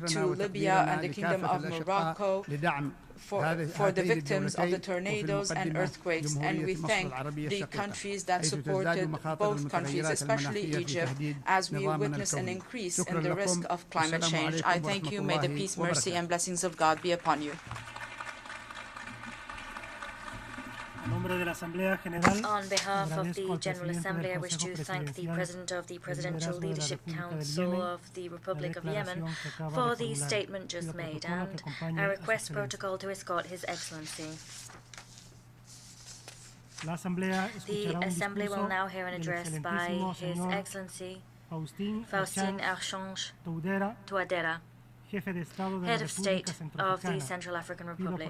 to Libya and the Kingdom of Morocco for the victims of the tornadoes and earthquakes, and we thank the countries that supported both countries, especially Egypt, as we witness an increase in the risk of climate change. I thank you. May the peace, mercy, and blessings of God be upon you. On behalf of the General Assembly, I wish to thank the President of the Presidential Leadership Council of the Republic of Yemen for the statement just made, and I request protocol to escort His Excellency. The Assembly will now hear an address by His Excellency Faustin Archange Touadera, Head of State of the Central African Republic.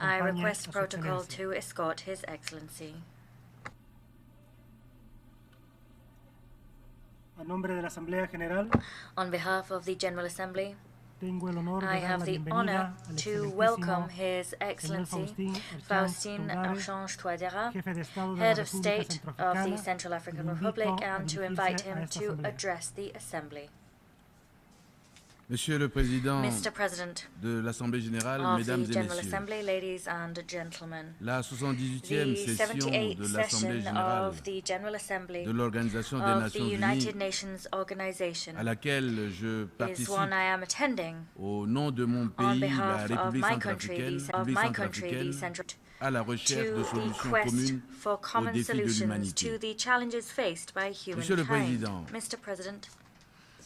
I request protocol to escort His Excellency. On behalf of the General Assembly, I have the honor to welcome His Excellency Faustin Archange Touadera, Head of State of the Central African Republic, and to invite him to address the Assembly. Monsieur le Président Mr. President de l'Assemblée générale, of Mesdames the et General Messieurs, Assembly, ladies and gentlemen, la 78e the session 78th de l'Assemblée session générale of the General Assembly de l'Organisation des of the Nations United Unies, Nations Organization à laquelle je is participe one I am attending au nom de mon on pays, la behalf of République my country, centrafricaine, the Central, à la recherche de to the solutions quest communes for aux common défis de solutions l'humanité. to the challenges faced by Monsieur le humankind. Président, Mr. President,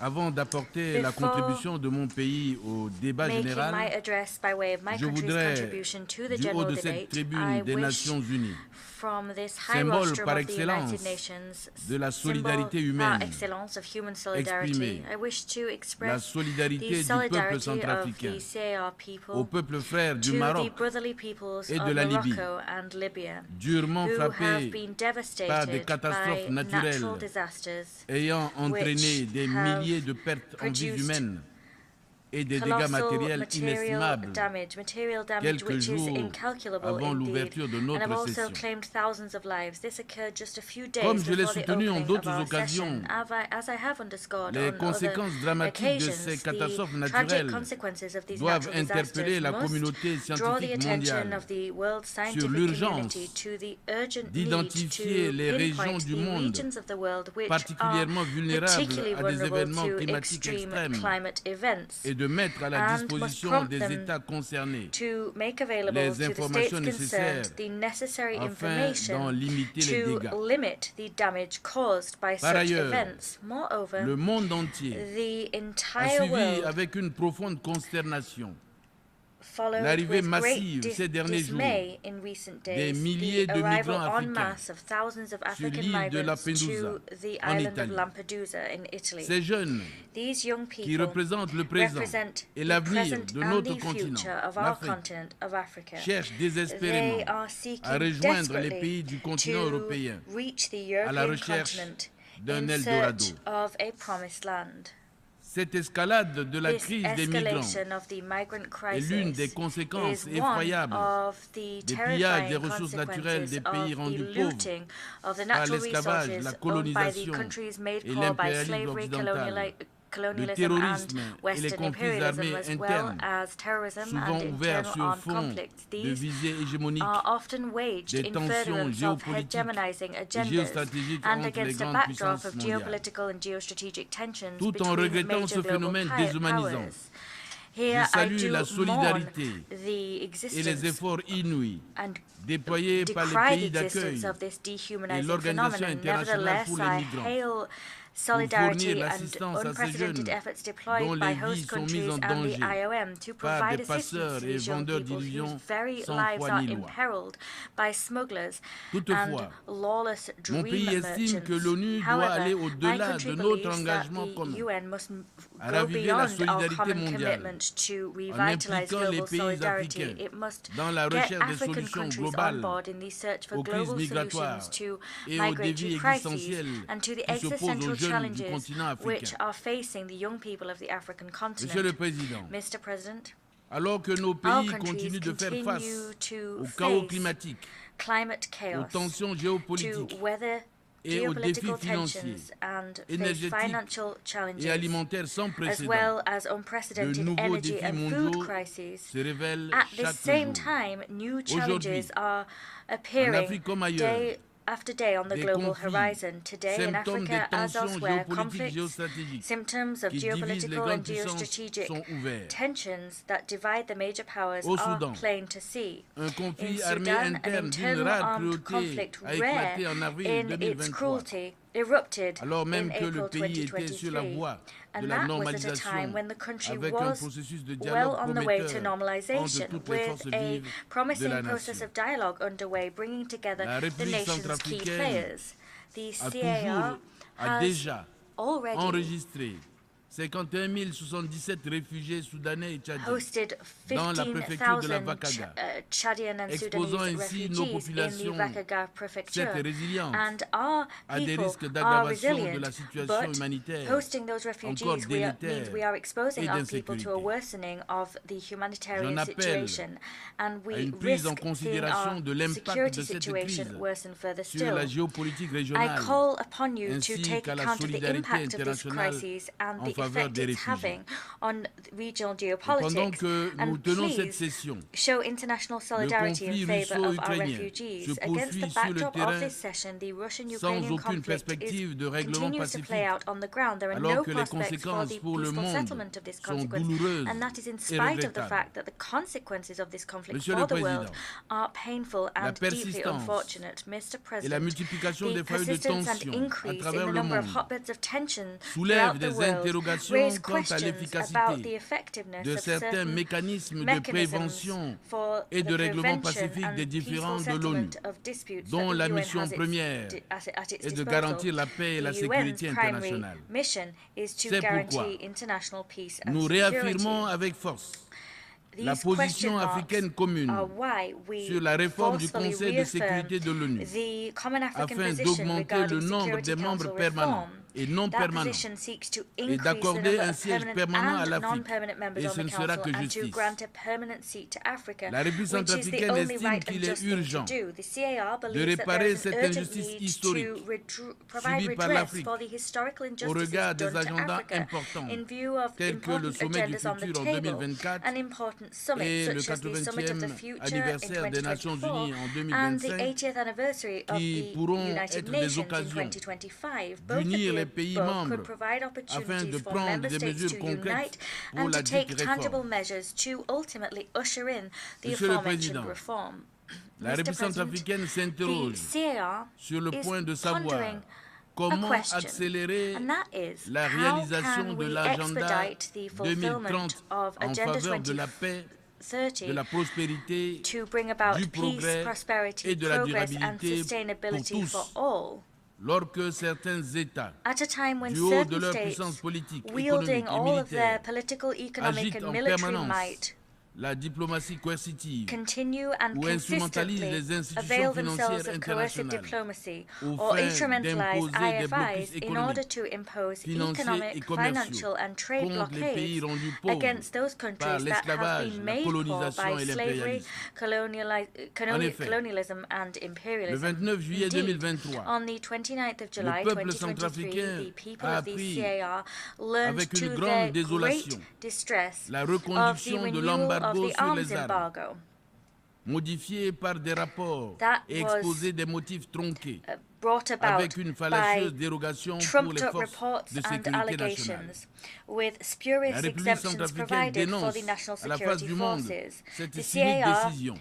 avant d'apporter la Before contribution de mon pays au débat making my général, address by way of my je country's voudrais, contribution to the du haut general de cette debate, I tribune des wish Nations Unies, from this high symbole rostrum par of the United excellence Nations, de la solidarité symbol humaine, par excellence of human solidarity, exprimer I wish to la express solidarité the du peuple solidarity of centrafricain the CAR people au peuple frère du to the Maroc brotherly peoples et of de la Libye, Morocco and Libya, durement who have frappés been par des devastated catastrophes by naturelles natural disasters, ayant entraîné which des have milliers de pertes en vies produced humaines et des dégâts colossal matériels material inestimables damage quelques which is jours incalculable avant indeed, l'ouverture de and have notre also session. claimed thousands of lives. This occurred just a few days Comme je l'ai before the soutenu en opening of d'autres our occasions, session. As I have underscored les on conséquences other dramatiques de occasions, ces catastrophes the tragic naturelles consequences of these doivent natural interpeller disasters la must communauté draw the scientifique attention mondiale of the world sur scientific l'urgence community to the urgent need d'identifier to les régions pinpoint du the monde regions of the world which are particulièrement vulnérables particularly à des vulnerable événements to climatiques extreme extrêmes climate events, et de mettre à la and must disposition prompt des them États concernés to make available les to the states informations concerned nécessaires the necessary afin d'en information limiter les to dégâts. limit the damage caused by Par such ailleurs, events. Moreover, le monde entier the a entire suivi world avec une profonde consternation followed l'arrivée with great massive ces derniers jours dismay in recent des days milliers the de arrival migrants en africains masse of thousands of African l'île de migrants Lampedusa, to the en island of Italie. Lampedusa in Italy. Ces jeunes These young qui people représentent le présent represent et the l'avenir present de and notre the continent, future of our l'Afrique, continent of Africa. cherchent They désespérément are seeking à rejoindre les desperately pays du continent to européen reach the à la European recherche continent d'un in Eldorado. search of a promised land. Cette escalade de la This crise des migrants escalation of the migrant est crisis l'une des conséquences is one effroyables of the des pillages des terrifying ressources naturelles des consequences pays of the rendus pauvres looting of the par natural l'esclavage, resources la owned by the colonisation countries made et poor by l'impérialisme slavery, occidental, le colonialism terrorisme and et les Western conflits imperialism, armés as well internes, as terrorism souvent and ouverts internal sur armed fond conflicts. de These visées hégémoniques are often waged des in tensions furtherance of géopolitiques hegemonizing et agendas géostratégiques and entre les against a grandes backdrop puissances of mondiales. geopolitical and geostrategic tensions Tout en between regrettant ce major global phénomène déshumanisant, powers. Here je salue I do la mourn solidarité the et existence les efforts inouïs and déployés par les decry pays the d'accueil existence of this et dehumanizing l'Organisation phenomenon. internationale Nevertheless, pour les I migrants hail fournir solidarity and l'assistance à ces unprecedented jeunes efforts dont deployed by les vies host sont mises countries en and the danger IOM to par provide des assistance passeurs to et these young vendeurs people whose d'illusions very sans lives foi are ni loi. imperiled by smugglers Toutefois, and lawless mon dream pays estime que merchants. l'ONU doit However, aller my au-delà country de notre believes that engagement the commun UN must à go raviver la beyond our solidarité common mondiale commitment to en revitalize impliquant les global pays solidarity. africains It must dans la get recherche des African solutions countries on globales board in the search for aux crises global migratoires solutions to et aux défis migratory crises existentiels and to the qui s'opposent existential aux jeunes du challenges continent which africain. are facing the young people of the African continent. Monsieur le Président, Mr. President, alors que nos our pays countries continuent de faire face continue to au chaos face climatique, climate aux chaos, tensions to géopolitiques, weather et aux défis geopolitical financiers, tensions and face énergétiques financial et challenges, alimentaires sans as précédent, well as de unprecedented nouveaux energy défis and food mondiaux crises. se révèlent At the chaque same jour. time, new Aujourd'hui, challenges are en appearing Afrique comme ailleurs, day after day on the des global conflits, horizon. Today in symptômes Africa, des as tensions elsewhere, géopolitiques conflicts, géostratégiques symptoms of qui divisent les geopolitical grandes and puissances geostrategic sont ouverts. tensions that divide the major powers Au are Soudan, plain to see. un In conflit armé Sudan, an interne d'une internal rare armed cruauté conflict a rare éclaté en avril in its 2023, cruelty erupted alors même in que le April pays était sur la 2023. voie de And la that was at a time normalisation when the country avec un was processus de well dialogue on the way to prometteur entre normalization, toutes les with forces a vives de promising la process nation. of dialogue underway, bringing together La the République nation's key centrafricaine players. The a CAR déjà already enregistré 51 077 réfugiés soudanais et tchadiens hosted dans la préfecture de la 15,000 Vakaga, Chadian and exposant Sudanese ainsi nos refugees in the populations, Vakaga prefecture. cette résilience, And our à des people risques are d'aggravation de resilient, la situation but humanitaire hosting those encore refugees means we are exposing délétère our et people to a d'insécurité. worsening of the humanitarian J'en appelle situation, and à we une prise en risk seeing considération our de l'impact security de cette situation crise worsen further sur still. la géopolitique I régionale call upon you to ainsi take qu'à la account of the solidarité impact of this internationale crisis and en the faveur effect des it's réfugiés. having on regional Pendant geopolitics. que nous And tenons cette please session, show international solidarity in conflit favor of our russo-ukrainien refugees. se Against the poursuit sur le backdrop of terrain this session, the sans Russian-Ukrainian aucune conflict perspective de règlement continues to play pacifique, out on the ground. There are alors no que les prospects for conséquences the pour le peaceful monde settlement of this sont consequence, douloureuses and that is in et spite of the regrettables. fact that the consequences of this conflict Monsieur for le the world Président, are painful la and deeply persistance unfortunate. Mr. et la President, multiplication the des foyers de persistence and tension à increase in travers the le number of monde hotbeds of tension soulèvent throughout the des world interrogations raise quant à questions about l'efficacité the effectiveness de of certains certain mécanismes de mechanisms prévention for et the de règlement prevention pacifique and des peaceful différends de l'ONU, settlement of disputes dont that la the UN mission has première at its est de disposal. garantir la paix et la The sécurité UN's primary internationale. mission is to C'est guarantee pourquoi international peace and nous security. réaffirmons avec force la These position question africaine marks commune are why we sur la réforme du forcefully Conseil de reaffirm sécurité de l'ONU the Common African afin position d'augmenter regarding le nombre Security des membres Council permanents reform. et non That permanents position seeks to et increase the d'accorder number un of siège permanent permanent à and l'Afrique. non-permanent members Et on ce the ne sera Council que and to justice. grant a permanent seat to Africa, La République which is the centrafricaine only estime right and qu'il est just thing to urgent do. The CAR de believes that there réparer is an cette urgent injustice need historique to provide subie par redress l'Afrique for the historical au injustices regard des done to agendas Africa importants in view of tels que le important sommet du agendas on the futur en table 2024 and important summits et le such as the Summit of the 80e Future in anniversaire des Nations 2024 Unies en and the 2025 80th anniversary of qui the pourront United être des Nations in occasions 2025. Both of d'unir the les pays above membres could provide afin opportunities de for prendre member des states mesures to concrètes unite pour and la to take dite tangible réforme. measures to ultimately usher in the Monsieur le aforementioned Président, reform. la Mr. République President, centrafricaine s'interroge the CAR sur le is point de savoir pondering a comment question, accélérer and that is, la how réalisation can de we l'agenda expedite the fulfillment 2030 of en Agenda faveur de la paix, de 2030 la prospérité, to bring about du peace, progrès prosperity, et de la progress and durabilité pour sustainability tous. for all. Lorsque certains États, At a time when du haut de certain leur states, puissance politique, wielding économique et all of their militaire, political, economic agitent and en military permanence might, la diplomatie coercitive continue and ou instrumentalise consistently les institutions avail themselves financières of coercive internationales diplomacy aux or fins instrumentalize d'imposer des IFIs blocus in order économiques, to impose financiers et economic, commerciaux financial and trade contre les pays blockades rendus pauvres against those par countries that have l'esclavage, been la made poor colonisation by et slavery, l'impérialisme. En effet, colonialism and le imperialism. 29 juillet Indeed, 2023, on the 29th of July le peuple 2023, centrafricain the people a of the appris CAR learned avec to une their grande great désolation distress la of the reconduction de renewal of l'embargo the sur arms les armes, embargo. modifié par des rapports That et was, exposé des motifs tronqués, brought about avec une fallacieuse by dérogation pour trumped les up forces reports de and sécurité nationale. allegations, with spurious La République exemptions centrafricaine provided for dénonce the national à la face security du monde forces. cette The cynique CAR décision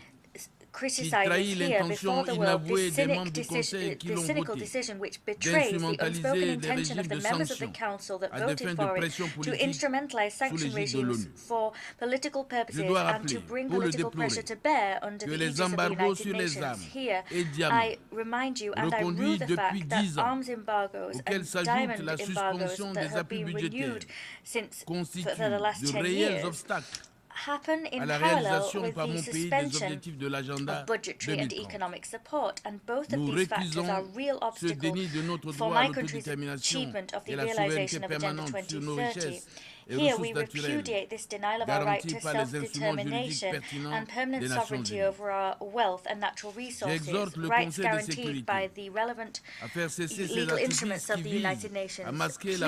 criticizes trahit here l'intention before the world inavouée this des membres du cynical Conseil qui l'ont cynical voté decision which betrays the d'instrumentaliser unspoken des intention of régimes the de members of the sanctions council that à des voted fins de for it pression to politique instrumentalize sous sanction l'égide de regimes l'ONU. for political purposes dois and rappeler, to bring pour le political déplorer, pressure to bear under que the les aegis of the embargos United sur les Nations. armes Here, et diamants I remind you and I reconduits rue the depuis fact that 10 ans, arms embargoes auxquels and s'ajoute diamond la embargoes suspension that des have appuis been budgétaires, renewed since constituent for the last de 10 réels years obstacles happen in à la parallel réalisation with par the mon pays des suspension objectifs de l'agenda of budgetary and 2030. economic support, and both of Nous these factors récusons are real ce obstacles déni de notre for droit à my country's l'autodétermination achievement of the et la realization souveraineté of Agenda permanente sur nos 2030. richesses Here we repudiate this denial of our right to self-determination and permanent sovereignty over our wealth and natural resources, rights guaranteed by the relevant legal instruments of the United Nations. Please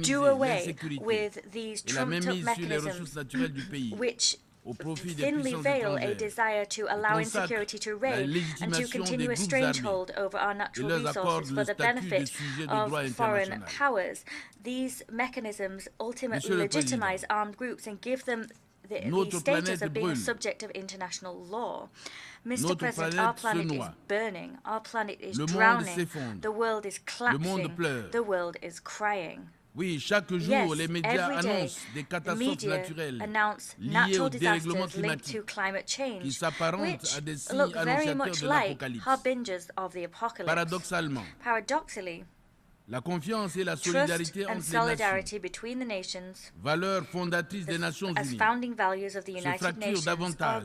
do away with these trumped-up mechanisms which thinly veil a desire to allow insecurity to reign and to continue a strangehold over our natural resources for the benefit of foreign powers. These mechanisms ultimately legitimize armed groups and give them the status of being a subject of international law. Mr. President, our planet is burning, our planet is drowning, the world is collapsing, the world is crying. Oui, chaque jour, les médias annoncent des catastrophes naturelles liées au dérèglement climatique qui s'apparentent à des signes annonciateurs de l'apocalypse. Paradoxalement, la confiance et la solidarité entre les nations, valeurs fondatrices des Nations Unies, se fracturent davantage,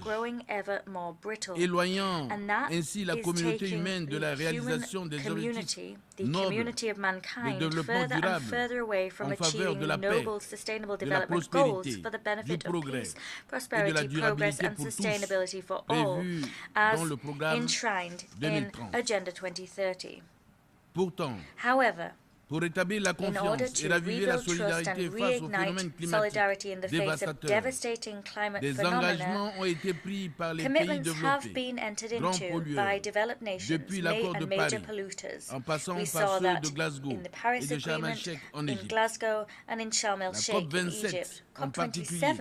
éloignant ainsi la communauté humaine de la réalisation des objectifs nobles de développement durable en faveur de la paix, de la prospérité, du progrès et de la durabilité pour tous, prévus dans le programme 2030. Pourtant, pour rétablir la confiance et raviver la solidarité face aux phénomènes climatiques dévastateurs, des engagements ont été pris par les pays développés, grands pollueurs, depuis l'accord de Paris, en passant par ceux de Glasgow et de Sharm el-Sheikh en Égypte. La COP27 en particulier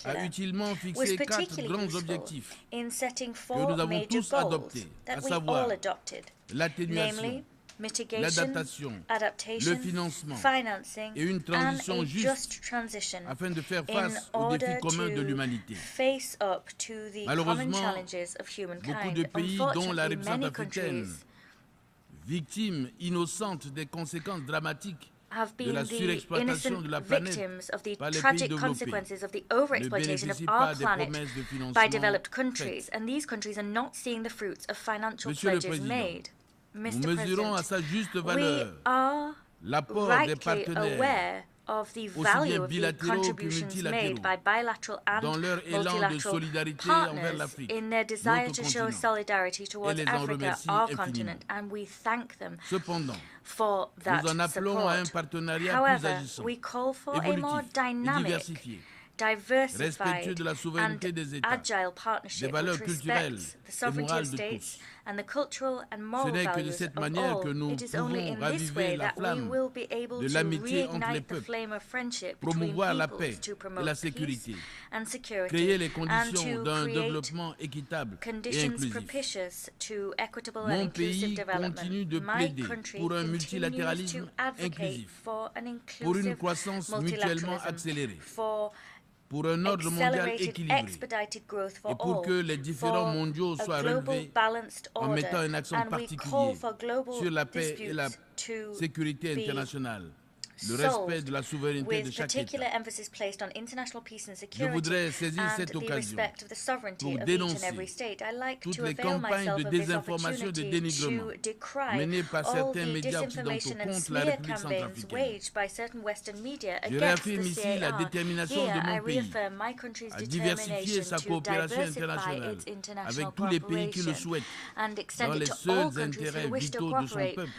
a utilement fixé 4 grands objectifs que nous avons tous adoptés, à savoir l'atténuation, l'adaptation, le financement et une transition juste afin de faire face aux défis communs de l'humanité. Malheureusement, beaucoup de pays, dont la République africaine, victimes innocentes des conséquences dramatiques de la surexploitation de la planète par les pays développés, ne bénéficient pas des promesses de financement faites. Monsieur le Président, nous mesurons à sa juste valeur l'apport des partenaires, aussi bien bilatéraux que multilatéraux, dans leur élan de solidarité envers l'Afrique, notre continent, et les en remercie infiniment. Cependant, nous en appelons à un partenariat plus agissant, évolutif et diversifié, respectueux de la souveraineté des États, des valeurs culturelles et morales de tous. Ce n'est que de cette manière que nous pouvons raviver la flamme de l'amitié entre les peuples, promouvoir la paix et la sécurité, créer les conditions d'un développement équitable et inclusif. Mon pays continue de plaider pour un multilatéralisme inclusif, pour une croissance mutuellement accélérée, pour un ordre mondial équilibré et pour que les différends mondiaux soient relevés en mettant un accent particulier sur la paix et la sécurité internationale, le respect de la souveraineté de chaque État. Je voudrais saisir cette occasion pour dénoncer toutes les campagnes de désinformation et de dénigrement menées par certains médias occidentaux contre la République centrafricaine. Je réaffirme ici la détermination de mon pays à diversifier sa coopération internationale avec tous les pays qui le souhaitent, dans les seuls intérêts vitaux de son peuple,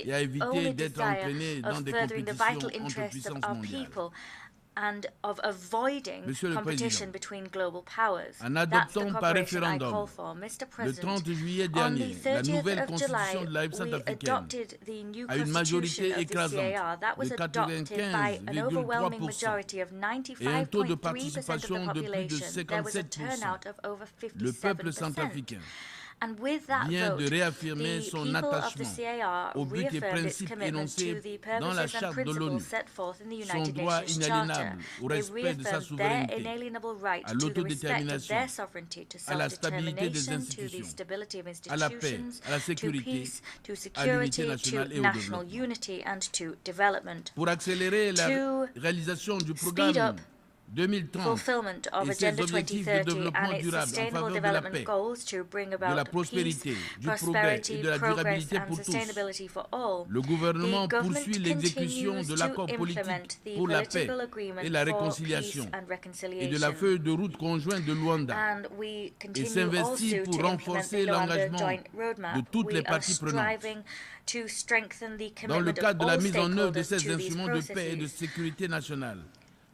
et à éviter d'être entraîné dans des compétitions the vital interests of our people and of avoiding competition between global powers. That's the cooperation I call for. Mr. President, on the 30th of July, we adopted the new constitution of the CAR. That was adopted by an overwhelming majority of 95.3% of the population. There was a turnout of over 57%. And with that vote, the people of the CAR reaffirmed its commitment to the purposes and principles set forth in the United Nations Charter. They reaffirmed their inalienable right to the respect of their sovereignty, to self-determination, to the stability of institutions, to peace, to security, to national unity, and to development. Pour accélérer la réalisation du programme fulfillment of Agenda 2030 and its sustainable development goals to bring about peace, prosperity, progress and sustainability for all, the government continues to implement the political agreement for peace and reconciliation. And we continue also to implement the Luanda Joint Roadmap. We are striving to strengthen the commitment of all stakeholders to these processes.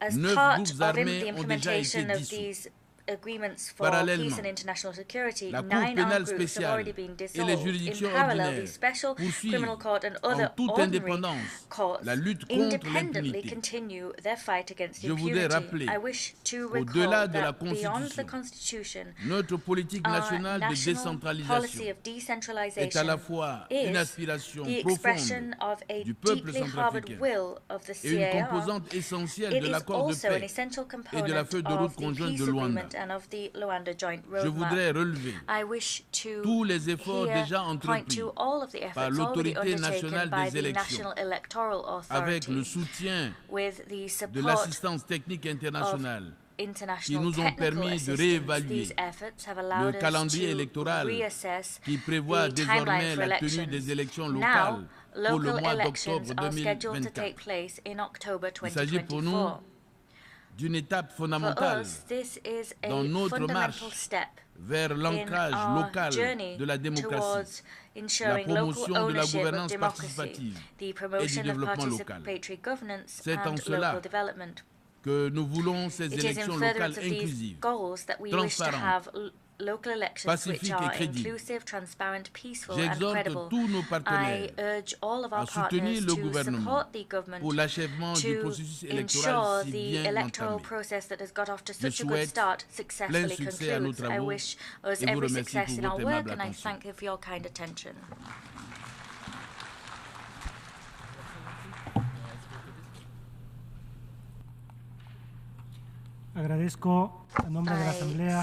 As part of the implementation of these agreements for peace and international security, 9 armed groups have already been dissolved. In parallel, the Special Criminal Court and other ordinary courts independently continue their fight against impunity. I wish to recall that beyond the Constitution, our national policy of decentralization is the expression of a deeply harbored will of the CAR. It is also an essential component of the peace agreement and of the Luanda Joint Roadmap. I wish to point to all of the efforts already undertaken by the National Electoral Authority with the support of international technical assistance. These efforts have allowed us to reassess the timeline for elections. Now, local elections are scheduled to take place in October 2024. D'une étape fondamentale For us, this is a fundamental step vers l'ancrage local de la démocratie, la promotion de la gouvernance participative et du développement local. C'est en cela que nous voulons ces élections locales inclusives, transparentes, local elections which are inclusive, transparent, peaceful and credible. I urge all of our partners to support the government to ensure the electoral process that has got off to such a good start successfully concludes. I wish us every success in our work and I thank you for your kind attention. Agradezco I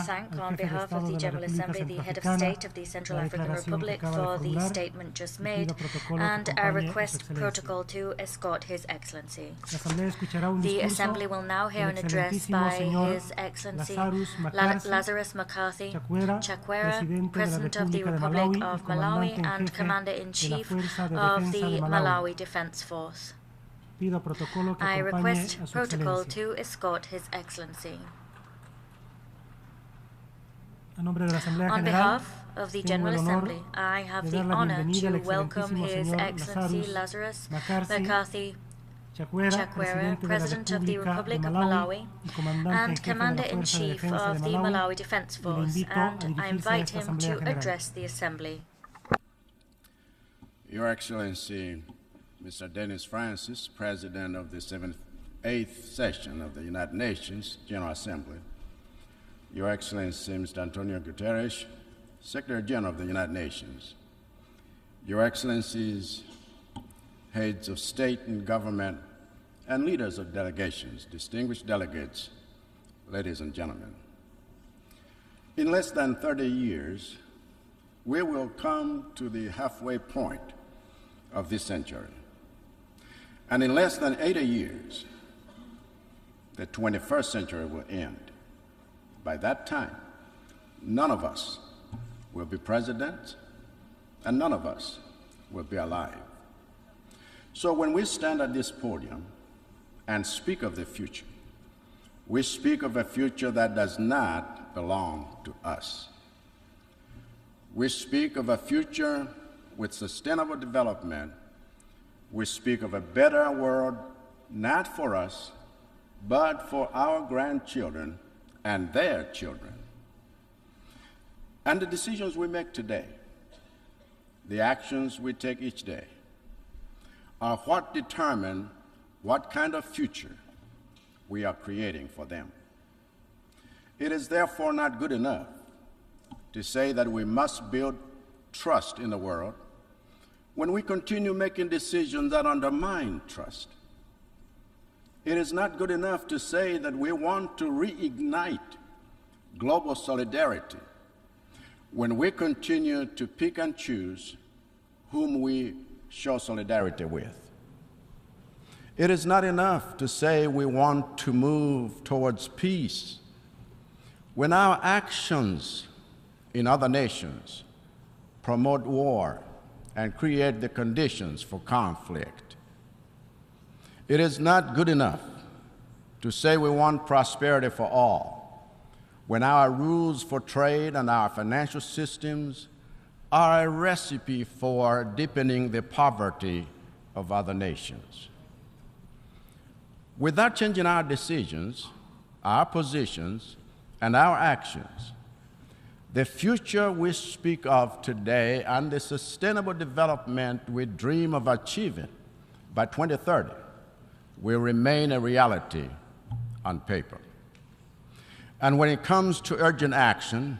thank on behalf of the General Assembly the Head of State of the Central African Republic for the statement just made and I request protocol to escort His Excellency. The Assembly will now hear an address by His Excellency Lazarus McCarthy, Chakwera, President of the Republic of Malawi and Commander-in-Chief of the Malawi Defense Force. I request protocol to escort His Excellency. On behalf of the General Assembly, I have the honor to welcome His Excellency Lazarus McCarthy Chakwera, President of the Republic of Malawi and Commander-in-Chief of the Malawi Defense Force, and I invite him to address the Assembly. Your Excellency, Mr. Dennis Francis, President of the 8th session of the United Nations General Assembly, Your Excellency, Mr. Antonio Guterres, Secretary General of the United Nations, Your Excellencies, heads of state and government, and leaders of delegations, distinguished delegates, ladies and gentlemen. In less than 30 years, we will come to the halfway point of this century. And in less than 80 years, the 21st century will end. By that time, none of us will be president, and none of us will be alive. So when we stand at this podium and speak of the future, we speak of a future that does not belong to us. We speak of a future with sustainable development. We speak of a better world, not for us, but for our grandchildren and their children. And the decisions we make today, the actions we take each day, are what determine what kind of future we are creating for them. It is therefore not good enough to say that we must build trust in the world when we continue making decisions that undermine trust. It is not good enough to say that we want to reignite global solidarity when we continue to pick and choose whom we show solidarity with. It is not enough to say we want to move towards peace when our actions in other nations promote war and create the conditions for conflict. It is not good enough to say we want prosperity for all when our rules for trade and our financial systems are a recipe for deepening the poverty of other nations. Without changing our decisions, our positions, and our actions, the future we speak of today and the sustainable development we dream of achieving by 2030 will remain a reality on paper. And when it comes to urgent action,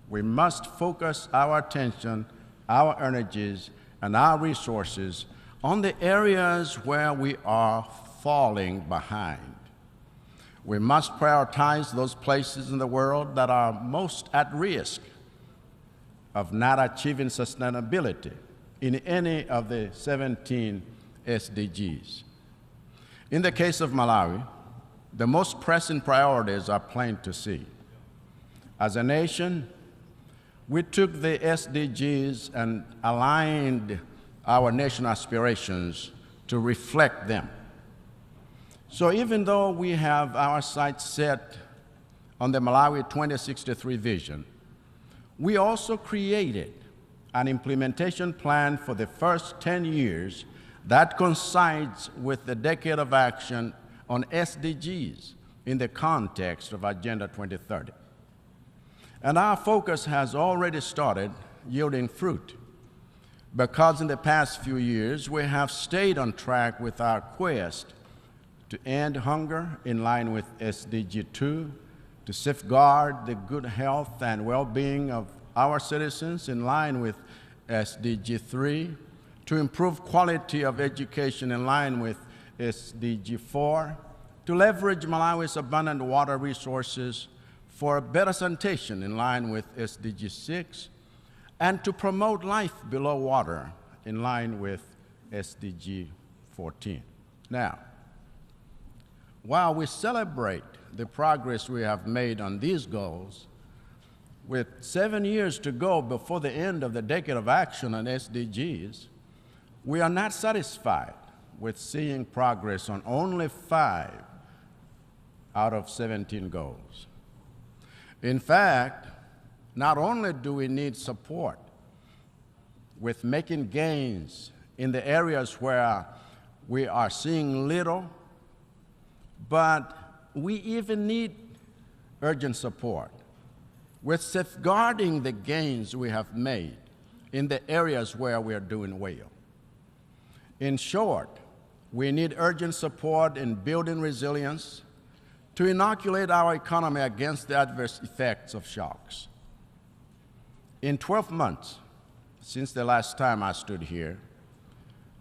we must focus our attention, our energies, and our resources on the areas where we are falling behind. We must prioritize those places in the world that are most at risk of not achieving sustainability in any of the 17 SDGs. In the case of Malawi, the most pressing priorities are plain to see. As a nation, we took the SDGs and aligned our national aspirations to reflect them. So even though we have our sights set on the Malawi 2063 vision, we also created an implementation plan for the first 10 years that coincides with the decade of action on SDGs in the context of Agenda 2030. And our focus has already started yielding fruit, because in the past few years we have stayed on track with our quest to end hunger in line with SDG 2, to safeguard the good health and well-being of our citizens in line with SDG 3, to improve quality of education in line with SDG 4, to leverage Malawi's abundant water resources for better sanitation in line with SDG 6, and to promote life below water in line with SDG 14. Now, while we celebrate the progress we have made on these goals, with 7 years to go before the end of the decade of action on SDGs, we are not satisfied with seeing progress on only 5 out of 17 goals. In fact, not only do we need support with making gains in the areas where we are seeing little, but we even need urgent support with safeguarding the gains we have made in the areas where we are doing well. In short, we need urgent support in building resilience to inoculate our economy against the adverse effects of shocks. In 12 months since the last time I stood here,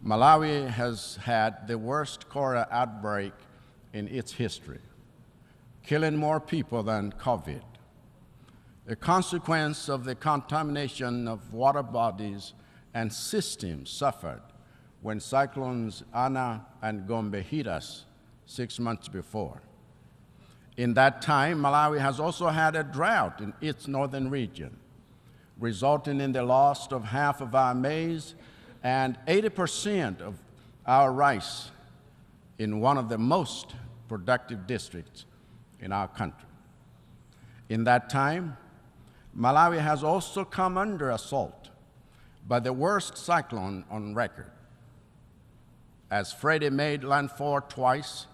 Malawi has had the worst cholera outbreak in its history, killing more people than COVID, a consequence of the contamination of water bodies and systems suffered when cyclones Ana and Gombe hit us 6 months before. In that time, Malawi has also had a drought in its northern region, resulting in the loss of half of our maize and 80% of our rice in one of the most productive districts in our country. In that time, Malawi has also come under assault by the worst cyclone on record, as Freddie made landfall twice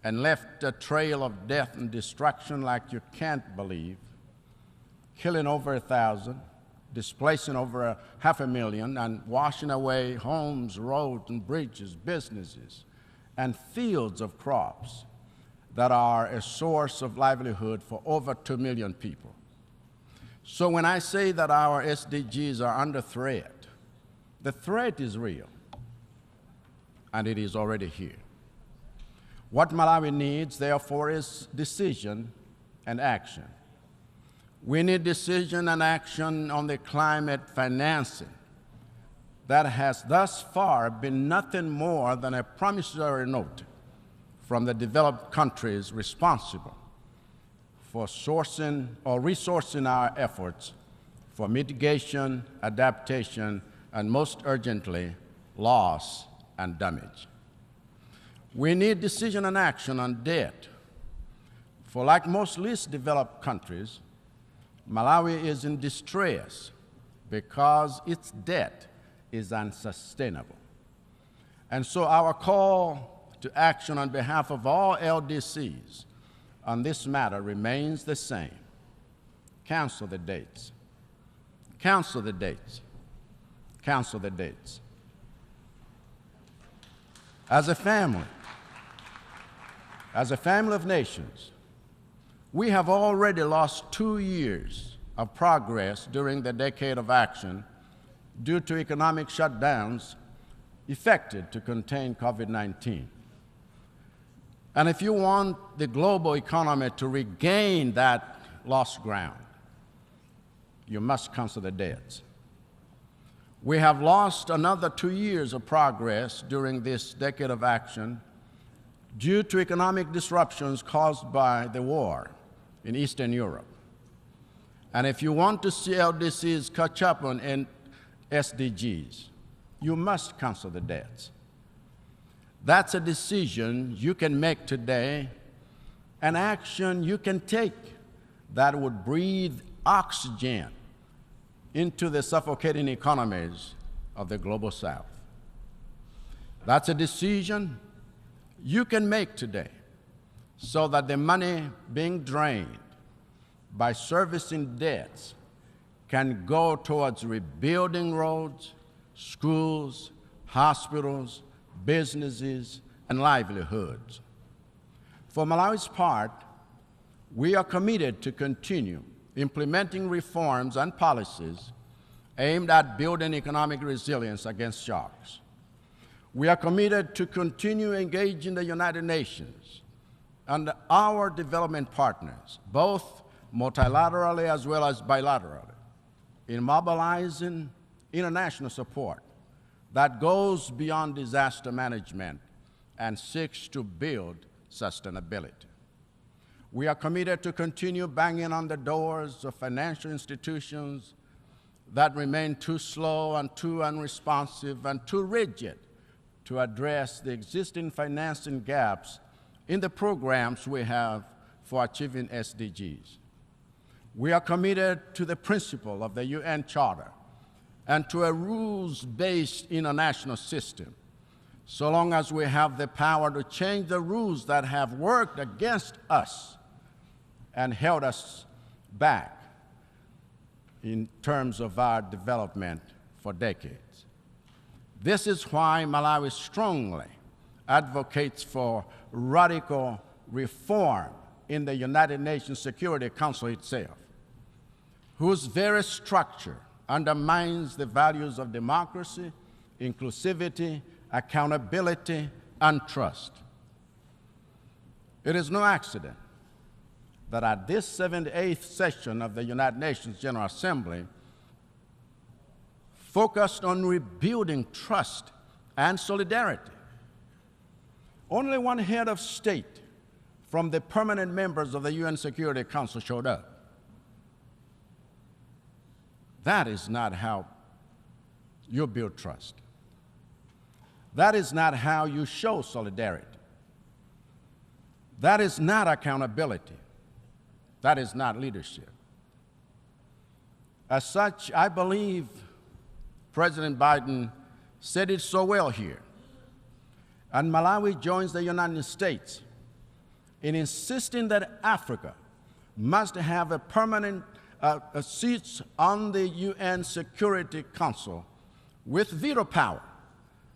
and left a trail of death and destruction like you can't believe, killing over 1,000, displacing over 500,000, and washing away homes, roads, and bridges, businesses, and fields of crops that are a source of livelihood for over 2 million people. So when I say that our SDGs are under threat, the threat is real, and it is already here. What Malawi needs, therefore, is decision and action. We need decision and action on the climate financing that has thus far been nothing more than a promissory note from the developed countries responsible for sourcing or resourcing our efforts for mitigation, adaptation, and most urgently, loss and damage. We need decision and action on debt. For like most least developed countries, Malawi is in distress because its debt is unsustainable. And so our call to action on behalf of all LDCs on this matter remains the same. Cancel the dates. Cancel the dates. Cancel the dates. As a family of nations, we have already lost 2 years of progress during the decade of action due to economic shutdowns effected to contain COVID-19. And if you want the global economy to regain that lost ground, you must cancel the debts. We have lost another 2 years of progress during this decade of action due to economic disruptions caused by the war in Eastern Europe. And if you want to see LDCs catch up on SDGs, you must cancel the debts. That's a decision you can make today, an action you can take that would breathe oxygen into the suffocating economies of the global South. That's a decision you can make today so that the money being drained by servicing debts can go towards rebuilding roads, schools, hospitals, businesses, and livelihoods. For Malawi's part, we are committed to continue implementing reforms and policies aimed at building economic resilience against shocks. We are committed to continue engaging the United Nations and our development partners, both multilaterally as well as bilaterally, in mobilizing international support that goes beyond disaster management and seeks to build sustainability. We are committed to continue banging on the doors of financial institutions that remain too slow and too unresponsive and too rigid to address the existing financing gaps in the programs we have for achieving SDGs. We are committed to the principle of the UN Charter and to a rules-based international system, so long as we have the power to change the rules that have worked against us and held us back in terms of our development for decades. This is why Malawi strongly advocates for radical reform in the United Nations Security Council itself, whose very structure undermines the values of democracy, inclusivity, accountability, and trust. It is no accident that at this 78th session of the United Nations General Assembly, focused on rebuilding trust and solidarity, only one head of state from the permanent members of the UN Security Council showed up. That is not how you build trust. That is not how you show solidarity. That is not accountability. That is not leadership. As such, I believe President Biden said it so well here. And Malawi joins the United States in insisting that Africa must have a permanent seats on the UN Security Council with veto power,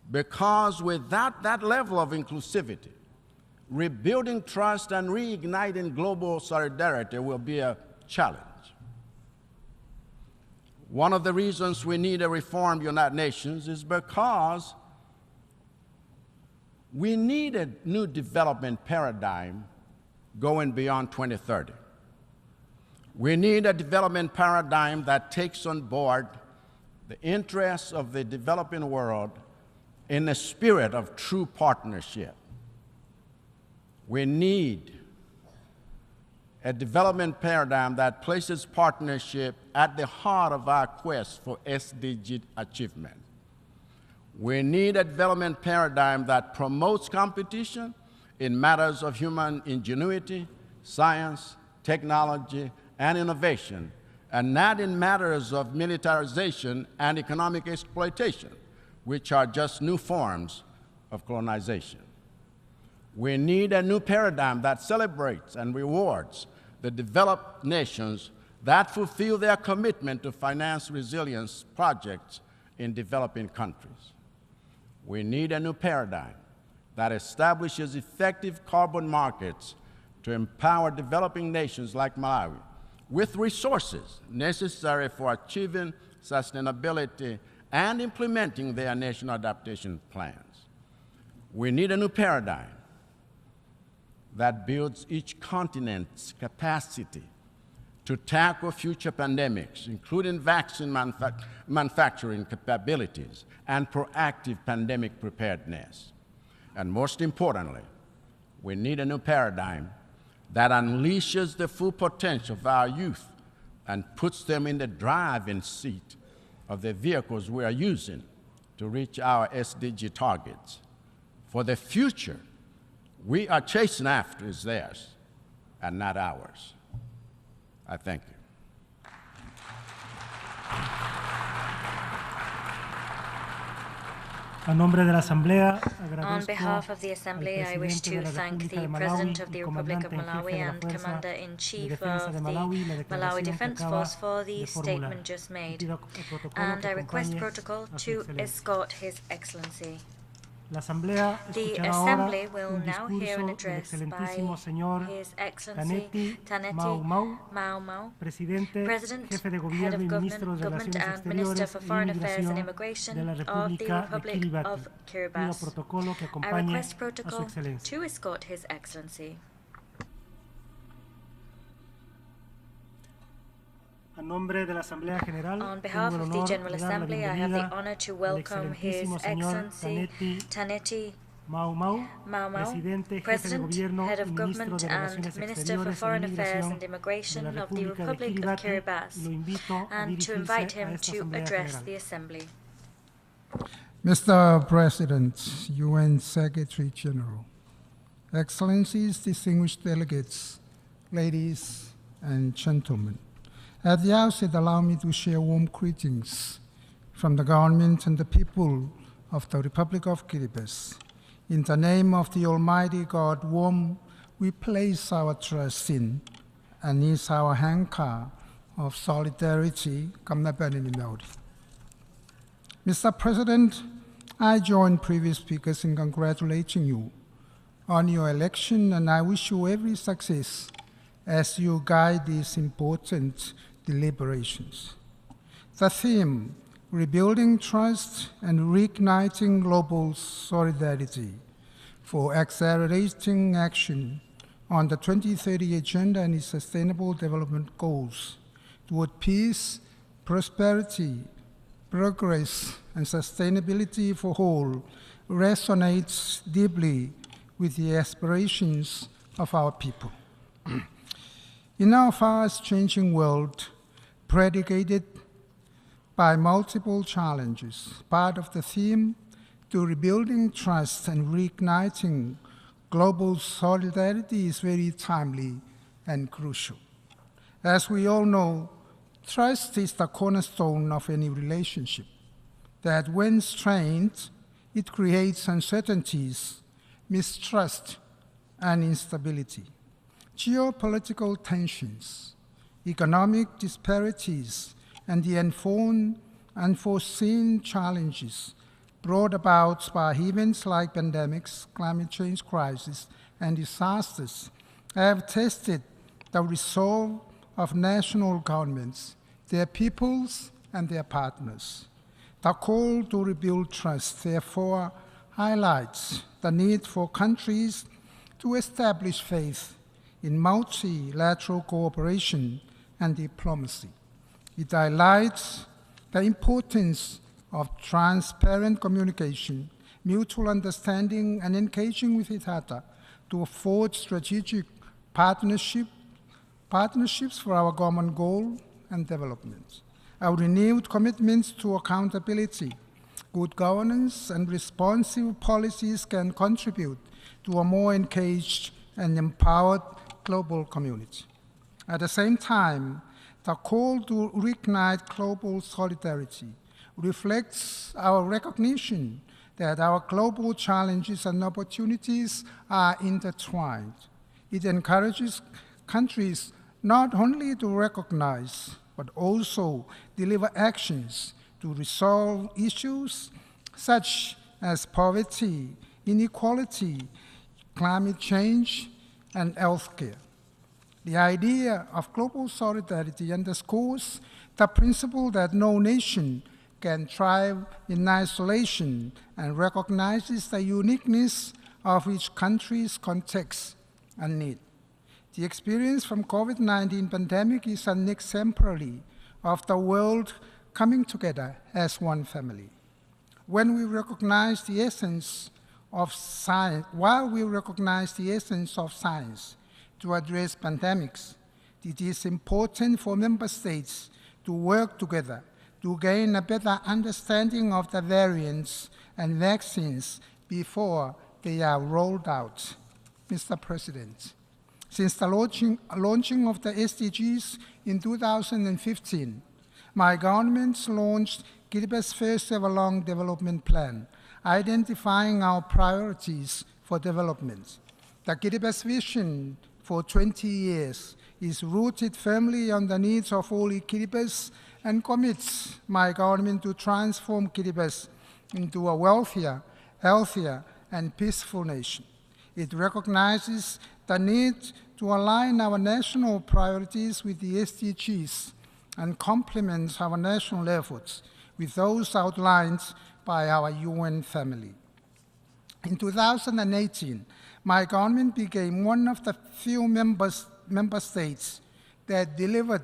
because without that level of inclusivity, rebuilding trust and reigniting global solidarity will be a challenge. One of the reasons we need a reformed United Nations is because we need a new development paradigm going beyond 2030. We need a development paradigm that takes on board the interests of the developing world in the spirit of true partnership. We need a development paradigm that places partnership at the heart of our quest for SDG achievement. We need a development paradigm that promotes competition in matters of human ingenuity, science, technology, and innovation, and not in matters of militarization and economic exploitation, which are just new forms of colonization. We need a new paradigm that celebrates and rewards the developed nations that fulfill their commitment to finance resilience projects in developing countries. We need a new paradigm that establishes effective carbon markets to empower developing nations like Malawi with resources necessary for achieving sustainability and implementing their national adaptation plans. We need a new paradigm that builds each continent's capacity to tackle future pandemics, including vaccine manufacturing capabilities and proactive pandemic preparedness. And most importantly, we need a new paradigm that unleashes the full potential of our youth and puts them in the driving seat of the vehicles we are using to reach our SDG targets. For the future we are chasing after is theirs and not ours. I thank you. On behalf of the Assembly, I wish to thank the President of the Republic of Malawi and Commander-in-Chief of the Malawi Defense Force for the statement just made, and I request protocol to escort His Excellency. The Assembly will now hear an address by His Excellency Taneti Maamau, President, Head of Government and Minister for Foreign Affairs and Immigration of the Republic of Kiribati. I request protocol to escort His Excellency. On behalf of the General Assembly, I have the honor to welcome His Excellency Taneti Maamau, President, Head of Government and Minister for Foreign Affairs and Immigration of the Republic of Kiribati, and to invite him to address the Assembly. Mr. President, UN Secretary General, Excellencies, distinguished delegates, ladies and gentlemen, at the outset, allow me to share warm greetings from the government and the people of the Republic of Kiribati. In the name of the Almighty God, whom we place our trust in, and is our anchor of solidarity. Mr. President, I join previous speakers in congratulating you on your election, and I wish you every success as you guide these important deliberations. The theme, rebuilding trust and reigniting global solidarity for accelerating action on the 2030 Agenda and its Sustainable Development Goals toward peace, prosperity, progress, and sustainability for all resonates deeply with the aspirations of our people. In our fast-changing world, predicated by multiple challenges, part of the theme to rebuilding trust and reigniting global solidarity is very timely and crucial. As we all know, trust is the cornerstone of any relationship, that when strained, it creates uncertainties, mistrust, and instability. Geopolitical tensions, economic disparities, and the unforeseen challenges brought about by events like pandemics, climate change crisis, and disasters have tested the resolve of national governments, their peoples, and their partners. The call to rebuild trust, therefore, highlights the need for countries to establish faith in multilateral cooperation and diplomacy. It highlights the importance of transparent communication, mutual understanding, and engaging with each other to forge strategic partnerships for our common goal and development. Our renewed commitments to accountability, good governance, and responsive policies can contribute to a more engaged and empowered global community. At the same time, the call to reignite global solidarity reflects our recognition that our global challenges and opportunities are intertwined. It encourages countries not only to recognize, but also deliver actions to resolve issues such as poverty, inequality, climate change, and healthcare. The idea of global solidarity underscores the principle that no nation can thrive in isolation and recognizes the uniqueness of each country's context and need. The experience from COVID-19 pandemic is an exemplary of the world coming together as one family. When we recognize the essence of science, while we recognize the essence of science to address pandemics, it is important for member states to work together to gain a better understanding of the variants and vaccines before they are rolled out. Mr. President, since the launching of the SDGs in 2015, my government launched Guinea-Bissau's first ever long development plan, identifying our priorities for development. The Guinea-Bissau vision for 20 years is rooted firmly on the needs of all Guinea-Bissau and commits my government to transform Guinea-Bissau into a wealthier, healthier, and peaceful nation. It recognizes the need to align our national priorities with the SDGs and complements our national efforts with those outlined by our UN family. In 2018, my government became one of the few member states that delivered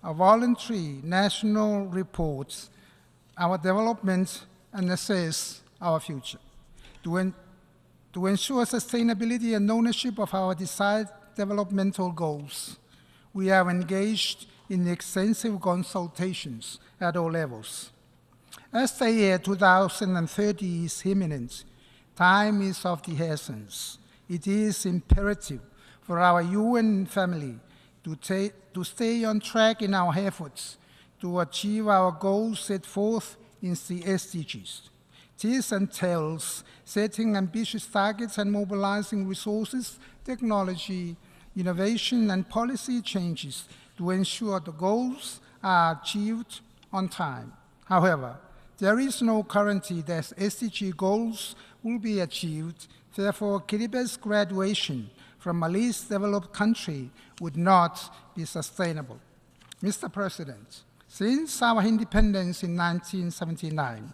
a voluntary national report, our development, and assess our future. To ensure sustainability and ownership of our desired developmental goals, we are engaged in extensive consultations at all levels. As the year 2030 is imminent, time is of the essence. It is imperative for our UN family to stay on track in our efforts to achieve our goals set forth in the SDGs. This entails setting ambitious targets and mobilizing resources, technology, innovation, and policy changes to ensure the goals are achieved on time. However, there is no guarantee that SDG goals will be achieved. Therefore, Guinea-Bissau's graduation from a least developed country would not be sustainable. Mr. President, since our independence in 1979,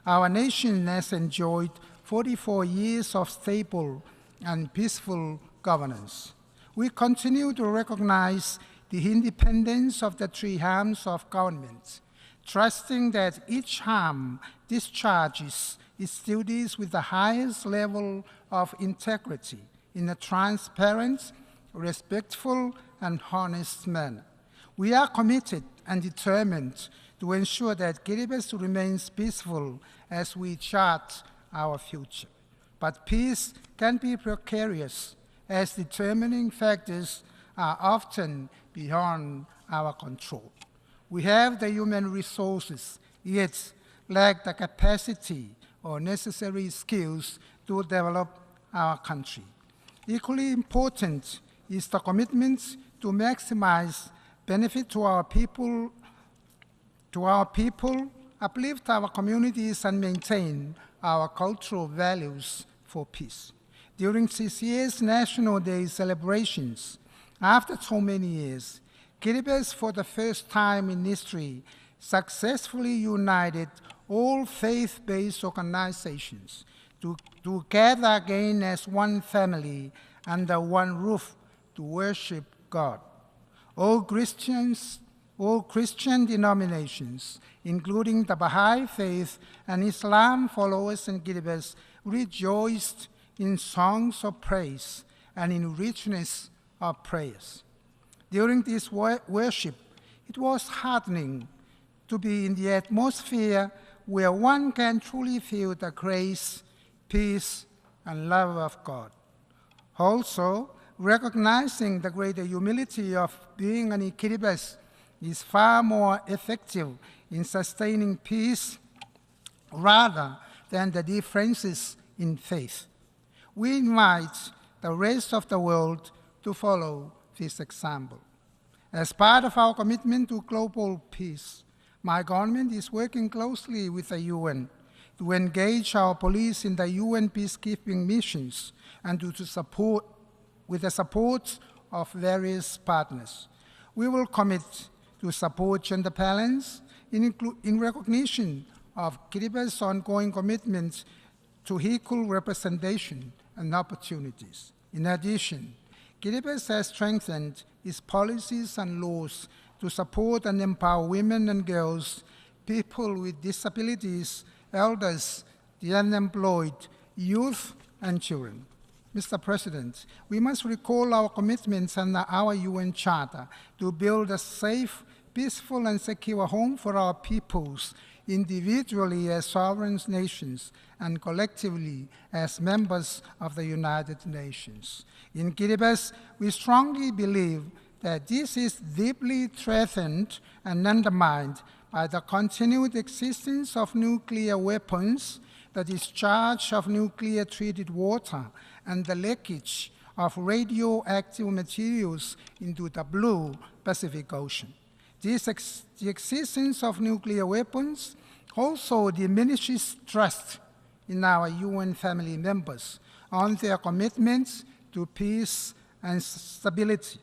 our nation has enjoyed 44 years of stable and peaceful governance. We continue to recognize the independence of the three arms of government, trusting that each arm discharges its duties with the highest level of integrity in a transparent, respectful, and honest manner. We are committed and determined to ensure that Guinea-Bissau remains peaceful as we chart our future. But peace can be precarious, as determining factors are often beyond our control. We have the human resources, yet lack the capacity or necessary skills to develop our country. Equally important is the commitment to maximize benefit to our people, uplift our communities, and maintain our cultural values for peace. During this year's National Day celebrations, after so many years, Guinea-Bissau, for the first time in history, successfully united all faith-based organizations to gather again as one family under one roof to worship God. All Christians all Christian denominations, including the Baha'i faith and Islam followers in Guinea-Bissau, rejoiced in songs of praise and in richness of prayers. During this worship, it was heartening to be in the atmosphere where one can truly feel the grace, peace, and love of God. Also, recognizing the greater humility of being an Guinea-Bissau is far more effective in sustaining peace rather than the differences in faith. We invite the rest of the world to follow this example. As part of our commitment to global peace, my government is working closely with the UN to engage our police in the UN peacekeeping missions and with the support of various partners. We will commit to support gender balance in recognition of Guinea-Bissau's ongoing commitment to equal representation and opportunities. In addition, Guinea-Bissau has strengthened its policies and laws to support and empower women and girls, people with disabilities, elders, the unemployed, youth, and children. Mr. President, we must recall our commitments under our UN Charter to build a safe, peaceful, and secure home for our peoples, individually as sovereign nations and collectively as members of the United Nations. In Guinea-Bissau, we strongly believe that this is deeply threatened and undermined by the continued existence of nuclear weapons, the discharge of nuclear-treated water, and the leakage of radioactive materials into the blue Pacific Ocean. The existence of nuclear weapons also diminishes trust in our UN family members on their commitments to peace and stability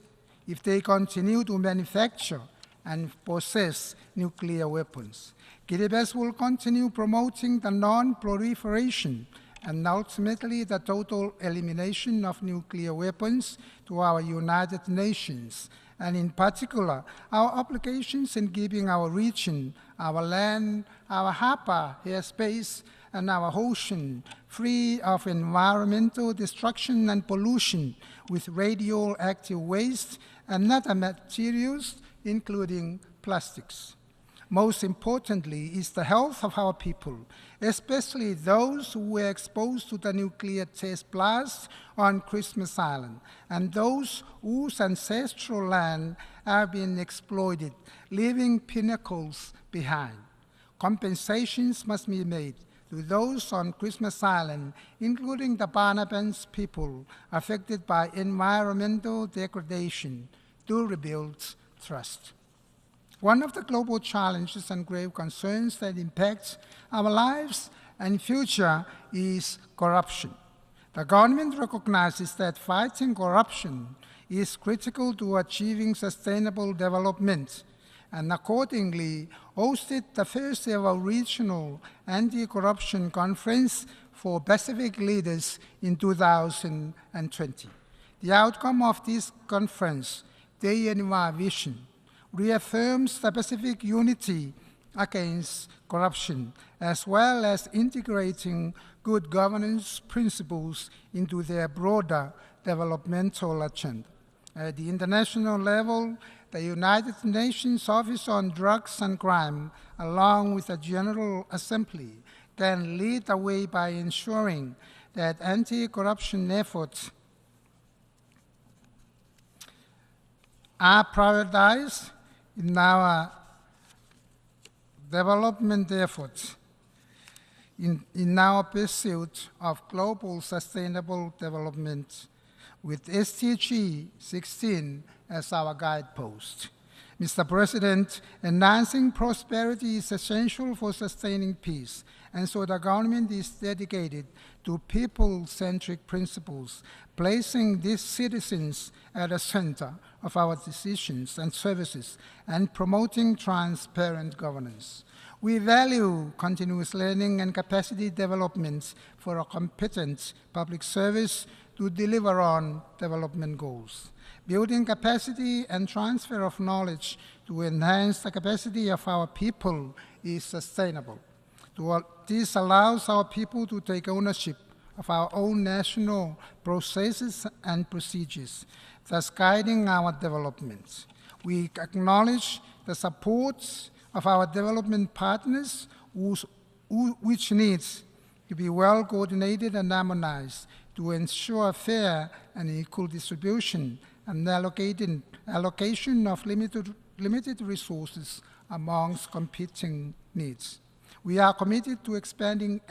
if they continue to manufacture and possess nuclear weapons. Guinea-Bissau will continue promoting the non-proliferation and ultimately the total elimination of nuclear weapons to our United Nations, and in particular, our obligations in keeping our region, our land, our harbor, airspace, and our ocean free of environmental destruction and pollution with radioactive waste and other materials, including plastics. Most importantly is the health of our people, especially those who were exposed to the nuclear test blast on Christmas Island, and those whose ancestral land have been exploited, leaving pinnacles behind. Compensations must be made to those on Christmas Island, including the Barnabans people affected by environmental degradation, to rebuild trust. One of the global challenges and grave concerns that impacts our lives and future is corruption. The government recognizes that fighting corruption is critical to achieving sustainable development, and accordingly hosted the first ever regional anti-corruption conference for Pacific leaders in 2020. The outcome of this conference, Day in Our Vision, reaffirms the Pacific unity against corruption, as well as integrating good governance principles into their broader developmental agenda. At the international level, the United Nations Office on Drugs and Crime, along with the General Assembly, can lead the way by ensuring that anti-corruption efforts are prioritized in our development efforts, in our pursuit of global sustainable development, with SDG 16 as our guidepost. Mr. President, enhancing prosperity is essential for sustaining peace, and so the government is dedicated to people-centric principles, placing these citizens at the center of our decisions and services, and promoting transparent governance. We value continuous learning and capacity development for a competent public service to deliver on development goals. Building capacity and transfer of knowledge to enhance the capacity of our people is sustainable. This allows our people to take ownership of our own national processes and procedures, thus guiding our development. We acknowledge the support of our development partners, which needs to be well coordinated and harmonized to ensure fair and equal distribution and allocation of limited resources amongst competing needs. We are committed to expanding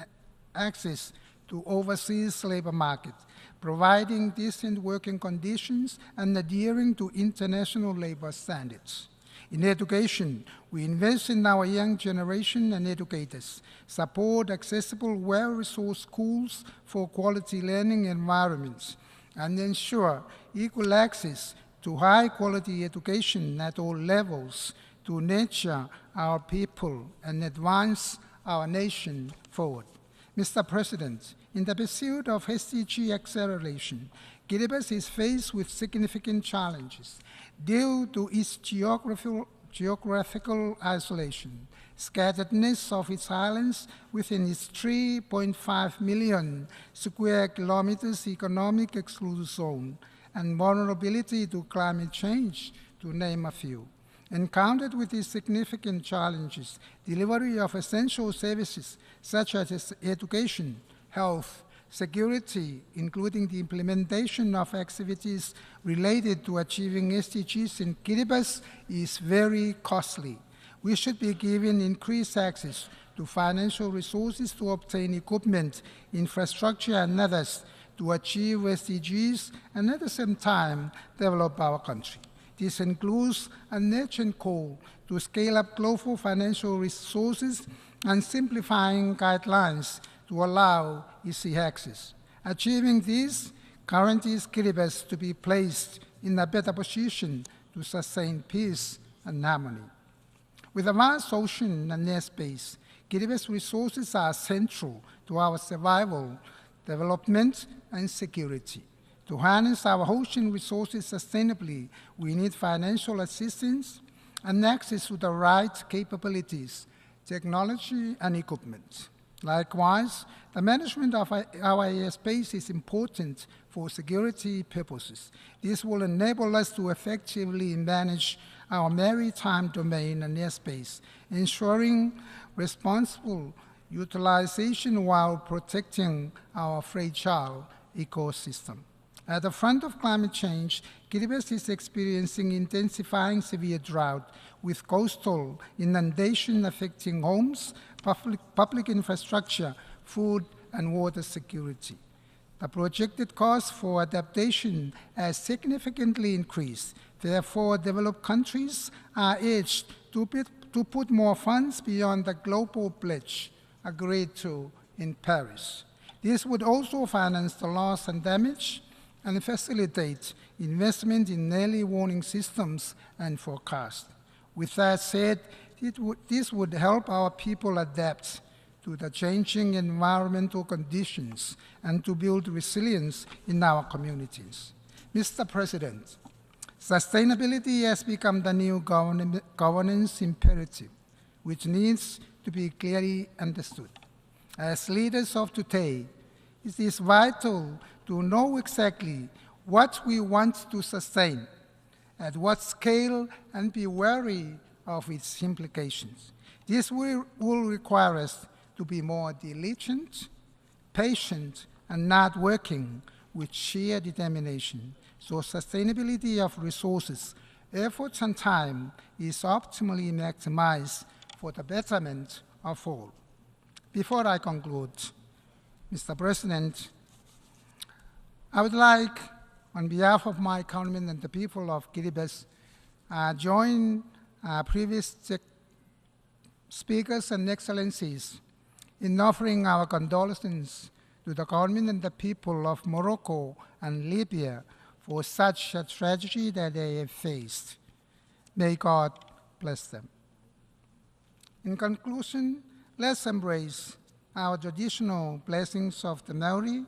access to overseas labor market, providing decent working conditions and adhering to international labor standards. In education, we invest in our young generation and educators, support accessible, well-resourced schools for quality learning environments, and ensure equal access to high-quality education at all levels to nurture our people and advance our nation forward. Mr. President, in the pursuit of SDG acceleration, Guinea-Bissau is faced with significant challenges due to its geographical isolation, scatteredness of its islands within its 3.5 million square kilometers economic exclusive zone, and vulnerability to climate change, to name a few. Encountered with these significant challenges, delivery of essential services such as education, health, security, including the implementation of activities related to achieving SDGs in Guinea-Bissau, is very costly. We should be given increased access to financial resources to obtain equipment, infrastructure, and others to achieve SDGs and at the same time develop our country. This includes an urgent call to scale up global financial resources and simplifying guidelines to allow easy access. Achieving this guarantees Guinea-Bissau to be placed in a better position to sustain peace and harmony. With a vast ocean and airspace, Guinea-Bissau resources are central to our survival, development, and security. To harness our ocean resources sustainably, we need financial assistance and access to the right capabilities, technology, and equipment. Likewise, the management of our airspace is important for security purposes. This will enable us to effectively manage our maritime domain and airspace, ensuring responsible utilization while protecting our fragile ecosystem. At the front of climate change, Guinea-Bissau is experiencing intensifying severe drought, with coastal inundation affecting homes, public infrastructure, food, and water security. The projected cost for adaptation has significantly increased. Therefore, developed countries are urged to put more funds beyond the global pledge agreed to in Paris. This would also finance the loss and damage and facilitate investment in early warning systems and forecast. With that said, this would help our people adapt to the changing environmental conditions and to build resilience in our communities. Mr. President, sustainability has become the new governance imperative, which needs to be clearly understood. As leaders of today, it is vital to know exactly what we want to sustain, at what scale, and be wary of its implications. This will require us to be more diligent, patient, and not working with sheer determination, so sustainability of resources, efforts, and time is optimally maximized for the betterment of all. Before I conclude, Mr. President, I would like, on behalf of my countrymen and the people of Guinea-Bissau, join previous speakers and excellencies in offering our condolences to the government and the people of Morocco and Libya for such a tragedy that they have faced. May God bless them. In conclusion, let's embrace our traditional blessings of the Maori,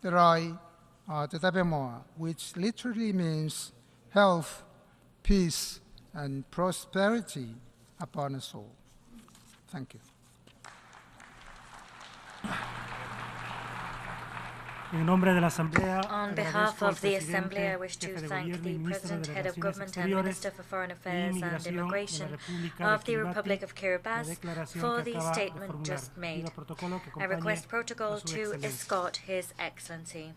the Roi, which literally means health, peace, and prosperity upon us all. Thank you. On behalf of the Assembly, I wish to thank the President, Head of Government and Minister for Foreign Affairs and Immigration of the Republic of Kiribati for the statement just made. I request protocol to escort His Excellency.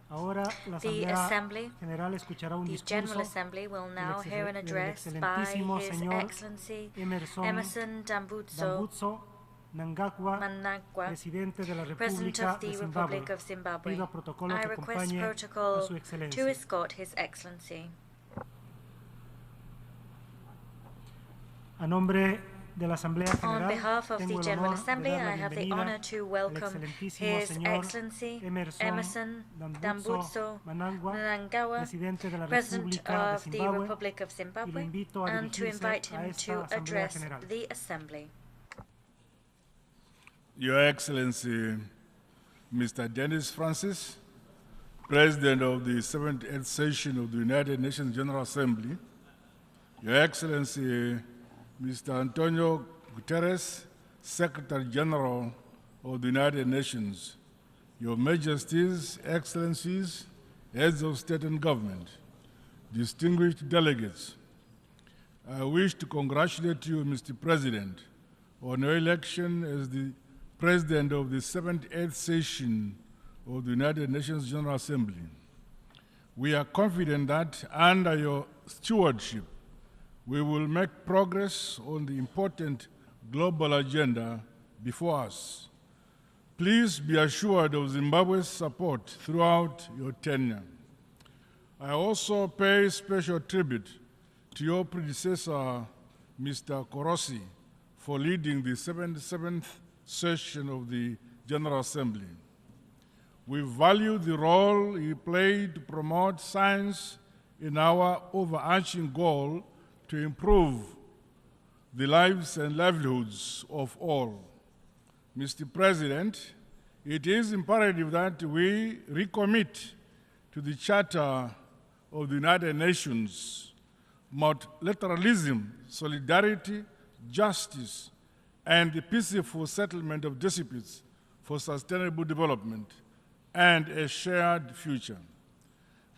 The Assembly, the General Assembly, will now hear an address by His Excellency Emmerson Dambudzo Mnangagwa, President of the Republic of Zimbabwe. I request protocol to escort His Excellency. On behalf of the General Assembly, I have the honor to welcome His Excellency Emmerson Dambudzo Mnangagwa, President of the Republic of Zimbabwe, and to invite him to address the Assembly. Your Excellency, Mr. Dennis Francis, President of the 78th Session of the United Nations General Assembly, Your Excellency, Mr. Antonio Guterres, Secretary General of the United Nations, Your Majesties, Excellencies, Heads of State and Government, distinguished delegates, I wish to congratulate you, Mr. President, on your election as the President of the 78th Session of the United Nations General Assembly. We are confident that under your stewardship, we will make progress on the important global agenda before us. Please be assured of Zimbabwe's support throughout your tenure. I also pay special tribute to your predecessor, Mr. Korosi, for leading the 77th session of the General Assembly. We value the role he played to promote science in our overarching goal to improve the lives and livelihoods of all. Mr. President, it is imperative that we recommit to the Charter of the United Nations, multilateralism, solidarity, justice, and the peaceful settlement of disputes for sustainable development and a shared future.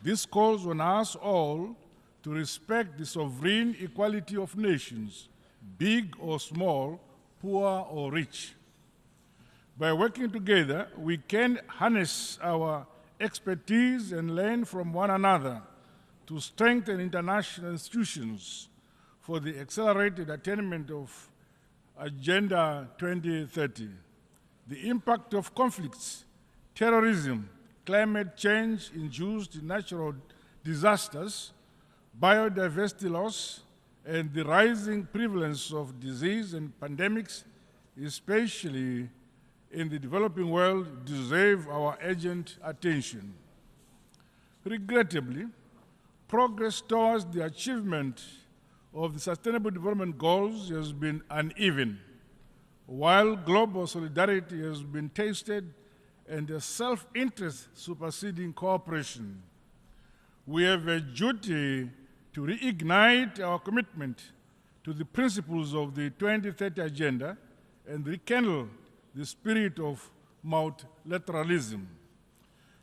This calls on us all to respect the sovereign equality of nations, big or small, poor or rich. By working together, we can harness our expertise and learn from one another to strengthen international institutions for the accelerated attainment of Agenda 2030. The impact of conflicts, terrorism, climate change-induced natural disasters, biodiversity loss, and the rising prevalence of disease and pandemics, especially in the developing world, deserve our urgent attention. Regrettably, progress towards the achievement of the Sustainable Development Goals has been uneven, while global solidarity has been tested and a self-interest superseding cooperation. We have a duty to reignite our commitment to the principles of the 2030 Agenda and rekindle the spirit of multilateralism.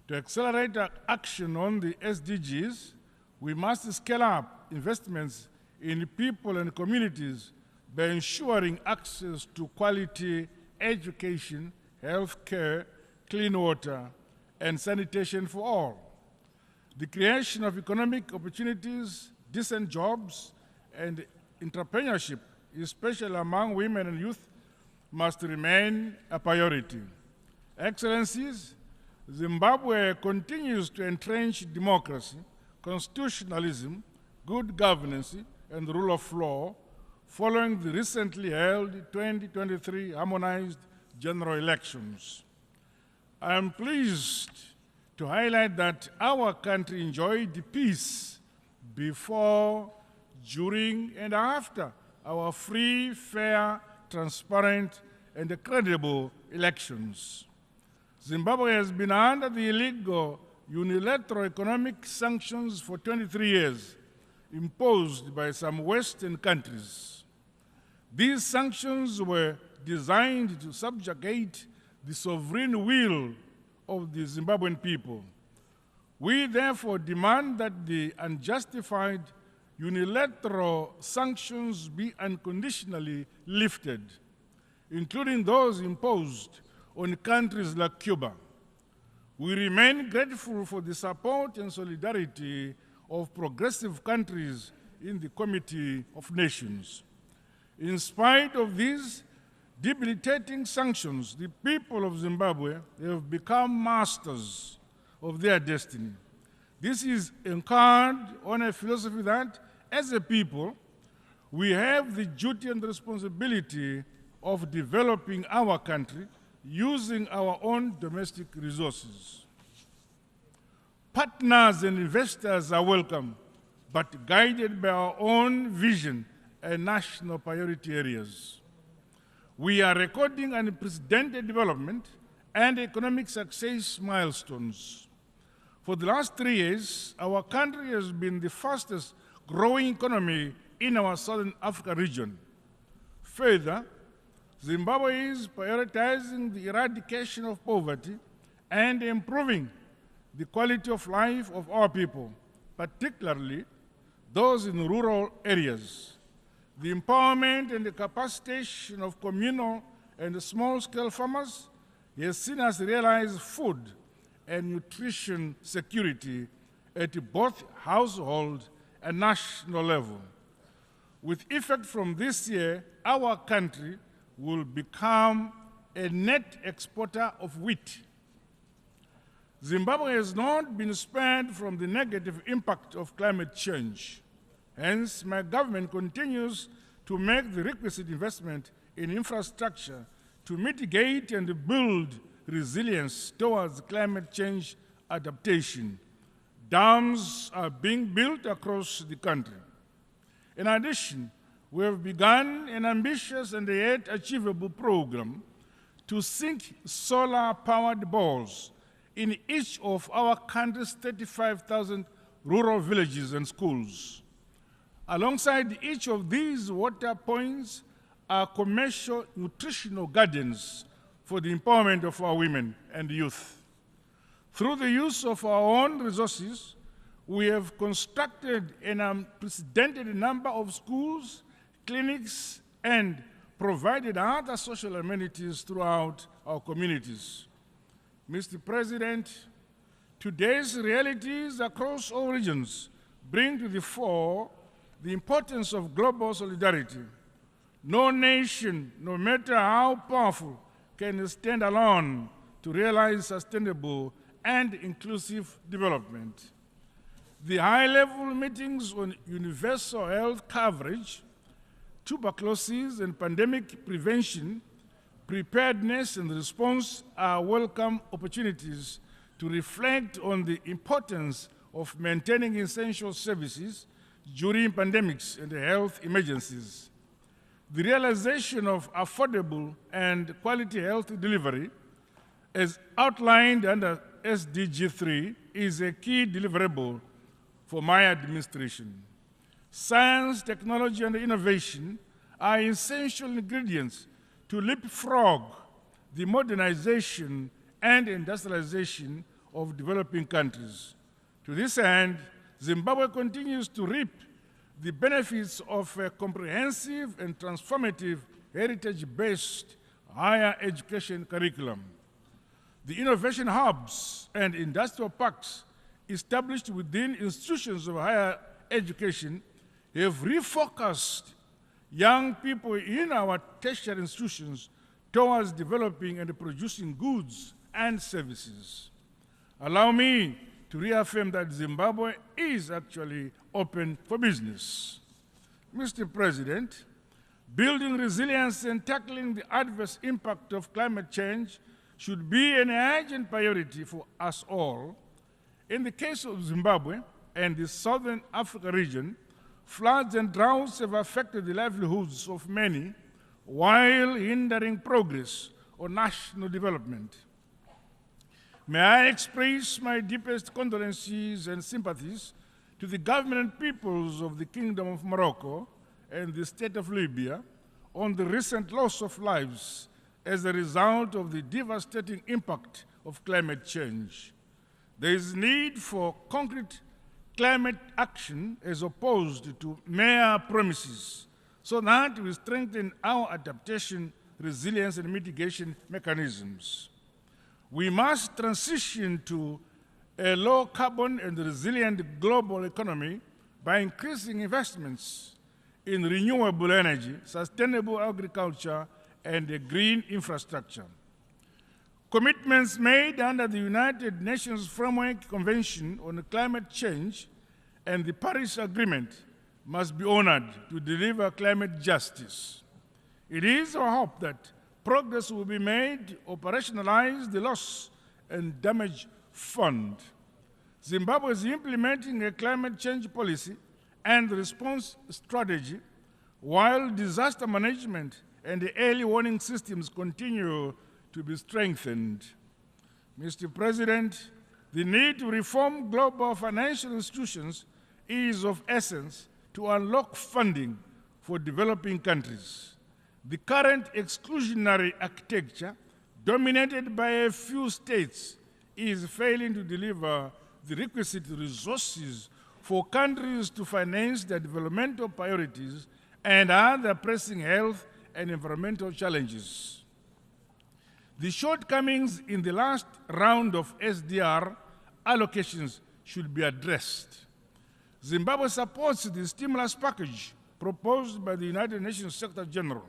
To accelerate our action on the SDGs, we must scale up investments in people and communities by ensuring access to quality education, health care, clean water, and sanitation for all. The creation of economic opportunities, decent jobs, and entrepreneurship, especially among women and youth, must remain a priority. Excellencies, Zimbabwe continues to entrench democracy, constitutionalism, good governance, and the rule of law following the recently held 2023 harmonized general elections. I am pleased to highlight that our country enjoyed peace before, during, and after our free, fair, transparent, and credible elections. Zimbabwe has been under the illegal unilateral economic sanctions for 23 years, imposed by some Western countries. These sanctions were designed to subjugate the sovereign will of the Zimbabwean people. We therefore demand that the unjustified unilateral sanctions be unconditionally lifted, including those imposed on countries like Cuba. We remain grateful for the support and solidarity of progressive countries in the Committee of Nations. In spite of these debilitating sanctions, the people of Zimbabwe have become masters of their destiny. This is anchored on a philosophy that, as a people, we have the duty and responsibility of developing our country using our own domestic resources. Partners and investors are welcome, but guided by our own vision and national priority areas. We are recording unprecedented development and economic success milestones. For the last 3 years, our country has been the fastest growing economy in our Southern Africa region. Further, Zimbabwe is prioritizing the eradication of poverty and improving the quality of life of our people, particularly those in rural areas. The empowerment and the capacitation of communal and small-scale farmers has seen us realize food and nutrition security at both household and national level. With effect from this year, our country will become a net exporter of wheat. Zimbabwe has not been spared from the negative impact of climate change. Hence, my government continues to make the requisite investment in infrastructure to mitigate and build resilience towards climate change adaptation. Dams are being built across the country. In addition, we have begun an ambitious and yet achievable program to sink solar-powered balls in each of our country's 35,000 rural villages and schools. Alongside each of these water points are commercial nutritional gardens for the empowerment of our women and youth. Through the use of our own resources, we have constructed an unprecedented number of schools, clinics, and provided other social amenities throughout our communities. Mr. President, today's realities across all regions bring to the fore the importance of global solidarity. No nation, no matter how powerful, can stand alone to realize sustainable and inclusive development. The high-level meetings on universal health coverage, tuberculosis and pandemic prevention, preparedness and response are welcome opportunities to reflect on the importance of maintaining essential services during pandemics and health emergencies. The realization of affordable and quality health delivery, as outlined under SDG 3, is a key deliverable for my administration. Science, technology, and innovation are essential ingredients to leapfrog the modernization and industrialization of developing countries. To this end, Zimbabwe continues to reap the benefits of a comprehensive and transformative heritage-based higher education curriculum. The innovation hubs and industrial parks established within institutions of higher education have refocused young people in our tertiary institutions towards developing and producing goods and services. Allow me to reaffirm that Zimbabwe is actually open for business. Mr. President, building resilience and tackling the adverse impact of climate change should be an urgent priority for us all. In the case of Zimbabwe and the Southern Africa region, floods and droughts have affected the livelihoods of many while hindering progress on national development. May I express my deepest condolences and sympathies to the government and peoples of the Kingdom of Morocco and the State of Libya on the recent loss of lives as a result of the devastating impact of climate change. There is need for concrete climate action as opposed to mere promises, so that we strengthen our adaptation, resilience, and mitigation mechanisms. We must transition to a low-carbon and resilient global economy by increasing investments in renewable energy, sustainable agriculture, and a green infrastructure. Commitments made under the United Nations Framework Convention on Climate Change and the Paris Agreement must be honored to deliver climate justice. It is our hope that progress will be made to operationalize the loss and damage fund. Zimbabwe is implementing a climate change policy and response strategy, while disaster management and the early warning systems continue to be strengthened. Mr. President, the need to reform global financial institutions is of essence to unlock funding for developing countries. The current exclusionary architecture, dominated by a few states, is failing to deliver the requisite resources for countries to finance their developmental priorities and other pressing health and environmental challenges. The shortcomings in the last round of SDR allocations should be addressed. Zimbabwe supports the stimulus package proposed by the United Nations Secretary General.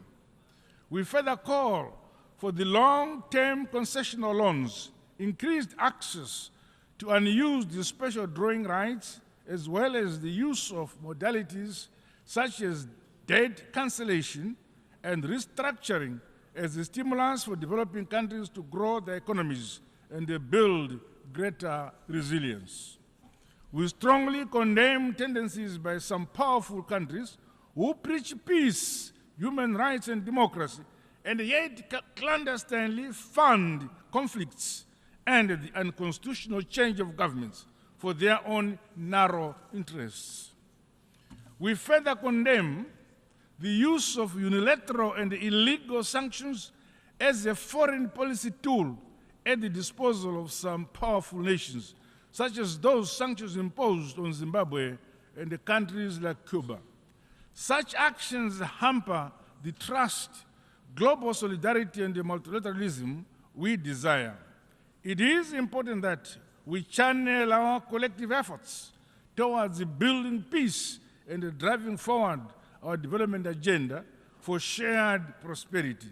We further call for the long-term concessional loans, increased access to unused special drawing rights, as well as the use of modalities such as debt cancellation and restructuring as a stimulus for developing countries to grow their economies and build greater resilience. We strongly condemn tendencies by some powerful countries who preach peace, human rights, and democracy, and yet clandestinely fund conflicts and the unconstitutional change of governments for their own narrow interests. We further condemn the use of unilateral and illegal sanctions as a foreign policy tool at the disposal of some powerful nations, such as those sanctions imposed on Zimbabwe and the countries like Cuba. Such actions hamper the trust, global solidarity, and the multilateralism we desire. It is important that we channel our collective efforts towards building peace and driving forward our development agenda for shared prosperity.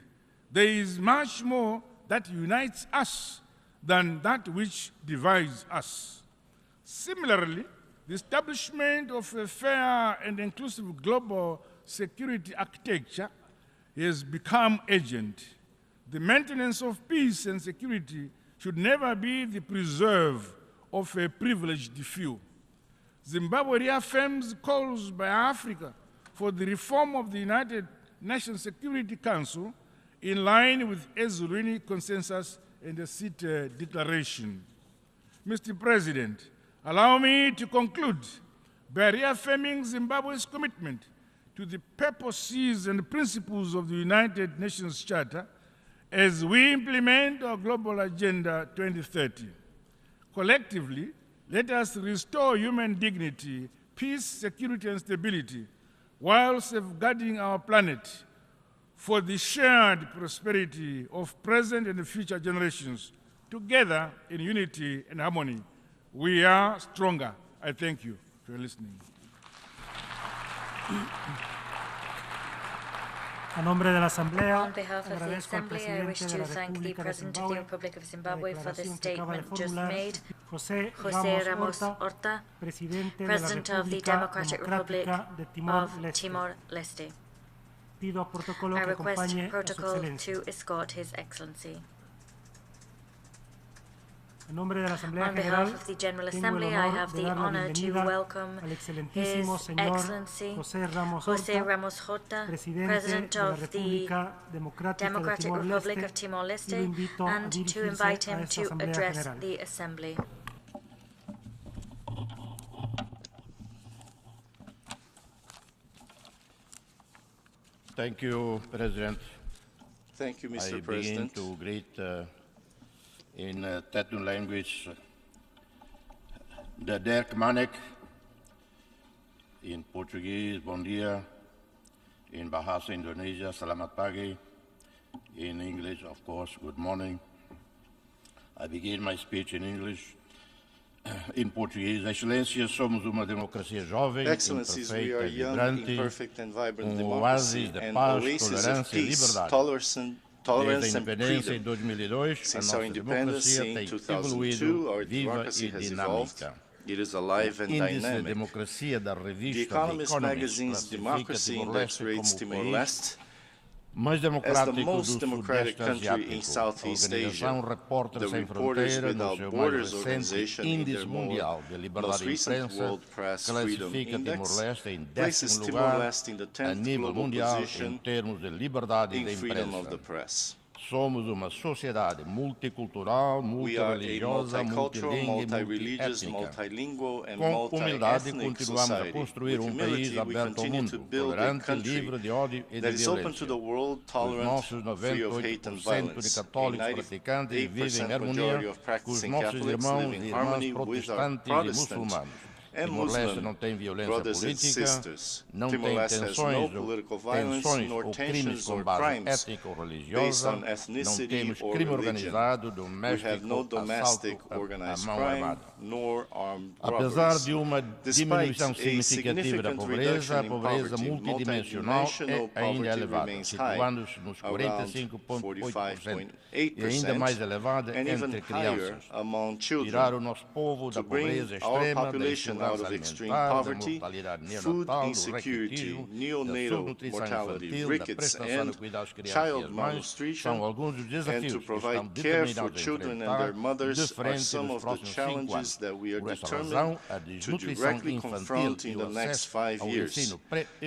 There is much more that unites us than that which divides us. Similarly, the establishment of a fair and inclusive global security architecture has become urgent. The maintenance of peace and security should never be the preserve of a privileged few. Zimbabwe reaffirms calls by Africa for the reform of the United Nations Security Council in line with Ezulwini Consensus and the CITE Declaration. Mr. President, allow me to conclude by reaffirming Zimbabwe's commitment to the purposes and principles of the United Nations Charter as we implement our Global Agenda 2030. Collectively, let us restore human dignity, peace, security, and stability, while safeguarding our planet for the shared prosperity of present and future generations. Together, in unity and harmony, we are stronger. I thank you for listening. On behalf of the Assembly, I wish to thank the President of the Republic of Zimbabwe for the statement just made, José Ramos-Horta, President of the Democratic Republic of Timor-Leste. I request protocol to escort His Excellency. On behalf of the General Assembly, I have the honor to welcome His Excellency José Ramos-Horta, President of the Democratic Republic of Timor-Leste, and to invite him to address the Assembly. Thank you, President. Thank you, Mr. I President. begin to greet in Tetu language the Dirk Manek, in Portuguese, Bom dia, in Bahasa Indonesia, Selamat pagi, in English, of course, good morning. I begin my speech in English. In Português, Excelências, somos uma democracia jovem, Excellencies, we are young, imperfect and vibrant democracy, de and paz, oasis of peace, tolerance and freedom. Em 2002, Since our independence in 2002, our democracy has evolved. It is alive and dynamic. The Economist magazine's Democracy Index rates Timor-Leste as the most democratic country in Southeast Asia. The Reporters Without Borders organization, in their most recent World Press Freedom Index, places Timor-Leste in the 10th global position in freedom of the press. Somos uma sociedade multicultural, multireligiosa, multi-religious, multilingual, and multi-ethnic society. With humility, we continue to build a country that is open to the world, tolerant, free of hate and violence. A 98% majority of practicing Catholics live in harmony with our Protestant and Muslim brothers and sisters. Timor-Leste has no political violence, nor tensions or crimes based on ethnicity or religion. We have no domestic organized crime, nor armed robberies. Despite a significant reduction in poverty, multidimensional poverty remains high, around 45.8%, and even higher among children. To bring our population out of extreme poverty, food insecurity, neonatal mortality, rickets, and child malnutrition, and to provide care for children and their mothers are some of the challenges that we are determined to directly confront in the next 5 years.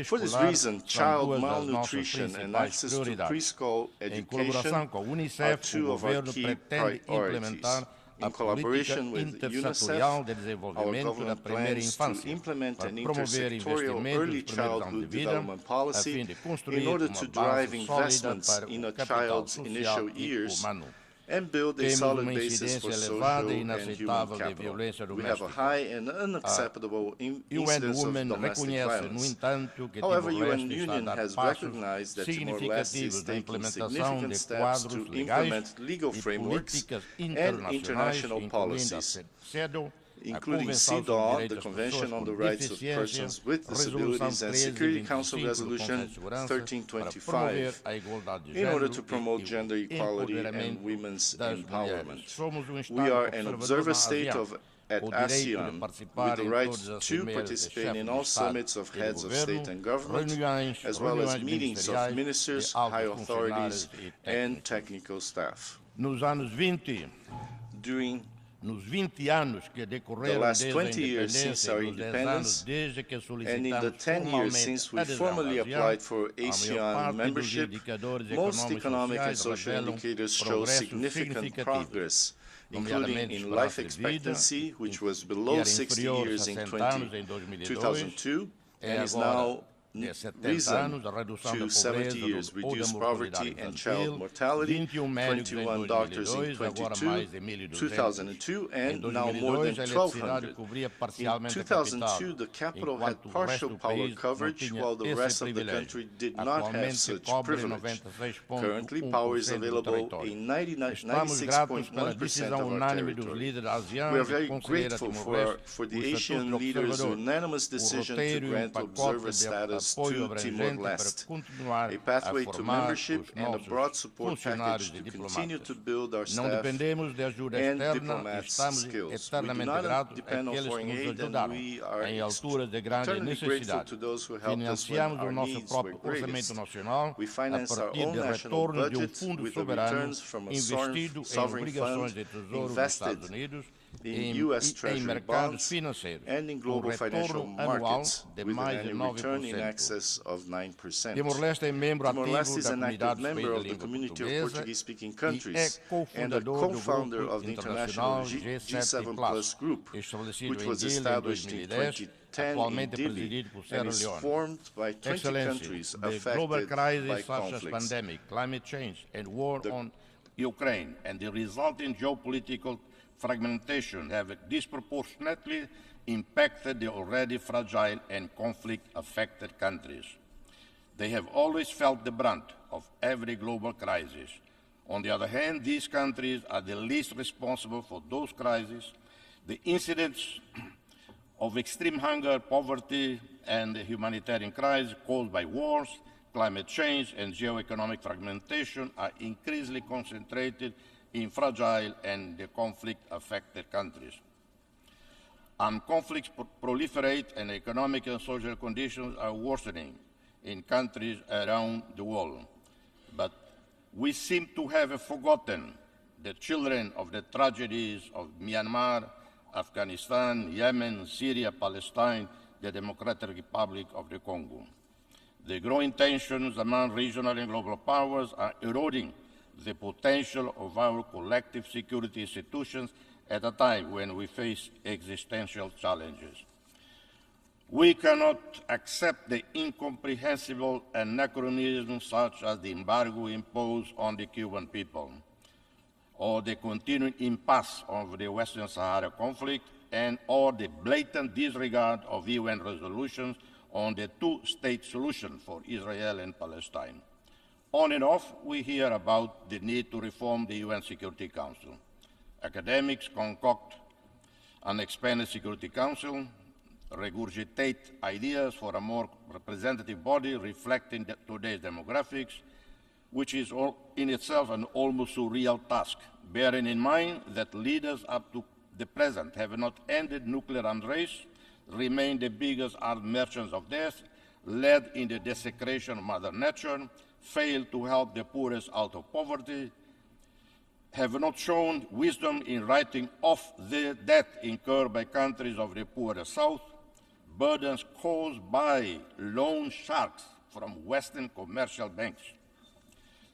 For this reason, child malnutrition and access to preschool education are two of our key priorities. In collaboration with UNICEF, our government plans to implement an intersectorial early childhood development policy in order to drive investments in a child's initial years and build a solid basis for social and human capital. We have a high and unacceptable incidence of domestic violence. However, UN Union has recognized that Timor-Leste is taking significant steps to implement legal frameworks and international policies, including CEDAW, the Convention on the Rights of Persons with Disabilities, and Security Council Resolution 1325, in order to promote gender equality and women's empowerment. We are an observer state at ASEAN, with the right to participate in all summits of heads of state and government, as well as meetings of ministers, high authorities, and technical staff. During the last 20 years since our independence, and in the 10 years since we formally applied for ASEAN membership, most economic and social indicators show significant progress, including in life expectancy, which was below 60 years in 2002 and is now risen to 70 years, reduced poverty and child mortality, 21 doctors in 2002, and now more than 1,200. In 2002, the capital had partial power coverage, while the rest of the country did not have such privilege. Currently, power is available in 96.1% of our territory. We are very grateful for the Asian leaders' unanimous decision to grant observer status response to Timor-Leste, a pathway to membership, and a broad support package to continue to build our staff and diplomats' skills. We do not depend on foreign aid, and we are eternally grateful to those who helped us when our needs were greatest. We finance our own national budget with the returns from a sovereign fund invested in U.S. Treasury bonds and in global financial markets, with an annual return in excess of 9%. Timor-Leste is an active member of the community of Portuguese-speaking countries and a co-founder of the international G7 Plus group, which was established in 2010 in Dili and is formed by 20 countries affected by conflicts. Pandemic, climate change, and war on Ukraine, and the resulting geopolitical fragmentation have disproportionately impacted the already fragile and conflict-affected countries. They have always felt the brunt of every global crisis. On the other hand, these countries are the least responsible for those crises. The incidents of extreme hunger, poverty, and the humanitarian crisis caused by wars, climate change, and geoeconomic fragmentation are increasingly concentrated in fragile and conflict-affected countries. Conflicts proliferate and economic and social conditions are worsening in countries around the world. But we seem to have forgotten the children of the tragedies of Myanmar, Afghanistan, Yemen, Syria, Palestine, the Democratic Republic of the Congo. The growing tensions among regional and global powers are eroding the potential of our collective security institutions at a time when we face existential challenges. We cannot accept the incomprehensible anachronisms such as the embargo imposed on the Cuban people, or the continuing impasse of the Western Sahara conflict, or the blatant disregard of UN resolutions on the two-state solution for Israel and Palestine. On and off, we hear about the need to reform the UN Security Council. Academics concoct an expanded Security Council, regurgitate ideas for a more representative body reflecting today's demographics, which is in itself an almost surreal task, bearing in mind that leaders up to the present have not ended nuclear arms race, remain the biggest arms merchants of death, led in the desecration of Mother Nature, failed to help the poorest out of poverty, have not shown wisdom in writing off the debt incurred by countries of the poorer South, burdens caused by loan sharks from Western commercial banks.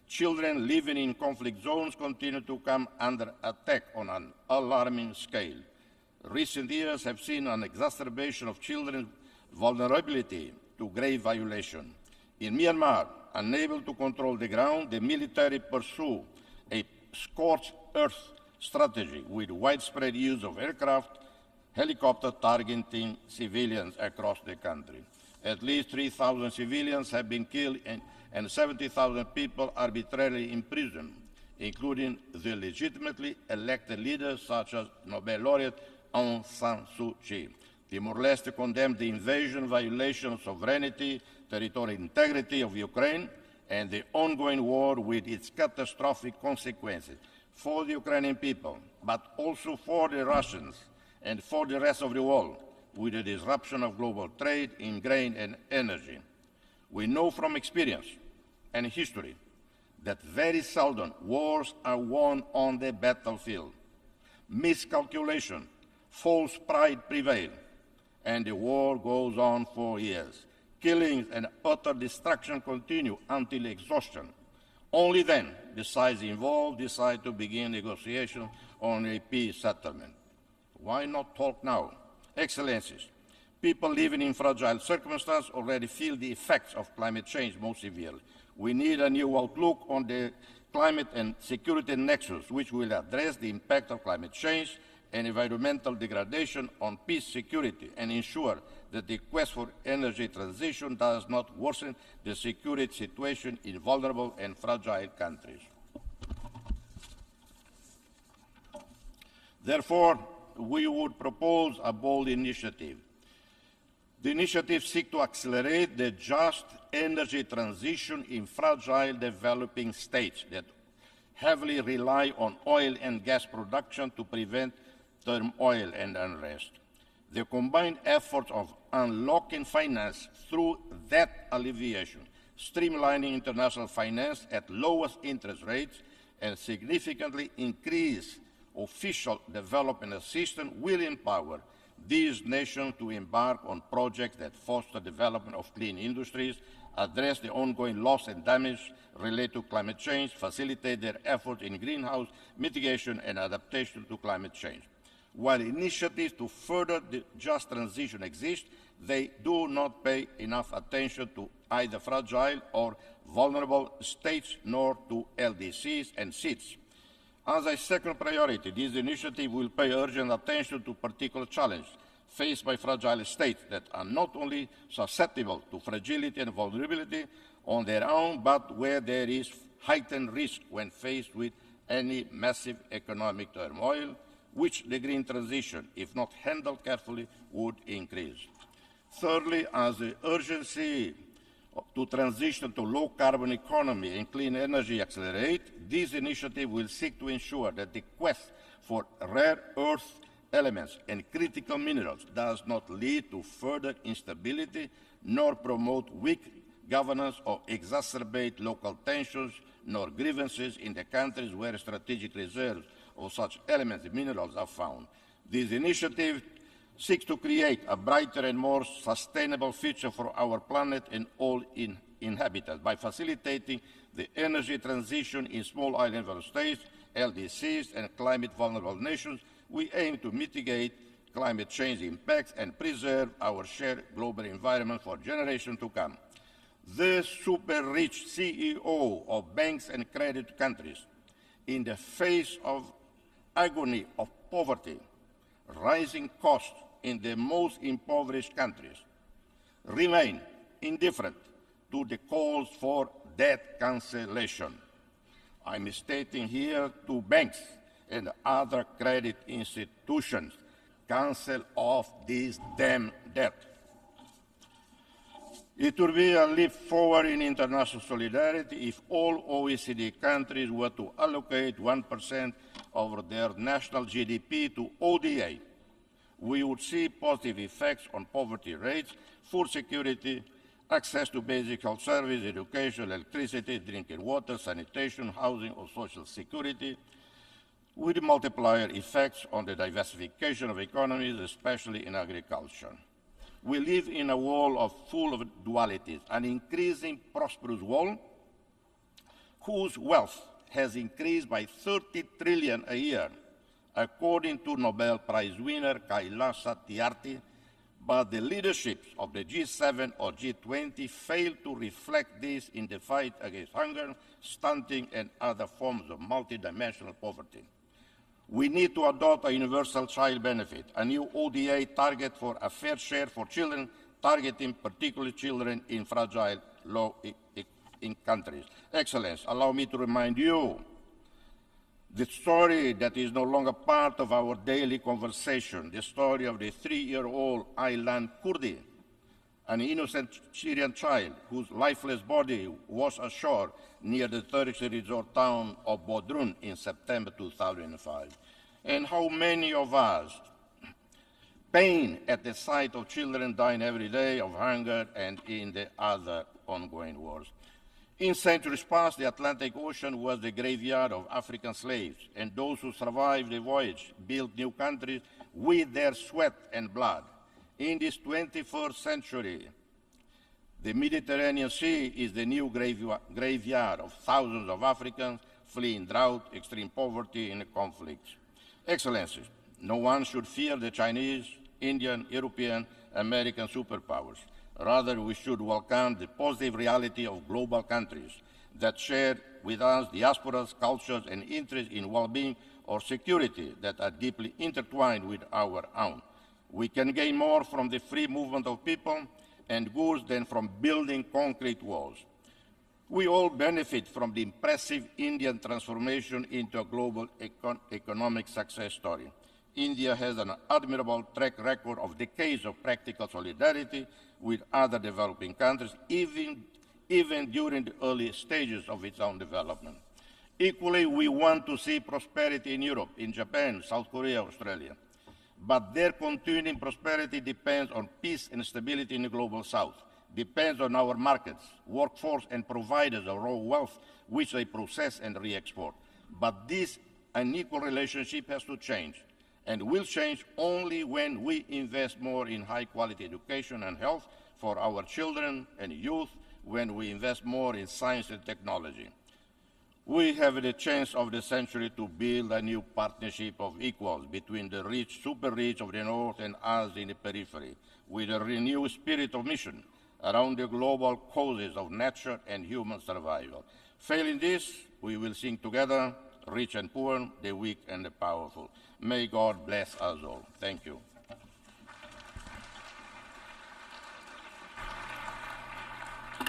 Children living in conflict zones continue to come under attack on an alarming scale. Recent years have seen an exacerbation of children's vulnerability to grave violation. In Myanmar, unable to control the ground, the military pursue a scorched earth strategy with widespread use of aircraft, helicopter targeting civilians across the country. At least 3,000 civilians have been killed and 70,000 people arbitrarily imprisoned, including the legitimately elected leaders such as Nobel laureate Aung San Suu Kyi. Timor-Leste condemned the invasion, violation of sovereignty, territorial integrity of Ukraine, and the ongoing war with its catastrophic consequences for the Ukrainian people, but also for the Russians and for the rest of the world, with the disruption of global trade in grain and energy. We know from experience and history that very seldom wars are won on the battlefield. Miscalculation, false pride prevail, and the war goes on for years. Killings and utter destruction continue until exhaustion. Only then the sides involved decide to begin negotiations on a peace settlement. Why not talk now? Excellencies, people living in fragile circumstances already feel the effects of climate change most severely. We need a new outlook on the climate and security nexus, which will address the impact of climate change and environmental degradation on peace, security, and ensure that the quest for energy transition does not worsen the security situation in vulnerable and fragile countries. Therefore, we would propose a bold initiative. The initiative seeks to accelerate the just energy transition in fragile developing states that heavily rely on oil and gas production to prevent turmoil and unrest. The combined efforts of unlocking finance through debt alleviation, streamlining international finance at lowest interest rates, and significantly increase official development assistance will empower these nations to embark on projects that foster development of clean industries, address the ongoing loss and damage related to climate change, facilitate their efforts in greenhouse mitigation and adaptation to climate change. While initiatives to further the just transition exist, they do not pay enough attention to either fragile or vulnerable states nor to LDCs and SIDS. As a second priority, this initiative will pay urgent attention to particular challenges faced by fragile states that are not only susceptible to fragility and vulnerability on their own, but where there is heightened risk when faced with any massive economic turmoil, which the green transition, if not handled carefully, would increase. Thirdly, as the urgency to transition to low-carbon economy and clean energy accelerate, this initiative will seek to ensure that the quest for rare earth elements and critical minerals does not lead to further instability, nor promote weak governance or exacerbate local tensions, nor grievances in the countries where strategic reserves of such elements and minerals are found. This initiative seeks to create a brighter and more sustainable future for our planet and all inhabitants by facilitating the energy transition in small island states, LDCs, and climate-vulnerable nations. We aim to mitigate climate change impacts and preserve our shared global environment for generations to come. The super-rich CEO of banks and credit countries, in the face of agony of poverty, rising costs in the most impoverished countries, remain indifferent to the calls for debt cancellation. I'm stating here to banks and other credit institutions, cancel off this damn debt. It would be a leap forward in international solidarity if all OECD countries were to allocate 1% of their national GDP to ODA. We would see positive effects on poverty rates, food security, access to basic health services, education, electricity, drinking water, sanitation, housing, or social security, with multiplier effects on the diversification of economies, especially in agriculture. We live in a world full of dualities, an increasing prosperous world whose wealth has increased by 30 trillion a year, according to Nobel Prize winner Kailash Satyarthi, but the leaderships of the G7 or G20 fail to reflect this in the fight against hunger, stunting, and other forms of multidimensional poverty. We need to adopt a universal child benefit, a new ODA target for a fair share for children, targeting particularly children in fragile, low-income countries. Excellency, allow me to remind you the story that is no longer part of our daily conversation, the story of the 3-year-old Aylan Kurdi, an innocent Syrian child whose lifeless body was ashore near the Turkish resort town of Bodrum in September 2005. And how many of us pain at the sight of children dying every day of hunger and in the other ongoing wars. In centuries past, the Atlantic Ocean was the graveyard of African slaves, and those who survived the voyage built new countries with their sweat and blood. In this 21st century, the Mediterranean Sea is the new graveyard of thousands of Africans fleeing drought, extreme poverty, and conflicts. Excellencies, no one should fear the Chinese, Indian, European, American superpowers. Rather, we should welcome the positive reality of global countries that share with us diasporas, cultures, and interests in well-being or security that are deeply intertwined with our own. We can gain more from the free movement of people and goods than from building concrete walls. We all benefit from the impressive Indian transformation into a global economic success story. India has an admirable track record of decades of practical solidarity with other developing countries, even during the early stages of its own development. Equally, we want to see prosperity in Europe, in Japan, South Korea, Australia. But their continuing prosperity depends on peace and stability in the global South, depends on our markets, workforce, and providers of raw wealth, which they process and re-export. But this unequal relationship has to change, and will change only when we invest more in high-quality education and health for our children and youth, when we invest more in science and technology. We have the chance of the century to build a new partnership of equals between the rich, super rich of the North and us in the periphery, with a renewed spirit of mission around the global causes of nature and human survival. Failing this, we will sing together, rich and poor, the weak and the powerful. May God bless us all. Thank you.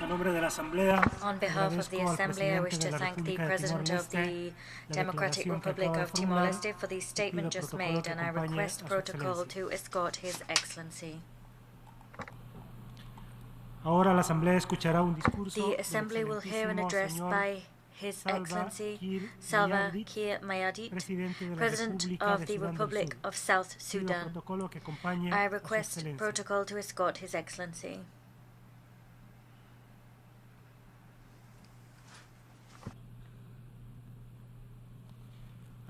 On behalf of the Assembly, I wish to thank the President of the Democratic Republic of Timor-Leste for the statement just made, and I request protocol to escort His Excellency. The Assembly will hear an address by His Excellency Salva Kiir Mayardit, President of the Republic of South Sudan. I request protocol to escort His Excellency.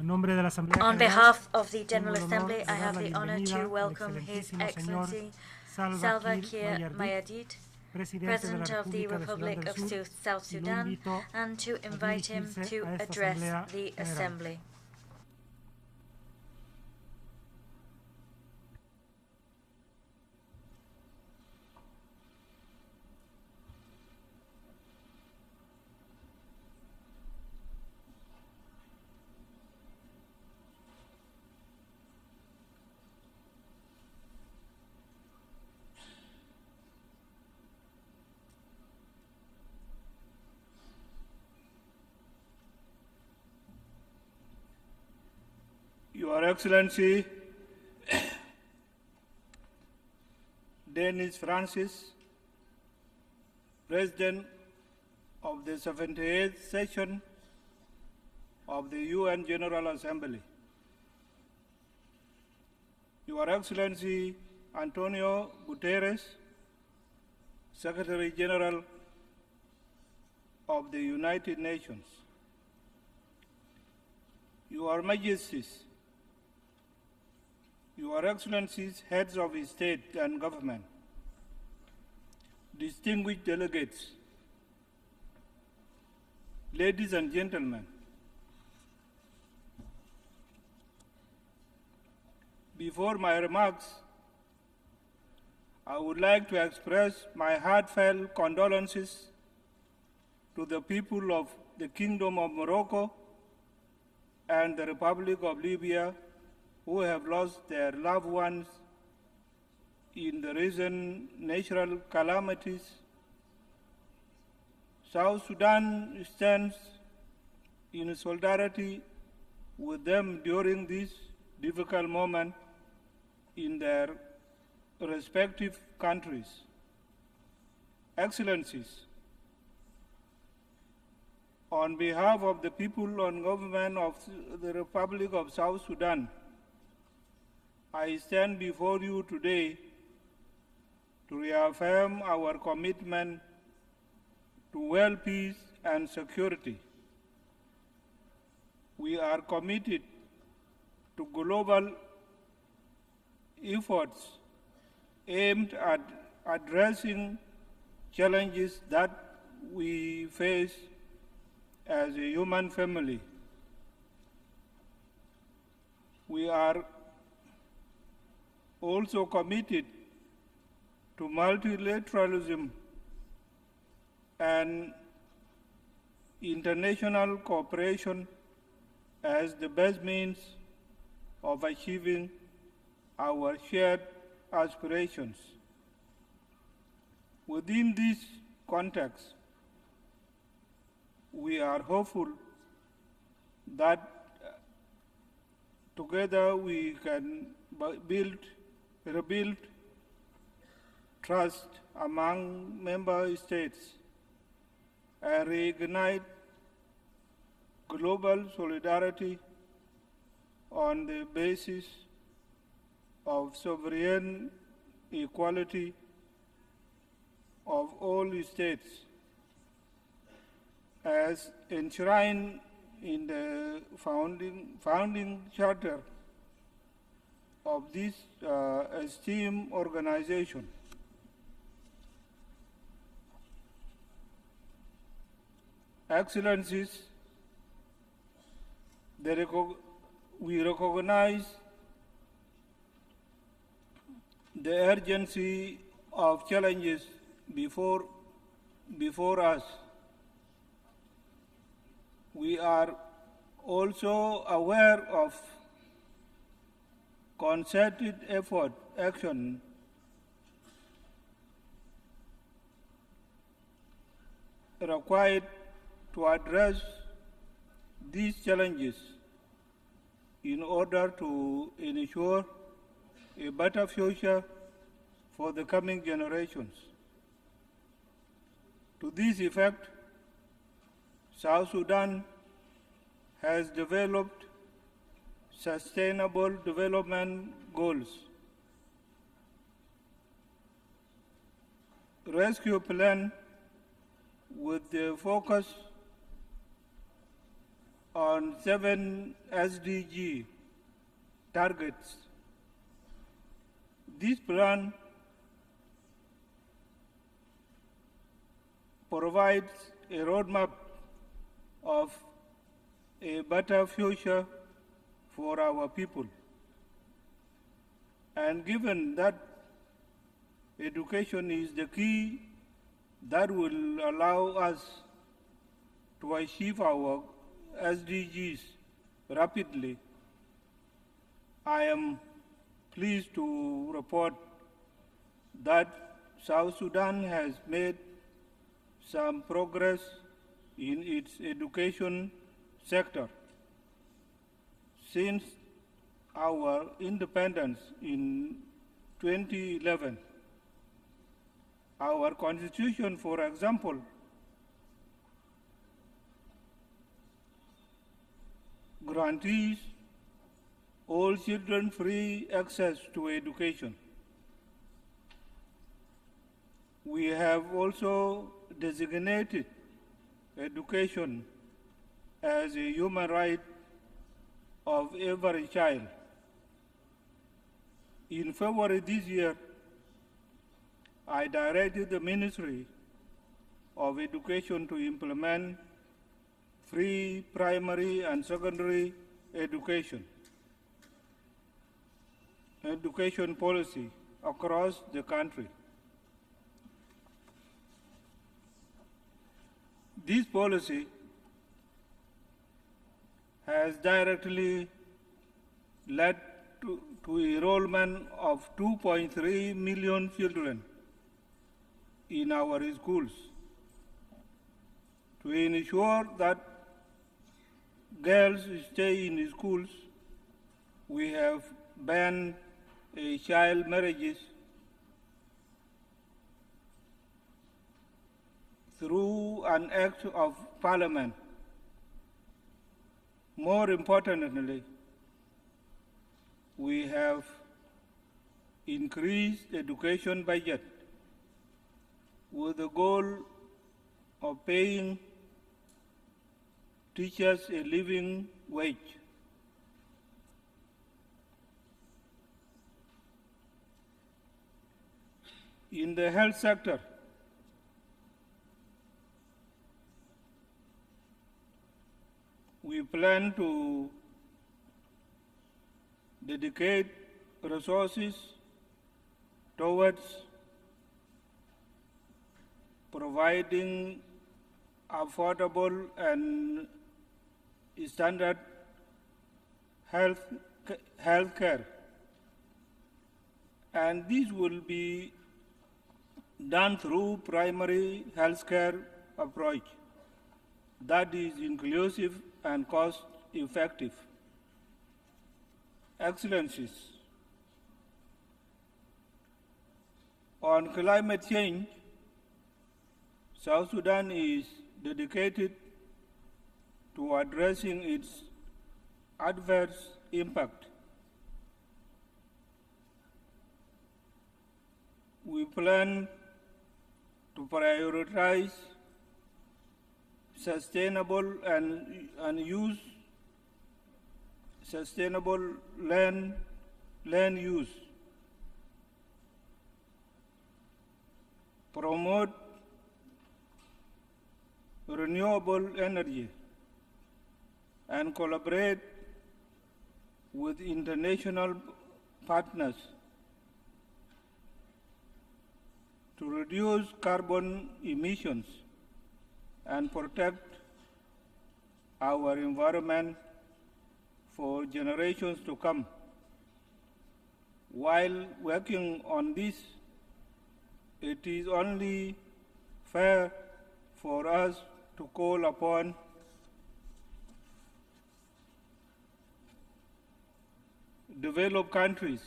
On behalf of the General Assembly, I have the honor to welcome His Excellency Salva Kiir Mayardit, President of the Republic of South Sudan, and to invite him to address the Assembly. Your Excellency, Denis Francis, President of the 78th session of the UN General Assembly. Your Excellency, Antonio Guterres, Secretary General of the United Nations. Your Majesties, Your Excellencies, Heads of State and Government, distinguished delegates, ladies and gentlemen, before my remarks, I would like to express my heartfelt condolences to the people of the Kingdom of Morocco and the Republic of Libya who have lost their loved ones in the recent natural calamities. South Sudan stands in solidarity with them during this difficult moment in their respective countries. Excellencies, on behalf of the people and government of the Republic of South Sudan, I stand before you today to reaffirm our commitment to world peace and security. We are committed to global efforts aimed at addressing challenges that we face as a human family. We are also committed to multilateralism and international cooperation as the best means of achieving our shared aspirations. Within this context, we are hopeful that Together we can rebuild trust among member states and reignite global solidarity on the basis of sovereign equality of all states as enshrined in the founding charter of this esteemed organization. Excellencies, we recognize the urgency of challenges before us. We are also aware of concerted action required to address these challenges in order to ensure a better future for the coming generations. To this effect, South Sudan has developed sustainable development goals, rescue plan with the focus on 7 SDG targets. This plan provides a roadmap of a better future for our people. And given that education is the key that will allow us to achieve our SDGs rapidly, I am pleased to report that South Sudan has made some progress in its education sector since our independence in 2011. Our constitution, for example, guarantees all children free access to education. We have also designated education as a human right of every child. In February this year, I directed the Ministry of Education to implement free primary and secondary education policy across the country. This policy has directly led to enrollment of 2.3 million children in our schools. To ensure that girls stay in schools, we have banned child marriages through an act of parliament. More importantly, we have increased education budget with the goal of paying teachers a living wage. In the health sector, we plan to dedicate resources towards providing affordable and standard health care. And this will be done through primary health care approach that is inclusive and cost effective. Excellencies, on climate change, South Sudan is dedicated to addressing its adverse impact. We plan to prioritize sustainable and use sustainable land use, promote renewable energy, and collaborate with international partners to reduce carbon emissions and protect our environment for generations to come. While working on this, it is only fair for us to call upon developed countries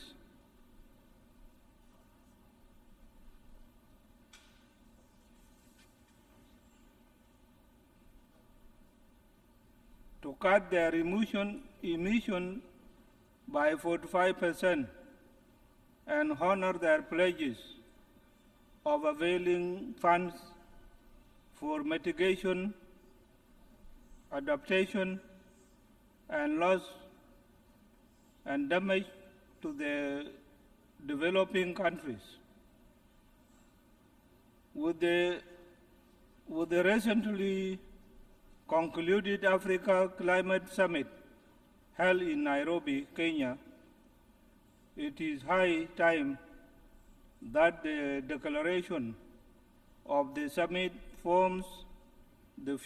to cut their emission by 45% and honor their pledges of availing funds for mitigation, adaptation, and loss and damage to the developing countries. With the recently concluded Africa Climate Summit held in Nairobi, Kenya, it is high time that the declaration of the summit forms the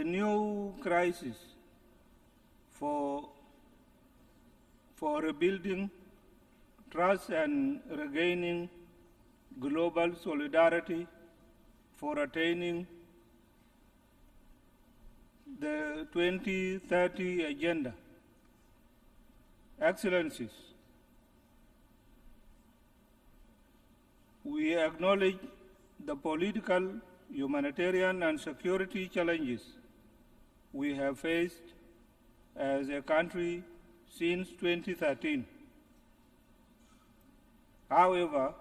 new crisis for rebuilding trust and regaining global solidarity for attaining the 2030 Agenda. Excellencies, we acknowledge the political, humanitarian, and security challenges we have faced as a country since 2013. However,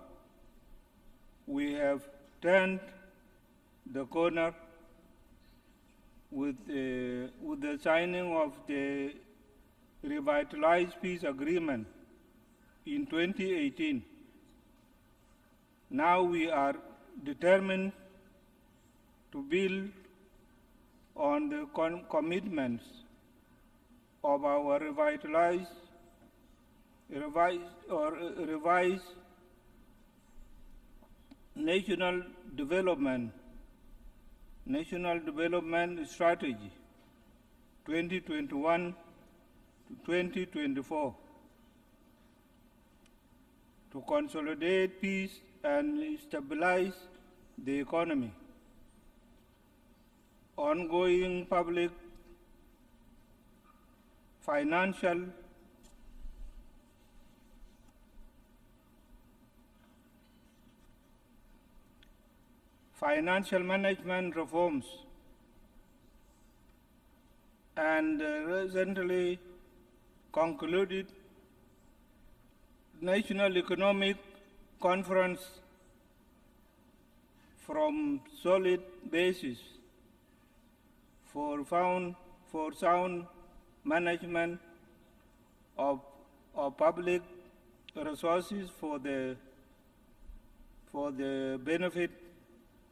we have turned the corner with the signing of the revitalized peace agreement in 2018. Now we are determined to build on the commitments of our revised national development strategy 2021 to 2024 to consolidate peace and stabilize the economy. Ongoing public financial management reforms and recently concluded National Economic Conference from solid basis for sound management of public resources for the benefit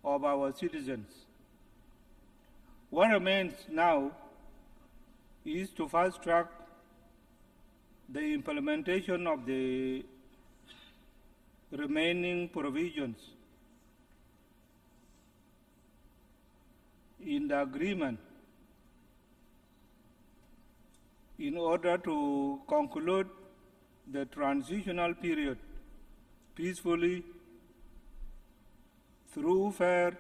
of our citizens. What remains now is to fast-track the implementation of the remaining provisions in the agreement in order to conclude the transitional period peacefully through fair,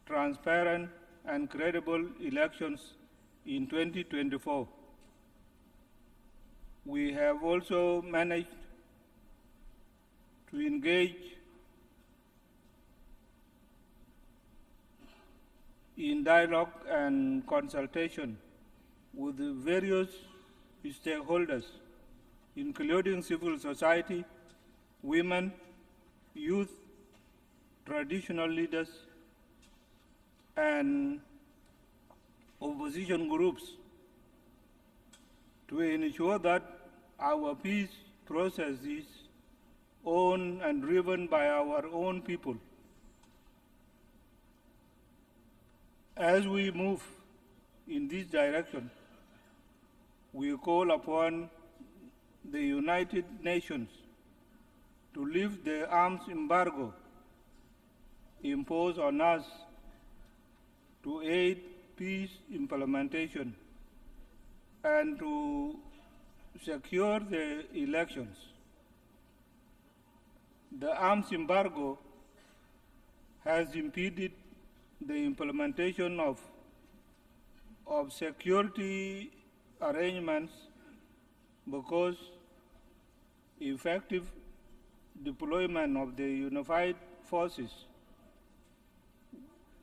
transparent, and credible elections in 2024. We have also managed to engage in dialogue and consultation with the various stakeholders, including civil society, women, youth, traditional leaders, and opposition groups to ensure that our peace process is owned and driven by our own people. As we move in this direction, we call upon the United Nations to lift the arms embargo imposed on us to aid peace implementation and to secure the elections. The arms embargo has impeded the implementation of security arrangements because effective deployment of the unified forces,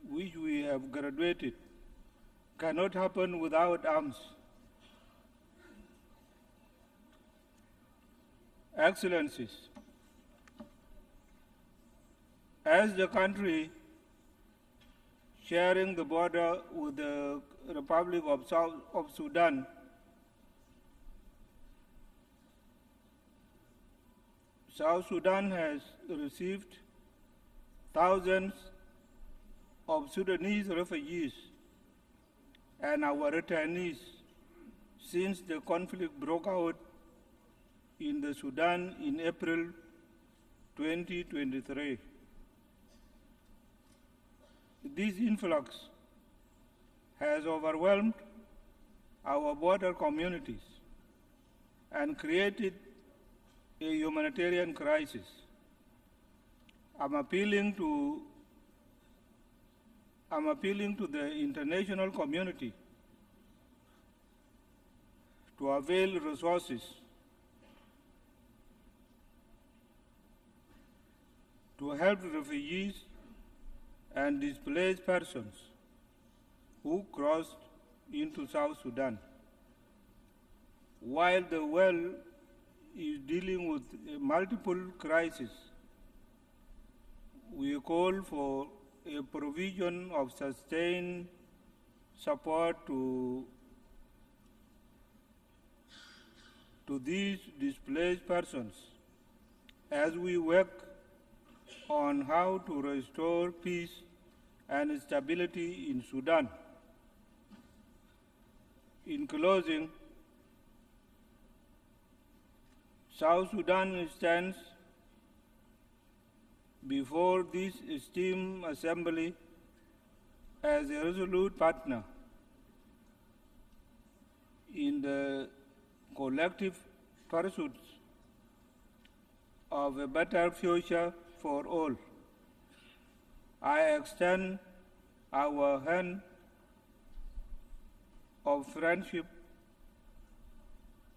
which we have graduated, cannot happen without arms. Excellencies, as the country sharing the border with the Republic of South Sudan, South Sudan has received thousands of Sudanese refugees and our returnees since the conflict broke out in the Sudan in April 2023. This influx has overwhelmed our border communities and created a humanitarian crisis. I'm appealing to the international community to avail resources to help refugees and displaced persons who crossed into South Sudan. While the world is dealing with multiple crises, we call for a provision of sustained support to these displaced persons as we work on how to restore peace and stability in Sudan. In closing, South Sudan stands before this esteemed assembly as a resolute partner in the collective pursuit of a better future for all. I extend our hand of friendship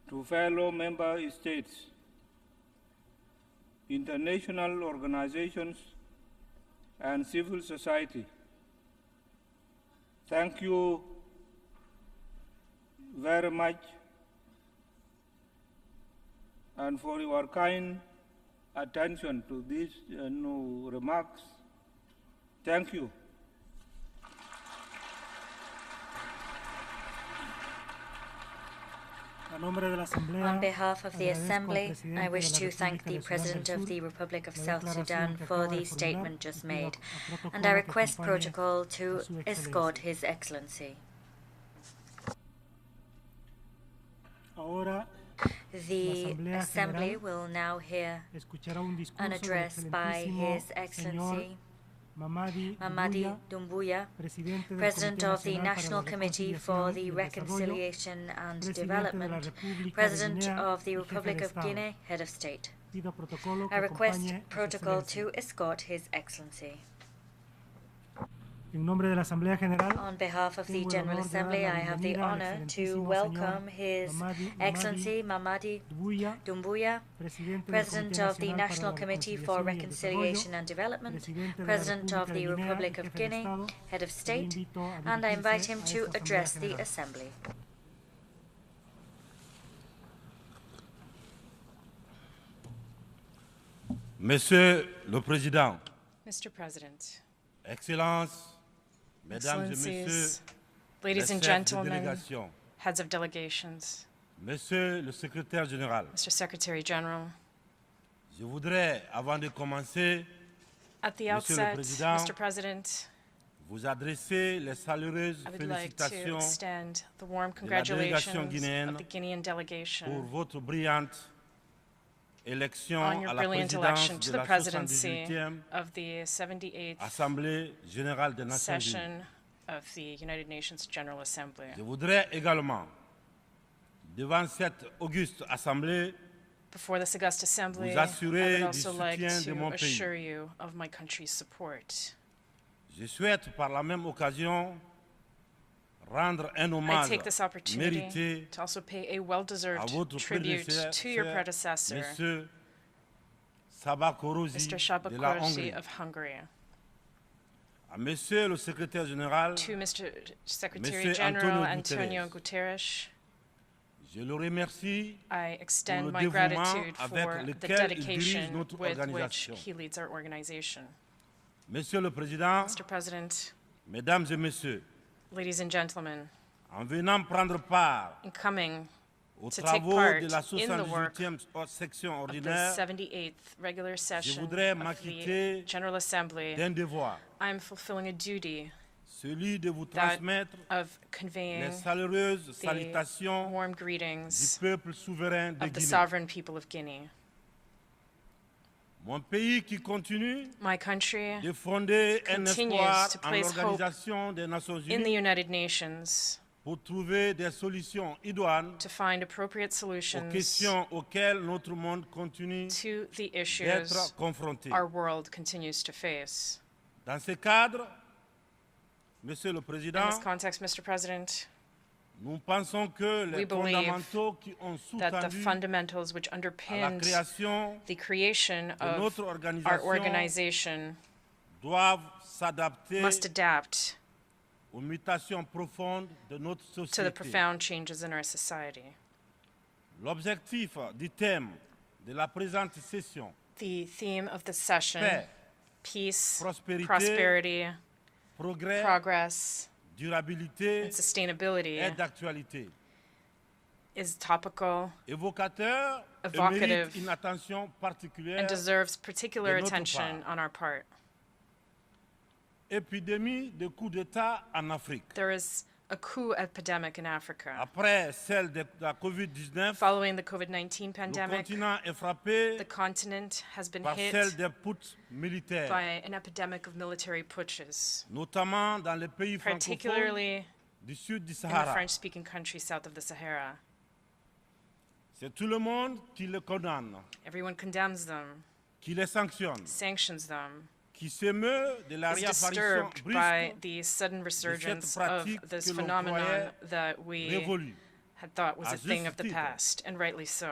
to fellow member states, international organizations, and civil society. Thank you very much and for your kind attention to these new remarks. Thank you. On behalf of the Assembly, I wish to thank the President of the Republic of South Sudan for the statement just made, and I request protocol to escort His Excellency. The Assembly will now hear an address by His Excellency Mamadi Doumbouya, President of the National Committee for the Reconciliation and Development, President of the Republic of Guinea, Head of State. I request protocol to escort His Excellency. On behalf of the General Assembly, I have the honor to welcome His Excellency Mamadi Doumbouya, President of the National Committee for Reconciliation and Development, President of the Republic of Guinea, Head of State, and I invite him to address the Assembly. Monsieur le Président, Mr. President, Excellences, Mesdames et Messieurs, ladies and gentlemen, heads of delegations, Monsieur le Secrétaire Général, Mr. Secretary General, je voudrais, avant de commencer, at the outset, Mr. President, vous adresser les chaleureuses I would like to félicitations extend the warm de la délégation congratulations guinéenne of the Guinean pour delegation votre brillante élection on your à la brilliant election présidence to de the la presidency 78e of the 78th Assemblée générale des Nations Unies. session of the United Nations General Assembly. Je voudrais également, devant cette auguste assemblée, Before this august assembly, vous assurer I would du also like soutien de mon to pays. assure you of my country's support. Je souhaite par la même occasion rendre un I hommage take this opportunity mérité to also pay a à well-deserved votre tribute to your predecessor, Monsieur Sabakorosi Mr. de la Shabakorsi Hongrie, of Hungary. à Monsieur le Secrétaire Général, To Mr. Secretary Monsieur General Antonio Antonio Guterres, je le remercie I pour extend le my dévouement gratitude avec for the lequel il dirige dedication notre with which organisation. he leads our organization. Monsieur le Président, Mr. President, Mesdames et Messieurs, ladies and gentlemen, en venant prendre part in coming aux to take travaux part de la in the work 78e section of the ordinaire, 78th regular je session voudrais of the m'acquitter General Assembly, d'un devoir, I'm fulfilling a duty celui de vous that transmettre of conveying les chaleureuses the salutations warm du greetings peuple souverain de of the Guinée. sovereign people of Guinea. Mon pays qui continue My country de fonder un continues espoir to en place hope l'Organisation des Nations in the Unies United Nations pour trouver des solutions idoines to find appropriate aux solutions questions auxquelles notre monde continue to the issues d'être confronté. our world continues to face. Dans ce cadre, Monsieur le In Président, this context, Mr. President, nous pensons que we les believe fondamentaux qui ont that the sous-tendu fundamentals which à la underpinned création the creation de of notre our organisation organization doivent s'adapter must adapt aux mutations profondes de notre to the société. profound changes in our society. L'objectif du thème de la présente session, The theme of the session, paix, peace, prospérité, prosperity, progrès, progress, durabilité and sustainability, est d'actualité. is topical Évocateur et Evocative mérite une attention particulière. and deserves particular de notre attention part. on our part. Épidémie de coups d'État en Afrique. There is a coup epidemic in Africa. Après celle de la COVID-19, Following the COVID-19 le pandemic, continent est frappé the continent has been par hit celle des putsch militaires, by an epidemic of military putches, notamment dans les pays francophones particularly du sud du in the Sahara. French-speaking countries south of the Sahara. C'est tout le monde qui les condamne, Everyone condemns them, qui les sanctionne, sanctions them, qui s'émeut de la is réapparition disturbed by brusque the sudden resurgence pratique of this que l'on phenomenon croyait that we révolue. had thought was À a thing juste of the titre. past, and rightly so.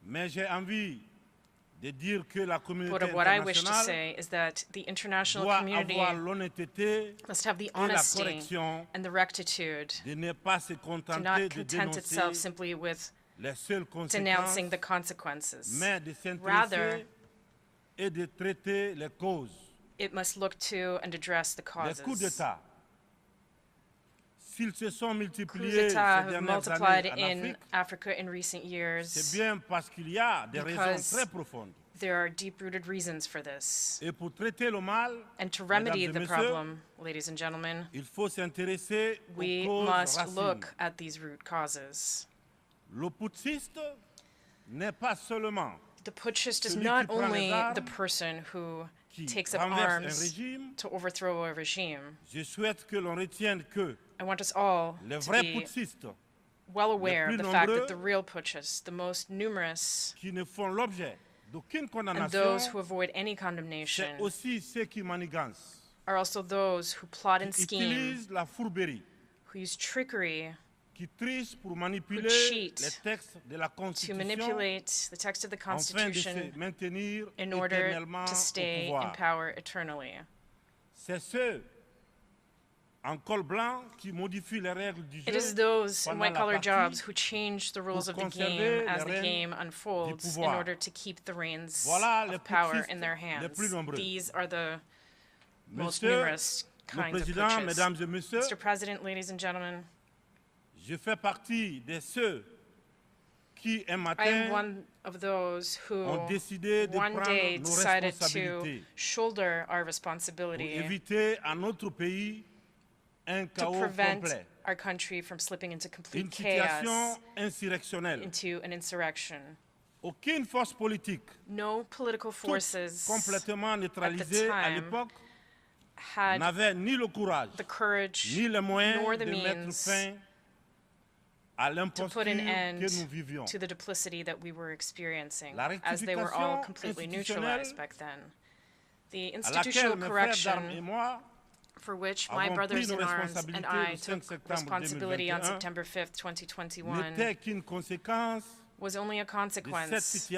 Mais j'ai envie de dire que la communauté But what I wish to internationale say is that the international doit community avoir l'honnêteté must have the et la honesty correction and the rectitude de ne pas se to contenter not de content itself dénoncer simply with les seules conséquences, denouncing the consequences. mais de Rather, s'intéresser et de traiter les causes. it must look to and address the Les coups causes. d'État, s'ils se sont Coups multipliés d'etat ces have dernières multiplied années en in Afrique, Africa in recent c'est years. bien parce qu'il y a des raisons Because très profondes. There are deep-rooted reasons for this. Et pour traiter le mal, And to remedy mesdames the et messieurs, problem, ladies and gentlemen, il faut s'intéresser aux we causes must racines. look at these root causes. Le putschiste n'est pas seulement The putschist is celui not qui prend les only armes, the person who qui takes up renverse un arms régime. to overthrow a regime. Je souhaite que l'on retienne que I want us all les to vrais be putschistes well aware of plus the fact nombreux, that the real putschists, the most numerous, qui ne font l'objet d'aucune and condamnation, those who avoid any c'est condemnation aussi ceux qui manigancent. are also those who plot and scheme, who use trickery, who cheat to manipulate the text of the Constitution in order to stay in power eternally. It is those in white-collar jobs who change the rules of the game as the game unfolds in order to keep the reins of power in their hands. These are the most numerous kinds of putches. Mr. President, ladies and gentlemen, I am one of those who one day decided to shoulder our responsibility to prevent our country from slipping into complete chaos, into an insurrection. No political forces at the time had the courage nor the means to put an end to the duplicity that we were experiencing, as they were all completely neutralized back then. The institutional correction for which my brothers in arms and I took responsibility on September 5th, 2021, was only a consequence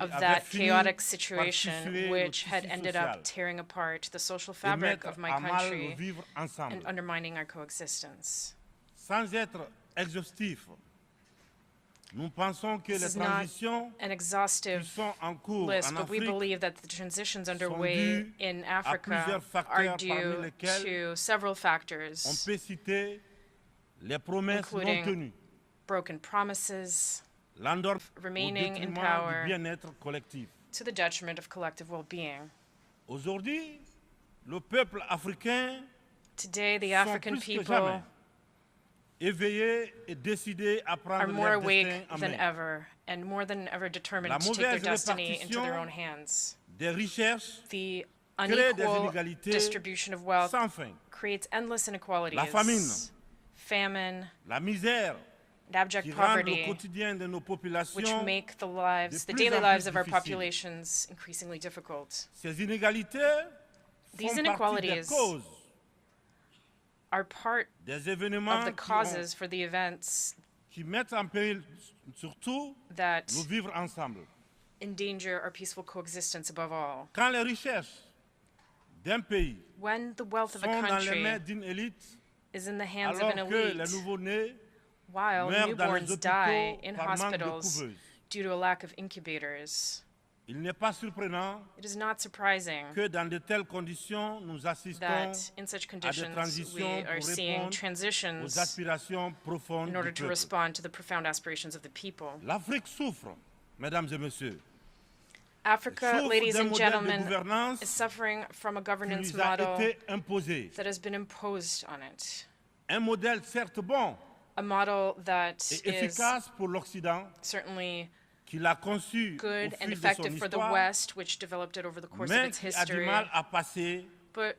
of that chaotic situation which had ended up tearing apart the social fabric of my country and undermining our coexistence. This is not an exhaustive list, but we believe that the transitions underway in Africa are due to several factors, including broken promises, remaining in power to the detriment of collective well-being. Today, the African people are more awake than ever and more than ever determined to take their destiny into their own hands. The unequal distribution of wealth creates endless inequalities, famine, and abject poverty, which make the daily lives of our populations increasingly difficult. These inequalities are part of the causes for the events that endanger our peaceful coexistence above all. When the wealth of a country is in the hands of an elite, while newborns die in hospitals due to a lack of incubators, it is not surprising that in such conditions we are seeing transitions in order to respond to the profound aspirations of the people. Africa, ladies and gentlemen, is suffering from a governance model that has been imposed on it. A model that is certainly good and effective for the West, which developed it over the course of its history, but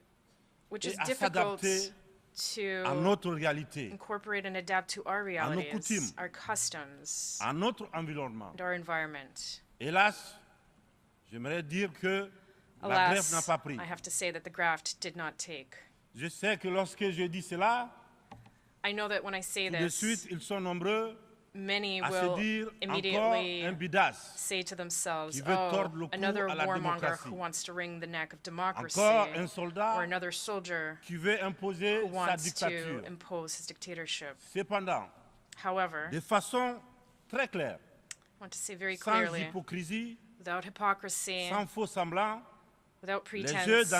which is difficult to incorporate and adapt to our realities, our customs, and our environment. Alas, I have to say that the graft did not take. I know that when I say this, many will immediately say to themselves, oh, another warmonger who wants to wring the neck of democracy, or another soldier who wants to impose his dictatorship. However, I want to say very clearly, without hypocrisy, without pretense,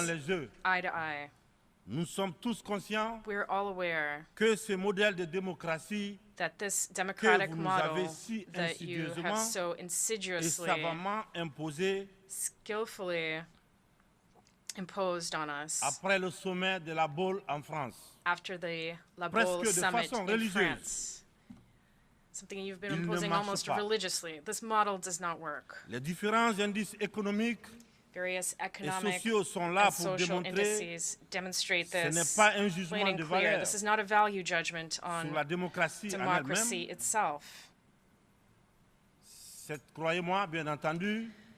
eye to eye, we are all aware that this democratic model that you have so insidiously, skillfully imposed on us after the La Baule summit in France, something you've been imposing almost religiously. This model does not work. Various economic and social indices demonstrate this plain and clear. This is not a value judgment on democracy itself.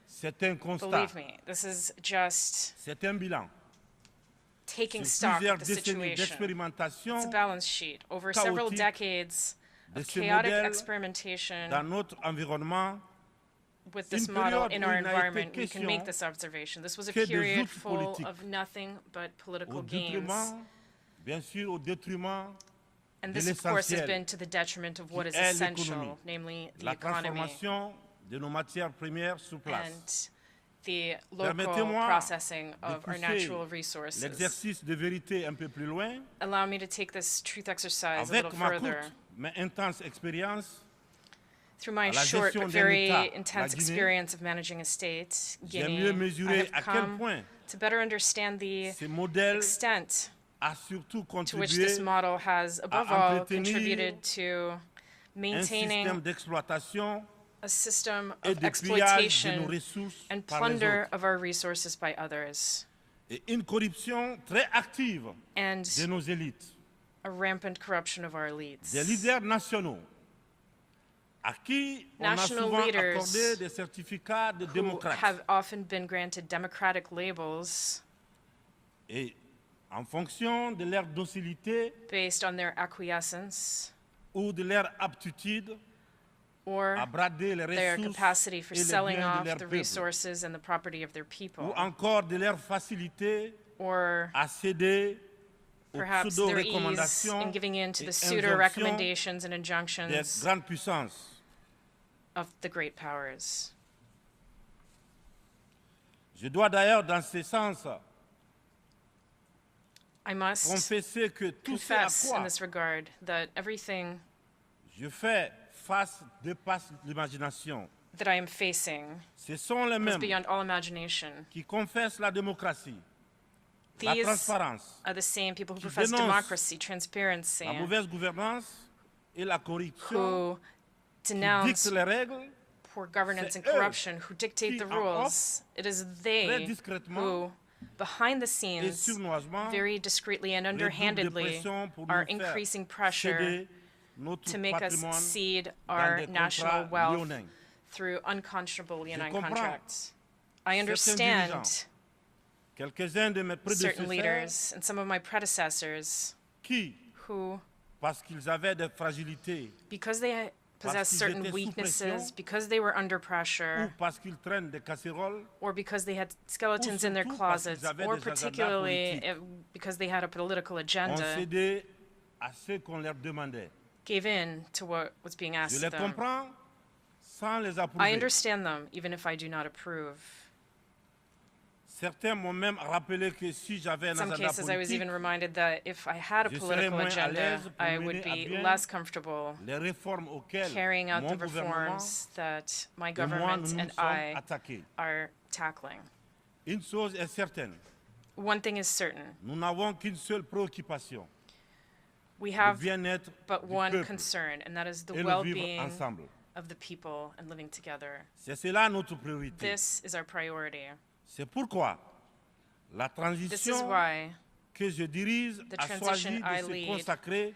C'est un constat. Believe me, this is just C'est un bilan. Taking Sur stock plusieurs of the décennies situation. d'expérimentation It's a balance sheet. Over several chaotique decades de of ce chaotic modèle experimentation dans notre environnement, with this une model période in où our il n'a été environment, we can question make this observation. This was a que des period outils full politiques, of nothing but political au gains. détriment, bien sûr, au détriment And de this, of course, has l'essentiel, been to the detriment of what is qui est essential, l'économie, namely the la economy transformation de nos matières premières sur place. and the local Permettez-moi processing de of our pousser natural resources. l'exercice de vérité un peu plus loin, Allow me to take this truth exercise a avec little ma further. courte mais intense expérience Through my à la short gestion but d'un very État, la intense Guinée, experience of managing a state, j'ai Guinea, mieux I mesuré have à quel come point to better understand the ces modèles extent a surtout to which contribué this model has, above à all, entretenir contributed to un maintaining système d'exploitation a system et of de pillage de nos exploitation ressources and par les plunder autres, of our resources by others, et une corruption très active and de nos élites, a rampant corruption of our elites. des leaders nationaux, à qui on a National souvent leaders accordé des certificats de who démocrates. have often been granted democratic labels Et en fonction de leur docilité based on their acquiescence ou de leur aptitude or à brader les their ressources capacity for et les selling biens de off leur the peuple, resources and the property of their people, ou encore de leur facilité or à céder aux perhaps their ease pseudo-recommandations in giving in to et the pseudo injonctions recommendations and des injunctions grandes puissances. of the great powers. Je dois d'ailleurs, dans ce sens, I must confesser que tout ce à confess in quoi this regard that everything je fais face dépasse l'imagination. that I am facing Ce sont les is mêmes beyond all imagination. qui confessent la démocratie, la These transparence, are the same people who qui profess dénoncent democracy, transparency, la mauvaise gouvernance et la corruption, who qui denounce dictent les règles, poor governance and C'est eux corruption, who dictate qui the en rules. It is très they discrètement who, behind the et scenes, sournoisement very discreetly and redoublent de underhandedly, pression pour are nous faire increasing pressure céder notre to make us patrimoine cede dans our des national contrats wealth lyonnais. through unconscionable leonine comprends contracts. I certains understand dirigeants, quelques-uns de mes certain prédécesseurs leaders and some of my predecessors qui, who, parce qu'ils avaient des fragilités because they possessed qu'ils certain étaient sous weaknesses, pression, because they were under ou pressure, parce qu'ils traînent des casseroles, or because they had skeletons in their surtout parce qu'ils closets, avaient or des agendas particularly politiques. because they had a political ont agenda, cédé à ce qu'on leur demandait. gave in to what was being Je asked les of them. comprends sans les I approuver. understand them, even if I do not approve. Certains m'ont même rappelé que si j'avais un In some agenda cases, I was politique, even reminded that if I had a je serais political moins à agenda, l'aise pour I mener would à be bien less comfortable les réformes auxquelles carrying out the mon gouvernement reforms that my et moi, government nous nous and sommes I attaqués. are tackling. Une chose est certaine, One thing is certain. nous n'avons qu'une seule préoccupation, We le have bien-être but du one peuple concern, and that is the et le vivre well-being ensemble. of the people and living together. C'est cela notre priorité. This is our priority. C'est pourquoi la This is transition why que je dirige the a choisi transition I de se lead consacrer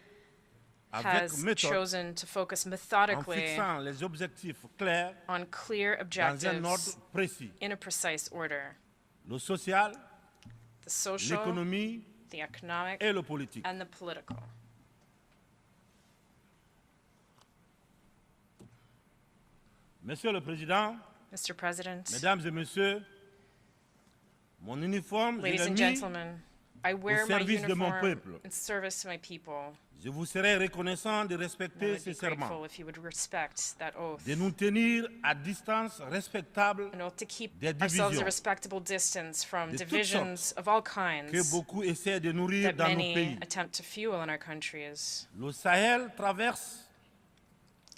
avec has méthode chosen to focus en methodically fixant les objectifs clairs on clear dans un ordre objectives précis. in a precise order. Le social, The social, l'économie the economic, et le politique. and the political. Monsieur le Président, Mr. President, Mesdames et Messieurs, mon uniforme, je ladies l'ai and mis. gentlemen, I wear my service de mon uniform peuple. in service to my people. Je vous serai reconnaissant de And I respecter would ce be grateful serment, if you would respect that oath. de nous tenir à distance respectable An oath to keep des ourselves a divisions respectable distance from de toutes divisions of all kinds que beaucoup essaient de nourrir that dans nos many pays. attempt to fuel in our countries. Le Sahel traverse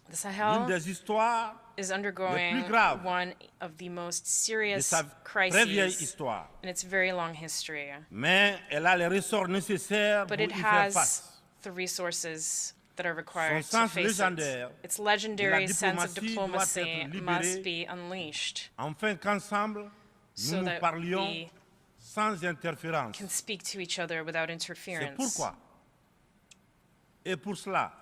The l'une Sahel des histoires is undergoing graves one of the most de serious sa très vieille crises histoire, in its very long history. mais elle a les ressorts nécessaires But pour it y faire has face. the resources that are required Son to sens face légendaire it. Its legendary de la sense of diplomatie doit diplomacy être libéré must be unleashed afin qu'ensemble, so nous nous that parlions we sans interférence. can speak to each other without C'est interference. pourquoi, et pour cela,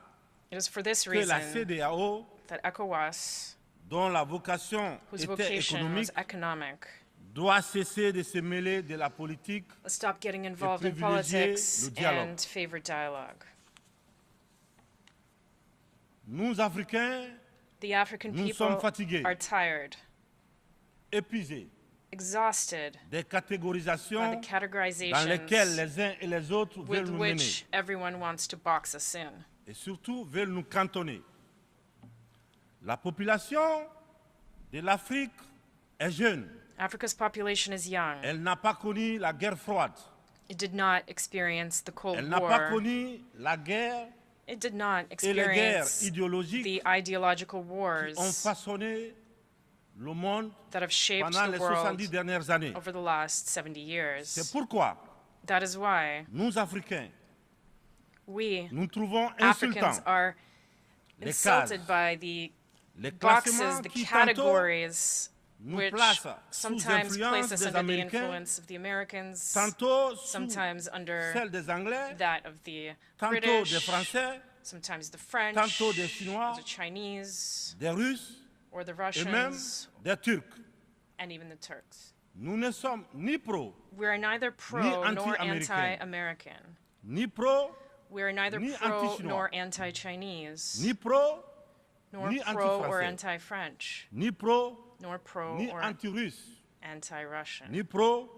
It is for this que la reason CEDEAO that ECOWAS dont la vocation whose était vocation économique, was economic, doit cesser de se mêler de la politique stop getting involved et in privilégier politics le dialogue. and favor dialogue. Nous, Africains, The African nous people sommes fatigués, are tired, épuisés exhausted des by catégorisations the dans categorizations lesquelles les uns et les autres veulent with nous mener which everyone wants to box us in. et surtout veulent nous cantonner. La population de l'Afrique est jeune. Africa's population is young. Elle n'a pas connu la guerre froide. It did not experience the Cold Elle n'a pas War. connu la guerre It did not et les guerres experience idéologiques the ideological qui ont wars façonné le monde that have shaped pendant the les world 70 dernières années. over the last 70 years. C'est pourquoi That is why nous, Africains, we, nous trouvons Africans, insultants are les insulted cases, by the les boxes, classements the qui categories, nous which placent sous sometimes place influence us des under the Américains, influence of the Americans, tantôt sous sometimes under celle des Anglais, that of the tantôt British, des Français, sometimes the French, tantôt des Chinois, the Chinese, des Russes or the et même Russians, des Turcs. and even the Turks. Nous ne sommes ni pro, We are neither pro nor anti-Américain. anti-American. ni pro, We are neither ni pro anti-Chinois. nor anti-Chinese, ni pro, nor ni pro or anti-Français. anti-French, ni pro, nor pro ni or anti-russe, anti-Russian, ni pro,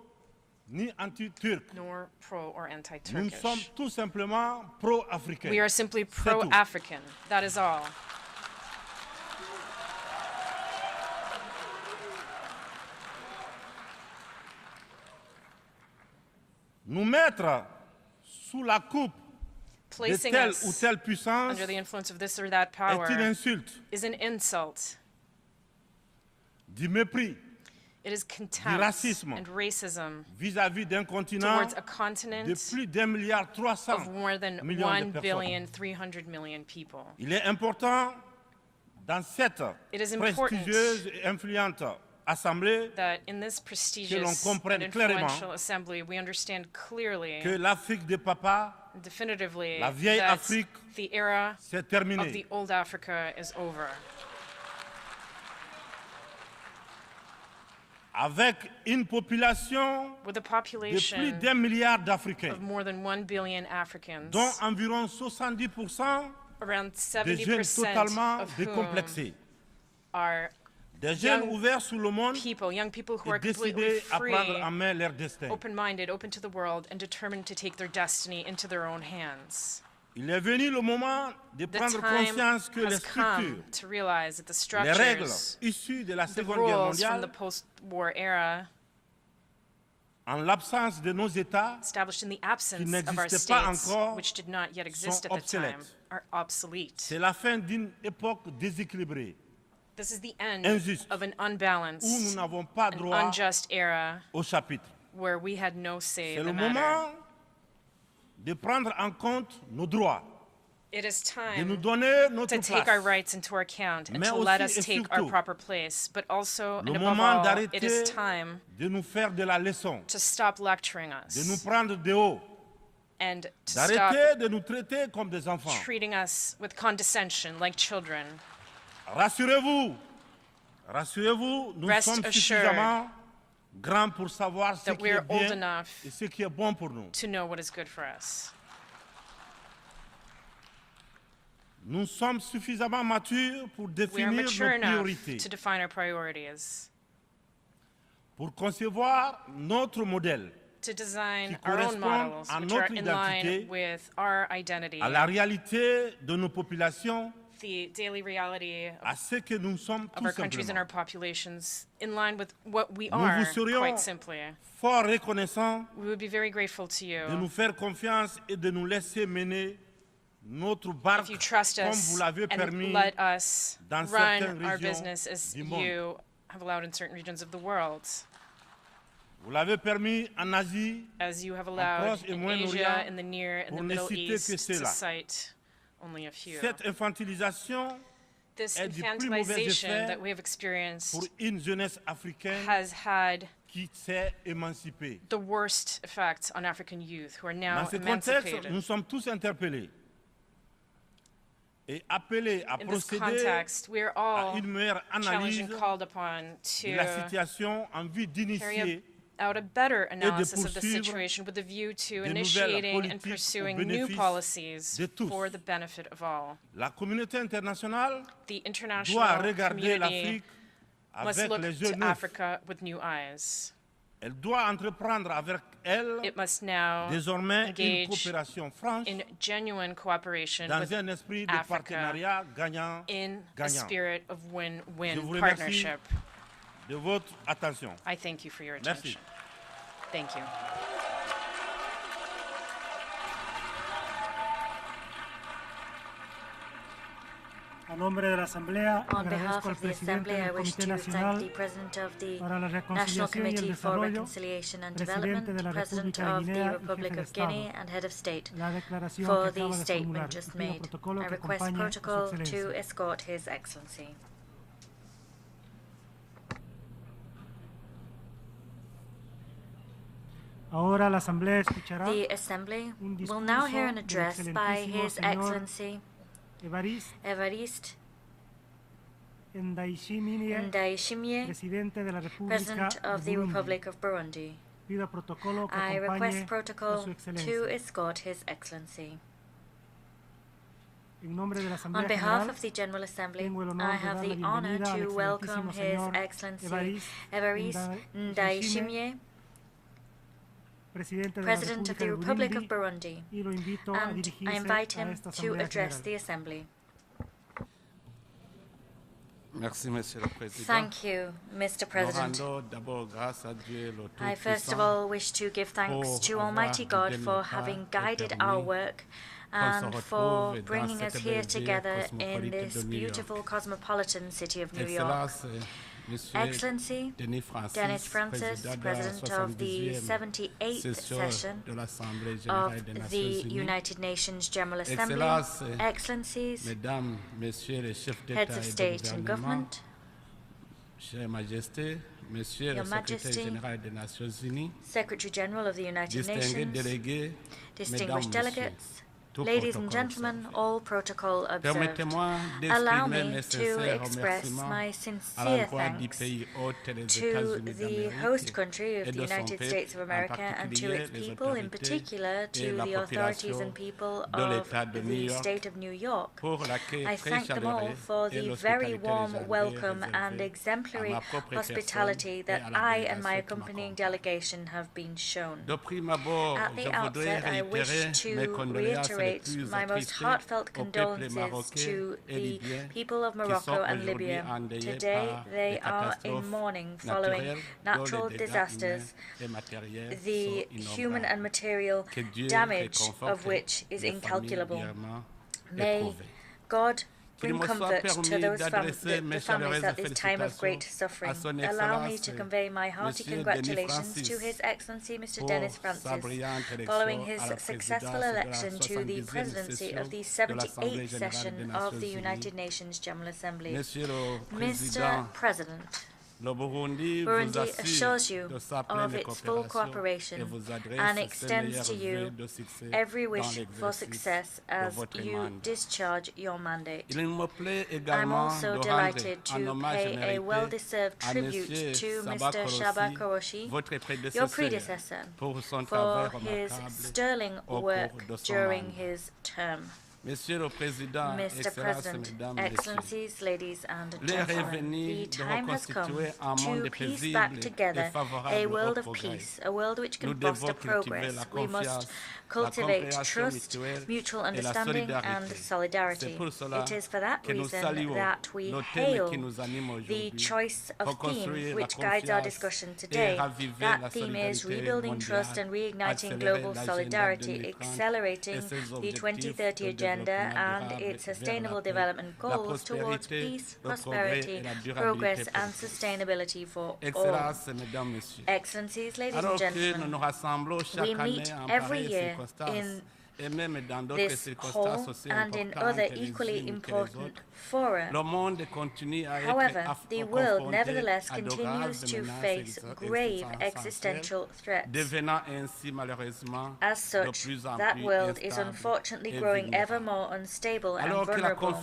ni anti-turc. nor pro or Nous anti-Turkish. sommes tout simplement pro-africains. We are simply tout. pro-African. That is all. Nous mettre sous la coupe de Placing telle us ou telle puissance under the influence of this or that power est une insulte, is an insult. du mépris It is contempt racisme and racism vis-à-vis d'un continent towards a continent de plus d'1,3 milliard of more than millions de 1,3 billion people. Il est important dans cette It is important prestigieuse et influente assemblée that in this que l'on prestigious comprenne and clairement influential assembly, we understand clearly que l'Afrique des papas and definitively la vieille that Afrique the era s'est of terminée. the old Africa is over. Avec une population With a de plus population d'1 milliard d'Africains, of more than 1 billion Africans, dont environ 70% around des jeunes 70% totalement of whom décomplexés, are des jeunes young ouverts sur le monde people, young people who et are completely décidés à free, prendre en main leur destin. open-minded, open to the world, and determined to take their destiny into their own hands. Il est venu le moment de The prendre time conscience que les has come structures, to realize that the les règles structures, issues de la the Seconde Guerre rules from the mondiale, post-war era, en l'absence de nos États, established in the absence of our n'existaient pas states, encore, which did not yet exist sont at the time, obsolètes. are obsolete. c'est la fin d'une époque déséquilibrée, This is the end injuste, of an où nous unbalanced, n'avons pas an droit unjust era au chapitre. where we had no say C'est in le the matter. moment de prendre en compte nos droits, It is de nous time donner notre to take our place. rights into account and Mais to let aussi us et take our surtout, proper place. But also, Le and above moment all, it is d'arrêter time de nous faire de la leçon, to stop lecturing de nous us prendre de haut, and to stop d'arrêter de nous traiter comme des enfants. treating us with condescension like children. Rassurez-vous, rassurez-vous, nous Rest sommes assured suffisamment grands pour savoir ce that qui we est are old bien enough et ce qui est bon pour nous. to know what is good for us. Nous sommes suffisamment matures pour We are définir nos mature enough priorités, to define our priorities, pour concevoir notre modèle to design qui our own correspond models à which are notre in line identité, with our identity, à la réalité de nos populations, the daily reality à ce que nous sommes of tout our countries and simplement. our populations, in line with what we Nous are, vous serions quite simply. fort reconnaissants We would be very grateful to de you nous faire confiance et de nous laisser mener notre barque if you trust comme us vous l'avez and permis let us dans run certaines our régions business as du monde. you have allowed in certain regions of the world, Vous l'avez permis en Asie, as you have Proche allowed et in Moyen-Orient, Asia, in the Near and the pour ne Middle citer que East, to cela. cite only a few. Cette infantilisation This est du plus mauvais infantilization effet that we have experienced pour une jeunesse africaine has had qui s'est émancipée. the worst effect on African youth who are now Dans ce contexte, emancipated. nous sommes tous interpellés. et appelé à In this procéder context, we are all à une meilleure challenged analyse and called upon de la to situation en vue carry d'initier out a better analysis of the poursuivre situation with a view to de initiating nouvelles and politiques au pursuing new bénéfice policies de tous. for the benefit of all. La communauté internationale The doit international regarder community l'Afrique must avec look les yeux to neufs. Africa with new eyes. Elle doit entreprendre avec elle It must now désormais une engage coopération franche in genuine cooperation dans with un esprit de Africa partenariat in a gagnant-gagnant. spirit of Je win-win vous remercie partnership. de votre attention. I thank you for your Merci. attention. Thank you. On behalf of the Assembly, I wish to thank the President of the National Committee for Reconciliation and Development, President of the Republic of Guinea, and Head of State for the statement just made. I request protocol to escort His Excellency. The Assembly will now hear an address by His Excellency Evariste Ndayishimiye, President of the Republic of Burundi. I request protocol to escort His Excellency. On behalf of the General Assembly, I have the honor to welcome His Excellency Evariste Ndayishimiye, President of the Republic of Burundi, and I invite him to address the Assembly. Thank you, Mr. President. I first of all wish to give thanks to Almighty God for having guided our work and for bringing us here together in this beautiful cosmopolitan city of New York. Excellency, Denis Francis, President of the 78th session of the United Nations General Assembly, Excellencies, Heads of State and Government, Your Majesty, Secretary General of the United Nations, distinguished delegates, ladies and gentlemen, all protocol observed. Allow me to express my sincere thanks to the host country of the United States of America and to its people, in particular to the authorities and people of the state of New York. I thank them all for the very warm welcome and exemplary hospitality that I and my accompanying delegation have been shown. At the outset, I wish to reiterate my most heartfelt condolences to the people of Morocco and Libya. Today, they are in mourning following natural disasters, the human and material damage of which is incalculable. May God bring comfort to those families at this time of great suffering. Allow me to convey my hearty congratulations to His Excellency Mr. Denis Francis, following his successful election to the presidency of the 78th session of the United Nations General Assembly. Mr. President, Burundi assures you of its full cooperation and extends to you every wish for success as you discharge your mandate. I'm also delighted to pay a well-deserved tribute to Mr. Shaba Koroshi, your predecessor, for his sterling work during his term. Mr. President, Excellencies, ladies and gentlemen, the time has come to piece back together a world of peace, a world which can foster progress. We must cultivate trust, mutual understanding, and solidarity. It is for that reason that we hail the choice of theme which guides our discussion today. That theme is rebuilding trust and reigniting global solidarity, accelerating the 2030 agenda and its sustainable development goals towards peace, prosperity, progress, and sustainability for all. Excellencies, ladies and gentlemen, we meet every year in this hall and in other equally important fora. However, the world nevertheless continues to face grave existential threats. As such, that world is unfortunately growing ever more unstable and vulnerable.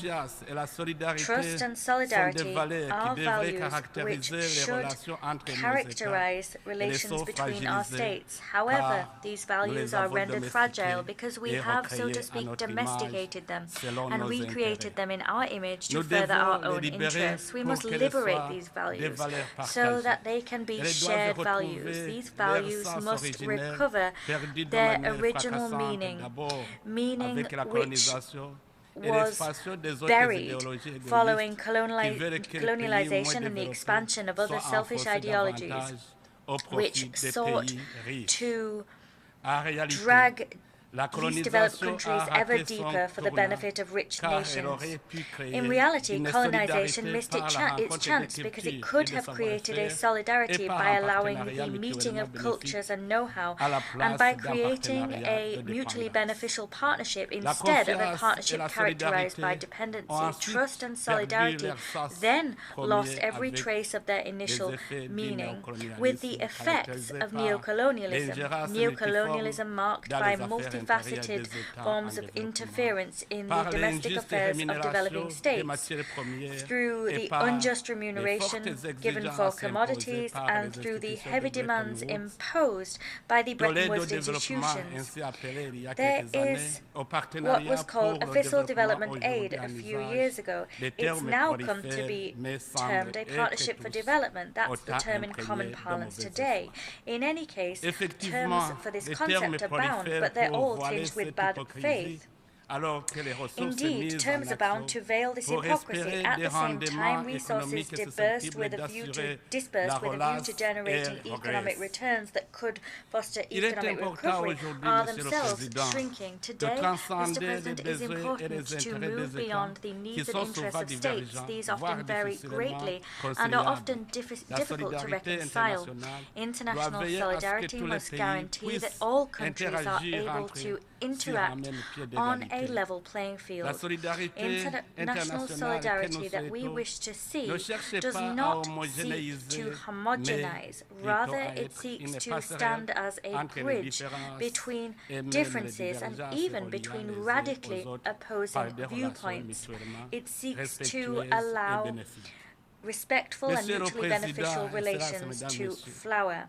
Trust and solidarity are values which should characterize relations between our states. However, these values are rendered fragile because we have, so to speak, domesticated them and recreated them in our image to further our own interests. We must liberate these values so that they can be shared values. These values must recover their original meaning which was buried following colonialization and the expansion of other selfish ideologies, which sought to drag least developed countries ever deeper for the benefit of rich nations. In reality, colonization missed its chance because it could have created a solidarity by allowing the meeting of cultures and know-how, and by creating a mutually beneficial partnership instead of a partnership characterized by dependency. Trust and solidarity then lost every trace of their initial meaning, with the effects of neocolonialism. Neocolonialism marked by multifaceted forms of interference in the domestic affairs of developing states through the unjust remuneration given for commodities and through the heavy demands imposed by the Bretton Woods institutions. There is what was called official development aid a few years ago. It's now come to be termed a partnership for development. That's the term in common parlance today. In any case, terms for this concept abound, but they're all tinged with bad faith. Indeed, terms abound to veil this hypocrisy. At the same time, resources dispersed with a view to generating economic returns that could foster economic recovery are themselves shrinking. Today, Mr. President, it is important to move beyond the needs and interests of states. These often vary greatly and are often difficult to reconcile. International solidarity must guarantee that all countries are able to interact on a level playing field. International solidarity that we wish to see does not seek to homogenize. Rather, it seeks to stand as a bridge between differences and even between radically opposing viewpoints. It seeks to allow respectful and mutually beneficial relations to flower.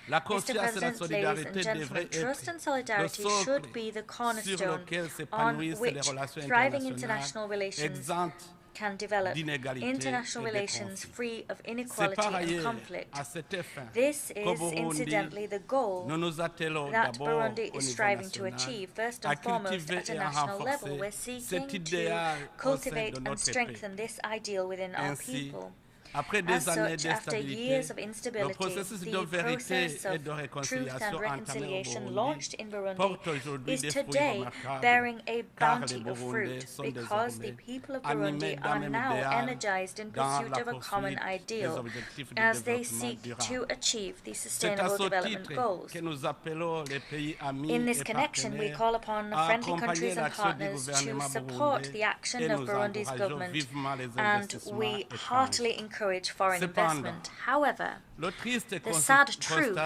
Mr. President, ladies and gentlemen, trust and solidarity should be the cornerstone on which thriving international relations can develop, international relations free of inequality and conflict. This is, incidentally, the goal that Burundi is striving to achieve. First and foremost, at a national level, we're seeking to cultivate and strengthen this ideal within our people. As such, after years of instability, the process of truth and reconciliation launched in Burundi is today bearing a bounty of fruit because the people of Burundi are now energized in pursuit of a common ideal as they seek to achieve the Sustainable Development Goals. In this connection, we call upon friendly countries and partners to support the action of Burundi's government, and we heartily encourage foreign investment. However, the sad truth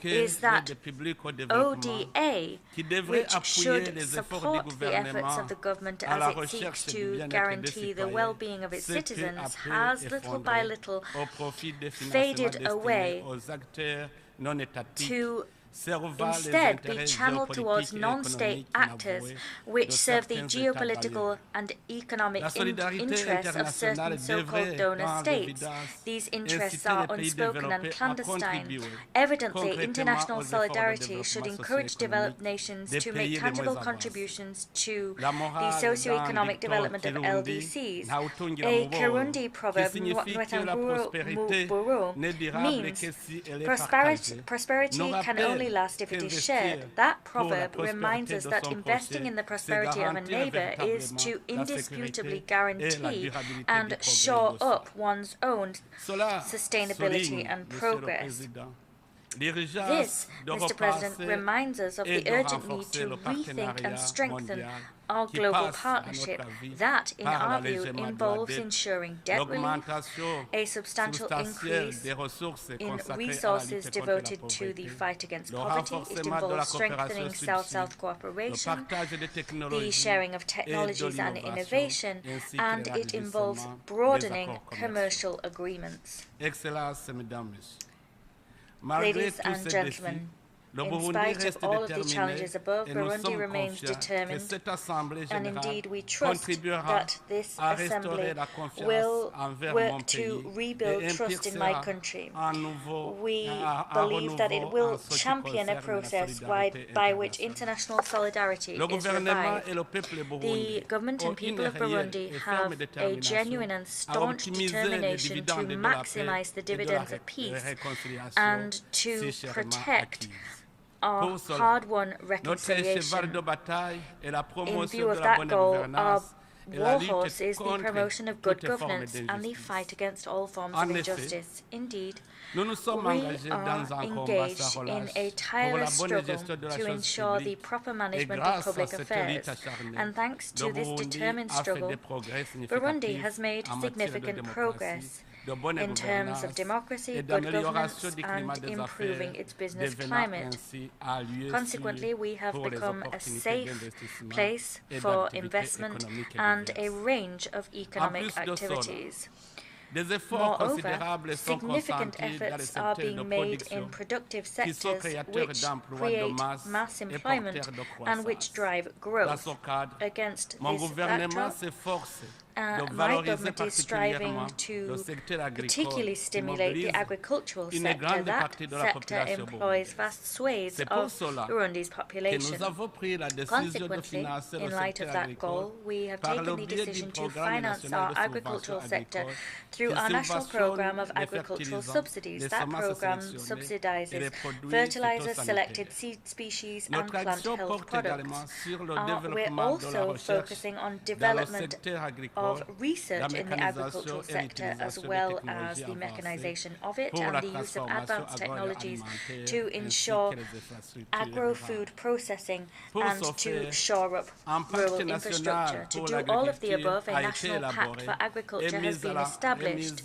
is that ODA, which should support the efforts of the government as it seeks to guarantee the well-being of its citizens, has little by little faded away to instead be channeled towards non-state actors which serve the geopolitical and economic interests of certain so-called donor states. These interests are unspoken and clandestine. Evidently, international solidarity should encourage developed nations to make tangible contributions to the socio-economic development of LDCs. A Kirundi proverb, means prosperity can only last if it is shared. That proverb reminds us that investing in the prosperity of a neighbor is to indisputably guarantee and shore up one's own sustainability and progress. This, Mr. President, reminds us of the urgent need to rethink and strengthen our global partnership that, in our view, involves ensuring debt relief, a substantial increase in resources devoted to the fight against poverty. It involves strengthening South-South cooperation, the sharing of technologies and innovation, and it involves broadening commercial agreements. Ladies and gentlemen, in spite of all of the challenges above, Burundi remains determined, and indeed we trust that this Assembly will work to rebuild trust in my country. We believe that it will champion a process by which international solidarity is revived. The government and people of Burundi have a genuine and staunch determination to maximize the dividends of peace and to protect our hard-won reconciliation. In view of that goal, our war horse is the promotion of good governance and the fight against all forms of injustice. Indeed, we are engaged in a tireless struggle to ensure the proper management of public affairs, and thanks to this determined struggle, Burundi has made significant progress in terms of democracy, good governance, and improving its business climate. Consequently, we have become a safe place for investment and a range of economic activities. Moreover, significant efforts are being made in productive sectors which create mass employment and which drive growth. Against this backdrop, my government is striving to particularly stimulate the agricultural sector. That sector employs vast swathes of Burundi's population. Consequently, in light of that goal, we have taken the decision to finance our agricultural sector through our national program of agricultural subsidies. That program subsidizes fertilizers, selected seed species, and plant health products. We're also focusing on development of research in the agricultural sector, as well as the mechanization of it and the use of advanced technologies to ensure agro-food processing and to shore up rural infrastructure. To do all of the above, a national pact for agriculture has been established,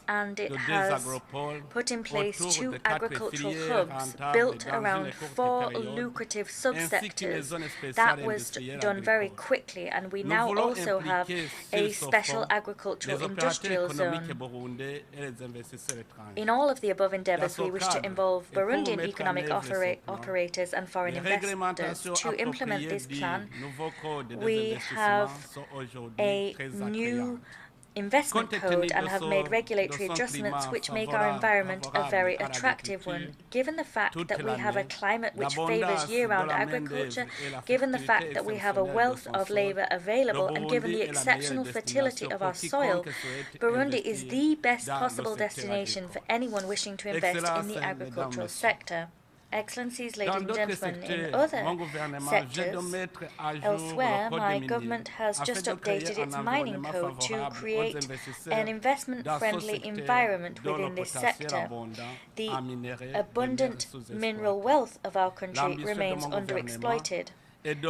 and it has put in place 2 agricultural hubs built around 4 lucrative subsectors. That was done very quickly, and we now also have a special agricultural industrial zone. In all of the above endeavors, we wish to involve Burundian economic operators and foreign investors. To implement this plan, we have a new investment code and have made regulatory adjustments which make our environment a very attractive one. Given the fact that we have a climate which favors year-round agriculture, given the fact that we have a wealth of labor available, and given the exceptional fertility of our soil, Burundi is the best possible destination for anyone wishing to invest in the agricultural sector. Excellencies, ladies and gentlemen, in other sectors, elsewhere, my government has just updated its mining code to create an investment-friendly environment within this sector. The abundant mineral wealth of our country remains underexploited.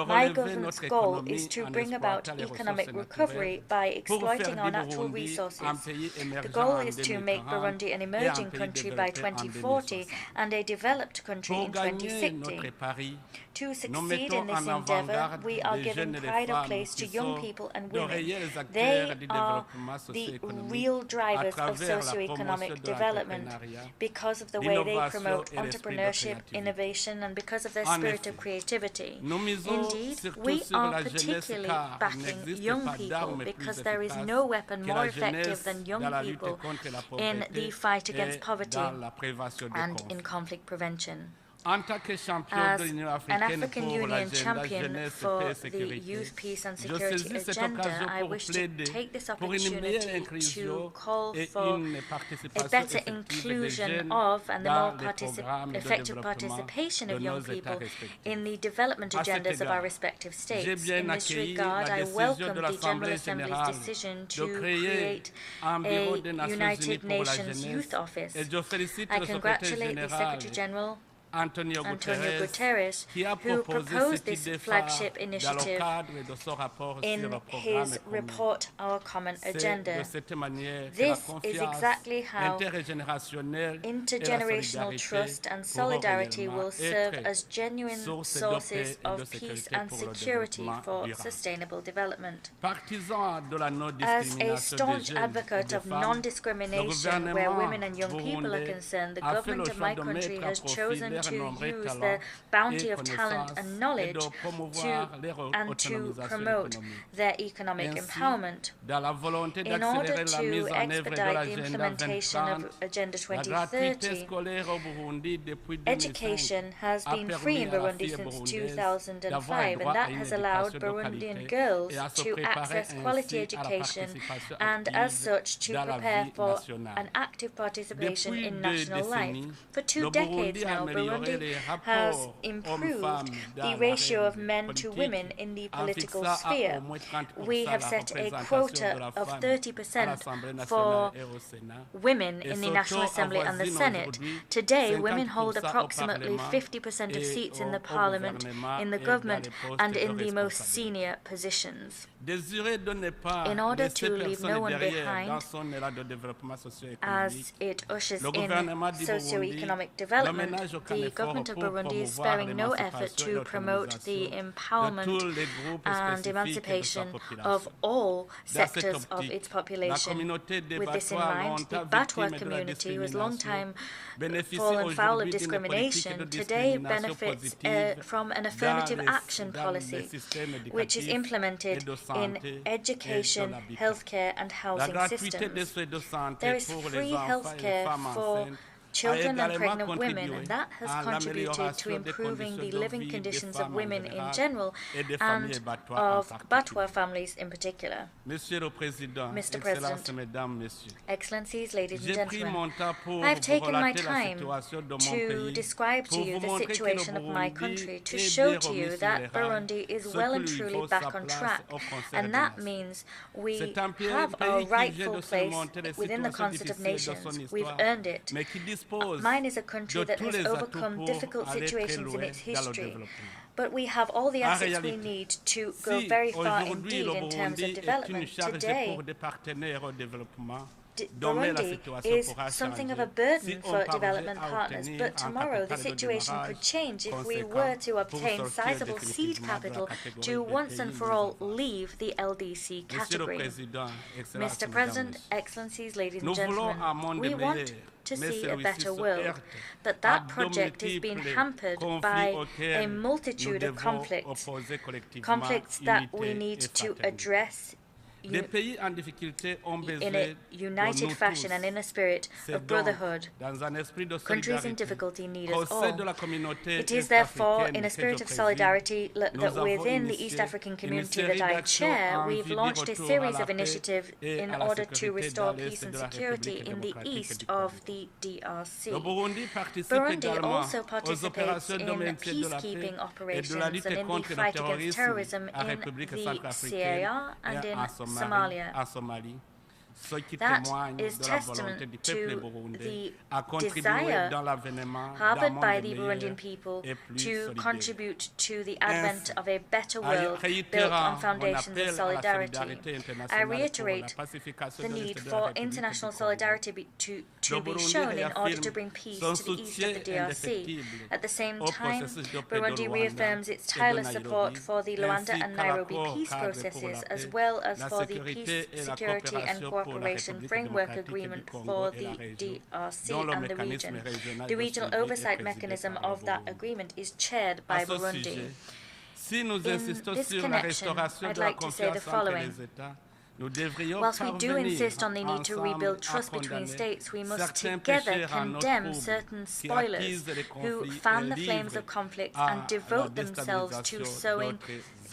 My government's goal is to bring about economic recovery by exploiting our natural resources. The goal is to make Burundi an emerging country by 2040 and a developed country in 2060. To succeed in this endeavor, we are giving pride of place to young people and women. They are the real drivers of socioeconomic development because of the way they promote entrepreneurship, innovation, and because of their spirit of creativity. Indeed, we are particularly backing young people because there is no weapon more effective than young people in the fight against poverty and in conflict prevention. As an African Union champion for the Youth, Peace and Security agenda, I wish to take this opportunity to call for a better inclusion of and the more effective participation of young people in the development agendas of our respective states. In this regard, I welcome the General Assembly's decision to create a United Nations Youth Office. I congratulate the Secretary General Antonio Guterres, who proposed this flagship initiative in his report, Our Common Agenda. This is exactly how intergenerational trust and solidarity will serve as genuine sources of peace and security for sustainable development. As a staunch advocate of non-discrimination where women and young people are concerned, the government of my country has chosen to use their bounty of talent and knowledge to promote their economic empowerment. In order to expedite the implementation of Agenda 2030, education has been free in Burundi since 2005, and that has allowed Burundian girls to access quality education and, as such, to prepare for an active participation in national life. For 2 decades now, Burundi has improved the ratio of men to women in the political sphere. We have set a quota of 30% for women in the National Assembly and the Senate. Today, women hold approximately 50% of seats in the parliament, in the government, and in the most senior positions. In order to leave no one behind, as it ushers in socio-economic development, the government of Burundi is sparing no effort to promote the empowerment and emancipation of all sectors of its population. With this in mind, the Batwa community, who has long time fallen foul of discrimination, today benefits from an affirmative action policy, which is implemented in education, healthcare, and housing systems. There is free healthcare for children and pregnant women, and that has contributed to improving the living conditions of women in general and of Batwa families in particular. Mr. President, Excellencies, ladies and gentlemen, I have taken my time to describe to you the situation of my country, to show to you that Burundi is well and truly back on track, and that means we have our rightful place within the concert of nations. We've earned it. Mine is a country that has overcome difficult situations in its history, but we have all the assets we need to go very far indeed in terms of development. Today, Burundi is something of a burden for development partners, but tomorrow the situation could change if we were to obtain sizable seed capital to once and for all leave the LDC category. Mr. President, Excellencies, ladies and gentlemen, we want to see a better world, but that project is being hampered by a multitude of conflicts that we need to address in a united fashion and in a spirit of brotherhood. Countries in difficulty need us all. It is therefore in a spirit of solidarity that within the East African community that I chair, we've launched a series of initiatives in order to restore peace and security in the east of the DRC. Burundi also participates in peacekeeping operations and in the fight against terrorism in the CAR and in Somalia. That is testament to the desire harbored by the Burundian people to contribute to the advent of a better world built on foundations of solidarity. I reiterate the need for international solidarity to be shown in order to bring peace to the east of the DRC. At the same time, Burundi reaffirms its tireless support for the Luanda and Nairobi peace processes, as well as for the peace, security, and cooperation framework agreement for the DRC and the region. The regional oversight mechanism of that agreement is chaired by Burundi. In this connection, I'd like to say the following. Whilst we do insist on the need to rebuild trust between states, we must together condemn certain spoilers who fan the flames of conflict and devote themselves to sowing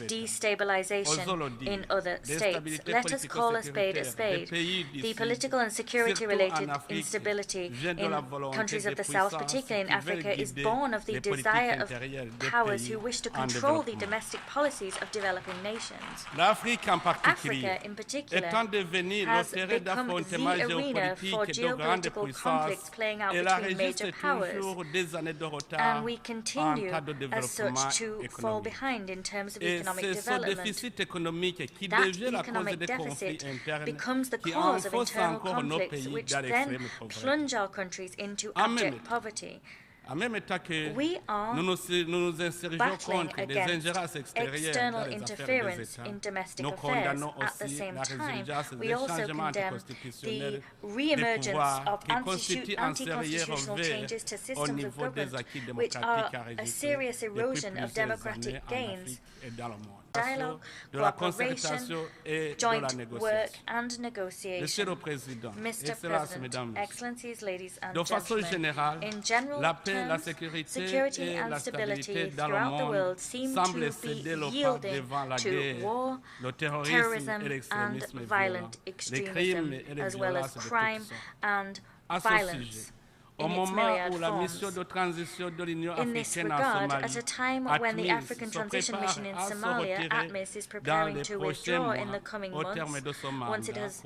destabilization in other states. Let us call a spade a spade. The political and security-related instability in countries of the South, particularly in Africa, is born of the desire of powers who wish to control the domestic policies of developing nations. Africa, in particular, has become the arena for geopolitical conflicts playing out between major powers, and we continue as such to fall behind in terms of economic development. That economic deficit becomes the cause of internal conflicts, which then plunge our countries into abject poverty. We are battling against external interference in domestic affairs. At the same time, we also condemn the re-emergence of anti-constitutional changes to systems of government, which are a serious erosion of democratic gains. Dialogue, cooperation, joint work and negotiation. Mr. President, Excellencies, ladies and gentlemen, in general terms, security and stability throughout the world seem to be yielding to war, terrorism and violent extremism, as well as crime and violence in its myriad forms. In this regard, at a time when the African Transition Mission in Somalia, ATMIS, is preparing to withdraw in the coming months, once it has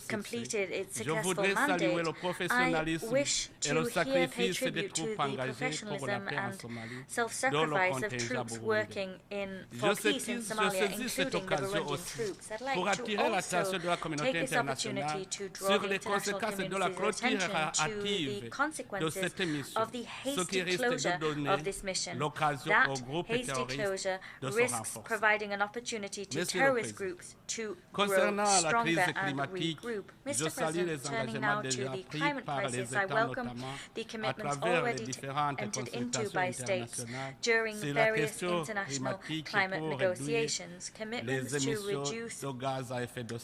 completed its successful mandate, I wish to here pay tribute to the professionalism and self-sacrifice of troops working for peace in Somalia, including the Burundian troops. I'd like to also take this opportunity to draw the international community's attention to the consequences of the hasty closure of this mission. That hasty closure risks providing an opportunity to terrorist groups to grow stronger and regroup. Mr. President, turning now to the climate crisis, I welcome the commitments already entered into by states during various international climate negotiations, commitments to reduce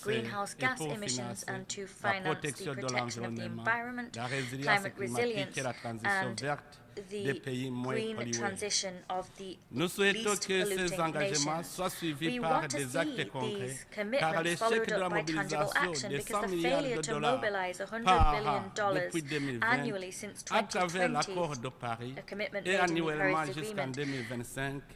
greenhouse gas emissions and to finance the protection of the environment, climate resilience, and the green transition of the least polluting nations. We want to see these commitments followed up by tangible action, because the failure to mobilize $100 billion annually since 2020, a commitment made in the Paris Agreement,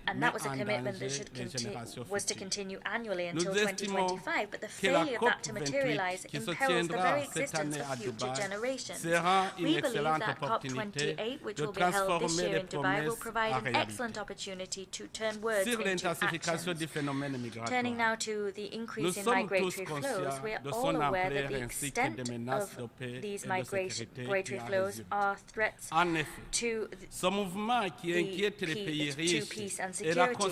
and that was a commitment that was to continue annually until 2025, but the failure of that to materialize imperils the very existence of future generations. We believe that COP28, which will be held this year in Dubai, will provide an excellent opportunity to turn words into actions. Turning now to the increase in migratory flows, we are all aware that the extent of these migratory flows are threats to peace and security.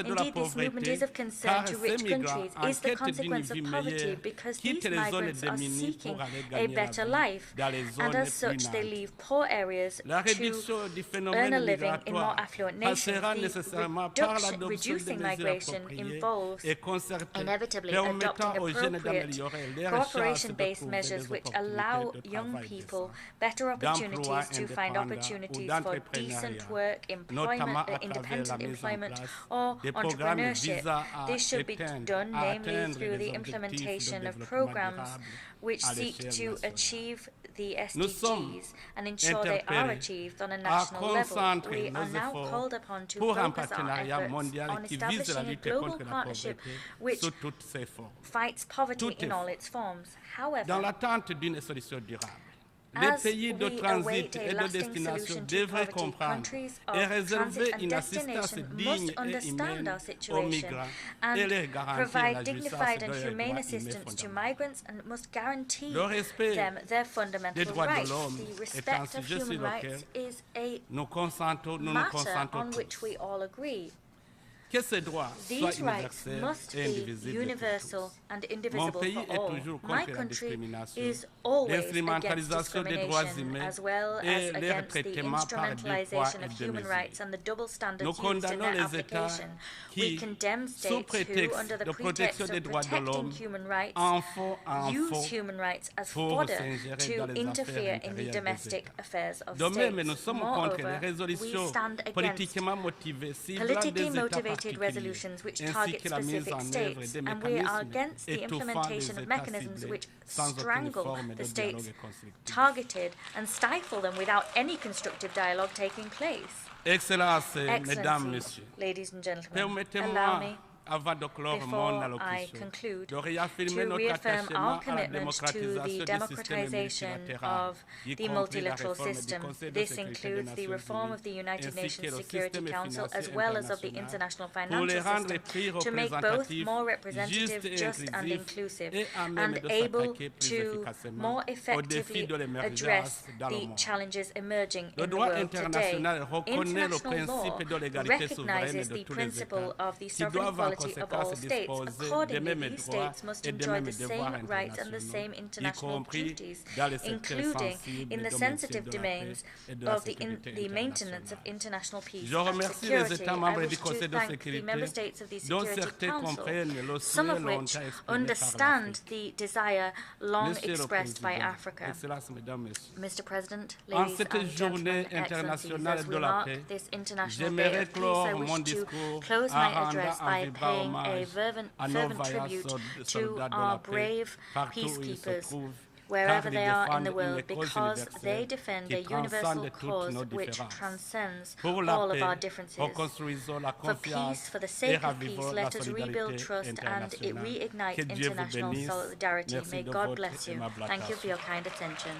Indeed, this movement is of concern to rich countries, is the consequence of poverty, because these migrants are seeking a better life, and as such they leave poor areas to earn a living in more affluent nations. The reducing migration involves inevitably adopting appropriate cooperation-based measures which allow young people better opportunities to find opportunities for decent work, employment, independent employment, or entrepreneurship. This should be done namely through the implementation of programs which seek to achieve the SDGs and ensure they are achieved on a national level. We are now called upon to focus our efforts on establishing a global partnership which fights poverty in all its forms. However, as we await a lasting solution to poverty, countries of transit and destination must understand our situation and provide dignified and humane assistance to migrants, and must guarantee them their fundamental rights. The respect of human rights is a matter on which we all agree. These rights must be universal and indivisible for all. My country is always against discrimination, as well as against the instrumentalization of human rights and the double standards used in their application. We condemn states who, under the pretext of protecting human rights, use human rights as fodder to interfere in the domestic affairs of states. Moreover, we stand against politically motivated resolutions which target specific states, and we are against the implementation of mechanisms which strangle the states targeted and stifle them without any constructive dialogue taking place. Excellency, ladies and gentlemen, allow me, before I conclude, to reaffirm our commitment to the democratization of the multilateral system. This includes the reform of the United Nations Security Council as well as of the international financial system to make both more representative, just and inclusive, and able to more effectively address the challenges emerging in the world today. International law recognizes the principle of the sovereign equality of all states. Accordingly, these states must enjoy the same rights and the same international duties, including in the sensitive domains of the maintenance of international peace and security. I wish to thank the member states of the Security Council, some of which understand the desire long expressed by Africa. Mr. President, ladies and gentlemen, Excellencies, as we mark this International Day of Peace, I wish to close my address by paying a fervent tribute to our brave peacekeepers wherever they are in the world, because they defend a universal cause which transcends all of our differences. For peace, for the sake of peace, let us rebuild trust and reignite international solidarity. May God bless you. Thank you for your kind attention.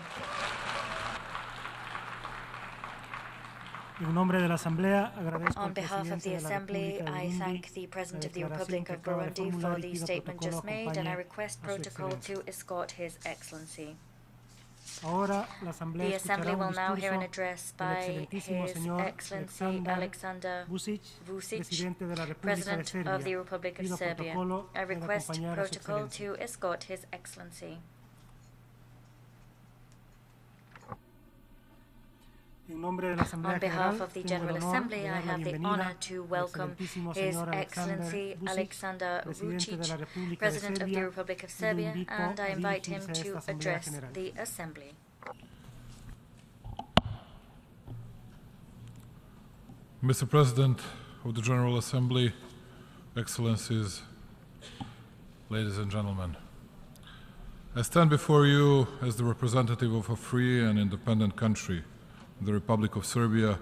On behalf of the Assembly, I thank the President of the Republic of Burundi for the statement just made, and I request protocol to escort His Excellency. The Assembly will now hear an address by His Excellency Alexander Vučić, President of the Republic of Serbia. I request protocol to escort His Excellency. On behalf of the General Assembly, I have the honor to welcome His Excellency Alexander Vučić, President of the Republic of Serbia, and I invite him to address the Assembly. Mr. President of the General Assembly, Excellencies, ladies and gentlemen, I stand before you as the representative of a free and independent country, the Republic of Serbia,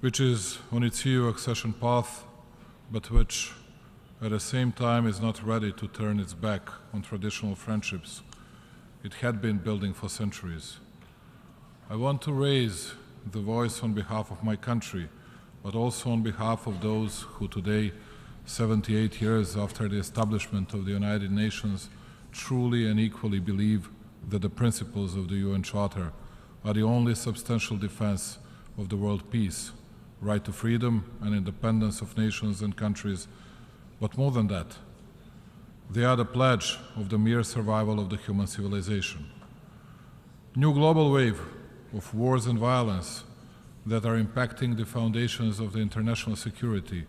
which is on its EU accession path, but which at the same time is not ready to turn its back on traditional friendships it had been building for centuries. I want to raise the voice on behalf of my country, but also on behalf of those who today, 78 years after the establishment of the United Nations, truly and equally believe that the principles of the UN Charter are the only substantial defense of the world peace, right to freedom and independence of nations and countries, but more than that, they are the pledge of the mere survival of the human civilization. New global wave of wars and violence that are impacting the foundations of the international security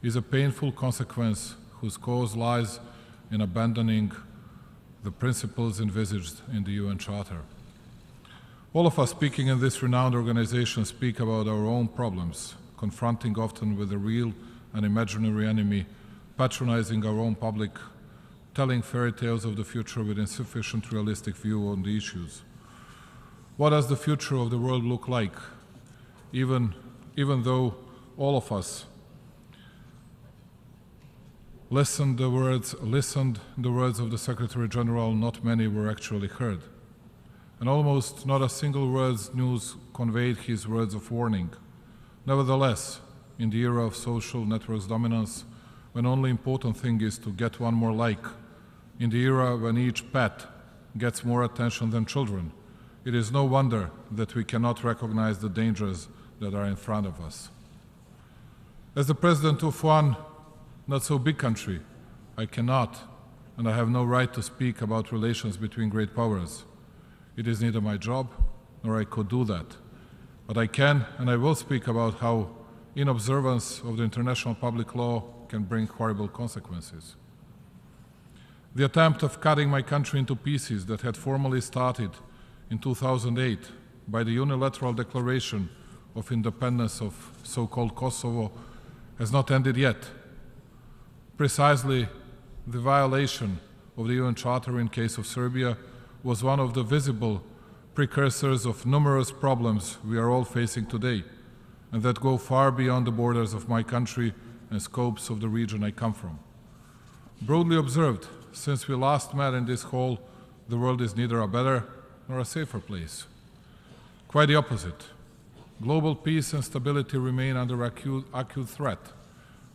is a painful consequence whose cause lies in abandoning the principles envisaged in the UN Charter. All of us speaking in this renowned organization speak about our own problems, confronting often with a real and imaginary enemy, patronizing our own public, telling fairy tales of the future with insufficient realistic view on the issues. What does the future of the world look like? Even though all of us listened the words of the Secretary General, not many were actually heard. And almost not a single word's news conveyed his words of warning. Nevertheless, in the era of social networks dominance, when only important thing is to get one more like, in the era when each pet gets more attention than children, it is no wonder that we cannot recognize the dangers that are in front of us. As the president of one not-so-big country, I cannot and I have no right to speak about relations between great powers. It is neither my job nor I could do that. But I can and I will speak about how inobservance of the international public law can bring horrible consequences. The attempt of cutting my country into pieces that had formally started in 2008 by the unilateral declaration of independence of so-called Kosovo has not ended yet. Precisely the violation of the UN Charter in case of Serbia was one of the visible precursors of numerous problems we are all facing today, and that go far beyond the borders of my country and scopes of the region I come from. Broadly observed, since we last met in this hall, the world is neither a better nor a safer place. Quite the opposite. Global peace and stability remain under acute threat.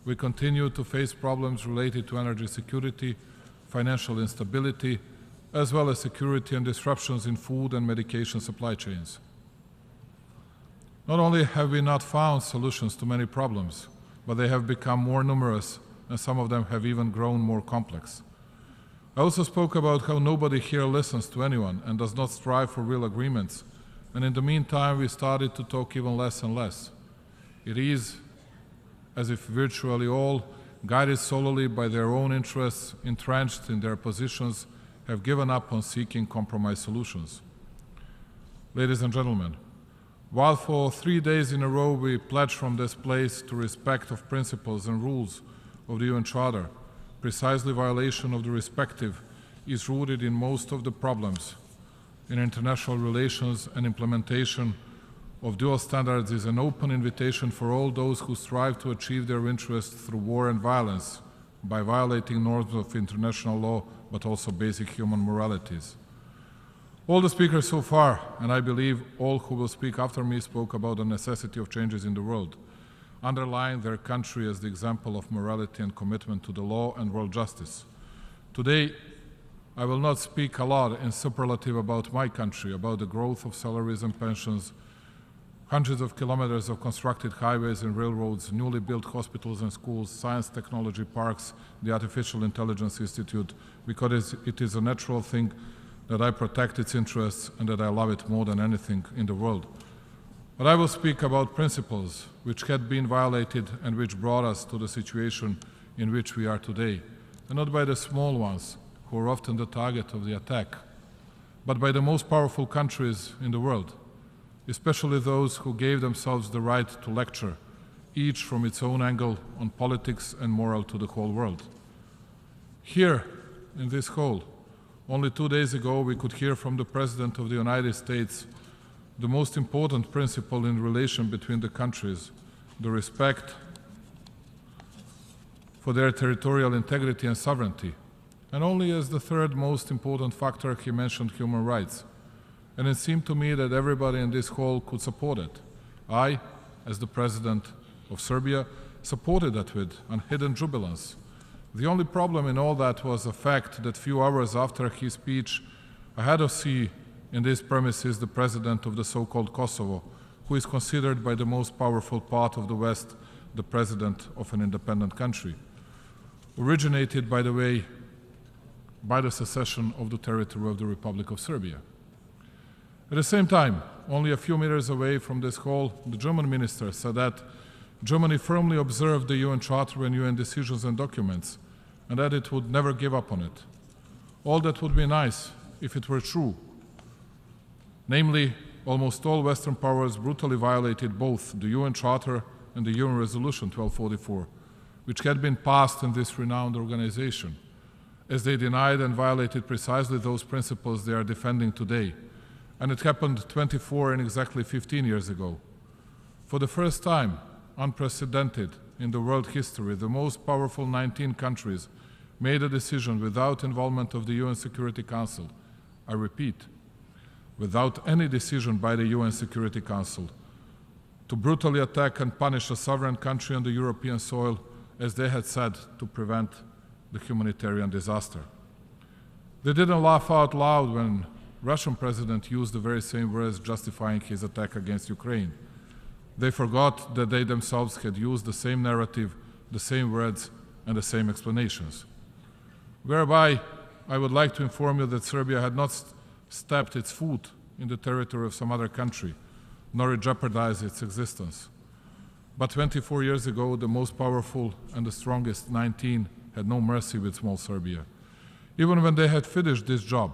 We continue to face problems related to energy security, financial instability, as well as security and disruptions in food and medication supply chains. Not only have we not found solutions to many problems, but they have become more numerous, and some of them have even grown more complex. I also spoke about how nobody here listens to anyone and does not strive for real agreements, and in the meantime we started to talk even less and less. It is as if virtually all, guided solely by their own interests, entrenched in their positions, have given up on seeking compromise solutions. Ladies and gentlemen, while for 3 days in a row we pledge from this place to respect of principles and rules of the UN Charter, precisely violation of the respective is rooted in most of the problems. In international relations and implementation of dual standards is an open invitation for all those who strive to achieve their interests through war and violence by violating norms of international law, but also basic human moralities. All the speakers so far, and I believe all who will speak after me, spoke about the necessity of changes in the world, underlying their country as the example of morality and commitment to the law and world justice. Today, I will not speak a lot in superlative about my country, about the growth of salaries and pensions, hundreds of kilometers of constructed highways and railroads, newly built hospitals and schools, science technology parks, the Artificial Intelligence Institute, because it is a natural thing that I protect its interests and that I love it more than anything in the world. But I will speak about principles which had been violated and which brought us to the situation in which we are today, and not by the small ones who are often the target of the attack, but by the most powerful countries in the world, especially those who gave themselves the right to lecture, each from its own angle on politics and moral to the whole world. Here, in this hall, only 2 days ago we could hear from the President of the United States the most important principle in relation between the countries, the respect for their territorial integrity and sovereignty. And only as the third most important factor he mentioned human rights. And it seemed to me that everybody in this hall could support it. I, as the President of Serbia, supported that with unhidden jubilance. The only problem in all that was the fact that few hours after his speech, I had to see in these premises the President of the so-called Kosovo, who is considered by the most powerful part of the West the President of an independent country, originated, by the way, by the secession of the territory of the Republic of Serbia. At the same time, only a few meters away from this hall, the German minister said that Germany firmly observed the UN Charter and UN decisions and documents, and that it would never give up on it. All that would be nice if it were true. Namely, almost all Western powers brutally violated both the UN Charter and the UN Resolution 1244, which had been passed in this renowned organization, as they denied and violated precisely those principles they are defending today. And it happened 24 and exactly 15 years ago. For the first time, unprecedented in the world history, the most powerful 19 countries made a decision without involvement of the UN Security Council. I repeat, without any decision by the UN Security Council, to brutally attack and punish a sovereign country on the European soil, as they had said, to prevent the humanitarian disaster. They didn't laugh out loud when Russian president used the very same words justifying his attack against Ukraine. They forgot that they themselves had used the same narrative, the same words, and the same explanations. Whereby, I would like to inform you that Serbia had not stepped its foot in the territory of some other country, nor jeopardized its existence. But 24 years ago, the most powerful and the strongest 19 had no mercy with small Serbia. Even when they had finished this job,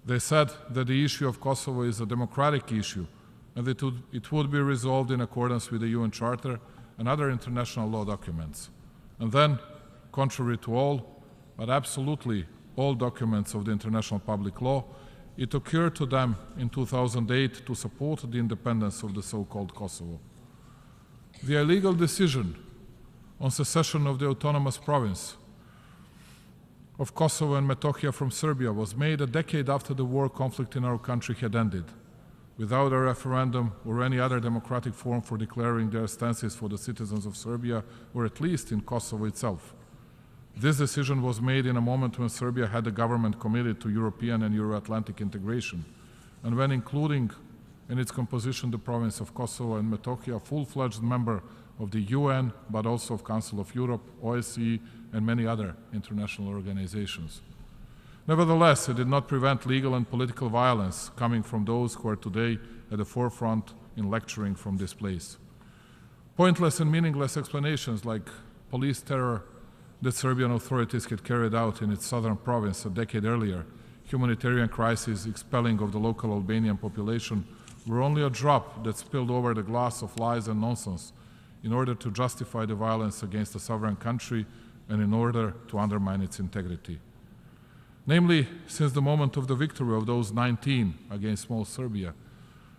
they said that the issue of Kosovo is a democratic issue and that it would be resolved in accordance with the UN Charter and other international law documents. And then, contrary to all, but absolutely all documents of the international public law, it occurred to them in 2008 to support the independence of the so-called Kosovo. The illegal decision on secession of the autonomous province of Kosovo and Metohija from Serbia was made a decade after the war conflict in our country had ended, without a referendum or any other democratic form for declaring their stances for the citizens of Serbia, or at least in Kosovo itself. This decision was made in a moment when Serbia had a government committed to European and Euro-Atlantic integration, and when including in its composition the province of Kosovo and Metohija, a full-fledged member of the UN, but also of Council of Europe, OSCE, and many other international organizations. Nevertheless, it did not prevent legal and political violence coming from those who are today at the forefront in lecturing from this place. Pointless and meaningless explanations like police terror that Serbian authorities had carried out in its southern province a decade earlier, humanitarian crisis, expelling of the local Albanian population, were only a drop that spilled over the glass of lies and nonsense in order to justify the violence against a sovereign country and in order to undermine its integrity. Namely, since the moment of the victory of those 19 against small Serbia,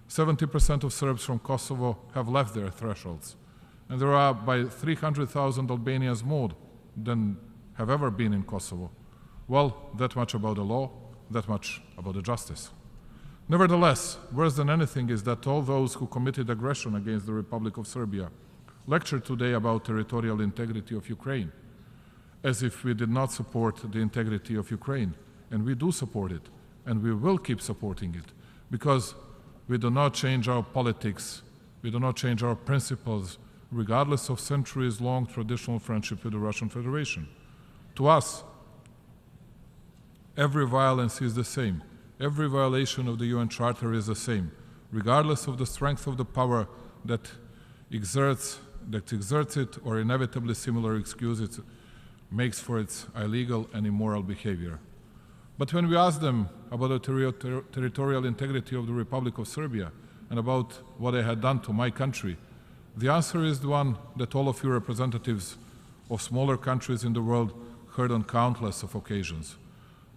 70% of Serbs from Kosovo have left their thresholds, and there are by 300,000 Albanians more than have ever been in Kosovo. Well, that much about the law, that much about the justice. Nevertheless, worse than anything is that all those who committed aggression against the Republic of Serbia lectured today about territorial integrity of Ukraine, as if we did not support the integrity of Ukraine. And we do support it, and we will keep supporting it, because we do not change our politics, we do not change our principles, regardless of centuries-long traditional friendship with the Russian Federation. To us, every violence is the same. Every violation of the UN Charter is the same, regardless of the strength of the power that exerts it or inevitably similar excuses makes for its illegal and immoral behavior. But when we ask them about the territorial integrity of the Republic of Serbia and about what they had done to my country, the answer is the one that all of you representatives of smaller countries in the world heard on countless of occasions.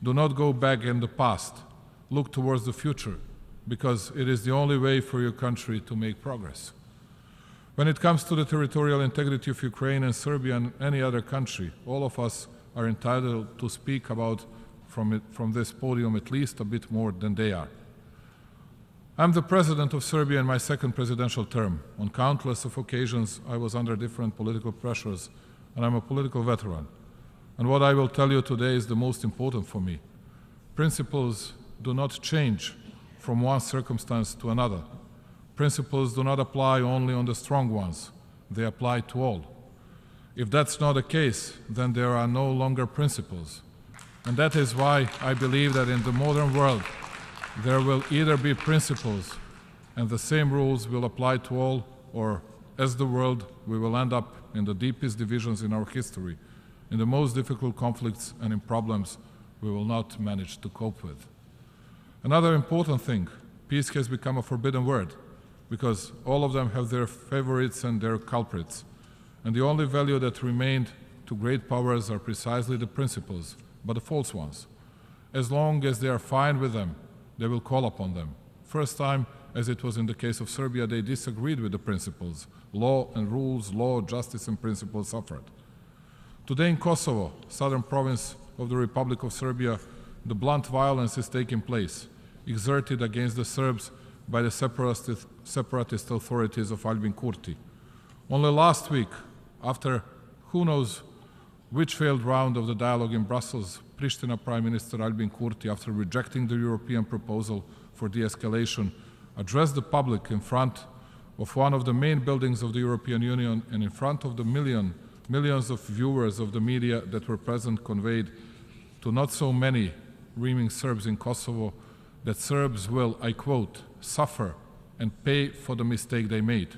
Do not go back in the past. Look towards the future, because it is the only way for your country to make progress. When it comes to the territorial integrity of Ukraine and Serbia and any other country, all of us are entitled to speak about from this podium at least a bit more than they are. I'm the president of Serbia in my second presidential term. On countless of occasions, I was under different political pressures, and I'm a political veteran. And what I will tell you today is the most important for me. Principles do not change from one circumstance to another. Principles do not apply only on the strong ones. They apply to all. If that's not the case, then there are no longer principles. And that is why I believe that in the modern world, there will either be principles and the same rules will apply to all, or as the world, we will end up in the deepest divisions in our history, in the most difficult conflicts and in problems we will not manage to cope with. Another important thing, peace has become a forbidden word, because all of them have their favorites and their culprits. And the only value that remained to great powers are precisely the principles, but the false ones. As long as they are fine with them, they will call upon them. First time, as it was in the case of Serbia, they disagreed with the principles. Law and rules, law, justice and principles suffered. Today in Kosovo, southern province of the Republic of Serbia, the blunt violence is taking place, exerted against the Serbs by the separatist authorities of Albin Kurti. Only last week, after who knows which failed round of the dialogue in Brussels, Pristina Prime Minister Albin Kurti, after rejecting the European proposal for de-escalation, addressed the public in front of one of the main buildings of the European Union and in front of the millions of viewers of the media that were present conveyed to not so many reaming Serbs in Kosovo that Serbs will, I quote, suffer and pay for the mistake they made.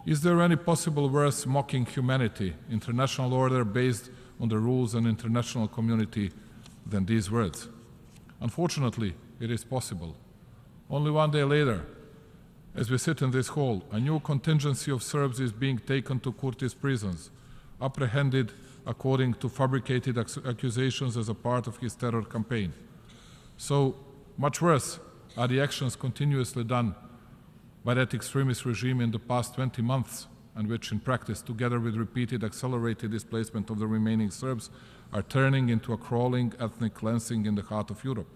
Is there any possible worse mocking humanity, international order based on the rules and international community than these words? Unfortunately, it is possible. Only one day later, as we sit in this hall, a new contingency of Serbs is being taken to Kurtis prisons, apprehended according to fabricated accusations as a part of his terror campaign. So much worse are the actions continuously done by that extremist regime in the past 20 months, and which in practice, together with repeated accelerated displacement of the remaining Serbs, are turning into a crawling ethnic cleansing in the heart of Europe.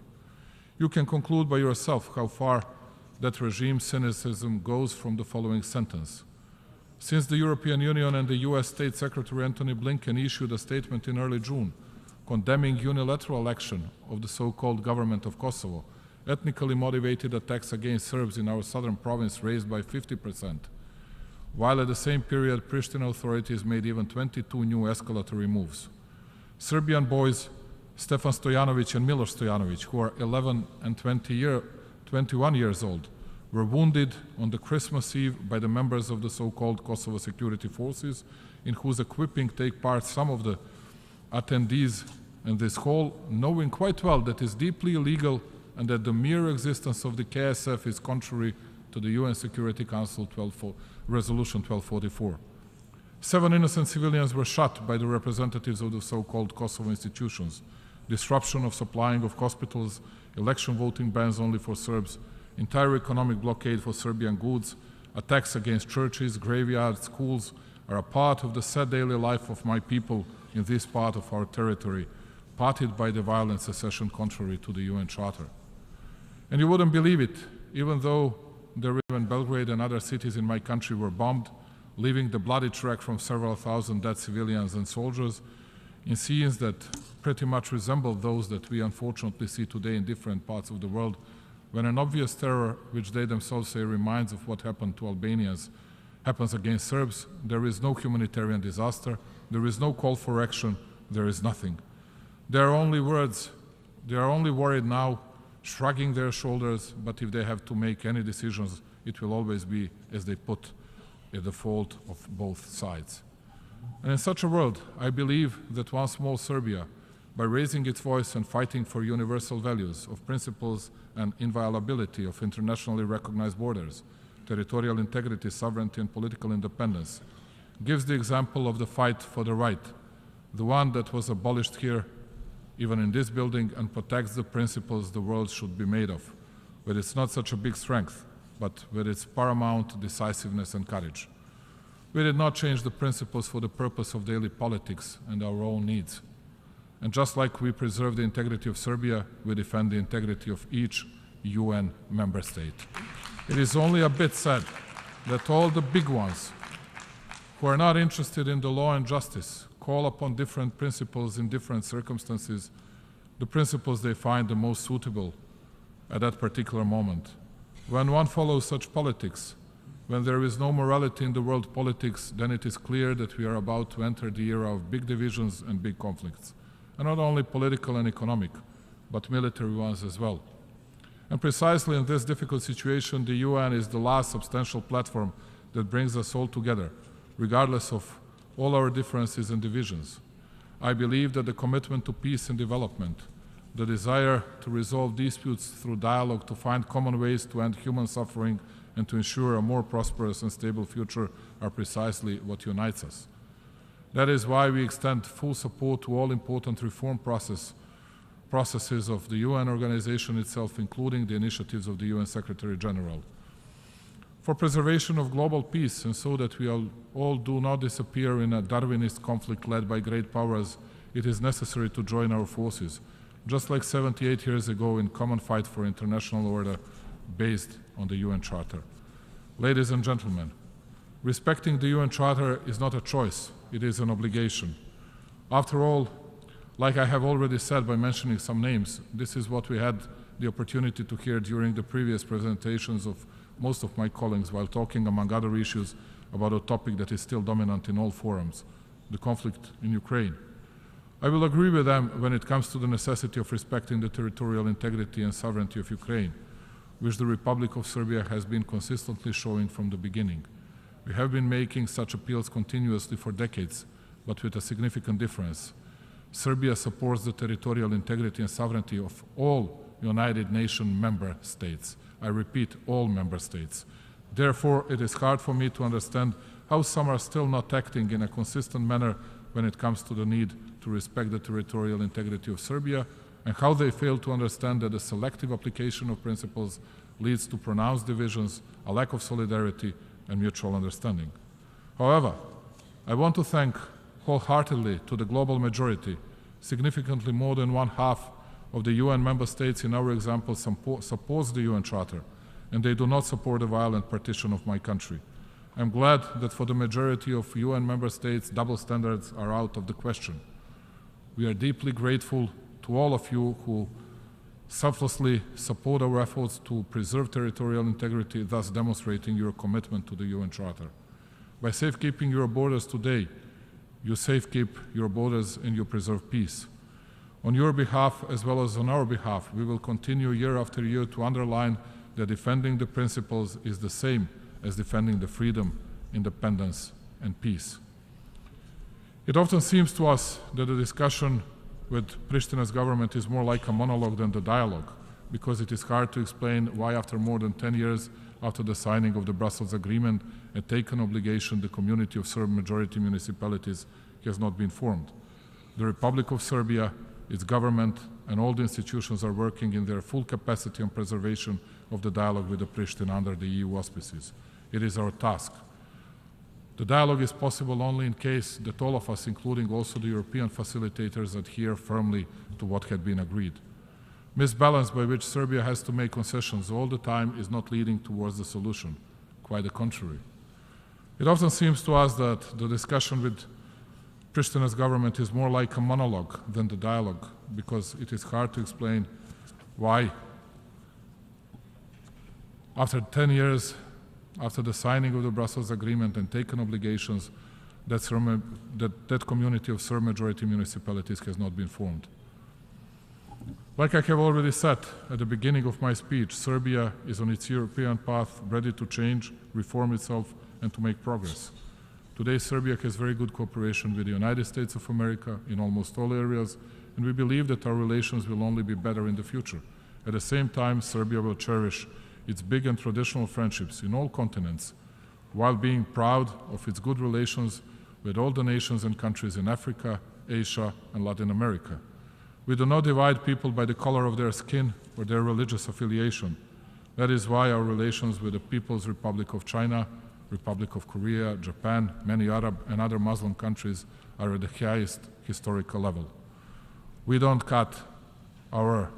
You can conclude by yourself how far that regime's cynicism goes from the following sentence. Since the European Union and the US State Secretary Antony Blinken issued a statement in early June condemning unilateral action of the so-called government of Kosovo, ethnically motivated attacks against Serbs in our southern province raised by 50%, while at the same period Pristina authorities made even 22 new escalatory moves. Serbian boys Stefan Stojanovic and Miloš Stojanovic, who are 11 and 21 years old, were wounded on the Christmas Eve by the members of the so-called Kosovo security forces, in whose equipping take part some of the attendees in this hall, knowing quite well that it is deeply illegal and that the mere existence of the KSF is contrary to the UN Security Council Resolution 1244. 7 innocent civilians were shot by the representatives of the so-called Kosovo institutions. Disruption of supplying of hospitals, election voting bans only for Serbs, entire economic blockade for Serbian goods, attacks against churches, graveyards, schools are a part of the sad daily life of my people in this part of our territory, parted by the violent secession contrary to the UN Charter. And you wouldn't believe it, even though Belgrade and other cities in my country were bombed, leaving the bloody track from several thousand dead civilians and soldiers in scenes that pretty much resemble those that we unfortunately see today in different parts of the world, when an obvious terror, which they themselves say reminds of what happened to Albanians, happens against Serbs, there is no humanitarian disaster, there is no call for action, there is nothing. They are only words, they are only worried now, shrugging their shoulders, but if they have to make any decisions, it will always be, as they put, at the fault of both sides. And in such a world, I believe that one small Serbia, by raising its voice and fighting for universal values of principles and inviolability of internationally recognized borders, territorial integrity, sovereignty, and political independence, gives the example of the fight for the right, the one that was abolished here, even in this building, and protects the principles the world should be made of, with its not such a big strength, but with its paramount decisiveness and courage. We did not change the principles for the purpose of daily politics and our own needs. And just like we preserve the integrity of Serbia, we defend the integrity of each UN member state. It is only a bit sad that all the big ones who are not interested in the law and justice call upon different principles in different circumstances, the principles they find the most suitable at that particular moment. When one follows such politics, when there is no morality in the world politics, then it is clear that we are about to enter the era of big divisions and big conflicts. And not only political and economic, but military ones as well. And precisely in this difficult situation, the UN is the last substantial platform that brings us all together, regardless of all our differences and divisions. I believe that the commitment to peace and development, the desire to resolve disputes through dialogue, to find common ways to end human suffering and to ensure a more prosperous and stable future are precisely what unites us. That is why we extend full support to all important reform processes of the UN organization itself, including the initiatives of the UN Secretary General. For preservation of global peace, and so that we all do not disappear in a Darwinist conflict led by great powers, it is necessary to join our forces, just like 78 years ago in common fight for international order based on the UN Charter. Ladies and gentlemen, respecting the UN Charter is not a choice, it is an obligation. After all, like I have already said by mentioning some names, this is what we had the opportunity to hear during the previous presentations of most of my colleagues while talking, among other issues, about a topic that is still dominant in all forums, the conflict in Ukraine. I will agree with them when it comes to the necessity of respecting the territorial integrity and sovereignty of Ukraine, which the Republic of Serbia has been consistently showing from the beginning. We have been making such appeals continuously for decades, but with a significant difference. Serbia supports the territorial integrity and sovereignty of all United Nations member states. I repeat, all member states. Therefore, it is hard for me to understand how some are still not acting in a consistent manner when it comes to the need to respect the territorial integrity of Serbia, and how they fail to understand that the selective application of principles leads to pronounced divisions, a lack of solidarity, and mutual understanding. However, I want to thank wholeheartedly to the global majority, significantly more than 1/2 of the UN member states in our example supports the UN Charter, and they do not support the violent partition of my country. I'm glad that for the majority of UN member states, double standards are out of the question. We are deeply grateful to all of you who selflessly support our efforts to preserve territorial integrity, thus demonstrating your commitment to the UN Charter. By safekeeping your borders today, you safekeep your borders and you preserve peace. On your behalf, as well as on our behalf, we will continue year after year to underline that defending the principles is the same as defending the freedom, independence, and peace. It often seems to us that the discussion with Prishtina's government is more like a monologue than the dialogue, because it is hard to explain why after more than 10 years after the signing of the Brussels Agreement, a taken obligation, the community of Serb majority municipalities has not been formed. The Republic of Serbia, its government, and all the institutions are working in their full capacity on preservation of the dialogue with the Pristina under the EU auspices. It is our task. The dialogue is possible only in case that all of us, including also the European facilitators, adhere firmly to what had been agreed. Misbalance by which Serbia has to make concessions all the time is not leading towards the solution, quite the contrary. It often seems to us that the discussion with Prishtina's government is more like a monologue than the dialogue, because it is hard to explain why, after 10 years, after the signing of the Brussels Agreement and taken obligations, that community of Serb majority municipalities has not been formed. Like I have already said at the beginning of my speech, Serbia is on its European path, ready to change, reform itself, and to make progress. Today, Serbia has very good cooperation with the United States of America in almost all areas, and we believe that our relations will only be better in the future. At the same time, Serbia will cherish its big and traditional friendships in all continents, while being proud of its good relations with all the nations and countries in Africa, Asia, and Latin America. We do not divide people by the color of their skin or their religious affiliation. That is why our relations with the People's Republic of China, Republic of Korea, Japan, many Arab and other Muslim countries are at the highest historical level. We don't cut our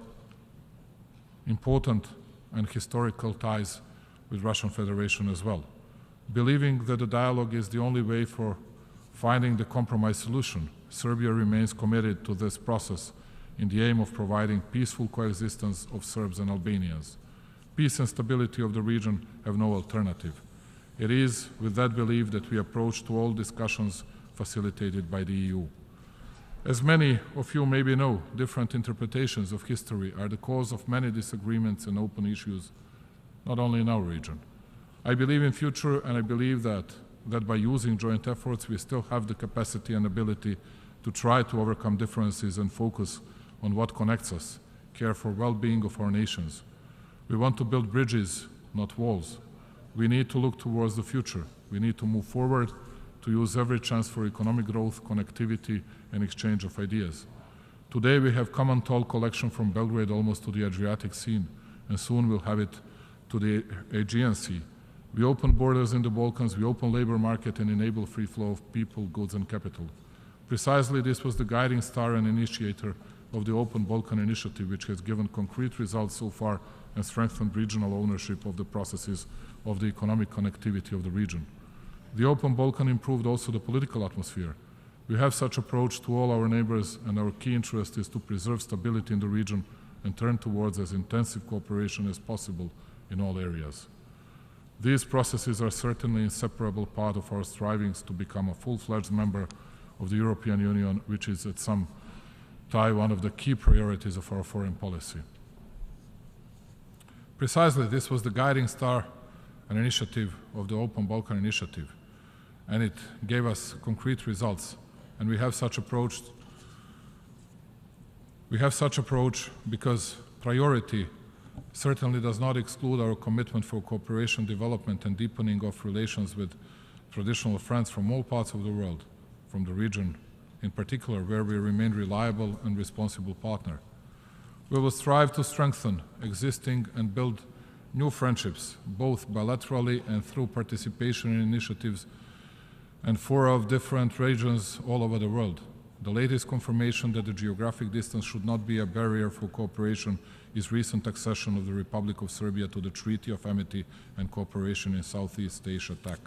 important and historical ties with Russian Federation as well. Believing that the dialogue is the only way for finding the compromise solution, Serbia remains committed to this process in the aim of providing peaceful coexistence of Serbs and Albanians. Peace and stability of the region have no alternative. It is with that belief that we approach to all discussions facilitated by the EU. As many of you maybe know, different interpretations of history are the cause of many disagreements and open issues, not only in our region. I believe in future, and I believe that by using joint efforts, we still have the capacity and ability to try to overcome differences and focus on what connects us, care for well-being of our nations. We want to build bridges, not walls. We need to look towards the future. We need to move forward, to use every chance for economic growth, connectivity, and exchange of ideas. Today we have common toll collection from Belgrade almost to the Adriatic Sea, and soon we'll have it to the Aegean Sea. We open borders in the Balkans, we open labor market and enable free flow of people, goods, and capital. Precisely this was the guiding star and initiator of the Open Balkan Initiative, which has given concrete results so far and strengthened regional ownership of the processes of the economic connectivity of the region. The Open Balkan improved also the political atmosphere. We have such approach to all our neighbors, and our key interest is to preserve stability in the region and turn towards as intensive cooperation as possible in all areas. These processes are certainly an inseparable part of our strivings to become a full-fledged member of the European Union, which is at some time one of the key priorities of our foreign policy. Precisely, this was the guiding star and initiative of the Open Balkan Initiative, and it gave us concrete results. And we have such approach because priority certainly does not exclude our commitment for cooperation, development, and deepening of relations with traditional friends from all parts of the world, from the region in particular, where we remain reliable and responsible partner. We will strive to strengthen existing and build new friendships, both bilaterally and through participation in initiatives and fora of different regions all over the world. The latest confirmation that the geographic distance should not be a barrier for cooperation is recent accession of the Republic of Serbia to the Treaty of Amity and Cooperation in Southeast Asia TAC.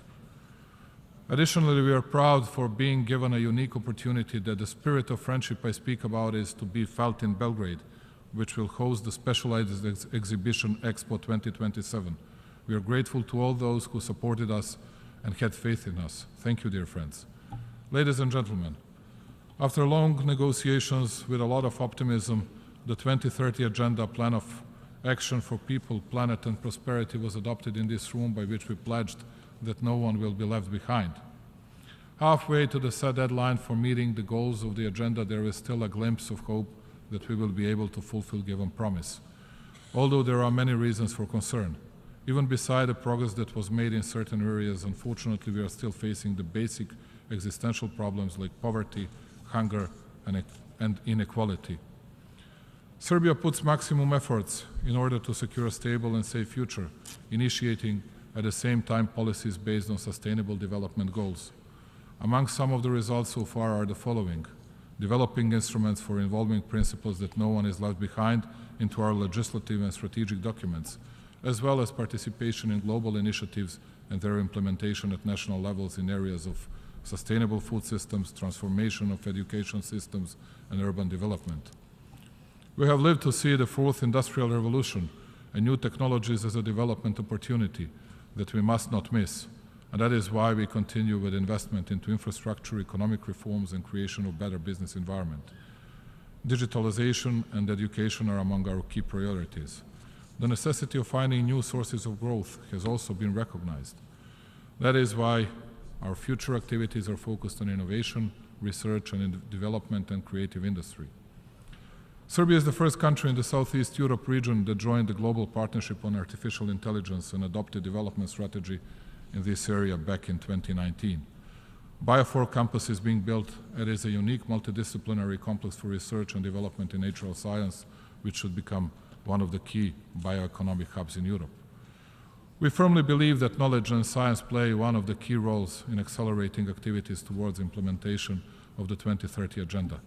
Additionally, we are proud for being given a unique opportunity that the spirit of friendship I speak about is to be felt in Belgrade, which will host the specialized exhibition Expo 2027. We are grateful to all those who supported us and had faith in us. Thank you, dear friends. Ladies and gentlemen, after long negotiations with a lot of optimism, the 2030 Agenda Plan of Action for People, Planet and Prosperity was adopted in this room, by which we pledged that no one will be left behind. Halfway to the set deadline for meeting the goals of the agenda, there is still a glimpse of hope that we will be able to fulfill given promise. Although there are many reasons for concern, even beside the progress that was made in certain areas, unfortunately we are still facing the basic existential problems like poverty, hunger, and inequality. Serbia puts maximum efforts in order to secure a stable and safe future, initiating at the same time policies based on sustainable development goals. Among some of the results so far are the following: developing instruments for involving principles that no one is left behind into our legislative and strategic documents, as well as participation in global initiatives and their implementation at national levels in areas of sustainable food systems, transformation of education systems, and urban development. We have lived to see the fourth industrial revolution and new technologies as a development opportunity that we must not miss, and that is why we continue with investment into infrastructure, economic reforms, and creation of better business environment. Digitalization and education are among our key priorities. The necessity of finding new sources of growth has also been recognized. That is why our future activities are focused on innovation, research and development, and creative industry. Serbia is the first country in the Southeast Europe region that joined the Global Partnership on Artificial Intelligence and adopted development strategy in this area back in 2019. Bio4 campus is being built. It is a unique multidisciplinary complex for research and development in natural science, which should become one of the key bioeconomic hubs in Europe. We firmly believe that knowledge and science play one of the key roles in accelerating activities towards implementation of the 2030 Agenda.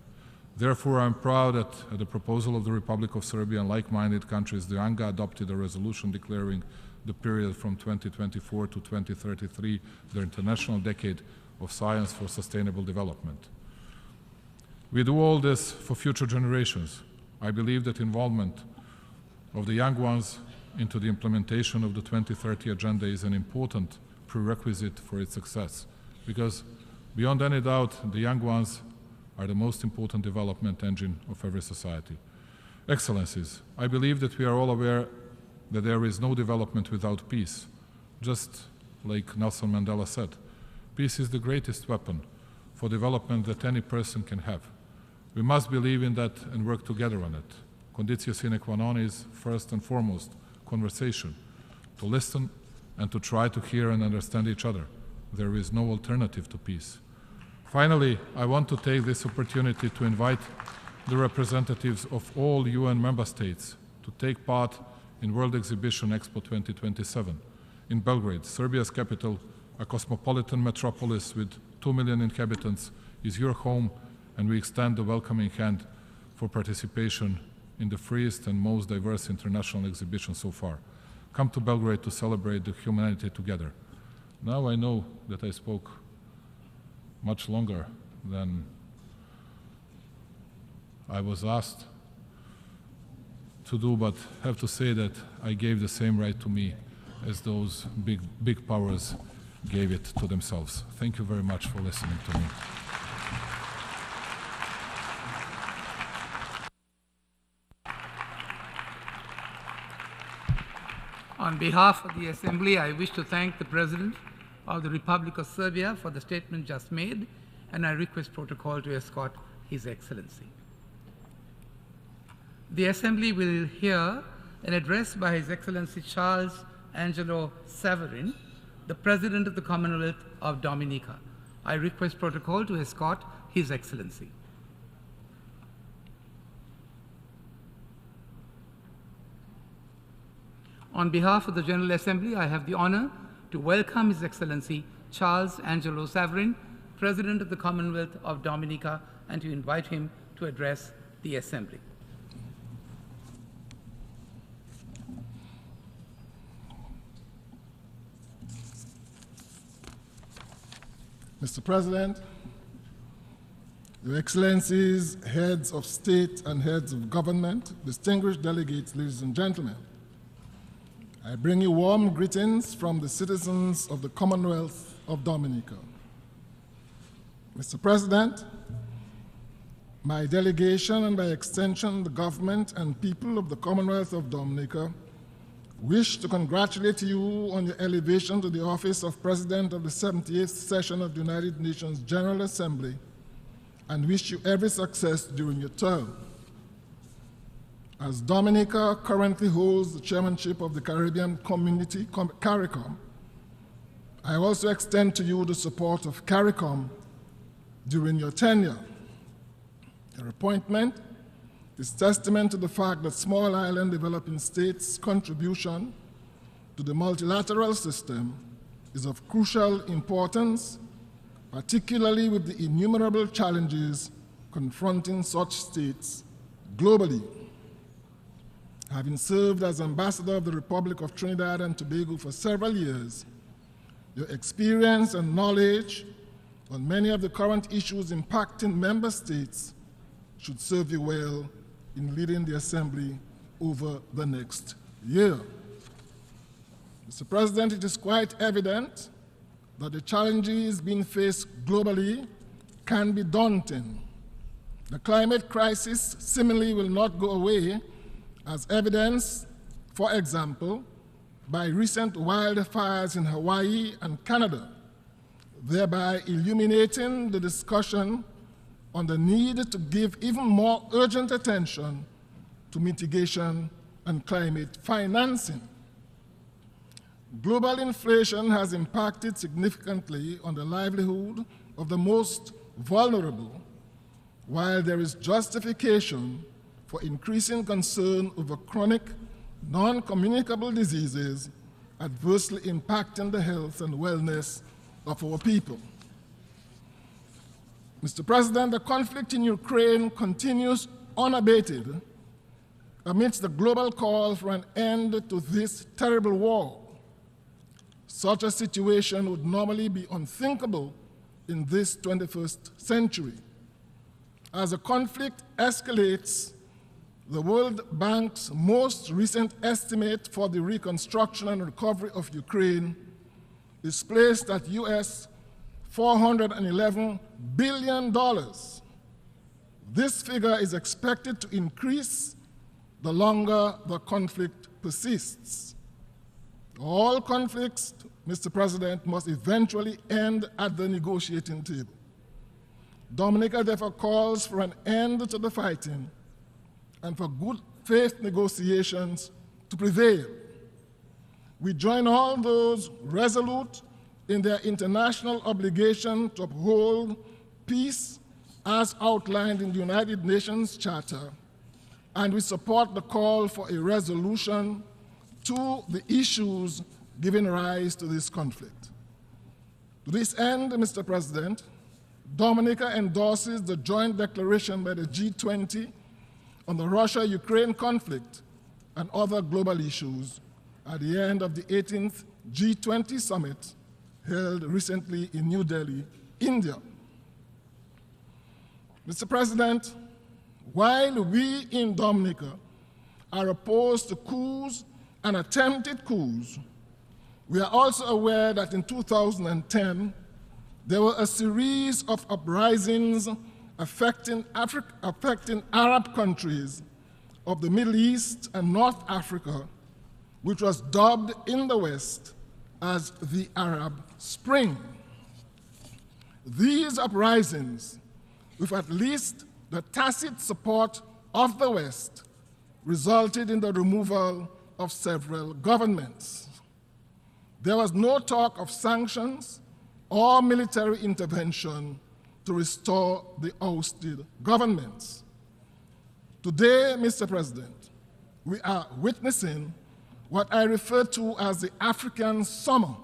Therefore, I am proud that at the proposal of the Republic of Serbia and like-minded countries, the UNGA adopted a resolution declaring the period from 2024 to 2033 the International Decade of Science for Sustainable Development. We do all this for future generations. I believe that involvement of the young ones into the implementation of the 2030 Agenda is an important prerequisite for its success, because beyond any doubt, the young ones are the most important development engine of every society. Excellencies, I believe that we are all aware that there is no development without peace. Just like Nelson Mandela said, peace is the greatest weapon for development that any person can have. We must believe in that and work together on it. Conditio sine qua non is, first and foremost, conversation, to listen and to try to hear and understand each other. There is no alternative to peace. Finally, I want to take this opportunity to invite the representatives of all UN member states to take part in World Exhibition Expo 2027 in Belgrade, Serbia's capital, a cosmopolitan metropolis with 2 million inhabitants, is your home, and we extend the welcoming hand for participation in the freest and most diverse international exhibition so far. Come to Belgrade to celebrate the humanity together. Now I know that I spoke much longer than I was asked to do, but have to say that I gave the same right to me as those big powers gave it to themselves. Thank you very much for listening to me. On behalf of the Assembly, I wish to thank the President of the Republic of Serbia for the statement just made, and I request protocol to escort His Excellency. The Assembly will hear an address by His Excellency Charles Angelo Saverin, the President of the Commonwealth of Dominica. I request protocol to escort His Excellency. On behalf of the General Assembly, I have the honor to welcome His Excellency Charles Angelo Saverin, President of the Commonwealth of Dominica, and to invite him to address the Assembly. Mr. President, Your Excellencies, heads of state and heads of government, distinguished delegates, ladies and gentlemen, I bring you warm greetings from the citizens of the Commonwealth of Dominica. Mr. President, my delegation and by extension the government and people of the Commonwealth of Dominica wish to congratulate you on your elevation to the office of President of the 78th session of the United Nations General Assembly and wish you every success during your term. As Dominica currently holds the chairmanship of the Caribbean Community, CARICOM, I also extend to you the support of CARICOM during your tenure. Your appointment is testament to the fact that small island developing states' contribution to the multilateral system is of crucial importance, particularly with the innumerable challenges confronting such states globally. Having served as ambassador of the Republic of Trinidad and Tobago for several years, your experience and knowledge on many of the current issues impacting member states should serve you well in leading the Assembly over the next year. Mr. President, it is quite evident that the challenges being faced globally can be daunting. The climate crisis similarly will not go away, as evidenced, for example, by recent wildfires in Hawaii and Canada, thereby illuminating the discussion on the need to give even more urgent attention to mitigation and climate financing. Global inflation has impacted significantly on the livelihood of the most vulnerable, while there is justification for increasing concern over chronic, non-communicable diseases adversely impacting the health and wellness of our people. Mr. President, the conflict in Ukraine continues unabated amidst the global call for an end to this terrible war. Such a situation would normally be unthinkable in this 21st century. As the conflict escalates, the World Bank's most recent estimate for the reconstruction and recovery of Ukraine is placed at US $411 billion. This figure is expected to increase the longer the conflict persists. All conflicts, Mr. President, must eventually end at the negotiating table. Dominica therefore calls for an end to the fighting and for good faith negotiations to prevail. We join all those resolute in their international obligation to uphold peace as outlined in the United Nations Charter, and we support the call for a resolution to the issues giving rise to this conflict. To this end, Mr. President, Dominica endorses the joint declaration by the G20 on the Russia-Ukraine conflict and other global issues at the end of the 18th G20 summit held recently in New Delhi, India. Mr. President, while we in Dominica are opposed to coups and attempted coups, We are also aware that in 2010, there were a series of uprisings affecting Arab countries of the Middle East and North Africa, which was dubbed in the West as the Arab Spring. These uprisings, with at least the tacit support of the West, resulted in the removal of several governments. There was no talk of sanctions or military intervention to restore the ousted governments. Today, Mr. President, we are witnessing what I refer to as the African summer,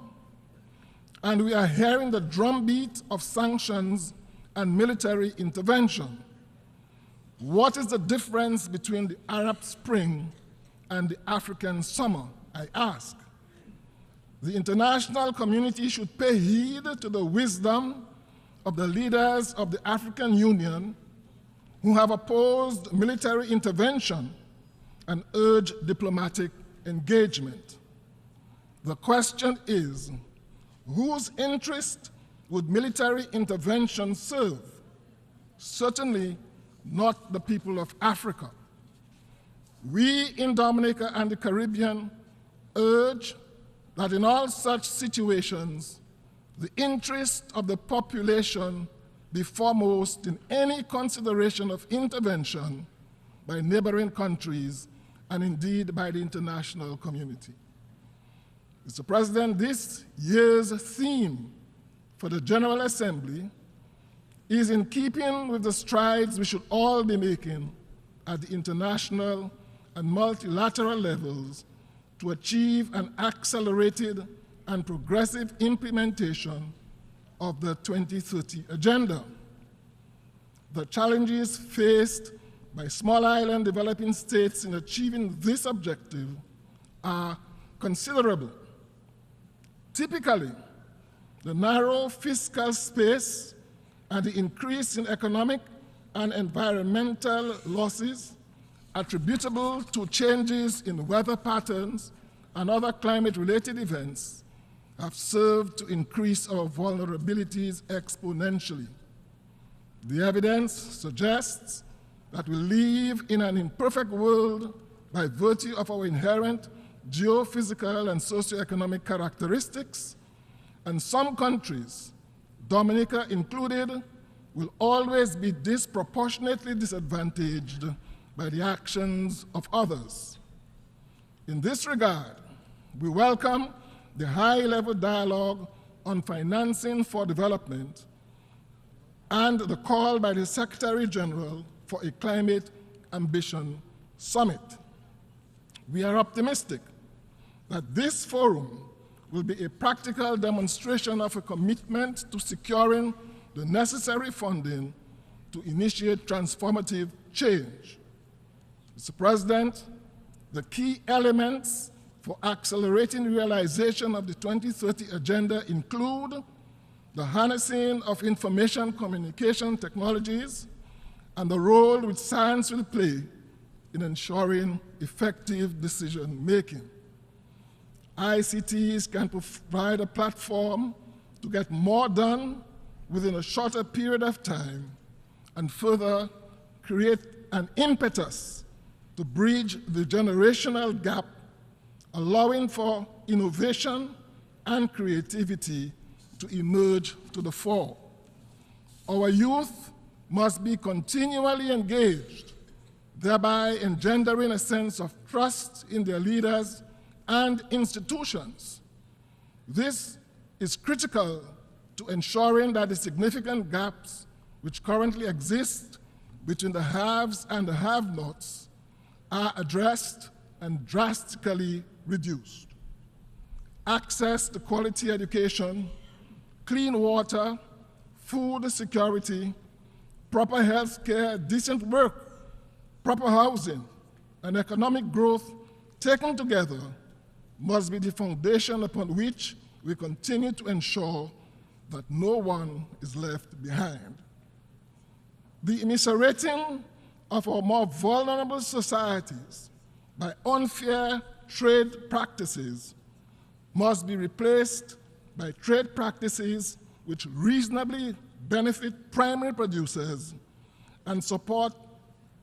and we are hearing the drumbeat of sanctions and military intervention. What is the difference between the Arab Spring and the African summer, I ask? The international community should pay heed to the wisdom of the leaders of the African Union who have opposed military intervention and urged diplomatic engagement. The question is, whose interest would military intervention serve? Certainly not the people of Africa. We in Dominica and the Caribbean urge that in all such situations, the interest of the population be foremost in any consideration of intervention by neighboring countries and indeed by the international community. Mr. President, this year's theme for the General Assembly is in keeping with the strides we should all be making at the international and multilateral levels to achieve an accelerated and progressive implementation of the 2030 Agenda. The challenges faced by small island developing states in achieving this objective are considerable. Typically, the narrow fiscal space and the increase in economic and environmental losses attributable to changes in weather patterns and other climate-related events have served to increase our vulnerabilities exponentially. The evidence suggests that we live in an imperfect world by virtue of our inherent geophysical and socioeconomic characteristics, and some countries, Dominica included, will always be disproportionately disadvantaged by the actions of others. In this regard, we welcome the high-level dialogue on financing for development and the call by the Secretary General for a Climate Ambition Summit. We are optimistic that this forum will be a practical demonstration of a commitment to securing the necessary funding to initiate transformative change. Mr. President, the key elements for accelerating realization of the 2030 Agenda include the harnessing of information communication technologies and the role which science will play in ensuring effective decision-making. ICTs can provide a platform to get more done within a shorter period of time and further create an impetus to bridge the generational gap, allowing for innovation and creativity to emerge to the fore. Our youth must be continually engaged, thereby engendering a sense of trust in their leaders and institutions. This is critical to ensuring that the significant gaps which currently exist between the haves and the have-nots are addressed and drastically reduced. Access to quality education, clean water, food security, proper health care, decent work, proper housing, and economic growth taken together must be the foundation upon which we continue to ensure that no one is left behind. The immiserating of our more vulnerable societies by unfair trade practices must be replaced by trade practices which reasonably benefit primary producers and support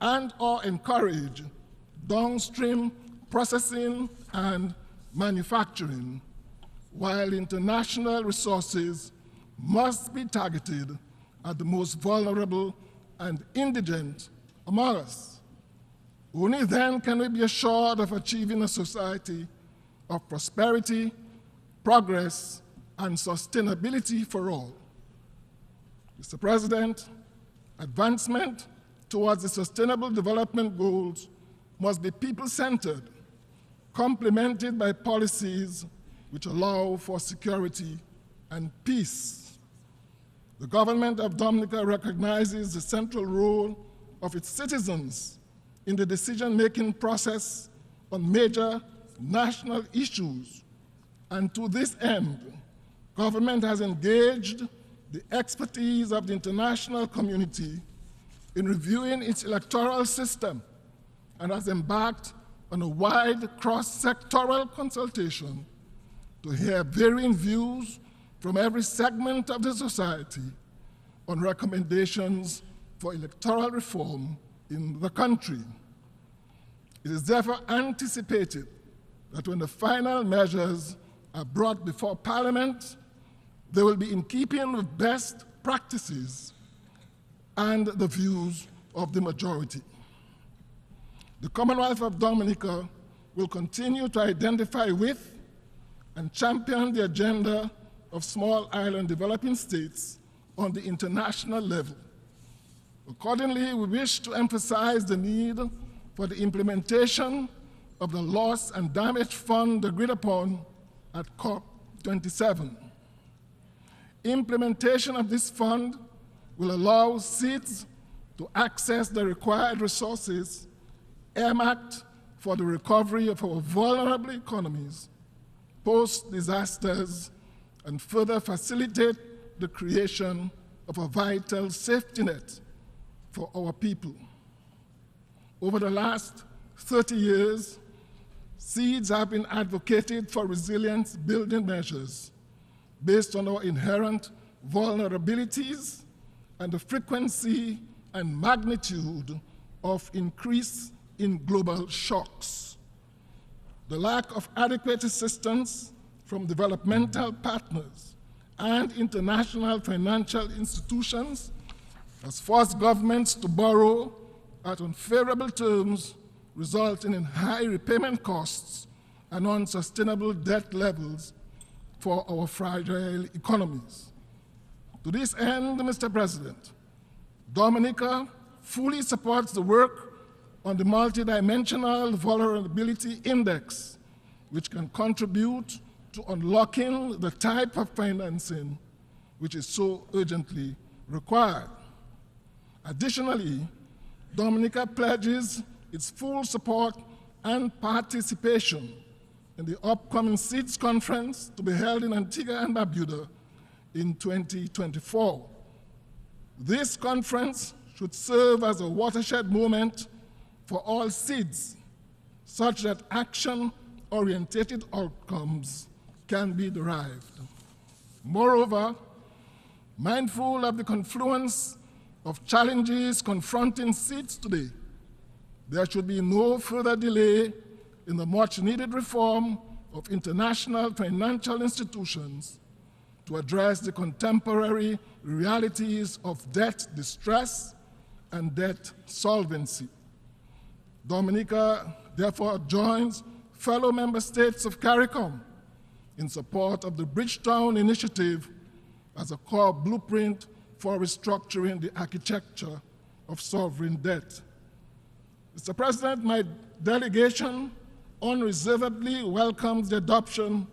and/or encourage downstream processing and manufacturing, while international resources must be targeted at the most vulnerable and indigent among us. Only then can we be assured of achieving a society of prosperity, progress, and sustainability for all. Mr. President, advancement towards the Sustainable Development Goals must be people-centered, complemented by policies which allow for security and peace. The government of Dominica recognizes the central role of its citizens in the decision-making process on major national issues, and to this end, government has engaged the expertise of the international community in reviewing its electoral system and has embarked on a wide cross-sectoral consultation to hear varying views from every segment of the society on recommendations for electoral reform in the country. It is therefore anticipated that when the final measures are brought before Parliament, they will be in keeping with best practices and the views of the majority. The Commonwealth of Dominica will continue to identify with and champion the agenda of small island developing states on the international level. Accordingly, we wish to emphasize the need for the implementation of the Loss and Damage Fund agreed upon at COP27. Implementation of this fund will allow SEEDS to access the required resources earmarked for the recovery of our vulnerable economies post-disasters and further facilitate the creation of a vital safety net for our people. Over the last 30 years, SEEDS have been advocated for resilience-building measures based on our inherent vulnerabilities and the frequency and magnitude of increase in global shocks. The lack of adequate assistance from developmental partners and international financial institutions has forced governments to borrow at unfavorable terms, resulting in high repayment costs and unsustainable debt levels for our fragile economies. To this end, Mr. President, Dominica fully supports the work on the Multidimensional Vulnerability Index, which can contribute to unlocking the type of financing which is so urgently required. Additionally, Dominica pledges its full support and participation in the upcoming SEEDS conference to be held in Antigua and Barbuda in 2024. This conference should serve as a watershed moment for all SEEDS, such that action-oriented outcomes can be derived. Moreover, mindful of the confluence of challenges confronting SEEDS today, there should be no further delay in the much-needed reform of international financial institutions to address the contemporary realities of debt distress and debt solvency. Dominica therefore joins fellow member states of CARICOM in support of the Bridgetown Initiative as a core blueprint for restructuring the architecture of sovereign debt. Mr. President, my delegation unreservedly welcomes the adoption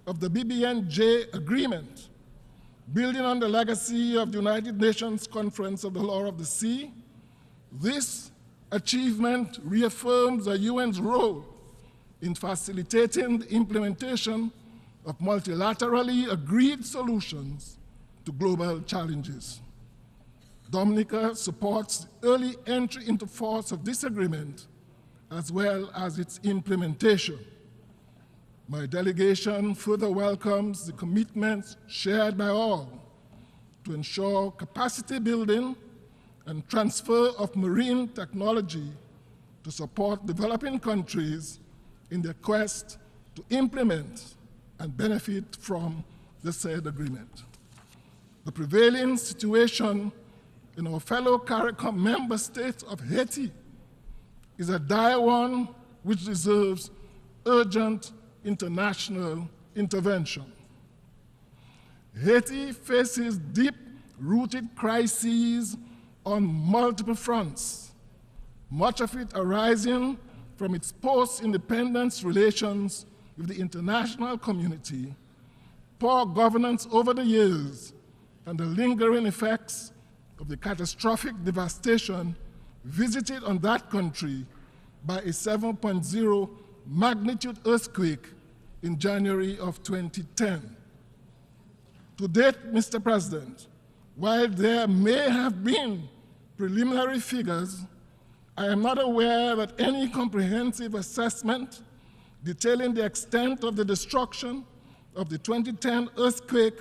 of the BBNJ agreement, building on the legacy of the United Nations Conference of the Law of the Sea. This achievement reaffirms the UN's role in facilitating the implementation of multilaterally agreed solutions to global challenges. Dominica supports the early entry into force of this agreement as well as its implementation. My delegation further welcomes the commitments shared by all to ensure capacity building and transfer of marine technology to support developing countries in their quest to implement and benefit from the said agreement. The prevailing situation in our fellow CARICOM member state of Haiti is a dire one which deserves urgent international intervention. Haiti faces deep-rooted crises on multiple fronts, much of it arising from its post-independence relations with the international community, poor governance over the years, and the lingering effects of the catastrophic devastation visited on that country by a 7.0 magnitude earthquake in January of 2010. To date, Mr. President, while there may have been preliminary figures, I am not aware that any comprehensive assessment detailing the extent of the destruction of the 2010 earthquake,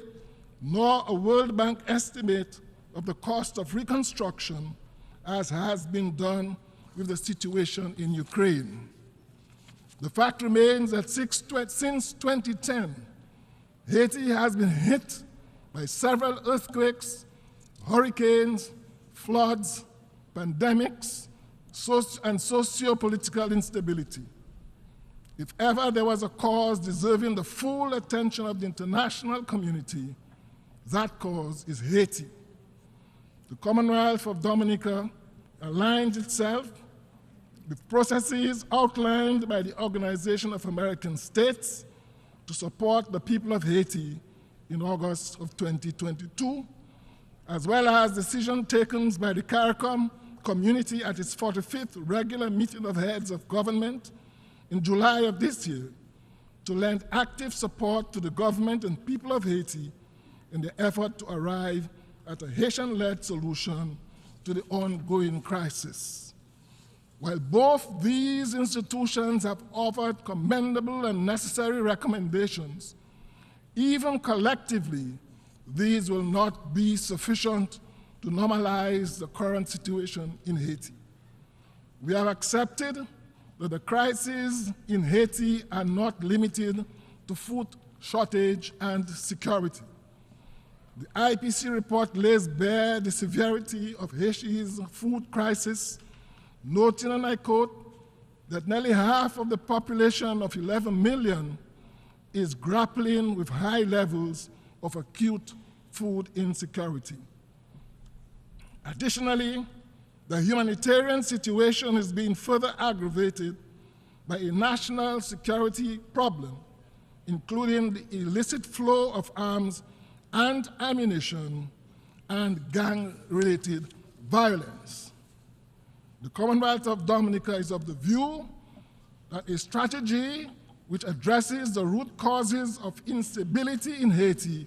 nor a World Bank estimate of the cost of reconstruction, as has been done with the situation in Ukraine. The fact remains that since 2010, Haiti has been hit by several earthquakes, hurricanes, floods, pandemics, and socio-political instability. If ever there was a cause deserving the full attention of the international community, that cause is Haiti. The Commonwealth of Dominica aligns itself with processes outlined by the Organization of American States to support the people of Haiti in August of 2022, as well as decisions taken by the CARICOM community at its 45th regular meeting of heads of government in July of this year to lend active support to the government and people of Haiti in the effort to arrive at a Haitian-led solution to the ongoing crisis. While both these institutions have offered commendable and necessary recommendations, even collectively, these will not be sufficient to normalize the current situation in Haiti. We have accepted that the crises in Haiti are not limited to food shortage and security. The IPC report lays bare the severity of Haiti's food crisis, noting, and I quote, that nearly half of the population of 11 million is grappling with high levels of acute food insecurity. Additionally, the humanitarian situation is being further aggravated by a national security problem, including the illicit flow of arms and ammunition and gang-related violence. The Commonwealth of Dominica is of the view that a strategy which addresses the root causes of instability in Haiti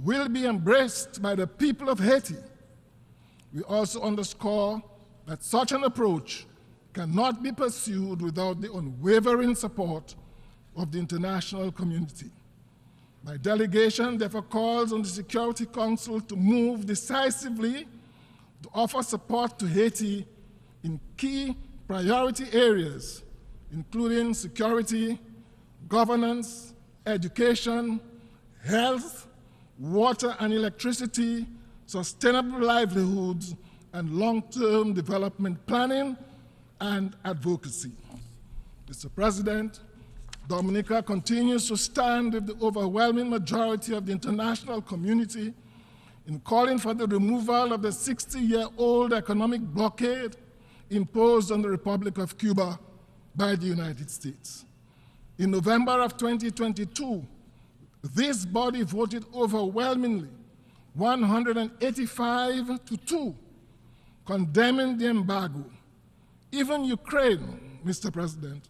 will be embraced by the people of Haiti. We also underscore that such an approach cannot be pursued without the unwavering support of the international community. My delegation therefore calls on the Security Council to move decisively to offer support to Haiti in key priority areas, including security, governance, education, health, water and electricity, sustainable livelihoods, and long-term development planning and advocacy. Mr. President, Dominica continues to stand with the overwhelming majority of the international community in calling for the removal of the 60-year-old economic blockade imposed on the Republic of Cuba by the United States. In November of 2022, this body voted overwhelmingly 185-2, condemning the embargo. Even Ukraine, Mr. President,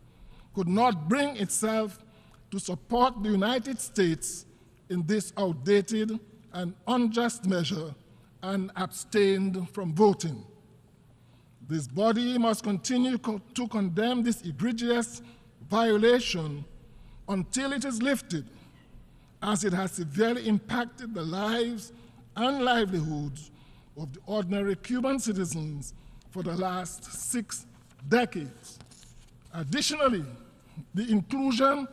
could not bring itself to support the United States in this outdated and unjust measure and abstained from voting. This body must continue to condemn this egregious violation until it is lifted, as it has severely impacted the lives and livelihoods of the ordinary Cuban citizens for the last 6 decades. Additionally, the inclusion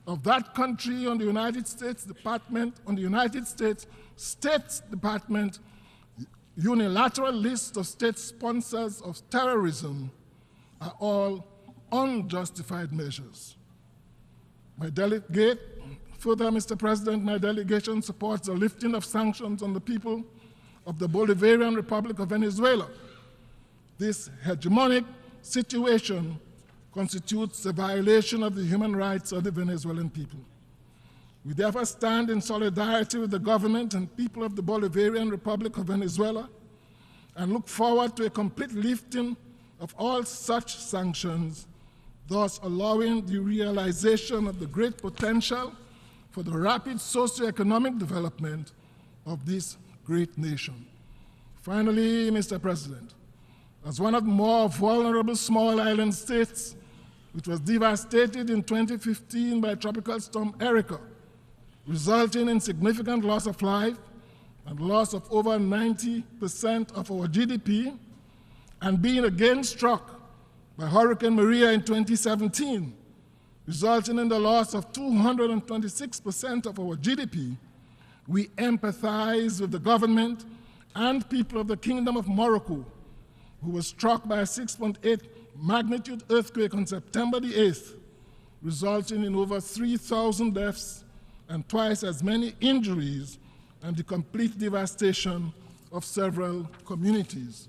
of that country on the United States State Department unilateral list of state sponsors of terrorism are all unjustified measures. Further, Mr. President, my delegation supports the lifting of sanctions on the people of the Bolivarian Republic of Venezuela. This hegemonic situation constitutes a violation of the human rights of the Venezuelan people. We therefore stand in solidarity with the government and people of the Bolivarian Republic of Venezuela and look forward to a complete lifting of all such sanctions, thus allowing the realization of the great potential for the rapid socio-economic development of this great nation. Finally, Mr. President, as one of the more vulnerable small island states, which was devastated in 2015 by Tropical Storm Erika, resulting in significant loss of life and loss of over 90% of our GDP, and being again struck by Hurricane Maria in 2017, resulting in the loss of 226% of our GDP, we empathize with the government and people of the Kingdom of Morocco, who was struck by a 6.8 magnitude earthquake on September the 8th, resulting in over 3,000 deaths and twice as many injuries and the complete devastation of several communities.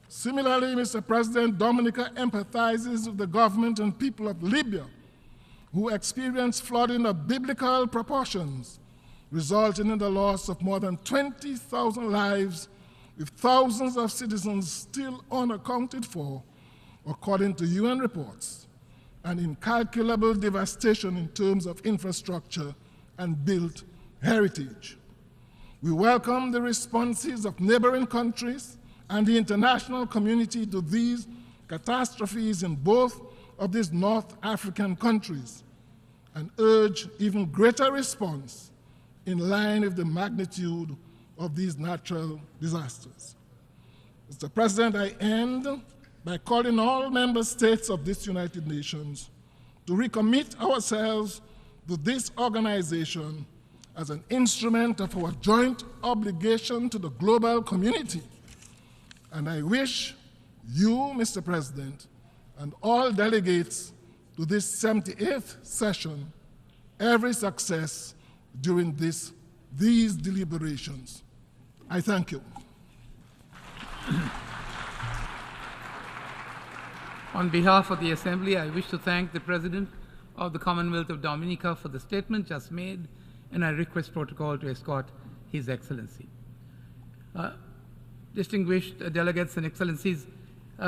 Similarly, Mr. President, Dominica empathizes with the government and people of Libya, who experienced flooding of biblical proportions, resulting in the loss of more than 20,000 lives, with thousands of citizens still unaccounted for, according to UN reports, and incalculable devastation in terms of infrastructure and built heritage. We welcome the responses of neighboring countries and the international community to these catastrophes in both of these North African countries, and urge even greater response in line with the magnitude of these natural disasters. Mr. President, I end by calling all member states of this United Nations to recommit ourselves to this organization as an instrument of our joint obligation to the global community. And I wish you, Mr. President, and all delegates to this 78th session every success during these deliberations. I thank you. On behalf of the Assembly, I wish to thank the President of the Commonwealth of Dominica for the statement just made, and I request protocol to escort His Excellency. Distinguished delegates and Excellencies,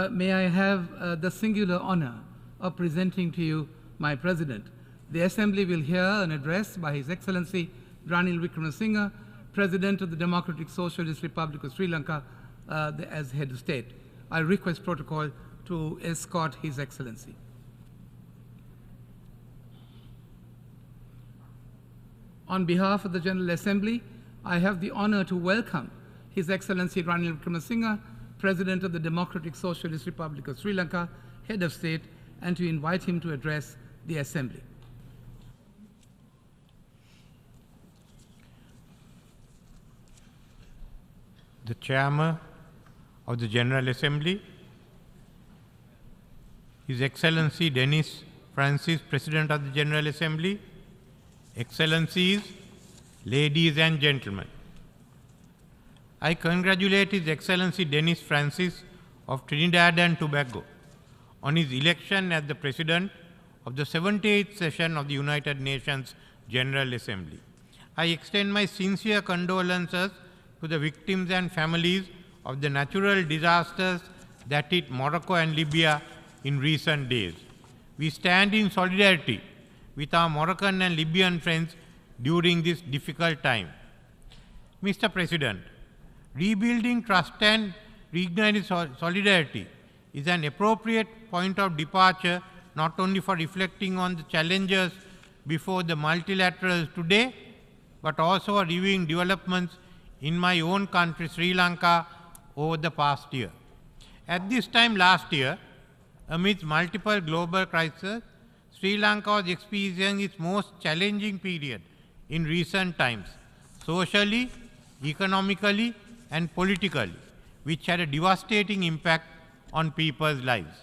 may I have the singular honor of presenting to you my President. The Assembly will hear an address by His Excellency Ranil Wickremesinghe, President of the Democratic Socialist Republic of Sri Lanka, as Head of State. I request protocol to escort His Excellency. On behalf of the General Assembly, I have the honor to welcome His Excellency Ranil Wickremesinghe, President of the Democratic Socialist Republic of Sri Lanka, Head of State, and to invite him to address the Assembly. The Chairman of the General Assembly, His Excellency Dennis Francis, President of the General Assembly, Excellencies, ladies and gentlemen, I congratulate His Excellency Dennis Francis of Trinidad and Tobago on his election as the President of the 78th session of the United Nations General Assembly. I extend my sincere condolences to the victims and families of the natural disasters that hit Morocco and Libya in recent days. We stand in solidarity with our Moroccan and Libyan friends during this difficult time. Mr. President, rebuilding trust and reigniting solidarity is an appropriate point of departure not only for reflecting on the challenges before the multilaterals today, but also reviewing developments in my own country, Sri Lanka, over the past year. At this time last year, amidst multiple global crises, Sri Lanka was experiencing its most challenging period in recent times, socially, economically, and politically, which had a devastating impact on people's lives.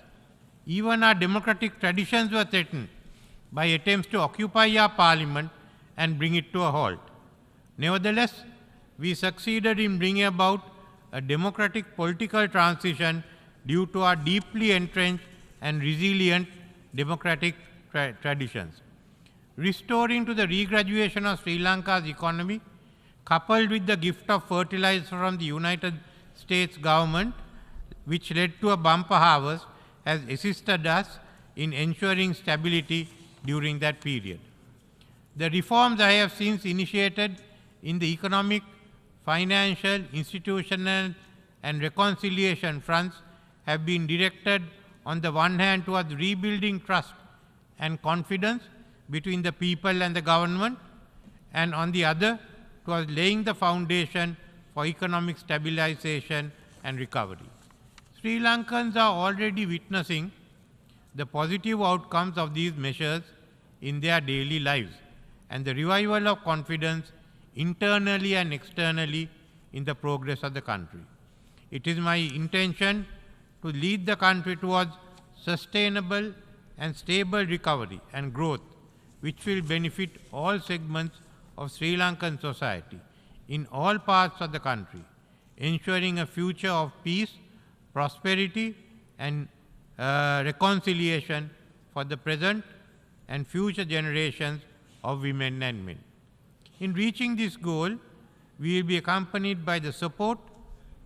Even our democratic traditions were threatened by attempts to occupy our parliament and bring it to a halt. Nevertheless, we succeeded in bringing about a democratic political transition due to our deeply entrenched and resilient democratic traditions. Restoring to the regraduation of Sri Lanka's economy, coupled with the gift of fertilizer from the United States government, which led to a bumper harvest, has assisted us in ensuring stability during that period. The reforms I have since initiated in the economic, financial, institutional, and reconciliation fronts have been directed on the one hand towards rebuilding trust and confidence between the people and the government, and on the other towards laying the foundation for economic stabilization and recovery. Sri Lankans are already witnessing the positive outcomes of these measures in their daily lives and the revival of confidence internally and externally in the progress of the country. It is my intention to lead the country towards sustainable and stable recovery and growth, which will benefit all segments of Sri Lankan society in all parts of the country, ensuring a future of peace, prosperity, and reconciliation for the present and future generations of women and men. In reaching this goal, we will be accompanied by the support,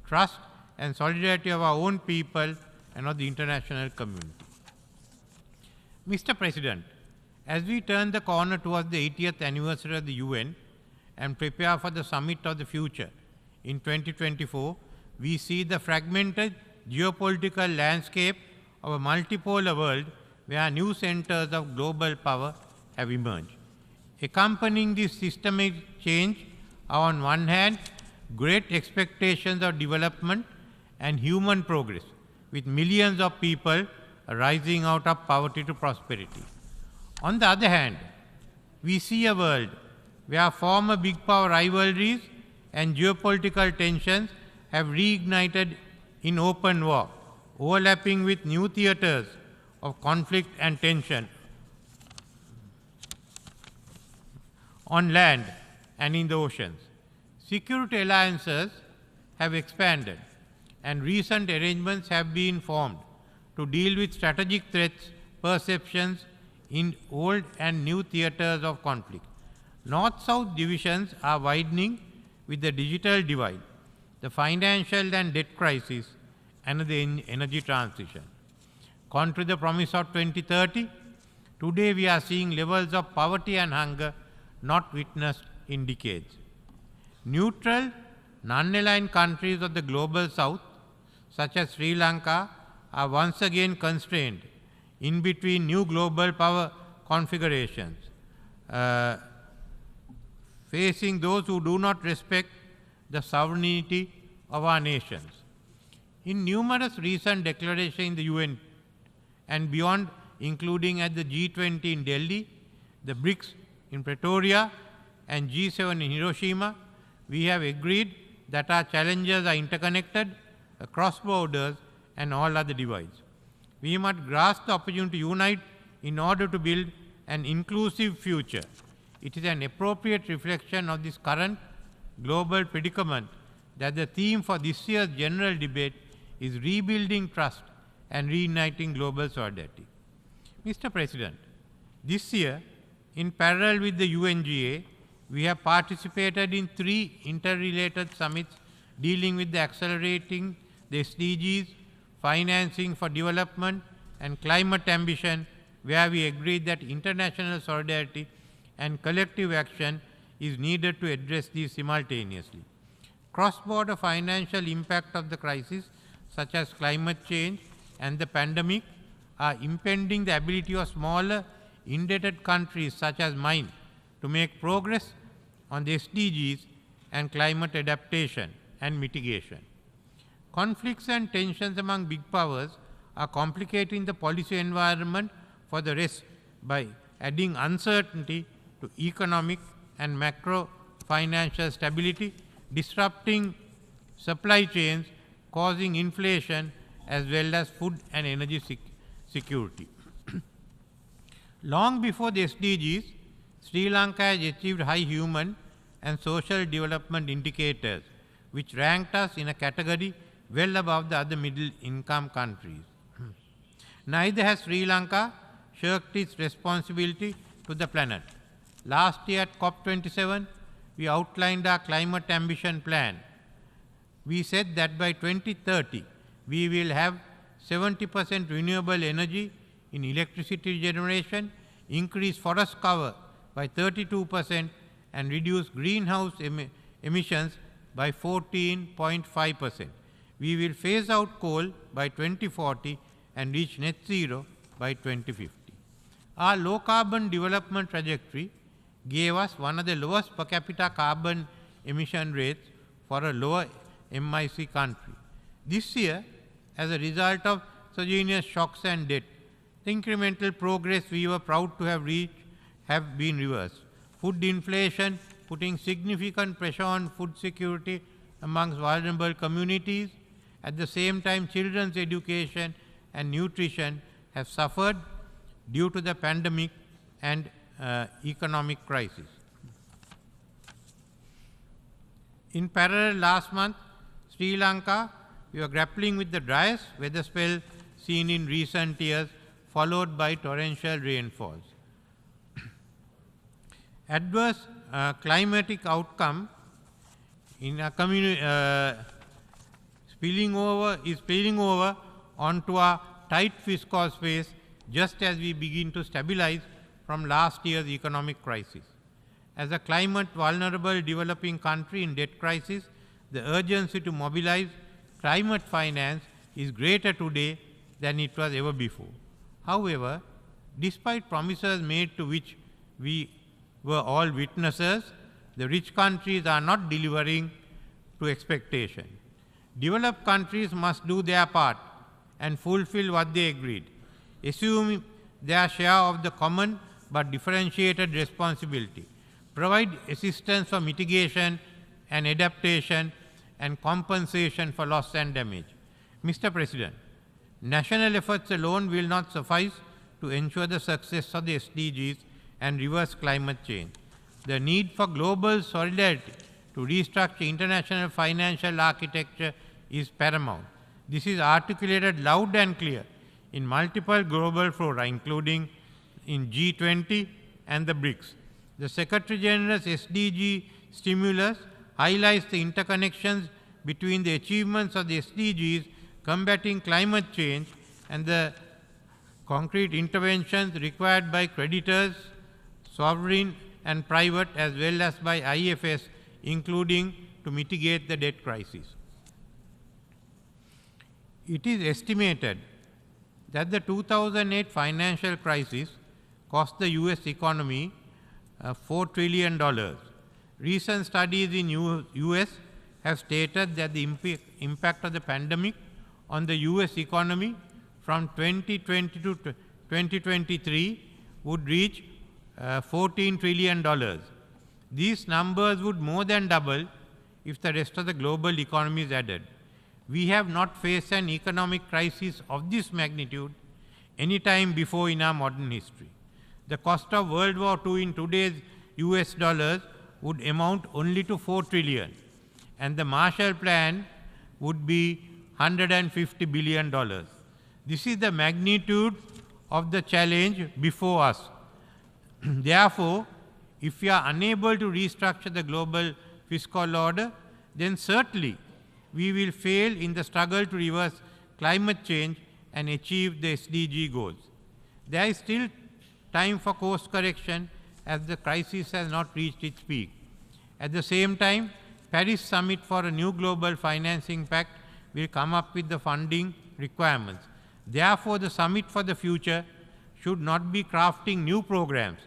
trust, and solidarity of our own people and of the international community. Mr. President, as we turn the corner towards the 80th anniversary of the UN and prepare for the Summit of the Future in 2024, we see the fragmented geopolitical landscape of a multipolar world where new centers of global power have emerged. Accompanying this systemic change are on one hand great expectations of development and human progress, with millions of people rising out of poverty to prosperity. On the other hand, we see a world where former big power rivalries and geopolitical tensions have reignited in open war, overlapping with new theaters of conflict and tension on land and in the oceans. Security alliances have expanded, and recent arrangements have been formed to deal with strategic threats, perceptions in old and new theaters of conflict. North-South divisions are widening with the digital divide, the financial and debt crisis, and the energy transition. Contrary to the promise of 2030, today we are seeing levels of poverty and hunger not witnessed in decades. Neutral, non-aligned countries of the global south, such as Sri Lanka, are once again constrained in between new global power configurations, facing those who do not respect the sovereignty of our nations. In numerous recent declarations in the UN and beyond, including at the G20 in Delhi, the BRICS in Pretoria, and G7 in Hiroshima, we have agreed that our challenges are interconnected across borders and all other divides. We must grasp the opportunity to unite in order to build an inclusive future. It is an appropriate reflection of this current global predicament that the theme for this year's general debate is rebuilding trust and reuniting global solidarity. Mr. President, this year, in parallel with the UNGA, we have participated in 3 interrelated summits dealing with the accelerating the SDGs, financing for development, and climate ambition, where we agreed that international solidarity and collective action is needed to address these simultaneously. Cross-border financial impact of the crisis, such as climate change and the pandemic, are impeding the ability of smaller indebted countries such as mine to make progress on the SDGs and climate adaptation and mitigation. Conflicts and tensions among big powers are complicating the policy environment for the rest by adding uncertainty to economic and macro financial stability, disrupting supply chains, causing inflation, as well as food and energy security. Long before the SDGs, Sri Lanka has achieved high human and social development indicators, which ranked us in a category well above the other middle-income countries. Neither has Sri Lanka shirked its responsibility to the planet. Last year at COP27, we outlined our climate ambition plan. We said that by 2030, we will have 70% renewable energy in electricity generation, increase forest cover by 32%, and reduce greenhouse emissions by 14.5%. We will phase out coal by 2040 and reach net zero by 2050. Our low carbon development trajectory gave us one of the lowest per capita carbon emission rates for a lower MIC country. This year, as a result of exogenous shocks and debt, the incremental progress we were proud to have reached have been reversed. Food inflation putting significant pressure on food security amongst vulnerable communities. At the same time, children's education and nutrition have suffered due to the pandemic and economic crisis. In parallel, last month, Sri Lanka, we were grappling with the driest weather spell seen in recent years, followed by torrential rainfalls. Adverse climatic outcome in a spilling over onto our tight fiscal space just as we begin to stabilize from last year's economic crisis. As a climate vulnerable developing country in debt crisis, the urgency to mobilize climate finance is greater today than it was ever before. However, despite promises made to which we were all witnesses, the rich countries are not delivering to expectation. Developed countries must do their part and fulfill what they agreed, assume their share of the common but differentiated responsibility, provide assistance for mitigation and adaptation and compensation for loss and damage. Mr. President, national efforts alone will not suffice to ensure the success of the SDGs and reverse climate change. The need for global solidarity to restructure international financial architecture is paramount. This is articulated loud and clear in multiple global fora, including in G20 and the BRICS. The Secretary General's SDG stimulus highlights the interconnections between the achievements of the SDGs combating climate change and the concrete interventions required by creditors, sovereign and private, as well as by IFS, including to mitigate the debt crisis. It is estimated that the 2008 financial crisis cost the US economy $4 trillion. Recent studies in US have stated that the impact of the pandemic on the US economy from 2020 to 2023 would reach $14 trillion. These numbers would more than double if the rest of the global economy is added. We have not faced an economic crisis of this magnitude any time before in our modern history. The cost of World War II in today's US dollars would amount only to $4 trillion, and the Marshall Plan would be $150 billion. This is the magnitude of the challenge before us. Therefore, if we are unable to restructure the global fiscal order, then certainly we will fail in the struggle to reverse climate change and achieve the SDG goals. There is still time for course correction as the crisis has not reached its peak. At the same time, Paris Summit for a new global financing pact will come up with the funding requirements. Therefore, the Summit for the Future should not be crafting new programs,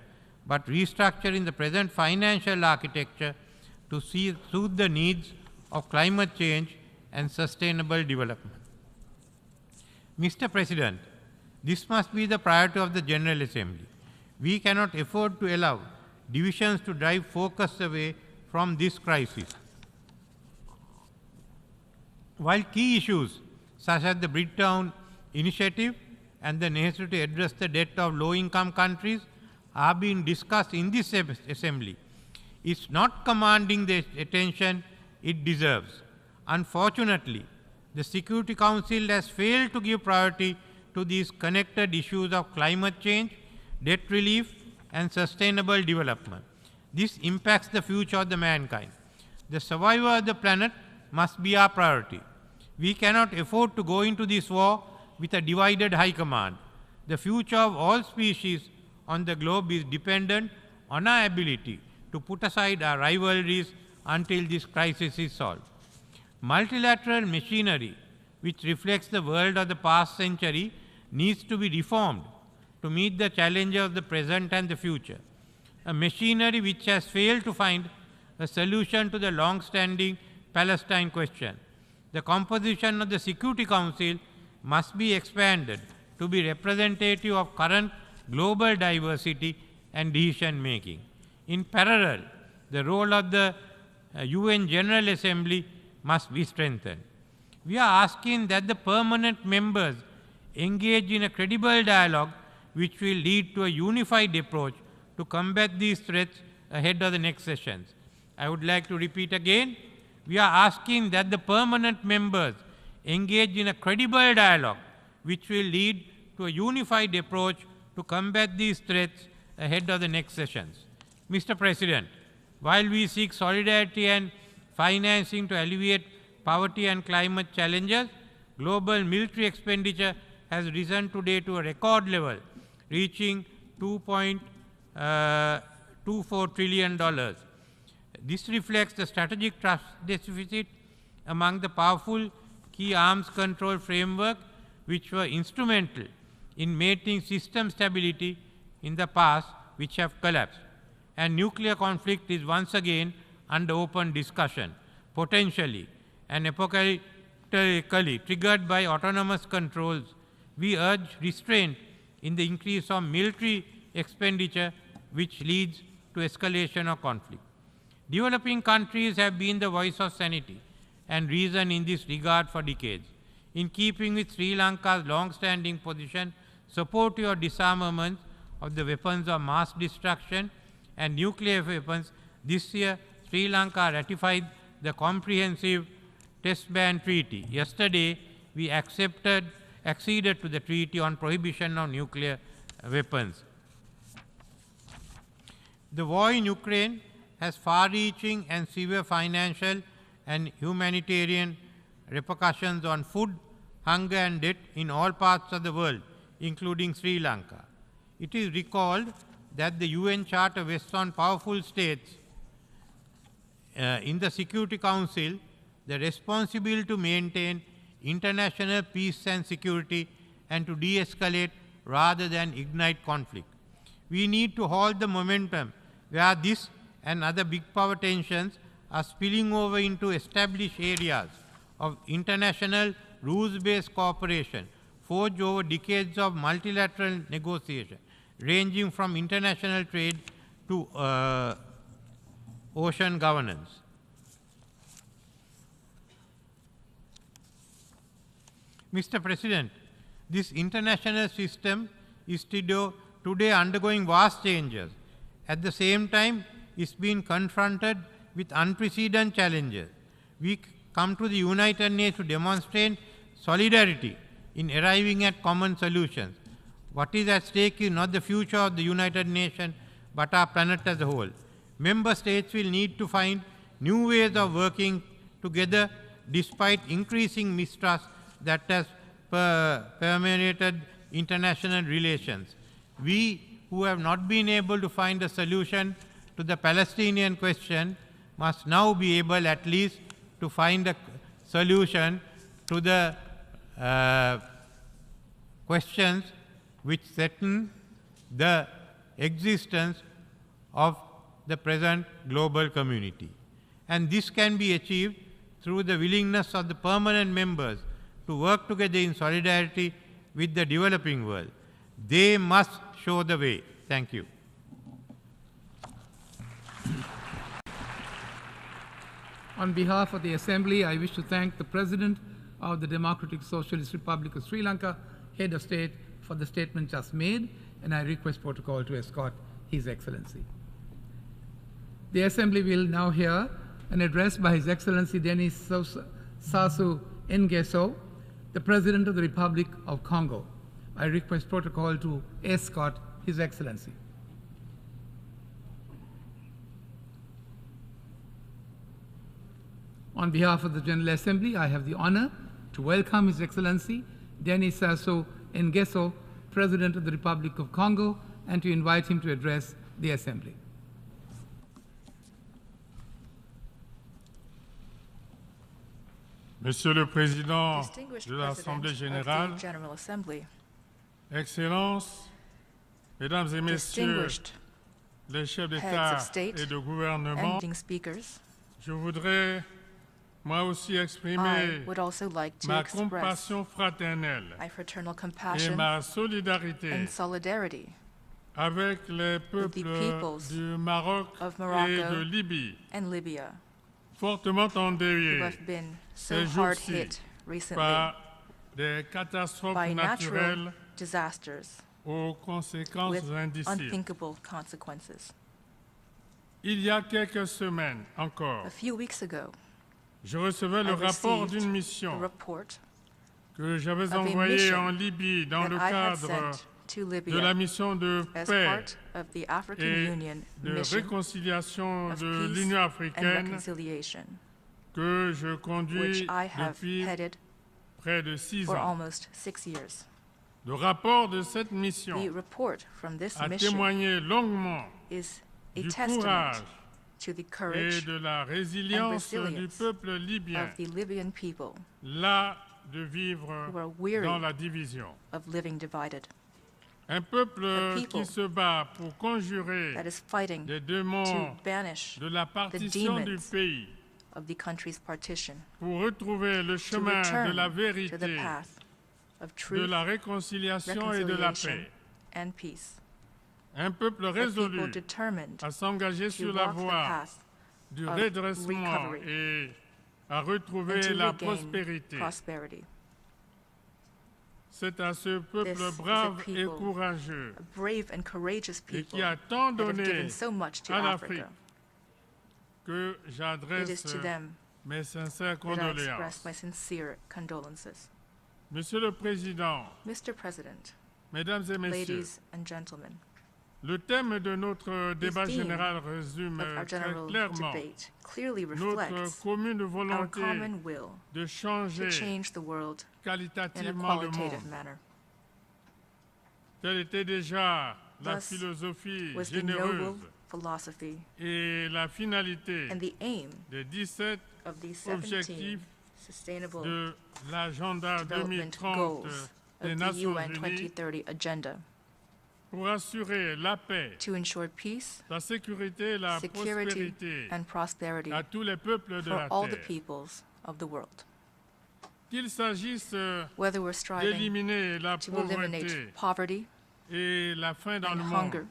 but restructuring the present financial architecture to suit the needs of climate change and sustainable development. Mr. President, this must be the priority of the General Assembly. We cannot afford to allow divisions to drive focus away from this crisis. While key issues such as the Bridgetown Initiative and the necessity to address the debt of low-income countries are being discussed in this Assembly, it's not commanding the attention it deserves. Unfortunately, the Security Council has failed to give priority to these connected issues of climate change, debt relief, and sustainable development. This impacts the future of the mankind. The survival of the planet must be our priority. We cannot afford to go into this war with a divided high command. The future of all species on the globe is dependent on our ability to put aside our rivalries until this crisis is solved. Multilateral machinery, which reflects the world of the past century, needs to be reformed to meet the challenges of the present and the future. A machinery which has failed to find a solution to the long-standing Palestine question. The composition of the Security Council must be expanded to be representative of current global diversity and decision-making. In parallel, the role of the UN General Assembly must be strengthened. We are asking that the permanent members engage in a credible dialogue which will lead to a unified approach to combat these threats ahead of the next sessions. I would like to repeat again, we are asking that the permanent members engage in a credible dialogue which will lead to a unified approach to combat these threats ahead of the next sessions. Mr. President, while we seek solidarity and financing to alleviate poverty and climate challenges, global military expenditure has risen today to a record level, reaching $2.24 trillion. This reflects the strategic trust deficit among the powerful key arms control framework which were instrumental in maintaining system stability in the past, which have collapsed. And nuclear conflict is once again under open discussion, potentially and apocalyptically triggered by autonomous controls. We urge restraint in the increase of military expenditure which leads to escalation of conflict. Developing countries have been the voice of sanity and reason in this regard for decades. In keeping with Sri Lanka's long-standing position, supportive of disarmament of the weapons of mass destruction and nuclear weapons, this year Sri Lanka ratified the Comprehensive Test Ban Treaty. Yesterday, we acceded to the Treaty on Prohibition of Nuclear Weapons. The war in Ukraine has far-reaching and severe financial and humanitarian repercussions on food, hunger and debt in all parts of the world, including Sri Lanka. It is recalled that the UN Charter vests on powerful states in the Security Council the responsibility to maintain international peace and security and to de-escalate rather than ignite conflict. We need to halt the momentum where this and other big power tensions are spilling over into established areas of international rules-based cooperation forged over decades of multilateral negotiation, ranging from international trade to ocean governance. Mr. President, this international system is today undergoing vast changes. At the same time, it's been confronted with unprecedented challenges. We come to the United Nations to demonstrate solidarity in arriving at common solutions. What is at stake is not the future of the United Nations, but our planet as a whole. Member states will need to find new ways of working together despite increasing mistrust that has permeated international relations. We who have not been able to find a solution to the Palestinian question must now be able at least to find a solution to the questions which threaten the existence of the present global community. And this can be achieved through the willingness of the permanent members to work together in solidarity with the developing world. They must show the way. Thank you. On behalf of the Assembly, I wish to thank the President of the Democratic Socialist Republic of Sri Lanka, Head of State, for the statement just made, and I request protocol to escort His Excellency. The Assembly will now hear an address by His Excellency Denis Sassou Nguesso, the President of the Republic of Congo. I request protocol to escort His Excellency. On behalf of the General Assembly, I have the honor to welcome His Excellency Denis Sassou Nguesso, President of the Republic of Congo, and to invite him to address the Assembly. Monsieur le Président de l'Assemblée générale, Excellences, Mesdames et Messieurs les chefs d'État et de gouvernement, je voudrais moi aussi exprimer ma compassion fraternelle et ma solidarité avec les peuples du Maroc et de Libye, fortement endeuillés ces jours-ci par des catastrophes naturelles aux conséquences indicibles. Il y a quelques semaines encore, je recevais le rapport d'une mission que j'avais envoyée en Libye dans le cadre de la mission de paix et de réconciliation de l'Union africaine que je conduis depuis près de 6 ans. Le rapport de cette mission a témoigné longuement du courage et de la résilience du peuple libyen, là de vivre dans la division. Un peuple qui se bat pour conjurer les démons de la partition du pays, pour retrouver le chemin de la vérité, de la réconciliation et de la paix. Un peuple résolu à s'engager sur la voie du redressement et à retrouver la prospérité. C'est à ce peuple brave et courageux et qui a tant donné à l'Afrique que j'adresse mes sincères condoléances. Monsieur le Président, Mesdames et Messieurs, le thème de notre débat général résume très clairement notre commune volonté de changer qualitativement le monde. Telle était déjà la philosophie généreuse et la finalité des 17 objectifs de l'agenda 2030 des Nations Unies pour assurer la paix, la sécurité et la prospérité à tous les peuples de la Terre. Qu'il s'agisse d'éliminer la pauvreté et la faim dans le monde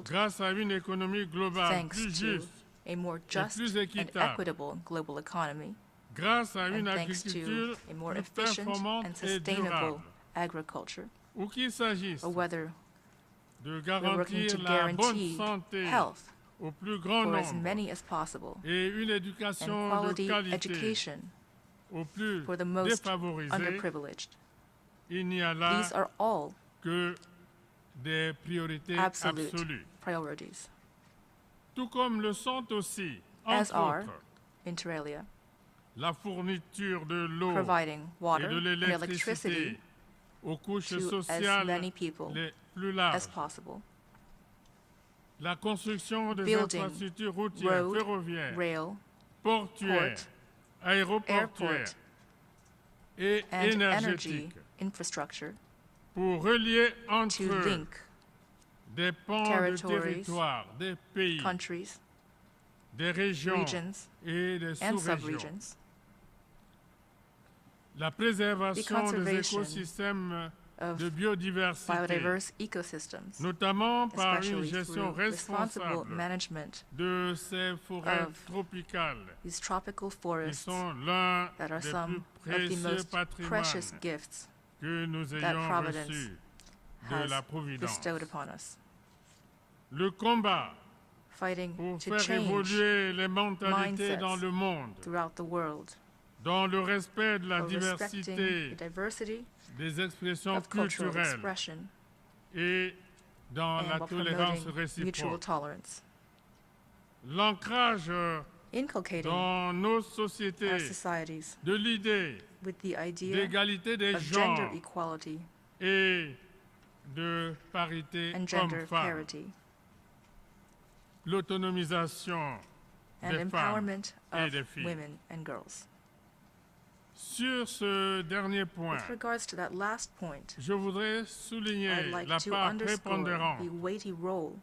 grâce à une économie globale plus juste et plus équitable, grâce à une agriculture plus performante et durable, ou qu'il s'agisse de garantir la bonne santé au plus grand nombre et une éducation de qualité aux plus défavorisés, il n'y a là que des priorités absolues. Tout comme le sont aussi, entre autres, la fourniture de l'eau et de l'électricité aux couches sociales les plus larges, la construction des infrastructures routières, ferroviaires, portuaires, aéroportuaires et énergétiques pour relier entre eux des pans de territoire, des pays, countries, des régions regions, et des and sous-régions. sub-regions. La préservation des écosystèmes de biodiversité, biodiverse ecosystems, notamment par une especially gestion through responsible responsable management de ces forêts of tropicales, these tropical qui forests sont l'un that are des some plus of the précieux most patrimoines precious gifts que nous that ayons Providence reçus de has la Providence. bestowed upon us. Le combat Fighting pour to faire change évoluer les mentalités mindsets dans le monde, throughout the world, dans le respect de la for respecting diversité the diversity des expressions of cultural culturelles expression et dans and la while tolérance promoting mutual réciproque. tolerance. L'ancrage Inculcating dans nos our sociétés societies de l'idée with the idea d'égalité des of gender genres equality et de parité and gender homme-femme. parity L'autonomisation and des femmes empowerment et of des filles. women and girls. Sur ce dernier point, With regards to that last point, je voudrais I'd souligner like la to part underscore prépondérante the weighty role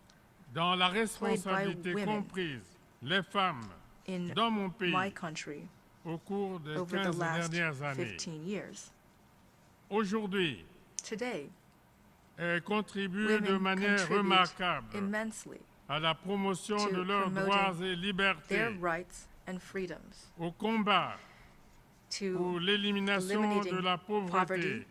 dans la responsabilité women comprise les femmes in dans mon pays my country au cours des over the 15 last dernières années. 15 years. Aujourd'hui, Today, elles contribuent de women manière contribute remarquable immensely à la promotion to de leurs promoting droits et their libertés, rights and freedoms, au combat to pour l'élimination de eliminating la pauvreté poverty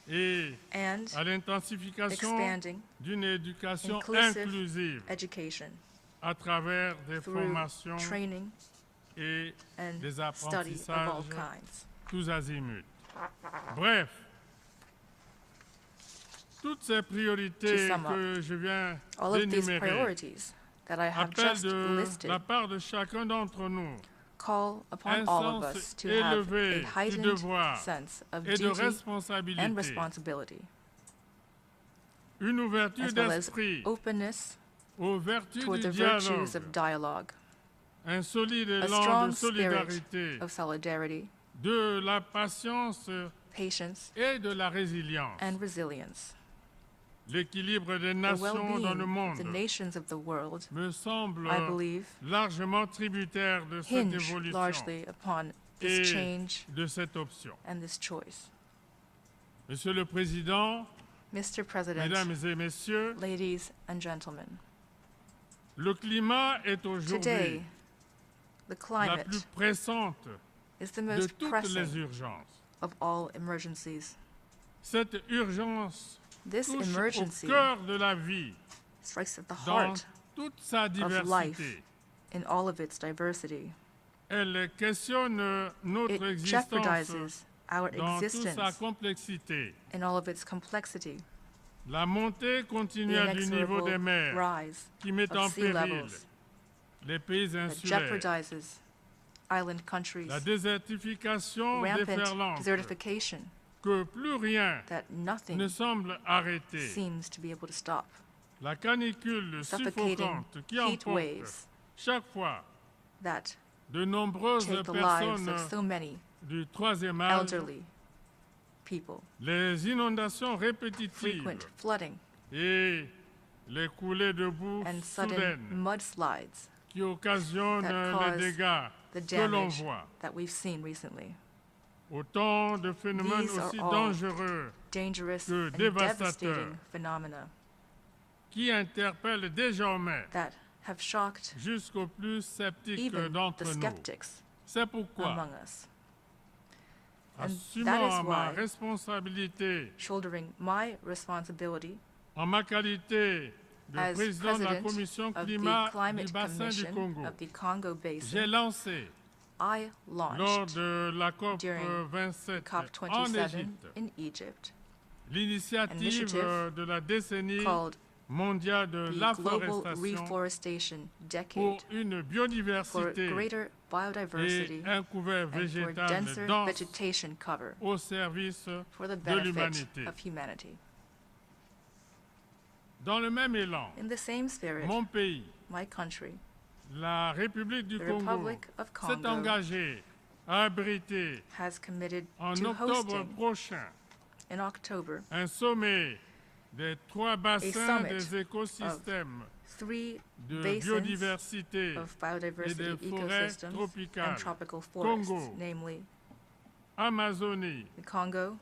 et and à l'intensification expanding d'une éducation inclusive inclusive education à travers des through formations training et and des study of all apprentissages kinds. tous azimuts. Bref, toutes ces priorités To sum up, que je viens all of these d'énumérer priorities that I have appellent just de listed la part de chacun d'entre nous call upon un all of sens us to have élevé a du heightened devoir sense of et de duty responsabilité, and responsibility, une ouverture as well as d'esprit openness aux vertus toward du the virtues dialogue, of dialogue, un solide a élan strong de spirit solidarité, of solidarity, de la patience patience, et de la résilience. and resilience. L'équilibre des The nations dans well-being le of monde the nations of the world, me semble I believe, largement tributaire de cette hinge évolution largely upon et this change de cette option. and this choice. Monsieur le Président, Mr. President, Mesdames et Messieurs, ladies and gentlemen, le climat est today aujourd'hui the la climate plus pressante is the de most toutes les pressing urgences. of all emergencies. Cette urgence This touche emergency au cœur de la vie strikes at the dans heart toute sa of diversité. life in all of its diversity. Elle questionne notre It existence jeopardizes our dans toute sa existence complexité. in all of its complexity. La montée The continuelle du niveau des inexorable mers rise qui met en of sea péril levels les pays that insulaires, jeopardizes island countries, la désertification rampant déferlante desertification que plus rien that nothing ne semble arrêter, seems to be able to stop, la canicule suffocating suffocante qui heat emporte waves chaque fois that de nombreuses take the lives personnes of so many du troisième âge, elderly people, les inondations répétitives frequent flooding et les coulées de boue and sudden soudaines mudslides qui occasionnent that les cause dégâts the que l'on damage voit. that we've seen recently. Autant de phénomènes These are aussi all dangereux dangerous que and dévastateurs devastating phenomena qui interpellent désormais that have shocked jusqu'aux plus sceptiques even d'entre the nous. skeptics C'est pourquoi, among us. And that assumant is ma why, responsabilité shouldering my responsibility en ma qualité de as président de la president Commission of the climat du Climate bassin du Commission Congo, of the Congo j'ai Basin, lancé I lors launched de la COP during 27 en COP27 Égypte in Egypt l'initiative initiative de la décennie called mondiale de the Global l'afforestation Reforestation pour Decade une for biodiversité greater biodiversity et un couvert and for végétal denser dense vegetation cover au service for the de benefit l'humanité. of humanity. Dans le même élan, In the same spirit, mon pays, my country, la République du the Congo, Republic of s'est Congo, engagé à abriter has committed en to octobre hosting prochain in October un sommet des 3 bassins des écosystèmes de biodiversité et des forêts tropicales, Congo, namely Amazonie, the Congo,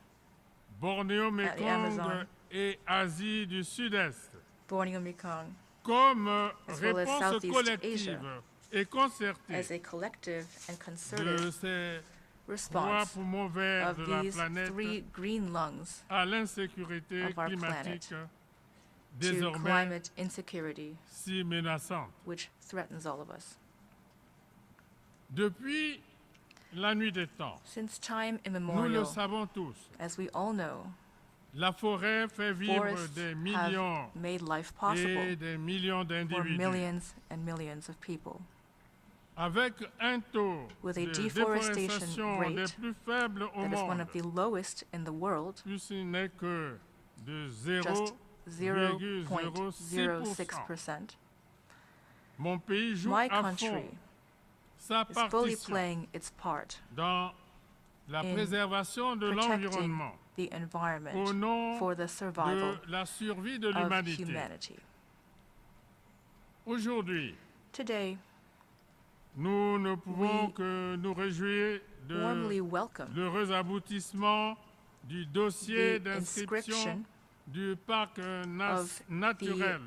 Bornéo, Mekong et Asie du Sud-Est, Borneo, Mekong, comme as well as réponse Southeast collective Asia, et concertée as a collective and de concerted ces 3 response poumons verts of de la these planète 3 green lungs à l'insécurité of our climatique planet to désormais climate insecurity, si menaçante. which threatens all of us. Depuis la nuit des temps, Since time nous le immemorial, savons tous, as we all know, la forêt fait vivre forests des have millions made life et possible des millions for d'individus. millions and millions of people. Avec un taux With a de deforestation déforestation rate des plus faibles au that is one monde, of the lowest in the world, plus n'est que de just 0,06%. 0.06%. Mon pays joue My à fond country sa is fully partition playing its part dans la in préservation de protecting l'environnement the au environment nom for the survival de la survie de of l'humanité. humanity. Aujourd'hui, Today, nous ne pouvons we que nous réjouir warmly de welcome l'heureux aboutissement du dossier the d'inscription inscription du parc of naturel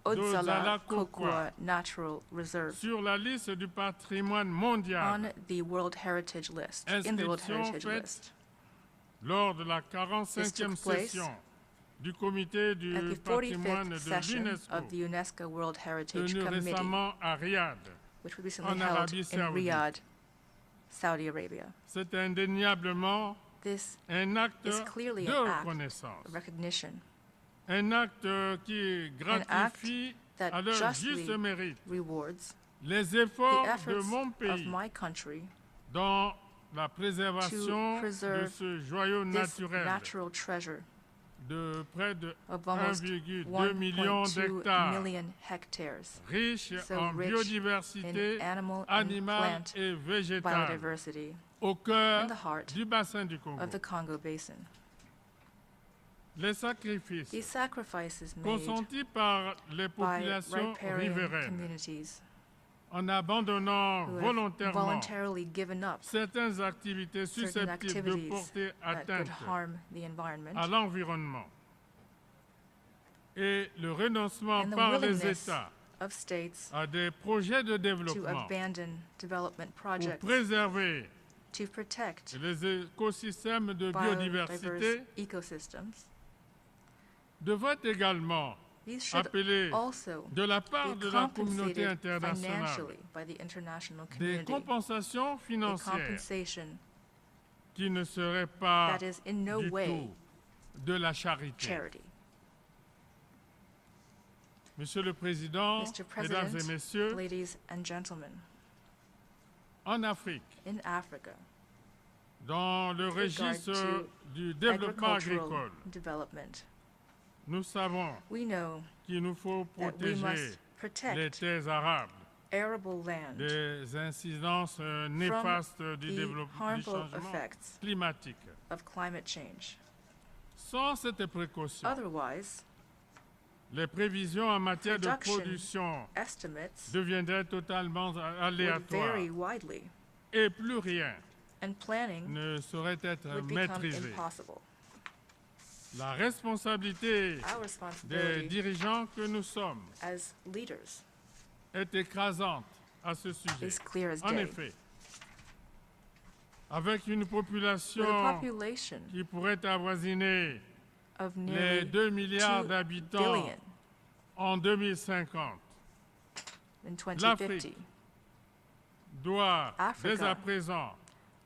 Odzala d'Ozala-Kokwa Kokwa Natural Reserve sur la liste du patrimoine mondial on the World Heritage List, in the World Inscription Heritage faite List. lors de la This 45e took place session du comité at du the patrimoine 45th de session l'UNESCO of the UNESCO World Heritage tenu Committee, récemment à Riyad, which was recently en held Arabie in Saoudite. Riyadh, Saudi Arabia. C'est indéniablement This un acte is clearly de an act reconnaissance, of recognition, un acte qui an act gratifie that à leur justly juste mérite rewards les the efforts de efforts mon of pays my country dans la préservation to de preserve ce joyau this naturel natural treasure de près de of almost 1,2 million 1.2 d'hectares, million hectares, riche so en rich biodiversité in animal and animale plant et végétale, biodiversity au cœur in the heart du bassin du Congo. of the Congo Basin. Les sacrifices These sacrifices made consentis par les by populations riparian riveraines communities en abandonnant who have volontairement voluntarily given up certaines activités certain susceptibles de activities porter that could atteinte harm the environment, à l'environnement et le renoncement and the par les willingness États of states à des projets de to développement abandon development pour projects préserver to protect les écosystèmes de biodiverse biodiversité ecosystems. devrait également These should appeler also de la part be de la communauté compensated internationale financially by the international des community, compensations a financières compensation qui ne seraient pas that is in no du way tout de la charité. charity. Monsieur le Président, Mr. Mesdames et President, Messieurs, ladies and gentlemen, en Afrique, in Africa, dans le with regard registre to du développement agricultural agricole, development, nous savons we know qu'il nous faut that we protéger must les protect terres arables arable land des incidences néfastes du the développement du harmful changement effects climatique. of climate change. Sans cette précaution, Otherwise, les prévisions en matière de production production estimates deviendraient totalement would aléatoires vary widely, et plus rien and planning ne saurait être would become maîtrisé. impossible. La responsabilité Our des responsibility dirigeants que nous sommes as leaders est écrasante à ce sujet. is clear as En day. effet, avec une With a population population qui pourrait avoisiner of les nearly 2 milliards 2 d'habitants billion en 2050, in 2050 l'Afrique doit Africa dès à présent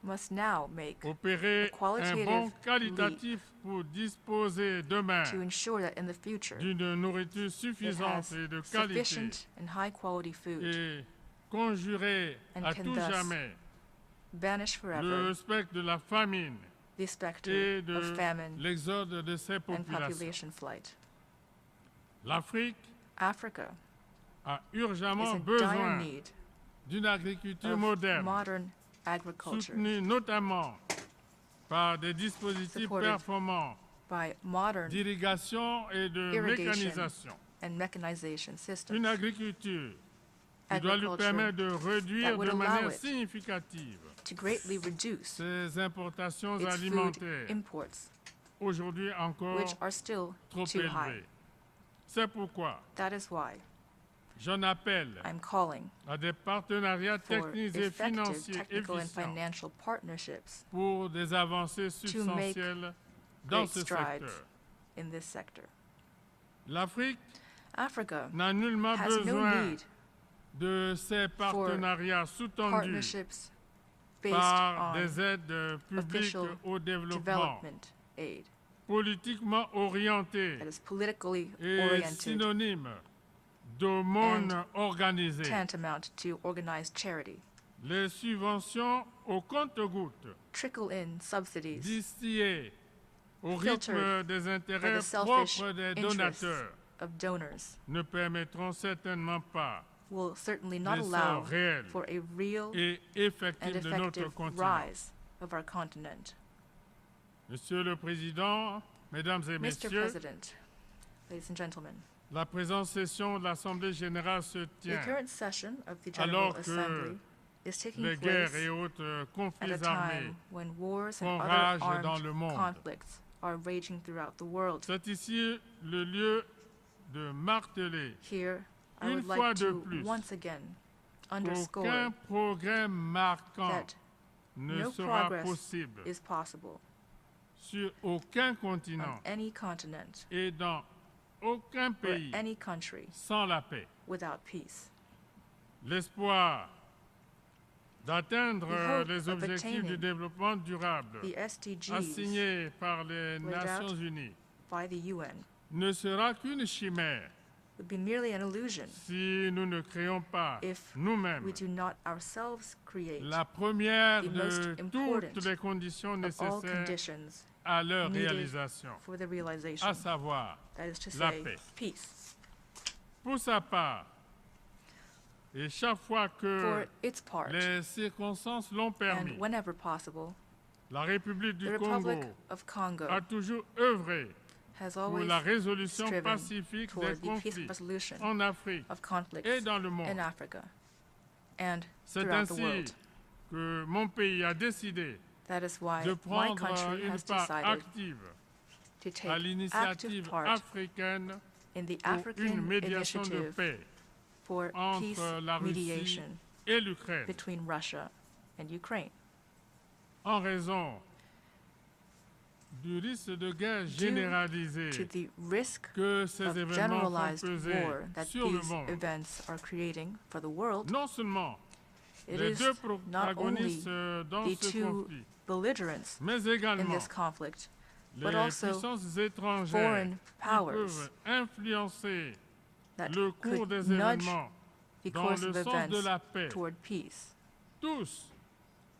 must now make opérer a qualitative un bond qualitatif pour disposer demain to ensure that in the future d'une nourriture it suffisante has et de qualité sufficient and high quality food et conjurer and à can tout thus jamais banish forever le spectre de la famine the specter et de of famine l'exode de ces and populations. population flight. L'Afrique Africa a is urgemment in dire besoin need d'une agriculture of moderne, modern agriculture soutenue notamment par des dispositifs supported performants by modern d'irrigation et de mécanisation. And mechanization systems. Une agriculture qui doit lui permettre de réduire de manière significative to greatly reduce ses importations alimentaires, aujourd'hui encore which are still trop too high. élevées. C'est pourquoi that is why j'en appelle I'm calling à des partenariats techniques et financiers efficients pour des avancées substantielles dans ce secteur. In this sector. L'Afrique Africa n'a nullement has besoin no de ces partenariats sous-tendus based par on des aides publiques au développement aid politiquement orientées that is politically et oriented, synonyme d'aumône organisée. Tantamount to organized charity. Les subventions au compte-gouttes trickle-in subsidies distillées au rythme des intérêts propres des donateurs of donors ne permettront certainement pas will certainly not allow for a real et effectif and de notre effective continent. rise of our continent. Monsieur le Président, Mesdames et Mr. Messieurs, President, ladies and gentlemen, la présente session de l'Assemblée générale se tient the current session of the General alors Assembly que is taking les place guerres et autres at a conflits armés time when wars font and rage other dans le armed monde. conflicts are raging throughout the world. C'est ici le lieu de marteler Here, I une would fois like de to plus once again underscore qu'aucun progrès marquant that ne no sera progress possible is possible sur aucun on continent any continent et dans aucun or pays any country sans la paix. without peace. L'espoir d'atteindre The hope les of objectifs du attaining développement durable the SDGs assignés par les laid out Nations Unies by the UN ne sera qu'une chimère would be merely an illusion si nous ne créons pas if nous-mêmes we do not ourselves create la première the most de important toutes les conditions of all nécessaires conditions à leur needed réalisation, for the realization, à savoir that is to la say, paix. peace. Pour sa part, et chaque fois que For its part, les circonstances l'ont permis, and whenever possible, la République the du Republic Congo of Congo a toujours œuvré has pour always la résolution striven pacifique des toward the peaceful conflits resolution en Afrique of conflicts et dans le monde. in Africa and C'est throughout the ainsi world. que mon pays a décidé That is why de my prendre country une has part decided active to à take active l'initiative part africaine in the pour une African médiation de initiative paix for peace entre la Russie mediation et l'Ukraine, between Russia and Ukraine. en raison du risque de guerre généralisé Due to the risk que ces of événements font generalized peser war that sur le these monde. events are creating for the world, Non seulement it les is deux not only protagonistes dans the ce two conflit, belligerents mais in également this conflict, les but also puissances étrangères foreign qui powers peuvent influencer that le cours could des nudge événements the dans course le of sens de events la paix. toward peace. Tous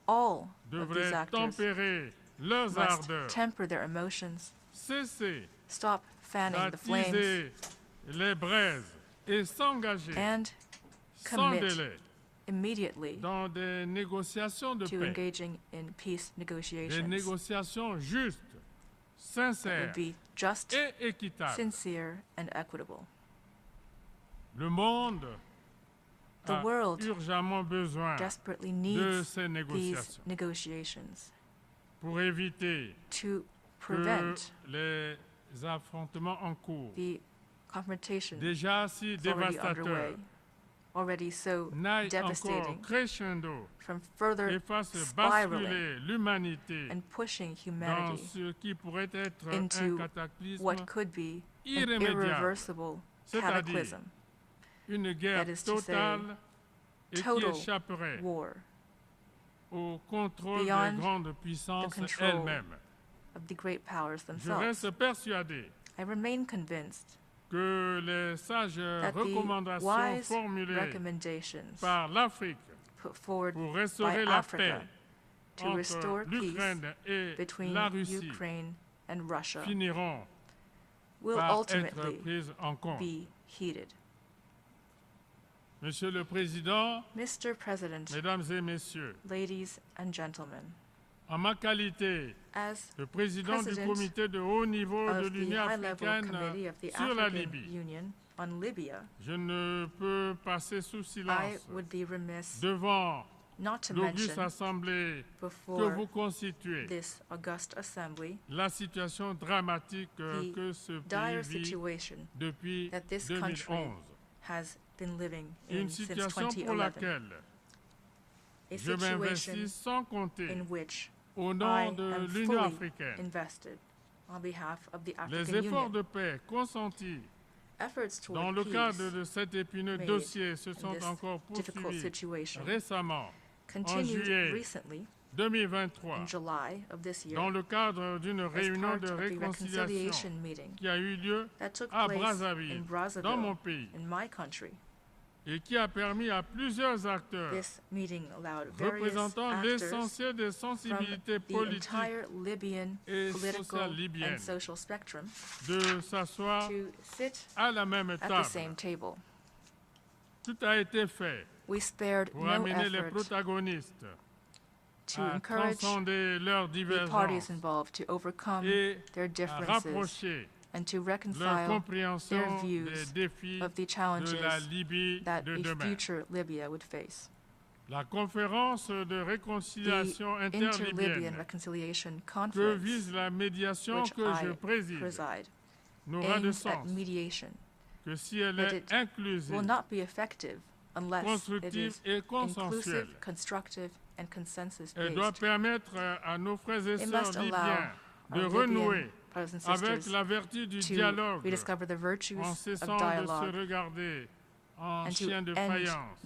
All of these devraient actors tempérer leurs must ardeurs, temper their emotions, cesser stop fanning the flames, d'attiser les braises et s'engager and sans commit délai immediately dans des négociations de to paix, engaging in peace des negotiations. négociations justes, That would sincères be just, et équitables. sincere, and equitable. Le monde The a world urgemment besoin desperately de needs ces these négociations negotiations pour éviter to que prevent les affrontements en cours, the confrontations déjà si already dévastateurs, underway, already so n'aillent encore devastating, crescendo from further et fassent spiraling basculer l'humanité and pushing dans humanity ce qui pourrait être un into cataclysme what could be an irrémédiable, irreversible c'est-à-dire cataclysm, une guerre that is to say, totale et qui total échapperait war au contrôle des beyond grandes puissances the control elles-mêmes. of the great powers Je themselves. reste persuadé I remain convinced que les sages that the recommandations wise formulées recommendations par l'Afrique put forward pour by restaurer la Africa paix to entre restore peace l'Ukraine et between la Russie Ukraine and Russia finiront will par être ultimately prises en compte. be heeded. Monsieur le Président, Mr. President, Mesdames et Messieurs, ladies and gentlemen, En ma qualité de président du comité de haut niveau de l'Union africaine sur la Libye, je ne peux passer sous silence devant l'auguste assemblée que vous constituez la situation dramatique que ce pays vit depuis 2011. Une situation pour laquelle je m'investis sans compter au nom de l'Union africaine. Les efforts de paix consentis dans le cadre de cet épineux dossier se sont encore poursuivis récemment, en juillet 2023, dans le cadre d'une réunion de réconciliation qui a eu lieu à Brazzaville, dans mon pays, et qui a permis à plusieurs acteurs représentant l'essentiel des sensibilités politiques et sociales libyennes de s'asseoir à la même table. Tout a été fait pour amener les protagonistes à transcender leurs divergences et à rapprocher leur compréhension des défis de la Libye de demain. La conférence de réconciliation interlibyenne que vise la médiation que je préside n'aura de sens que si elle est inclusive, constructive et consensuelle. Elle doit permettre à nos frères et sœurs libyens de renouer avec la vertu du dialogue, en cessant de se regarder en chien de faïence,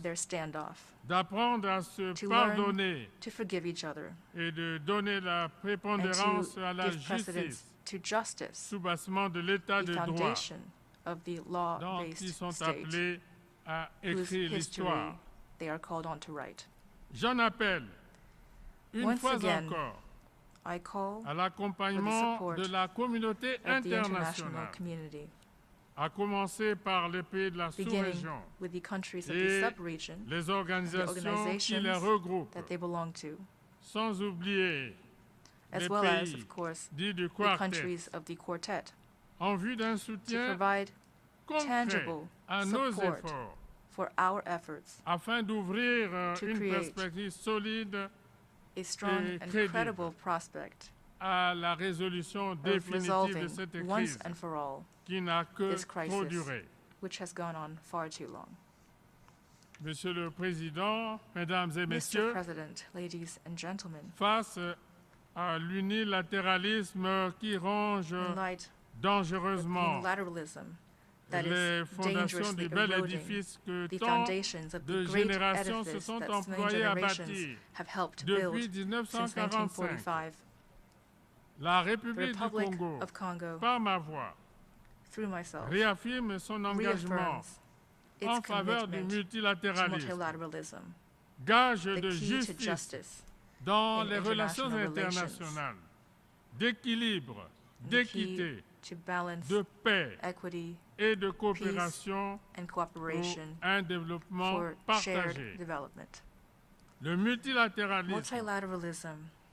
d'apprendre à se pardonner et de donner la prépondérance à la justice, soubassement de l'état de droit, dont ils sont appelés à écrire l'histoire. J'en appelle une fois encore à l'accompagnement de la communauté internationale, à commencer par les pays de la sous-région et les organisations qui les regroupent, sans oublier les pays dits du Quartet, en vue d'un soutien concret à nos efforts, afin d'ouvrir une perspective solide et crédible à la résolution définitive de cette crise qui n'a que trop duré. Monsieur le Président, Mesdames et Messieurs, face à l'unilatéralisme qui ronge dangereusement les fondations du bel édifice que tant de générations se sont employées à bâtir depuis 1945. La République du Congo, par ma voix, réaffirme son engagement en faveur du multilatéralisme, gage de justice dans les relations internationales, d'équilibre, d'équité, de paix et de coopération pour un développement partagé. Le multilatéralisme,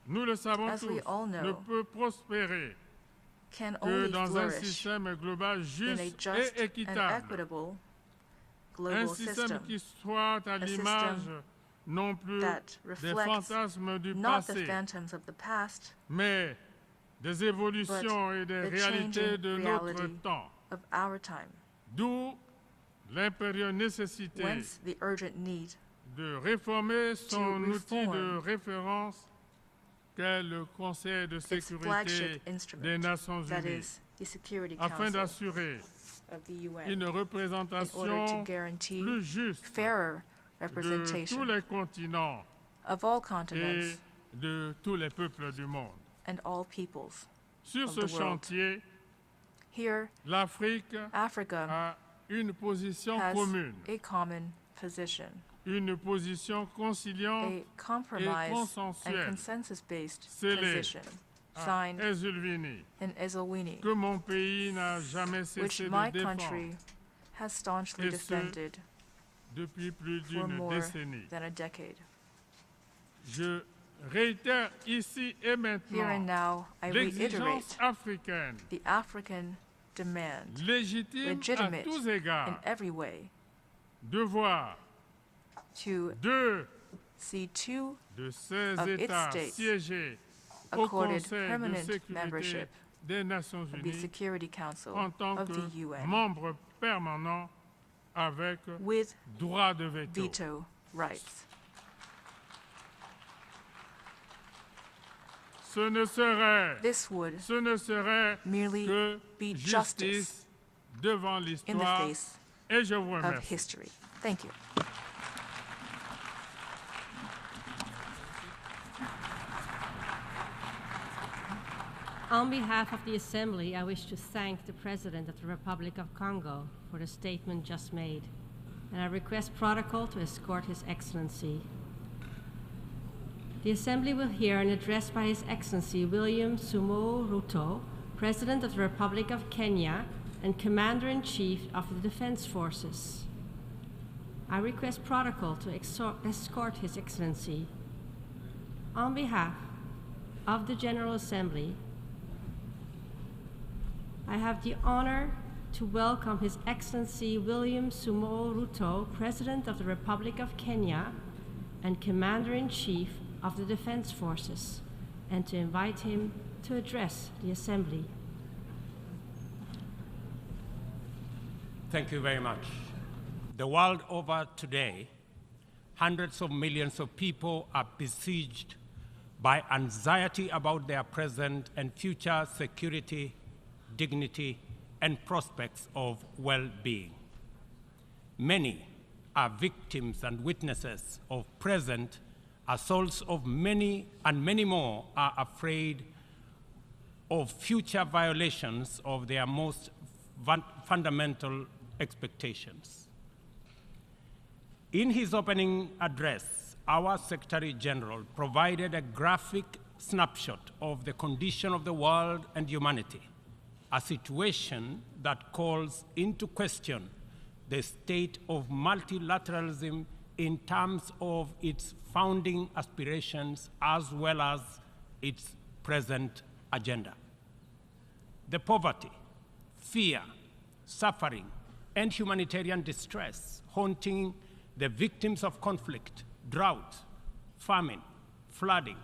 nous le savons tous, ne peut prospérer que dans un système global juste et équitable. Un système qui soit à l'image non plus des fantasmes du passé, mais des évolutions et des réalités de notre temps. D'où l'impérieuse nécessité de réformer son outil de référence qu'est le Conseil de sécurité des Nations Unies, afin d'assurer une représentation plus juste de tous les continents et de tous les peuples du monde. Sur ce chantier, l'Afrique a une position commune, une position conciliante et consensuelle, scellée à Ezulwini, que mon pays n'a jamais cessé de défendre, et ce, depuis plus d'une décennie. Je réitère ici et maintenant here and now, I reiterate africaine, the African demand, légitime legitimate à tous égards, in every way, de voir to see two de ces of its États states siéger au accorded Conseil de permanent sécurité membership des Nations of the Unies Security Council en tant of que the UN membre permanent avec with droit de veto. veto rights. Ce ne serait merely que be justice justice devant in the l'histoire face et je vous of remercie. history. Thank you. On behalf of the Assembly, I wish to thank the President of the Republic of Congo for the statement just made, and I request protocol to escort His Excellency. The Assembly will hear an address by His Excellency William Samoei Ruto, President of the Republic of Kenya and Commander-in-Chief of the Defense Forces. I request protocol to escort His Excellency. On behalf of the General Assembly, I have the honor to welcome His Excellency William Samoei Ruto, President of the Republic of Kenya and Commander-in-Chief of the Defense Forces, and to invite him to address the Assembly. Thank you very much. The world over today, hundreds of millions of people are besieged by anxiety about their present and future security, dignity, and prospects of well-being. Many are victims and witnesses of present assaults of many, and many more are afraid of future violations of their most fundamental expectations. In his opening address, our Secretary General provided a graphic snapshot of the condition of the world and humanity, a situation that calls into question the state of multilateralism in terms of its founding aspirations as well as its present agenda. The poverty, fear, suffering, and humanitarian distress haunting the victims of conflict, drought, famine, flooding,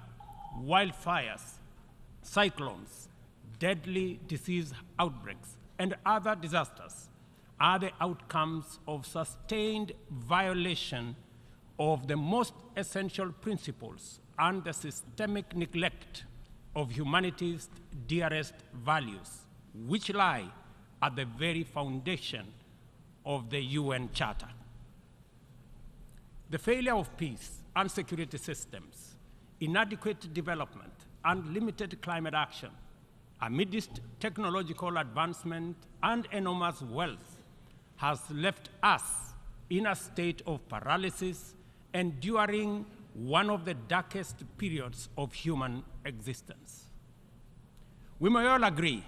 wildfires, cyclones, deadly disease outbreaks, and other disasters are the outcomes of sustained violation of the most essential principles and the systemic neglect of humanity's dearest values, which lie at the very foundation of the UN Charter. The failure of peace and security systems, inadequate development, and limited climate action amidst technological advancement and enormous wealth has left us in a state of paralysis, enduring one of the darkest periods of human existence. We may all agree,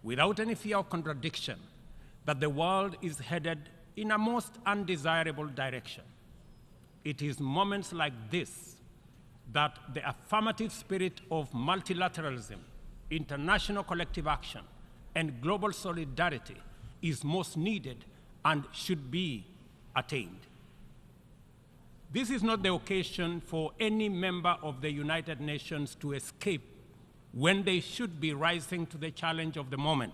without any fear of contradiction, that the world is headed in a most undesirable direction. It is moments like this that the affirmative spirit of multilateralism, international collective action, and global solidarity is most needed and should be attained. This is not the occasion for any member of the United Nations to escape when they should be rising to the challenge of the moment.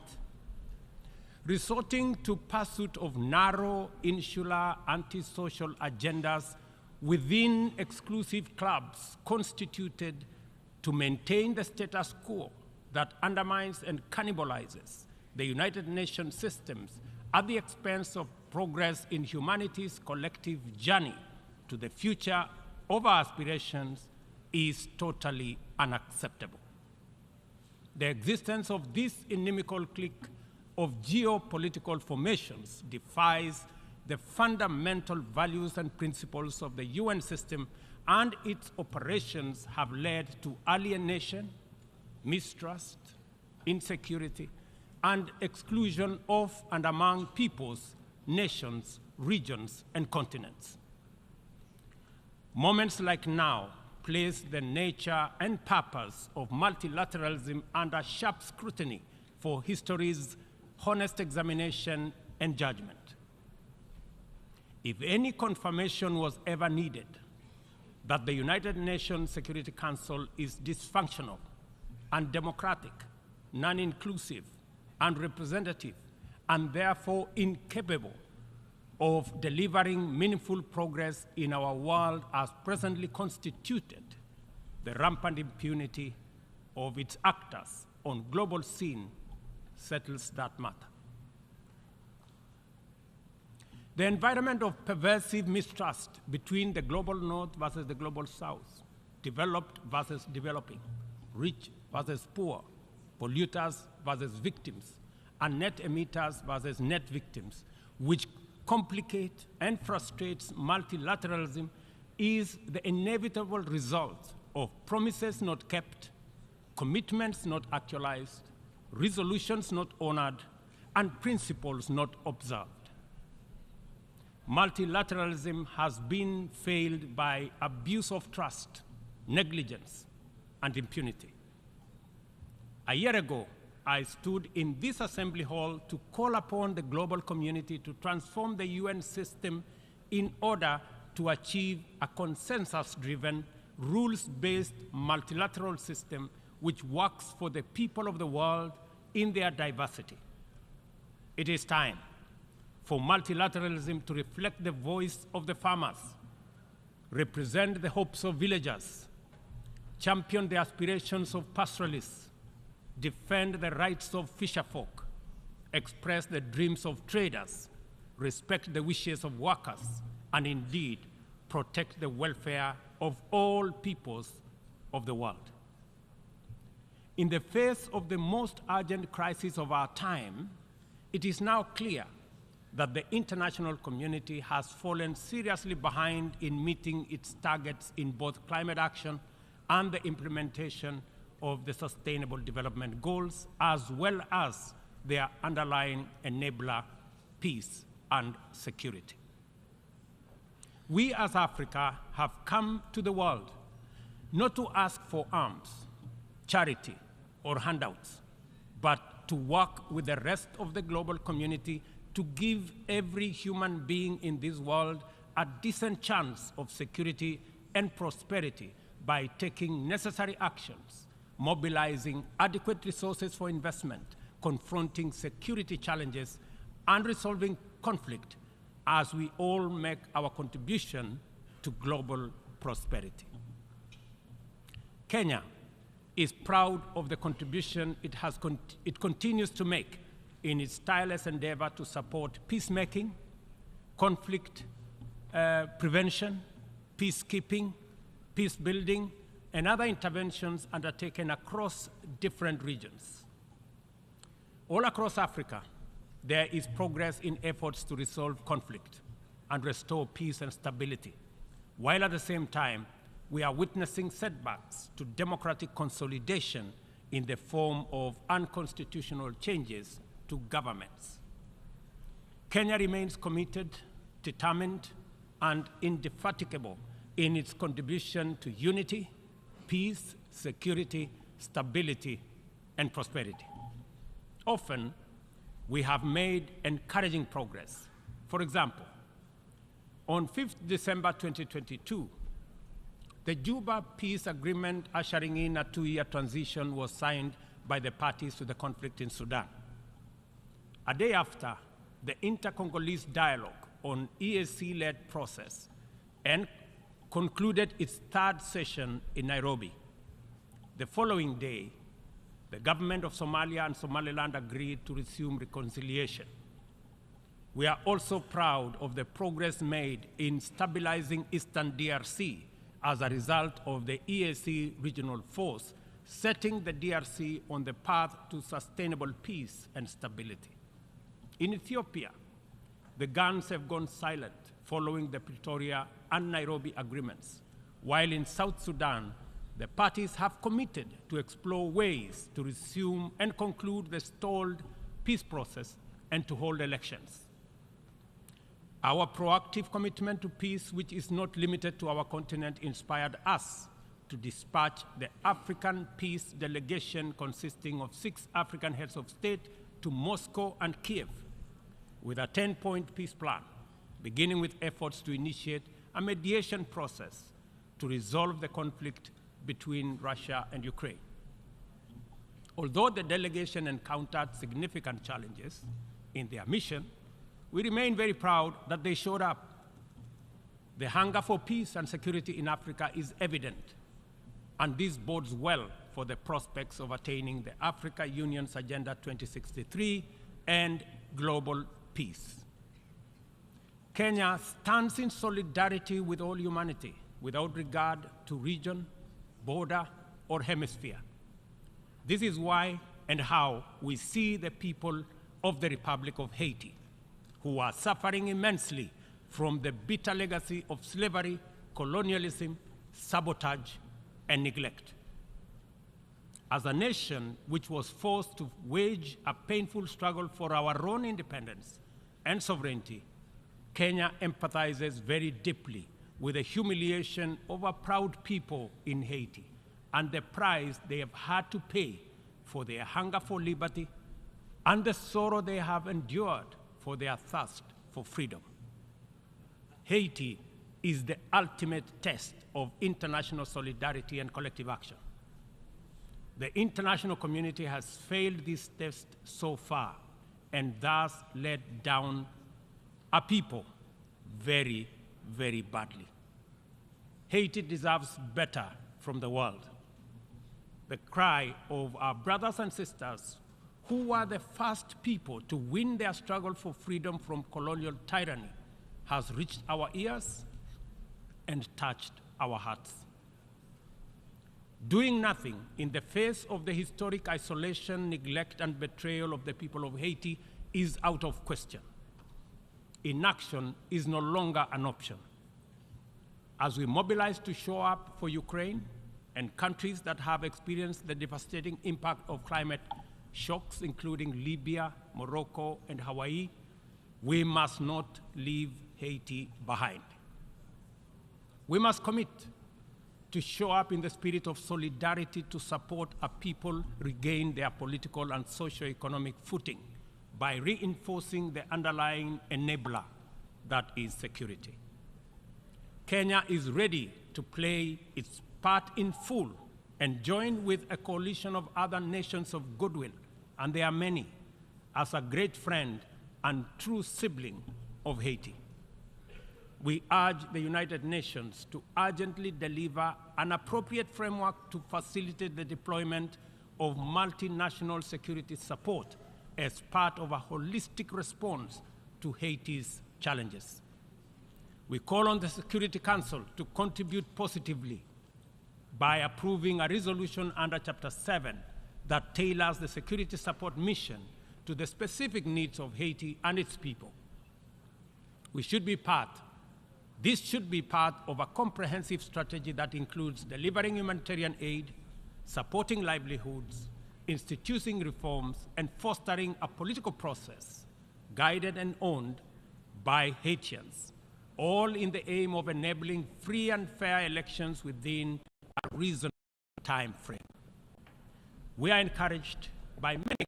Resorting to pursuit of narrow, insular, antisocial agendas within exclusive clubs constituted to maintain the status quo that undermines and cannibalizes the United Nations systems at the expense of progress in humanity's collective journey to the future of our aspirations is totally unacceptable. The existence of this inimical clique of geopolitical formations defies the fundamental values and principles of the UN system, and its operations have led to alienation, mistrust, insecurity, and exclusion of and among peoples, nations, regions, and continents. Moments like now place the nature and purpose of multilateralism under sharp scrutiny for history's honest examination and judgment. If any confirmation was ever needed that the United Nations Security Council is dysfunctional, undemocratic, non-inclusive, unrepresentative, and therefore incapable of delivering meaningful progress in our world as presently constituted, the rampant impunity of its actors on global scene settles that matter. The environment of pervasive mistrust between the global north versus the global south, developed versus developing, rich versus poor, polluters versus victims, and net emitters versus net victims, which complicate and frustrates multilateralism, is the inevitable result of promises not kept, commitments not actualized, resolutions not honored, and principles not observed. Multilateralism has been failed by abuse of trust, negligence, and impunity. A year ago, I stood in this assembly hall to call upon the global community to transform the UN system in order to achieve a consensus-driven, rules-based multilateral system which works for the people of the world in their diversity. It is time for multilateralism to reflect the voice of the farmers, represent the hopes of villagers, champion the aspirations of pastoralists, defend the rights of fisherfolk, express the dreams of traders, respect the wishes of workers, and indeed protect the welfare of all peoples of the world. In the face of the most urgent crisis of our time, it is now clear that the international community has fallen seriously behind in meeting its targets in both climate action and the implementation of the Sustainable Development Goals, as well as their underlying enabler, peace and security. We as Africa have come to the world not to ask for arms, charity, or handouts, but to work with the rest of the global community to give every human being in this world a decent chance of security and prosperity by taking necessary actions, mobilizing adequate resources for investment, confronting security challenges, and resolving conflict as we all make our contribution to global prosperity. Kenya is proud of the contribution it continues to make in its tireless endeavor to support peacemaking, conflict prevention, peacekeeping, peace building, and other interventions undertaken across different regions. All across Africa, there is progress in efforts to resolve conflict and restore peace and stability, while at the same time, we are witnessing setbacks to democratic consolidation in the form of unconstitutional changes to governments. Kenya remains committed, determined, and indefatigable in its contribution to unity, peace, security, stability, and prosperity. Often, we have made encouraging progress. For example, on 5th December 2022, the Juba Peace Agreement ushering in a 2-year transition was signed by the parties to the conflict in Sudan. A day after, the Inter-Congolese Dialogue on EAC-led process and concluded its 3rd session in Nairobi. The following day, the government of Somalia and Somaliland agreed to resume reconciliation. We are also proud of the progress made in stabilizing Eastern DRC as a result of the EAC regional force, setting the DRC on the path to sustainable peace and stability. In Ethiopia, the guns have gone silent following the Pretoria and Nairobi agreements, while in South Sudan, the parties have committed to explore ways to resume and conclude the stalled peace process and to hold elections. Our proactive commitment to peace, which is not limited to our continent, inspired us to dispatch the African Peace Delegation consisting of 6 African heads of state to Moscow and Kiev with a 10-point peace plan, beginning with efforts to initiate a mediation process to resolve the conflict between Russia and Ukraine. Although the delegation encountered significant challenges in their mission, we remain very proud that they showed up. The hunger for peace and security in Africa is evident, and this bodes well for the prospects of attaining the Africa Union's Agenda 2063 and global peace. Kenya stands in solidarity with all humanity, without regard to region, border, or hemisphere. This is why and how we see the people of the Republic of Haiti, who are suffering immensely from the bitter legacy of slavery, colonialism, sabotage, and neglect. As a nation which was forced to wage a painful struggle for our own independence and sovereignty, Kenya empathizes very deeply with the humiliation of our proud people in Haiti and the price they have had to pay for their hunger for liberty and the sorrow they have endured for their thirst for freedom. Haiti is the ultimate test of international solidarity and collective action. The international community has failed this test so far and thus let down a people very, very badly. Haiti deserves better from the world. The cry of our brothers and sisters who were the first people to win their struggle for freedom from colonial tyranny has reached our ears and touched our hearts. Doing nothing in the face of the historic isolation, neglect, and betrayal of the people of Haiti is out of question. Inaction is no longer an option. As we mobilize to show up for Ukraine and countries that have experienced the devastating impact of climate shocks, including Libya, Morocco, and Hawaii, we must not leave Haiti behind. We must commit to show up in the spirit of solidarity to support a people regain their political and socio-economic footing by reinforcing the underlying enabler that is security. Kenya is ready to play its part in full and join with a coalition of other nations of goodwill, and there are many, as a great friend and true sibling of Haiti. We urge the United Nations to urgently deliver an appropriate framework to facilitate the deployment of multinational security support as part of a holistic response to Haiti's challenges. We call on the Security Council to contribute positively by approving a resolution under Chapter 7 that tailors the security support mission to the specific needs of Haiti and its people. This should be part of a comprehensive strategy that includes delivering humanitarian aid, supporting livelihoods, instituting reforms, and fostering a political process guided and owned by Haitians, all in the aim of enabling free and fair elections within a reasonable time frame. We are encouraged by many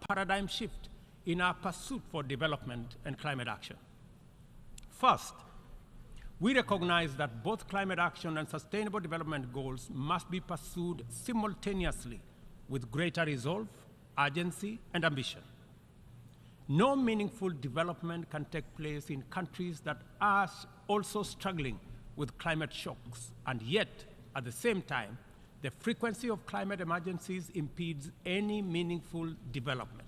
paradigm shift in our pursuit for development and climate action. First, we recognize that both climate action and sustainable development goals must be pursued simultaneously with greater resolve, urgency, and ambition. No meaningful development can take place in countries that are also struggling with climate shocks, and yet, at the same time, the frequency of climate emergencies impedes any meaningful development.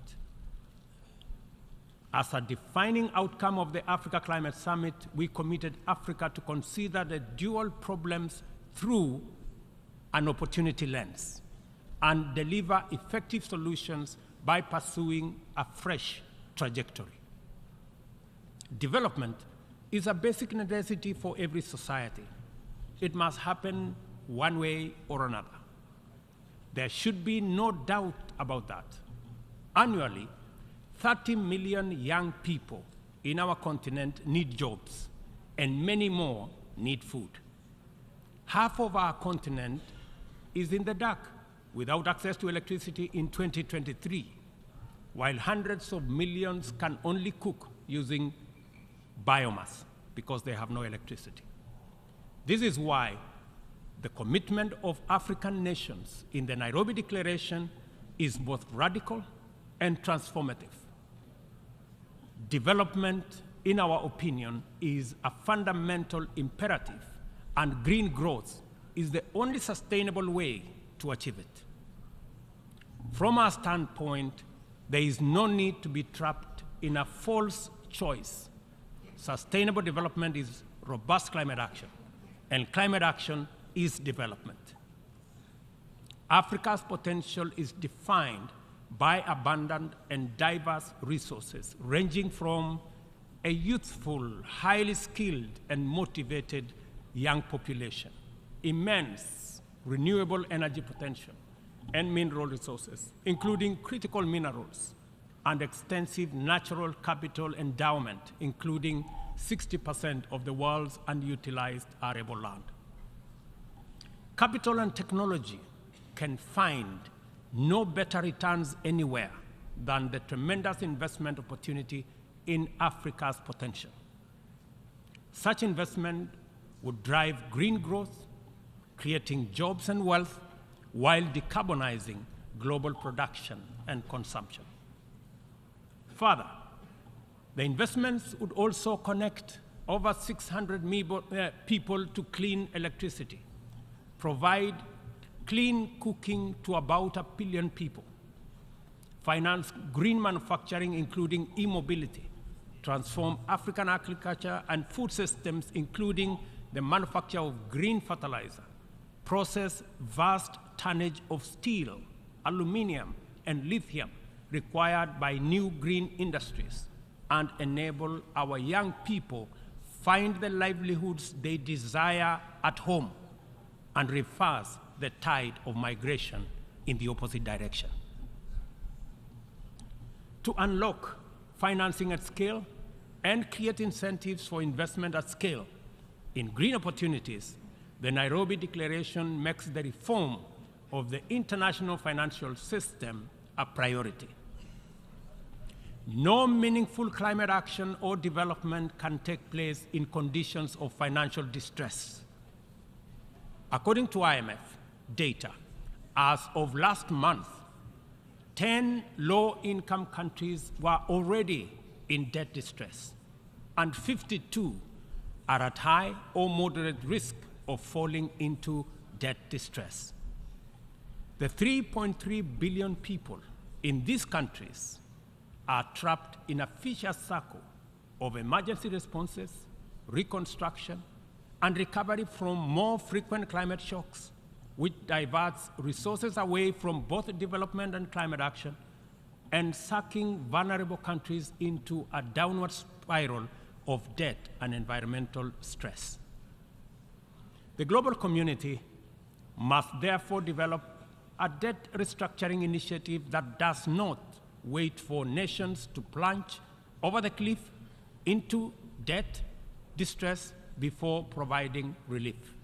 As a defining outcome of the Africa Climate Summit, we committed Africa to consider the dual problems through an opportunity lens and deliver effective solutions by pursuing a fresh trajectory. Development is a basic necessity for every society. It must happen one way or another. There should be no doubt about that. Annually, 30 million young people in our continent need jobs, and many more need food. Half of our continent is in the dark without access to electricity in 2023, while hundreds of millions can only cook using biomass because they have no electricity. This is why the commitment of African nations in the Nairobi Declaration is both radical and transformative. Development, in our opinion, is a fundamental imperative, and green growth is the only sustainable way to achieve it. From our standpoint, there is no need to be trapped in a false choice. Sustainable development is robust climate action, and climate action is development. Africa's potential is defined by abundant and diverse resources, ranging from a youthful, highly skilled, and motivated young population, immense renewable energy potential, and mineral resources, including critical minerals, and extensive natural capital endowment, including 60% of the world's unutilized arable land. Capital and technology can find no better returns anywhere than the tremendous investment opportunity in Africa's potential. Such investment would drive green growth, creating jobs and wealth, while decarbonizing global production and consumption. Further, the investments would also connect over 600 people to clean electricity, provide clean cooking to about 1 billion people, finance green manufacturing, including e-mobility, transform African agriculture and food systems, including the manufacture of green fertilizer, process vast tonnage of steel, aluminum, and lithium required by new green industries, and enable our young people find the livelihoods they desire at home, and reverse the tide of migration in the opposite direction. To unlock financing at scale and create incentives for investment at scale in green opportunities, the Nairobi Declaration makes the reform of the international financial system a priority. No meaningful climate action or development can take place in conditions of financial distress. According to IMF data, as of last month, 10 low-income countries were already in debt distress, and 52 are at high or moderate risk of falling into debt distress. The 3.3 billion people in these countries are trapped in a vicious circle of emergency responses, reconstruction, and recovery from more frequent climate shocks, which diverts resources away from both development and climate action, and sucking vulnerable countries into a downward spiral of debt and environmental stress. The global community must therefore develop a debt restructuring initiative that does not wait for nations to plunge over the cliff into debt distress before providing relief.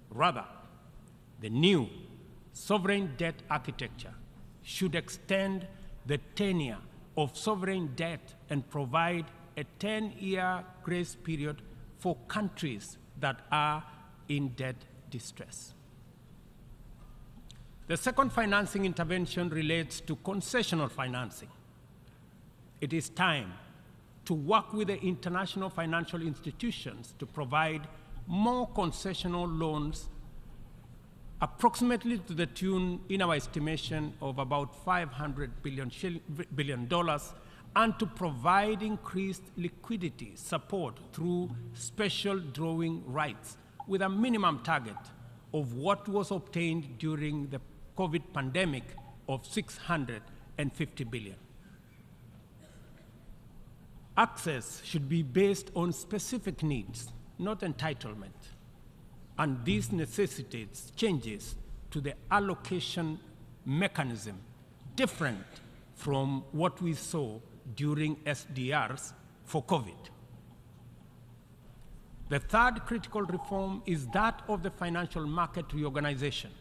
Rather, the new sovereign debt architecture should extend the tenure of sovereign debt and provide a 10-year grace period for countries that are in debt distress. The second financing intervention relates to concessional financing. It is time to work with the international financial institutions to provide more concessional loans, approximately to the tune, in our estimation, of about $500 billion, and to provide increased liquidity support through special drawing rights with a minimum target of what was obtained during the COVID pandemic of $650 billion. Access should be based on specific needs, not entitlement, and this necessitates changes to the allocation mechanism different from what we saw during SDRs for COVID. The third critical reform is that of the financial market reorganization.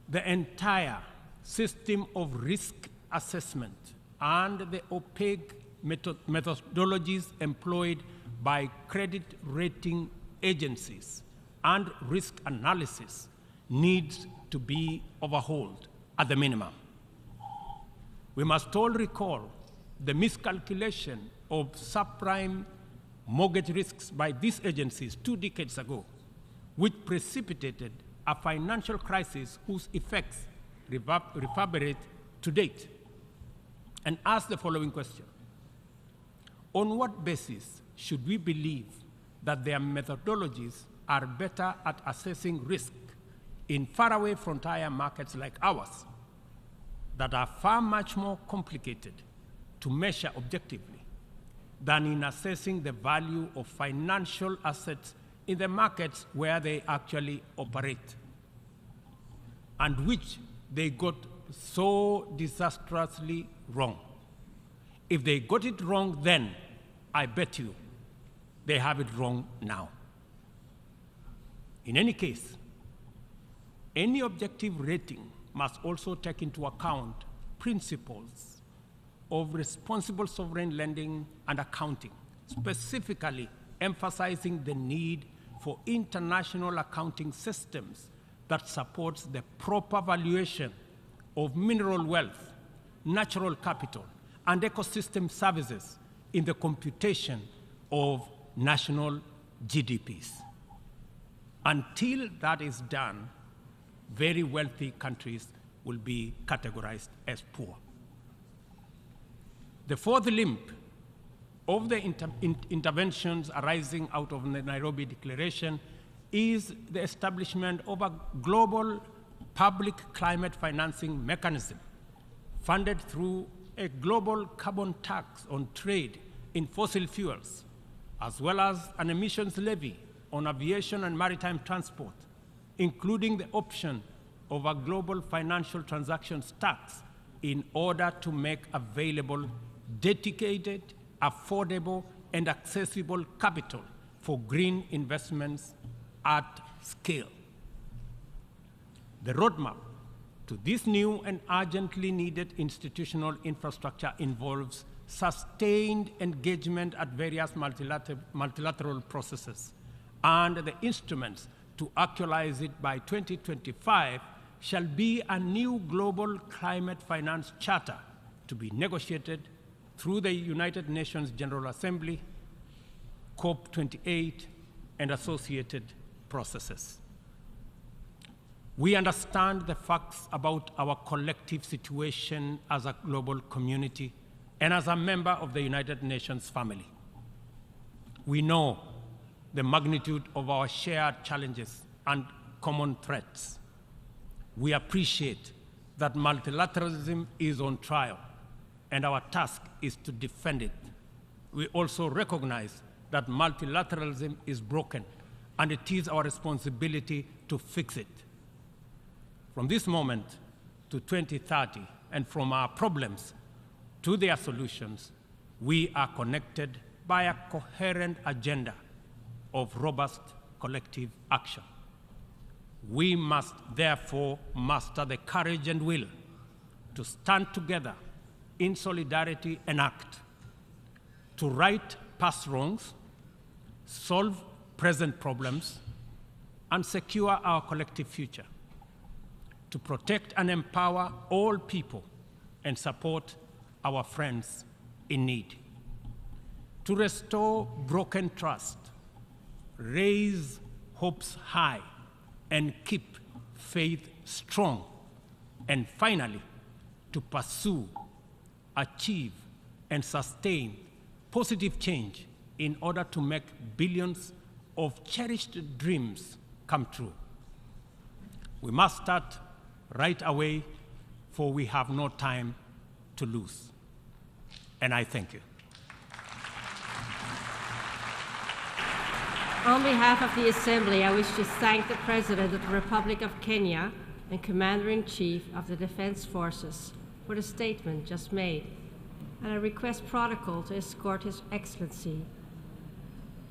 The entire system of risk assessment and the opaque methodologies employed by credit rating agencies and risk analysis needs to be overhauled at the minimum. We must all recall the miscalculation of subprime mortgage risks by these agencies 2 decades ago, which precipitated a financial crisis whose effects reverberate to date, and ask the following question: on what basis should we believe that their methodologies are better at assessing risk in faraway frontier markets like ours that are far much more complicated to measure objectively than in assessing the value of financial assets in the markets where they actually operate, and which they got so disastrously wrong? If they got it wrong then, I bet you they have it wrong now. In any case, any objective rating must also take into account principles of responsible sovereign lending and accounting, specifically emphasizing the need for international accounting systems that supports the proper valuation of mineral wealth, natural capital, and ecosystem services in the computation of national GDPs. Until that is done, very wealthy countries will be categorized as poor. The fourth limb of the interventions arising out of the Nairobi Declaration is the establishment of a global public climate financing mechanism funded through a global carbon tax on trade in fossil fuels, as well as an emissions levy on aviation and maritime transport, including the option of a global financial transactions tax in order to make available dedicated, affordable, and accessible capital for green investments at scale. The roadmap to this new and urgently needed institutional infrastructure involves sustained engagement at various multilateral processes, and the instruments to actualize it by 2025 shall be a new global climate finance charter to be negotiated through the United Nations General Assembly, COP28, and associated processes. We understand the facts about our collective situation as a global community and as a member of the United Nations family. We know the magnitude of our shared challenges and common threats. We appreciate that multilateralism is on trial, and our task is to defend it. We also recognize that multilateralism is broken, and it is our responsibility to fix it. From this moment to 2030, and from our problems to their solutions, we are connected by a coherent agenda of robust collective action. We must therefore muster the courage and will to stand together in solidarity and act to right past wrongs, solve present problems, and secure our collective future, to protect and empower all people and support our friends in need, to restore broken trust, raise hopes high, and keep faith strong, and finally, to pursue, achieve, and sustain positive change in order to make billions of cherished dreams come true. We must start right away, for we have no time to lose. And I thank you. On behalf of the Assembly, I wish to thank the President of the Republic of Kenya and Commander-in-Chief of the Defense Forces for the statement just made, and I request protocol to escort His Excellency.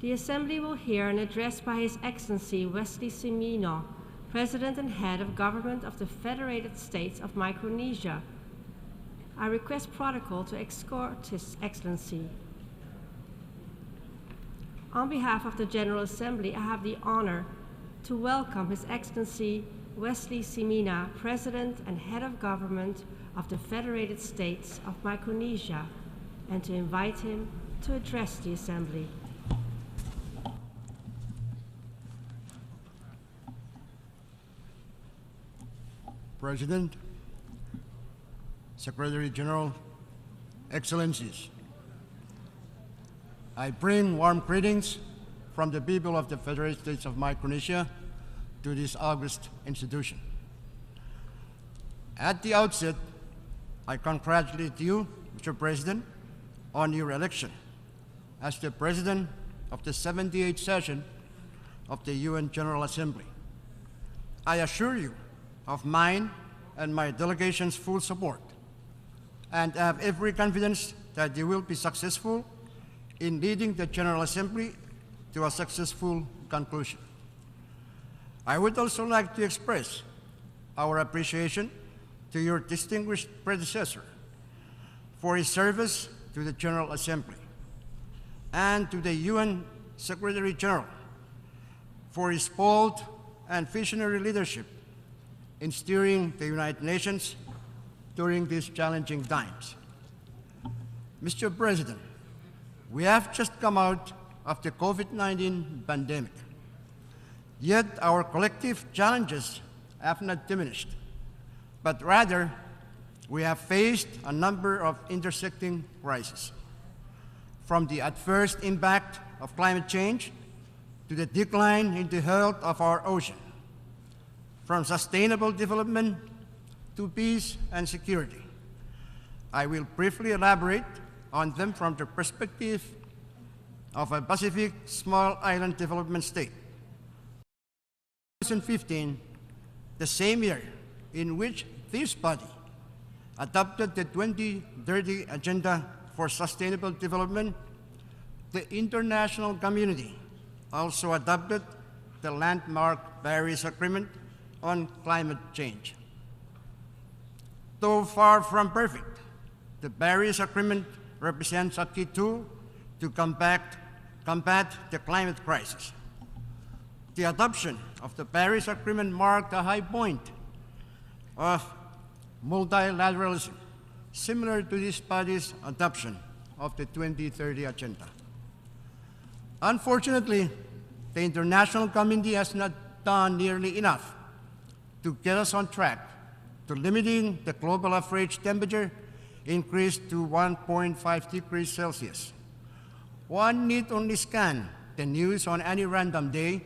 The Assembly will hear an address by His Excellency Wesley Semino, President and Head of Government of the Federated States of Micronesia. I request protocol to escort His Excellency. On behalf of the General Assembly, I have the honor to welcome His Excellency Wesley Semina, President and Head of Government of the Federated States of Micronesia, and to invite him to address the Assembly. President, Secretary General, Excellencies, I bring warm greetings from the people of the Federated States of Micronesia to this august institution. At the outset, I congratulate you, Mr. President, on your election as the President of the 78th session of the UN General Assembly. I assure you of mine and my delegation's full support, and I have every confidence that you will be successful in leading the General Assembly to a successful conclusion. I would also like to express our appreciation to your distinguished predecessor for his service to the General Assembly, and to the UN Secretary General for his bold and visionary leadership in steering the United Nations during these challenging times. Mr. President, we have just come out of the COVID-19 pandemic, yet our collective challenges have not diminished, but rather we have faced a number of intersecting crises, from the adverse impact of climate change to the decline in the health of our ocean, from sustainable development to peace and security. I will briefly elaborate on them from the perspective of a Pacific small island development state. 2015, the same year in which this body adopted the 2030 Agenda for Sustainable Development, the international community also adopted the landmark Paris Agreement on climate change. Though far from perfect, the Paris Agreement represents a key tool to combat the climate crisis. The adoption of the Paris Agreement marked a high point of multilateralism, similar to this body's adoption of the 2030 Agenda. Unfortunately, the international community has not done nearly enough to get us on track to limiting the global average temperature increase to 1.5 degrees Celsius. One need only scan the news on any random day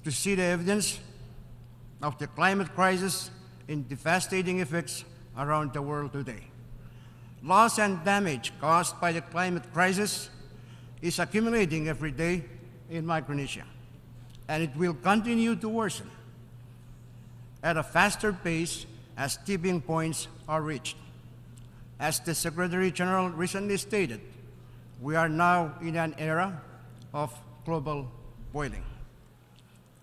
to see the evidence of the climate crisis in devastating effects around the world today. Loss and damage caused by the climate crisis is accumulating every day in Micronesia, and it will continue to worsen at a faster pace as tipping points are reached. As the Secretary General recently stated, we are now in an era of global boiling.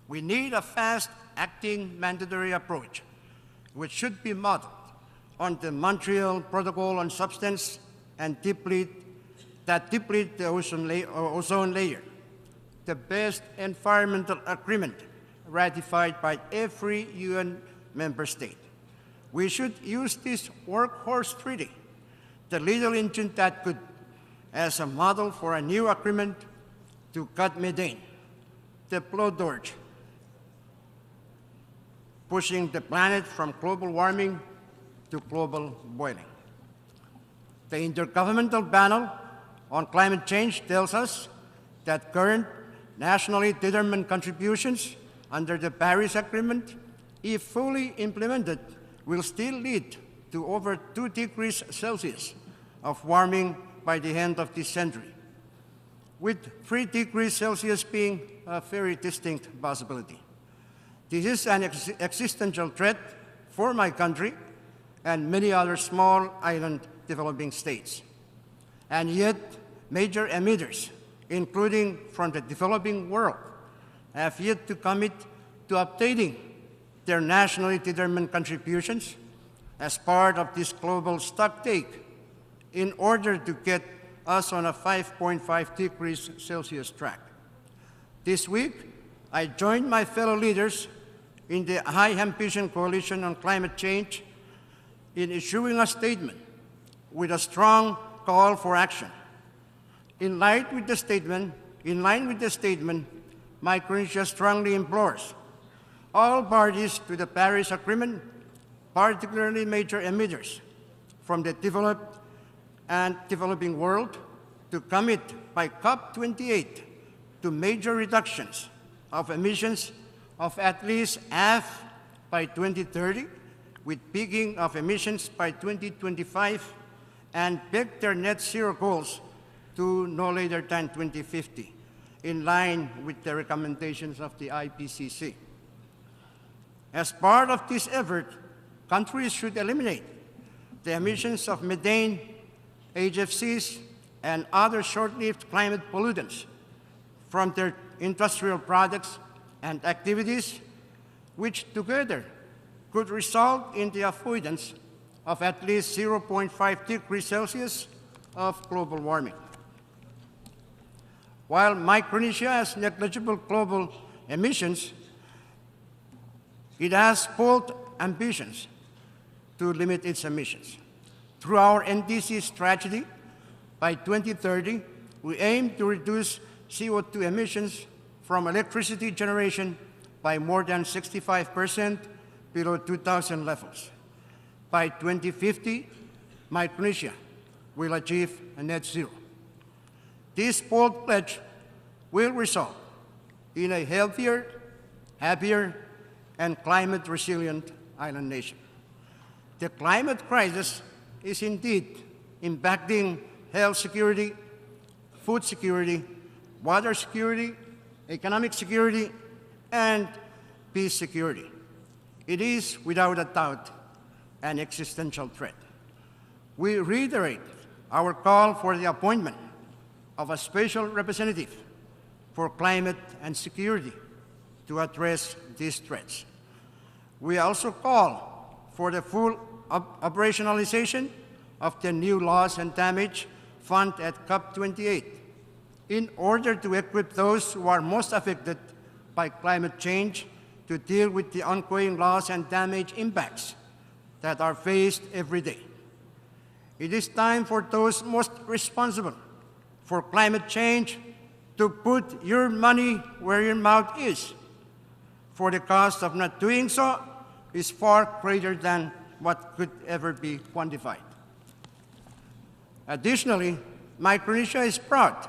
We need a fast-acting mandatory approach, which should be modeled on the Montreal Protocol on Substance and that deplete the ozone layer, the best environmental agreement ratified by every UN member state. We should use this workhorse treaty, the little engine that could, as a model for a new agreement to cut methane, the blowtorch, pushing the planet from global warming to global boiling. The Intergovernmental Panel on Climate Change tells us that current nationally determined contributions under the Paris Agreement, if fully implemented, will still lead to over 2 degrees Celsius of warming by the end of this century, with 3 degrees Celsius being a very distinct possibility. This is an existential threat for my country and many other small island developing states. And yet, major emitters, including from the developing world, have yet to commit to updating their nationally determined contributions as part of this global stocktake in order to get us on a 5.5 degrees Celsius track. This week, I joined my fellow leaders in the High Ambition Coalition on Climate Change in issuing a statement with a strong call for action. In line with the statement, Micronesia strongly implores all parties to the Paris Agreement, particularly major emitters from the developed and developing world, to commit by COP28 to major reductions of emissions of at least half by 2030, with peaking of emissions by 2025, and peg their net zero goals to no later than 2050, in line with the recommendations of the IPCC. As part of this effort, countries should eliminate the emissions of methane, HFCs, and other short-lived climate pollutants from their industrial products and activities, which together could result in the avoidance of at least 0.5 degrees Celsius of global warming. While Micronesia has negligible global emissions, it has bold ambitions to limit its emissions. Through our NDC strategy, by 2030, we aim to reduce CO2 emissions from electricity generation by more than 65% below 2000 levels. By 2050, Micronesia will achieve a net zero. This bold pledge will result in a healthier, happier, and climate-resilient island nation. The climate crisis is indeed impacting health security, food security, water security, economic security, and peace security. It is, without a doubt, an existential threat. We reiterate our call for the appointment of a special representative for climate and security to address these threats. We also call for the full operationalization of the new loss and damage fund at COP28 in order to equip those who are most affected by climate change to deal with the ongoing loss and damage impacts that are faced every day. It is time for those most responsible for climate change to put your money where your mouth is, for the cost of not doing so is far greater than what could ever be quantified. Additionally, Micronesia is proud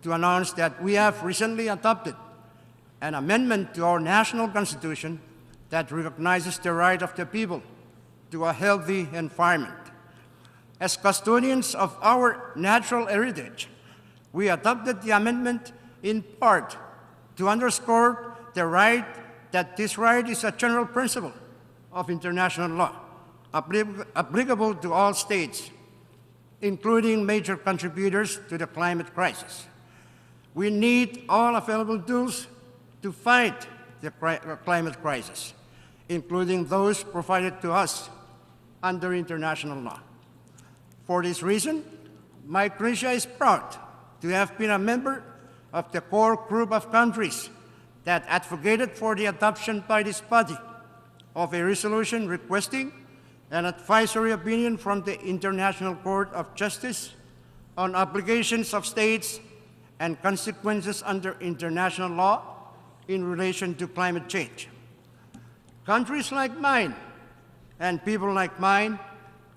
to announce that we have recently adopted an amendment to our national constitution that recognizes the right of the people to a healthy environment. As custodians of our natural heritage, we adopted the amendment in part to underscore the right that this right is a general principle of international law, applicable to all states, including major contributors to the climate crisis. We need all available tools to fight the climate crisis, including those provided to us under international law. For this reason, Micronesia is proud to have been a member of the core group of countries that advocated for the adoption by this body of a resolution requesting an advisory opinion from the International Court of Justice on obligations of states and consequences under international law in relation to climate change. Countries like mine and people like mine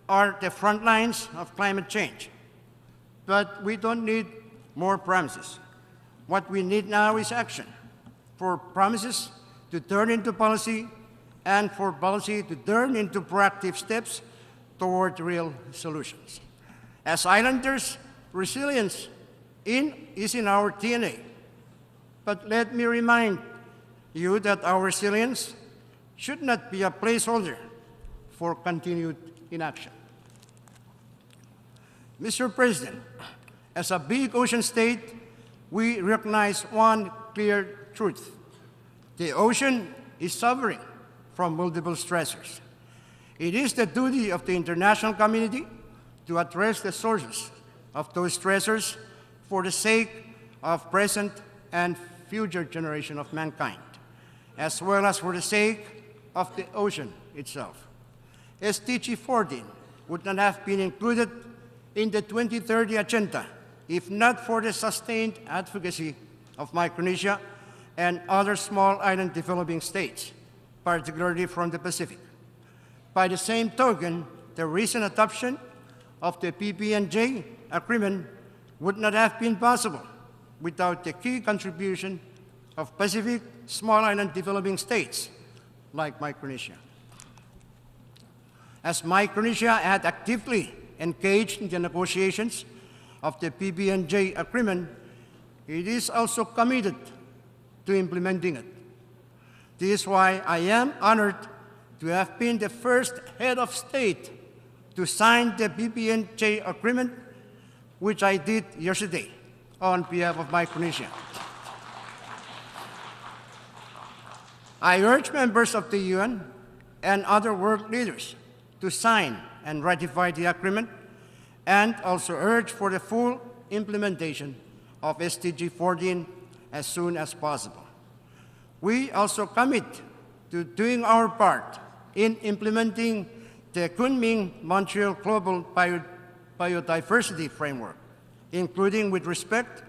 are the front lines of climate change. But we don't need more promises. What we need now is action, for promises to turn into policy and for policy to turn into proactive steps toward real solutions. As islanders, resilience is in our DNA. But let me remind you that our resilience should not be a placeholder for continued inaction. Mr. President, as a big ocean state, we recognize one clear truth. The ocean is suffering from multiple stressors. It is the duty of the international community to address the sources of those stressors for the sake of present and future generation of mankind, as well as for the sake of the ocean itself. SDG 14 would not have been included in the 2030 agenda if not for the sustained advocacy of Micronesia and other small island developing states, particularly from the Pacific. By the same token, the recent adoption of the PB&J agreement would not have been possible without the key contribution of Pacific small island developing states like Micronesia. As Micronesia had actively engaged in the negotiations of the PB&J agreement, it is also committed to implementing it. This is why I am honored to have been the first head of state to sign the PB&J agreement, which I did yesterday on behalf of Micronesia. I urge members of the UN and other world leaders to sign and ratify the agreement, and also urge for the full implementation of SDG 14 as soon as possible. We also commit to doing our part in implementing the Kunming-Montreal Global Biodiversity Framework, including with respect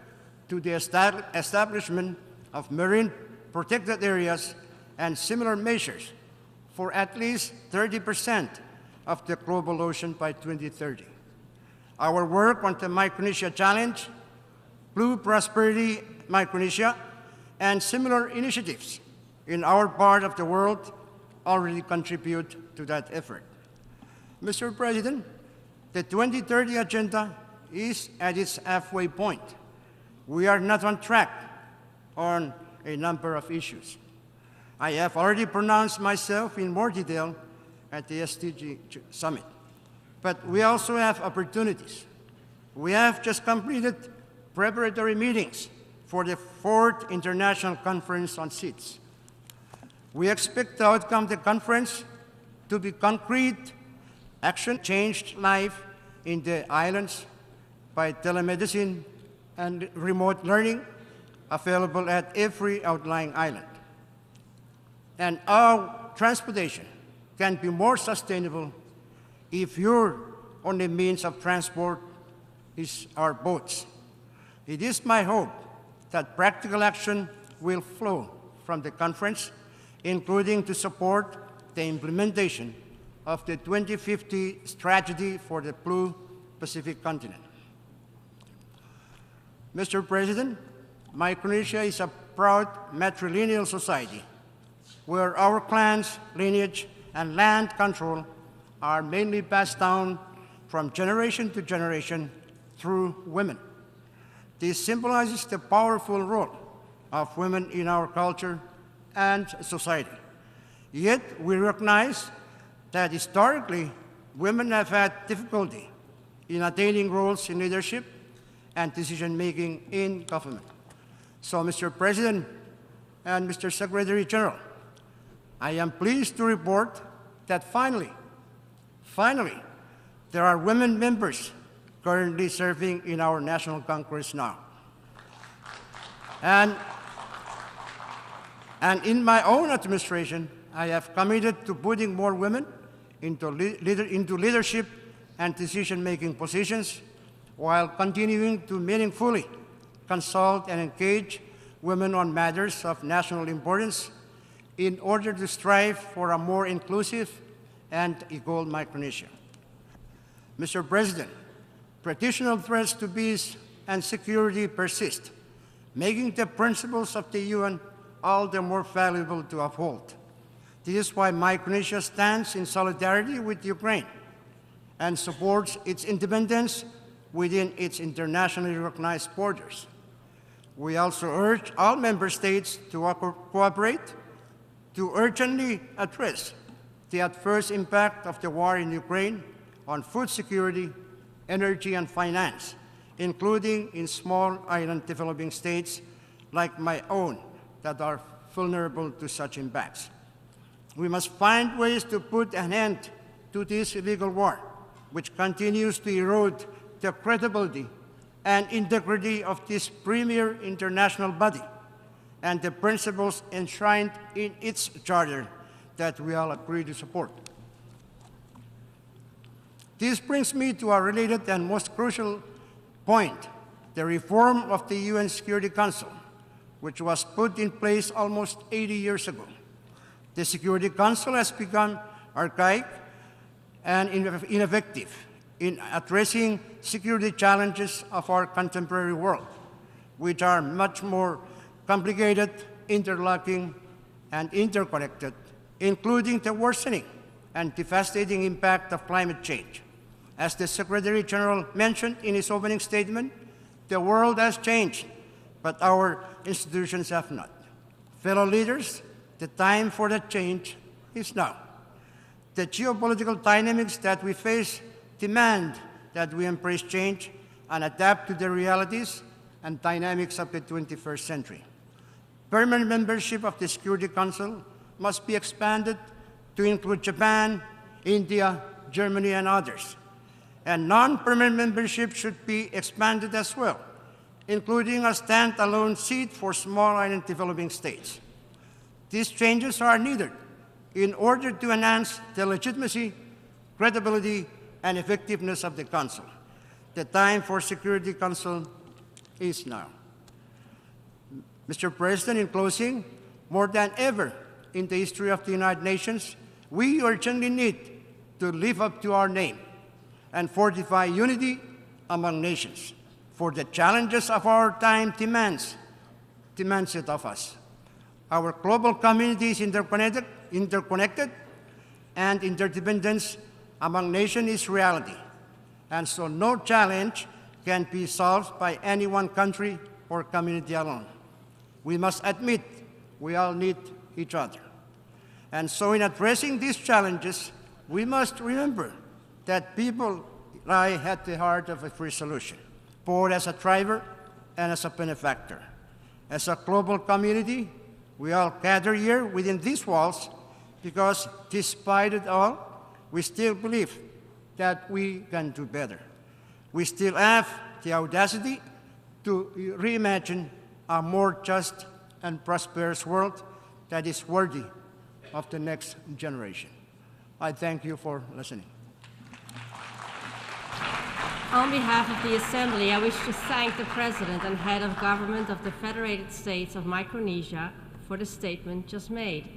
to the establishment of marine protected areas and similar measures for at least 30% of the global ocean by 2030. Our work on the Micronesia Challenge, Blue Prosperity Micronesia, and similar initiatives in our part of the world already contribute to that effort. Mr. President, the 2030 agenda is at its halfway point. We are not on track on a number of issues. I have already pronounced myself in more detail at the SDG Summit. But we also have opportunities. We have just completed preparatory meetings for the 4th International Conference on Seeds. We expect the outcome of the conference to be concrete action, changed life in the islands by telemedicine and remote learning available at every outlying island. And our transportation can be more sustainable if your only means of transport is our boats. It is my hope that practical action will flow from the conference, including to support the implementation of the 2050 strategy for the Blue Pacific continent. Mr. President, Micronesia is a proud matrilineal society where our clans, lineage, and land control are mainly passed down from generation to generation through women. This symbolizes the powerful role of women in our culture and society. Yet we recognize that historically, women have had difficulty in attaining roles in leadership and decision-making in government. So, Mr. President and Mr. Secretary General, I am pleased to report that finally, Finally, there are women members currently serving in our National Congress now. And in my own administration, I have committed to putting more women into leadership and decision-making positions while continuing to meaningfully consult and engage women on matters of national importance in order to strive for a more inclusive and equal Micronesia. Mr. President, traditional threats to peace and security persist, making the principles of the UN all the more valuable to uphold. This is why Micronesia stands in solidarity with Ukraine and supports its independence within its internationally recognized borders. We also urge all member states to cooperate to urgently address the adverse impact of the war in Ukraine on food security, energy, and finance, including in small island developing states like my own that are vulnerable to such impacts. We must find ways to put an end to this illegal war, which continues to erode the credibility and integrity of this premier international body and the principles enshrined in its charter that we all agree to support. This brings me to a related and most crucial point, the reform of the UN Security Council, which was put in place almost 80 years ago. The Security Council has become archaic and ineffective in addressing security challenges of our contemporary world, which are much more complicated, interlocking, and interconnected, including the worsening and devastating impact of climate change. As the Secretary General mentioned in his opening statement, the world has changed, but our institutions have not. Fellow leaders, the time for that change is now. The geopolitical dynamics that we face demand that we embrace change and adapt to the realities and dynamics of the 21st century. Permanent membership of the Security Council must be expanded to include Japan, India, Germany, and others. And non-permanent membership should be expanded as well, including a standalone seat for small island developing states. These changes are needed in order to enhance the legitimacy, credibility, and effectiveness of the Council. The time for Security Council is now. Mr. President, in closing, more than ever in the history of the United Nations, we urgently need to live up to our name and fortify unity among nations, for the challenges of our time demands it of us. Our global community is interconnected, and interdependence among nations is reality. And so no challenge can be solved by any one country or community alone. We must admit we all need each other. And so in addressing these challenges, we must remember that people lie at the heart of every solution, both as a driver and as a benefactor. As a global community, we all gather here within these walls because despite it all, we still believe that we can do better. We still have the audacity to reimagine a more just and prosperous world that is worthy of the next generation. I thank you for listening. On behalf of the Assembly, I wish to thank the President and Head of Government of the Federated States of Micronesia for the statement just made,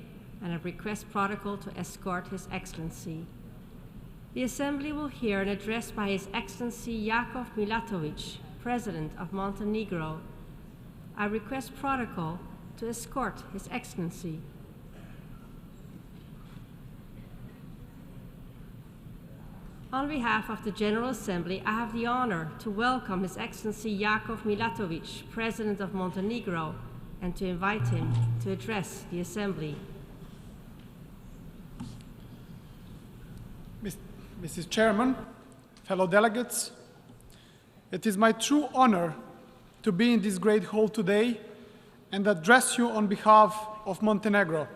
and I request protocol to escort His Excellency. The Assembly will hear an address by His Excellency Jakov Milatovic, President of Montenegro. I request protocol to escort His Excellency. On behalf of the General Assembly, I have the honor to welcome His Excellency Jakov Milatovic, President of Montenegro, and to invite him to address the Assembly. Mrs. Chairman, fellow delegates, it is my true honor to be in this great hall today and address you on behalf of Montenegro.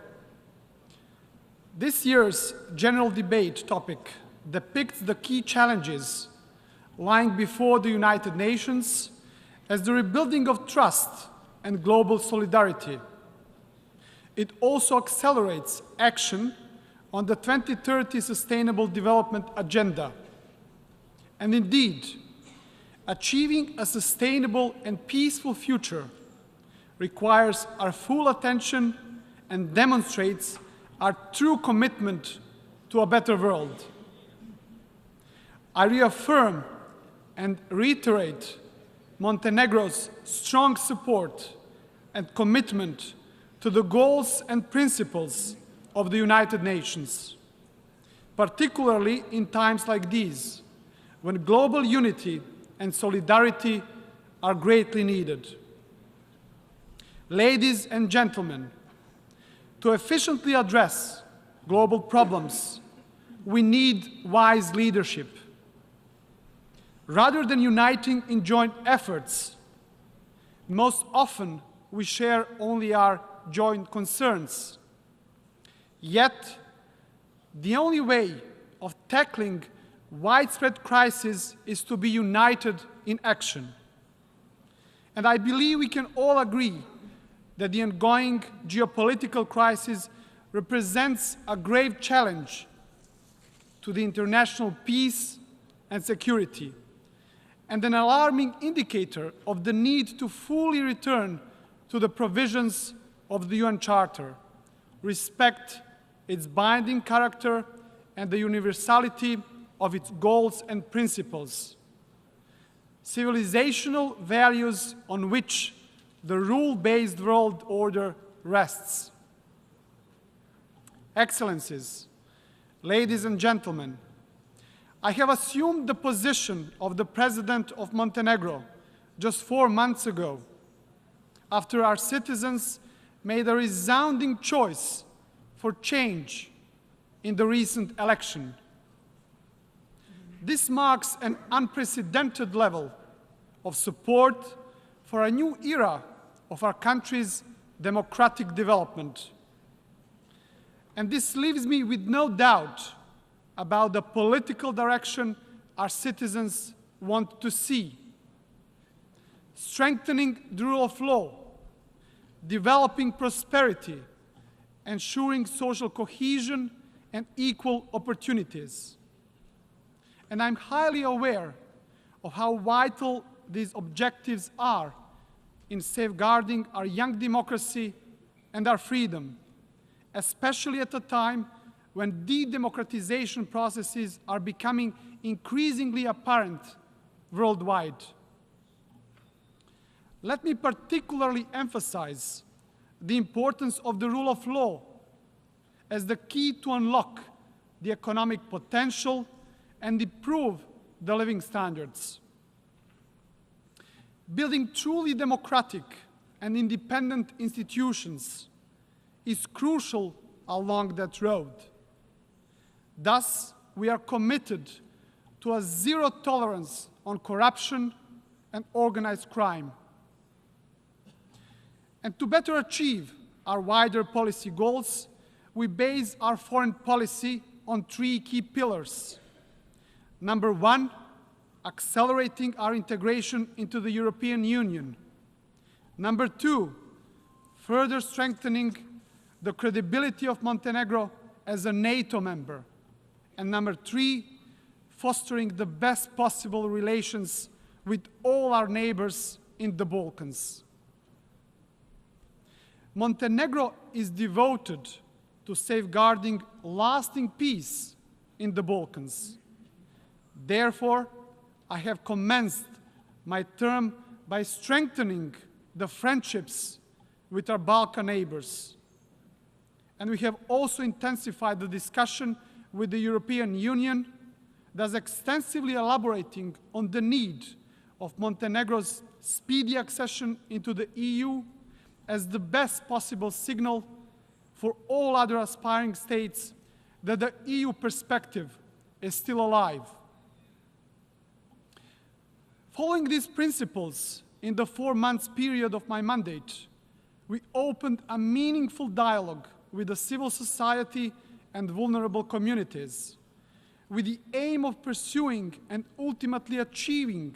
This year's general debate topic depicts the key challenges lying before the United Nations as the rebuilding of trust and global solidarity. It also accelerates action on the 2030 Sustainable Development Agenda. And indeed, achieving a sustainable and peaceful future requires our full attention and demonstrates our true commitment to a better world. I reaffirm and reiterate Montenegro's strong support and commitment to the goals and principles of the United Nations, particularly in times like these, when global unity and solidarity are greatly needed. Ladies and gentlemen, to efficiently address global problems, we need wise leadership. Rather than uniting in joint efforts, most often we share only our joint concerns. Yet, the only way of tackling widespread crisis is to be united in action. And I believe we can all agree that the ongoing geopolitical crisis represents a grave challenge to the international peace and security, and an alarming indicator of the need to fully return to the provisions of the UN Charter, respect its binding character and the universality of its goals and principles, civilizational values on which the rule-based world order rests. Excellencies, ladies and gentlemen, I have assumed the position of the President of Montenegro just 4 months ago, after our citizens made a resounding choice for change in the recent election. This marks an unprecedented level of support for a new era of our country's democratic development. And this leaves me with no doubt about the political direction our citizens want to see. Strengthening the rule of law, developing prosperity, ensuring social cohesion and equal opportunities. And I'm highly aware of how vital these objectives are in safeguarding our young democracy and our freedom, especially at a time when de-democratization processes are becoming increasingly apparent worldwide. Let me particularly emphasize the importance of the rule of law as the key to unlock the economic potential and improve the living standards. Building truly democratic and independent institutions is crucial along that road. Thus, we are committed to a zero tolerance on corruption and organized crime. And to better achieve our wider policy goals, we base our foreign policy on 3 key pillars. Number 1, accelerating our integration into the European Union. Number 2, further strengthening the credibility of Montenegro as a NATO member. And number 3, fostering the best possible relations with all our neighbors in the Balkans. Montenegro is devoted to safeguarding lasting peace in the Balkans. Therefore, I have commenced my term by strengthening the friendships with our Balkan neighbors. And we have also intensified the discussion with the European Union, thus extensively elaborating on the need of Montenegro's speedy accession into the EU as the best possible signal for all other aspiring states that the EU perspective is still alive. Following these principles, in the 4 months period of my mandate, we opened a meaningful dialogue with the civil society and vulnerable communities, with the aim of pursuing and ultimately achieving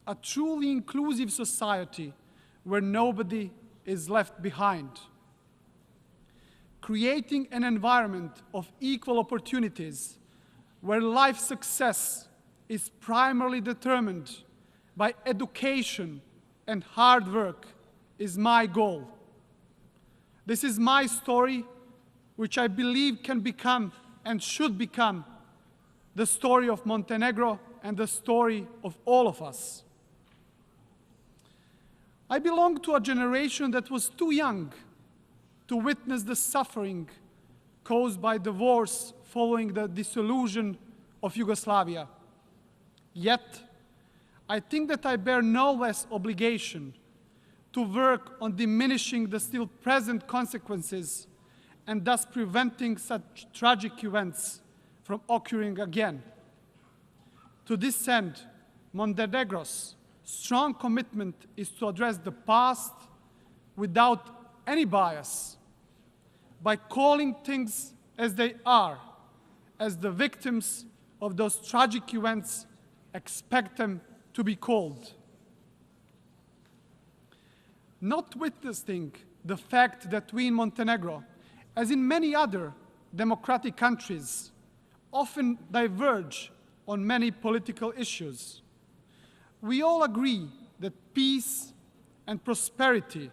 a truly inclusive society where nobody is left behind. Creating an environment of equal opportunities where life success is primarily determined by education and hard work is my goal. This is my story, which I believe can become and should become the story of Montenegro and the story of all of us. I belong to a generation that was too young to witness the suffering caused by the wars following the dissolution of Yugoslavia. Yet, I think that I bear no less obligation to work on diminishing the still present consequences and thus preventing such tragic events from occurring again. To this end, Montenegro's strong commitment is to address the past without any bias, by calling things as they are, as the victims of those tragic events expect them to be called. Not witnessing the fact that we in Montenegro, as in many other democratic countries, often diverge on many political issues, we all agree that peace and prosperity,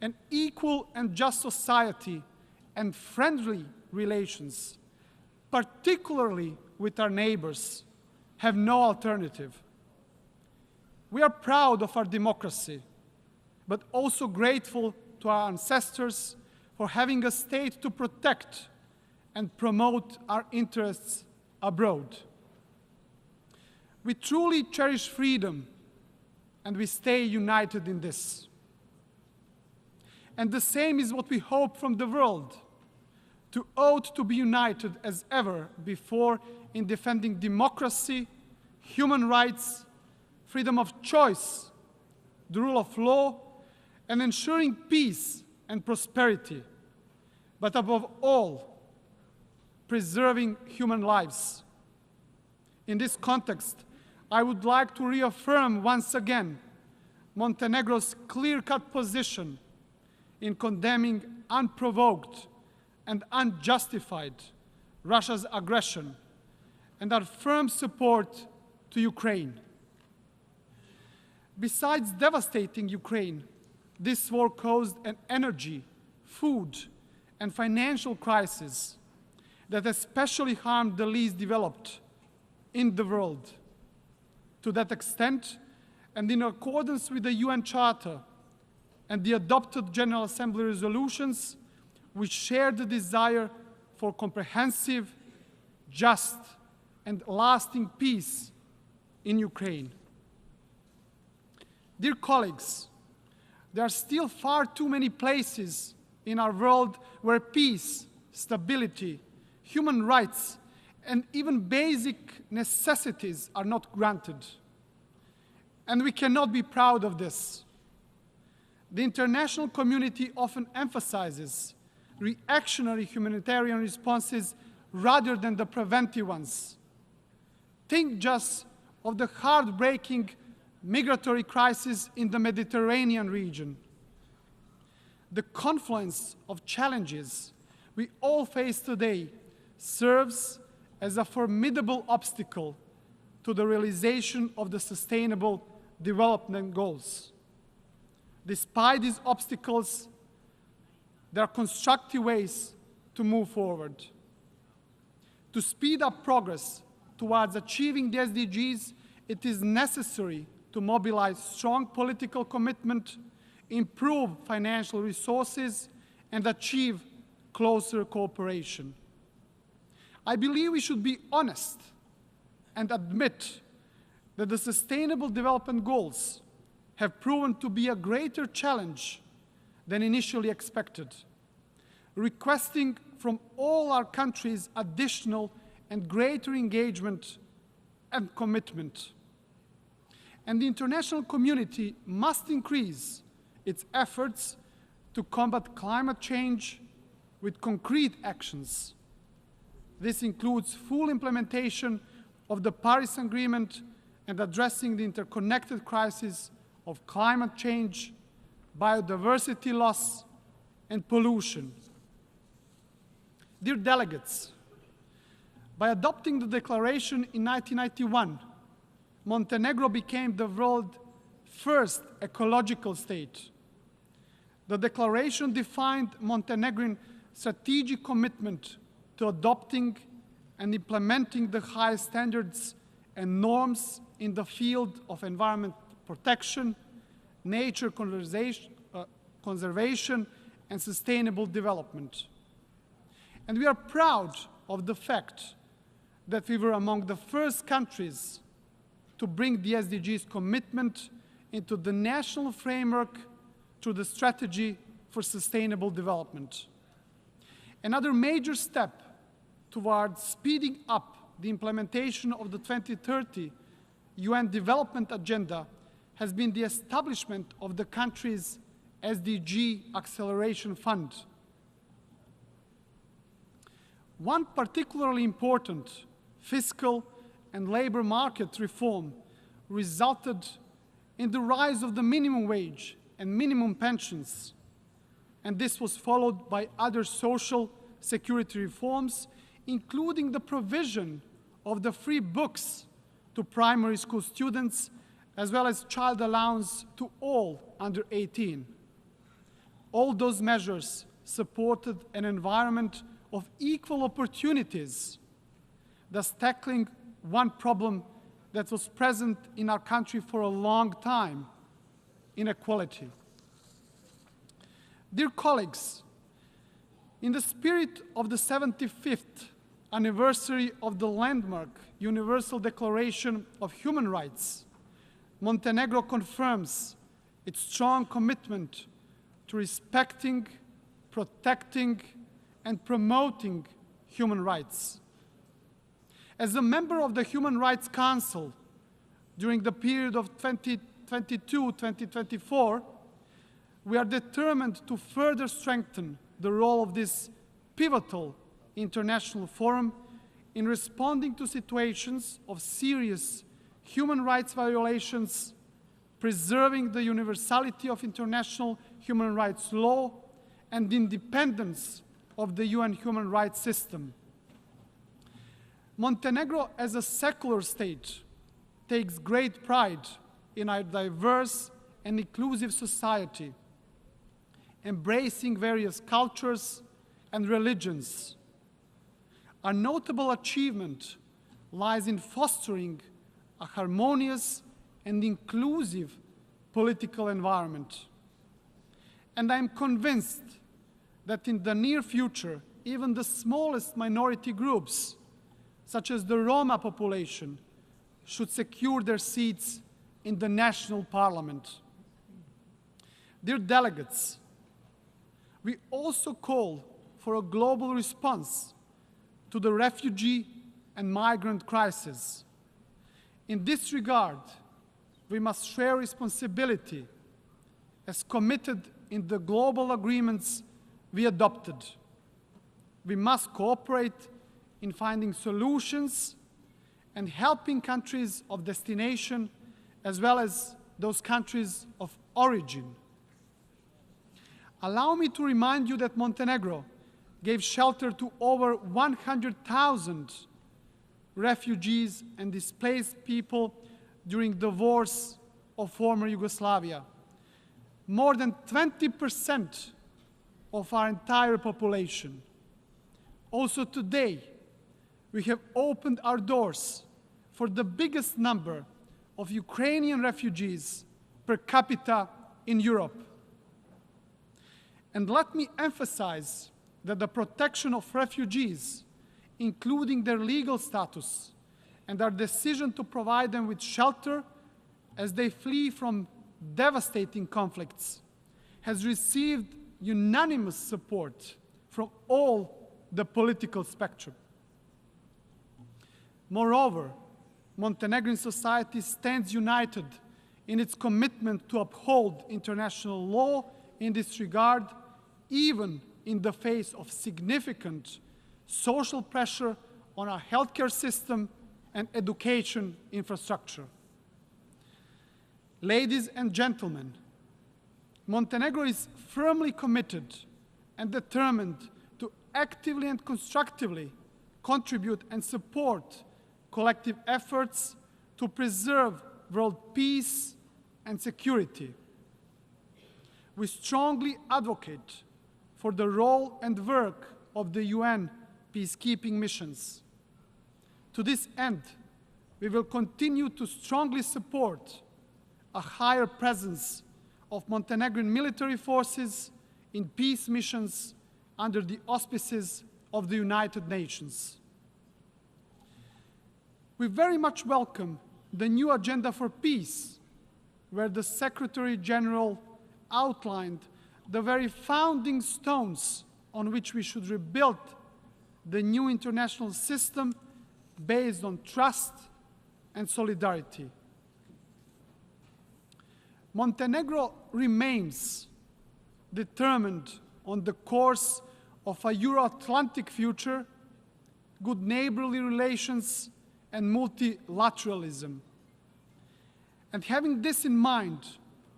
an equal and just society, and friendly relations, particularly with our neighbors, have no alternative. We are proud of our democracy, but also grateful to our ancestors for having a state to protect and promote our interests abroad. We truly cherish freedom, and we stay united in this. And the same is what we hope from the world, to ought to be united as ever before in defending democracy, human rights, freedom of choice, the rule of law, and ensuring peace and prosperity, but above all, preserving human lives. In this context, I would like to reaffirm once again Montenegro's clear-cut position in condemning unprovoked and unjustified Russia's aggression and our firm support to Ukraine. Besides devastating Ukraine, this war caused an energy, food, and financial crisis that especially harmed the least developed in the world. To that extent, and in accordance with the UN Charter and the adopted General Assembly resolutions, we share the desire for comprehensive, just, and lasting peace in Ukraine. Dear colleagues, there are still far too many places in our world where peace, stability, human rights, and even basic necessities are not granted. And we cannot be proud of this. The international community often emphasizes reactionary humanitarian responses rather than the preventive ones. Think just of the heartbreaking migratory crisis in the Mediterranean region. The confluence of challenges we all face today serves as a formidable obstacle to the realization of the Sustainable Development Goals. Despite these obstacles, there are constructive ways to move forward. To speed up progress towards achieving the SDGs, it is necessary to mobilize strong political commitment, improve financial resources, and achieve closer cooperation. I believe we should be honest and admit that the Sustainable Development Goals have proven to be a greater challenge than initially expected, requesting from all our countries additional and greater engagement and commitment. And the international community must increase its efforts to combat climate change with concrete actions. This includes full implementation of the Paris Agreement and addressing the interconnected crisis of climate change, biodiversity loss, and pollution. Dear delegates, by adopting the declaration in 1991, Montenegro became the world's first ecological state. The declaration defined Montenegrin strategic commitment to adopting and implementing the highest standards and norms in the field of environment protection, nature conservation, and sustainable development. And we are proud of the fact that we were among the first countries to bring the SDGs commitment into the national framework through the Strategy for Sustainable Development. Another major step towards speeding up the implementation of the 2030 UN Development Agenda has been the establishment of the country's SDG Acceleration Fund. One particularly important fiscal and labor market reform resulted in the rise of the minimum wage and minimum pensions, and this was followed by other social security reforms, including the provision of the free books to primary school students, as well as child allowance to all under 18. All those measures supported an environment of equal opportunities, thus tackling one problem that was present in our country for a long time: inequality. Dear colleagues, in the spirit of the 75th anniversary of the landmark Universal Declaration of Human Rights, Montenegro confirms its strong commitment to respecting, protecting, and promoting human rights. As a member of the Human Rights Council during the period of 2022-2024, we are determined to further strengthen the role of this pivotal international forum in responding to situations of serious human rights violations, preserving the universality of international human rights law, and the independence of the UN human rights system. Montenegro, as a secular state, takes great pride in our diverse and inclusive society, embracing various cultures and religions. A notable achievement lies in fostering a harmonious and inclusive political environment. And I'm convinced that in the near future, even the smallest minority groups, such as the Roma population, should secure their seats in the national parliament. Dear delegates, we also call for a global response to the refugee and migrant crisis. In this regard, we must share responsibility as committed in the global agreements we adopted. We must cooperate in finding solutions and helping countries of destination as well as those countries of origin. Allow me to remind you that Montenegro gave shelter to over 100,000 refugees and displaced people during the wars of former Yugoslavia. More than 20% of our entire population. Also today, we have opened our doors for the biggest number of Ukrainian refugees per capita in Europe. And let me emphasize that the protection of refugees, including their legal status and our decision to provide them with shelter as they flee from devastating conflicts, has received unanimous support from all the political spectrum. Moreover, Montenegrin society stands united in its commitment to uphold international law in this regard, even in the face of significant social pressure on our healthcare system and education infrastructure. Ladies and gentlemen, Montenegro is firmly committed and determined to actively and constructively contribute and support collective efforts to preserve world peace and security. We strongly advocate for the role and work of the UN peacekeeping missions. To this end, we will continue to strongly support a higher presence of Montenegrin military forces in peace missions under the auspices of the United Nations. We very much welcome the new agenda for peace, where the Secretary General outlined the very founding stones on which we should rebuild the new international system based on trust and solidarity. Montenegro remains determined on the course of a Euro-Atlantic future, good neighborly relations, and multilateralism. And having this in mind,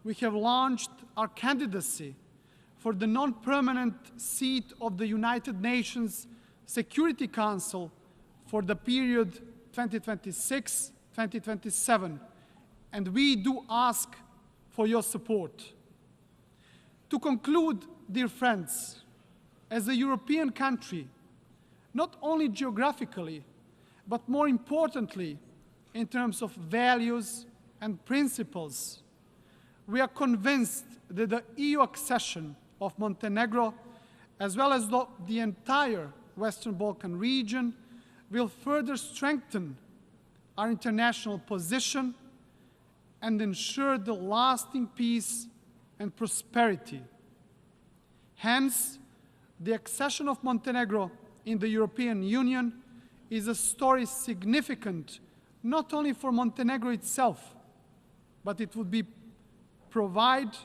we have launched our candidacy for the non-permanent seat of the United Nations Security Council for the period 2026-2027, and we do ask for your support. To conclude, dear friends, as a European country, not only geographically, but more importantly, in terms of values and principles, we are convinced that the EU accession of Montenegro, as well as the entire Western Balkan region, will further strengthen our international position and ensure the lasting peace and prosperity. Hence, the accession of Montenegro in the European Union is a story significant not only for Montenegro itself, but it would provide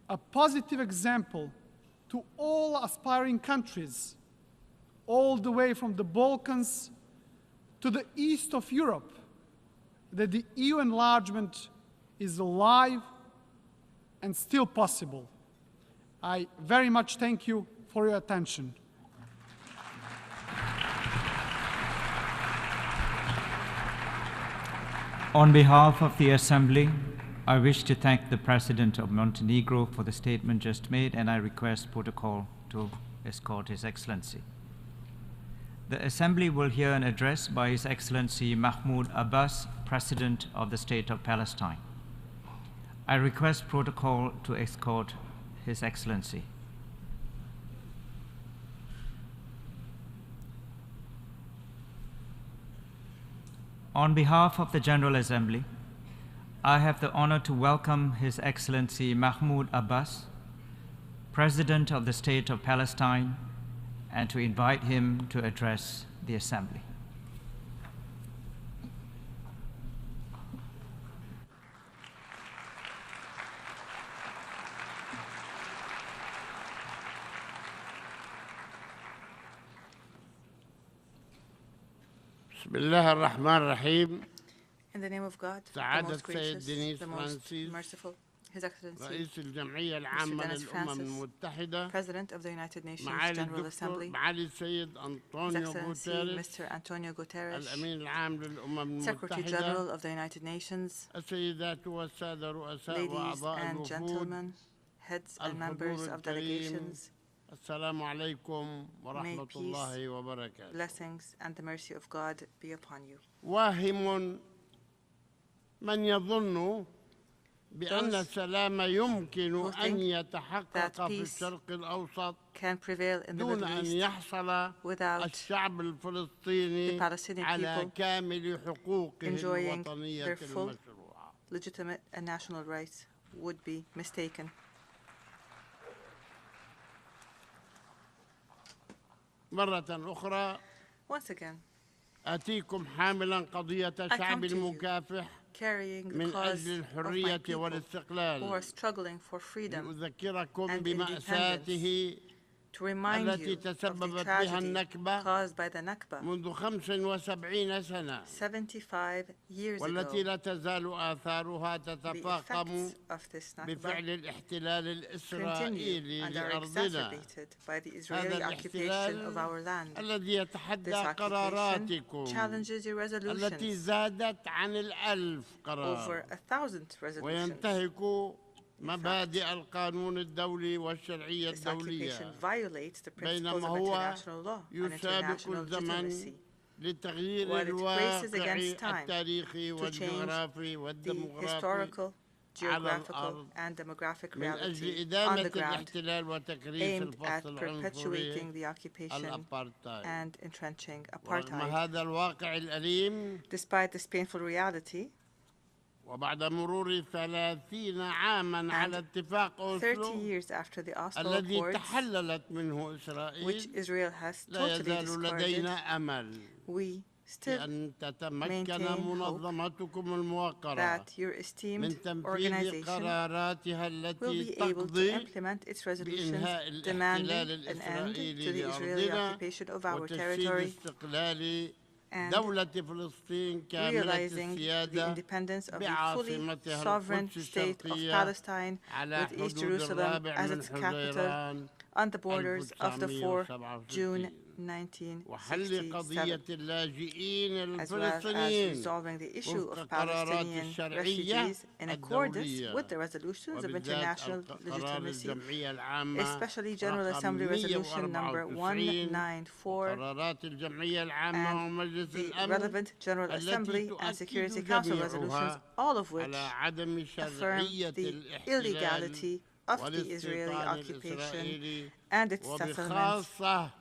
a positive example to all aspiring countries, all the way from the Balkans to the east of Europe, that the EU enlargement is alive and still possible. I very much thank you for your attention. On behalf of the Assembly, I wish to thank the President of Montenegro for the statement just made, and I request protocol to escort His Excellency. The Assembly will hear an address by His Excellency Mahmoud Abbas, President of the State of Palestine. I request protocol to escort His Excellency. On behalf of the General Assembly, I have the honor to welcome His Excellency Mahmoud Abbas, President of the State of Palestine, and to invite him to address the Assembly. بسم الله الرحمن الرحيم. In the name of God, the most gracious, the most merciful, His Excellency, رئيس الجمعية العامة للأمم المتحدة, President of the United Nations General Assembly, معالي السيد أنطونيو غوتيريش, Mr. Antonio Guterres, الأمين العام للأمم Secretary المتحدة, General of the United Nations, السيدات والسادة رؤساء ladies وأعضاء and الوفود, gentlemen, heads and members of delegations, السلام عليكم ورحمة الله وبركاته. Blessings and the mercy of God be upon you. واهم من يظن بأن السلام يمكن أن يتحقق في الشرق الأوسط دون أن يحصل الشعب الفلسطيني على كامل حقوقه الوطنية المشروعة. Legitimate and national rights would be mistaken. مرة أخرى Once again, آتيكم حاملا قضية الشعب المكافح من أجل الحرية والاستقلال لأذكركم بمأساته to remind you of the tragedy caused by the Nakba منذ 75 سنة 75 years ago. والتي لا تزال آثارها تتفاقم of this Nakba بفعل الاحتلال الإسرائيلي and are لأرضنا. exacerbated by the Israeli occupation of our land. الذي يتحدى This occupation قراراتكم challenges your التي resolutions زادت عن 1000 قرار over 1,000 resolutions. وينتهك مبادئ القانون الدولي والشرعية This الدولية occupation violates the principles بينما of هو international law and يسابق international الزمن legitimacy, لتغيير while it races الواقع against time التاريخي to change والجغرافي the والديمغرافي historical, geographical, الأرض and demographic من أجل reality on إدامة the ground الاحتلال وتكريس aimed at الفصل perpetuating العنصري the occupation الأبارتايد. and entrenching ورغم apartheid. هذا الواقع الأليم Despite this painful reality, وبعد مرور 30 عاما على اتفاق 30 أوسلو years after the Oslo الذي Accords, تحللت منه which إسرائيل Israel has لا totally يزال discarded, لدينا أمل we still بأن تتمكن maintain hope منظمتكم الموقرة that your esteemed من تنفيذ organization قراراتها will التي be able to تقضي implement its resolutions بإنهاء demanding الاحتلال an end الإسرائيلي to the Israeli لأرضنا occupation of our وتجسيد territory استقلال and دولة فلسطين كاملة realizing the السيادة independence of the fully بعاصمتها sovereign القدس state of الشرقية Palestine على with East حدود Jerusalem الرابع as من its capital حزيران on the borders of the 4 June 1967 وحل قضية 1967, اللاجئين as well as الفلسطينيين resolving the issue وفق of قرارات Palestinian الشرعية refugees in accordance الدولية with the resolutions of وبالذات international قرار legitimacy, الجمعية العامة especially General رقم Assembly Resolution 194 number 194, قرارات الجمعية العامة and ومجلس the الأمن relevant General Assembly التي and Security تؤكد Council resolutions, جميعها all of which على عدم affirm شرعية the الاحتلال illegality of the Israeli والاستيطان occupation الإسرائيلي and its settlements, وبخاصة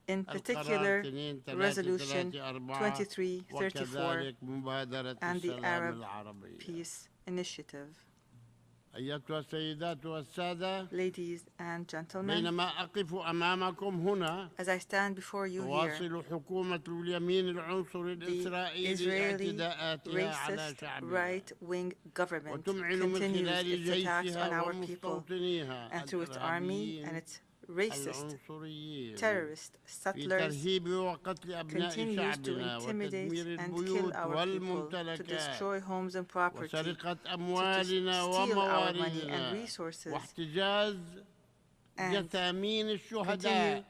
in particular Resolution 2334 وكذلك مبادرة and the السلام Arab العربية. Peace Initiative. أيتها السيدات والسادة Ladies and gentlemen, بينما أقف أمامكم هنا as I stand before you here, تواصل حكومة اليمين العنصري the الإسرائيلي Israeli اعتداءاتها على racist شعبها right-wing government وتمعن من continues خلال its attacks on جيشها our people ومستوطنيها and through its army and its racist, العنصريين terrorist في settlers ترهيب وقتل أبناء continues to شعبنا intimidate وتدمير and kill البيوت our people, to والممتلكات destroy homes and property, وسرقة to أموالنا steal our money and ومواردنا resources, واحتجاز and جثامين continue الشهداء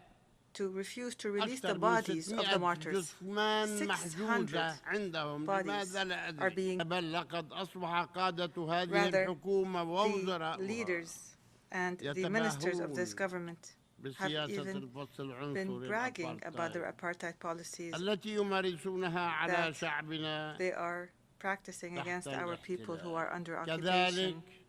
to refuse to release the أكثر من bodies of the 600 martyrs. جثمان 600 محجوزة عندهم لماذا لا are being, أدري بل لقد أصبح قادة هذه rather, الحكومة the ووزراء leaders and the ministers of this government have بسياسة even الفصل been العنصري bragging about their apartheid policies التي يمارسونها على that شعبنا they are practicing against تحت our people who are under كذلك occupation.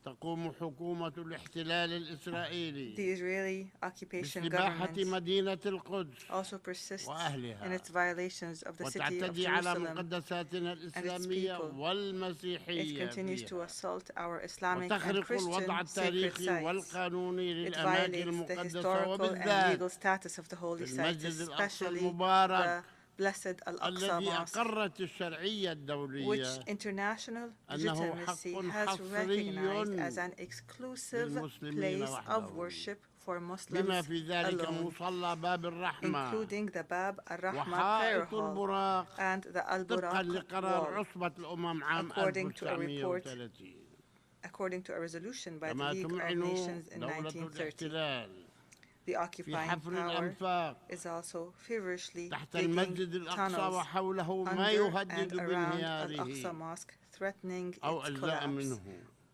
تقوم حكومة الاحتلال الإسرائيلي The Israeli occupation باستباحة government مدينة القدس also persists وأهلها in its violations of the city of وتعتدي على Jerusalem مقدساتنا الإسلامية people. It والمسيحية continues to فيها assault our Islamic and وتخرق الوضع Christian sacred التاريخي sites. والقانوني It للأماكن violates the المقدسة historical and وبالذات legal status of the holy sites, المسجد الأقصى especially the المبارك blessed Al-Aqsa الذي Mosque, أقرت الشرعية which الدولية international أنه legitimacy حق has حصري recognized as an exclusive للمسلمين place of وحدهم worship for بما Muslims في ذلك alone, مصلى باب الرحمة including the Bab al-Rahma prayer وحائط hall البراق and the طبقا Al-Buraq لقرار wall, عصبة الأمم عام according to a report 1930 according to a resolution by the كما League of تمعن Nations in دولة 1930. الاحتلال The في occupying حفر power الأنفاق is also feverishly تحت digging المسجد الأقصى tunnels وحوله ما under يهدد and around Al-Aqsa بانهياره Mosque, threatening أو its أجزاء collapse, منه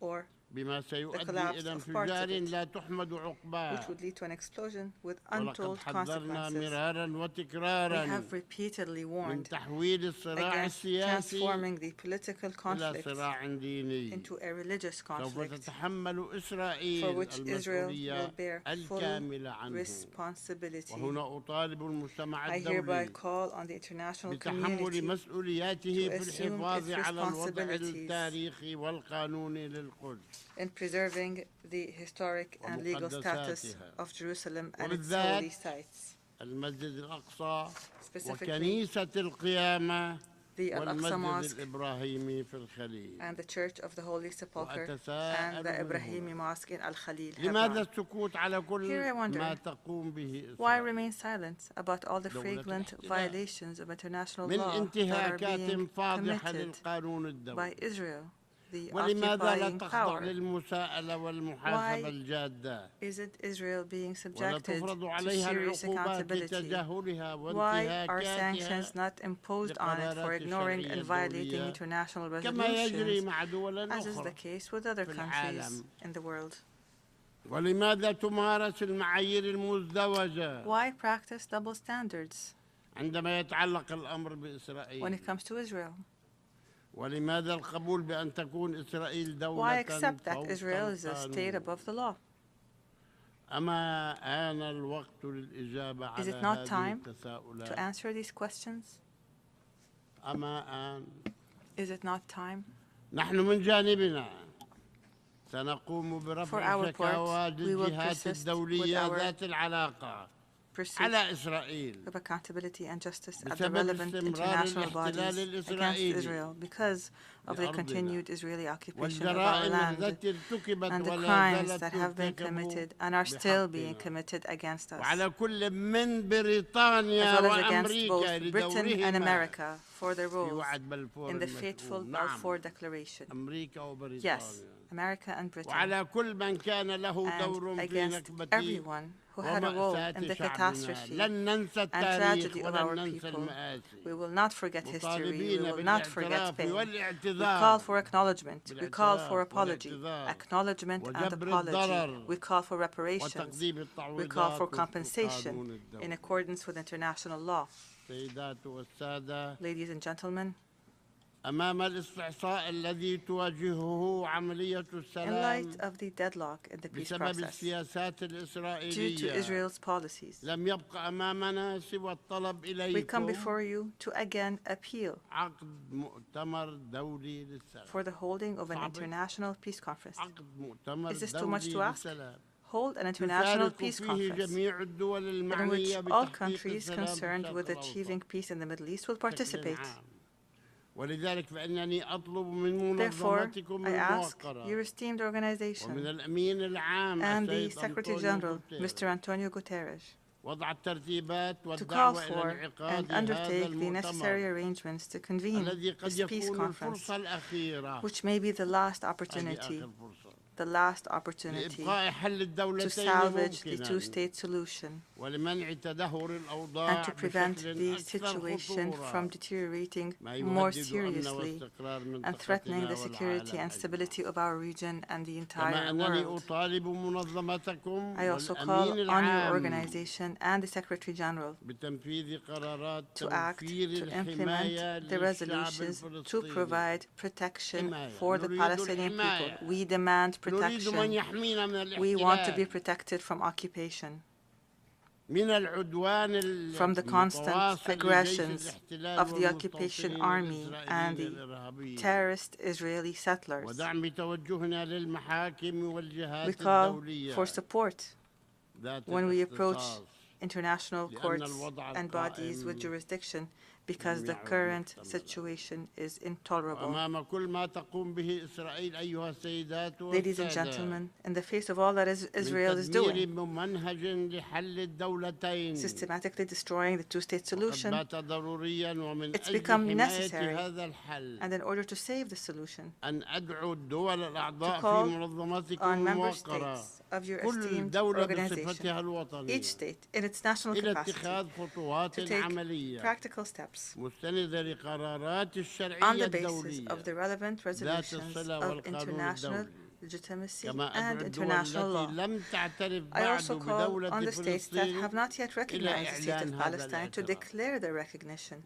or بما سيؤدي collapse إلى of parts of انفجار it, لا تحمد عقباه which would lead to an explosion with ولقد untold حذرنا consequences. مرارا We وتكرارا have repeatedly من warned تحويل الصراع against السياسي transforming the political إلى conflict صراع ديني into a religious سوف conflict تتحمل for إسرائيل which Israel will المسؤولية bear full الكاملة عنه responsibility. وهنا أطالب المجتمع I hereby الدولي call on the international بتحمل community مسؤولياته to في assume الحفاظ its على الوضع responsibilities التاريخي والقانوني للقدس in preserving the historic and legal status ومقدساتها of Jerusalem and its وبالذات holy sites, المسجد الأقصى specifically وكنيسة القيامة the Al-Aqsa Mosque and the Church of the Holy Sepulchre and the Ibrahimi Mosque in Al-Khalil. Here I wonder, why remain silent about all the flagrant violations of international law that are being committed by Israel, the occupying power? Why isn't Israel being subjected to serious accountability? Why are sanctions not imposed on it for ignoring and violating international resolutions, as is the case with other countries in the world? Why practice double standards when it comes to Israel? Why accept that Israel is a state above the law? Is it not time to answer these questions? Is it not time? For our part, we will persist with our pursuit of accountability and justice at the relevant international bodies against Israel because of the continued Israeli occupation of our land and the crimes that have been committed and are still being committed against us, as well as against both Britain and America for their roles in the fateful Balfour Declaration. Yes, America and Britain, and against everyone who had a role in the catastrophe and tragedy of our people. We will not forget history. We will not forget pain. We call for acknowledgement. We call for apology. Acknowledgement and apology. We call for reparations. We call for compensation in accordance with international law. Ladies and gentlemen, in light of the deadlock in the peace process due to Israel's policies, we come before you to again appeal for the holding of an international peace conference. Is this too much to ask? Hold an international peace conference in which all countries concerned with achieving peace in the Middle East will participate. Therefore, I ask your esteemed organization and the Secretary General, Mr. Antonio Guterres, to call for and undertake the necessary arrangements to convene this peace conference, which may be the last opportunity to salvage the two-state solution and to prevent the situation from deteriorating more seriously and threatening the security and stability of our region and the entire world. I also call on your organization and the Secretary General to act to implement the resolutions to provide protection for the Palestinian people. We demand protection. We want to be protected from occupation, from the constant aggressions of the occupation army and the terrorist Israeli settlers. We call for support when we approach international courts and bodies with jurisdiction, because the current situation is intolerable. Ladies and gentlemen, in the face of all that Israel is doing, systematically destroying the two-state solution, it's become necessary, and in order to save the solution, to call on member states of your esteemed organization, each state in its national capacity, to take practical steps on the basis of the relevant resolutions of international legitimacy and international law. I also call on the states that have not yet recognized the state of Palestine to declare their recognition.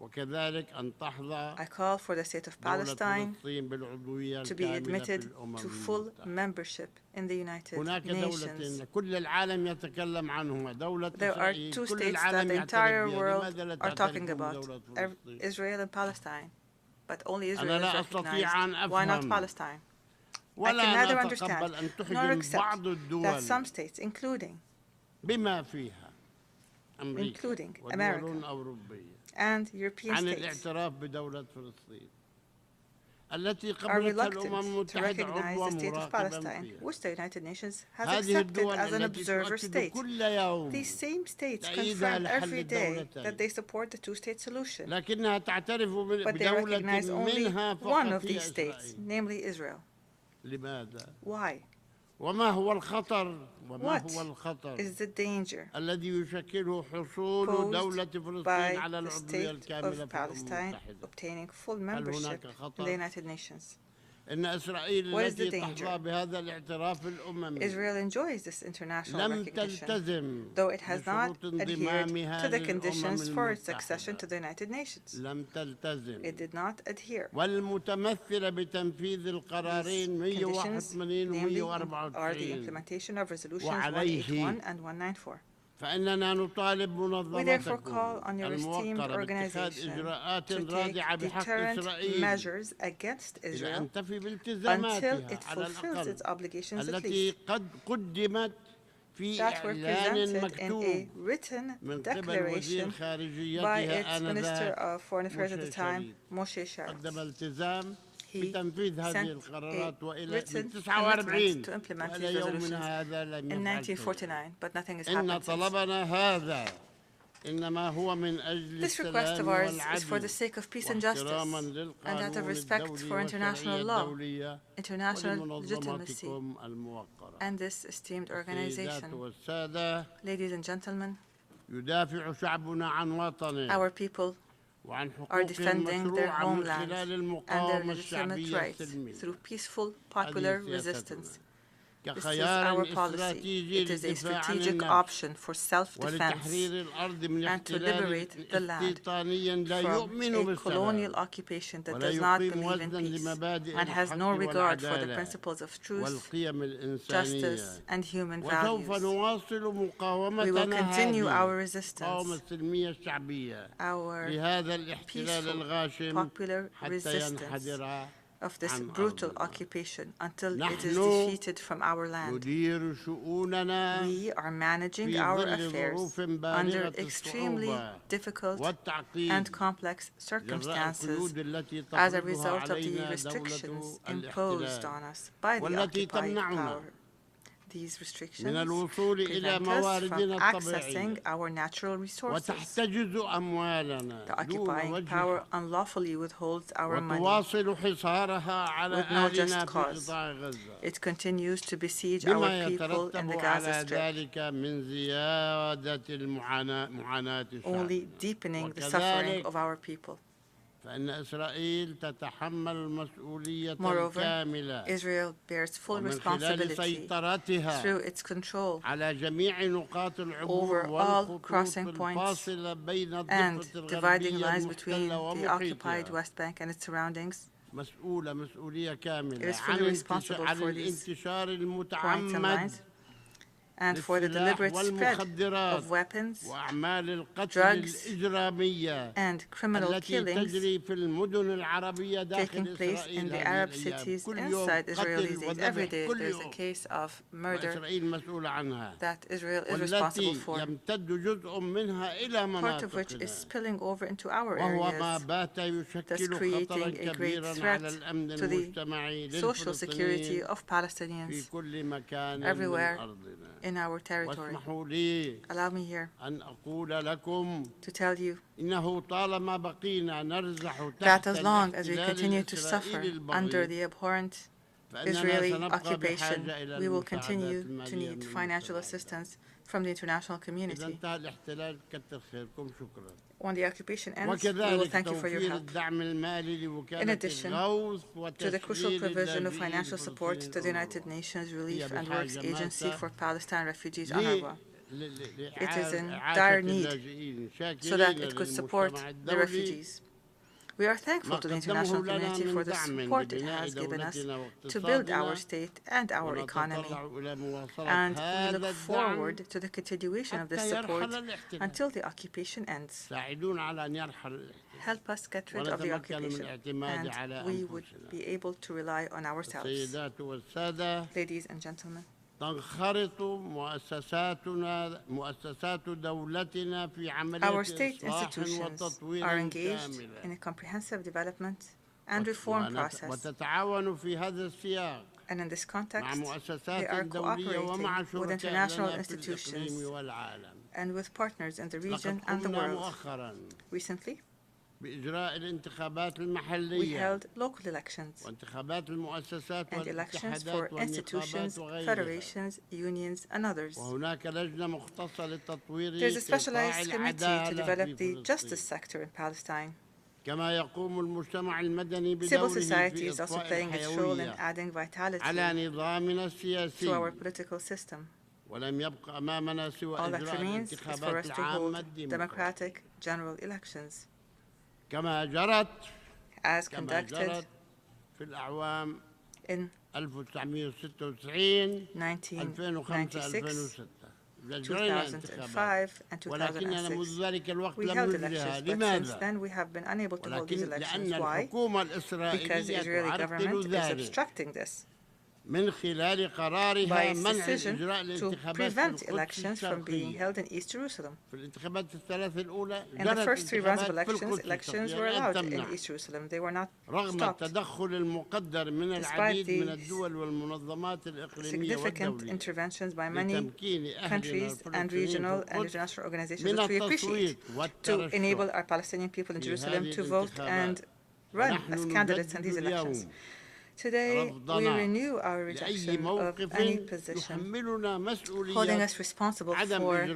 I call for the state of Palestine to be admitted to full membership in the United Nations. There are two states that the entire world are talking about, Israel and Palestine, but only Israel is recognized. Why not Palestine? I can neither understand nor accept that some states, including including America and European states, are reluctant to recognize the state of Palestine, which the United Nations has accepted as an observer state. These same states confirm every day that they support the two-state solution, but they recognize only one of these states, namely Israel. Why? What is the danger posed by the state of Palestine obtaining full membership in the United Nations? What is the danger? Israel enjoys this international recognition, though it has not adhered to the conditions for its accession to the United Nations. It did not adhere. These conditions, namely, are the implementation of Resolutions 181 and 194. We therefore call on your esteemed organization to take deterrent measures against Israel until it fulfills its obligations at least that were presented in a written declaration by its Minister of Foreign Affairs at the time, Moshe Sharaf. He sent a written commitment to implement these resolutions in 1949, but nothing has happened since. This request of ours is for the sake of peace and justice, and out of respect for international law, international legitimacy, and this esteemed organization. Ladies and gentlemen, our people are defending their homeland and their legitimate rights through peaceful popular resistance. This is our policy. It is a strategic option for self-defense and to liberate the land from a colonial occupation that does not believe in peace and has no regard for the principles of truth, justice, and human values. We will continue our resistance, our peaceful, popular resistance of this brutal occupation until it is defeated from our land. We are managing our affairs under extremely difficult and complex circumstances as a result of the restrictions imposed on us by the occupying power. These restrictions prevent us from accessing our natural resources. The occupying power unlawfully withholds our money with no just cause. It continues to besiege our people in the Gaza Strip, only deepening the suffering of our people. Moreover, Israel bears full responsibility through its control over all crossing points and dividing lines between the occupied West Bank and its surroundings. It is fully responsible for these points and lines and for the deliberate spread of weapons, drugs, and criminal killings taking place in the Arab cities inside Israel these days. Every day there is a case of murder that Israel is responsible for, part of which is spilling over into our areas, thus creating a great threat to the social security of Palestinians everywhere in our territory. Allow me here to tell you that as long as we continue to suffer under the abhorrent Israeli occupation, we will continue to need financial assistance from the international community. When the occupation ends, we will thank you for your help. In addition to the crucial provision of financial support to the United Nations Relief and Works Agency for Palestine Refugees, UNRWA, it is in dire need so that it could support the refugees. We are thankful to the international community for the support it has given us to build our state and our economy, and we look forward to the continuation of this support until the occupation ends. Help us get rid of the occupation, and we would be able to rely on ourselves. Ladies and gentlemen, Our state institutions are engaged in a comprehensive development and reform process. And in this context, they are cooperating with international institutions and with partners in the region and the world. Recently, we held local elections and elections for institutions, federations, unions, and others. There's a specialized committee to develop the justice sector in Palestine. Civil society is also playing its role in adding vitality to our political system. All that remains is for us to hold democratic general elections, as conducted in 1996, 2005, and 2006. We held elections, but since then we have been unable to hold these elections. Why? Because the Israeli government is obstructing this by its decision to prevent elections from being held in East Jerusalem. In the first 3 rounds of elections were allowed in East Jerusalem. They were not stopped, despite the significant interventions by many countries and regional and international organizations that we appreciate to enable our Palestinian people in Jerusalem to vote and run as candidates in these elections. Today, we renew our rejection of any position holding us responsible for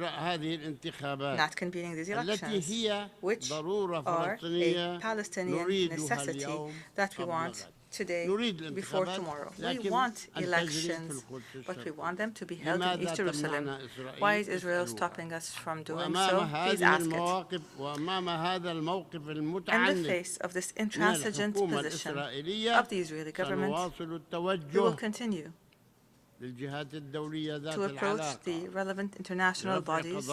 not convening these elections, which are a Palestinian necessity that we want today before tomorrow. We want elections, but we want them to be held in East Jerusalem. Why is Israel stopping us from doing so? Please ask it. In the face of this intransigent position of the Israeli government, we will continue to approach the relevant international bodies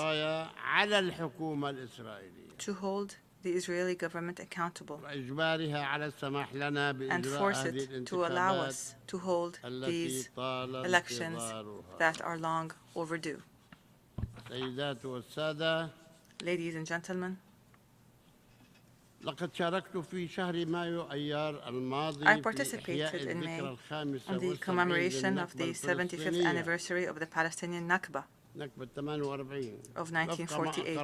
to hold the Israeli government accountable and force it to allow us to hold these elections that are long overdue. Ladies and gentlemen, I participated in May on the commemoration of the 75th anniversary of the Palestinian Nakba of 1948,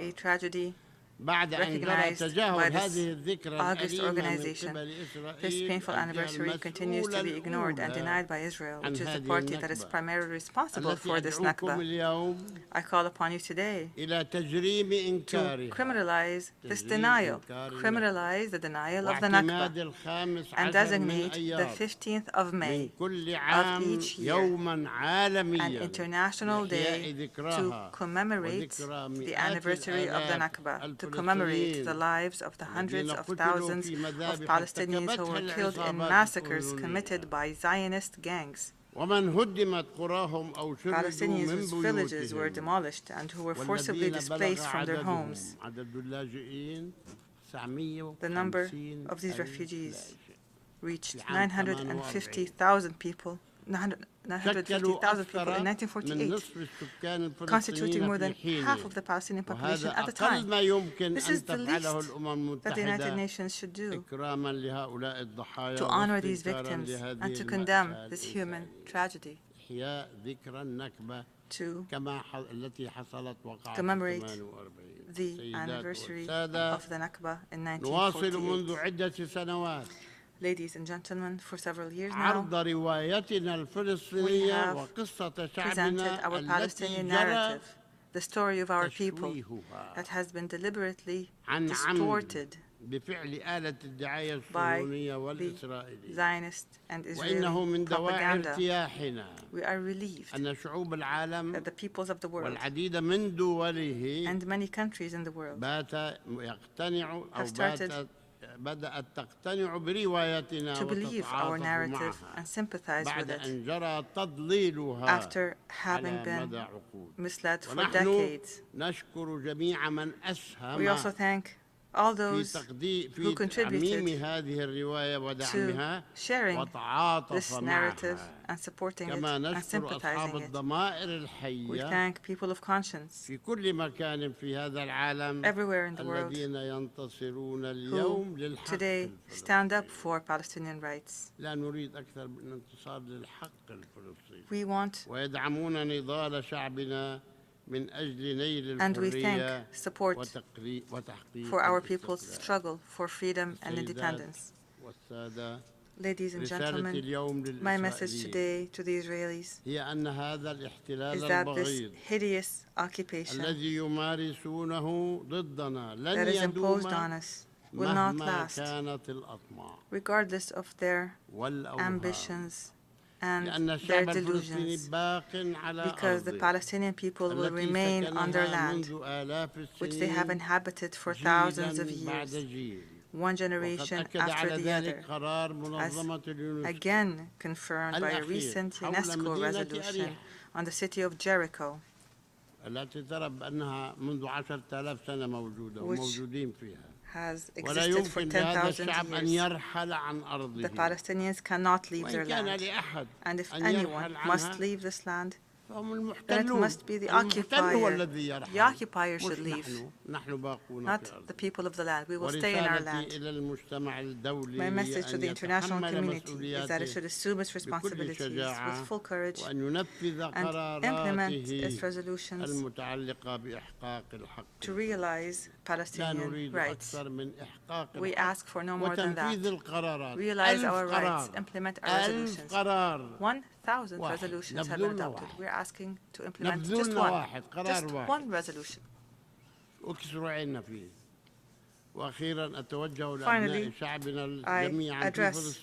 a tragedy recognized by this August organization. This painful anniversary continues to be ignored and denied by Israel, which is the party that is primarily responsible for this Nakba. I call upon you today to criminalize this denial, criminalize the denial of the Nakba, and designate the 15th of May of each year an international day to commemorate the anniversary of the Nakba, to commemorate the lives of the hundreds of thousands of Palestinians who were killed in massacres committed by Zionist gangs. Palestinians whose villages were demolished and who were forcibly displaced from their homes. The number of these refugees reached 950,000 people. 950,000 people in 1948, constituting more than half of the Palestinian population at the time. This is the least that the United Nations should do to honor these victims and to condemn this human tragedy, to commemorate the anniversary of the Nakba in 1948. Ladies and gentlemen, for several years now, we have presented our Palestinian narrative, the story of our people that has been deliberately distorted by the Zionist and Israeli propaganda. We are relieved that the peoples of the world and many countries in the world have started to believe our narrative and sympathize with it after having been misled for decades. We also thank all those who contributed to sharing this narrative and supporting it and sympathizing it. We thank people of conscience everywhere in the world who today stand up for Palestinian rights. We want and we thank support for our people's struggle for freedom and independence. Ladies and gentlemen, my message today to the Israelis is that this hideous occupation that is imposed on us will not last, regardless of their ambitions and their delusions, because the Palestinian people will remain on their land, which they have inhabited for thousands of years, one generation after the other, as again confirmed by a recent UNESCO resolution on the city of Jericho, which has existed for 10,000 years. The Palestinians cannot leave their land, and if anyone must leave this land, then it must be the occupier. The occupier should leave, not the people of the land. We will stay in our land. My message to the international community is that it should assume its responsibilities with full courage and implement its resolutions to realize Palestinian rights. We ask for no more than that. Realize our rights, implement our resolutions. 1,000 resolutions have been adopted. We're asking to implement just one resolution. Finally, I address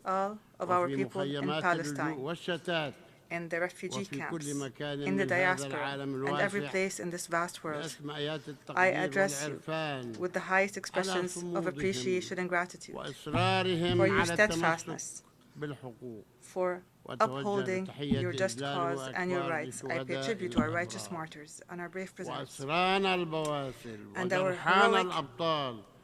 all of our people in Palestine, in the refugee camps, in the diaspora, and every place in this vast world. I address you with the highest expressions of appreciation and gratitude for your steadfastness, for upholding your just cause and your rights. I pay tribute to our righteous martyrs and our brave prisoners and our heroic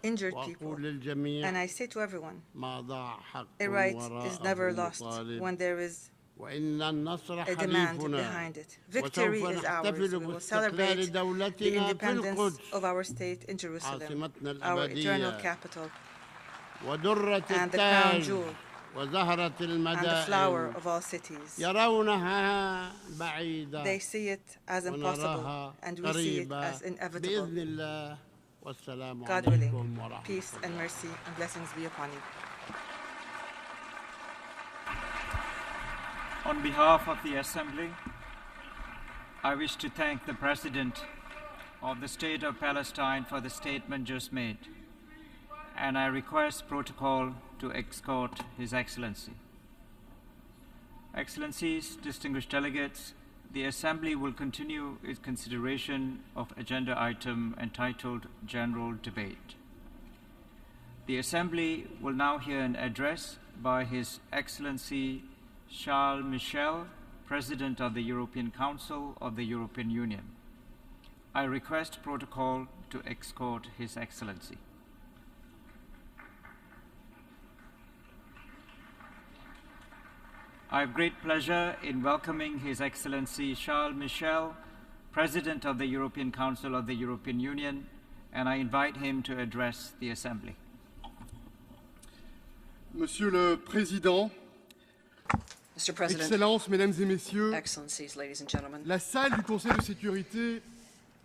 injured people. And I say to everyone, a right is never lost when there is a demand behind it. Victory is ours. We will celebrate the independence of our state in Jerusalem, our eternal capital, and the crown jewel, and the flower of all cities. They see it as impossible, and we see it as inevitable. God willing, peace and mercy and blessings be upon you. On behalf of the Assembly, I wish to thank the President of the State of Palestine for the statement just made, and I request protocol to escort His Excellency. Excellencies, distinguished delegates, the Assembly will continue its consideration of agenda item entitled General Debate. The Assembly will now hear an address by His Excellency Charles Michel, President of the European Council of the European Union. I request protocol to escort His Excellency. I have great pleasure in welcoming His Excellency Charles Michel, President of the European Council of the European Union, and I invite him to address the Assembly. Monsieur le Président, Mr. President, Excellences, Mesdames et Messieurs, Excellencies, ladies and gentlemen, la salle du Conseil de sécurité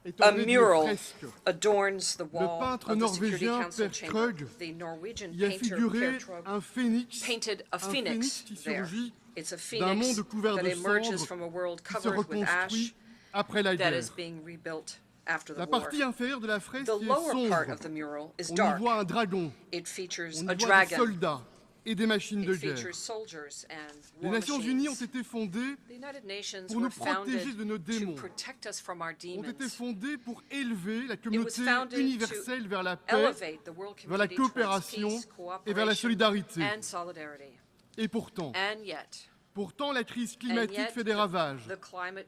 est a ornée d'une mural fresque. adorns the Le wall peintre of the Security norvégien Council Per chamber. Krøgh The Norwegian y a painter figuré Per Krøgh un phénix painted a phoenix qui there. surgit It's a d'un phoenix monde couvert that de emerges cendres from a world qui se covered with ash reconstruit après la that guerre. is being rebuilt after the La war. partie inférieure de la fresque The est lower part sombre. of the mural is On y dark. voit un dragon, It features on a y voit des dragon. soldats et des machines de It guerre. features soldiers and Les war Nations Unies ont machines. été fondées The United Nations pour were nous protéger founded de nos to démons, protect us from our ont été demons. fondées pour élever la It was communauté founded universelle vers la to paix, elevate the world vers la community towards coopération peace, et vers la cooperation, solidarité. and solidarity. Et pourtant, And yet, la crise climatique fait des ravages. the climate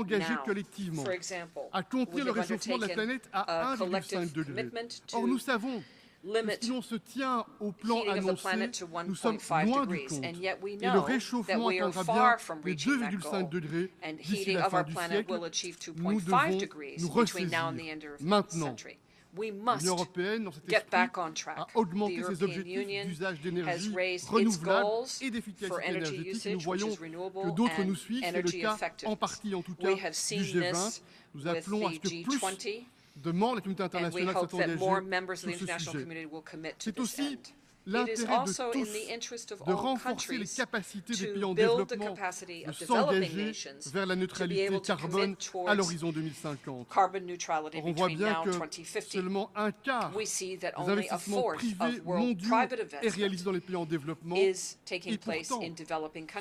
engagé now. collectivement For example, à contenir le we have réchauffement de la undertaken planète à a 1,5 collective degré. commitment Or, to nous savons que limit si l'on se tient au plan heating of the annoncé, planet to nous sommes 1.5 loin du degrees, compte. and yet we Et le know that réchauffement we are atteindra far bien from les reaching that 2,5 goal, degrés and d'ici heating la of fin our du planet siècle. will achieve Nous 2.5 devons degrees nous between now and ressaisir the end of the maintenant. century. We must L'Union européenne, dans cet get esprit, back on track. a The augmenté ses European objectifs Union d'usage has d'énergie raised its renouvelable goals et d'efficacité for energy énergétique. Nous usage, which voyons is que renewable d'autres nous and suivent. C'est le energy cas, en effectiveness. partie en tout cas, We have du seen G20. this Nous with appelons à ce the que plus G20, de membres de la communauté and we internationale hope soient that more engagés members of sur the ce international sujet. community will commit to C'est this aussi end. l'intérêt de tous de renforcer les capacités des pays en développement de s'engager vers la neutralité carbone à l'horizon 2050. Or, on voit bien que seulement un quart des investissements privés mondiaux est réalisé dans les pays en développement et pourtant,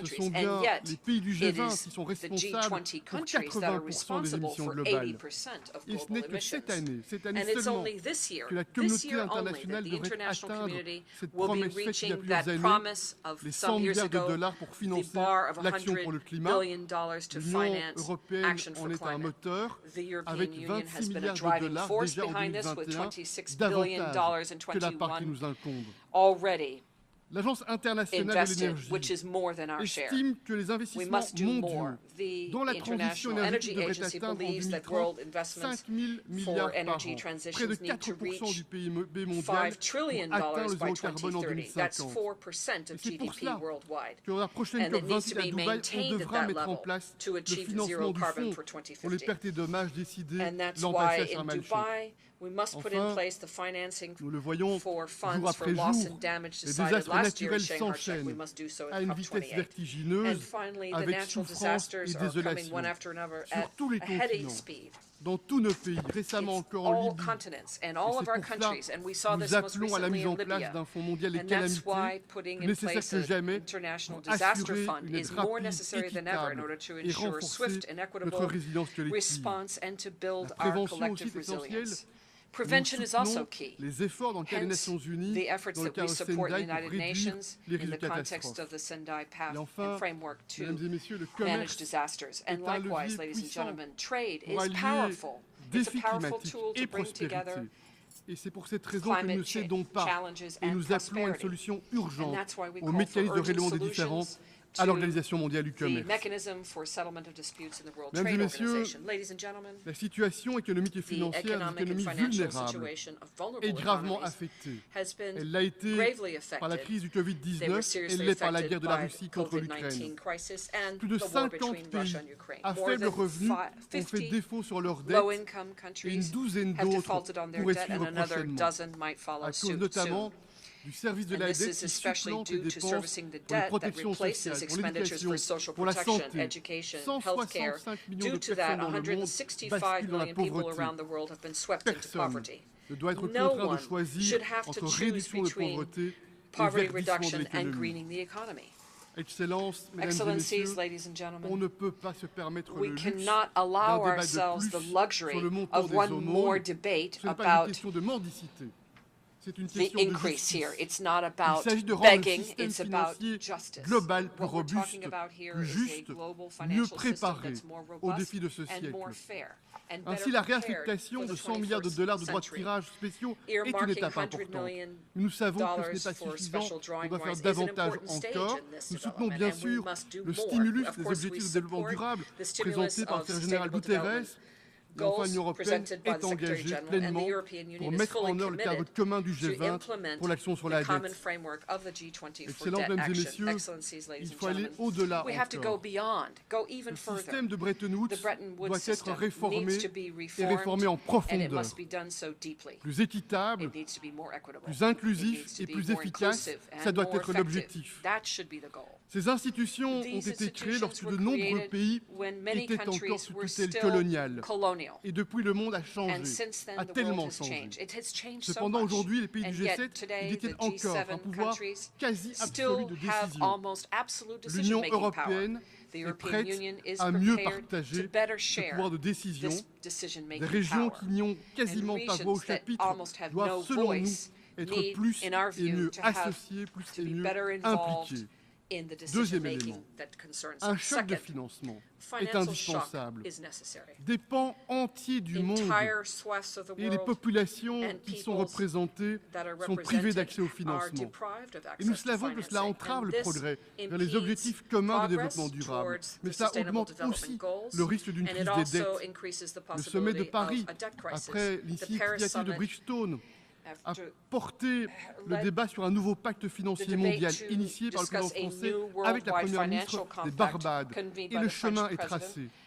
ce sont bien les pays du G20 qui sont responsables pour 80% des émissions globales. Et ce n'est que cette année seulement, que la communauté internationale devrait atteindre cette promesse faite il y a plusieurs années, les 100 milliards de dollars pour financer l'action pour le climat. L'Union européenne en est un moteur, avec 26 milliards de dollars déjà en 2021, davantage que la part qui nous incombe. L'Agence internationale de l'énergie estime que les investissements mondiaux dans la transition énergétique devraient atteindre en 2030 5 000 milliards par an, près de 4% du PIB mondial pour atteindre le zéro carbone en 2050. Et c'est pour cela que dans la prochaine COP28 à Dubaï, on devra mettre en place le financement du fonds pour les pertes et dommages décidés l'an passé à Sharm el-Sheikh. Enfin, nous le voyons jour après jour, les désastres naturels s'enchaînent à une vitesse vertigineuse avec souffrance et désolation sur tous les continents, dans tous nos pays, récemment encore en Libye. Et c'est pour cela nous appelons à la mise en place d'un fonds mondial des calamités, nécessaire que jamais pour assurer une aide rapide, équitable et renforcer notre résilience collective. La prévention aussi est essentielle. Prevention is also key. Les efforts dans le cadre des Nations Unies, dans le cadre de Sendai, pour réduire les risques de catastrophes. Et enfin, mesdames et messieurs, le commerce est un levier puissant pour allier défis climatiques et prospérité. Et c'est pour cette raison que nous ne cédons pas et nous appelons à une solution urgente au mécanisme de règlement des différends à l'Organisation mondiale du commerce. Mesdames et messieurs, la situation économique et financière des économies vulnérables est gravement affectée. Elle l'a été par la crise du Covid-19, elle l'est par la guerre de la Russie contre l'Ukraine. Plus de 50 pays à faible revenu ont fait défaut sur leurs dettes et une douzaine d'autres pourraient suivre prochainement, à cause notamment du service de la dette qui supplante les dépenses pour la protection sociale, pour l'éducation, pour la santé. 165 millions de personnes dans le monde basculent dans la pauvreté. Personne ne doit être contraint de choisir entre réduction de pauvreté et verdissement de l'économie. Excellences, mesdames et messieurs, on ne peut pas se permettre le luxe d'un débat de plus sur le montant des aumônes. Ce n'est pas une question de mendicité. The increase here. It's not about begging, it's about justice. Global plus robuste, plus juste, mieux préparé aux défis de ce siècle. Ainsi, la réaffectation de 100 milliards de dollars de droits de tirage spéciaux est une étape importante. Nous savons que ce n'est pas suffisant, on doit faire davantage encore. Nous soutenons bien sûr le stimulus des objectifs de développement durable présenté par le secrétaire général Guterres. Et enfin, l'Union européenne est engagée pleinement pour mettre en œuvre le cadre commun du G20 pour l'action sur la dette. Excellences, mesdames et messieurs, il faut aller au-delà encore. Le système de Bretton Woods doit être réformé et réformé en profondeur, plus équitable, plus inclusif et plus efficace. Ça doit être l'objectif. Ces institutions ont été créées lorsque de nombreux pays étaient encore sous tutelle coloniale. Et depuis, le monde a changé, a tellement changé. Cependant, aujourd'hui, les pays du G7 y détiennent encore un pouvoir quasi absolu de décision. L'Union européenne est prête à mieux partager ce pouvoir de décision. Les régions qui n'y ont quasiment pas voix au chapitre doivent, selon nous, être plus et mieux associées, plus et mieux impliquées. Deuxième élément, un choc de financement est indispensable. Des pans entiers du monde et les populations qui sont représentées sont privées d'accès au financement. Et nous savons que cela entrave le progrès vers les objectifs communs de développement durable. Mais cela augmente aussi le risque d'une crise des dettes. Le sommet de Paris, après l'initiative de Bridgestone, a porté le débat sur un nouveau pacte financier mondial initié par le président français avec la première ministre des Barbades. Et le chemin est tracé.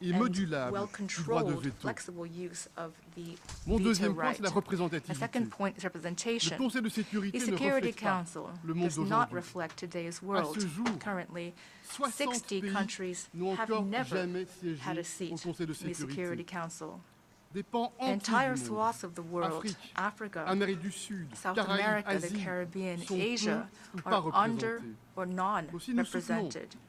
et modulable du droit de veto. Mon deuxième point, c'est la représentativité. Le Conseil de sécurité ne reflète pas le monde d'aujourd'hui. À ce jour, 60 pays n'ont encore jamais siégé au Conseil de sécurité. Des pans entiers du monde, Afrique, Amérique du Sud, Caraïbes, Asie, sont peu ou pas représentés. Aussi, nous soutenons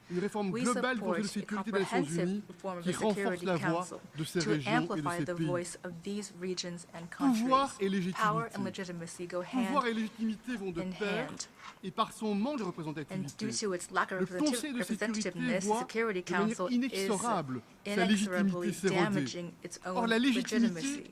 une réforme globale du Conseil de sécurité des Nations Unies qui renforce la voix de ces régions et de ces pays. Pouvoir et légitimité vont de pair, et par son manque de représentativité, le Conseil de sécurité voit de manière inexorable sa légitimité s'éroder. Or, la légitimité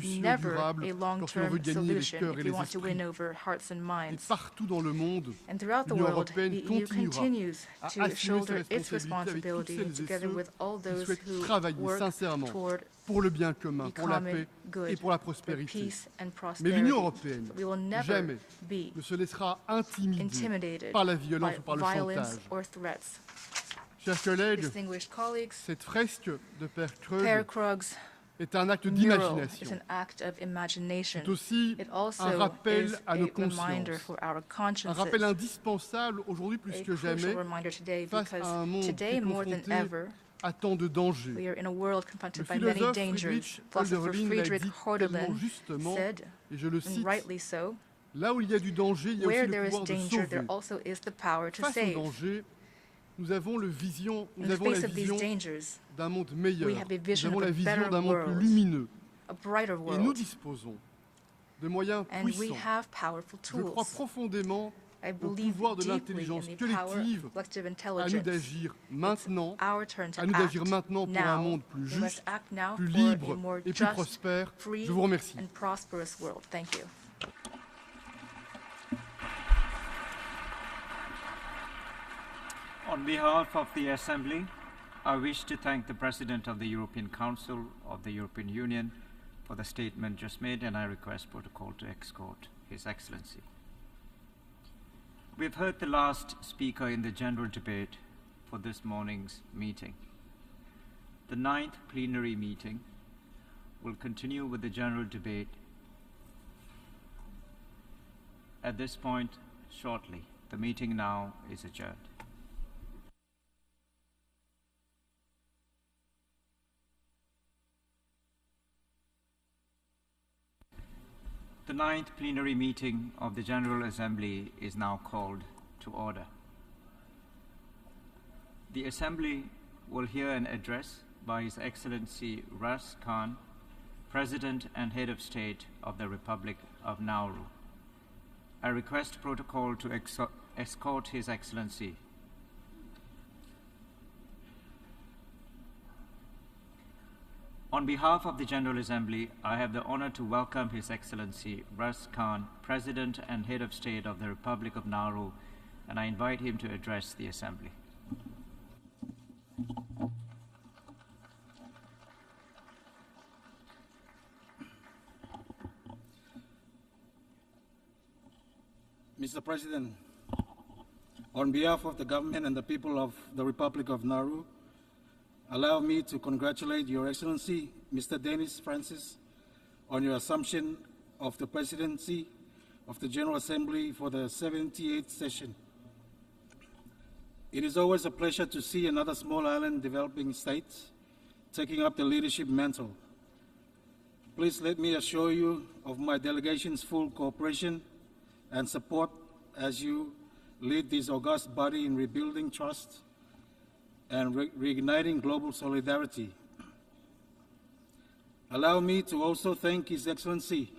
solution never durable a lorsque l'on veut long-term gagner les solution cœurs et if les you want to win esprits. over hearts and Et minds. partout dans le monde, And throughout the l'Union world, européenne the EU continuera continues à to assumer ses shoulder its responsabilités avec toutes responsibility celles et together ceux with all qui those souhaitent who travailler work sincèrement toward pour le bien commun, pour la common paix good, et pour la for prospérité. peace and Mais prosperity. l'Union européenne, But we will never jamais, be ne se laissera intimider intimidated par la violence by ou par le violence chantage. or threats. Chers collègues, Distinguished colleagues, cette fresque de Père Per Krug Krug's est un acte mural is d'imagination. an act of imagination. C'est aussi It also un rappel is à a nos reminder consciences, for our un consciences. rappel indispensable aujourd'hui plus A que crucial jamais reminder today face because à un monde qui today est more than confronté ever à tant de dangers. we are in a world confronted Le by many philosophe dangers. Friedrich Philosopher Hölderlin l'a Friedrich dit Hölderlin tellement justement, said, et je le and cite, rightly so, Là où il y a du danger, il y a Where aussi there le is pouvoir de danger, sauver. there also is the power to Face au save. danger, nous avons la In the vision d'un monde we meilleur. have a Nous vision avons of la a vision better d'un monde plus world, lumineux. a brighter Et nous world. disposons de moyens And we puissants. have powerful Je crois tools. profondément I au believe pouvoir de deeply in l'intelligence the power collective, of collective à nous intelligence. d'agir maintenant, Our turn to à nous d'agir act maintenant pour un now. monde plus We must juste, act now plus for a libre more et plus just, prospère. free, Je vous remercie. and prosperous world. Thank you. On behalf of the Assembly, I wish to thank the President of the European Council of the European Union for the statement just made, and I request protocol to escort His Excellency. We've heard the last speaker in the general debate for this morning's meeting. The 9th plenary meeting will continue with the general debate at this point shortly. The meeting now is adjourned. The 9th plenary meeting of the General Assembly is now called to order. The Assembly will hear an address by His Excellency Rashad, President and Head of State of the Republic of Nauru. I request protocol to escort His Excellency. On behalf of the General Assembly, I have the honor to welcome His Excellency Rashad, President and Head of State of the Republic of Nauru, and I invite him to address the Assembly. Mr. President, on behalf of the government and the people of the Republic of Nauru, allow me to congratulate Your Excellency, Mr. Denis Francis, on your assumption of the presidency of the General Assembly for the 78th session. It is always a pleasure to see another small island developing state taking up the leadership mantle. Please let me assure you of my delegation's full cooperation and support as you lead this august body in rebuilding trust and reigniting global solidarity. Allow me to also thank His Excellency,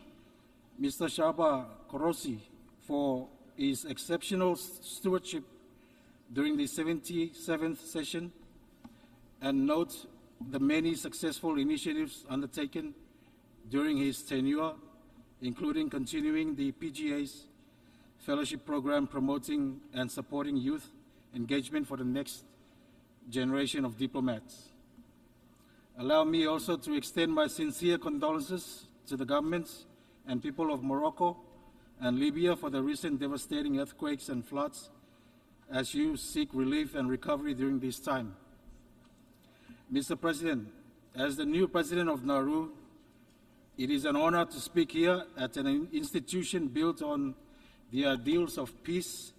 Mr. Shaba Korosi, for his exceptional stewardship during the 77th session, and note the many successful initiatives undertaken during his tenure, including continuing the PGA's fellowship program promoting and supporting youth engagement for the next generation of diplomats. Allow me also to extend my sincere condolences to the governments and people of Morocco and Libya for the recent devastating earthquakes and floods as you seek relief and recovery during this time. Mr. President, as the new President of Nauru, it is an honor to speak here at an institution built on the ideals of peace,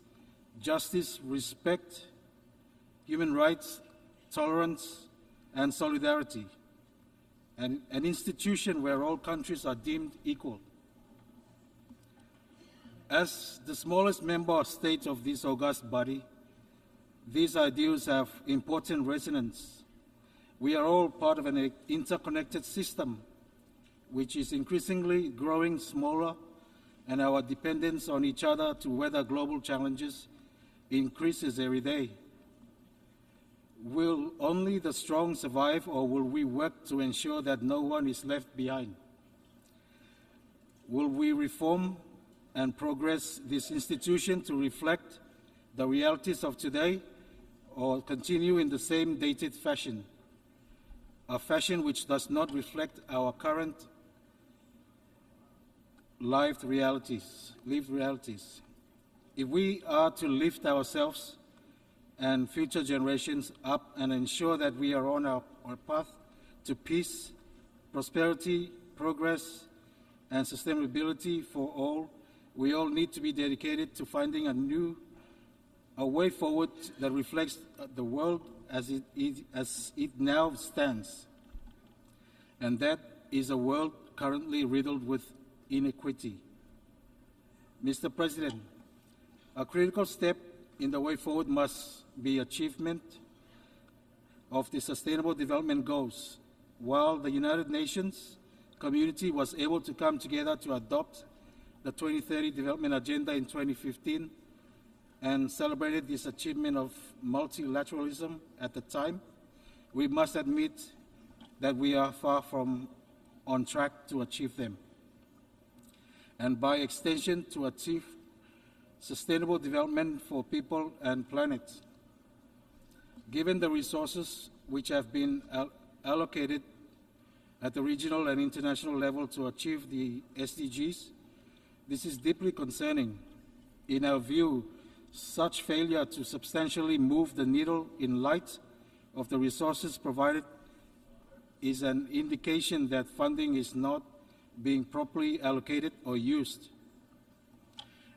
justice, respect, human rights, tolerance, and solidarity, and an institution where all countries are deemed equal. As the smallest member state of this august body, these ideals have important resonance. We are all part of an interconnected system which is increasingly growing smaller, and our dependence on each other to weather global challenges increases every day. Will only the strong survive, or will we work to ensure that no one is left behind? Will we reform and progress this institution to reflect the realities of today, or continue in the same dated fashion, a fashion which does not reflect our current lived realities? If we are to lift ourselves and future generations up and ensure that we are on our path to peace, prosperity, progress, and sustainability for all, we all need to be dedicated to finding a way forward that reflects the world as it now stands. And that is a world currently riddled with inequity. Mr. President, a critical step in the way forward must be achievement of the Sustainable Development Goals. While the United Nations community was able to come together to adopt the 2030 Development Agenda in 2015 and celebrated this achievement of multilateralism at the time, we must admit that we are far from on track to achieve them, and by extension to achieve sustainable development for people and planet. Given the resources which have been allocated at the regional and international level to achieve the SDGs, this is deeply concerning. In our view, such failure to substantially move the needle in light of the resources provided is an indication that funding is not being properly allocated or used.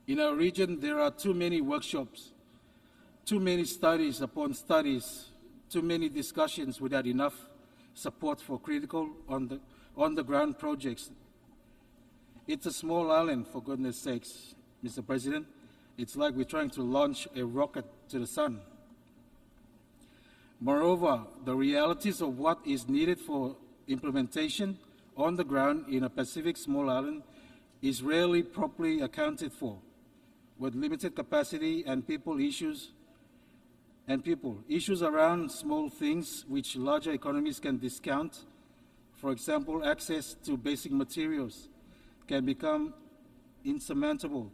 In our region, there are too many workshops, too many studies upon studies, too many discussions without enough support for critical on-the-ground projects. It's a small island, for goodness sakes, Mr. President. It's like we're trying to launch a rocket to the sun. Moreover, the realities of what is needed for implementation on the ground in a Pacific small island is rarely properly accounted for, with limited capacity and issues around small things which larger economies can discount. For example, access to basic materials can become insurmountable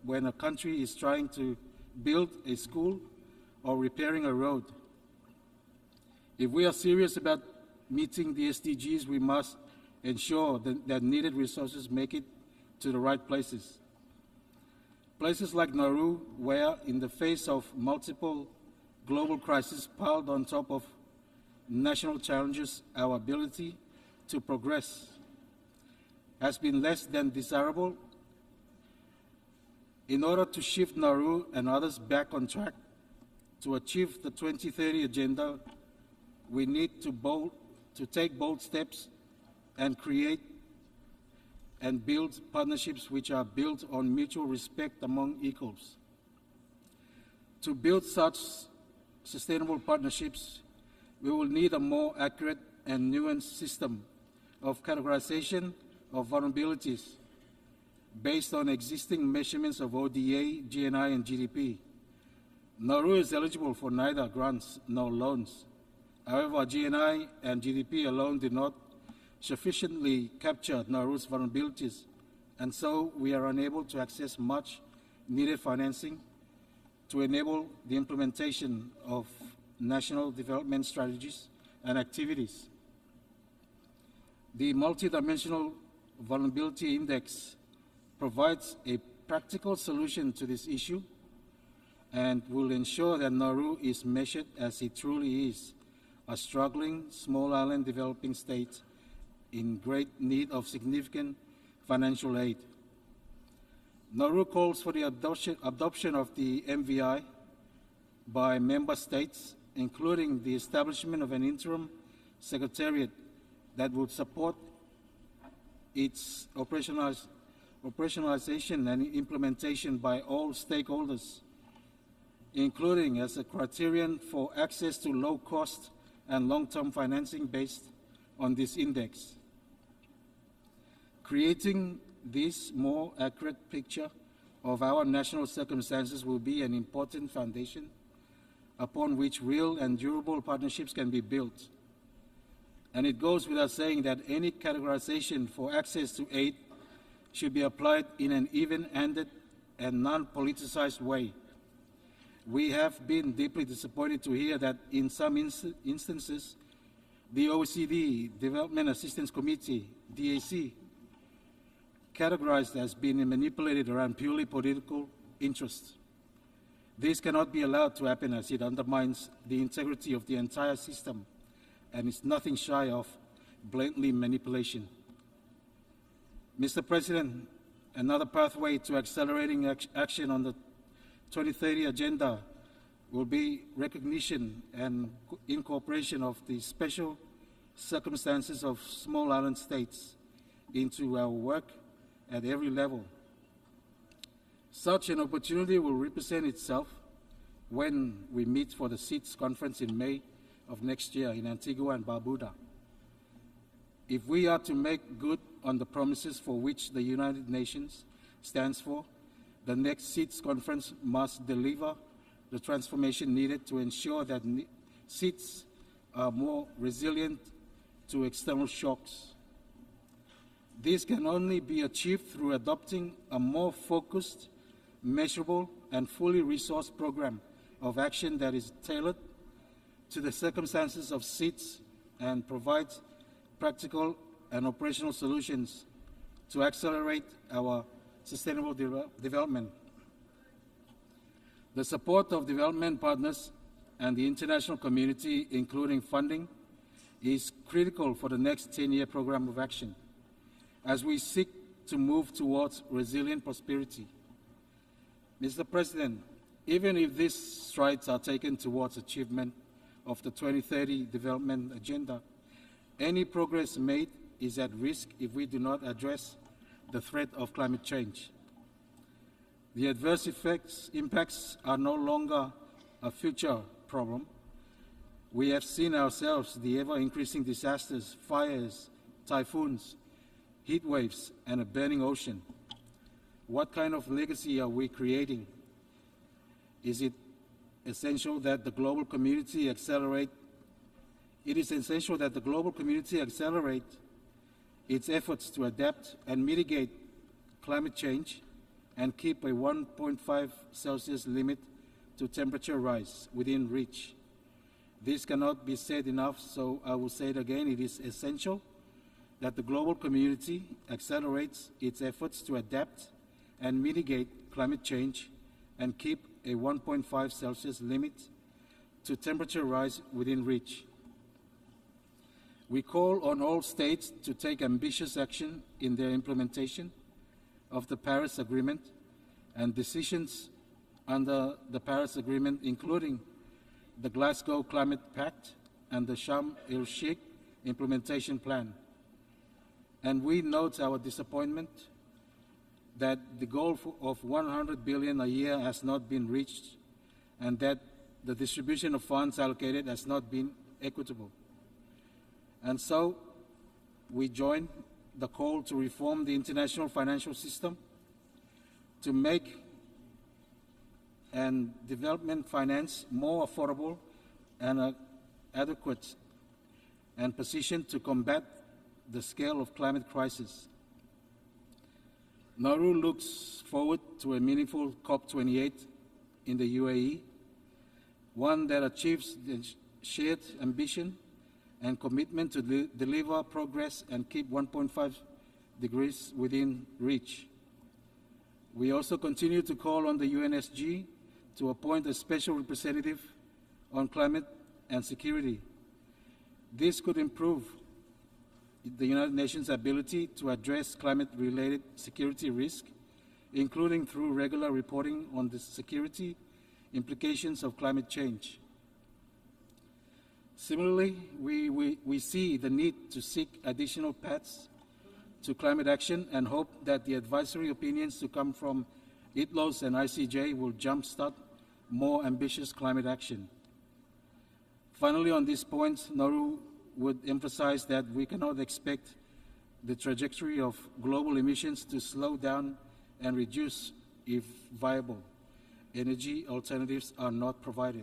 when a country is trying to build a school or repairing a road. If we are serious about meeting the SDGs, we must ensure that needed resources make it to the right places. Places like Nauru, where in the face of multiple global crises piled on top of national challenges, our ability to progress has been less than desirable. In order to shift Nauru and others back on track to achieve the 2030 agenda, we need to take bold steps and create and build partnerships which are built on mutual respect among equals. To build such sustainable partnerships, we will need a more accurate and nuanced system of categorization of vulnerabilities based on existing measurements of ODA, GNI, and GDP. Nauru is eligible for neither grants nor loans. However, GNI and GDP alone did not sufficiently capture Nauru's vulnerabilities, and so we are unable to access much needed financing to enable the implementation of national development strategies and activities. The Multidimensional Vulnerability Index provides a practical solution to this issue and will ensure that Nauru is measured as it truly is, a struggling small island developing state in great need of significant financial aid. Nauru calls for the adoption of the MVI by member states, including the establishment of an interim secretariat that would support its operationalization and implementation by all stakeholders, including as a criterion for access to low-cost and long-term financing based on this index. Creating this more accurate picture of our national circumstances will be an important foundation upon which real and durable partnerships can be built. And it goes without saying that any categorization for access to aid should be applied in an even-handed and non-politicized way. We have been deeply disappointed to hear that in some instances, the OECD Development Assistance Committee, DAC, categorized as being manipulated around purely political interests. This cannot be allowed to happen, as it undermines the integrity of the entire system and is nothing shy of blatantly manipulation. Mr. President, another pathway to accelerating action on the 2030 agenda will be recognition and incorporation of the special circumstances of small island states into our work at every level. Such an opportunity will represent itself when we meet for the SEEDS conference in May of next year in Antigua and Barbuda. If we are to make good on the promises for which the United Nations stands for, the next SEEDS conference must deliver the transformation needed to ensure that SEEDS are more resilient to external shocks. This can only be achieved through adopting a more focused, measurable, and fully resourced program of action that is tailored to the circumstances of SEEDS and provides practical and operational solutions to accelerate our sustainable development. The support of development partners and the international community, including funding, is critical for the next 10-year program of action as we seek to move towards resilient prosperity. Mr. President, even if these strides are taken towards achievement of the 2030 development agenda, any progress made is at risk if we do not address the threat of climate change. The adverse impacts are no longer a future problem. We have seen ourselves the ever-increasing disasters, fires, typhoons, heat waves, and a burning ocean. What kind of legacy are we creating? Is it essential that the global community accelerate? It is essential that the global community accelerate its efforts to adapt and mitigate climate change and keep a 1.5 Celsius limit to temperature rise within reach. This cannot be said enough, so I will say it again. It is essential that the global community accelerates its efforts to adapt and mitigate climate change and keep a 1.5 Celsius limit to temperature rise within reach. We call on all states to take ambitious action in their implementation of the Paris Agreement and decisions under the Paris Agreement, including the Glasgow Climate Pact and the Sharm el-Sheikh Implementation Plan. And we note our disappointment that the goal of 100 billion a year has not been reached and that the distribution of funds allocated has not been equitable. And so we join the call to reform the international financial system, to make and development finance more affordable and adequate and positioned to combat the scale of climate crisis. Nauru looks forward to a meaningful COP28 in the UAE, one that achieves the shared ambition and commitment to deliver progress and keep 1.5 degrees within reach. We also continue to call on the UNSG to appoint a special representative on climate and security. This could improve the United Nations' ability to address climate-related security risk, including through regular reporting on the security implications of climate change. Similarly, we see the need to seek additional paths to climate action and hope that the advisory opinions to come from ITLOS and ICJ will jumpstart more ambitious climate action. Finally, on this point, Nauru would emphasize that we cannot expect the trajectory of global emissions to slow down and reduce if viable energy alternatives are not provided.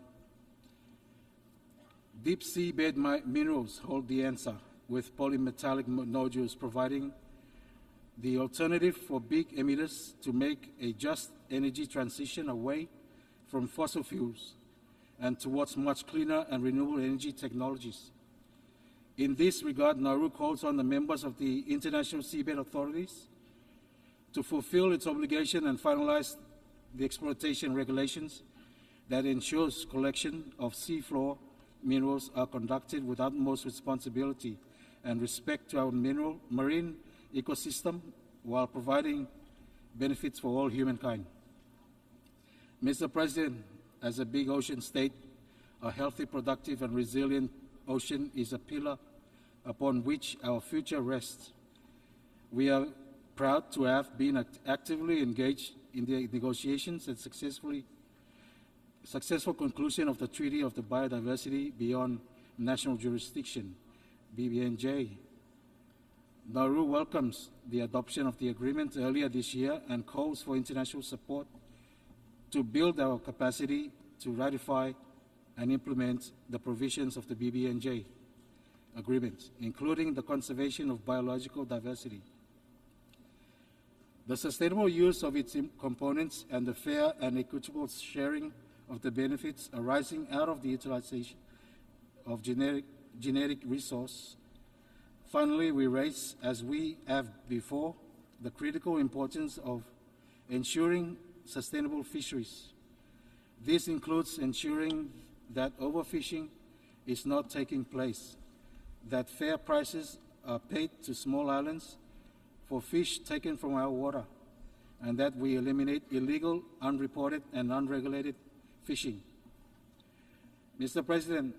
Deep seabed minerals hold the answer, with polymetallic nodules providing the alternative for big emitters to make a just energy transition away from fossil fuels and towards much cleaner and renewable energy technologies. In this regard, Nauru calls on the members of the International Seabed Authorities to fulfill its obligation and finalize the exploitation regulations that ensures collection of seafloor minerals are conducted with utmost responsibility and respect to our marine ecosystem while providing benefits for all humankind. Mr. President, as a big ocean state, a healthy, productive, and resilient ocean is a pillar upon which our future rests. We are proud to have been actively engaged in the negotiations and successful conclusion of the Treaty of the Biodiversity Beyond National Jurisdiction, BBNJ. Nauru welcomes the adoption of the agreement earlier this year and calls for international support to build our capacity to ratify and implement the provisions of the BBNJ agreement, including the conservation of biological diversity, the sustainable use of its components, and the fair and equitable sharing of the benefits arising out of the utilization of genetic resource. Finally, we raise, as we have before, the critical importance of ensuring sustainable fisheries. This includes ensuring that overfishing is not taking place, that fair prices are paid to small islands for fish taken from our water, and that we eliminate illegal, unreported, and unregulated fishing. Mr. President,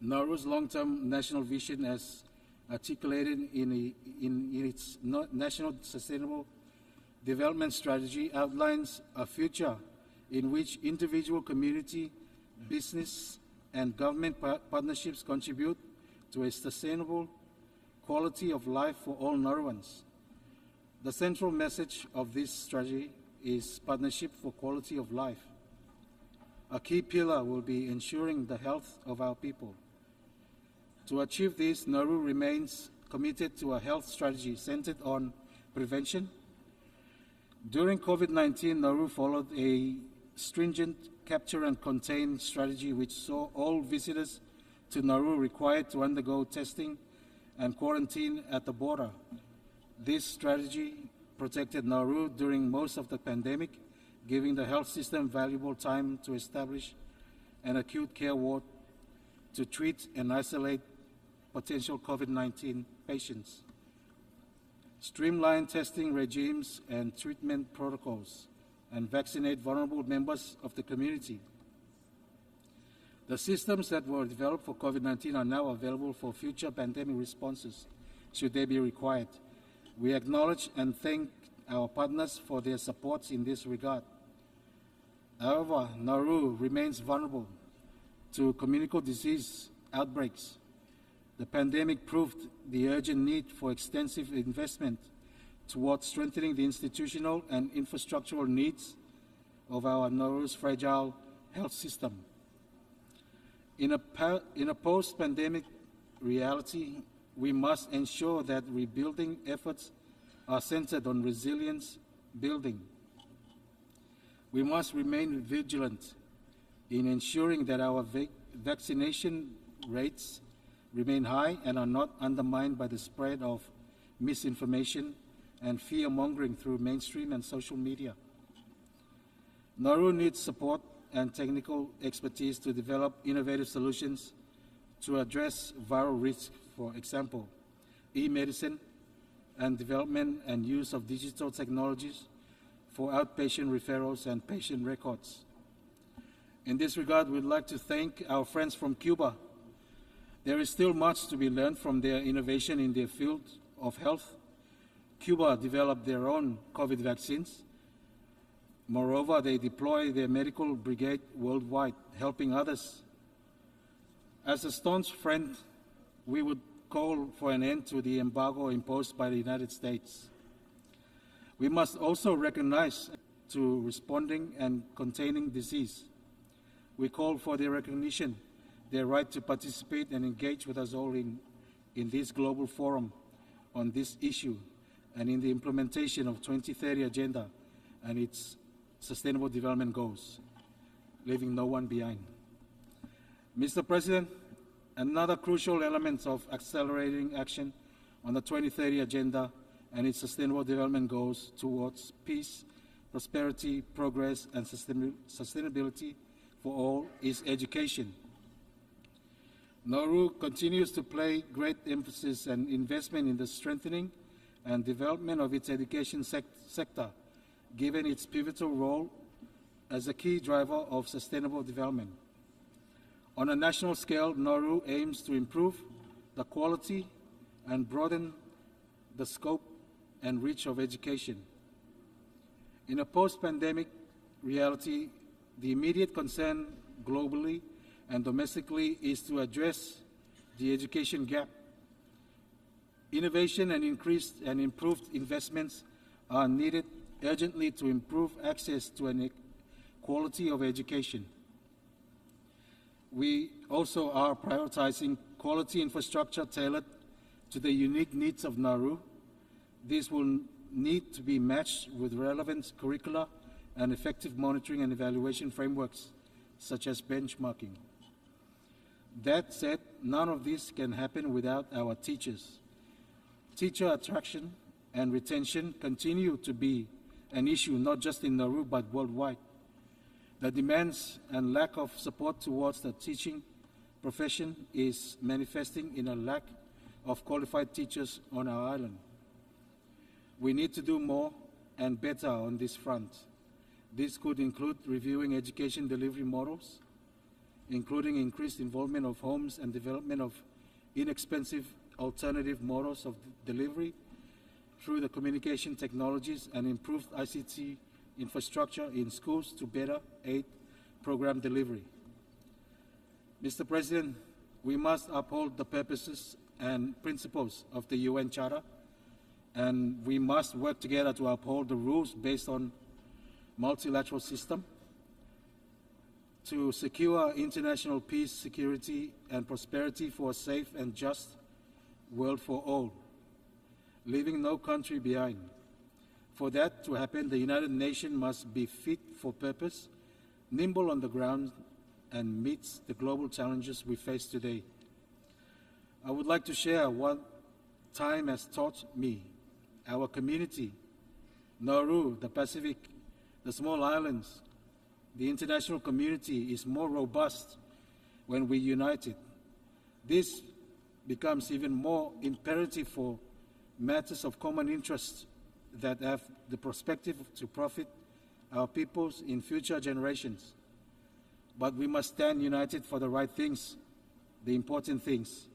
Nauru's long-term national vision, as articulated in its National Sustainable Development Strategy, outlines a future in which individual, community, business, and government partnerships contribute to a sustainable quality of life for all Nauruans. The central message of this strategy is partnership for quality of life. A key pillar will be ensuring the health of our people. To achieve this, Nauru remains committed to a health strategy centered on prevention. During COVID-19, Nauru followed a stringent capture and contain strategy which saw all visitors to Nauru required to undergo testing and quarantine at the border. This strategy protected Nauru during most of the pandemic, giving the health system valuable time to establish an acute care ward to treat and isolate potential COVID-19 patients, streamline testing regimes and treatment protocols, and vaccinate vulnerable members of the community. The systems that were developed for COVID-19 are now available for future pandemic responses, should they be required. We acknowledge and thank our partners for their support in this regard. However, Nauru remains vulnerable to communicable disease outbreaks. The pandemic proved the urgent need for extensive investment towards strengthening the institutional and infrastructural needs of our Nauru's fragile health system. In a post-pandemic reality, we must ensure that rebuilding efforts are centered on resilience building. We must remain vigilant in ensuring that our vaccination rates remain high and are not undermined by the spread of misinformation and fear-mongering through mainstream and social media. Nauru needs support and technical expertise to develop innovative solutions to address viral risk, for example, e-medicine and development and use of digital technologies for outpatient referrals and patient records. In this regard, we'd like to thank our friends from Cuba. There is still much to be learned from their innovation in the field of health. Cuba developed their own COVID vaccines. Moreover, they deploy their medical brigade worldwide, helping others. As a staunch friend, we would call for an end to the embargo imposed by the United States. We must also recognize to responding and containing disease. We call for their recognition, their right to participate and engage with us all in this global forum on this issue and in the implementation of 2030 Agenda and its Sustainable Development Goals, leaving no one behind. Mr. President, another crucial element of accelerating action on the 2030 Agenda and its Sustainable Development Goals towards peace, prosperity, progress, and sustainability for all is education. Nauru continues to place great emphasis and investment in the strengthening and development of its education sector, given its pivotal role as a key driver of sustainable development. On a national scale, Nauru aims to improve the quality and broaden the scope and reach of education. In a post-pandemic reality, the immediate concern globally and domestically is to address the education gap. Innovation and increased and improved investments are needed urgently to improve access to an quality of education. We also are prioritizing quality infrastructure tailored to the unique needs of Nauru. This will need to be matched with relevant curricula and effective monitoring and evaluation frameworks, such as benchmarking. That said, none of this can happen without our teachers. Teacher attraction and retention continue to be an issue not just in Nauru but worldwide. The demands and lack of support towards the teaching profession is manifesting in a lack of qualified teachers on our island. We need to do more and better on this front. This could include reviewing education delivery models, including increased involvement of homes and development of inexpensive alternative models of delivery through the communication technologies and improved ICT infrastructure in schools to better aid program delivery. Mr. President, we must uphold the purposes and principles of the UN Charter, and we must work together to uphold the rules based on multilateral system to secure international peace, security, and prosperity for a safe and just world for all, leaving no country behind. For that to happen, the United Nations must be fit for purpose, nimble on the ground, and meet the global challenges we face today. I would like to share what time has taught me. Our community, Nauru, the Pacific, the small islands, the international community is more robust when we united. This becomes even more imperative for matters of common interest that have the perspective to profit our peoples in future generations. But we must stand united for the right things, the important things,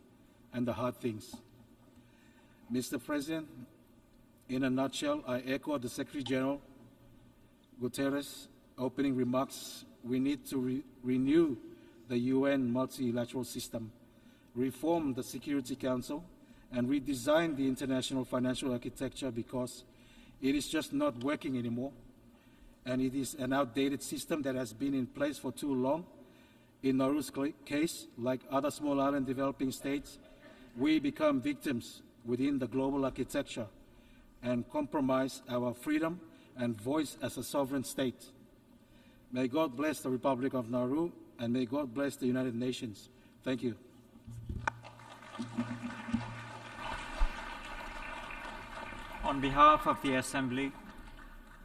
and the hard things. Mr. President, in a nutshell, I echo the Secretary General Guterres' opening remarks. We need to renew the UN multilateral system, reform the Security Council, and redesign the international financial architecture because it is just not working anymore. And it is an outdated system that has been in place for too long. In Nauru's case, like other small island developing states, we become victims within the global architecture and compromise our freedom and voice as a sovereign state. May God bless the Republic of Nauru, and may God bless the United Nations. Thank you. On behalf of the Assembly,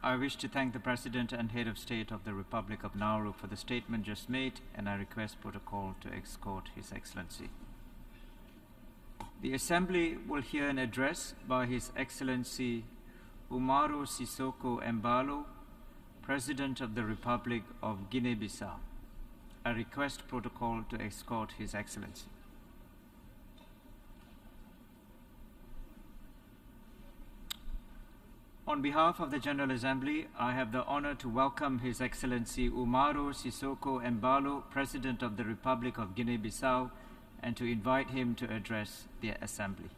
I wish to thank the President and Head of State of the Republic of Nauru for the statement just made, and I request protocol to escort His Excellency. The Assembly will hear an address by His Excellency Umaro Sissoco Embalo, President of the Republic of Guinea-Bissau. I request protocol to escort His Excellency. On behalf of the General Assembly, I have the honor to welcome His Excellency Umaro Sissoco Embalo, President of the Republic of Guinea-Bissau, and to invite him to address the Assembly.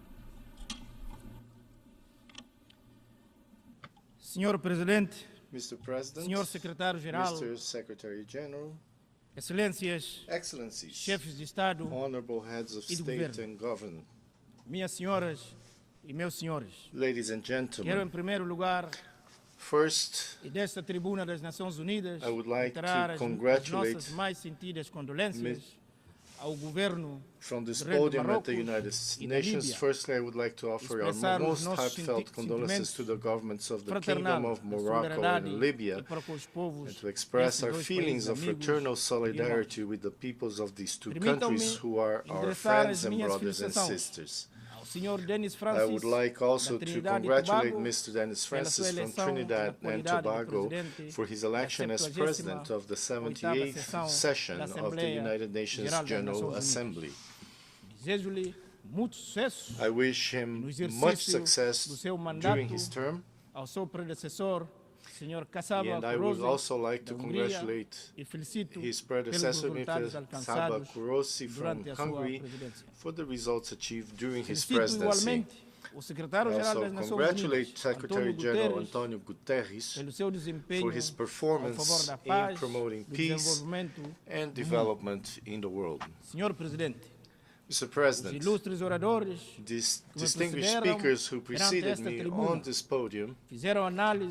Senhor Presidente, Mr. President, Senhor Secretário-Geral, Mr. Secretary General, Excelências, Excellencies, chefes de Estado honorable heads of state and government, minhas senhoras e meus senhores, ladies and quero em gentlemen, primeiro lugar first, e desta tribuna das Nações Unidas I would like reiterar to as congratulate nossas mais sentidas condolências ao governo from this do Reino de podium at the Marrocos United e da Nations. Líbia, Firstly, I would like to offer our expressar os most nossos heartfelt condolences to the governments of the Kingdom fraternal of Morocco solidariedade and Libya, e para com os povos and to express desses our dois feelings países of amigos fraternal e solidarity with the peoples of these two Permitam-me countries who are our endereçar friends as and minhas brothers and felicitações sisters. ao Senhor Denis I Francis would like also da to Trinidad e congratulate Tobago Mr. Dennis pela Francis sua from eleição Trinidad na and qualidade de Tobago presidente for his da election as 78ª President of the 78th sessão session da of the Assembleia United Nations Geral das General Nações Unidas. Assembly. Desejo-lhe muito sucesso I wish him no much exercício do success seu during mandato his term ao seu predecessor, And I would also like to congratulate his predecessor, Mr. Csaba Kurosi from Hungary, for the results achieved during his presidency. I also congratulate Secretary General Antonio Guterres for his performance in promoting peace and development in the world. Mr. President, these distinguished speakers who preceded me on this podium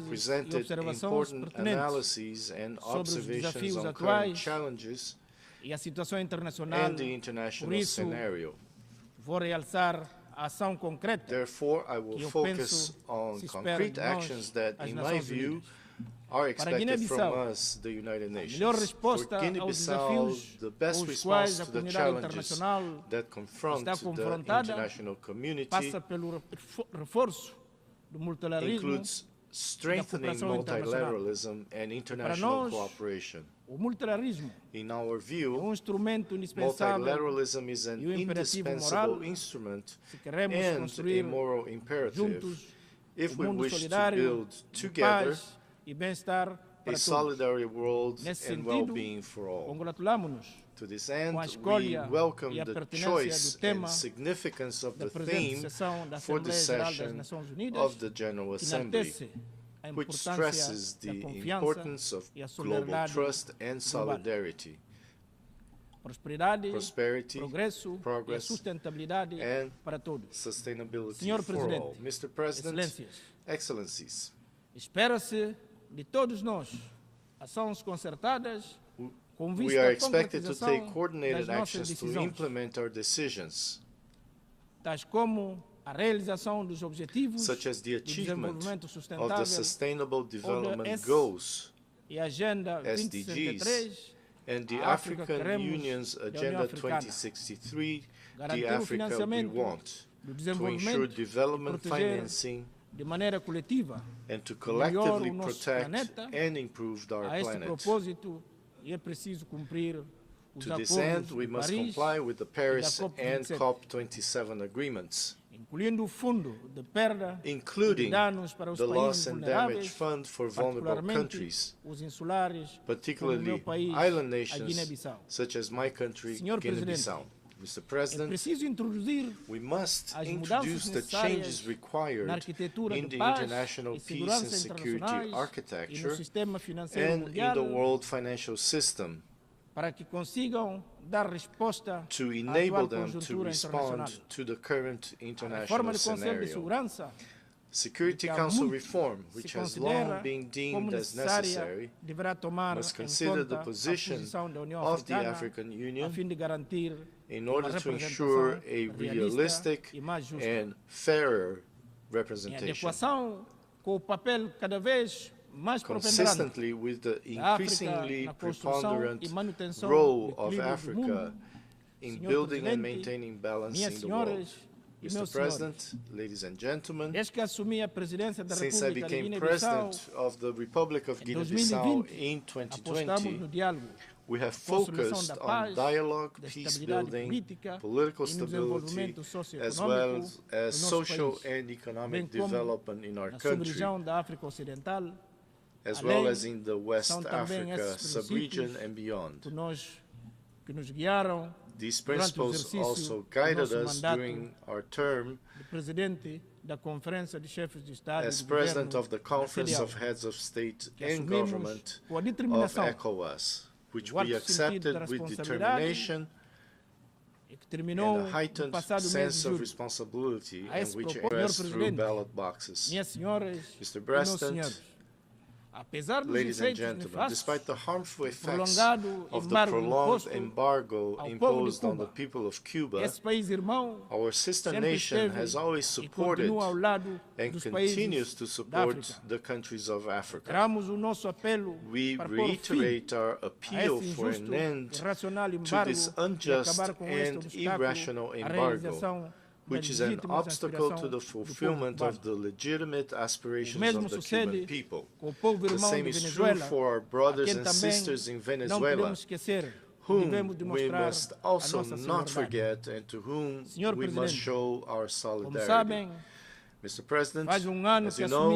presented important analyses and observations on current challenges and the international scenario. Therefore, I will focus on concrete actions that, in my view, are expected from us, the United Nations. For Guinea-Bissau, the best response to the challenges that confront the international community includes strengthening multilateralism and international cooperation. In our view, multilateralism is an indispensable instrument and a moral imperative if we wish to build together a solidary world and well-being for all. To this end, we welcome the choice and significance of the theme for this session of the General Assembly, which stresses the importance of global trust and solidarity, prosperity, progress, and sustainability for all. Mr. President, Excellencies, de todos nós ações concertadas com we vista are à expected to take concretização coordinated das nossas actions to decisões, implement our decisions, tais como a realização dos objetivos such as the do achievement desenvolvimento of the sustentável Sustainable Development ODS, Goals, e a Agenda SDGs, 2063, and the a África African queremos Union's da União Agenda Africana. 2063, the Garantir o Africa we financiamento want, do to ensure desenvolvimento development e proteger financing de maneira coletiva and to melhor collectively o nosso protect planeta. and improve our A este planet. propósito, é preciso cumprir os To this acordos end, we de must Paris comply with the Paris e da and COP27, COP27 agreements, incluindo o fundo de perda including de danos para os the países Loss and Damage vulneráveis, Fund for vulnerable particularmente countries, os insulares, como o particularly meu país, island a nations Guiné-Bissau. such as my country, Senhor Guinea-Bissau. Mr. É President, preciso introduzir we must as introduce mudanças the changes necessárias required na arquitetura in de the paz international e peace and segurança security internacionais e no architecture sistema financeiro and in the mundial world financial system para que consigam dar resposta to à enable atual them to conjuntura internacional. respond to the current A international reforma do Conselho de scenario. Segurança, Security que há Council muito reform, which se has considera long been como deemed as necessária, necessary, deverá tomar must em consider the conta a position posição da União of the Africana African a Union fim de garantir in uma order to representação ensure a realista realistic e mais justa. and fairer Em representation, adequação com o papel cada vez mais preponderante consistently with the da África increasingly na construção preponderant e manutenção role do of equilíbrio do Africa mundo. in Senhor building and Presidente, maintaining balance minhas in the world. senhoras e Mr. meus President, ladies and gentlemen, desde que assumi a presidência da since I República da became Guiné-Bissau, President of the Republic of em Guinea-Bissau 2020, in apostamos 2020, no diálogo, we have construção focused da on paz, dialogue, da peace estabilidade building, política political e no stability, desenvolvimento as socioeconômico well do as nosso social país, and economic bem como development in our na country, sub-região da África Ocidental, as além, well as in the West são também Africa esses sub-region princípios and beyond. que nos guiaram These durante o principles exercício also do guided nosso us mandato during our term de presidente da Conferência de Chefes de Estado as e de President Governo of the da Conference CEDEAO, of Heads of State que and assumimos Government com a of determinação ECOWAS, which o alto we sentido da accepted with responsabilidade determination e que terminou and a heightened no passado mês sense de of julho. responsibility, A and esse which propósito, expressed Senhor through Presidente, ballot boxes. minhas senhoras Mr. e meus President, senhores, apesar dos ladies and efeitos gentlemen, nefastos despite the harmful effects prolongado of the embargo prolonged imposto embargo ao povo de imposed on the Cuba, people of Cuba, esse país irmão our sister sempre nation esteve has always e supported continua ao lado and dos continues países to da support África. the countries of Africa. Reiteramos o nosso apelo We para pôr fim reiterate our a appeal esse for injusto an end e irracional to embargo this e unjust acabar com este and obstáculo irrational à embargo, realização which is das an legítimas obstacle to aspirações the do povo fulfillment cubano. of the legitimate O aspirations mesmo of the sucede Cuban people. com o povo The irmão same de is true Venezuela, for our a brothers quem and também sisters in não Venezuela, podemos esquecer, whom devemos we demonstrar must a also nossa not solidariedade. forget and to whom Senhor we must Presidente, show our como solidarity. sabem, Mr. President, as you know,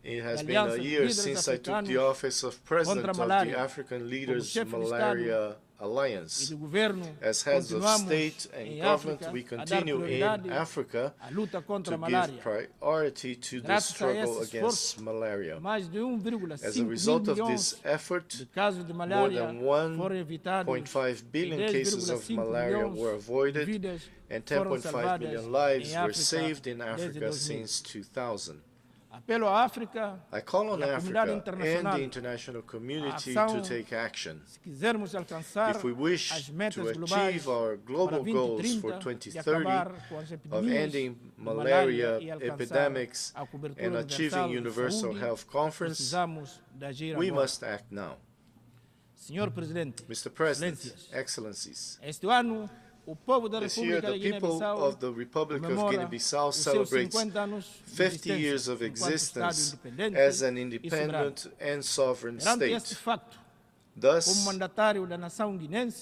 it has been a year since I took the office of President of the African Leaders Malaria Alliance. As heads of state and government, we continue in Africa to give priority to the struggle against malaria. As a result of this effort, more than 1.5 billion cases of malaria were avoided and 10.5 million lives were saved in Africa since 2000. I call on Africa and the international community to take action. If we wish to achieve our global goals for 2030 of ending malaria epidemics and achieving universal health conference, we must act now. Mr. President, Excellencies, this year, the people of the Republic of Guinea-Bissau celebrates 50 years of existence as an independent and sovereign state. Thus,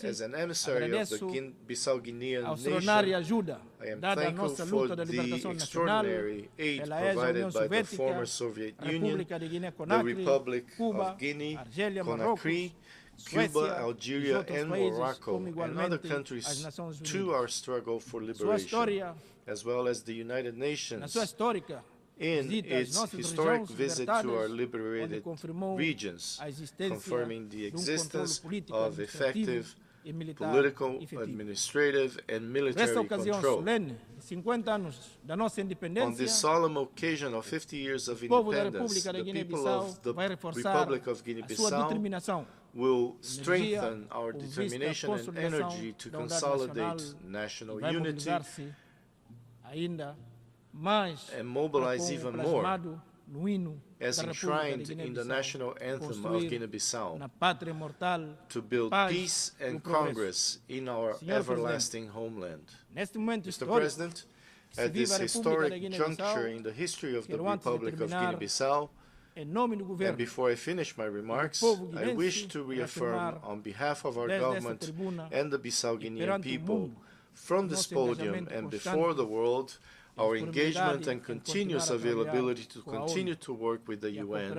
as an emissary of the Bissau Guinean nation, I am thankful for the extraordinary aid provided by the former Soviet Union, the Republic of Guinea, Conakry, Cuba, Algeria, and Morocco, and other countries to our struggle for liberation, as well as the United Nations in its historic visit to our liberated regions, confirming the existence of effective political, administrative, and military control. On this solemn occasion of 50 years of independence, the people of the Republic of Guinea-Bissau will strengthen our determination and energy to consolidate national unity and mobilize even more, as enshrined in the national anthem of Guinea-Bissau, to build peace and progress in our everlasting homeland. Mr. President, at this historic juncture in the history of the Republic of Guinea-Bissau, and before I finish my remarks, I wish to reaffirm on behalf of our government and the Bissau Guinean people, from this podium and before the world, our engagement and continuous availability to continue to work with the UN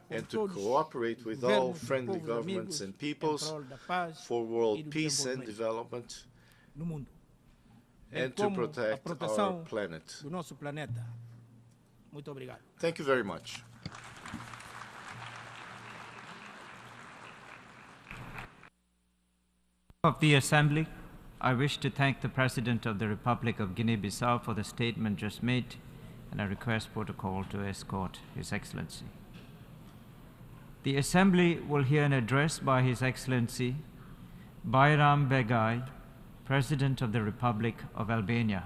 and to cooperate with all friendly governments and peoples for world peace and development, and to protect our planet. Thank you very much. Of the Assembly, I wish to thank the President of the Republic of Guinea-Bissau for the statement just made, and I request protocol to escort His Excellency. The Assembly will hear an address by His Excellency Bayram Begay, President of the Republic of Albania.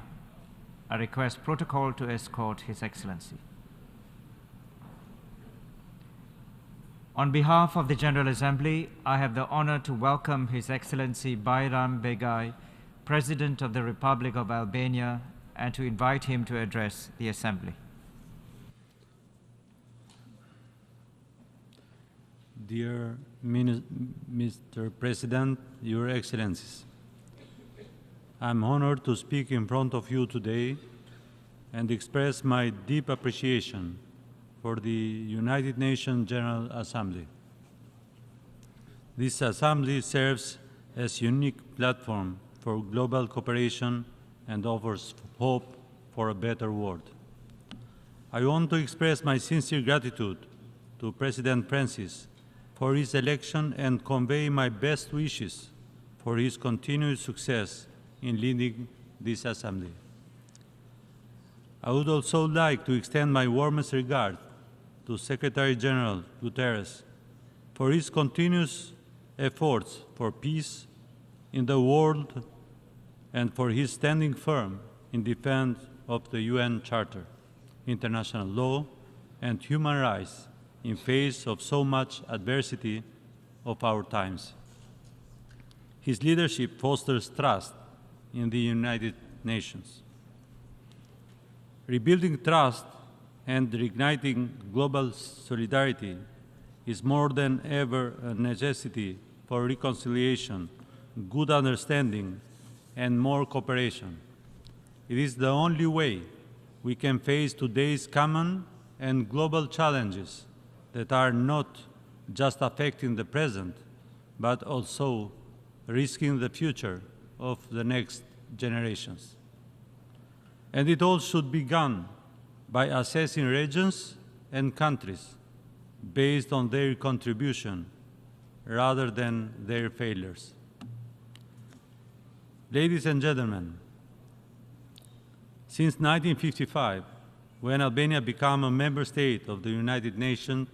I request protocol to escort His Excellency. On behalf of the General Assembly, I have the honor to welcome His Excellency Bayram Begay, President of the Republic of Albania, and to invite him to address the Assembly. Dear Mr. President, Your Excellencies, I'm honored to speak in front of you today and express my deep appreciation for the United Nations General Assembly. This assembly serves as a unique platform for global cooperation and offers hope for a better world. I want to express my sincere gratitude to President Francis for his election and convey my best wishes for his continued success in leading this assembly. I would also like to extend my warmest regard to Secretary General Guterres for his continuous efforts for peace in the world and for his standing firm in defense of the UN Charter, international law, and human rights in face of so much adversity of our times. His leadership fosters trust in the United Nations. Rebuilding trust and reigniting global solidarity is more than ever a necessity for reconciliation, good understanding, and more cooperation. It is the only way we can face today's common and global challenges that are not just affecting the present, but also risking the future of the next generations. And it all should be done by assessing regions and countries based on their contribution rather than their failures. Ladies and gentlemen, since 1955, when Albania became a member state of the United Nations,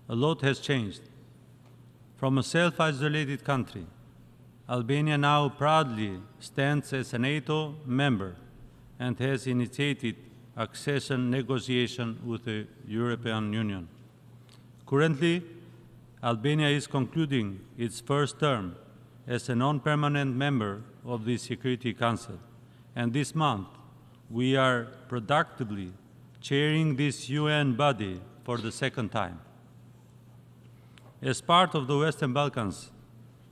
a lot has changed. From a self-isolated country, Albania now proudly stands as a NATO member and has initiated accession negotiations with the European Union. Currently, Albania is concluding its first term as a non-permanent member of the Security Council, and this month we are productively chairing this UN body for the second time. As part of the Western Balkans,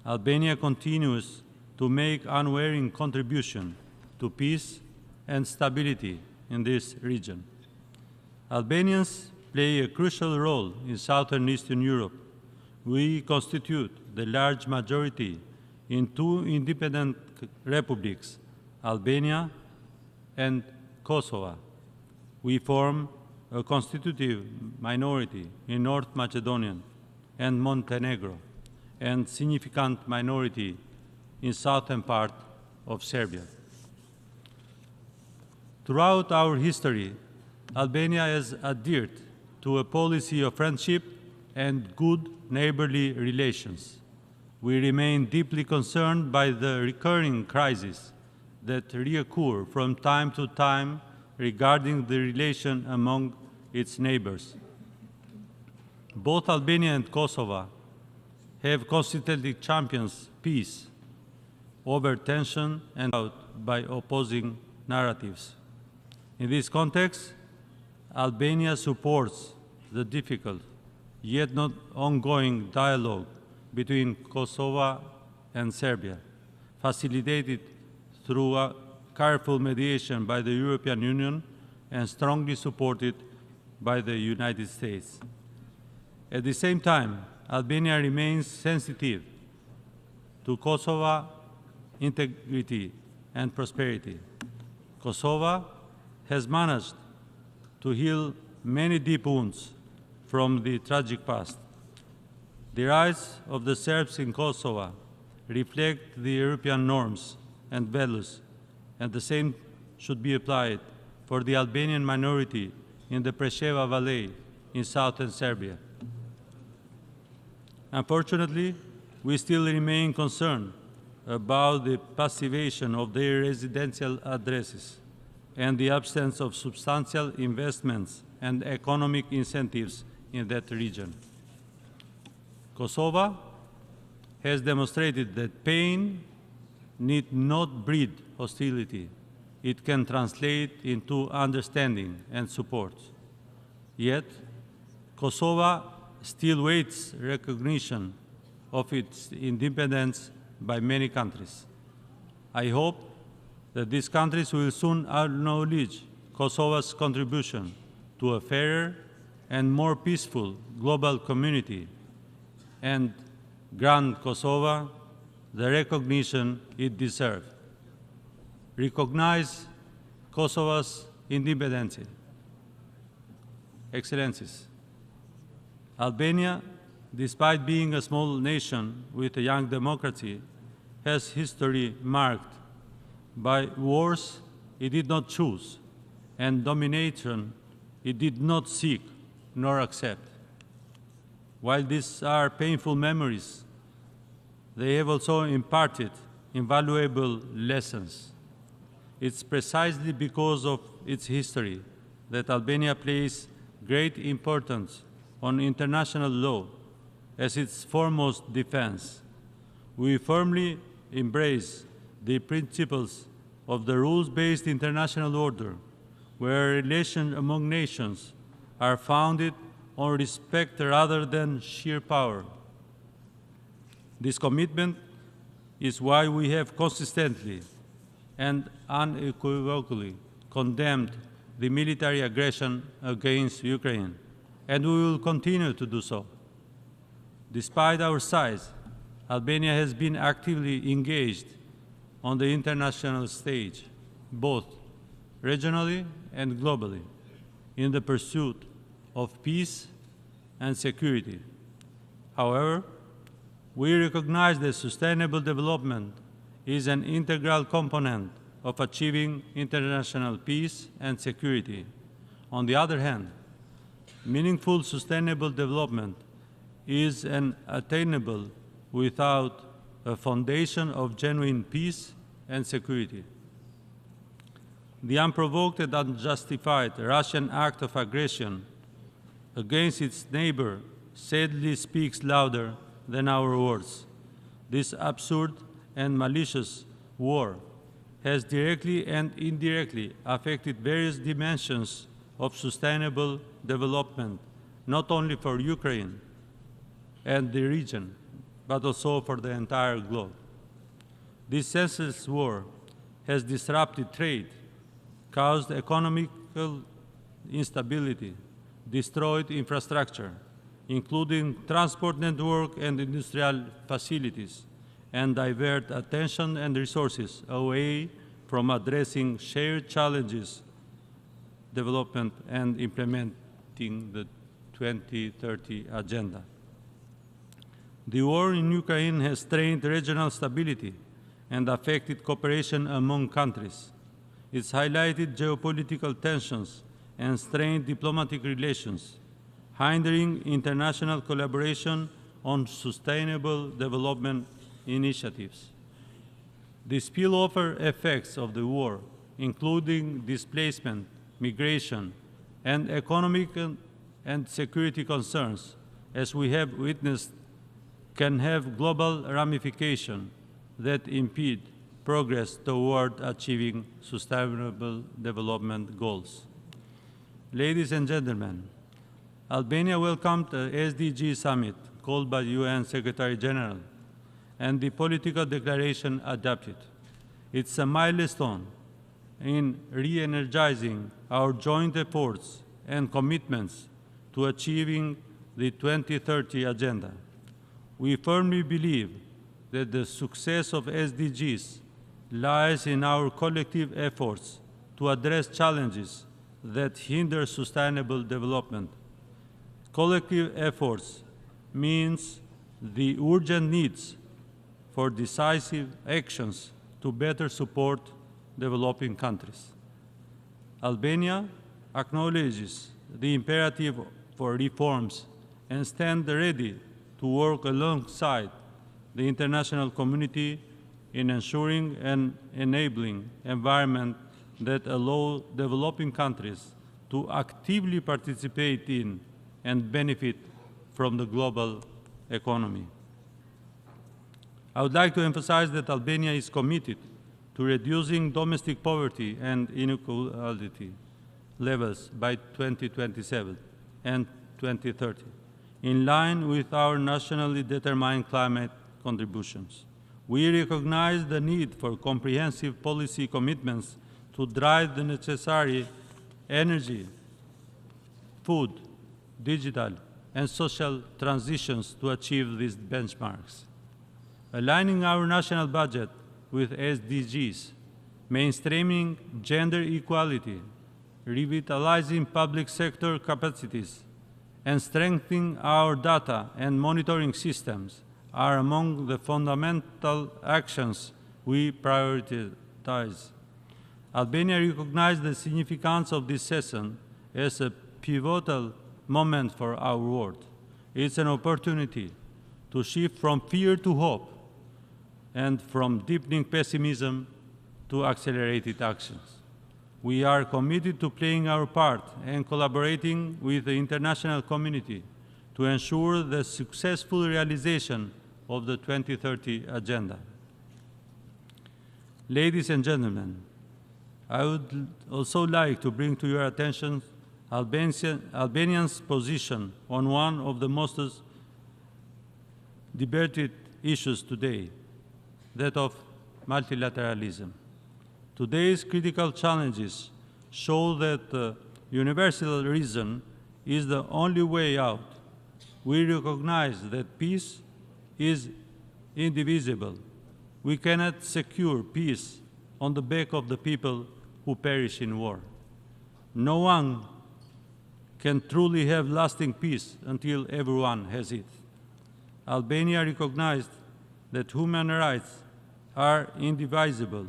Albania continues to make unwavering contribution to peace and stability in this region. Albanians play a crucial role in Southern Eastern Europe. We constitute the large majority in two independent republics, Albania and Kosovo. We form a constitutive minority in North Macedonia and Montenegro, and significant minority in southern part of Serbia. Throughout our history, Albania has adhered to a policy of friendship and good neighborly relations. We remain deeply concerned by the recurring crises that reoccur from time to time regarding the relation among its neighbors. Both Albania and Kosovo have consistently championed peace over tension and out by opposing narratives. In this context, Albania supports the difficult yet not ongoing dialogue between Kosovo and Serbia, facilitated through a careful mediation by the European Union and strongly supported by the United States. At the same time, Albania remains sensitive to Kosovo integrity and prosperity. Kosovo has managed to heal many deep wounds from the tragic past. The rise of the Serbs in Kosovo reflect the European norms and values, and the same should be applied for the Albanian minority in the Preševa Valley in southern Serbia. Unfortunately, we still remain concerned about the passivation of their residential addresses and the absence of substantial investments and economic incentives in that region. Kosovo has demonstrated that pain need not breed hostility. It can translate into understanding and support. Yet, Kosovo still waits recognition of its independence by many countries. I hope that these countries will soon acknowledge Kosovo's contribution to a fairer and more peaceful global community and grant Kosovo the recognition it deserves. Recognize Kosovo's independence. Excellencies, Albania, despite being a small nation with a young democracy, has history marked by wars it did not choose and domination it did not seek nor accept. While these are painful memories, they have also imparted invaluable lessons. It's precisely because of its history that Albania places great importance on international law as its foremost defense. We firmly embrace the principles of the rules-based international order, where relations among nations are founded on respect rather than sheer power. This commitment is why we have consistently and unequivocally condemned the military aggression against Ukraine, and we will continue to do so. Despite our size, Albania has been actively engaged on the international stage, both regionally and globally, in the pursuit of peace and security. However, we recognize that sustainable development is an integral component of achieving international peace and security. On the other hand, meaningful sustainable development is unattainable without a foundation of genuine peace and security. The unprovoked and unjustified Russian act of aggression against its neighbor sadly speaks louder than our words. This absurd and malicious war has directly and indirectly affected various dimensions of sustainable development, not only for Ukraine and the region, but also for the entire globe. This senseless war has disrupted trade, caused economical instability, destroyed infrastructure, including transport network and industrial facilities, and divert attention and resources away from addressing shared challenges, development, and implementing the 2030 agenda. The war in Ukraine has strained regional stability and affected cooperation among countries. It's highlighted geopolitical tensions and strained diplomatic relations, hindering international collaboration on sustainable development initiatives. The spillover effects of the war, including displacement, migration, and economic and security concerns, as we have witnessed, can have global ramifications that impede progress toward achieving sustainable development goals. Ladies and gentlemen, Albania welcomed the SDG summit called by UN Secretary General and the political declaration adopted. It's a milestone in re-energizing our joint efforts and commitments to achieving the 2030 agenda. We firmly believe that the success of SDGs lies in our collective efforts to address challenges that hinder sustainable development. Collective efforts means the urgent needs for decisive actions to better support developing countries. Albania acknowledges the imperative for reforms and stands ready to work alongside the international community in ensuring an enabling environment that allows developing countries to actively participate in and benefit from the global economy. I would like to emphasize that Albania is committed to reducing domestic poverty and inequality levels by 2027 and 2030, in line with our nationally determined climate contributions. We recognize the need for comprehensive policy commitments to drive the necessary energy, food, digital, and social transitions to achieve these benchmarks. Aligning our national budget with SDGs, mainstreaming gender equality, revitalizing public sector capacities, and strengthening our data and monitoring systems are among the fundamental actions we prioritize. Albania recognizes the significance of this session as a pivotal moment for our world. It's an opportunity to shift from fear to hope and from deepening pessimism to accelerated actions. We are committed to playing our part and collaborating with the international community to ensure the successful realization of the 2030 agenda. Ladies and gentlemen, I would also like to bring to your attention Albania's position on one of the most debated issues today, that of multilateralism. Today's critical challenges show that universal reason is the only way out. We recognize that peace is indivisible. We cannot secure peace on the back of the people who perish in war. No one can truly have lasting peace until everyone has it. Albania recognized that human rights are indivisible.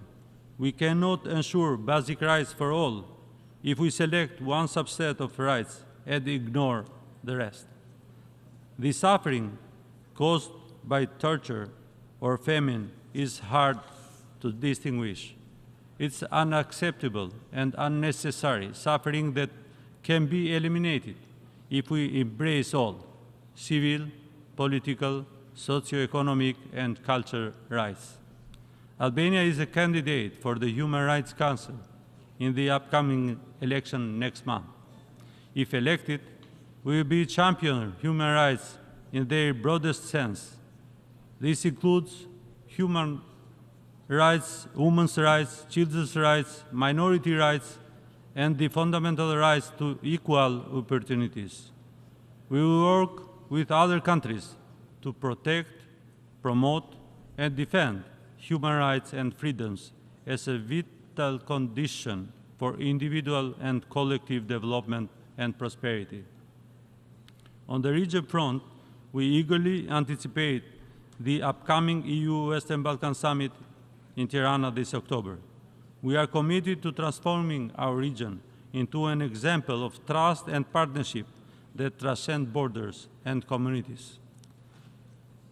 We cannot ensure basic rights for all if we select one subset of rights and ignore the rest. The suffering caused by torture or famine is hard to distinguish. It's unacceptable and unnecessary suffering that can be eliminated if we embrace all civil, political, socio-economic, and cultural rights. Albania is a candidate for the Human Rights Council in the upcoming election next month. If elected, we will be championing human rights in their broadest sense. This includes human rights, women's rights, children's rights, minority rights, and the fundamental rights to equal opportunities. We will work with other countries to protect, promote, and defend human rights and freedoms as a vital condition for individual and collective development and prosperity. On the region front, we eagerly anticipate the upcoming EU Western Balkan Summit in Tirana this October. We are committed to transforming our region into an example of trust and partnership that transcend borders and communities.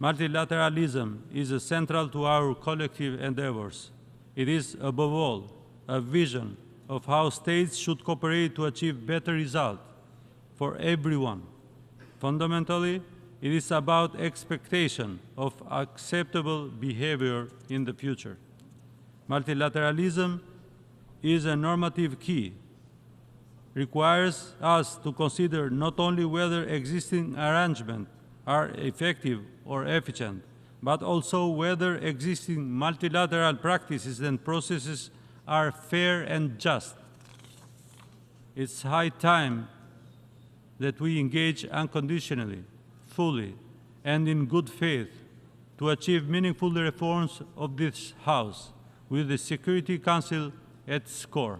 Multilateralism is central to our collective endeavors. It is, above all, a vision of how states should cooperate to achieve better results for everyone. Fundamentally, it is about expectation of acceptable behavior in the future. Multilateralism is a normative key, requires us to consider not only whether existing arrangements are effective or efficient, but also whether existing multilateral practices and processes are fair and just. It's high time that we engage unconditionally, fully, and in good faith to achieve meaningful reforms of this House with the Security Council at its core.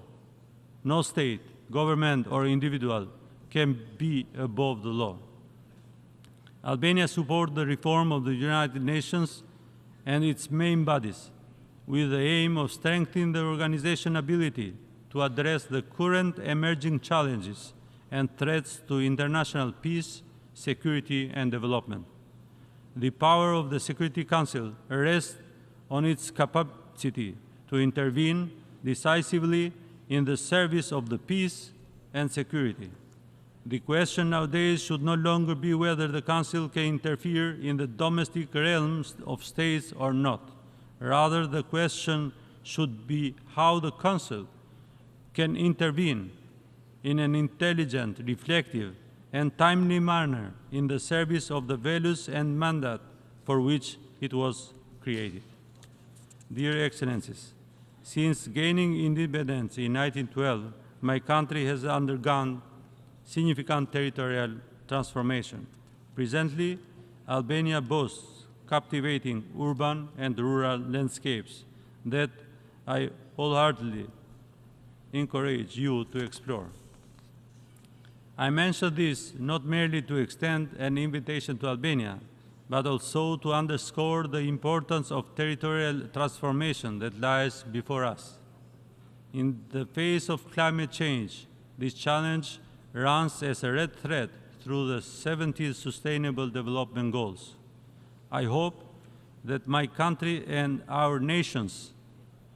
No state, government, or individual can be above the law. Albania supports the reform of the United Nations and its main bodies with the aim of strengthening the organization's ability to address the current emerging challenges and threats to international peace, security, and development. The power of the Security Council rests on its capacity to intervene decisively in the service of the peace and security. The question nowadays should no longer be whether the Council can interfere in the domestic realms of states or not. Rather, the question should be how the Council can intervene in an intelligent, reflective, and timely manner in the service of the values and mandate for which it was created. Dear Excellencies, since gaining independence in 1912, my country has undergone significant territorial transformation. Presently, Albania boasts captivating urban and rural landscapes that I wholeheartedly encourage you to explore. I mention this not merely to extend an invitation to Albania, but also to underscore the importance of territorial transformation that lies before us. In the face of climate change, this challenge runs as a red thread through the 17 Sustainable Development Goals. I hope that my country and our nations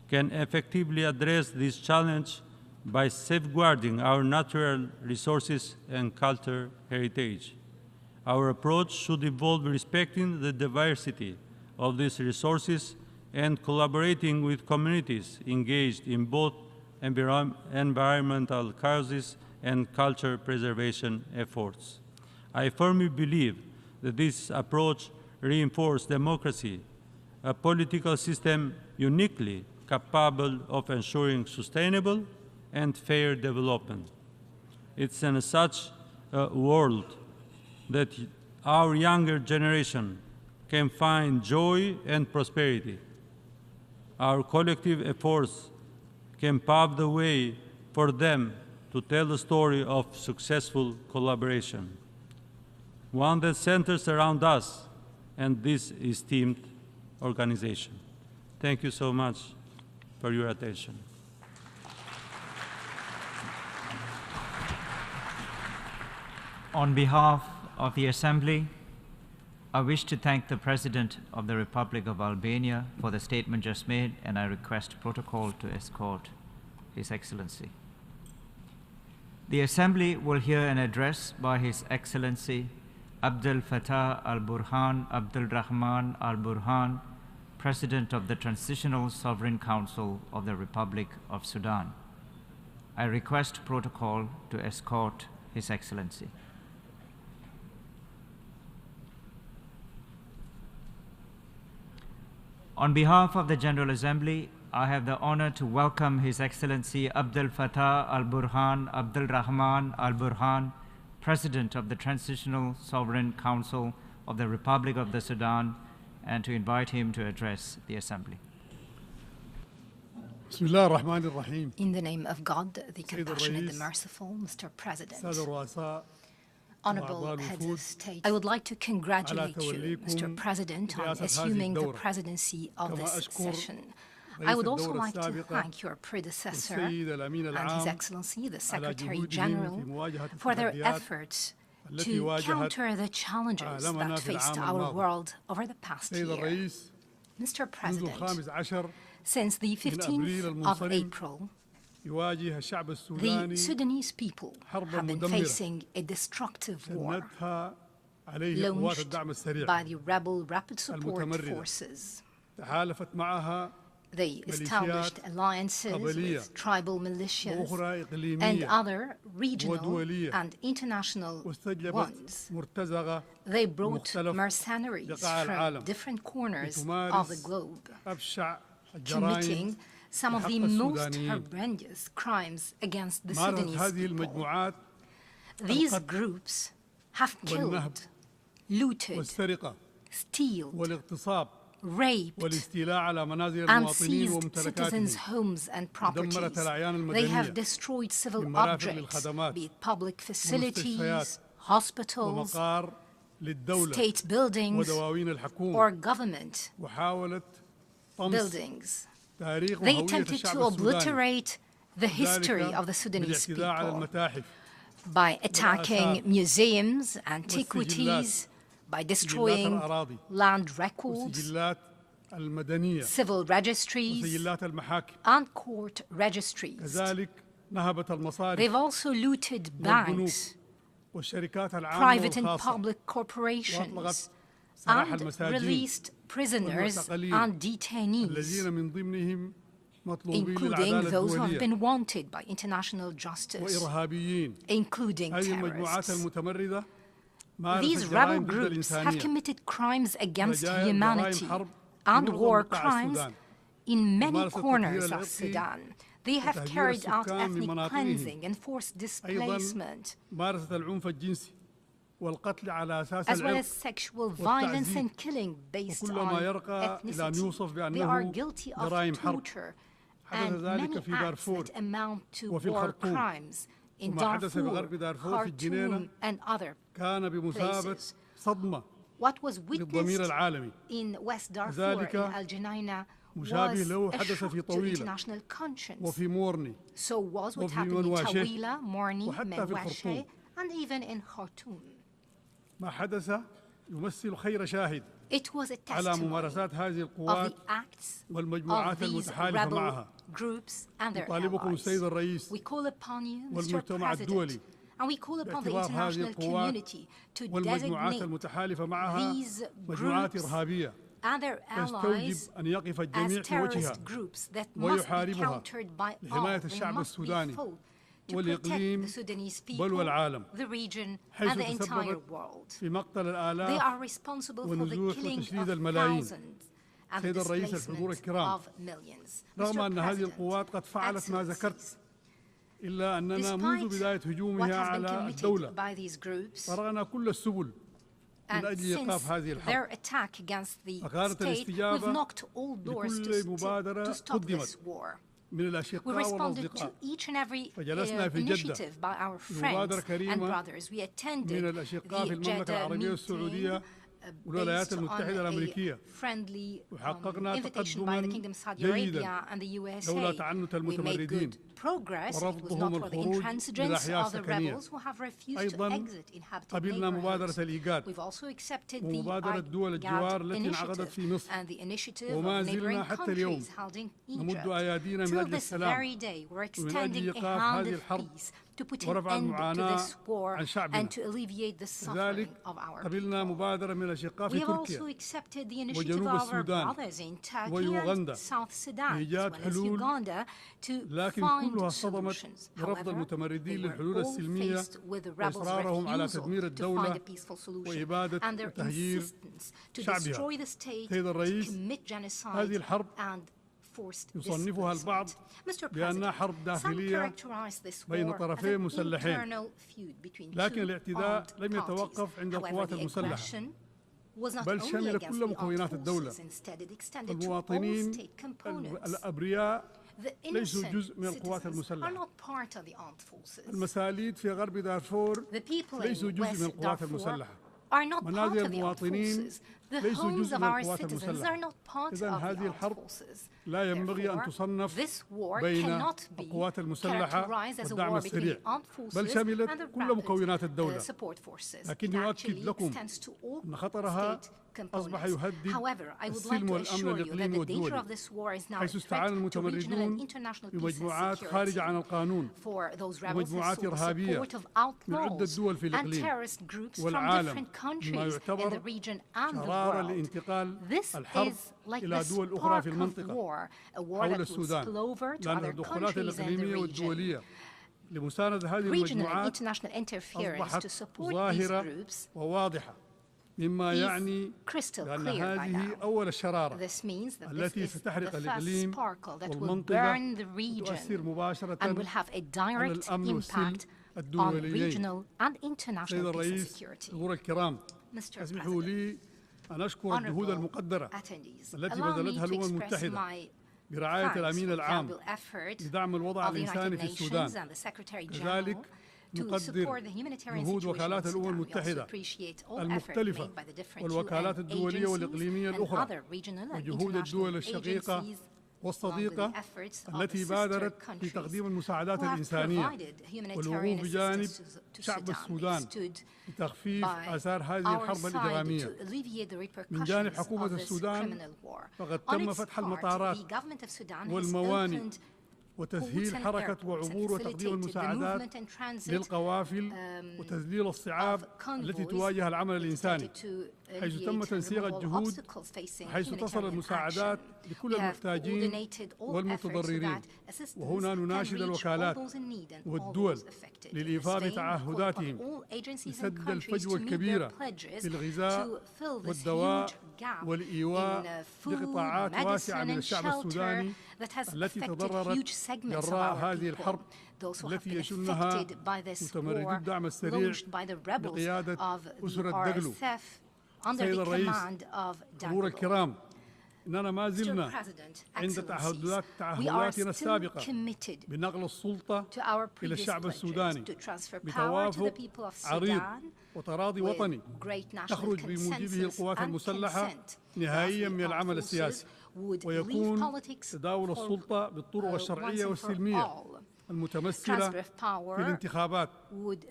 can effectively address this challenge by safeguarding our natural resources and cultural heritage. Our approach should involve respecting the diversity of these resources and collaborating with communities engaged in both environmental causes and culture preservation efforts. I firmly believe that this approach reinforces democracy, a political system uniquely capable of ensuring sustainable and fair development. It's in such a world that our younger generation can find joy and prosperity. Our collective efforts can pave the way for them to tell the story of successful collaboration, one that centers around us and this esteemed organization. Thank you so much for your attention. On behalf of the Assembly, I wish to thank the President of the Republic of Albania for the statement just made, and I request protocol to escort His Excellency. The Assembly will hear an address by His Excellency Abdel Fattah al-Burhan Abdul Rahman al-Burhan, President of the Transitional Sovereign Council of the Republic of Sudan. I request protocol to escort His Excellency. On behalf of the General Assembly, I have the honor to welcome His Excellency Abdel Fattah al-Burhan Abdul Rahman al-Burhan, President of the Transitional Sovereign Council of the Republic of the Sudan, and to invite him to address the Assembly. In the name of God, the compassionate, the merciful, Mr. President, Honorable Heads of State, I would like to congratulate you, Mr. President, on assuming the presidency of this session. I would also like to thank your predecessor and His Excellency, the Secretary General, for their efforts to counter the challenges that faced our world over the past year. Mr. President, since the 15th of April, the Sudanese people have been facing a destructive war launched by the rebel rapid support forces. They established alliances with tribal militias and other regional and international ones. They brought mercenaries from different corners of the globe, committing some of the most horrendous crimes against the Sudanese people. These groups have killed, looted, stealed, raped, and seized citizens' homes and properties. They have destroyed civil objects, be it public facilities, hospitals, state buildings, or government buildings. They attempted to obliterate the history of the Sudanese people by attacking museums, antiquities, by destroying land records, civil registries, and court registries. They've also looted banks, private and public corporations, and released prisoners and detainees, including those who have been wanted by international justice, including terrorists. These rebel groups have committed crimes against humanity and war crimes in many corners of Sudan. They have carried out ethnic cleansing and forced displacement, as well as sexual violence and killing based on ethnicity. They are guilty of torture and many acts that amount to war crimes in Darfur, Khartoum, and other places. What was witnessed in West Darfur, in Al-Junaina, was a shock to international conscience. So was what happened in Tawila, Morni, Menweshe, and even in Khartoum. It was a testimony of the acts of these rebel groups and their allies. We call upon you, Mr. President, and we call upon the international community to designate these groups and their allies as terrorist groups that must be countered by all. They must be fought to protect the Sudanese people, the region, and the entire world. They are responsible for the killing of thousands and the displacement of millions. Mr. President, Excellencies, إلا أننا منذ بداية هجومها على الدولة طرقنا كل السبل من أجل إيقاف هذه الحرب. فكانت الاستجابة لكل مبادرة قدمت من الأشقاء والأصدقاء. فجلسنا في جدة مبادرة كريمة من الأشقاء في المملكة العربية السعودية والولايات المتحدة الأمريكية، وحققنا تقدما جيدا لولا تعنت المتمردين ورفضهم الخروج من الأحياء السكنية. أيضا قبلنا مبادرة الإيجاد ومبادرة دول الجوار التي انعقدت في مصر، وما زلنا حتى اليوم نمد أيادينا من أجل السلام ومن أجل إيقاف هذه الحرب ورفع المعاناة عن شعبنا. لذلك قبلنا مبادرة من الأشقاء في تركيا وجنوب السودان ويوغندا لإيجاد حلول، لكن كلها اصطدمت برفض المتمردين للحلول السلمية وإصرارهم على تدمير الدولة وإبادة وتهجير شعبها. سيد الرئيس، هذه الحرب يصنفها البعض بأنها حرب داخلية بين طرفين مسلحين، لكن الاعتداء لم يتوقف عند القوات المسلحة بل شمل كل مكونات الدولة. المواطنين الأبرياء ليسوا جزء من القوات المسلحة. المساليد في غرب دارفور ليسوا جزء من القوات المسلحة. منازل المواطنين ليسوا جزء من القوات المسلحة. إذن هذه الحرب لا ينبغي أن تصنف بين القوات المسلحة والدعم السريع، بل شملت كل مكونات الدولة. لكن يؤكد لكم أن خطرها أصبح يهدد السلم والأمن الإقليمي والدولي، حيث استعان المتمردون بمجموعات خارجة عن القانون ومجموعات إرهابية من عدة دول في الإقليم والعالم، مما يعتبر شرارة لانتقال الحرب إلى دول أخرى في المنطقة حول السودان، لأن التدخلات الإقليمية والدولية لمساندة هذه المجموعات أصبحت ظاهرة وواضحة، مما يعني بأن هذه أول الشرارة التي ستحرق الإقليم والمنطقة وتؤثر مباشرة على الأمن والسلم الدوليين. سيد الرئيس، الحضور الكرام، اسمحوا لي أن أشكر الجهود المقدرة التي بذلتها الأمم المتحدة برعاية الأمين العام لدعم الوضع الإنساني في السودان. كذلك نقدر جهود وكالات الأمم المتحدة المختلفة والوكالات الدولية والإقليمية الأخرى وجهود الدول الشقيقة والصديقة التي بادرت في تقديم المساعدات الإنسانية والوقوف بجانب شعب السودان لتخفيف آثار هذه الحرب الإجرامية. من جانب حكومة السودان فقد تم فتح المطارات والموانئ وتسهيل حركة وعبور وتقديم المساعدات للقوافل وتذليل الصعاب التي تواجه العمل الإنساني، حيث تم تنسيق الجهود حيث تصل المساعدات لكل المحتاجين والمتضررين. وهنا نناشد الوكالات والدول للإيفاء بتعهداتهم لسد الفجوة الكبيرة في الغذاء والدواء والإيواء لقطاعات واسعة من الشعب السوداني التي تضررت جراء هذه الحرب التي يشنها متمردو الدعم السريع بقيادة أسرة دقلو. سيد الرئيس، حضور الكرام، إننا ما زلنا عند تعهداتنا السابقة بنقل السلطة إلى الشعب السوداني بتوافق عريض وتراضي وطني تخرج بموجبه القوات المسلحة نهائيا من العمل السياسي، ويكون تداول السلطة بالطرق الشرعية والسلمية المتمثلة في الانتخابات،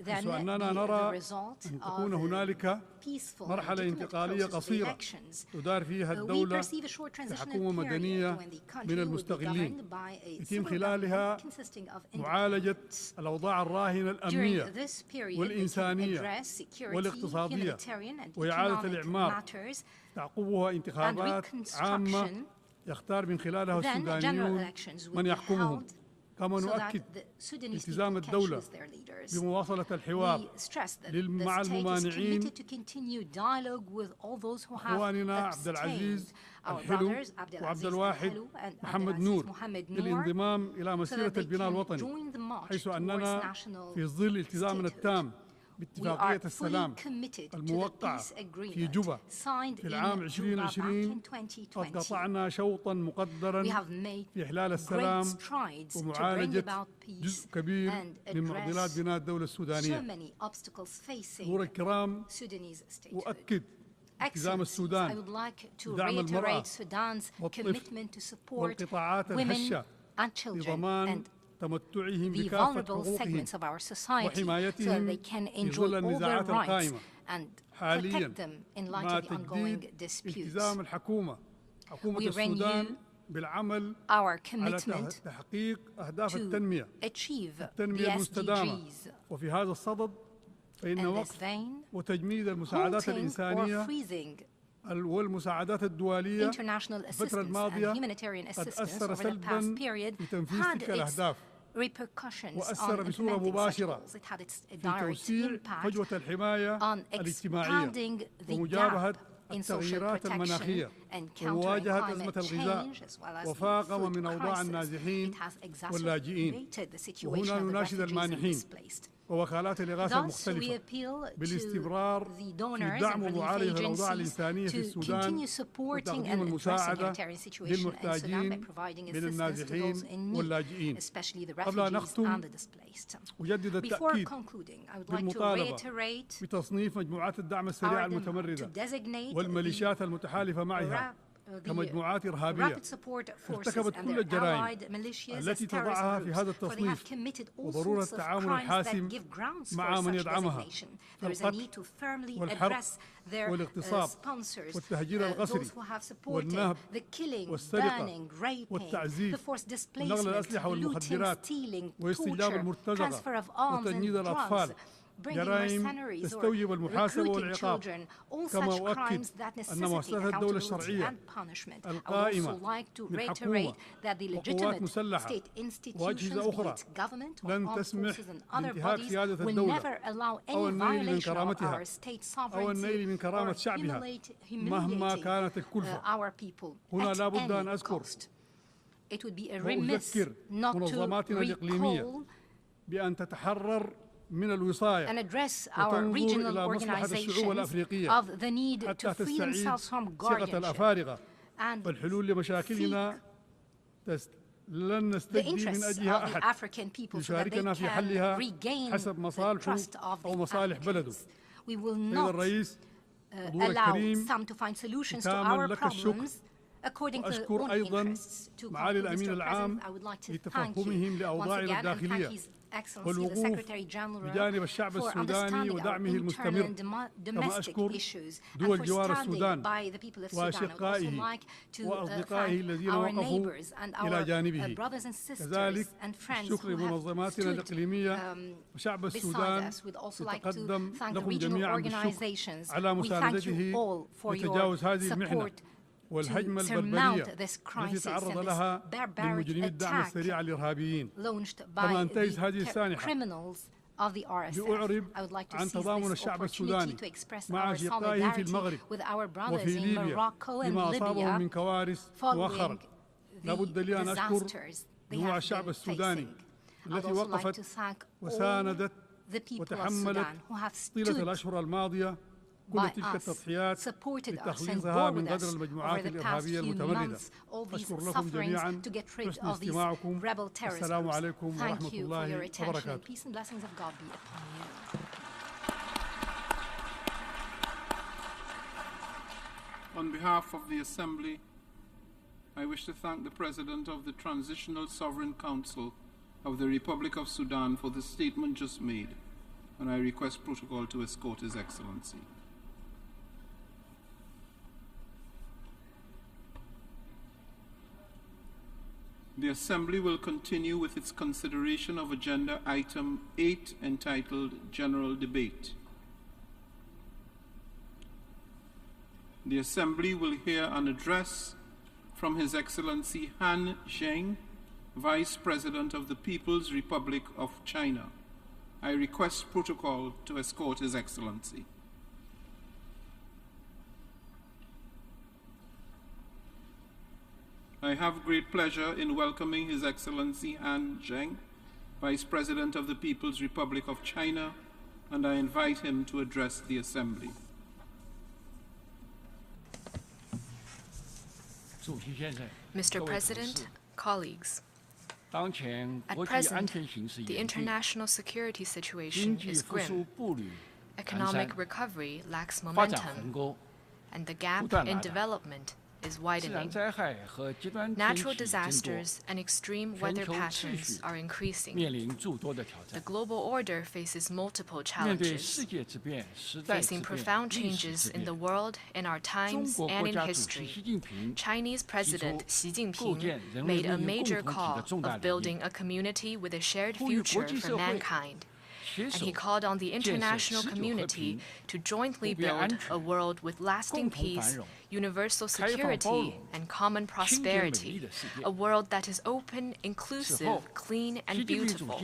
حيث أننا نرى أن تكون هنالك مرحلة انتقالية قصيرة تدار فيها الدولة بحكومة مدنية من المستقلين يتم خلالها معالجة الأوضاع الراهنة الأمنية والإنسانية والاقتصادية وإعادة الإعمار، تعقبها انتخابات عامة يختار من خلالها السودانيون من يحكمهم. كما نؤكد التزام الدولة بمواصلة الحوار مع الممانعين إخواننا عبد العزيز الحلو وعبد الواحد محمد نور للانضمام إلى مسيرة البناء الوطني، حيث أننا في ظل التزامنا التام باتفاقية السلام الموقعة في جوبا في العام 2020 قد قطعنا شوطا مقدرا في إحلال السلام ومعالجة جزء كبير من معضلات بناء الدولة السودانية. حضور الكرام، أؤكد التزام السودان بدعم المرأة والطفل والقطاعات الهشة لضمان تمتعهم بكافة حقوقهم وحمايتهم في ظل النزاعات القائمة حاليا مع تجديد التزام حكومة السودان بالعمل على تحقيق أهداف التنمية المستدامة. وفي هذا الصدد فإن وقف وتجميد المساعدات الإنسانية والمساعدات الدولية الفترة الماضية قد أثر سلباً في تنفيذ تلك الأهداف وأثر بصورة مباشرة في توسيع فجوة الحماية الاجتماعية ومجابهة التغييرات المناخية ومواجهة أزمة الغذاء وفاقم من أوضاع النازحين واللاجئين. وهنا نناشد المانحين ووكالات الإغاثة المختلفة بالاستمرار في دعم ومعالجة الأوضاع الإنسانية في السودان وتقديم المساعدة للمحتاجين من النازحين واللاجئين. قبل أن أختم أجدد التأكيد بالمطالبة بتصنيف مجموعات الدعم السريع المتمردة والميليشيات المتحالفة معها كمجموعات إرهابية ارتكبت كل الجرائم التي تضعها في هذا التصنيف، وضرورة التعامل الحاسم مع من يدعمها كالقتل والحرق والاغتصاب والتهجير القسري والنهب والسرقة والتعذيب ونقل الأسلحة والمخدرات واستجلاب المرتزقة وتجنيد الأطفال، جرائم تستوجب المحاسبة والعقاب. كما أؤكد أن مؤسسات الدولة الشرعية القائمة من حكومة وقوات مسلحة وأجهزة أخرى لن تسمح بانتهاك سيادة الدولة أو النيل من كرامتها أو النيل من كرامة شعبها مهما كانت الكلفة. هنا لا بد أن أذكر وأذكر منظماتنا الإقليمية بأن تتحرر من الوصاية وتنظر إلى مصلحة الشعوب الأفريقية حتى تستعيد ثقة الأفارقة والحلول لمشاكلنا لن نستجدي من أجلها أحد يشاركنا في حلها حسب مصالحه أو مصالح بلده. إذا الرئيس حضور الكريم كامل لك الشكر. أشكر أيضا معالي الأمين العام لتفهمهم لأوضاعنا الداخلية والوقوف بجانب الشعب السوداني ودعمه المستمر. كما أشكر دول جوار السودان وأشقائه وأصدقائه الذين وقفوا إلى جانبه. كذلك الشكر لمنظماتنا الإقليمية وشعب السودان يتقدم لكم جميعا بالشكر على مساندته لتجاوز هذه المحنة والهجمة البربرية التي تعرض لها من مجرمي الدعم السريع الإرهابيين. كما أنتهز هذه السانحة لأعرب عن تضامن الشعب السوداني مع أشقائه في المغرب وفي ليبيا لما أصابهم من كوارث مؤخرا. لابد لي أن أشكر جموع الشعب السوداني التي وقفت وساندت وتحملت طيلة الأشهر الماضية كل تلك التضحيات لتخليصها من غدر المجموعات الإرهابية المتمردة. أشكر لكم جميعا حسن استماعكم. السلام عليكم ورحمة الله وبركاته. On behalf of the Assembly, I wish to thank the President of the Transitional Sovereign Council of the Republic of Sudan for the statement just made, and I request protocol to escort His Excellency. The Assembly will continue with its consideration of Agenda Item 8 entitled General Debate. The Assembly will hear an address from His Excellency Han Zheng, Vice President of the People's Republic of China. I request protocol to escort His Excellency. I have great pleasure in welcoming His Excellency Han Zheng, Vice President of the People's Republic of China, and I invite him to address the Assembly. Mr. President, colleagues, at present, the international security situation is grim. Economic recovery lacks momentum, and the gap in development is widening. Natural disasters and extreme weather patterns are increasing. The global order faces multiple challenges. Facing profound changes in the world, in our times, and in history, Chinese President Xi Jinping made a major call of building a community with a shared future for mankind. And he called on the international community to jointly build a world with lasting peace, universal security, and common prosperity, a world that is open, inclusive, clean, and beautiful.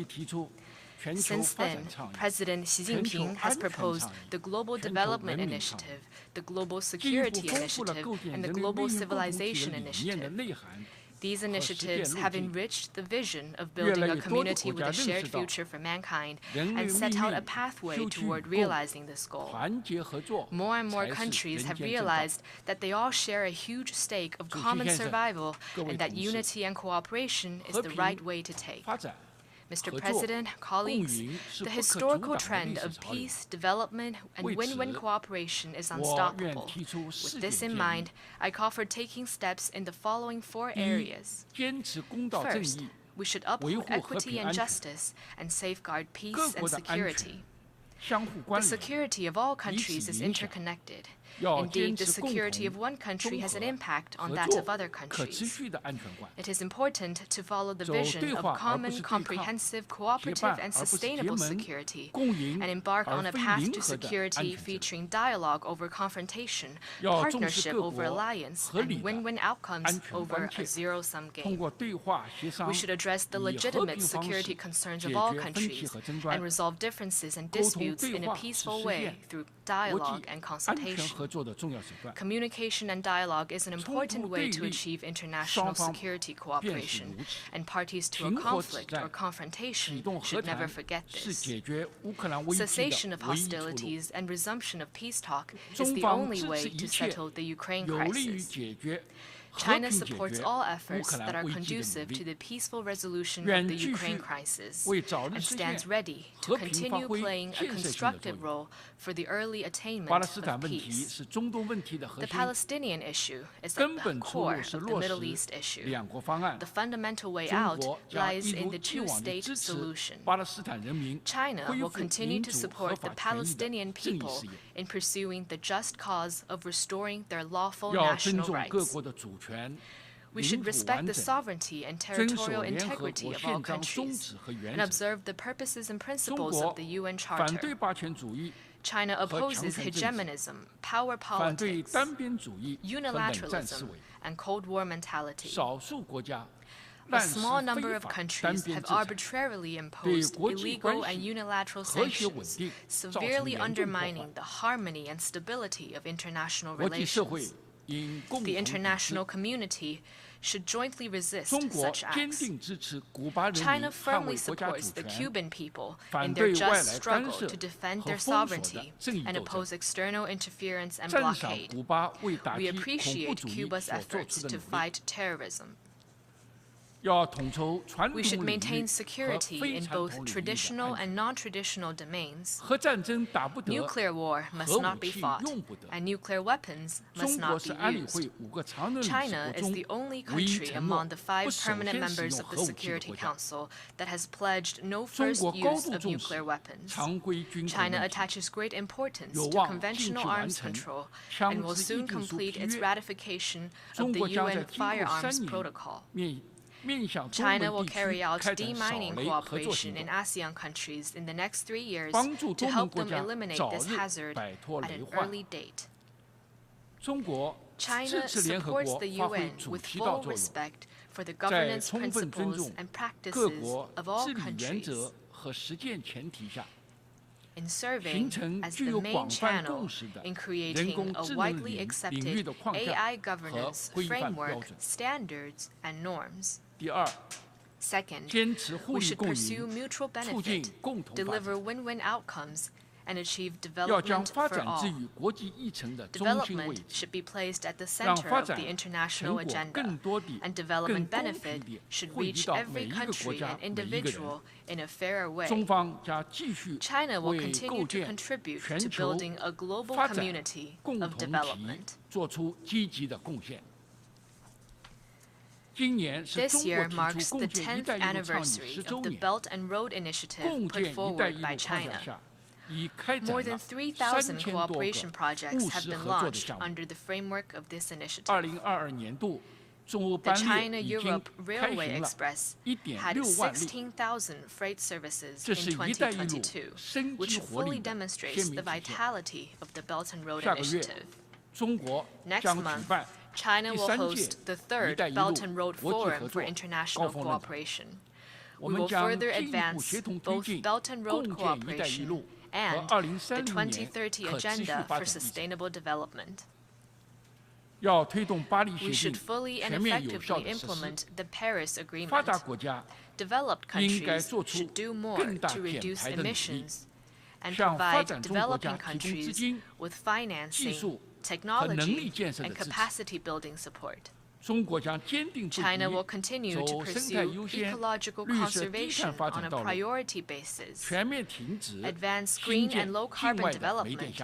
Since then, President Xi Jinping has proposed the Global Development Initiative, the Global Security Initiative, and the Global Civilization Initiative. These initiatives have enriched the vision of building a community with a shared future for mankind and set out a pathway toward realizing this goal. More and more countries have realized that they all share a huge stake of common survival and that unity and cooperation is the right way to take. Mr. President, colleagues, the historical trend of peace, development, and win-win cooperation is unstoppable. With this in mind, I call for taking steps in the following 4 areas. First, we should uphold equity and justice and safeguard peace and security. The security of all countries is interconnected. Indeed, the security of one country has an impact on that of other countries. It is important to follow the vision of common, comprehensive, cooperative, and sustainable security, and embark on a path to security featuring dialogue over confrontation, partnership over alliance, and win-win outcomes over a zero-sum game. We should address the legitimate security concerns of all countries and resolve differences and disputes in a peaceful way through dialogue and consultation. Communication and dialogue is an important way to achieve international security cooperation, and parties to a conflict or confrontation should never forget this. Cessation of hostilities and resumption of peace talk is the only way to settle the Ukraine crisis. China supports all efforts that are conducive to the peaceful resolution of the Ukraine crisis and stands ready to continue playing a constructive role for the early attainment of peace. The Palestinian issue is at the core of the Middle East issue. The fundamental way out lies in the two-state solution. China will continue to support the Palestinian people in pursuing the just cause of restoring their lawful national rights. We should respect the sovereignty and territorial integrity of all countries and observe the purposes and principles of the UN Charter. China opposes hegemonism, power politics, unilateralism, and Cold War mentality. A small number of countries have arbitrarily imposed illegal and unilateral sanctions, severely undermining the harmony and stability of international relations. The international community should jointly resist such acts. China firmly supports the Cuban people in their just struggle to defend their sovereignty and oppose external interference and blockade. We appreciate Cuba's efforts to fight terrorism. We should maintain security in both traditional and non-traditional domains. Nuclear war must not be fought, and nuclear weapons must not be used. China is the only country among the 5 permanent members of the Security Council that has pledged no first use of nuclear weapons. China attaches great importance to conventional arms control and will soon complete its ratification of the UN Firearms Protocol. China will carry out demining cooperation in ASEAN countries in the next 3 years to help them eliminate this hazard at an early date. China supports the UN with full respect for the governance principles and practices of all countries in serving as the main channel in creating a widely accepted AI governance framework, standards, and norms. Second, we should pursue mutual benefit, deliver win-win outcomes, and achieve development for all. Development should be placed at the center of the international agenda, and development benefit should reach every country and individual in a fairer way. China will continue to contribute to building a global community of development. This year marks the 10th anniversary of the Belt and Road Initiative put forward by China. More than 3,000 cooperation projects have been launched under the framework of this initiative. The China-Europe Railway Express had 16,000 freight services in 2022, which fully demonstrates the vitality of the Belt and Road Initiative. Next month, China will host the third Belt and Road Forum for International Cooperation. We will further advance both Belt and Road cooperation and the 2030 Agenda for Sustainable Development. We should fully and effectively implement the Paris Agreement. Developed countries should do more to reduce emissions and provide developing countries with financing, technology, and capacity-building support. China will continue to pursue ecological conservation on a priority basis, advance green and low-carbon development,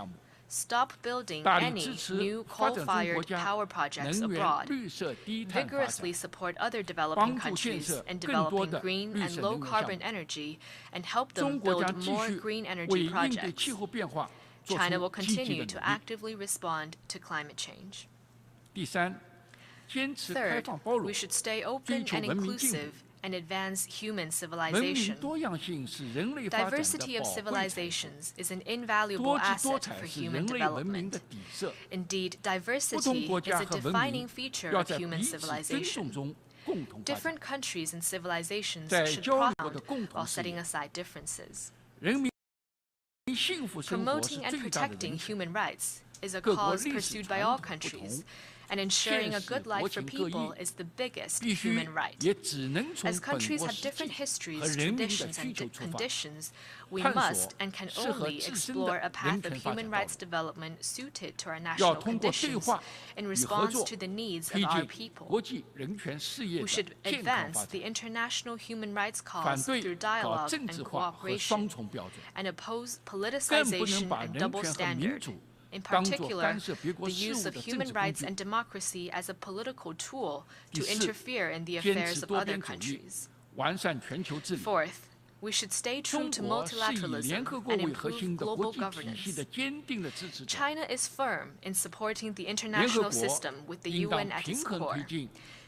stop building any new coal-fired power projects abroad, vigorously support other developing countries in developing green and low-carbon energy, and help them build more green energy projects. China will continue to actively respond to climate change. Third, we should stay open and inclusive and advance human civilization. Diversity of civilizations is an invaluable asset for human development. Indeed, diversity is a defining feature of human civilization. Different countries and civilizations should prosper while setting aside differences. Promoting and protecting human rights is a cause pursued by all countries, and ensuring a good life for people is the biggest human right. As countries have different histories, traditions, and conditions, we must and can only explore a path of human rights development suited to our national conditions in response to the needs of our people. We should advance the international human rights cause through dialogue and cooperation, and oppose politicization and double standard. In particular, the use of human rights and democracy as a political tool to interfere in the affairs of other countries. Fourth, we should stay true to multilateralism and improve global governance. China is firm in supporting the international system with the UN at its core.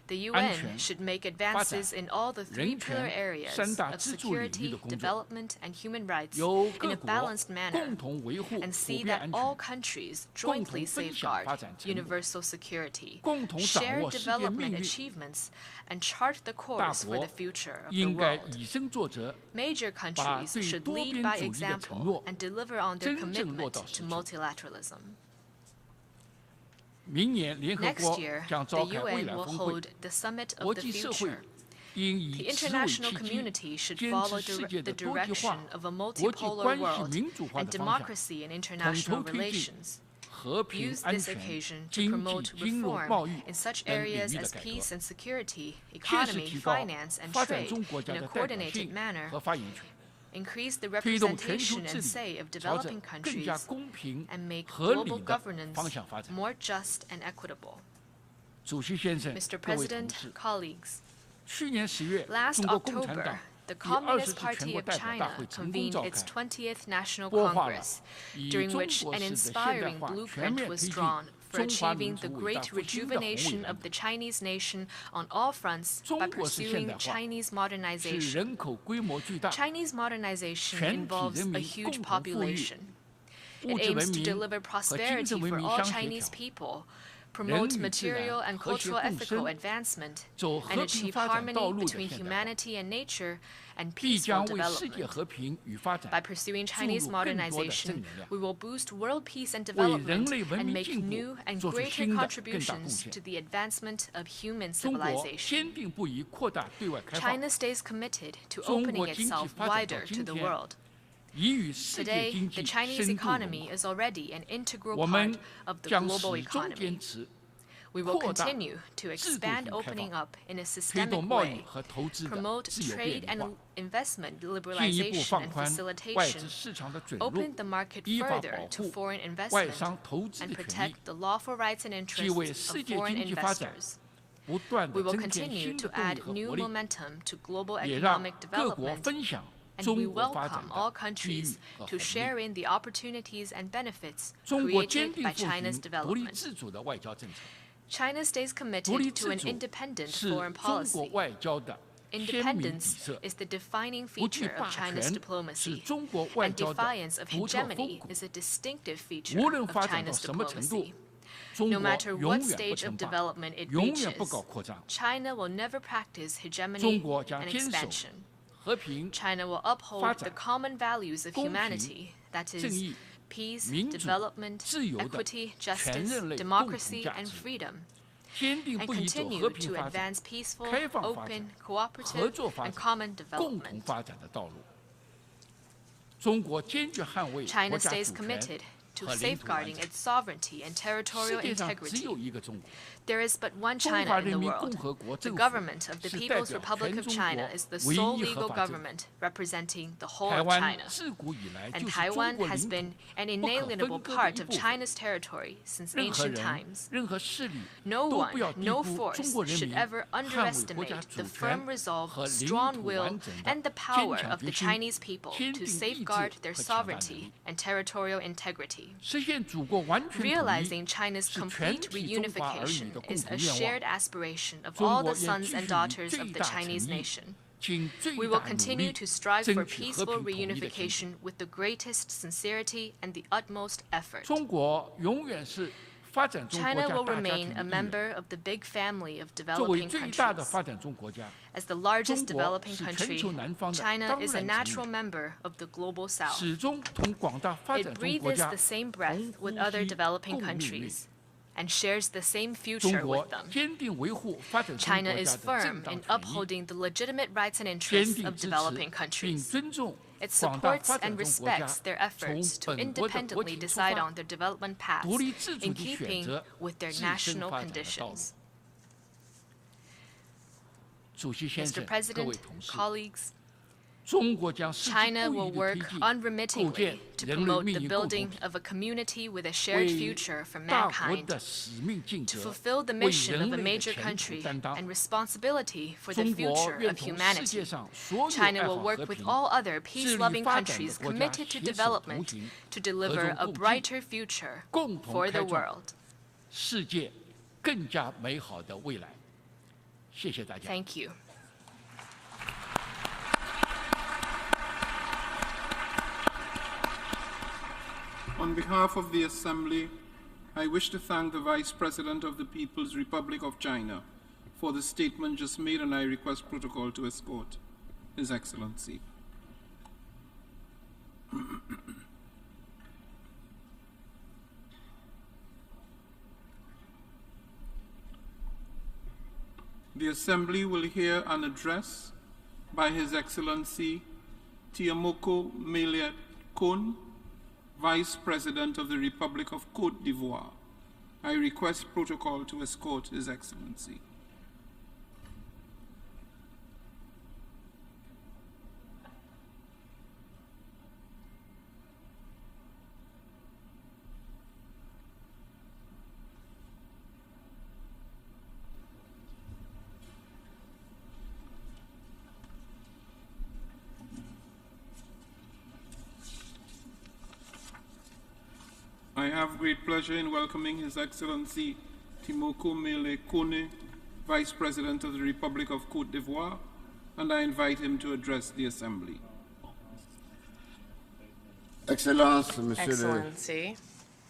The UN should make advances in all the three pillar areas of security, development, and human rights in a balanced manner, and see that all countries jointly safeguard universal security, share development achievements, and chart the course for the future of the world. Major countries should lead by example and deliver on their commitment to multilateralism. Next year, the UN will hold the Summit of the Future. The international community should follow the direction of a multipolar world and democracy in international relations. Use this occasion to promote reform in such areas as peace and security, economy, finance, and trade in a coordinated manner. Increase the representation and say of developing countries, and make global governance more just and equitable. Mr. President, colleagues, last October, the Communist Party of China convened its 20th National Congress, during which an inspiring blueprint was drawn for achieving the great rejuvenation of the Chinese nation on all fronts by pursuing Chinese modernization. Chinese modernization involves a huge population. It aims to deliver prosperity for all Chinese people, promote material and cultural ethical advancement, and achieve harmony between humanity and nature and peaceful development. By pursuing Chinese modernization, we will boost world peace and development and make new and greater contributions to the advancement of human civilization. China stays committed to opening itself wider to the world. Today, the Chinese economy is already an integral part of the global economy. We will continue to expand opening up in a systemic way, promote trade and investment liberalization and facilitation, open the market further to foreign investment, and protect the lawful rights and interests of foreign investors. We will continue to add new momentum to global economic development, and we welcome all countries to share in the opportunities and benefits created by China's development. China stays committed to an independent foreign policy. Independence is the defining feature of China's diplomacy, and defiance of hegemony is a distinctive feature of China's diplomacy. No matter what stage of development it reaches, China will never practice hegemony and expansion. China will uphold the common values of humanity, that is, peace, development, equity, justice, democracy, and freedom, and continue to advance peaceful, open, cooperative, and common development. China stays committed to safeguarding its sovereignty and territorial integrity. There is but one China in the world. The government of the People's Republic of China is the sole legal government representing the whole of China. And Taiwan has been an inalienable part of China's territory since ancient times. No one, no force should ever underestimate the firm resolve, strong will, and the power of the Chinese people to safeguard their sovereignty and territorial integrity. Realizing China's complete reunification is a shared aspiration of all the sons and daughters of the Chinese nation. We will continue to strive for peaceful reunification with the greatest sincerity and the utmost effort. China will remain a member of the big family of developing countries. As the largest developing country, China is a natural member of the global South. It breathes the same breath with other developing countries and shares the same future with them. China is firm in upholding the legitimate rights and interests of developing countries. It supports and respects their efforts to independently decide on their development paths in keeping with their national conditions. Mr. President, colleagues, China will work unremittingly to promote the building of a community with a shared future for mankind, to fulfill the mission of a major country and responsibility for the future of humanity. China will work with all other peace-loving countries committed to development to deliver a brighter future for the world. Thank you. On behalf of the Assembly, I wish to thank the Vice President of the People's Republic of China for the statement just made, and I request protocol to escort His Excellency. The Assembly will hear an address by His Excellency Tiamoko Mele Kon, Vice President of the Republic of Côte d'Ivoire. I request protocol to escort His Excellency. I have great pleasure in welcoming His Excellency Tiamoko Mele Kon, Vice President of the Republic of Côte d'Ivoire, and I invite him to address the Assembly. Excellency,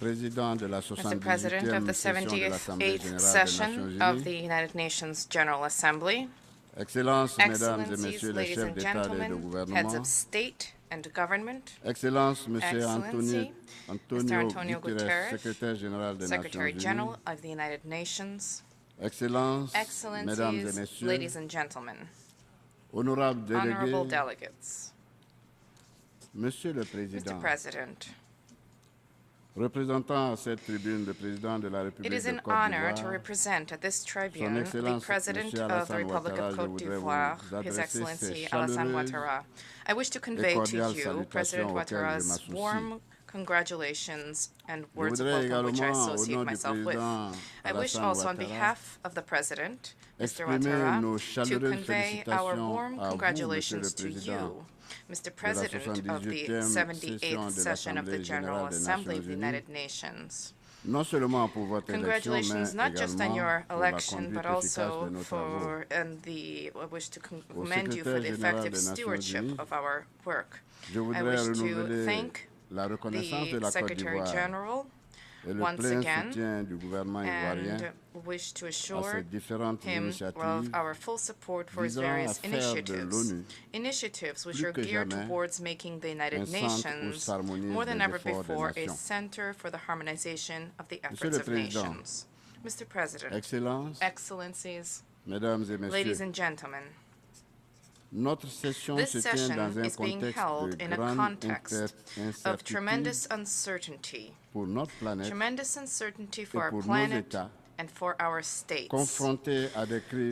Mr. President of the 78th session of the United Nations General Assembly, Excellencies, ladies and gentlemen, heads of state and government, Excellency, Mr. Antonio Guterres, Secretary General of the United Nations, Excellencies, ladies and gentlemen, honorable delegates, Mr. President, it is an honor to represent at this tribune the President of the Republic of Côte d'Ivoire, His Excellency Alassane Ouattara. I wish to convey to you President Ouattara's warm congratulations and words of welcome which I associate myself with. I wish also on behalf of the President, Mr. Ouattara, to convey our warm congratulations to you, Mr. President of the 78th session of the General Assembly of the United Nations. Congratulations not just on your election, but also for, I wish to commend you for the effective stewardship of our work. I wish to thank the Secretary General once again and wish to assure him of our full support for his various initiatives which are geared towards making the United Nations more than ever before a center for the harmonization of the efforts of nations. Mr. President, Excellencies, ladies and gentlemen, this session is being held in a context of tremendous uncertainty for our planet and for our states,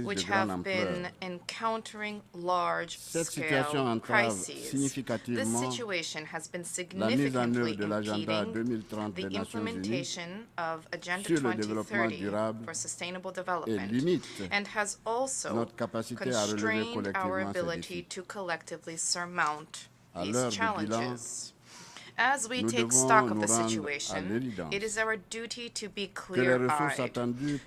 which have been encountering large-scale crises. This situation has been significantly impeding the implementation of Agenda 2030 for sustainable development and has also constrained our ability to collectively surmount these challenges. As we take stock of the situation, it is our duty to be clear-eyed, to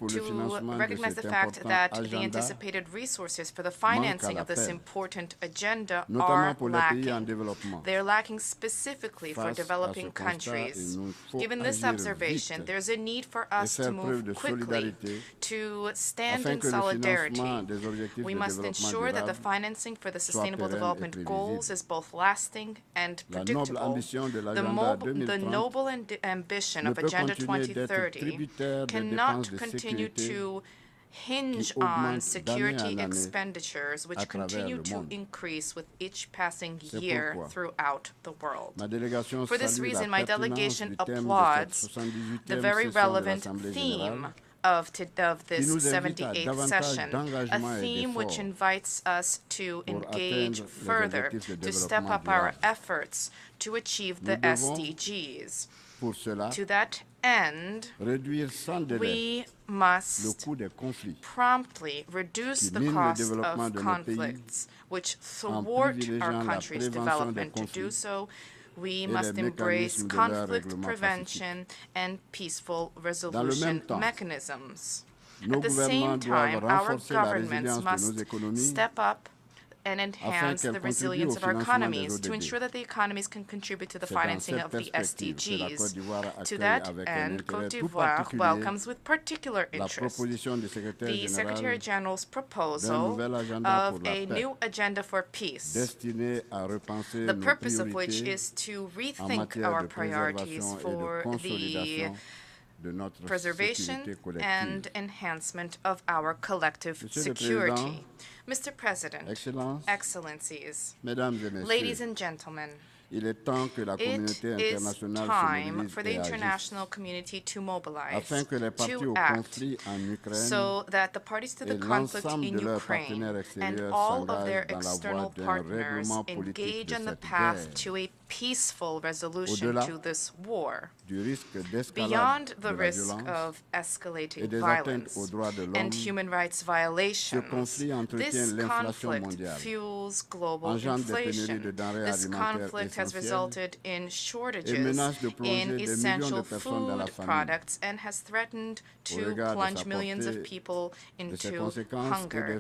recognize the fact that the anticipated resources for the financing of this important agenda are lacking. They are lacking specifically for developing countries. Given this observation, there is a need for us to move quickly, to stand in solidarity. We must ensure that the financing for the Sustainable Development Goals is both lasting and predictable. The noble ambition of Agenda 2030 cannot continue to hinge on security expenditures which continue to increase with each passing year throughout the world. For this reason, my delegation applauds the very relevant theme of this 78th session, a theme which invites us to engage further, to step up our efforts to achieve the SDGs. To that end, we must promptly reduce the cost of conflicts which thwart our country's development. To do so, we must embrace conflict prevention and peaceful resolution mechanisms. At the same time, our governments must step up and enhance the resilience of our economies to ensure that the economies can contribute to the financing of the SDGs. To that end, Côte d'Ivoire welcomes with particular interest the Secretary General's proposal of a new agenda for peace, the purpose of which is to rethink our priorities for the preservation and enhancement of our collective security. Mr. President, Excellencies, ladies and gentlemen, it is time for the international community to mobilize, to act, so that the parties to the conflict in Ukraine and all of their external partners engage on the path to a peaceful resolution to this war, beyond the risk of escalating violence and human rights violations. This conflict fuels global inflation. This conflict has resulted in shortages in essential food products and has threatened to plunge millions of people into hunger.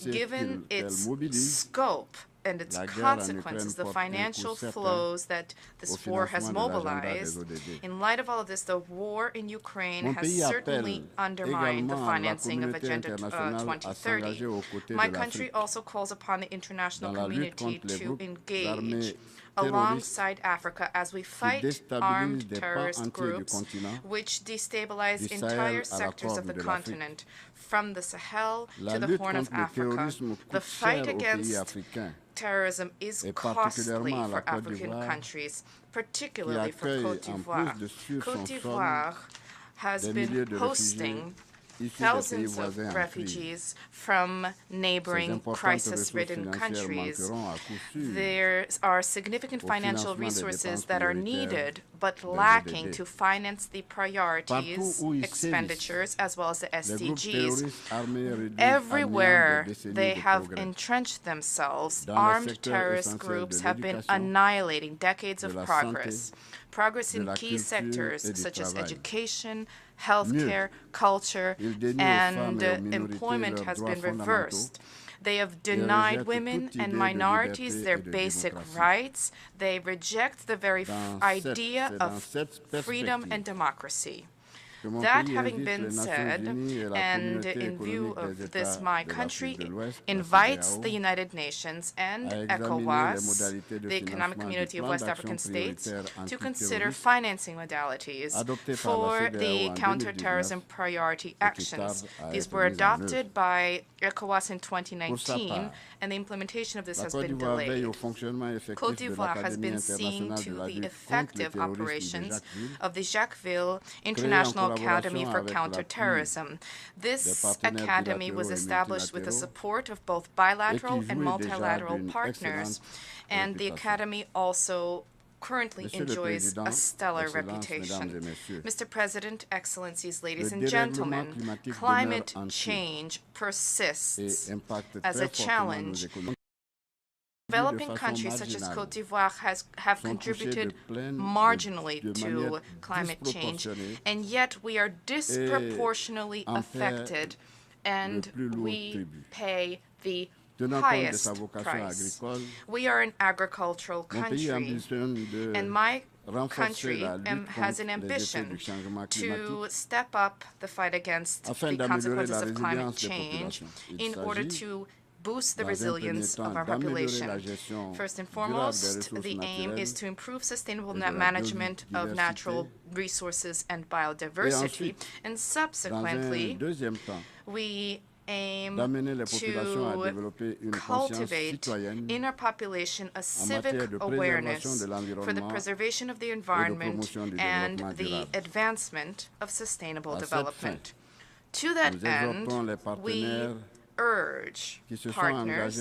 Given its scope and its consequences, the financial flows that this war has mobilized. In light of all of this, the war in Ukraine has certainly undermined the financing of Agenda 2030. My country also calls upon the international community to engage alongside Africa as we fight armed terrorist groups which destabilize entire sectors of the continent, from the Sahel to the Horn of Africa. The fight against terrorism is costly for African countries, particularly for Côte d'Ivoire. Côte d'Ivoire has been hosting thousands of refugees from neighboring crisis-ridden countries. There are significant financial resources that are needed but lacking to finance the priorities, expenditures, as well as the SDGs. Everywhere they have entrenched themselves, armed terrorist groups have been annihilating decades of progress. Progress in key sectors such as education, healthcare, culture, and employment has been reversed. They have denied women and minorities their basic rights. They reject the very idea of freedom and democracy. That having been said, and in view of this, my country invites the United Nations and ECOWAS, the Economic Community of West African States, to consider financing modalities for the counterterrorism priority actions. These were adopted by ECOWAS in 2019, and the implementation of this has been delayed. Côte d'Ivoire has been seeing to the effective operations of the Jacquesville International Academy for Counterterrorism. This academy was established with the support of both bilateral and multilateral partners, and the academy also currently enjoys a stellar reputation. Mr. President, Excellencies, ladies and gentlemen, climate change persists as a challenge. Developing countries such as Côte d'Ivoire have contributed marginally to climate change, and yet we are disproportionately affected, and we pay the highest price. We are an agricultural country, and my country has an ambition to step up the fight against the consequences of climate change in order to boost the resilience of our population. First and foremost, the aim is to improve sustainable management of natural resources and biodiversity, and subsequently, we aim to cultivate in our population a civic awareness for the preservation of the environment and the advancement of sustainable development. To that end, we urge partners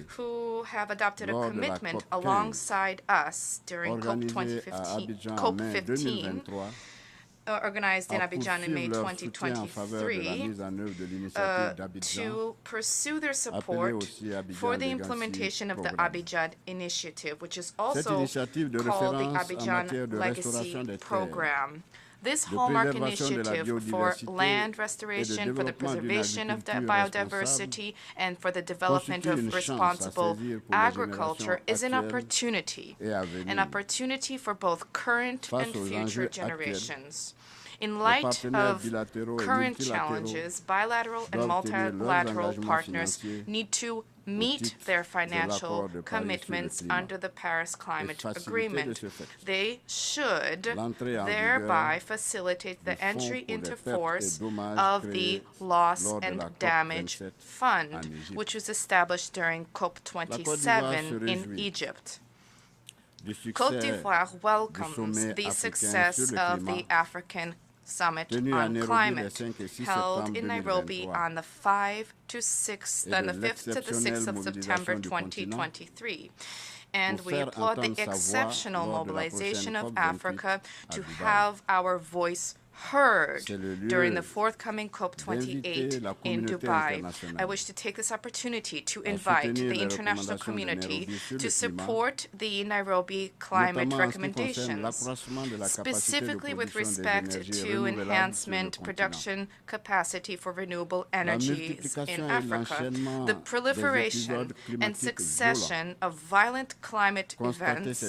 who have adopted a commitment alongside us during COP15, organized in Abidjan in May 2023, to pursue their support for the implementation of the Abidjan Initiative, which is also called the Abidjan Legacy Program. This hallmark initiative for land restoration, for the preservation of the biodiversity, and for the development of responsible agriculture is an opportunity for both current and future generations. In light of current challenges, bilateral and multilateral partners need to meet their financial commitments under the Paris Climate Agreement. They should thereby facilitate the entry into force of the Loss and Damage Fund, which was established during COP27 in Egypt. Côte d'Ivoire welcomes the success of the African Summit on Climate, held in Nairobi on the 5th to the 6th of September 2023. And we applaud the exceptional mobilization of Africa to have our voice heard during the forthcoming COP28 in Dubai. I wish to take this opportunity to invite the international community to support the Nairobi climate recommendations, specifically with respect to enhancement production capacity for renewable energies in Africa. The proliferation and succession of violent climate events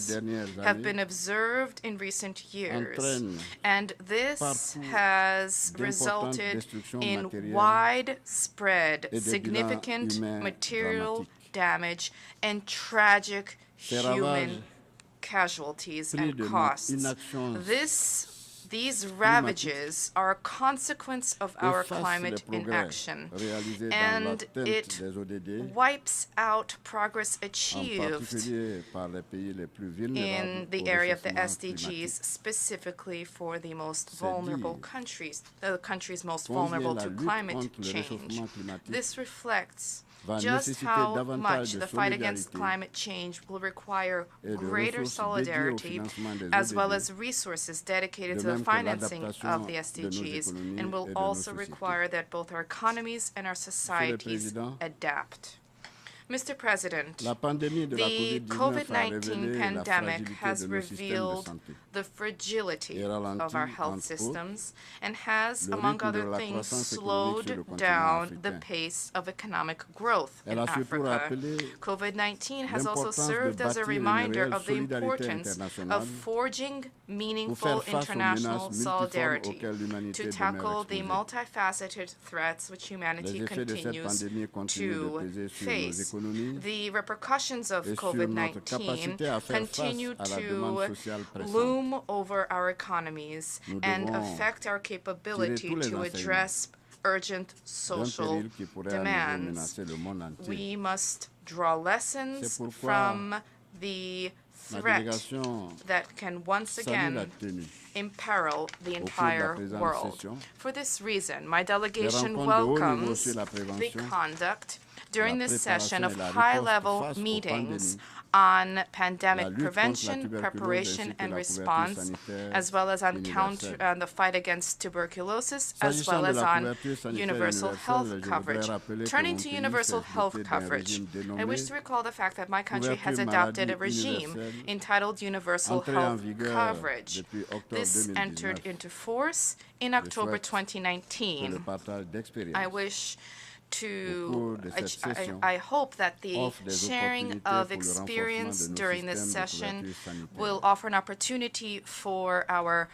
have been observed in recent years, and this has resulted in widespread, significant material damage and tragic human casualties and costs. These ravages are a consequence of our climate inaction, and it wipes out progress achieved in the area of the SDGs, specifically for the most vulnerable countries, the countries most vulnerable to climate change. This reflects just how much the fight against climate change will require greater solidarity as well as resources dedicated to the financing of the SDGs, and will also require that both our economies and our societies adapt. Mr. President, the COVID-19 pandemic has revealed the fragility of our health systems and has, among other things, slowed down the pace of economic growth in Africa. COVID-19 has also served as a reminder of the importance of forging meaningful international solidarity to tackle the multifaceted threats which humanity continues to face. The repercussions of COVID-19 continue to loom over our economies and affect our capability to address urgent social demands. We must draw lessons from the threat that can once again imperil the entire world. For this reason, my delegation welcomes the conduct during this session of high-level meetings on pandemic prevention, preparation, and response, as well as on the fight against tuberculosis, as well as on universal health coverage. Turning to universal health coverage, I wish to recall the fact that my country has adopted a regime entitled Universal Health Coverage. This entered into force in October 2019. I hope that the sharing of experience during this session will offer an opportunity for our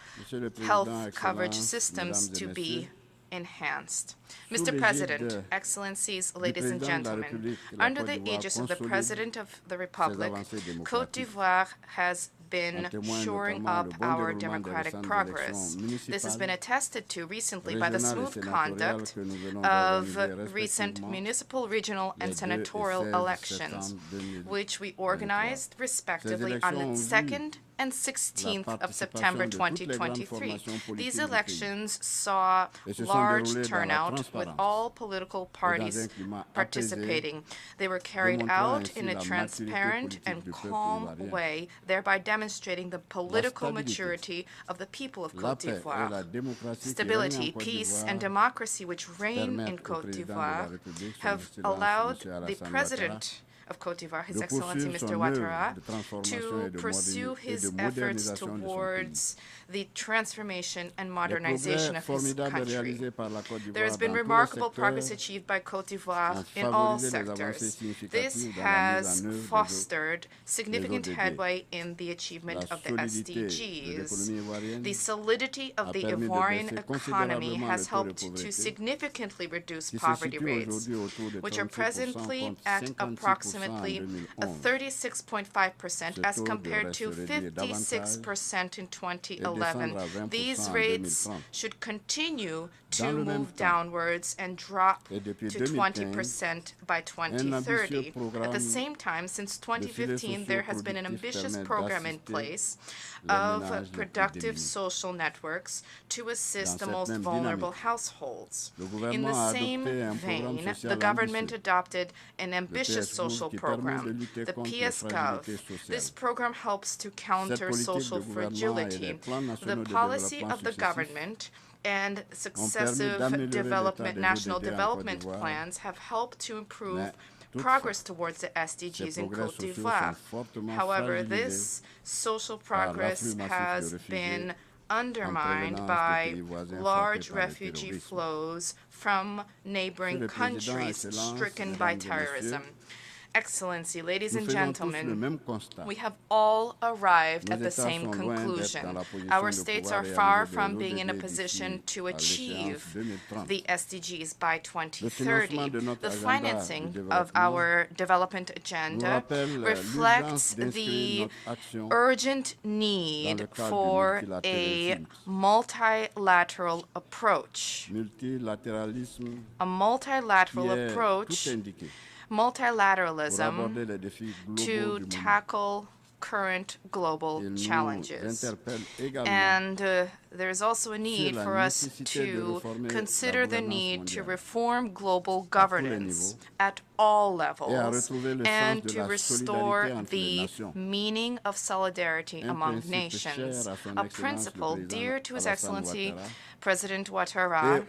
health coverage systems to be enhanced. Mr. President, Excellencies, ladies and gentlemen, under the aegis of the President of the Republic, Côte d'Ivoire has been shoring up our democratic progress. This has been attested to recently by the smooth conduct of recent municipal, regional, and senatorial elections, which we organized respectively on the 2nd and 16th of September 2023. These elections saw large turnout with all political parties participating. They were carried out in a transparent and calm way, thereby demonstrating the political maturity of the people of Côte d'Ivoire. Stability, peace, and democracy which reign in Côte d'Ivoire have allowed the President of Côte d'Ivoire, His Excellency Mr. Ouattara, to pursue his efforts towards the transformation and modernization of his country. There has been remarkable progress achieved by Côte d'Ivoire in all sectors. This has fostered significant headway in the achievement of the SDGs. The solidity of the Ivoirian economy has helped to significantly reduce poverty rates, which are presently at approximately 36.5% as compared to 56% in 2011. These rates should continue to move downwards and drop to 20% by 2030. At the same time, since 2015, there has been an ambitious program in place of productive social networks to assist the most vulnerable households. In the same vein, the government adopted an ambitious social program, the PSGov. This program helps to counter social fragility. The policy of the government and successive national development plans have helped to improve progress towards the SDGs in Côte d'Ivoire. However, this social progress has been undermined by large refugee flows from neighboring countries stricken by terrorism. Excellency, ladies and gentlemen, we have all arrived at the same conclusion. Our states are far from being in a position to achieve the SDGs by 2030. The financing of our development agenda reflects the urgent need for a multilateral approach. Multilateralism to tackle current global challenges. And there is also a need for us to consider the need to reform global governance at all levels and to restore the meaning of solidarity among nations, a principle dear to His Excellency President Ouattara,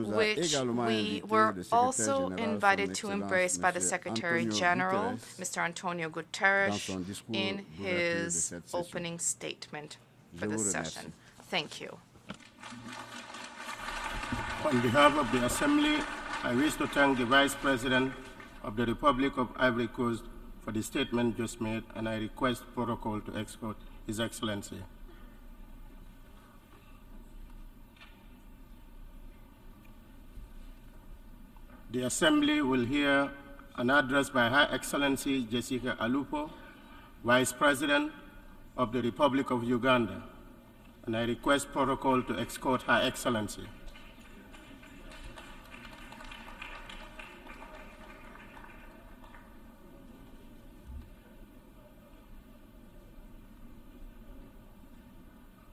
which we were also invited to embrace by the Secretary General, Mr. Antonio Guterres, in his opening statement for this session. Thank you. On behalf of the Assembly, I wish to thank the Vice President of the Republic of Ivory Coast for the statement just made, and I request protocol to escort His Excellency. The Assembly will hear an address by Her Excellency Jessica Alupo, Vice President of the Republic of Uganda, and I request protocol to escort Her Excellency.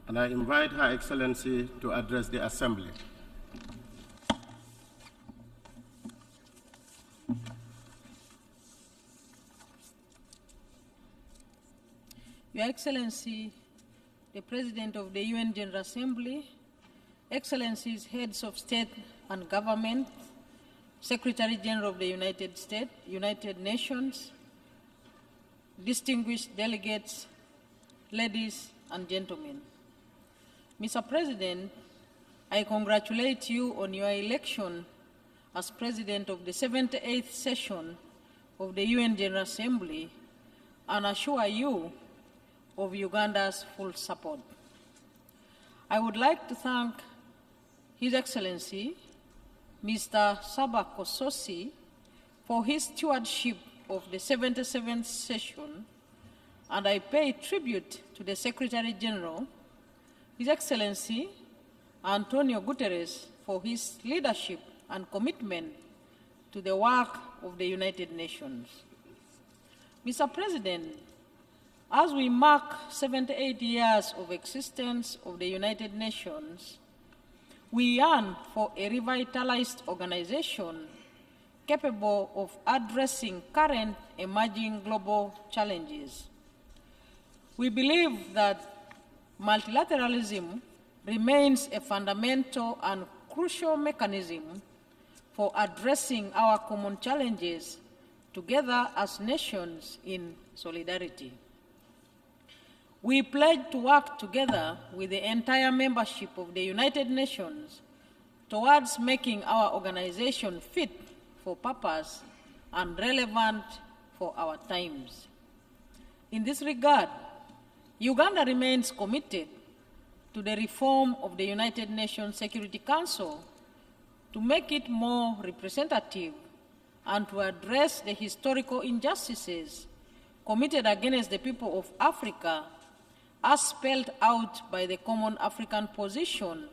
And I invite Her Excellency to address the Assembly. Your Excellency, the President of the UN General Assembly, Excellencies, Heads of State and Government, Secretary General of the United Nations, distinguished delegates, ladies and gentlemen. Mr. President, I congratulate you on your election as President of the 78th session of the UN General Assembly and assure you of Uganda's full support. I would like to thank His Excellency, Mr. Saba Kososi, for his stewardship of the 77th session, and I pay tribute to the Secretary General, His Excellency Antonio Guterres, for his leadership and commitment to the work of the United Nations. Mr. President, as we mark 78 years of existence of the United Nations, we yearn for a revitalized organization capable of addressing current emerging global challenges. We believe that multilateralism remains a fundamental and crucial mechanism for addressing our common challenges together as nations in solidarity. We pledge to work together with the entire membership of the United Nations towards making our organization fit for purpose and relevant for our times. In this regard, Uganda remains committed to the reform of the United Nations Security Council to make it more representative and to address the historical injustices committed against the people of Africa as spelled out by the Common African Position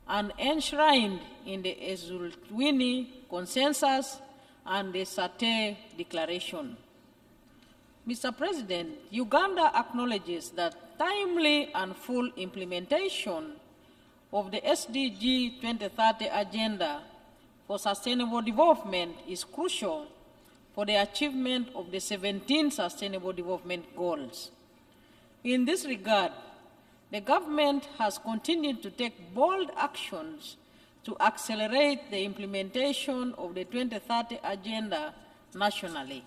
and enshrined in the Al-Alimi Consensus and the Sate Declaration. Mr. President, Uganda acknowledges that timely and full implementation of the SDG 2030 Agenda for Sustainable Development is crucial for the achievement of the 17 Sustainable Development Goals. In this regard, the government has continued to take bold actions to accelerate the implementation of the 2030 Agenda nationally.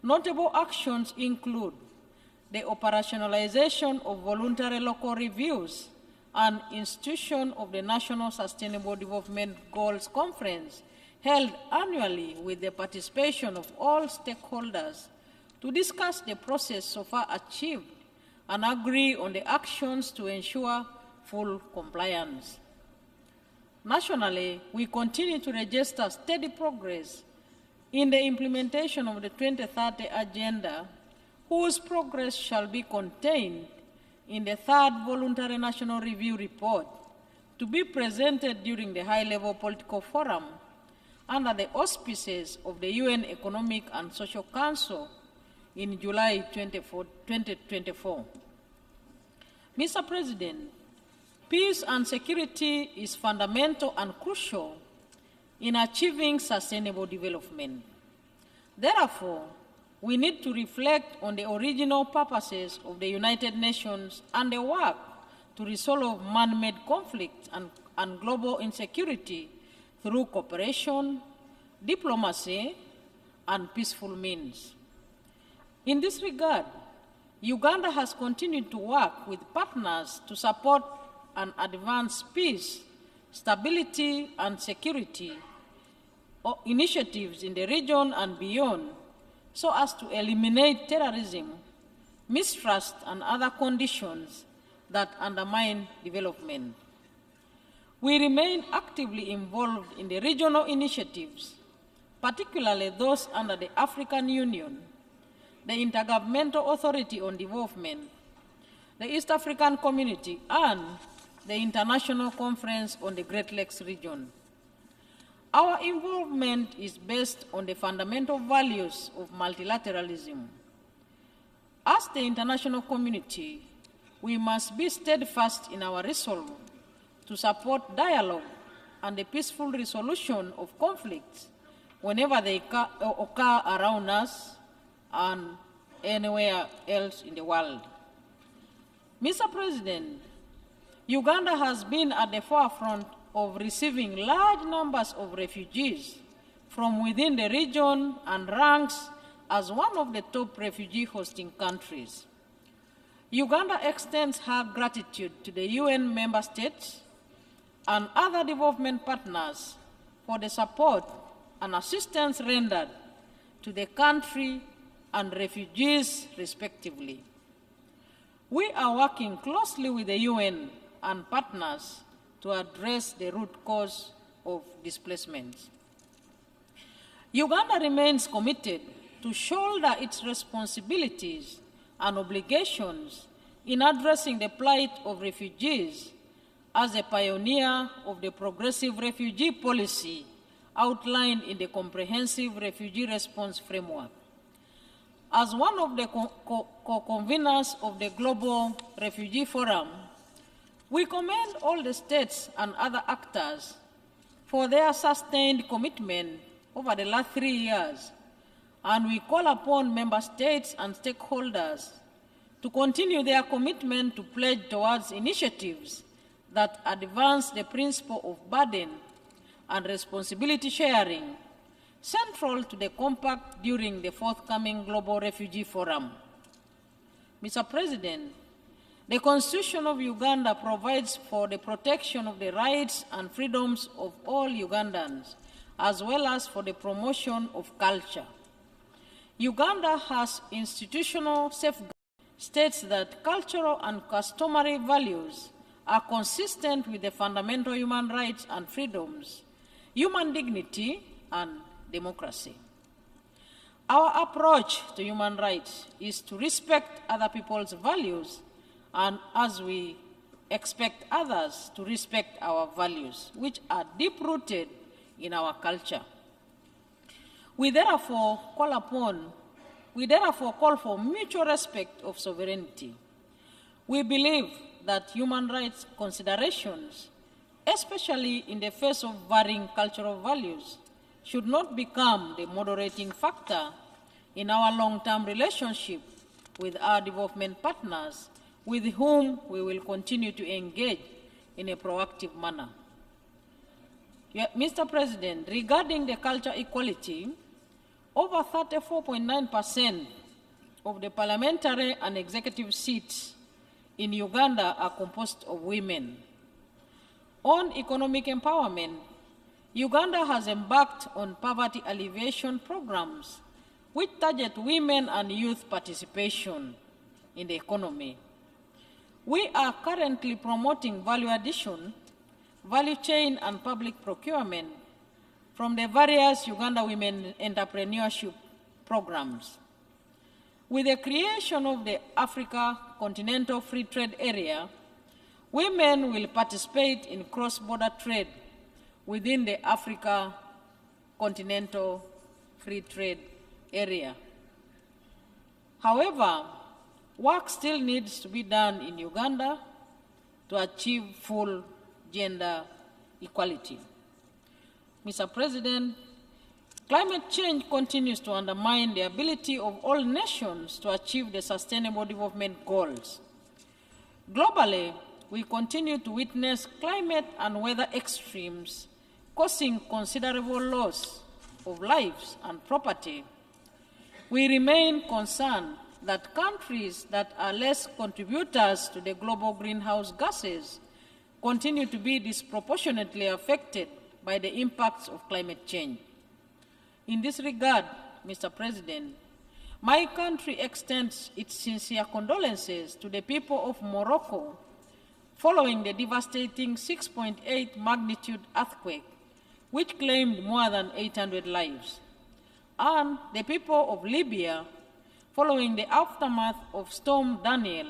Notable actions include the operationalization of voluntary local reviews and institution of the National Sustainable Development Goals Conference held annually with the participation of all stakeholders to discuss the process so far achieved and agree on the actions to ensure full compliance. Nationally, we continue to register steady progress in the implementation of the 2030 Agenda, whose progress shall be contained in the third Voluntary National Review Report to be presented during the High-Level Political Forum under the auspices of the UN Economic and Social Council in July 2024. Mr. President, peace and security is fundamental and crucial in achieving sustainable development. Therefore, we need to reflect on the original purposes of the United Nations and the work to resolve man-made conflicts and global insecurity through cooperation, diplomacy, and peaceful means. In this regard, Uganda has continued to work with partners to support and advance peace, stability, and security initiatives in the region and beyond, so as to eliminate terrorism, mistrust, and other conditions that undermine development. We remain actively involved in the regional initiatives, particularly those under the African Union, the Intergovernmental Authority on Development, the East African Community, and the International Conference on the Great Lakes region. Our involvement is based on the fundamental values of multilateralism. As the international community, we must be steadfast in our resolve to support dialogue and the peaceful resolution of conflicts whenever they occur around us and anywhere else in the world. Mr. President, Uganda has been at the forefront of receiving large numbers of refugees from within the region and ranks as one of the top refugee hosting countries. Uganda extends her gratitude to the UN member states and other development partners for the support and assistance rendered to the country and refugees respectively. We are working closely with the UN and partners to address the root cause of displacement. Uganda remains committed to shoulder its responsibilities and obligations in addressing the plight of refugees as a pioneer of the progressive refugee policy outlined in the Comprehensive Refugee Response Framework. As one of the co-conveners of the Global Refugee Forum, we commend all the states and other actors for their sustained commitment over the last 3 years, and we call upon member states and stakeholders to continue their commitment to pledge towards initiatives that advance the principle of burden and responsibility sharing, central to the compact during the forthcoming Global Refugee Forum. Mr. President, the Constitution of Uganda provides for the protection of the rights and freedoms of all Ugandans, as well as for the promotion of culture. Uganda has institutional safeguards, states that cultural and customary values are consistent with the fundamental human rights and freedoms, human dignity, and democracy. Our approach to human rights is to respect other people's values, and as we expect others to respect our values, which are deep-rooted in our culture. We therefore call for mutual respect of sovereignty. We believe that human rights considerations, especially in the face of varying cultural values, should not become the moderating factor in our long-term relationship with our development partners with whom we will continue to engage in a proactive manner. Mr. President, regarding the culture equality, over 34.9% of the parliamentary and executive seats in Uganda are composed of women. On economic empowerment, Uganda has embarked on poverty alleviation programs which target women and youth participation in the economy. We are currently promoting value addition, value chain, and public procurement from the various Uganda Women Entrepreneurship programs. With the creation of the Africa Continental Free Trade Area, women will participate in cross-border trade within the Africa Continental Free Trade Area. However, work still needs to be done in Uganda to achieve full gender equality. Mr. President, climate change continues to undermine the ability of all nations to achieve the Sustainable Development Goals. Globally, we continue to witness climate and weather extremes causing considerable loss of lives and property. We remain concerned that countries that are less contributors to the global greenhouse gases continue to be disproportionately affected by the impacts of climate change. In this regard, Mr. President, my country extends its sincere condolences to the people of Morocco following the devastating 6.8 magnitude earthquake, which claimed more than 800 lives, and the people of Libya following the aftermath of Storm Daniel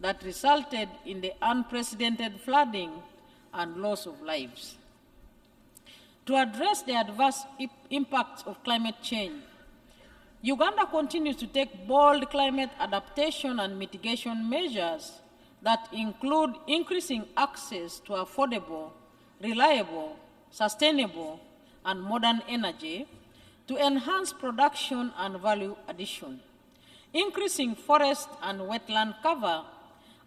that resulted in the unprecedented flooding and loss of lives. To address the adverse impacts of climate change, Uganda continues to take bold climate adaptation and mitigation measures that include increasing access to affordable, reliable, sustainable, and modern energy to enhance production and value addition, increasing forest and wetland cover,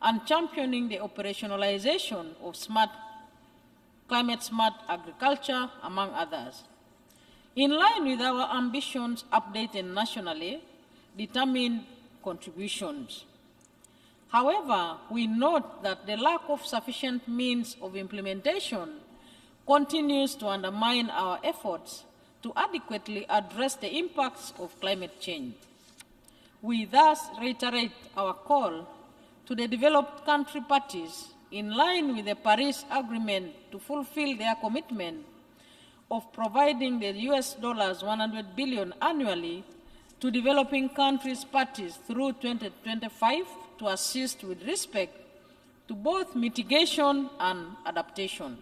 and championing the operationalization of climate-smart agriculture, among others. In line with our ambitions updated nationally, determined contributions. However, we note that the lack of sufficient means of implementation continues to undermine our efforts to adequately address the impacts of climate change. We thus reiterate our call to the developed country parties in line with the Paris Agreement to fulfill their commitment of providing the US $100 billion annually to developing countries parties through 2025 to assist with respect to both mitigation and adaptation.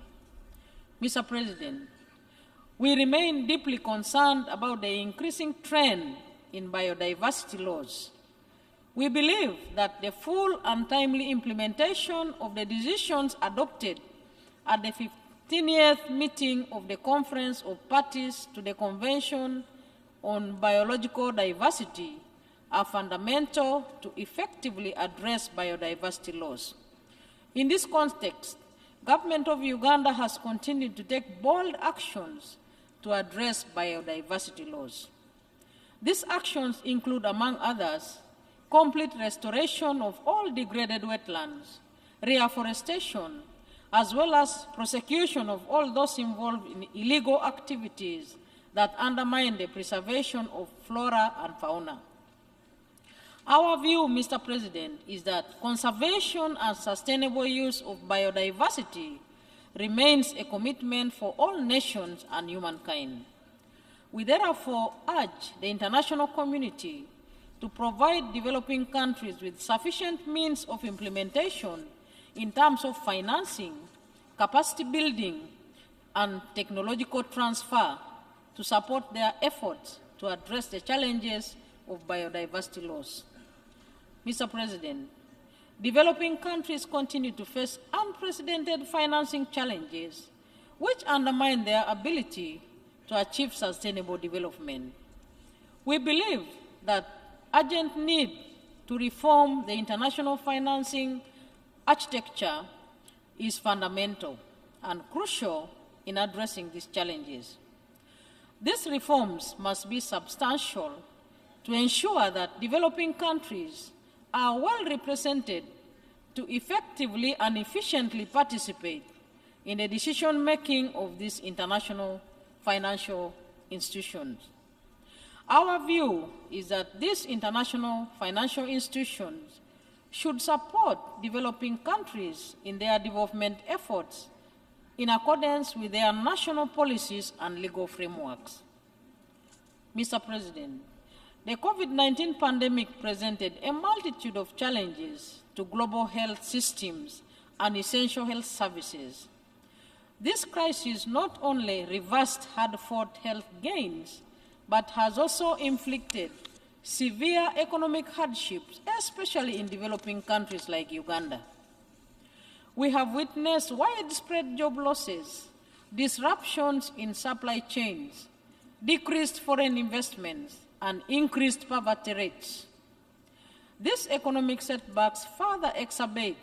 Mr. President, we remain deeply concerned about the increasing trend in biodiversity laws. We believe that the full and timely implementation of the decisions adopted at the 15th meeting of the Conference of Parties to the Convention on Biological Diversity are fundamental to effectively address biodiversity loss. In this context, the government of Uganda has continued to take bold actions to address biodiversity loss. These actions include, among others, complete restoration of all degraded wetlands, reforestation, as well as prosecution of all those involved in illegal activities that undermine the preservation of flora and fauna. Our view, Mr. President, is that conservation and sustainable use of biodiversity remains a commitment for all nations and humankind. We therefore urge the international community to provide developing countries with sufficient means of implementation in terms of financing, capacity building, and technological transfer to support their efforts to address the challenges of biodiversity loss. Mr. President, developing countries continue to face unprecedented financing challenges which undermine their ability to achieve sustainable development. We believe that urgent need to reform the international financing architecture is fundamental and crucial in addressing these challenges. These reforms must be substantial to ensure that developing countries are well represented to effectively and efficiently participate in the decision-making of these international financial institutions. Our view is that these international financial institutions should support developing countries in their development efforts in accordance with their national policies and legal frameworks. Mr. President, the COVID-19 pandemic presented a multitude of challenges to global health systems and essential health services. This crisis not only reversed hard-fought health gains, but has also inflicted severe economic hardships, especially in developing countries like Uganda. We have witnessed widespread job losses, disruptions in supply chains, decreased foreign investments, and increased poverty rates. These economic setbacks further exacerbate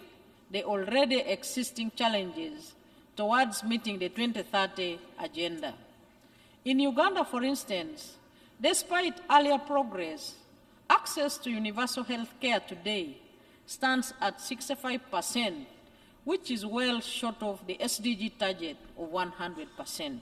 the already existing challenges towards meeting the 2030 agenda. In Uganda, for instance, despite earlier progress, access to universal health care today stands at 65%, which is well short of the SDG target of 100%.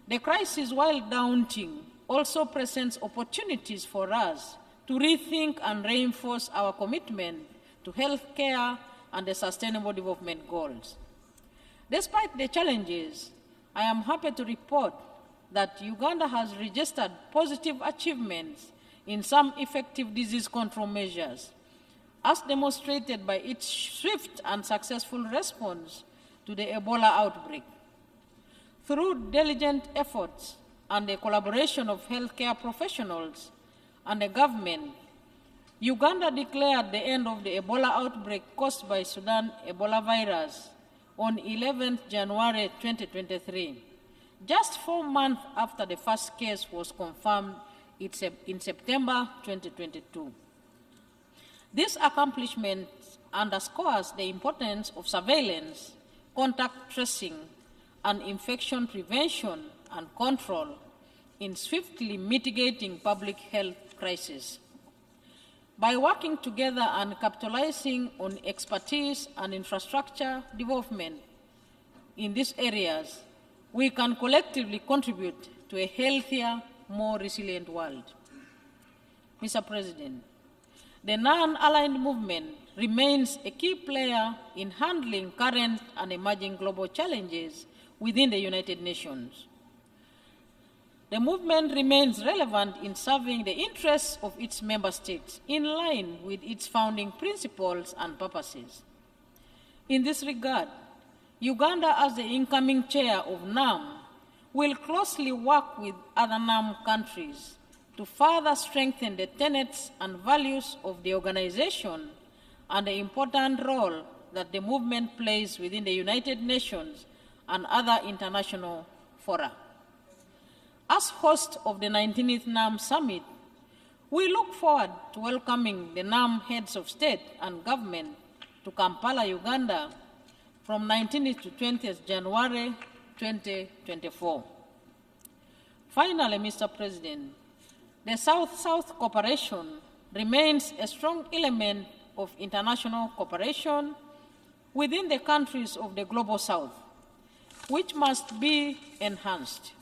The crisis, while daunting, also presents opportunities for us to rethink and reinforce our commitment to health care and the Sustainable Development Goals. Despite the challenges, I am happy to report that Uganda has registered positive achievements in some effective disease control measures, as demonstrated by its swift and successful response to the Ebola outbreak. Through diligent efforts and the collaboration of healthcare professionals and the government, Uganda declared the end of the Ebola outbreak caused by Sudan Ebola virus on 11 January 2023, just 4 months after the first case was confirmed in September 2022. This accomplishment underscores the importance of surveillance, contact tracing, and infection prevention and control in swiftly mitigating public health crises. By working together and capitalizing on expertise and infrastructure development in these areas, we can collectively contribute to a healthier, more resilient world. Mr. President, the non-aligned movement remains a key player in handling current and emerging global challenges within the United Nations. The movement remains relevant in serving the interests of its member states in line with its founding principles and purposes. In this regard, Uganda, as the incoming chair of NAM, will closely work with other NAM countries to further strengthen the tenets and values of the organization and the important role that the movement plays within the United Nations and other international fora. As host of the 19th NAM Summit, we look forward to welcoming the NAM heads of state and government to Kampala, Uganda, from 19th to 20th January 2024. Finally, Mr. President, the South-South cooperation remains a strong element of international cooperation within the countries of the Global South, which must be enhanced.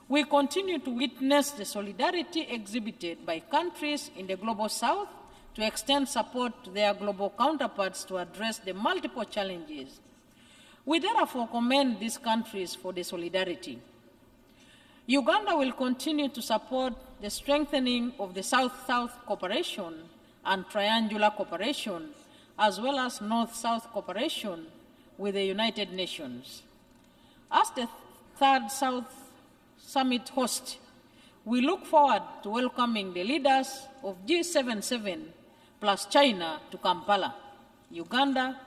We continue to witness the solidarity exhibited by countries in the Global South to extend support to their global counterparts to address the multiple challenges. We therefore commend these countries for the solidarity. Uganda will continue to support the strengthening of the South-South cooperation and triangular cooperation, as well as North-South cooperation with the United Nations. As the third South Summit host, we look forward to welcoming the leaders of G77 plus China to Kampala, Uganda,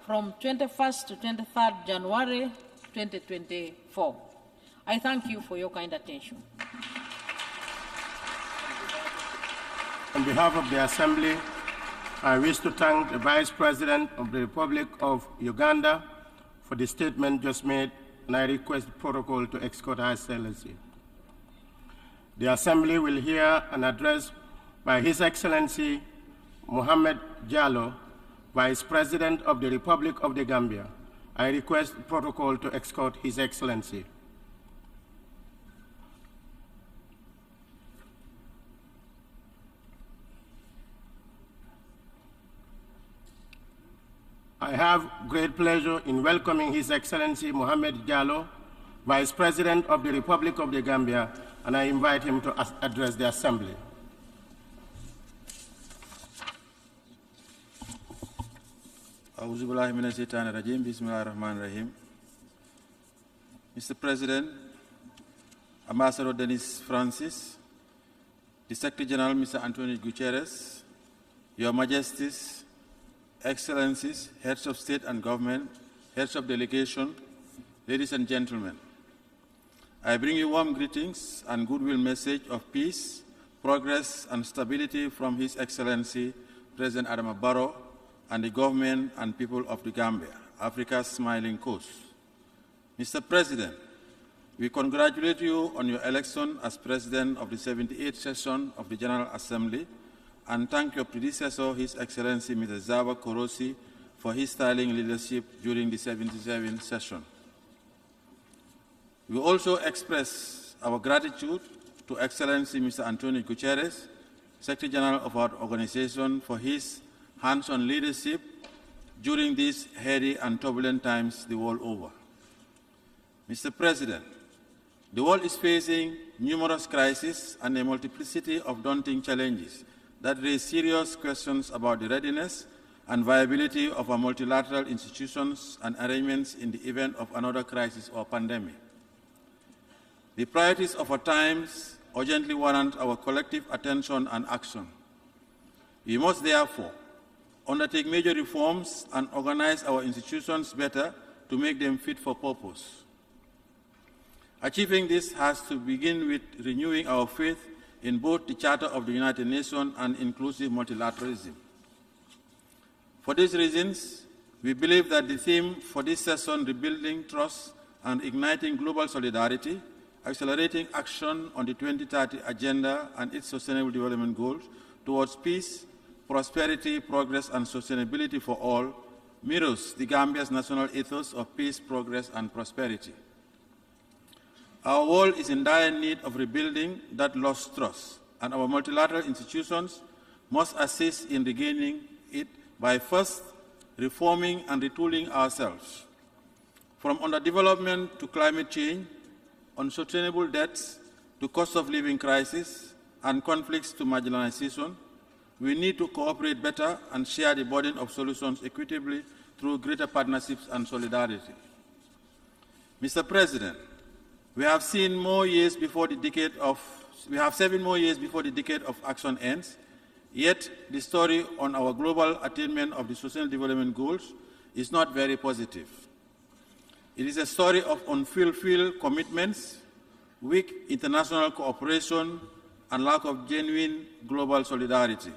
from 21st to 23rd January 2024. I thank you for your kind attention. On behalf of the Assembly, I wish to thank the Vice President of the Republic of Uganda for the statement just made, and I request the protocol to escort Her Excellency. The Assembly will hear an address by His Excellency Mohammed Jallow, Vice President of the Republic of the Gambia. I request the protocol to escort His Excellency. I have great pleasure in welcoming His Excellency Mohammed Jallow, Vice President of the Republic of the Gambia, and I invite him to address the Assembly. Mr. President, Ambassador Denis Francis, the Secretary General, Mr. Antonio Guterres, Your Majesties, Excellencies, Heads of State and Government, Heads of Delegation, ladies and gentlemen, I bring you warm greetings and goodwill message of peace, progress and stability from His Excellency, President Adama Barrow, and the government and people of the Gambia, Africa's smiling coast. Mr. President, we congratulate you on your election as President of the 78th session of the General Assembly and thank your predecessor, His Excellency Mr. Zawa Korosi, for his sterling leadership during the 77th session. We also express our gratitude to Excellency Mr. Antonio Guterres, Secretary General of our organization, for his hands-on leadership during these hairy and turbulent times the world over. Mr. President, the world is facing numerous crises and a multiplicity of daunting challenges that raise serious questions about the readiness and viability of our multilateral institutions and arrangements in the event of another crisis or pandemic. The priorities of our times urgently warrant our collective attention and action. We must therefore undertake major reforms and organize our institutions better to make them fit for purpose. Achieving this has to begin with renewing our faith in both the Charter of the United Nations and inclusive multilateralism. For these reasons, we believe that the theme for this session, Rebuilding Trust and Igniting Global Solidarity, Accelerating Action on the 2030 Agenda and its Sustainable Development Goals towards peace, prosperity, progress, and sustainability for all, mirrors the Gambia's national ethos of peace, progress, and prosperity. Our world is in dire need of rebuilding that lost trust, and our multilateral institutions must assist in regaining it by first reforming and retooling ourselves. From underdevelopment to climate change, unsustainable debts to cost of living crisis, and conflicts to marginalization, we need to cooperate better and share the burden of solutions equitably through greater partnerships and solidarity. Mr. President, we have 7 more years before the decade of action ends, yet the story on our global attainment of the Sustainable Development Goals is not very positive. It is a story of unfulfilled commitments, weak international cooperation, and lack of genuine global solidarity.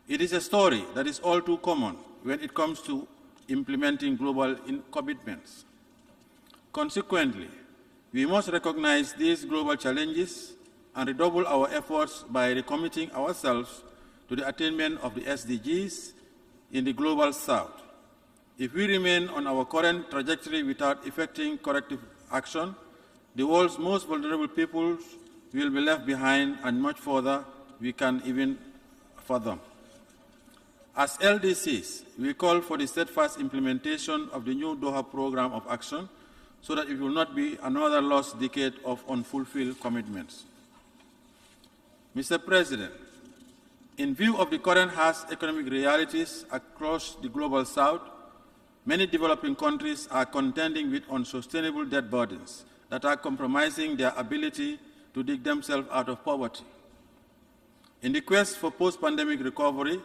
It is a story that is all too common when it comes to implementing global commitments. Consequently, we must recognize these global challenges and redouble our efforts by recommitting ourselves to the attainment of the SDGs in the Global South. If we remain on our current trajectory without effecting corrective action, the world's most vulnerable peoples will be left behind and much further we can even fathom. As LDCs, we call for the steadfast implementation of the new Doha Programme of Action so that it will not be another lost decade of unfulfilled commitments. Mr. President, in view of the current harsh economic realities across the Global South, many developing countries are contending with unsustainable debt burdens that are compromising their ability to dig themselves out of poverty. In the quest for post-pandemic recovery,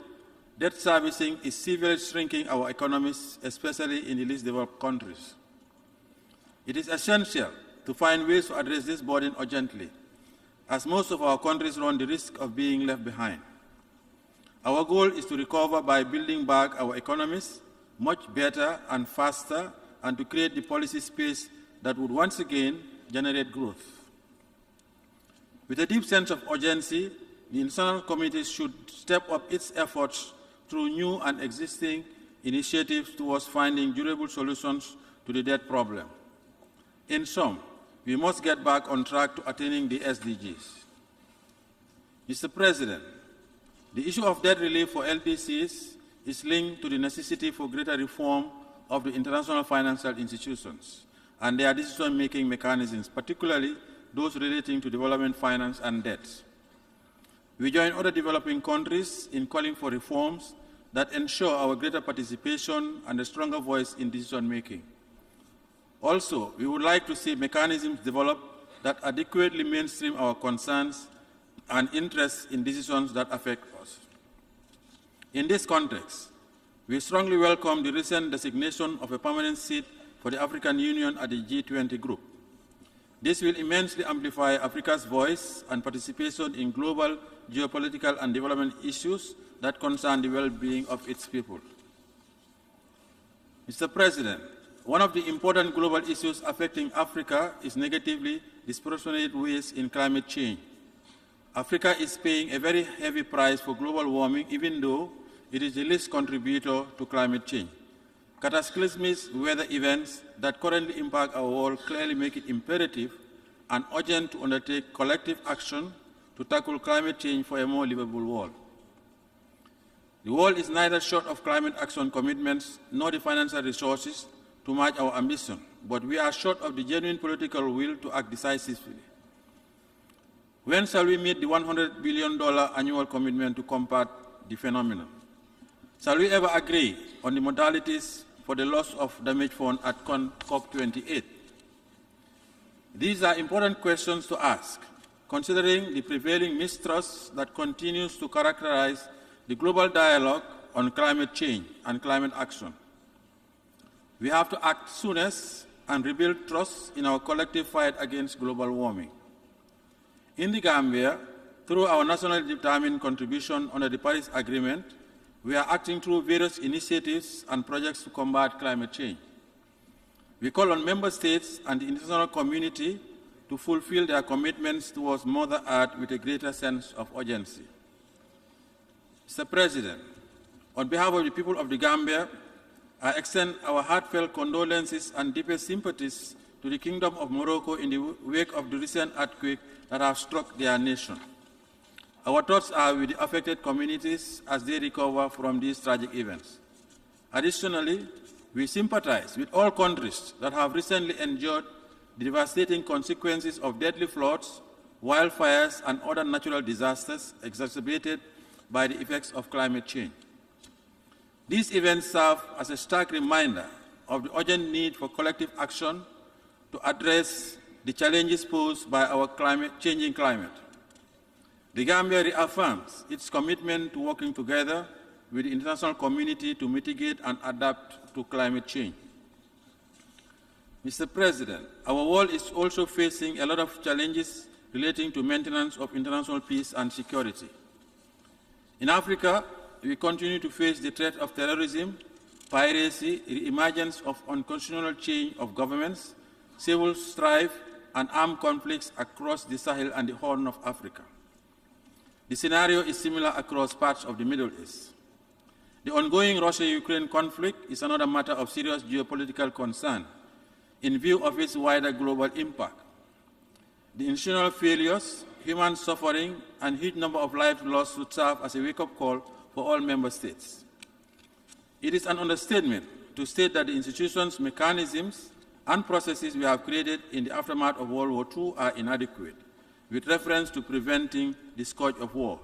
debt servicing is severely shrinking our economies, especially in the least developed countries. It is essential to find ways to address this burden urgently. as most of our countries run the risk of being left behind. Our goal is to recover by building back our economies much better and faster, and to create the policy space that would once again generate growth. With a deep sense of urgency, the international community should step up its efforts through new and existing initiatives towards finding durable solutions to the debt problem. In sum, we must get back on track to attaining the SDGs. Mr. President, the issue of debt relief for LDCs is linked to the necessity for greater reform of the international financial institutions and their decision-making mechanisms, particularly those relating to development finance and debt. We join other developing countries in calling for reforms that ensure our greater participation and a stronger voice in decision-making. Also, we would like to see mechanisms developed that adequately mainstream our concerns and interests in decisions that affect us. In this context, we strongly welcome the recent designation of a permanent seat for the African Union at the G20 group. This will immensely amplify Africa's voice and participation in global geopolitical and development issues that concern the well-being of its people. Mr. President, one of the important global issues affecting Africa is negatively disproportionate waste in climate change. Africa is paying a very heavy price for global warming, even though it is the least contributor to climate change. Cataclysmic weather events that currently impact our world clearly make it imperative and urgent to undertake collective action to tackle climate change for a more livable world. The world is neither short of climate action commitments nor the financial resources to match our ambition, but we are short of the genuine political will to act decisively. When shall we meet the $100 billion annual commitment to combat the phenomenon? Shall we ever agree on the modalities for the loss of damage fund at COP28? These are important questions to ask, considering the prevailing mistrust that continues to characterize the global dialogue on climate change and climate action. We have to act soonest and rebuild trust in our collective fight against global warming. In the Gambia, through our nationally determined contribution under the Paris Agreement, we are acting through various initiatives and projects to combat climate change. We call on member states and the international community to fulfill their commitments towards Mother Earth with a greater sense of urgency. Mr. President, on behalf of the people of the Gambia, I extend our heartfelt condolences and deepest sympathies to the Kingdom of Morocco in the wake of the recent earthquake that have struck their nation. Our thoughts are with the affected communities as they recover from these tragic events. Additionally, we sympathize with all countries that have recently endured the devastating consequences of deadly floods, wildfires, and other natural disasters exacerbated by the effects of climate change. These events serve as a stark reminder of the urgent need for collective action to address the challenges posed by our changing climate. The Gambia reaffirms its commitment to working together with the international community to mitigate and adapt to climate change. Mr. President, our world is also facing a lot of challenges relating to maintenance of international peace and security. In Africa, we continue to face the threat of terrorism, piracy, the emergence of unconstitutional change of governments, civil strife, and armed conflicts across the Sahel and the Horn of Africa. The scenario is similar across parts of the Middle East. The ongoing Russia-Ukraine conflict is another matter of serious geopolitical concern in view of its wider global impact. The institutional failures, human suffering, and huge number of lives lost should serve as a wake-up call for all member states. It is an understatement to state that the institutions, mechanisms, and processes we have created in the aftermath of World War II are inadequate, with reference to preventing the scourge of war.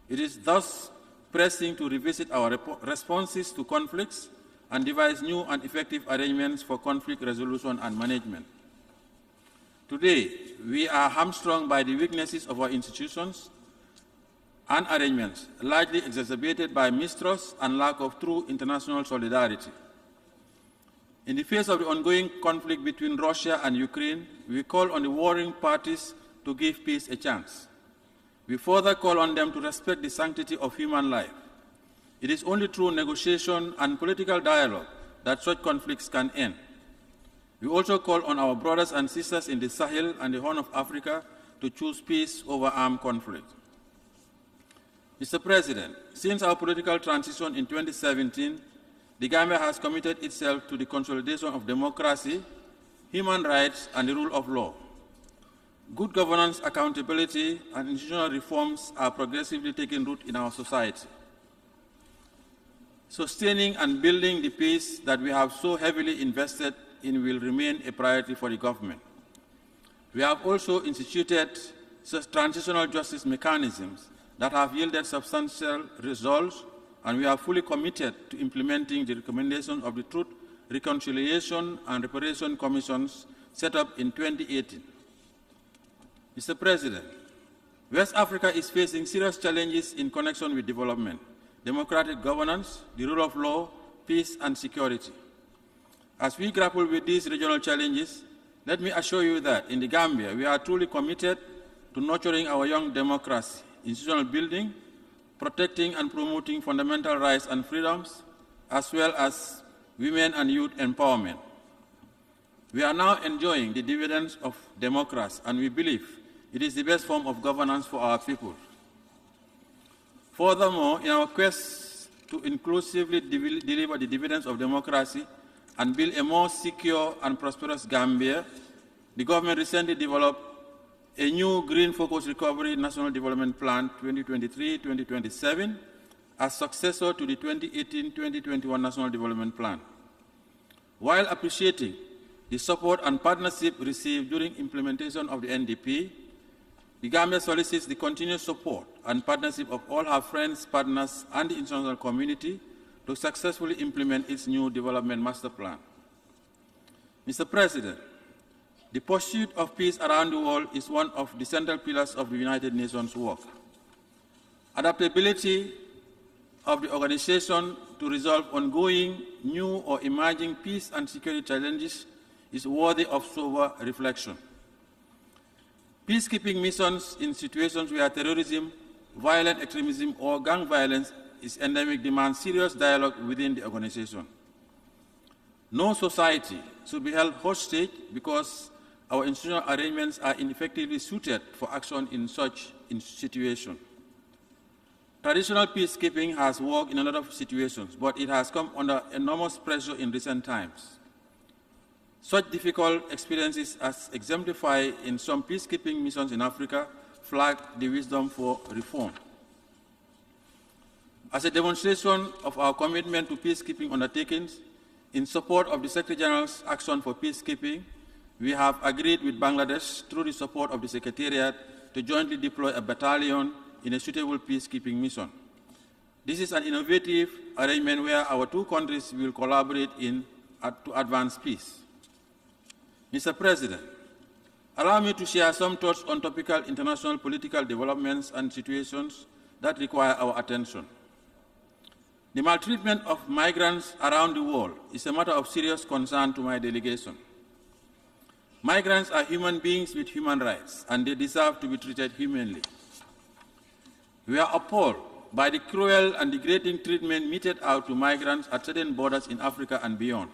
It is thus pressing to revisit our responses to conflicts and devise new and effective arrangements for conflict resolution and management. Today, we are hamstrung by the weaknesses of our institutions and arrangements, largely exacerbated by mistrust and lack of true international solidarity. In the face of the ongoing conflict between Russia and Ukraine, we call on the warring parties to give peace a chance. We further call on them to respect the sanctity of human life. It is only through negotiation and political dialogue that such conflicts can end. We also call on our brothers and sisters in the Sahel and the Horn of Africa to choose peace over armed conflict. Mr. President, since our political transition in 2017, the Gambia has committed itself to the consolidation of democracy, human rights, and the rule of law. Good governance, accountability, and institutional reforms are progressively taking root in our society. Sustaining and building the peace that we have so heavily invested in will remain a priority for the government. We have also instituted transitional justice mechanisms that have yielded substantial results, and we are fully committed to implementing the recommendations of the Truth, Reconciliation, and Reparation Commissions set up in 2018. Mr. President, West Africa is facing serious challenges in connection with development, democratic governance, the rule of law, peace, and security. As we grapple with these regional challenges, let me assure you that in the Gambia, we are truly committed to nurturing our young democracy, institutional building, protecting and promoting fundamental rights and freedoms, as well as women and youth empowerment. We are now enjoying the dividends of democracy, and we believe it is the best form of governance for our people. Furthermore, in our quest to inclusively deliver the dividends of democracy and build a more secure and prosperous Gambia, the government recently developed a new Green-Focused Recovery National Development Plan 2023-2027 as successor to the 2018-2021 National Development Plan. While appreciating the support and partnership received during implementation of the NDP, the Gambia solicits the continued support and partnership of all our friends, partners, and the international community to successfully implement its new development master plan. Mr. President, the pursuit of peace around the world is one of the central pillars of the United Nations work. Adaptability of the organization to resolve ongoing, new, or emerging peace and security challenges is worthy of sober reflection. Peacekeeping missions in situations where terrorism, violent extremism, or gang violence is endemic demand serious dialogue within the organization. No society should be held hostage because our institutional arrangements are ineffectively suited for action in such situations. Traditional peacekeeping has worked in a lot of situations, but it has come under enormous pressure in recent times. Such difficult experiences, as exemplified in some peacekeeping missions in Africa, flag the wisdom for reform. As a demonstration of our commitment to peacekeeping undertakings, in support of the Secretary General's Action for Peacekeeping, we have agreed with Bangladesh, through the support of the Secretariat, to jointly deploy a battalion in a suitable peacekeeping mission. This is an innovative arrangement where our two countries will collaborate to advance peace. Mr. President, allow me to share some thoughts on topical international political developments and situations that require our attention. The maltreatment of migrants around the world is a matter of serious concern to my delegation. Migrants are human beings with human rights, and they deserve to be treated humanely. We are appalled by the cruel and degrading treatment meted out to migrants at certain borders in Africa and beyond.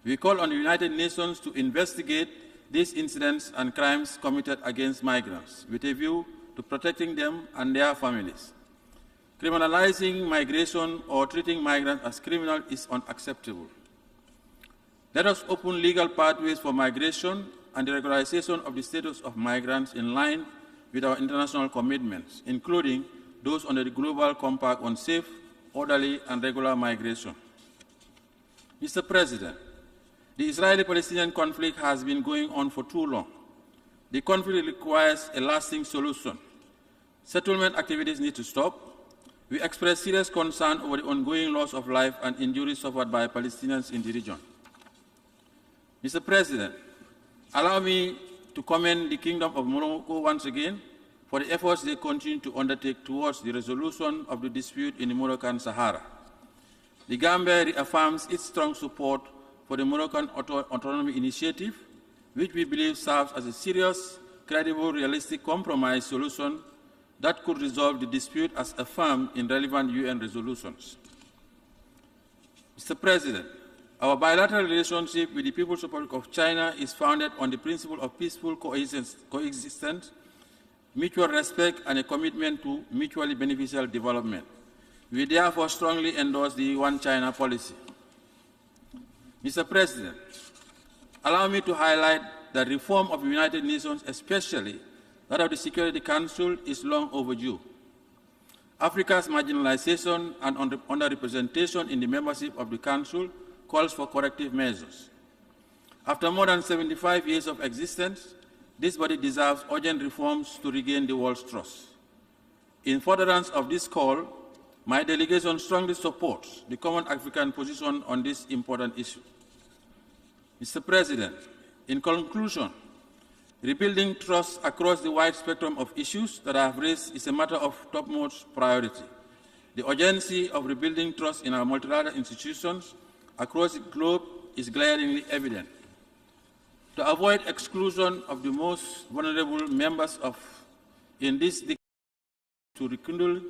We call on the United Nations to investigate these incidents and crimes committed against migrants with a view to protecting them and their families. Criminalizing migration or treating migrants as criminals is unacceptable. Let us open legal pathways for migration and the regularization of the status of migrants in line with our international commitments, including those under the Global Compact on Safe, Orderly, and Regular Migration. Mr. President, the Israeli-Palestinian conflict has been going on for too long. The conflict requires a lasting solution. Settlement activities need to stop. We express serious concern over the ongoing loss of life and injuries suffered by Palestinians in the region. Mr. President, allow me to commend the Kingdom of Morocco once again for the efforts they continue to undertake towards the resolution of the dispute in the Moroccan Sahara. The Gambia reaffirms its strong support for the Moroccan Autonomy Initiative, which we believe serves as a serious credible, realistic compromise solution that could resolve the dispute as affirmed in relevant UN resolutions. Mr. President, our bilateral relationship with the People's Republic of China is founded on the principle of peaceful coexistence, mutual respect, and a commitment to mutually beneficial development. We therefore strongly endorse the One China policy. Mr. President, allow me to highlight that reform of the United Nations, especially that of the Security Council, is long overdue. Africa's marginalization and underrepresentation in the membership of the Council calls for corrective measures. After more than 75 years of existence, this body deserves urgent reforms to regain the world's trust. In furtherance of this call, my delegation strongly supports the common African position on this important issue. Mr. President, in conclusion, rebuilding trust across the wide spectrum of issues that I have raised is a matter of topmost priority. The urgency of rebuilding trust in our multilateral institutions across the globe is glaringly evident. To avoid exclusion of the most vulnerable members in this decade, to rekindle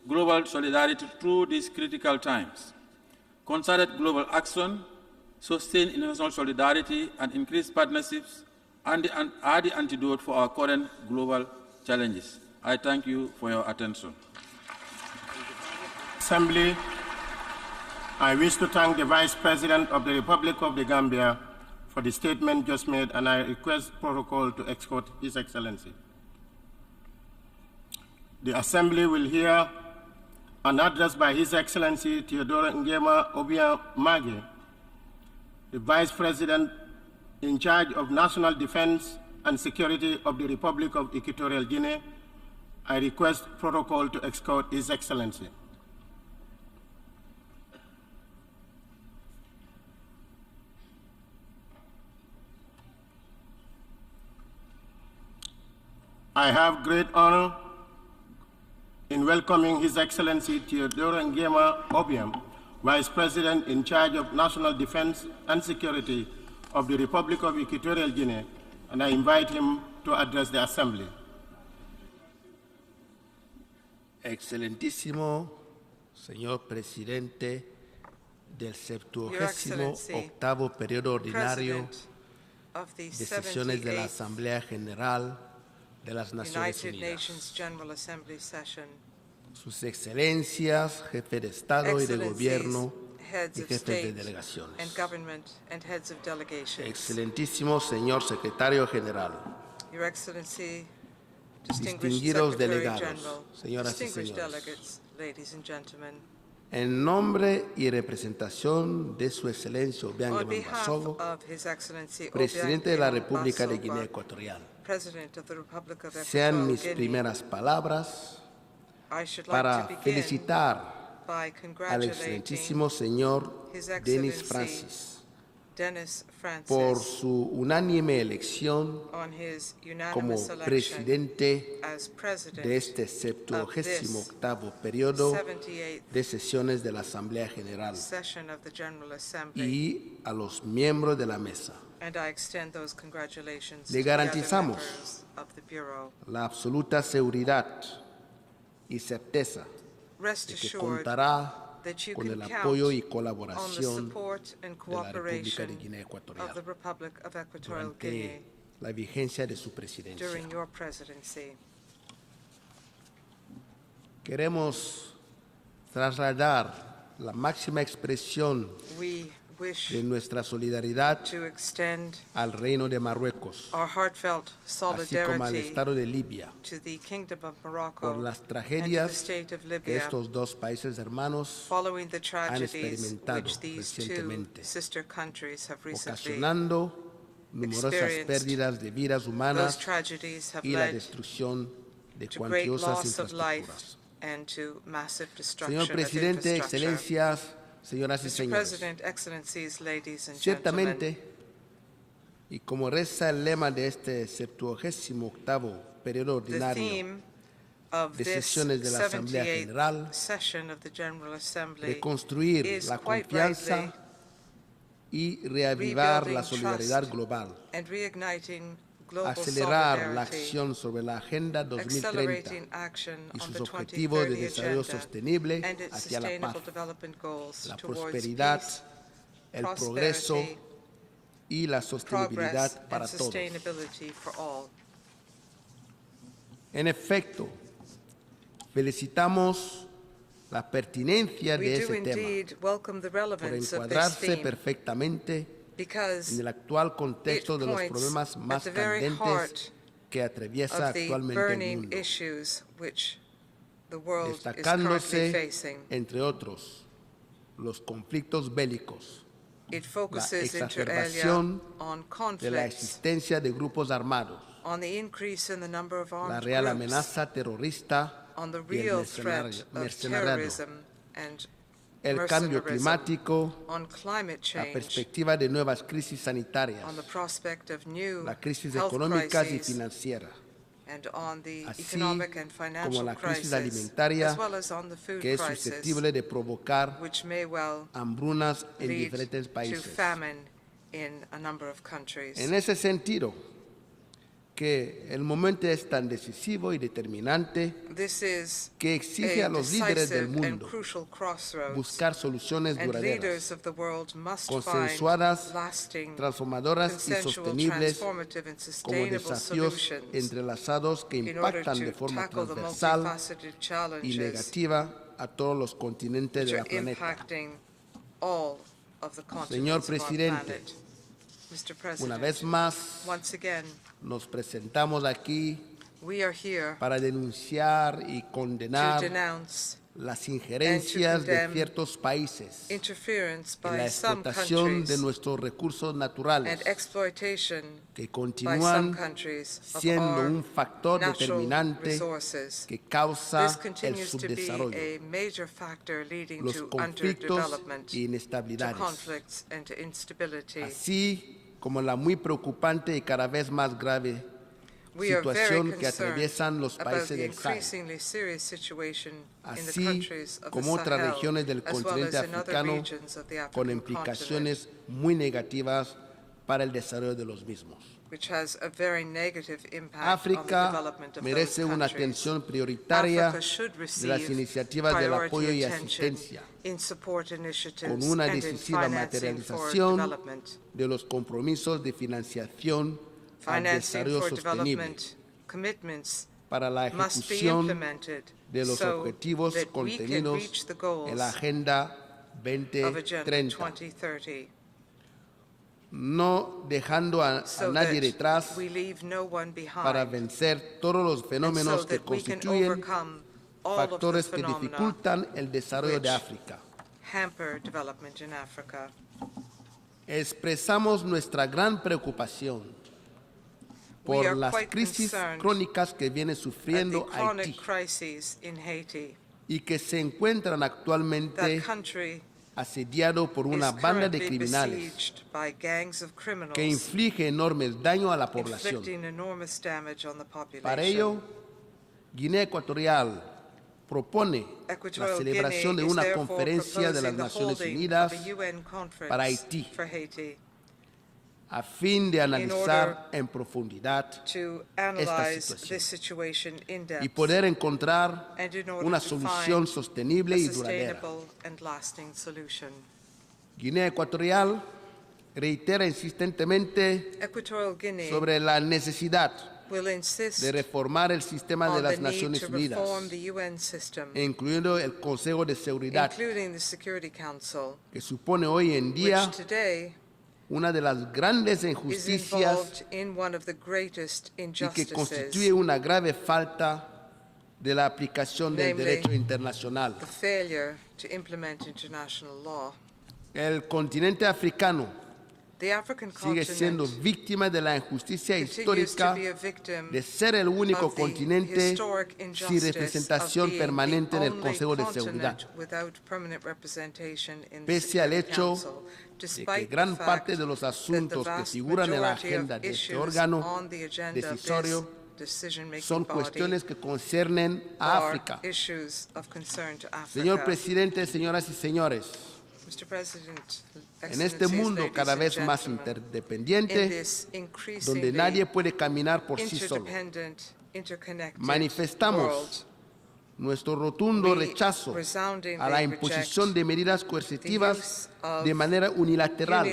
global solidarity through these critical times, concerted global action, sustained international solidarity, and increased partnerships are the antidote for our current global challenges. I thank you for your attention. Assembly, I wish to thank the Vice President of the Republic of the Gambia for the statement just made, and I request protocol to escort His Excellency. The Assembly will hear an address by His Excellency Theodore Ngema Obiang Mage, the Vice President in charge of National Defense and Security of the Republic of Equatorial Guinea. I request protocol to escort His Excellency. I have great honor in welcoming His Excellency Theodore Ngema Obiang, Vice President in charge of National Defense and Security of the Republic of Equatorial Guinea, and I invite him to address the Assembly. Excelentísimo señor Presidente del 78º periodo ordinario de sesiones de la Asamblea General de las Naciones Unidas. Sus Excelencias, Jefe de Estado y de Gobierno y Jefes de Delegaciones. Excelentísimo señor Secretario General. Distinguidos delegados, señoras y señores. En nombre y representación de Su Excelencia Obiang Mbasogo, Presidente de la República de Guinea Ecuatorial, sean mis primeras palabras para felicitar al excelentísimo señor Denis Francis por su unánime elección como presidente de este 78º periodo de sesiones de la Asamblea General y a los miembros de la mesa. Le garantizamos la absoluta seguridad y certeza de que contará con el apoyo y colaboración de la República de Guinea Ecuatorial durante la vigencia de su presidencia. Queremos trasladar la máxima expresión de nuestra solidaridad al Reino de Marruecos, así como al Estado de Libia, por las tragedias que estos dos países hermanos han experimentado recientemente, ocasionando numerosas pérdidas de vidas humanas y la destrucción de cuantiosas infraestructuras. Señor Presidente, Excelencias, señoras y señores, ciertamente, y como reza el lema de este 78º periodo ordinario de sesiones de la Asamblea General, reconstruir la confianza y reavivar la solidaridad global acelerar la acción sobre la Agenda 2030 y sus objetivos de desarrollo sostenible hacia la paz, la prosperidad, el progreso y la sostenibilidad para todos. En efecto, felicitamos la pertinencia de ese tema por encuadrarse perfectamente en el actual contexto de los problemas más candentes que atraviesa actualmente el mundo, destacándose, entre otros, los conflictos bélicos, la exacerbación de la existencia de grupos armados, la real amenaza terrorista y el mercenariado, el cambio climático, la perspectiva de nuevas crisis sanitarias, la crisis económica y financiera, así como la crisis alimentaria que es susceptible de provocar hambrunas en diferentes países. En ese sentido, que el momento es tan decisivo y determinante que exige a los líderes del mundo buscar soluciones duraderas, consensuadas, transformadoras y sostenibles como desafíos entrelazados que impactan de forma transversal y negativa a todos los continentes de la planeta. Señor Presidente, una vez más, nos presentamos aquí para denunciar y condenar las injerencias de ciertos países en la explotación de nuestros recursos naturales, que continúan siendo un factor determinante que causa el subdesarrollo, los conflictos e inestabilidades, así como la muy preocupante y cada vez más grave situación que atraviesan los países del Sahel, así como otras regiones del continente africano con implicaciones muy negativas para el desarrollo de los mismos. África merece una atención prioritaria de las iniciativas del apoyo y asistencia, con una decisiva materialización de los compromisos de financiación al desarrollo sostenible para la ejecución de los objetivos contenidos en la Agenda 2030. No dejando a nadie detrás para vencer todos los fenómenos que constituyen factores que dificultan el desarrollo de África. Expresamos nuestra gran preocupación por las crisis crónicas que viene sufriendo Haití y que se encuentran actualmente asediado por una banda de criminales que inflige enormes daños a la población. Para ello, Guinea Ecuatorial propone la celebración de una conferencia de las Naciones Unidas para Haití, a fin de analizar en profundidad esta situación y poder encontrar una solución sostenible y duradera. Guinea Ecuatorial reitera insistentemente sobre la necesidad de reformar el sistema de las Naciones Unidas, incluyendo el Consejo de Seguridad, que supone hoy en día una de las grandes injusticias y que constituye una grave falta de la aplicación del derecho internacional. El continente africano sigue siendo víctima de la injusticia histórica de ser el único continente sin representación permanente en el Consejo de Seguridad, pese al hecho de que gran parte de los asuntos que figuran en la agenda de este órgano decisorio son cuestiones que conciernen a África. Señor Presidente, señoras y señores, Mr. President, En este mundo cada vez más interdependiente, donde nadie puede caminar por sí solo, manifestamos nuestro rotundo rechazo a la imposición de medidas coercitivas de manera unilateral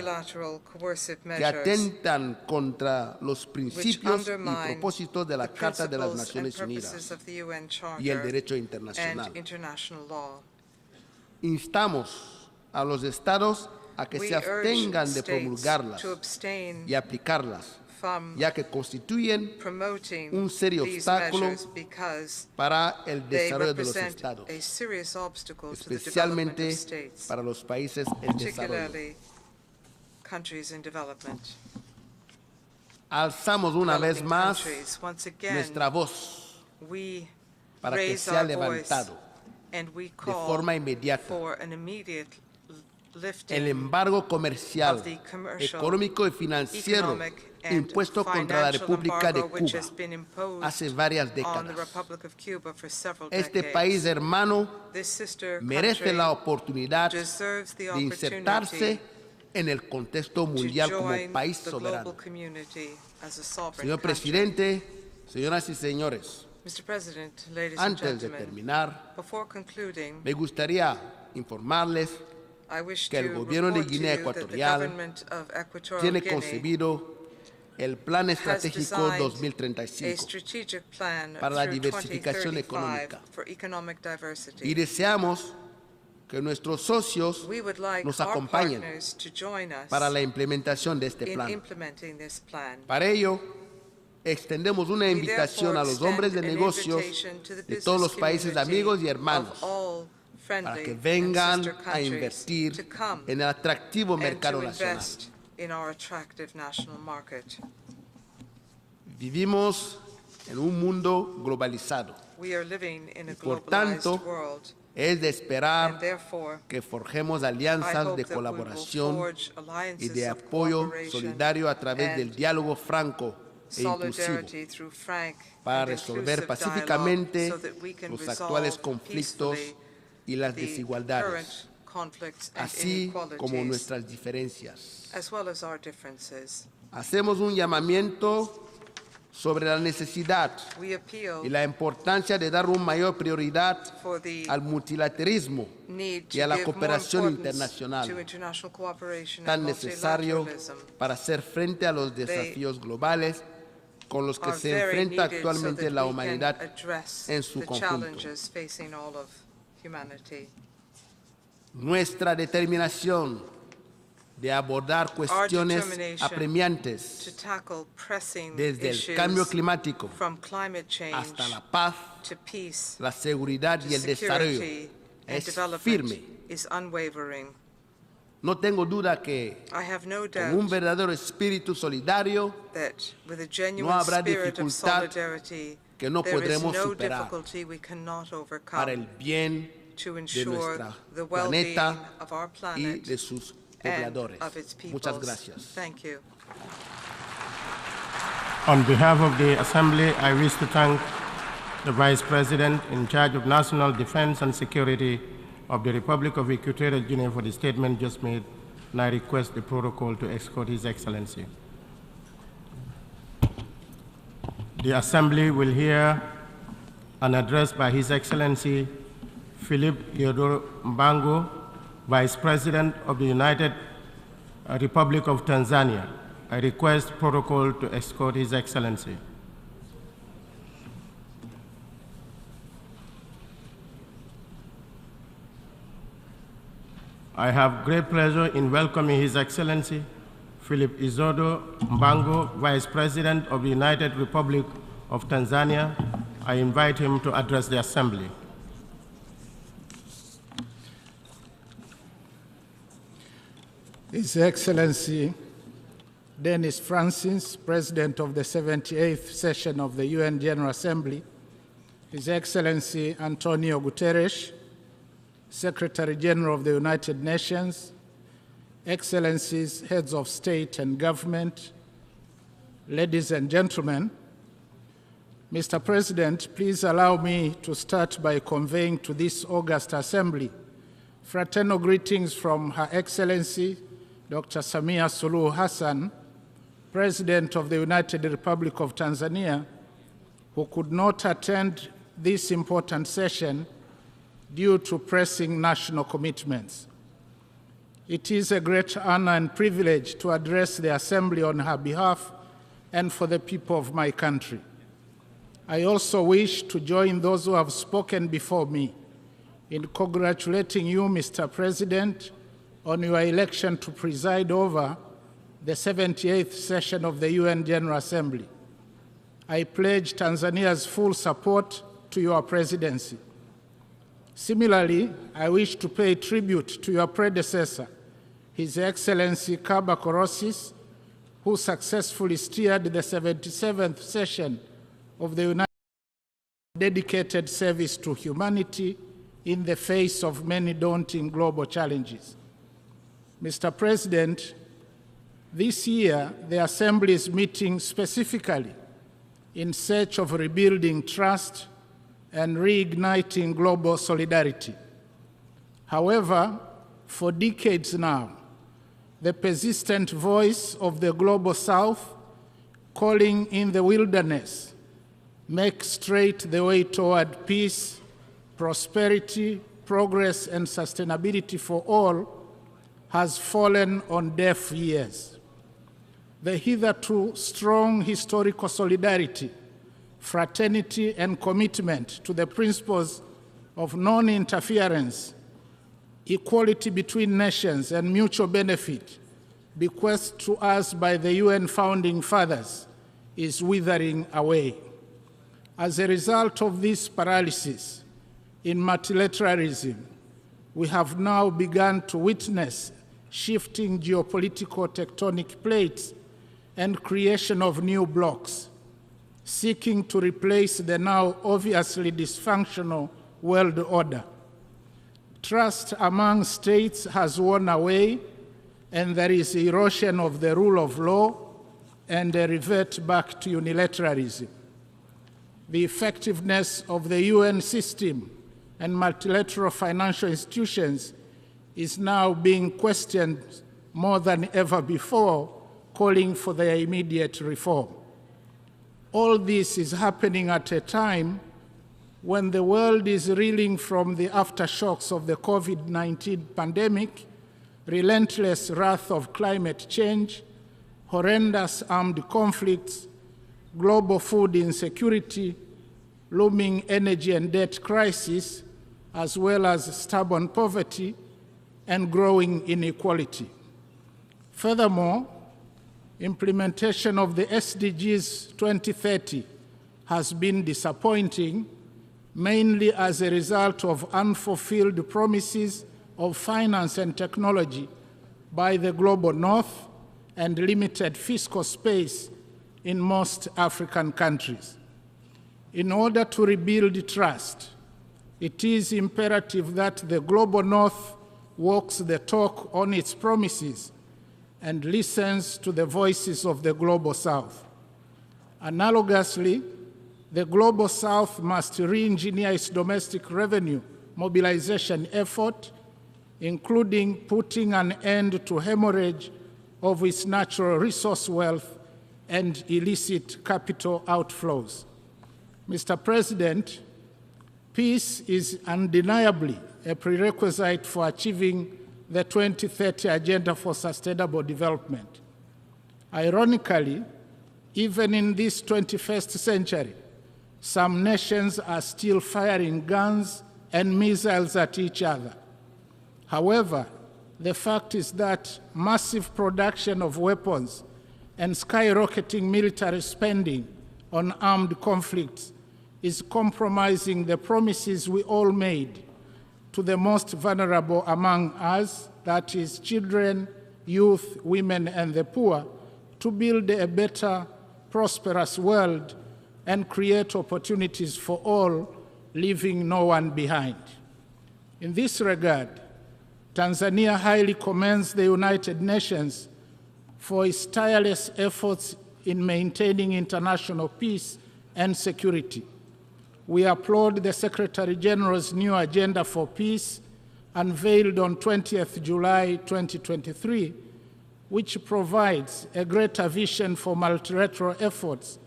que atentan contra los principios y propósitos de la Carta de las Naciones Unidas y el derecho internacional. Instamos a los estados a que se abstengan de promulgarlas y aplicarlas, ya que constituyen un serio obstáculo para el desarrollo de los estados, especialmente para los países en desarrollo. Alzamos una vez más nuestra voz para que sea levantado de forma inmediata el embargo comercial, económico y financiero impuesto contra la República de Cuba hace varias décadas. Este país hermano merece la oportunidad de insertarse en el contexto mundial como país soberano. Señor Presidente, señoras y señores, antes de terminar, me gustaría informarles que el gobierno de Guinea Ecuatorial tiene concebido el Plan Estratégico 2035 para la diversificación económica y deseamos que nuestros socios nos acompañen para la implementación de este plan. Para ello, extendemos una invitación a los hombres de negocios de todos los países amigos y hermanos para que vengan a invertir en el atractivo mercado nacional. Vivimos en un mundo globalizado. Por tanto, es de esperar que forjemos alianzas de colaboración y de apoyo solidario a través del diálogo franco e inclusivo para resolver pacíficamente los actuales conflictos y las desigualdades, así como nuestras diferencias. Hacemos un llamamiento sobre la necesidad y la importancia de dar una mayor prioridad al multilateralismo y a la cooperación internacional, tan necesario para hacer frente a los desafíos globales con los que se enfrenta actualmente la humanidad en su conjunto. Nuestra determinación de abordar cuestiones apremiantes desde el cambio climático hasta la paz, la seguridad y el desarrollo es firme. No tengo duda que con un verdadero espíritu solidario no habrá dificultad que no podremos superar para el bien de nuestro planeta y de sus pobladores. Muchas gracias. On behalf of the Assembly, I wish to thank the Vice President in charge of National Defense and Security of the Republic of Equatorial Guinea for the statement just made, and I request the protocol to escort His Excellency. The Assembly will hear an address by His Excellency Philip Theodore Mbango, Vice President of the United Republic of Tanzania. I request protocol to escort His Excellency. I have great pleasure in welcoming His Excellency Philip Izodo Mbango, Vice President of the United Republic of Tanzania. I invite him to address the Assembly. His Excellency Denis Francis, President of the 78th session of the UN General Assembly, His Excellency Antonio Guterres, Secretary General of the United Nations, Excellencies, Heads of State and Government, ladies and gentlemen, Mr. President, please allow me to start by conveying to this august Assembly Fraternal greetings from Her Excellency, Dr. Samia Suluhu Hassan, President of the United Republic of Tanzania, who could not attend this important session due to pressing national commitments. It is a great honor and privilege to address the Assembly on her behalf and for the people of my country. I also wish to join those who have spoken before me in congratulating you, Mr. President, on your election to preside over the 78th session of the UN General Assembly. I pledge Tanzania's full support to your presidency. Similarly, I wish to pay tribute to your predecessor, His Excellency Kaba Korosis, who successfully steered the 77th session of the United Nations dedicated service to humanity in the face of many daunting global challenges. Mr. President, this year the Assembly is meeting specifically in search of rebuilding trust and reigniting global solidarity. However, for decades now, the persistent voice of the Global South calling in the wilderness make straight the way toward peace, prosperity, progress, and sustainability for all has fallen on deaf ears. The hitherto strong historical solidarity, fraternity, and commitment to the principles of non-interference, equality between nations, and mutual benefit bequeathed to us by the UN founding fathers is withering away. As a result of this paralysis in multilateralism, we have now begun to witness shifting geopolitical tectonic plates and creation of new blocs, seeking to replace the now obviously dysfunctional world order. Trust among states has worn away, and there is erosion of the rule of law and a revert back to unilateralism. The effectiveness of the UN system and multilateral financial institutions is now being questioned more than ever before, calling for their immediate reform. All this is happening at a time when the world is reeling from the aftershocks of the COVID-19 pandemic, relentless wrath of climate change, horrendous armed conflicts, global food insecurity, looming energy and debt crisis, as well as stubborn poverty and growing inequality. Furthermore, implementation of the SDGs 2030 has been disappointing, mainly as a result of unfulfilled promises of finance and technology by the global north and limited fiscal space in most African countries. In order to rebuild trust, it is imperative that the global north walks the talk on its promises and listens to the voices of the global south. Analogously, the global south must re-engineer its domestic revenue mobilization effort, including putting an end to hemorrhage of its natural resource wealth and illicit capital outflows. Mr. President, peace is undeniably a prerequisite for achieving the 2030 Agenda for Sustainable Development. Ironically, even in this 21st century, some nations are still firing guns and missiles at each other. However, the fact is that massive production of weapons and skyrocketing military spending on armed conflicts is compromising the promises we all made to the most vulnerable among us, that is, children, youth, women, and the poor, to build a better, prosperous world and create opportunities for all, leaving no one behind. In this regard, Tanzania highly commends the United Nations for its tireless efforts in maintaining international peace and security. We applaud the Secretary General's new agenda for peace, unveiled on 20th July 2023, which provides a greater vision for multilateral efforts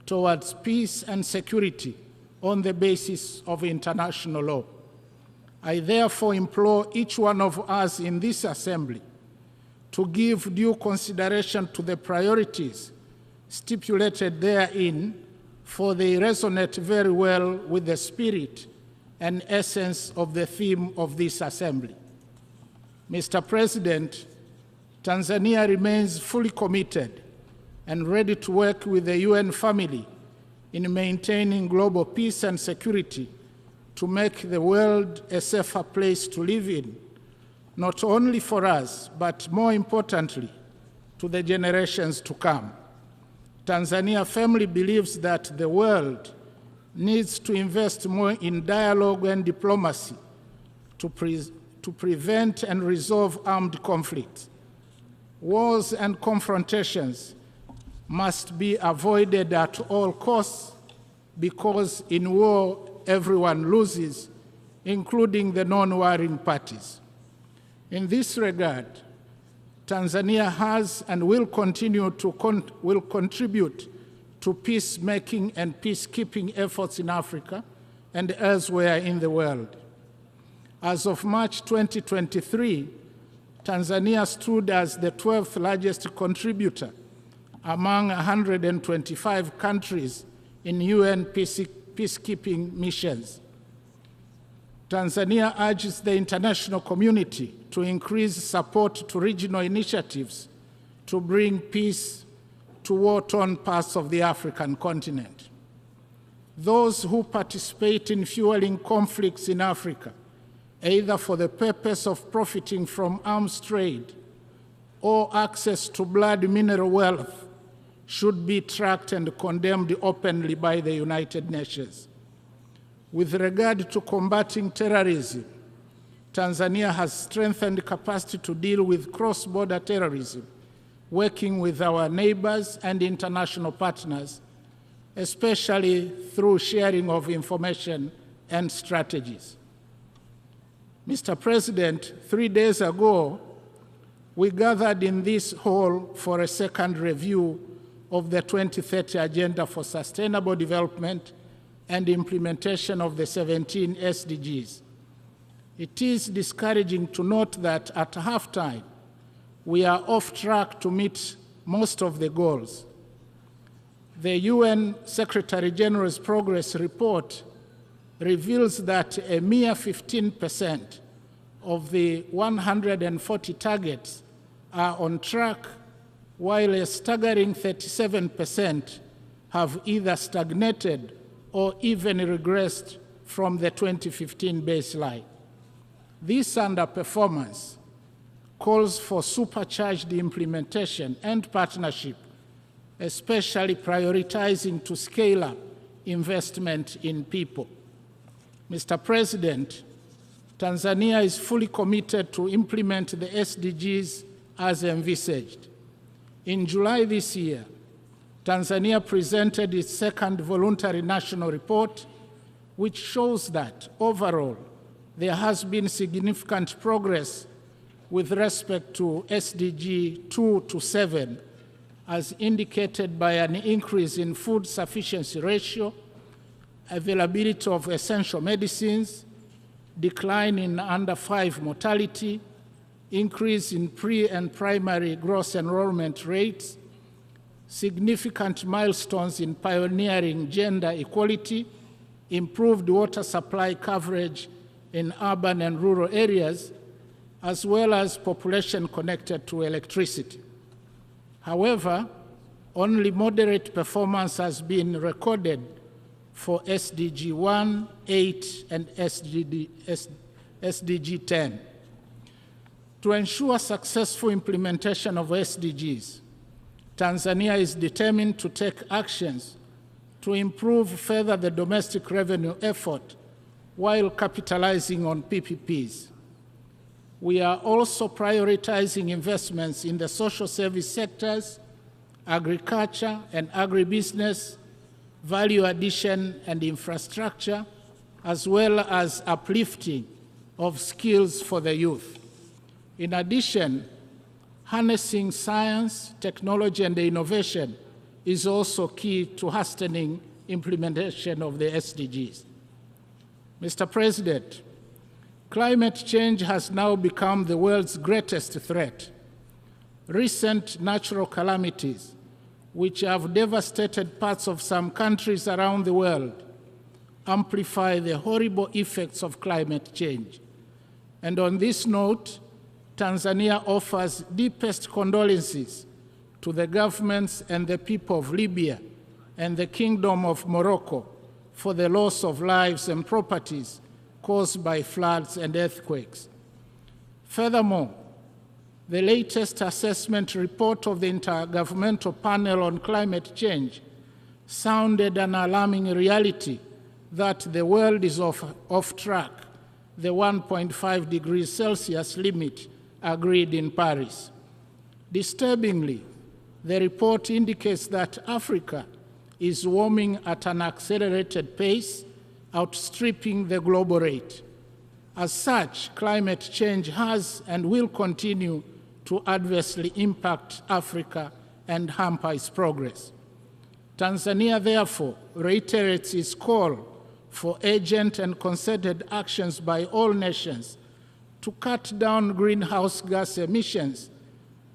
towards peace and security on the basis of international law. I therefore implore each one of us in this assembly to give due consideration to the priorities stipulated therein, for they resonate very well with the spirit and essence of the theme of this assembly. Mr. President, Tanzania remains fully committed and ready to work with the UN family in maintaining global peace and security to make the world a safer place to live in, not only for us, but more importantly, to the generations to come. Tanzania firmly believes that the world needs to invest more in dialogue and diplomacy to prevent and resolve armed conflicts. Wars and confrontations must be avoided at all costs, because in war everyone loses, including the non-warring parties. In this regard, Tanzania has and will continue to contribute to peacemaking and peacekeeping efforts in Africa and elsewhere in the world. As of March 2023, Tanzania stood as the 12th largest contributor among 125 countries in UN peacekeeping missions. Tanzania urges the international community to increase support to regional initiatives to bring peace to war-torn parts of the African continent. Those who participate in fueling conflicts in Africa, either for the purpose of profiting from arms trade or access to blood mineral wealth, should be tracked and condemned openly by the United Nations. With regard to combating terrorism, Tanzania has strengthened capacity to deal with cross-border terrorism, working with our neighbors and international partners, especially through sharing of information and strategies. Mr. President, 3 days ago, we gathered in this hall for a second review of the 2030 Agenda for Sustainable Development and implementation of the 17 SDGs. It is discouraging to note that at halftime, we are off track to meet most of the goals. The UN Secretary General's Progress Report reveals that a mere 15% of the 140 targets are on track, while a staggering 37% have either stagnated or even regressed from the 2015 baseline. This underperformance calls for supercharged implementation and partnership, especially prioritizing to scale up investment in people. Mr. President, Tanzania is fully committed to implement the SDGs as envisaged. In July this year, Tanzania presented its second voluntary national report, which shows that overall there has been significant progress with respect to SDG 2 to 7, as indicated by an increase in food sufficiency ratio, availability of essential medicines, decline in under 5 mortality, increase in pre- and primary gross enrollment rates, significant milestones in pioneering gender equality, improved water supply coverage in urban and rural areas, as well as population connected to electricity. However, only moderate performance has been recorded for SDG 1, 8, and SDG 10. To ensure successful implementation of SDGs, Tanzania is determined to take actions to improve further the domestic revenue effort while capitalizing on PPPs. We are also prioritizing investments in the social service sectors, agriculture and agribusiness, value addition and infrastructure, as well as uplifting of skills for the youth. In addition, harnessing science, technology, and innovation is also key to hastening implementation of the SDGs. Mr. President, climate change has now become the world's greatest threat. Recent natural calamities, which have devastated parts of some countries around the world, amplify the horrible effects of climate change. And on this note, Tanzania offers deepest condolences to the governments and the people of Libya and the Kingdom of Morocco for the loss of lives and properties caused by floods and earthquakes. Furthermore, the latest assessment report of the Intergovernmental Panel on Climate Change sounded an alarming reality that the world is off track, the 1.5 degrees Celsius limit agreed in Paris. Disturbingly, the report indicates that Africa is warming at an accelerated pace, outstripping the global rate. As such, climate change has and will continue to adversely impact Africa and hamper its progress. Tanzania, therefore, reiterates its call for urgent and concerted actions by all nations to cut down greenhouse gas emissions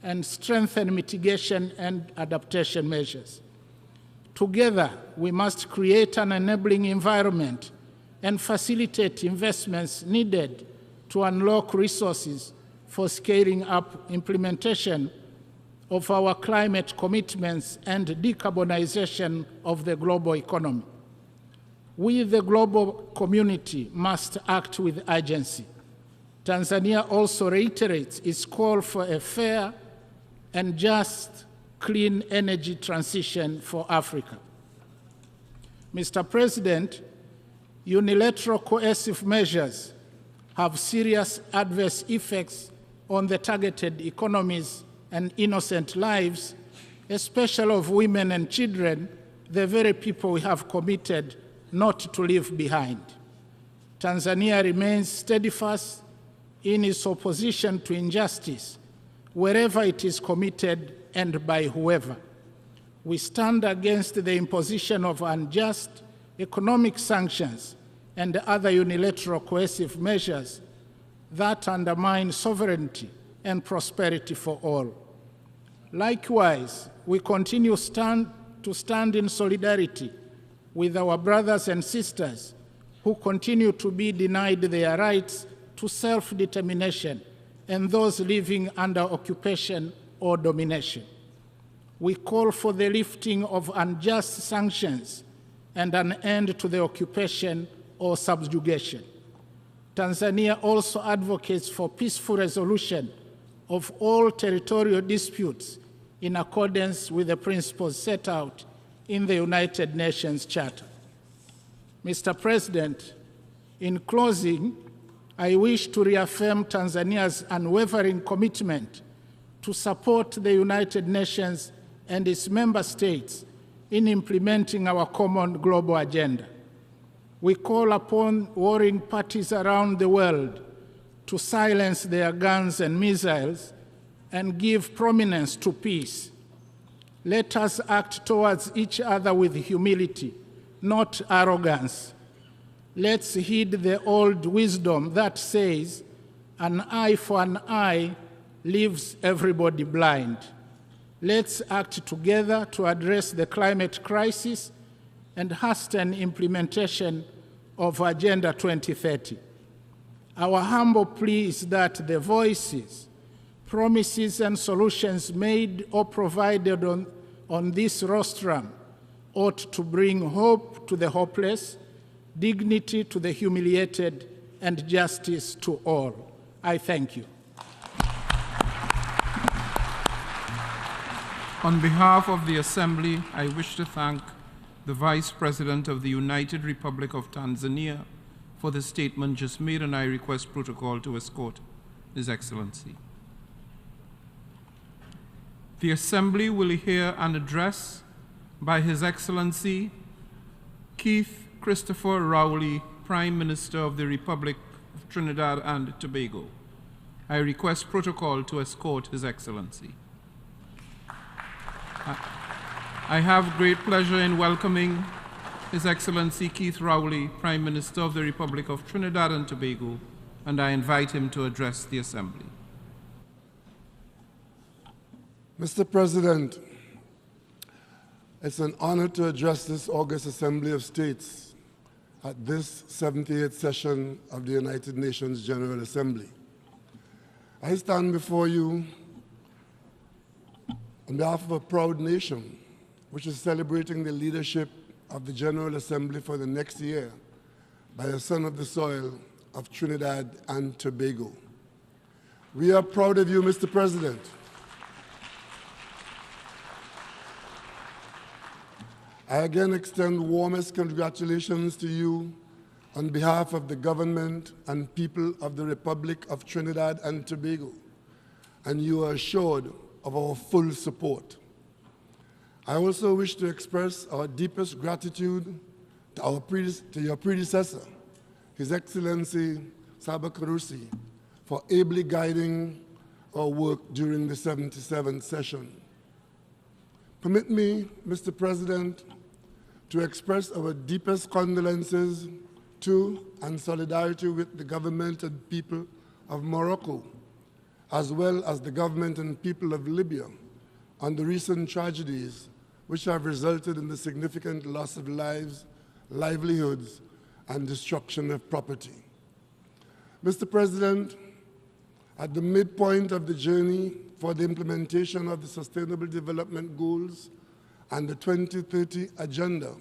and strengthen mitigation and adaptation measures. Together, we must create an enabling environment and facilitate investments needed to unlock resources for scaling up implementation of our climate commitments and decarbonization of the global economy. We, the global community, must act with urgency. Tanzania also reiterates its call for a fair and just clean energy transition for Africa. Mr. President, unilateral coercive measures have serious adverse effects on the targeted economies and innocent lives, especially of women and children, the very people we have committed not to leave behind. Tanzania remains steadfast in its opposition to injustice, wherever it is committed and by whoever. We stand against the imposition of unjust economic sanctions and other unilateral coercive measures that undermine sovereignty and prosperity for all. Likewise, we continue to stand in solidarity with our brothers and sisters who continue to be denied their rights to self-determination and those living under occupation or domination. We call for the lifting of unjust sanctions and an end to the occupation or subjugation. Tanzania also advocates for peaceful resolution of all territorial disputes in accordance with the principles set out in the United Nations Charter. Mr. President, in closing, I wish to reaffirm Tanzania's unwavering commitment to support the United Nations and its member states in implementing our common global agenda. We call upon warring parties around the world to silence their guns and missiles and give prominence to peace. Let us act towards each other with humility, not arrogance. Let's heed the old wisdom that says, an eye for an eye leaves everybody blind. Let's act together to address the climate crisis and hasten implementation of Agenda 2030. Our humble plea is that the voices, promises, and solutions made or provided on this rostrum ought to bring hope to the hopeless, dignity to the humiliated, and justice to all. I thank you. On behalf of the Assembly, I wish to thank the Vice President of the United Republic of Tanzania for the statement just made, and I request protocol to escort His Excellency. The Assembly will hear an address by His Excellency Keith Christopher Rowley, Prime Minister of the Republic of Trinidad and Tobago. I request protocol to escort His Excellency. I have great pleasure in welcoming His Excellency Keith Rowley, Prime Minister of the Republic of Trinidad and Tobago, and I invite him to address the Assembly. Mr. President, it's an honor to address this August Assembly of States at this 78th session of the United Nations General Assembly. I stand before you on behalf of a proud nation which is celebrating the leadership of the General Assembly for the next year by a son of the soil of Trinidad and Tobago. We are proud of you, Mr. President. I again extend warmest congratulations to you on behalf of the government and people of the Republic of Trinidad and Tobago, and you are assured of our full support. I also wish to express our deepest gratitude to your predecessor, His Excellency Saba Karusi, for ably guiding our work during the 77th session. Permit me, Mr. President, to express our deepest condolences to and solidarity with the government and people of Morocco, as well as the government and people of Libya, on the recent tragedies which have resulted in the significant loss of lives, livelihoods, and destruction of property. Mr. President, at the midpoint of the journey for the implementation of the Sustainable Development Goals and the 2030 Agenda,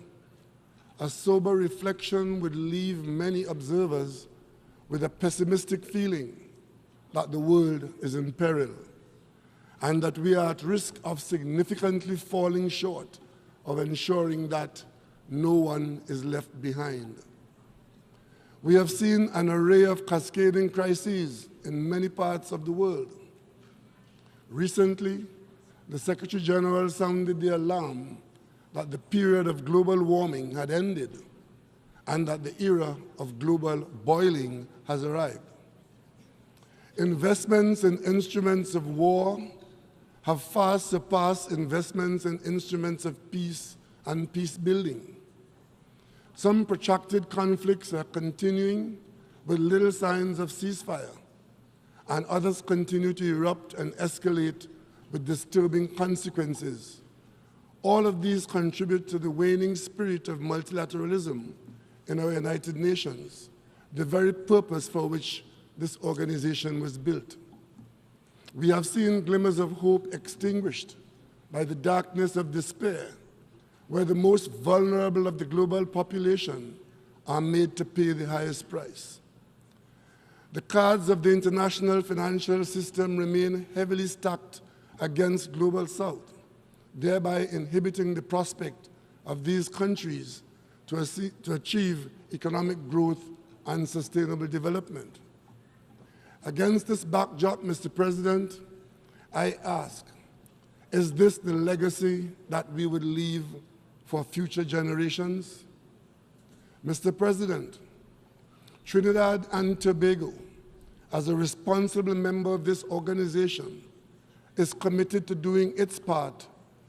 a sober reflection would leave many observers with a pessimistic feeling that the world is in peril and that we are at risk of significantly falling short of ensuring that no one is left behind. We have seen an array of cascading crises in many parts of the world. Recently, the Secretary General sounded the alarm that the period of global warming had ended and that the era of global boiling has arrived. Investments in instruments of war have far surpassed investments in instruments of peace and peace building. Some protracted conflicts are continuing with little signs of ceasefire, and others continue to erupt and escalate with disturbing consequences. All of these contribute to the waning spirit of multilateralism in our United Nations, the very purpose for which this organization was built. We have seen glimmers of hope extinguished by the darkness of despair, where the most vulnerable of the global population are made to pay the highest price. The cards of the international financial system remain heavily stacked against Global South, thereby inhibiting the prospect of these countries to achieve economic growth and sustainable development. Against this backdrop, Mr. President, I ask, is this the legacy that we would leave for future generations? Mr. President, Trinidad and Tobago, as a responsible member of this organization, is committed to doing its part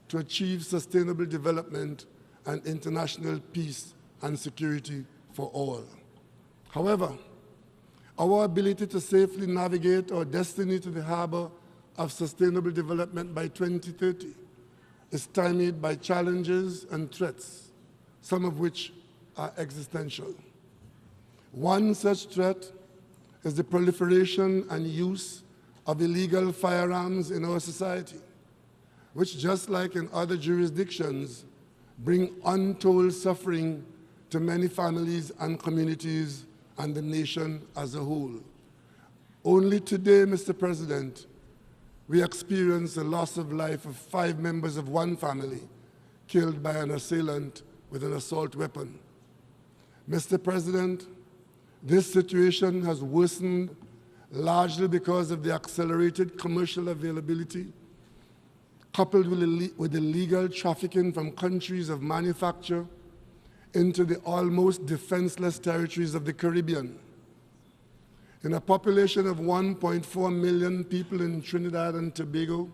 to achieve sustainable development and international peace and security for all. However, our ability to safely navigate our destiny to the harbor of sustainable development by 2030 is stymied by challenges and threats, some of which are existential. One such threat is the proliferation and use of illegal firearms in our society, which, just like in other jurisdictions, bring untold suffering to many families and communities and the nation as a whole. Only today, Mr. President, we experienced the loss of life of 5 members of one family killed by an assailant with an assault weapon. Mr. President, this situation has worsened largely because of the accelerated commercial availability, coupled with illegal trafficking from countries of manufacture into the almost defenseless territories of the Caribbean. In a population of 1.4 million people in Trinidad and Tobago,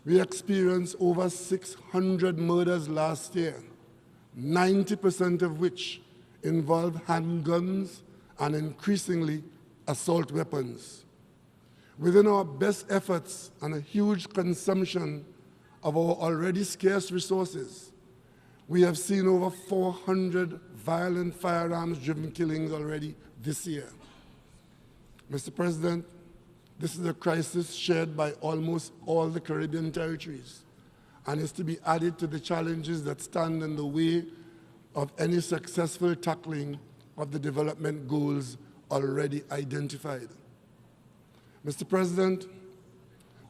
we experienced over 600 murders last year, 90% of which involved handguns and increasingly assault weapons. Within our best efforts and a huge consumption of our already scarce resources, we have seen over 400 violent firearms-driven killings already this year. Mr. President, this is a crisis shared by almost all the Caribbean territories and is to be added to the challenges that stand in the way of any successful tackling of the development goals already identified. Mr. President,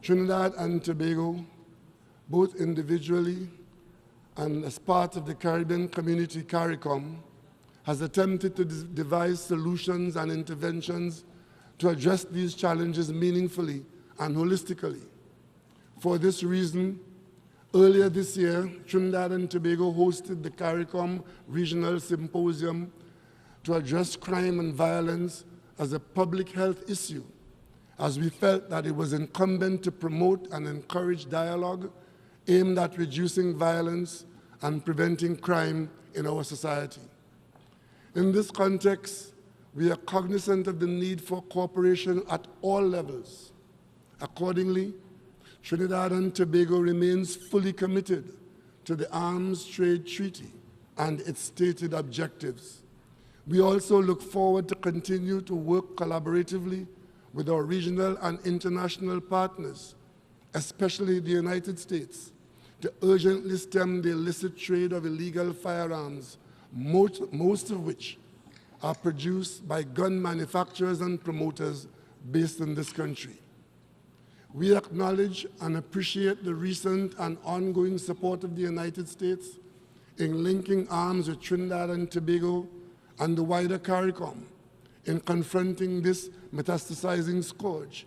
Trinidad and Tobago, both individually and as part of the Caribbean Community CARICOM, has attempted to devise solutions and interventions to address these challenges meaningfully and holistically. For this reason, earlier this year, Trinidad and Tobago hosted the CARICOM Regional Symposium to address crime and violence as a public health issue, as we felt that it was incumbent to promote and encourage dialogue aimed at reducing violence and preventing crime in our society. In this context, we are cognizant of the need for cooperation at all levels. Accordingly, Trinidad and Tobago remains fully committed to the Arms Trade Treaty and its stated objectives. We also look forward to continue to work collaboratively with our regional and international partners, especially the United States, to urgently stem the illicit trade of illegal firearms, most of which are produced by gun manufacturers and promoters based in this country. We acknowledge and appreciate the recent and ongoing support of the United States in linking arms with Trinidad and Tobago and the wider CARICOM in confronting this metastasizing scourge,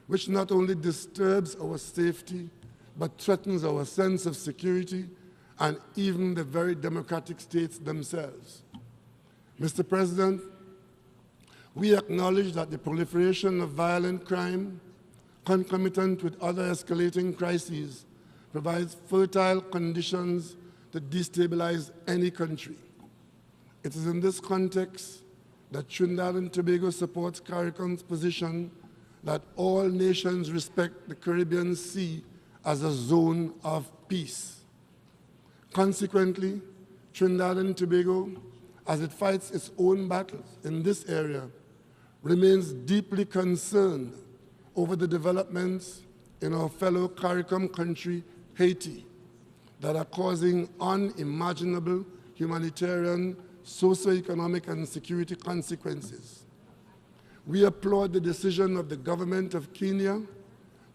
which not only disturbs our safety, but threatens our sense of security and even the very democratic states themselves. Mr. President, we acknowledge that the proliferation of violent crime, concomitant with other escalating crises, provides fertile conditions to destabilize any country. It is in this context that Trinidad and Tobago supports CARICOM's position that all nations respect the Caribbean Sea as a zone of peace. Consequently, Trinidad and Tobago, as it fights its own battles in this area, remains deeply concerned over the developments in our fellow CARICOM country, Haiti, that are causing unimaginable humanitarian, socioeconomic, and security consequences. We applaud the decision of the government of Kenya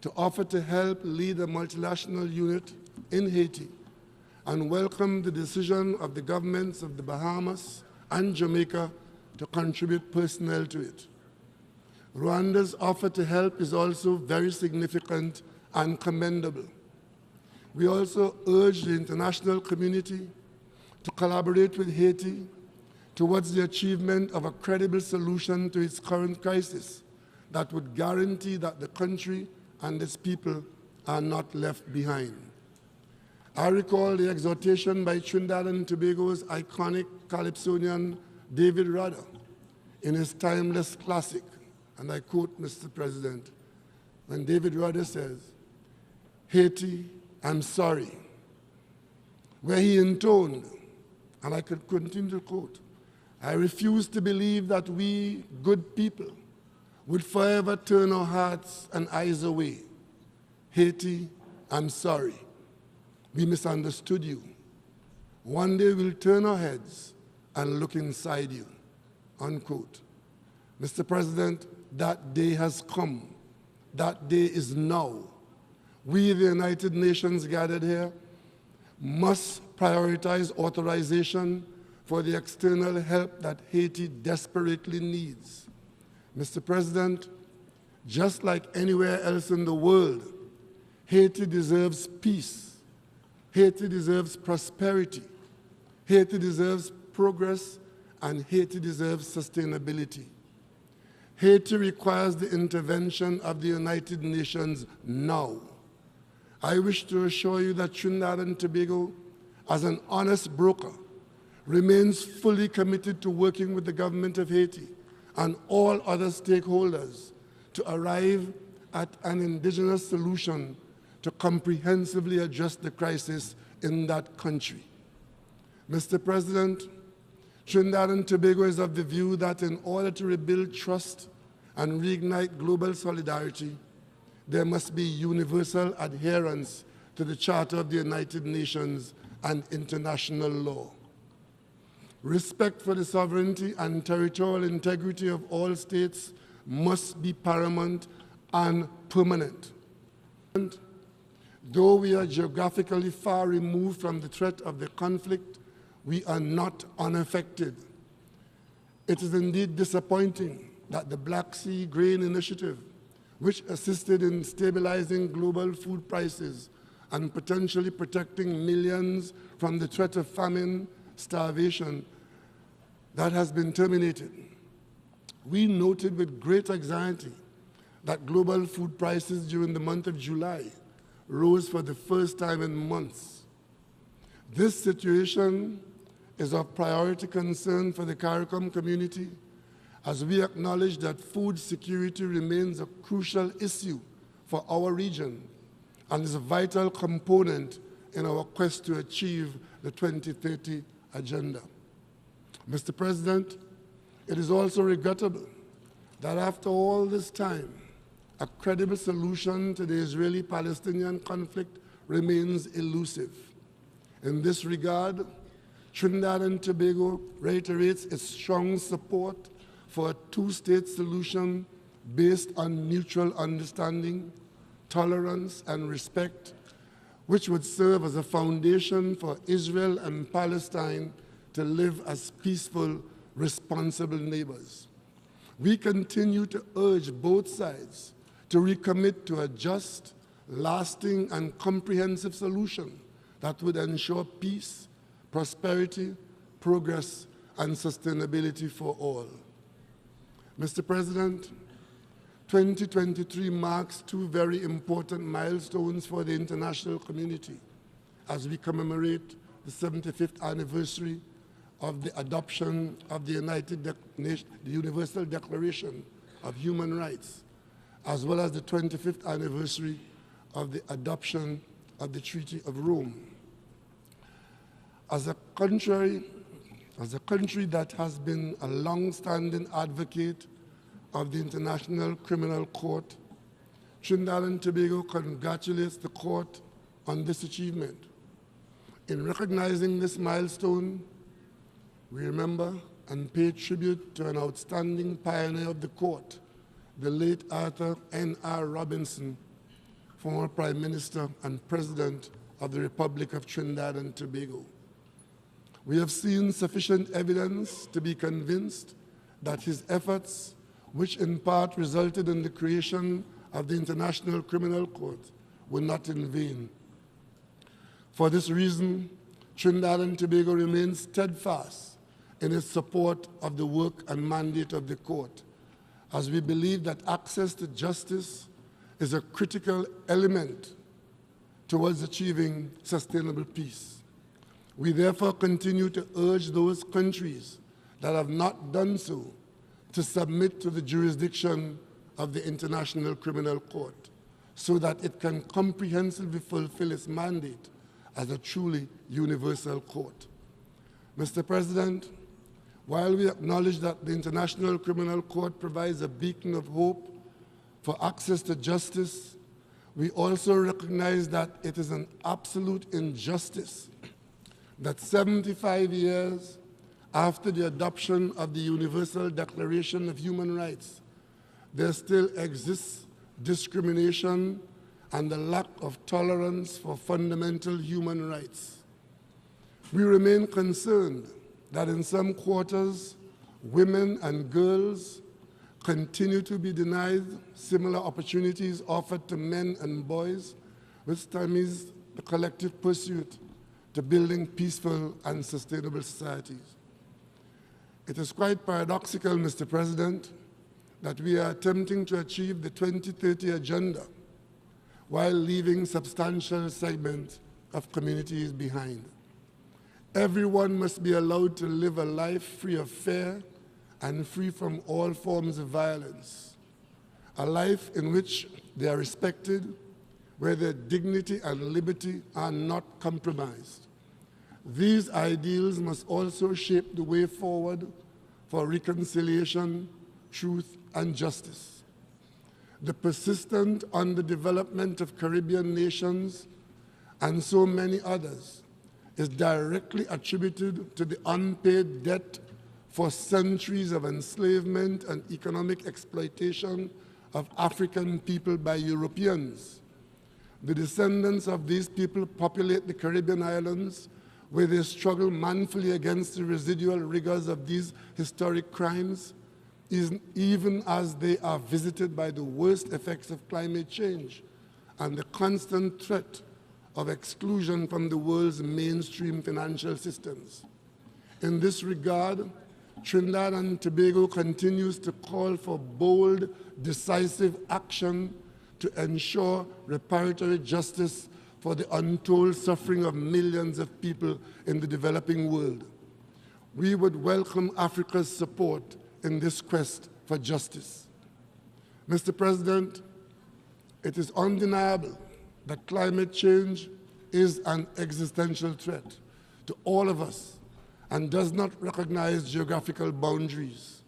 to offer to help lead a multinational unit in Haiti and welcome the decision of the governments of the Bahamas and Jamaica to contribute personnel to it. Rwanda's offer to help is also very significant and commendable. We also urge the international community to collaborate with Haiti towards the achievement of a credible solution to its current crisis that would guarantee that the country and its people are not left behind. I recall the exhortation by Trinidad and Tobago's iconic calypsonian David Rudder in his timeless classic, and I quote, Mr. President, when David Rudder says, "Haiti, I'm sorry," where he intoned, and I could continue to quote, "I refuse to believe that we, good people, would forever turn our hearts and eyes away. Haiti, I'm sorry. We misunderstood you. One day we'll turn our heads and look inside you," unquote. Mr. President, that day has come. That day is now. We, the United Nations gathered here, must prioritize authorization for the external help that Haiti desperately needs. Mr. President, just like anywhere else in the world, Haiti deserves peace. Haiti deserves prosperity. Haiti deserves progress, and Haiti deserves sustainability. Haiti requires the intervention of the United Nations now. I wish to assure you that Trinidad and Tobago, as an honest broker, remains fully committed to working with the government of Haiti and all other stakeholders to arrive at an indigenous solution to comprehensively address the crisis in that country. Mr. President, Trinidad and Tobago is of the view that in order to rebuild trust and reignite global solidarity, there must be universal adherence to the Charter of the United Nations and international law. Respect for the sovereignty and territorial integrity of all states must be paramount and permanent. And though we are geographically far removed from the threat of the conflict, we are not unaffected. It is indeed disappointing that the Black Sea Grain Initiative, which assisted in stabilizing global food prices and potentially protecting millions from the threat of famine, starvation, that has been terminated. We noted with great anxiety that global food prices during the month of July rose for the first time in months. This situation is of priority concern for the CARICOM community, as we acknowledge that food security remains a crucial issue for our region and is a vital component in our quest to achieve the 2030 agenda. Mr. President, it is also regrettable that after all this time, a credible solution to the Israeli-Palestinian conflict remains elusive. In this regard, Trinidad and Tobago reiterates its strong support for a two-state solution based on mutual understanding, tolerance, and respect, which would serve as a foundation for Israel and Palestine to live as peaceful, responsible neighbors. We continue to urge both sides to recommit to a just, lasting, and comprehensive solution that would ensure peace, prosperity, progress, and sustainability for all. Mr. President, 2023 marks two very important milestones for the international community as we commemorate the 75th anniversary of the adoption of the Universal Declaration of Human Rights, as well as the 25th anniversary of the adoption of the Treaty of Rome. As a country that has been a long-standing advocate of the International Criminal Court, Trinidad and Tobago congratulates the court on this achievement. In recognizing this milestone, we remember and pay tribute to an outstanding pioneer of the court, the late Arthur N.R. Robinson, former Prime Minister and President of the Republic of Trinidad and Tobago. We have seen sufficient evidence to be convinced that his efforts, which in part resulted in the creation of the International Criminal Court, were not in vain. For this reason, Trinidad and Tobago remains steadfast in its support of the work and mandate of the court, as we believe that access to justice is a critical element towards achieving sustainable peace. We therefore continue to urge those countries that have not done so to submit to the jurisdiction of the International Criminal Court so that it can comprehensively fulfill its mandate as a truly universal court. Mr. President, while we acknowledge that the International Criminal Court provides a beacon of hope for access to justice, we also recognize that it is an absolute injustice that 75 years after the adoption of the Universal Declaration of Human Rights, there still exists discrimination and a lack of tolerance for fundamental human rights. We remain concerned that in some quarters, women and girls continue to be denied similar opportunities offered to men and boys, which stymies the collective pursuit to building peaceful and sustainable societies. It is quite paradoxical, Mr. President, that we are attempting to achieve the 2030 agenda while leaving substantial segments of communities behind. Everyone must be allowed to live a life free of fear and free from all forms of violence, a life in which they are respected, where their dignity and liberty are not compromised. These ideals must also shape the way forward for reconciliation, truth, and justice. The persistent underdevelopment of Caribbean nations and so many others is directly attributed to the unpaid debt for centuries of enslavement and economic exploitation of African people by Europeans. The descendants of these people populate the Caribbean islands, where they struggle manfully against the residual rigors of these historic crimes, even as they are visited by the worst effects of climate change and the constant threat of exclusion from the world's mainstream financial systems. In this regard, Trinidad and Tobago continues to call for bold, decisive action to ensure reparatory justice for the untold suffering of millions of people in the developing world. We would welcome Africa's support in this quest for justice. Mr. President, it is undeniable that climate change is an existential threat to all of us and does not recognize geographical boundaries.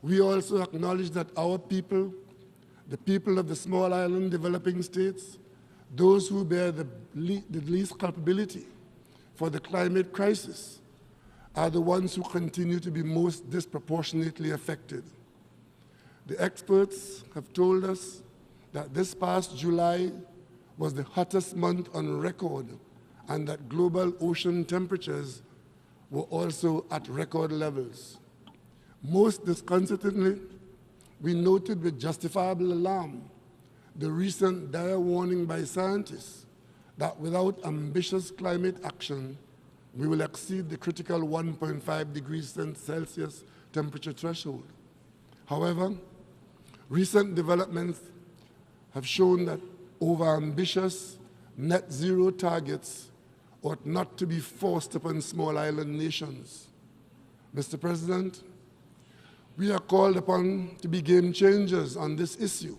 We also acknowledge that our people, the people of the small island developing states, those who bear the least culpability for the climate crisis, are the ones who continue to be most disproportionately affected. The experts have told us that this past July was the hottest month on record and that global ocean temperatures were also at record levels. Most disconcertingly, we noted with justifiable alarm the recent dire warning by scientists that without ambitious climate action, we will exceed the critical 1.5 degrees Celsius temperature threshold. However, recent developments have shown that overambitious net zero targets ought not to be forced upon small island nations. Mr. President, we are called upon to be game changers on this issue.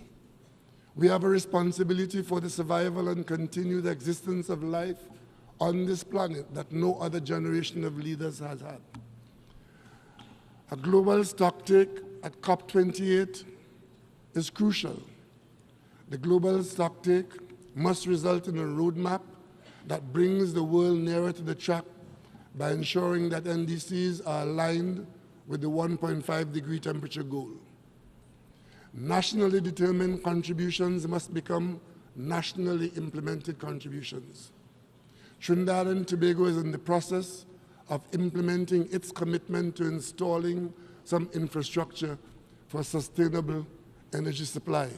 We have a responsibility for the survival and continued existence of life on this planet that no other generation of leaders has had. A global stocktake at COP28 is crucial. The global stocktake must result in a roadmap that brings the world nearer to the track by ensuring that NDCs are aligned with the 1.5 degree temperature goal. Nationally determined contributions must become nationally implemented contributions. Trinidad and Tobago is in the process of implementing its commitment to installing some infrastructure for sustainable energy supply.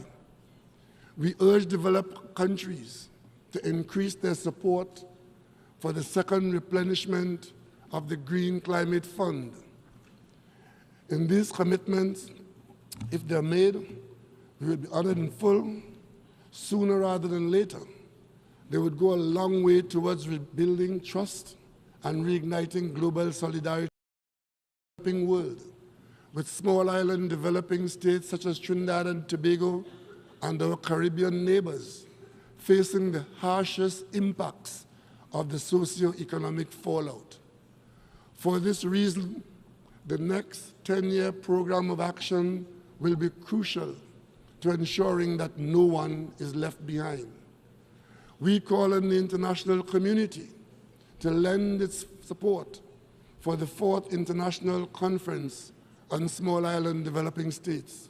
We urge developed countries to increase their support for the second replenishment of the Green Climate Fund. In these commitments, if they're made, we will be honored in full sooner rather than later. They would go a long way towards rebuilding trust and reigniting global solidarity in the developing world, with small island developing states such as Trinidad and Tobago and our Caribbean neighbors facing the harshest impacts of the socio-economic fallout. For this reason, the next 10-year program of action will be crucial to ensuring that no one is left behind. We call on the international community to lend its support for the 4th International Conference on Small Island Developing States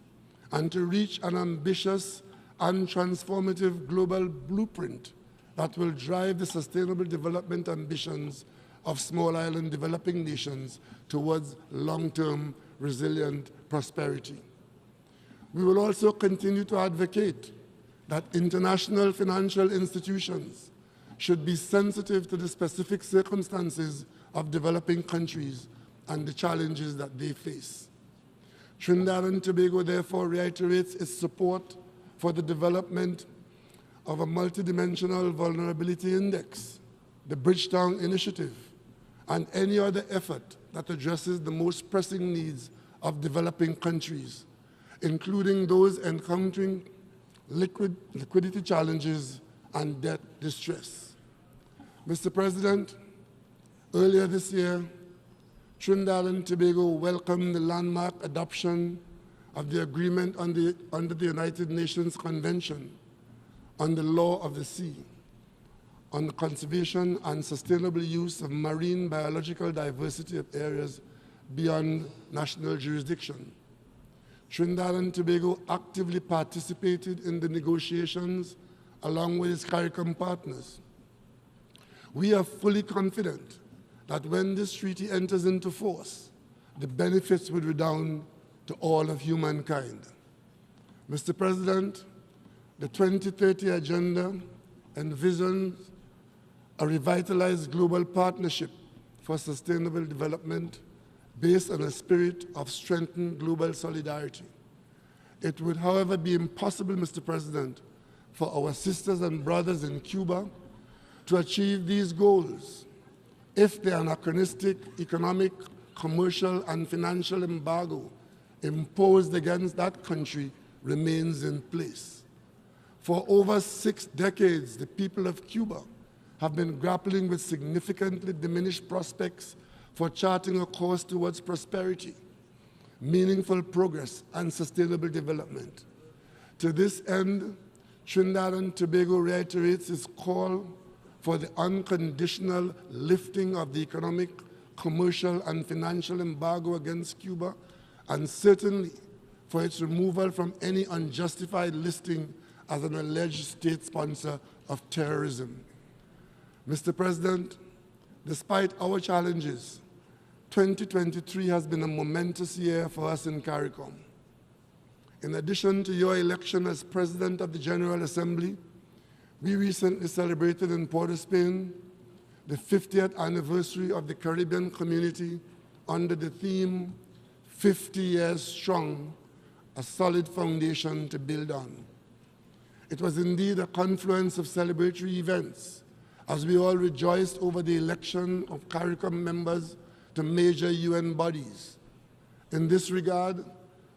and to reach an ambitious and transformative global blueprint that will drive the sustainable development ambitions of small island developing nations towards long-term resilient prosperity. We will also continue to advocate that international financial institutions should be sensitive to the specific circumstances of developing countries and the challenges that they face. Trinidad and Tobago therefore reiterates its support for the development of a multidimensional vulnerability index, the Bridgetown Initiative, and any other effort that addresses the most pressing needs of developing countries, including those encountering liquidity challenges and debt distress. Mr. President, earlier this year, Trinidad and Tobago welcomed the landmark adoption of the agreement under the United Nations Convention on the Law of the Sea, on the conservation and sustainable use of marine biological diversity of areas beyond national jurisdiction. Trinidad and Tobago actively participated in the negotiations along with its CARICOM partners. We are fully confident that when this treaty enters into force, the benefits would redound to all of humankind. Mr. President, the 2030 Agenda envisions a revitalized global partnership for sustainable development based on a spirit of strengthened global solidarity. It would, however, be impossible, Mr. President, for our sisters and brothers in Cuba to achieve these goals if the anachronistic economic, commercial, and financial embargo imposed against that country remains in place. For over 6 decades, the people of Cuba have been grappling with significantly diminished prospects for charting a course towards prosperity, meaningful progress, and sustainable development. To this end, Trinidad and Tobago reiterates its call for the unconditional lifting of the economic, commercial, and financial embargo against Cuba, and certainly for its removal from any unjustified listing as an alleged state sponsor of terrorism. Mr. President, despite our challenges, 2023 has been a momentous year for us in CARICOM. In addition to your election as President of the General Assembly, we recently celebrated in Port of Spain the 50th anniversary of the Caribbean community under the theme, 50 Years Strong, a solid foundation to build on. It was indeed a confluence of celebratory events as we all rejoiced over the election of CARICOM members to major UN bodies. In this regard,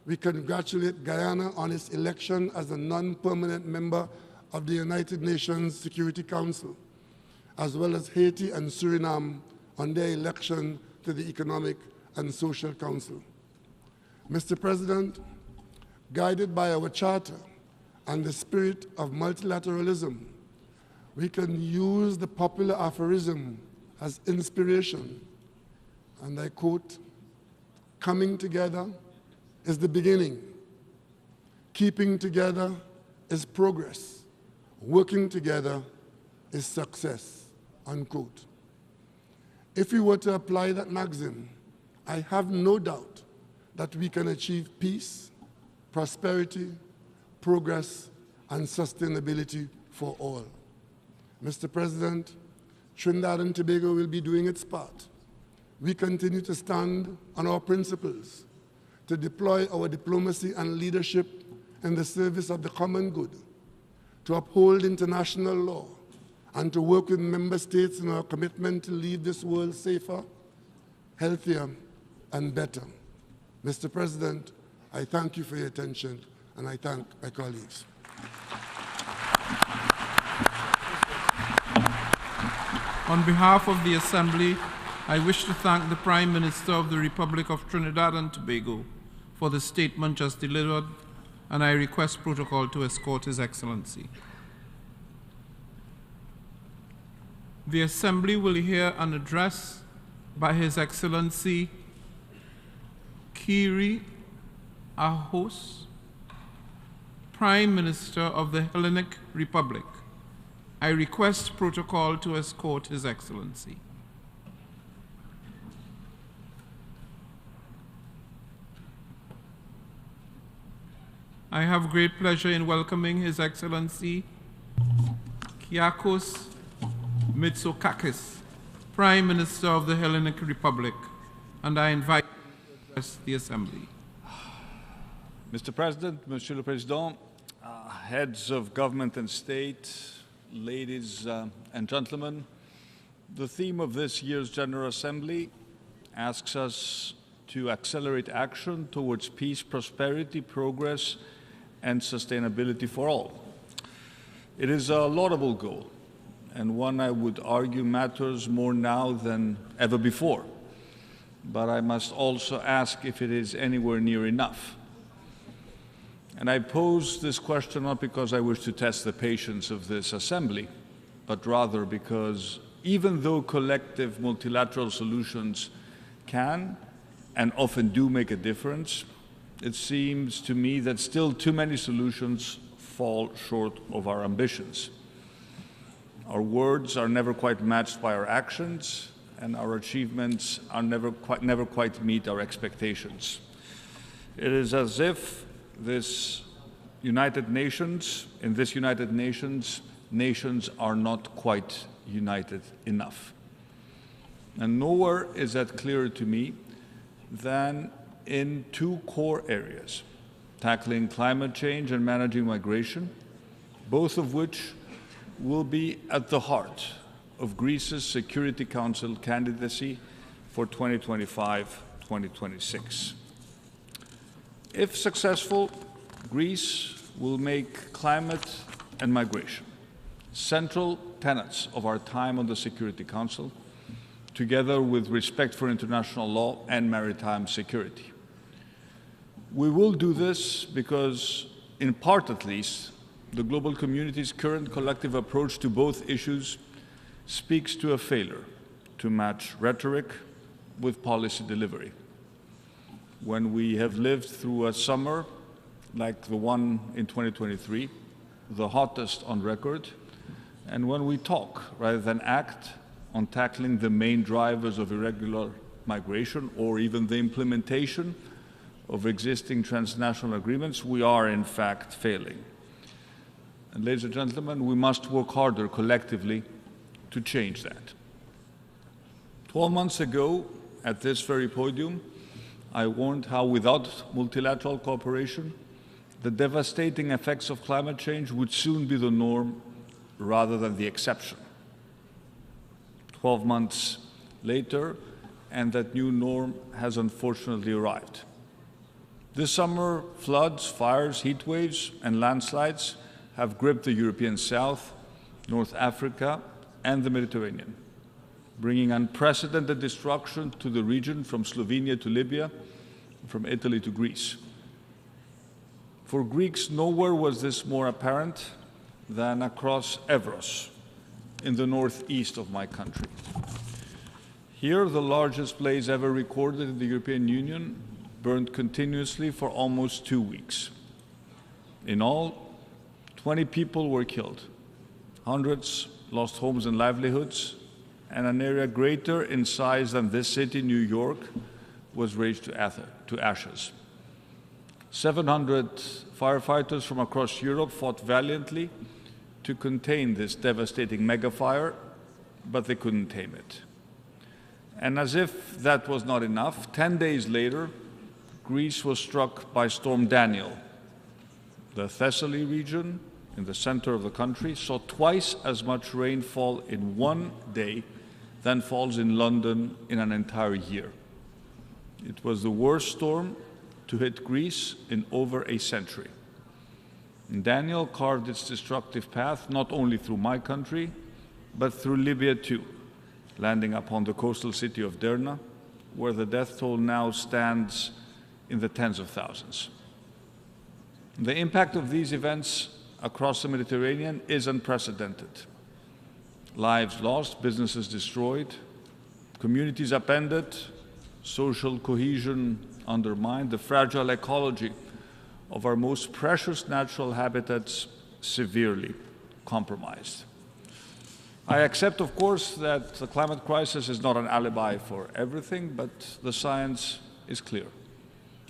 we congratulate Guyana on its election as a non-permanent member of the United Nations Security Council, as well as Haiti and Suriname on their election to the Economic and Social Council. Mr. President, guided by our charter and the spirit of multilateralism, we can use the popular aphorism as inspiration, and I quote, "Coming together is the beginning. Keeping together is progress. Working together is success," unquote. If we were to apply that maxim, I have no doubt that we can achieve peace, prosperity, progress, and sustainability for all. Mr. President, Trinidad and Tobago will be doing its part. We continue to stand on our principles, to deploy our diplomacy and leadership in the service of the common good, to uphold international law, and to work with member states in our commitment to leave this world safer, healthier, and better. Mr. President, I thank you for your attention, and I thank my colleagues. On behalf of the Assembly, I wish to thank the Prime Minister of the Republic of Trinidad and Tobago for the statement just delivered, and I request protocol to escort His Excellency. The Assembly will hear an address by His Excellency Kiri Ahos, Prime Minister of the Hellenic Republic. I request protocol to escort His Excellency. I have great pleasure in welcoming His Excellency Kyriakos Mitsotakis, Prime Minister of the Hellenic Republic, and I invite him to address the Assembly. Mr. President, Monsieur le Président, heads of government and state, ladies and gentlemen, the theme of this year's General Assembly asks us to accelerate action towards peace, prosperity, progress, and sustainability for all. It is a laudable goal, and one I would argue matters more now than ever before. But I must also ask if it is anywhere near enough. And I pose this question not because I wish to test the patience of this Assembly, but rather because even though collective multilateral solutions can and often do make a difference, it seems to me that still too many solutions fall short of our ambitions. Our words are never quite matched by our actions, and our achievements are never quite meet our expectations. It is as if in this United Nations, nations are not quite united enough. And nowhere is that clearer to me than in two core areas, tackling climate change and managing migration, both of which will be at the heart of Greece's Security Council candidacy for 2025-2026. If successful, Greece will make climate and migration central tenets of our time on the Security Council, together with respect for international law and maritime security. We will do this because, in part at least, the global community's current collective approach to both issues speaks to a failure to match rhetoric with policy delivery. When we have lived through a summer like the one in 2023, the hottest on record, and when we talk rather than act on tackling the main drivers of irregular migration or even the implementation of existing transnational agreements, we are in fact failing. And ladies and gentlemen, we must work harder collectively to change that. 12 months ago, at this very podium, I warned how without multilateral cooperation, the devastating effects of climate change would soon be the norm rather than the exception. 12 months later, and that new norm has unfortunately arrived. This summer, floods, fires, heat waves, and landslides have gripped the European South, North Africa, and the Mediterranean, bringing unprecedented destruction to the region from Slovenia to Libya, from Italy to Greece. For Greeks, nowhere was this more apparent than across Evros, in the northeast of my country. Here, the largest blaze ever recorded in the European Union burned continuously for almost 2 weeks. In all, 20 people were killed, hundreds lost homes and livelihoods, and an area greater in size than this city, New York, was razed to ashes. 700 firefighters from across Europe fought valiantly to contain this devastating megafire, but they couldn't tame it. And as if that was not enough, 10 days later, Greece was struck by Storm Daniel. The Thessaly region, in the center of the country, saw twice as much rainfall in one day than falls in London in an entire year. It was the worst storm to hit Greece in over a century. And Daniel carved its destructive path not only through my country, but through Libya too, landing upon the coastal city of Derna, where the death toll now stands in the tens of thousands. The impact of these events across the Mediterranean is unprecedented. Lives lost, businesses destroyed, communities upended, social cohesion undermined, the fragile ecology of our most precious natural habitats severely compromised. I accept, of course, that the climate crisis is not an alibi for everything, but the science is clear.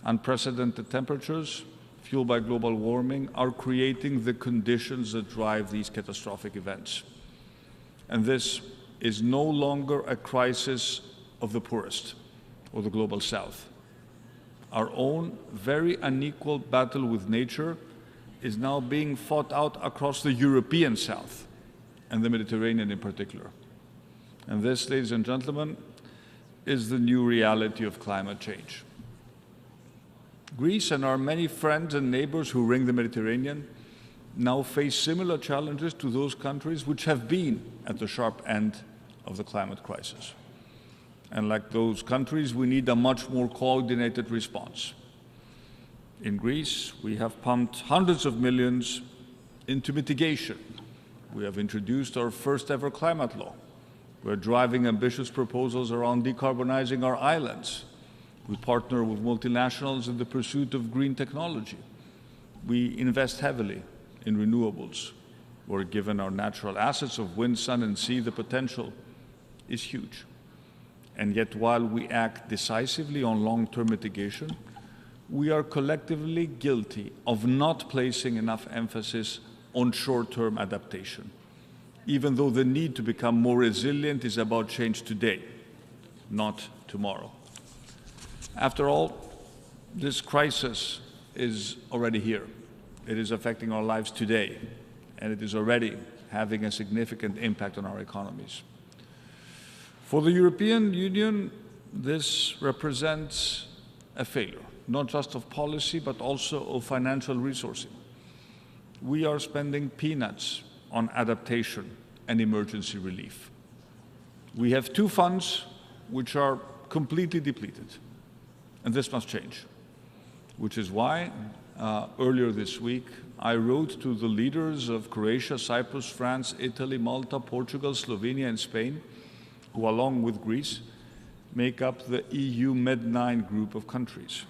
Unprecedented temperatures fueled by global warming are creating the conditions that drive these catastrophic events. And this is no longer a crisis of the poorest or the global south. Our own very unequal battle with nature is now being fought out across the European South and the Mediterranean in particular. And this, ladies and gentlemen, is the new reality of climate change. Greece and our many friends and neighbors who ring the Mediterranean now face similar challenges to those countries which have been at the sharp end of the climate crisis. And like those countries, we need a much more coordinated response. In Greece, we have pumped hundreds of millions into mitigation. We have introduced our first ever climate law. We're driving ambitious proposals around decarbonizing our islands. We partner with multinationals in the pursuit of green technology. We invest heavily in renewables, where given our natural assets of wind, sun, and sea, the potential is huge. And yet, while we act decisively on long-term mitigation, we are collectively guilty of not placing enough emphasis on short-term adaptation, even though the need to become more resilient is about change today, not tomorrow. After all, this crisis is already here. It is affecting our lives today, and it is already having a significant impact on our economies. For the European Union, this represents a failure, not just of policy, but also of financial resourcing. We are spending peanuts on adaptation and emergency relief. We have two funds which are completely depleted, and this must change, which is why earlier this week I wrote to the leaders of Croatia, Cyprus, France, Italy, Malta, Portugal, Slovenia, and Spain, who, along with Greece, make up the EU Med-9 group of countries.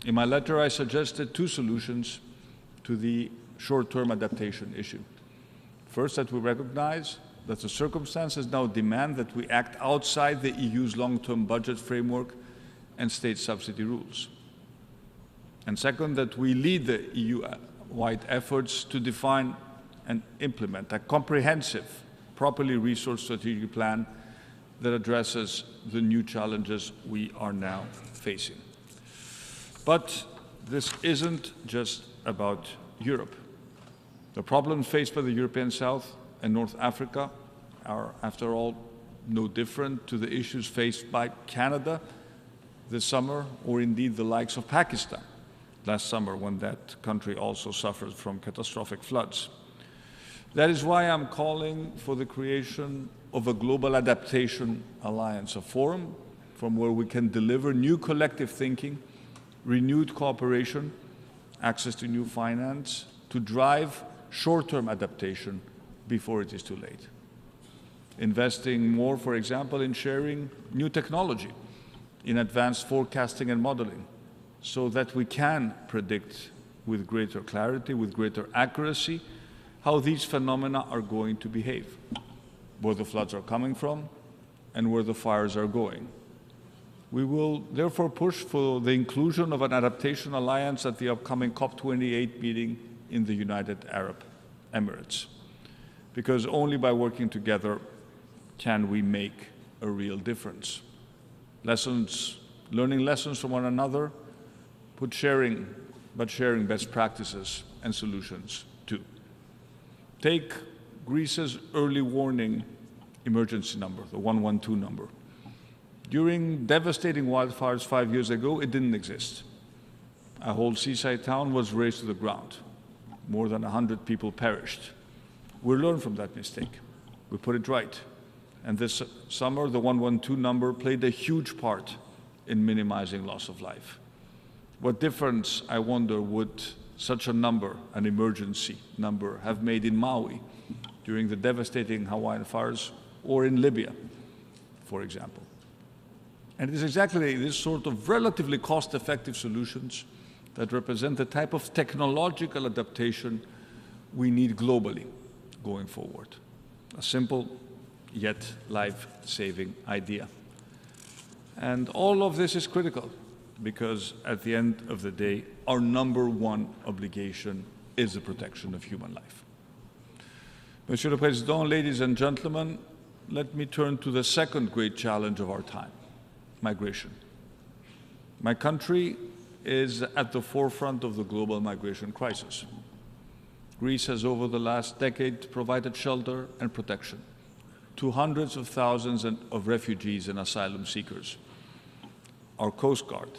In my letter, I suggested two solutions to the short-term adaptation issue. First, that we recognize that the circumstances now demand that we act outside the EU's long-term budget framework and state subsidy rules. And second, that we lead the EU-wide efforts to define and implement a comprehensive, properly resourced strategic plan that addresses the new challenges we are now facing. But this isn't just about Europe. The problems faced by the European South and North Africa are, after all, no different to the issues faced by Canada this summer, or indeed the likes of Pakistan last summer, when that country also suffered from catastrophic floods. That is why I'm calling for the creation of a global adaptation alliance, a forum from where we can deliver new collective thinking, renewed cooperation, access to new finance, to drive short-term adaptation before it is too late. Investing more, for example, in sharing new technology, in advanced forecasting and modeling, so that we can predict with greater clarity, with greater accuracy, how these phenomena are going to behave, where the floods are coming from, and where the fires are going. We will therefore push for the inclusion of an adaptation alliance at the upcoming COP28 meeting in the United Arab Emirates, because only by working together can we make a real difference. Learning lessons from one another, but sharing best practices and solutions too. Take Greece's early warning emergency number, the 112 number. During devastating wildfires 5 years ago, it didn't exist. A whole seaside town was razed to the ground. More than 100 people perished. We learned from that mistake. We put it right. And this summer, the 112 number played a huge part in minimizing loss of life. What difference, I wonder, would such a number, an emergency number, have made in Maui during the devastating Hawaiian fires, or in Libya, for example? And it is exactly this sort of relatively cost-effective solutions that represent the type of technological adaptation we need globally going forward. A simple yet life-saving idea. And all of this is critical because at the end of the day, our number one obligation is the protection of human life. Monsieur le Président, ladies and gentlemen, let me turn to the second great challenge of our time, migration. My country is at the forefront of the global migration crisis. Greece has, over the last decade, provided shelter and protection to hundreds of thousands of refugees and asylum seekers. Our Coast Guard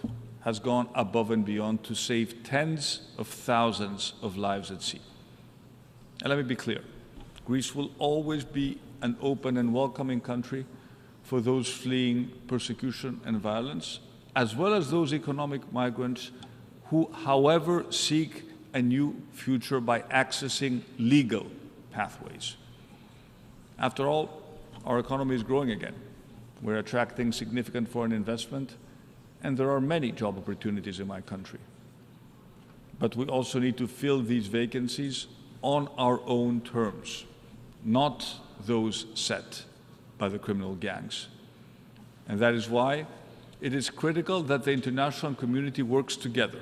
has gone above and beyond to save tens of thousands of lives at sea. And let me be clear, Greece will always be an open and welcoming country for those fleeing persecution and violence, as well as those economic migrants who, however, seek a new future by accessing legal pathways. After all, our economy is growing again. We're attracting significant foreign investment, and there are many job opportunities in my country. But we also need to fill these vacancies on our own terms, not those set by the criminal gangs. And that is why it is critical that the international community works together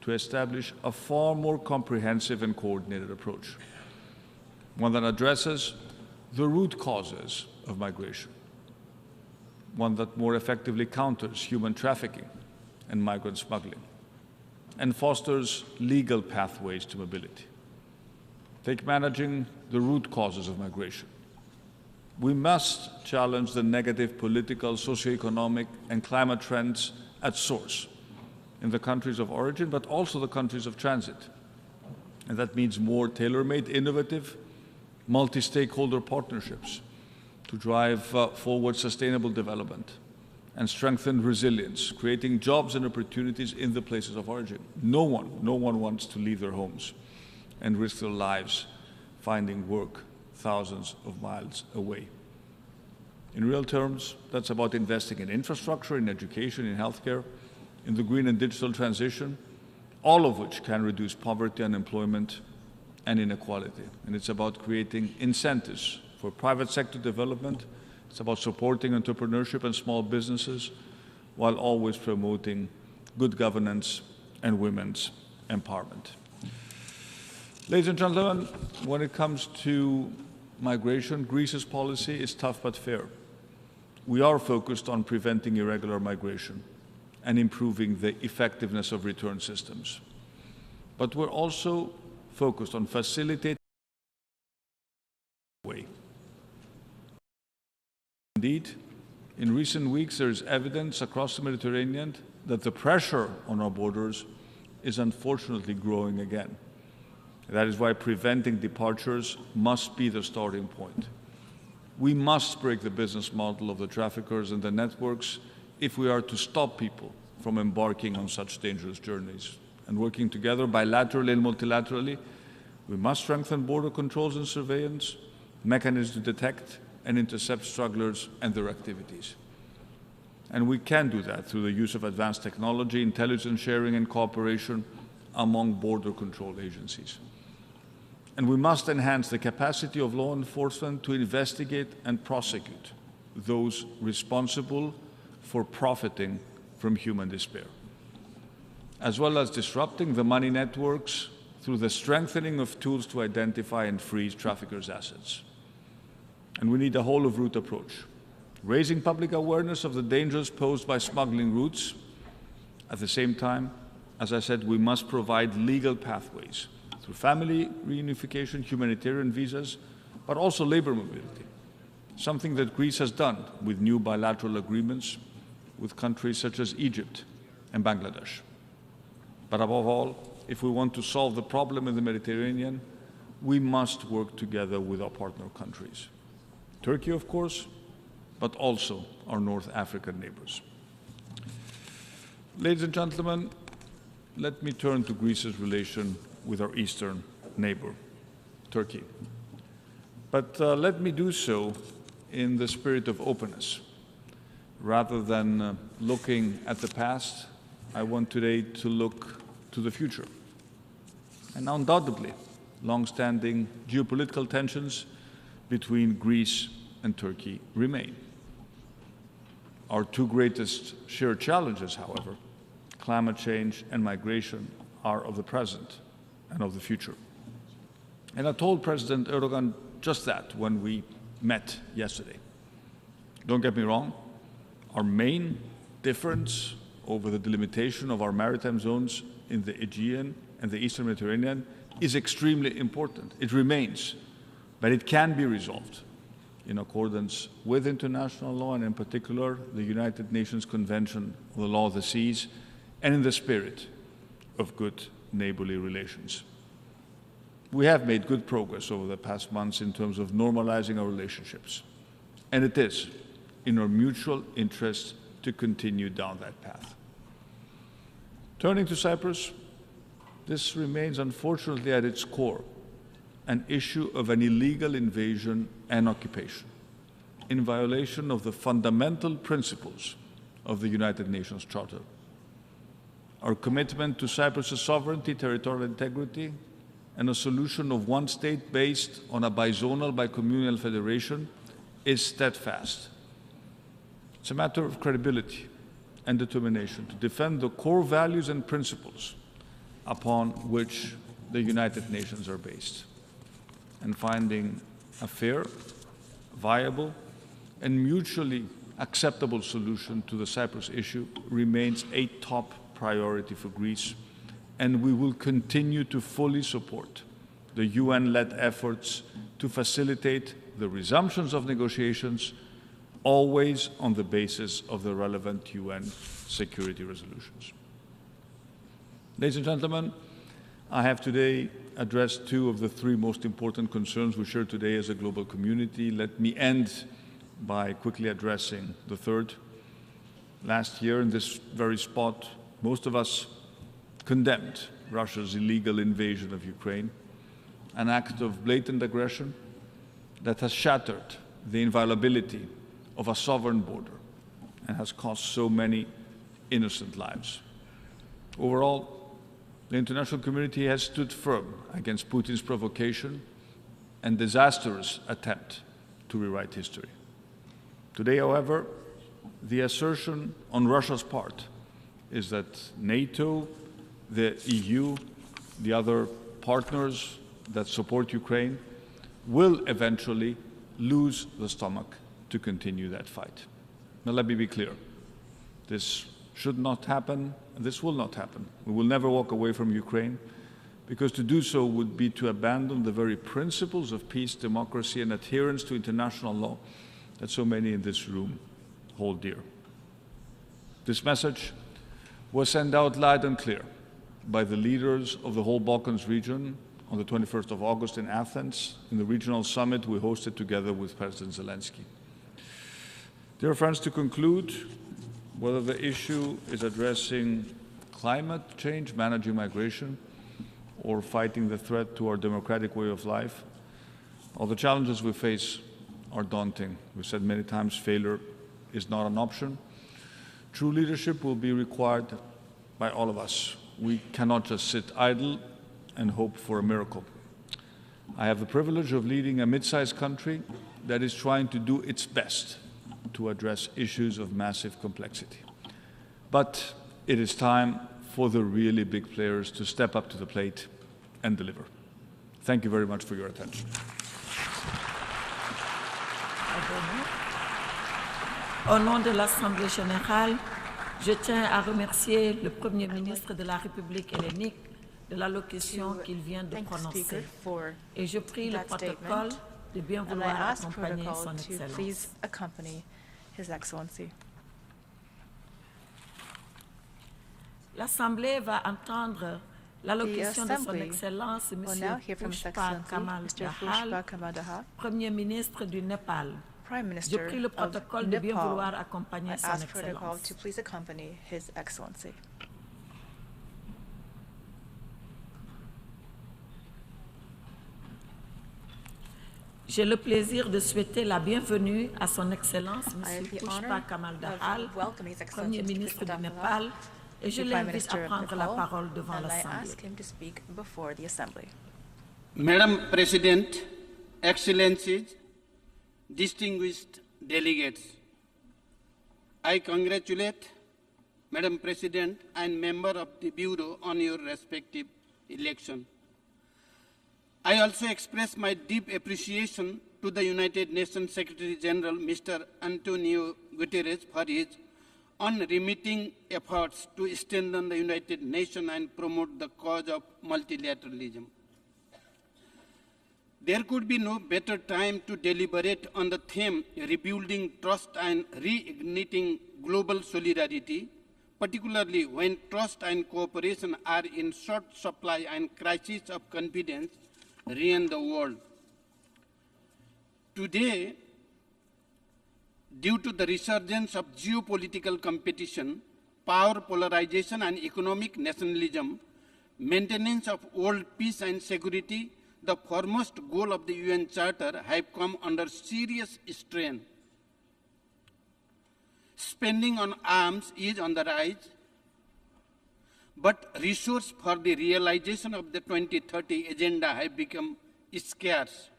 to establish a far more comprehensive and coordinated approach, one that addresses the root causes of migration, one that more effectively counters human trafficking and migrant smuggling, and fosters legal pathways to mobility. Take managing the root causes of migration. We must challenge the negative political, socioeconomic, and climate trends at source in the countries of origin, but also the countries of transit. And that means more tailor-made, innovative, multi-stakeholder partnerships to drive forward sustainable development and strengthen resilience, creating jobs and opportunities in the places of origin. No one wants to leave their homes and risk their lives finding work thousands of miles away. In real terms, that's about investing in infrastructure, in education, in healthcare, in the green and digital transition, all of which can reduce poverty, unemployment, and inequality. And it's about creating incentives for private sector development. It's about supporting entrepreneurship and small businesses while always promoting good governance and women's empowerment. Ladies and gentlemen, when it comes to migration, Greece's policy is tough but fair. We are focused on preventing irregular migration and improving the effectiveness of return systems. But we're also focused on facilitating the way. Indeed, in recent weeks, there is evidence across the Mediterranean that the pressure on our borders is unfortunately growing again. That is why preventing departures must be the starting point. We must break the business model of the traffickers and the networks if we are to stop people from embarking on such dangerous journeys. And working together bilaterally and multilaterally, we must strengthen border controls and surveillance, mechanisms to detect and intercept strugglers and their activities. And we can do that through the use of advanced technology, intelligence sharing and cooperation among border control agencies. And we must enhance the capacity of law enforcement to investigate and prosecute those responsible for profiting from human despair, as well as disrupting the money networks through the strengthening of tools to identify and freeze traffickers' assets. And we need a whole-of-route approach, raising public awareness of the dangers posed by smuggling routes. At the same time, as I said, we must provide legal pathways through family reunification, humanitarian visas, but also labor mobility, something that Greece has done with new bilateral agreements with countries such as Egypt and Bangladesh. But above all, if we want to solve the problem in the Mediterranean, we must work together with our partner countries. Turkey, of course, but also our North African neighbors. Ladies and gentlemen, let me turn to Greece's relation with our eastern neighbor, Turkey. But let me do so in the spirit of openness. Rather than looking at the past, I want today to look to the future. And undoubtedly, long-standing geopolitical tensions between Greece and Turkey remain. Our two greatest shared challenges, however, climate change and migration, are of the present and of the future. And I told President Erdogan just that when we met yesterday. Don't get me wrong, our main difference over the delimitation of our maritime zones in the Aegean and the Eastern Mediterranean is extremely important. It remains, but it can be resolved in accordance with international law, and in particular the United Nations Convention on the Law of the Seas, and in the spirit of good neighborly relations. We have made good progress over the past months in terms of normalizing our relationships, and it is in our mutual interest to continue down that path. Turning to Cyprus, this remains unfortunately at its core an issue of an illegal invasion and occupation, in violation of the fundamental principles of the United Nations Charter. Our commitment to Cyprus's sovereignty, territorial integrity, and a solution of one state based on a bizonal, bicommunal federation is steadfast. It's a matter of credibility and determination to defend the core values and principles upon which the United Nations are based, and finding a fair, viable, and mutually acceptable solution to the Cyprus issue remains a top priority for Greece, and we will continue to fully support the UN-led efforts to facilitate the resumptions of negotiations, always on the basis of the relevant UN security resolutions. Ladies and gentlemen, I have today addressed two of the three most important concerns we share today as a global community. Let me end by quickly addressing the third. Last year, in this very spot, most of us condemned Russia's illegal invasion of Ukraine, an act of blatant aggression that has shattered the inviolability of a sovereign border and has cost so many innocent lives. Overall, the international community has stood firm against Putin's provocation and disastrous attempt to rewrite history. Today, however, the assertion on Russia's part is that NATO, the EU, the other partners that support Ukraine will eventually lose the stomach to continue that fight. Now, let me be clear. This should not happen, and this will not happen. We will never walk away from Ukraine, because to do so would be to abandon the very principles of peace, democracy, and adherence to international law that so many in this room hold dear. This message was sent out loud and clear by the leaders of the whole Balkans region on the 21st of August in Athens, in the regional summit we hosted together with President Zelensky. Dear friends, to conclude, whether the issue is addressing climate change, managing migration, or fighting the threat to our democratic way of life, all the challenges we face are daunting. We've said many times, failure is not an option. True leadership will be required by all of us. We cannot just sit idle and hope for a miracle. I have the privilege of leading a mid-sized country that is trying to do its best to address issues of massive complexity. But it is time for the really big players to step up to the plate and deliver. Thank you very much for your attention. Au nom de l'Assemblée générale, je tiens à remercier le Premier ministre de la République hellénique de l'allocution qu'il vient de prononcer. Et je prie le protocole de bien vouloir accompagner son Excellence. L'Assemblée va entendre l'allocution de son Excellence, M. Pushpa Kamal Dahal, Premier ministre du Népal. Je prie le protocole de bien vouloir accompagner son Excellence. J'ai le plaisir de souhaiter la bienvenue à son Excellence, M. Pushpa Kamal Dahal, Premier ministre du Népal, et je l'invite à prendre la parole devant l'Assemblée. Madam President, Excellencies, distinguished delegates, I congratulate Madam President and member of the Bureau on your respective election. I also express my deep appreciation to the United Nations Secretary General, Mr. Antonio Guterres, for his unremitting efforts to strengthen the United Nations and promote the cause of multilateralism. There could be no better time to deliberate on the theme rebuilding trust and reigniting global solidarity, particularly when trust and cooperation are in short supply and crisis of confidence reign the world. Today, due to the resurgence of geopolitical competition, power polarization and economic nationalism, maintenance of world peace and security, the foremost goal of the UN Charter, have come under serious strain. Spending on arms is on the rise, but resources for the realization of the 2030 agenda have become scarce.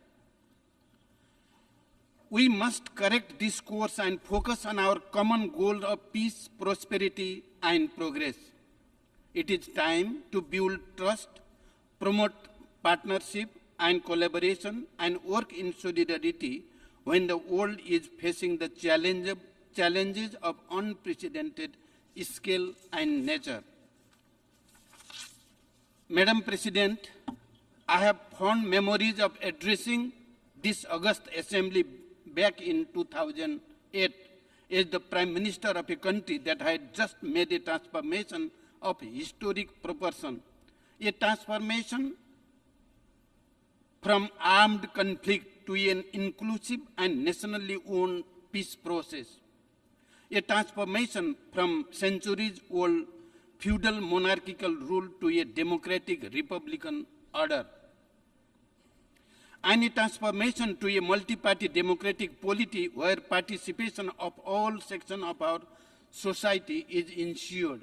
We must correct this course and focus on our common goal of peace, prosperity, and progress. It is time to build trust, promote partnership and collaboration, and work in solidarity when the world is facing the challenges of unprecedented scale and nature. Madam President, I have fond memories of addressing this august assembly back in 2008 as the Prime Minister of a country that had just made a transformation of historic proportion, a transformation from armed conflict to an inclusive and nationally owned peace process, a transformation from centuries-old feudal monarchical rule to a democratic republican order, and a transformation to a multi-party democratic polity where participation of all sections of our society is ensured.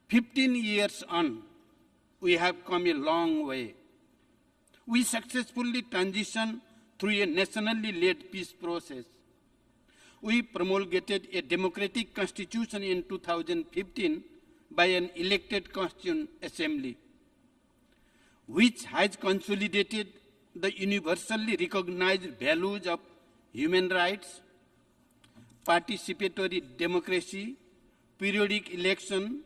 15 years on, we have come a long way. We successfully transitioned through a nationally led peace process. We promulgated a democratic constitution in 2015 by an elected Constituent Assembly, which has consolidated the universally recognized values of human rights, participatory democracy, periodic election,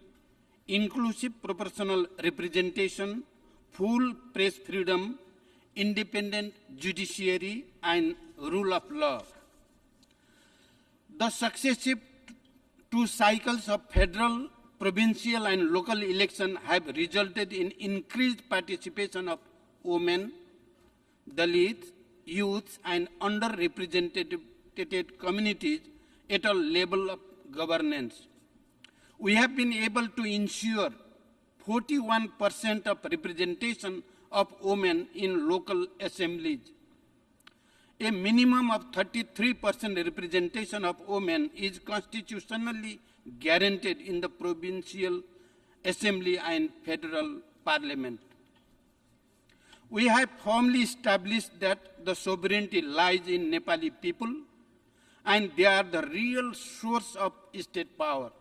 inclusive proportional representation, full press freedom, independent judiciary, and rule of law. The successive two cycles of federal, provincial, and local elections have resulted in increased participation of women, Dalits, youths, and underrepresented communities at all levels of governance. We have been able to ensure 41% of representation of women in local assemblies. A minimum of 33% representation of women is constitutionally guaranteed in the provincial assembly and federal parliament. We have firmly established that the sovereignty lies in Nepali people, and they are the real source of state power.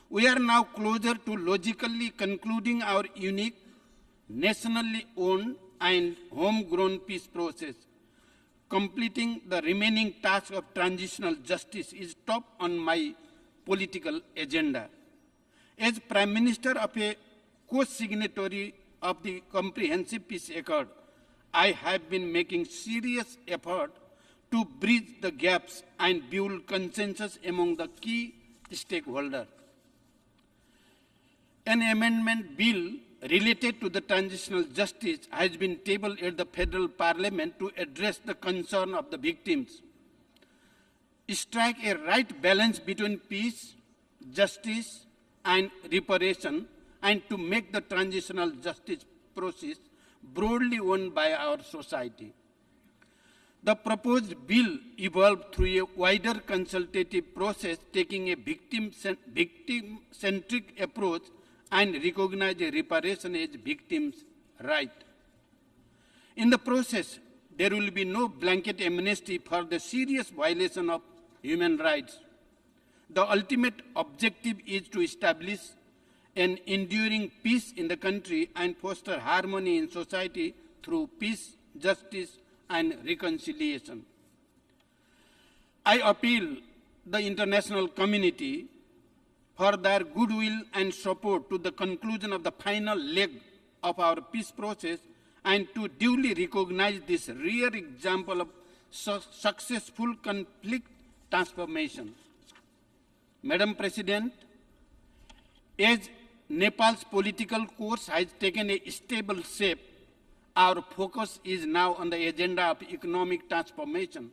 We are now closer to logically concluding our unique, nationally owned and homegrown peace process. Completing the remaining task of transitional justice is top on my political agenda. As Prime Minister of a co-signatory of the Comprehensive Peace Accord, I have been making serious effort to bridge the gaps and build consensus among the key stakeholders. An amendment bill related to the transitional justice has been tabled at the federal parliament to address the concern of the victims, strike a right balance between peace, justice, and reparation, and to make the transitional justice process broadly owned by our society. The proposed bill evolved through a wider consultative process, taking a victim-centric approach and recognize a reparation as victims' right. In the process, there will be no blanket amnesty for the serious violation of human rights. The ultimate objective is to establish an enduring peace in the country and foster harmony in society through peace, justice, and reconciliation. I appeal the international community for their goodwill and support to the conclusion of the final leg of our peace process and to duly recognize this rare example of successful conflict transformation. Madam President, as Nepal's political course has taken a stable shape, our focus is now on the agenda of economic transformation.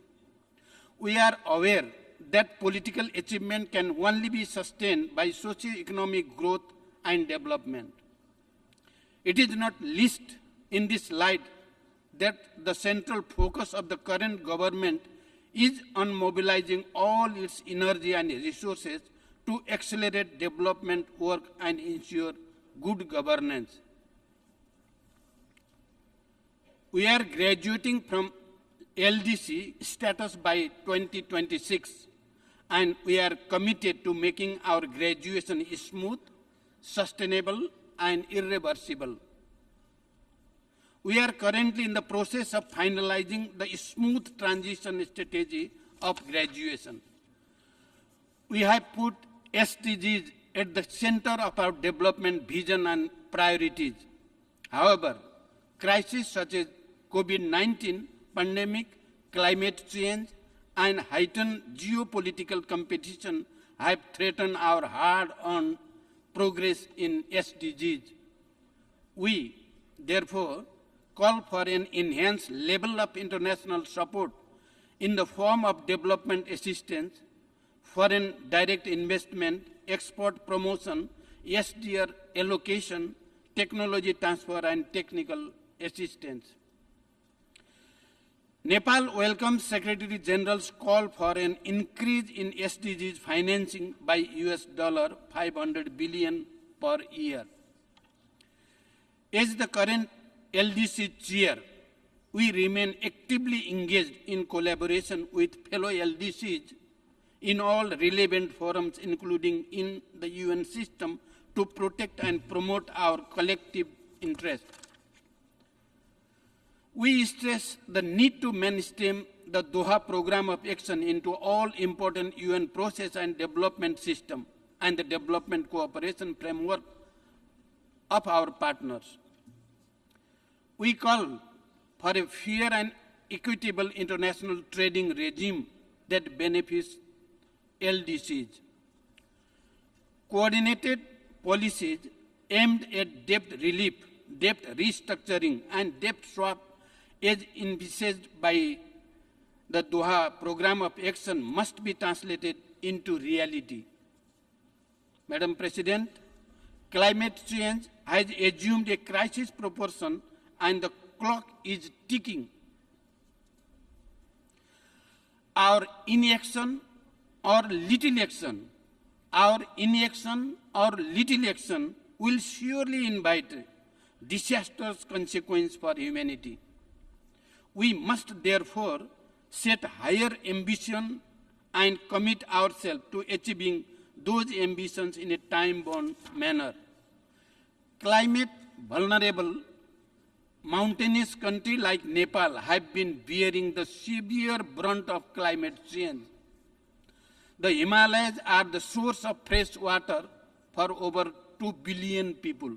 We are aware that political achievement can only be sustained by socio-economic growth and development. It is not least in this light that the central focus of the current government is on mobilizing all its energy and resources to accelerate development work and ensure good governance. We are graduating from LDC status by 2026, and we are committed to making our graduation smooth, sustainable, and irreversible. We are currently in the process of finalizing the smooth transition strategy of graduation. We have put SDGs at the center of our development vision and priorities. However, crises such as COVID-19 pandemic, climate change, and heightened geopolitical competition have threatened our hard-earned progress in SDGs. We, therefore, call for an enhanced level of international support in the form of development assistance, foreign direct investment, export promotion, SDR allocation, technology transfer, and technical assistance. Nepal welcomes Secretary General's call for an increase in SDGs financing by US $500 billion per year. As the current LDC chair, we remain actively engaged in collaboration with fellow LDCs in all relevant forums, including in the UN system, to protect and promote our collective interests. We stress the need to mainstream the Doha Program of Action into all important UN process and development system and the development cooperation framework of our partners. We call for a fair and equitable international trading regime that benefits LDCs. Coordinated policies aimed at debt relief, debt restructuring, and debt swap as envisaged by the Doha Program of Action must be translated into reality. Madam President, climate change has assumed a crisis proportion and the clock is ticking. Our inaction or little action, will surely invite disastrous consequences for humanity. We must therefore set higher ambition and commit ourselves to achieving those ambitions in a time-bound manner. Climate vulnerable mountainous countries like Nepal have been bearing the severe brunt of climate change. The Himalayas are the source of fresh water for over 2 billion people.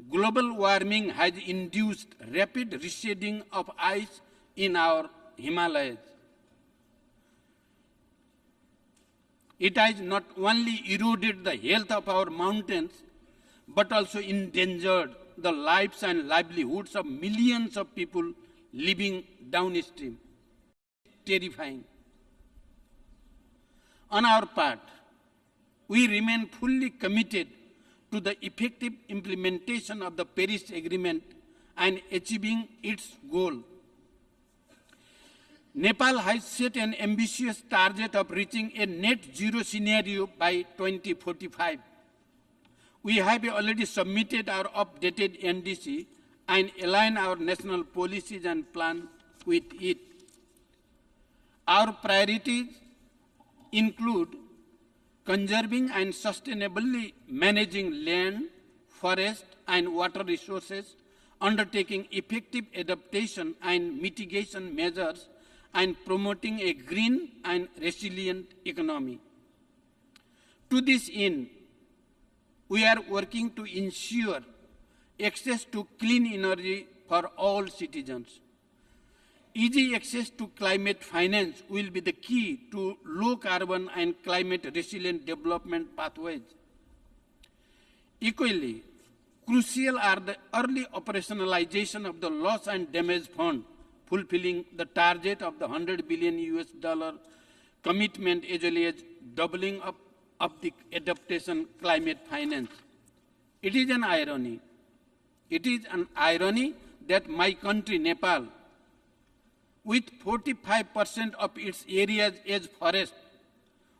Global warming has induced rapid receding of ice in our Himalayas. It has not only eroded the health of our mountains, but also endangered the lives and livelihoods of millions of people living downstream. Terrifying. On our part, we remain fully committed to the effective implementation of the Paris Agreement and achieving its goal. Nepal has set an ambitious target of reaching a net zero scenario by 2045. We have already submitted our updated NDC and aligned our national policies and plans with it. Our priorities include conserving and sustainably managing land, forest, and water resources, undertaking effective adaptation and mitigation measures, and promoting a green and resilient economy. To this end, we are working to ensure access to clean energy for all citizens. Easy access to climate finance will be the key to low carbon and climate resilient development pathways. Equally, crucial are the early operationalization of the loss and damage fund, fulfilling the target of the $100 billion commitment as well as doubling up of the adaptation climate finance. It is an irony. It is an irony that my country, Nepal, with 45% of its areas as forest,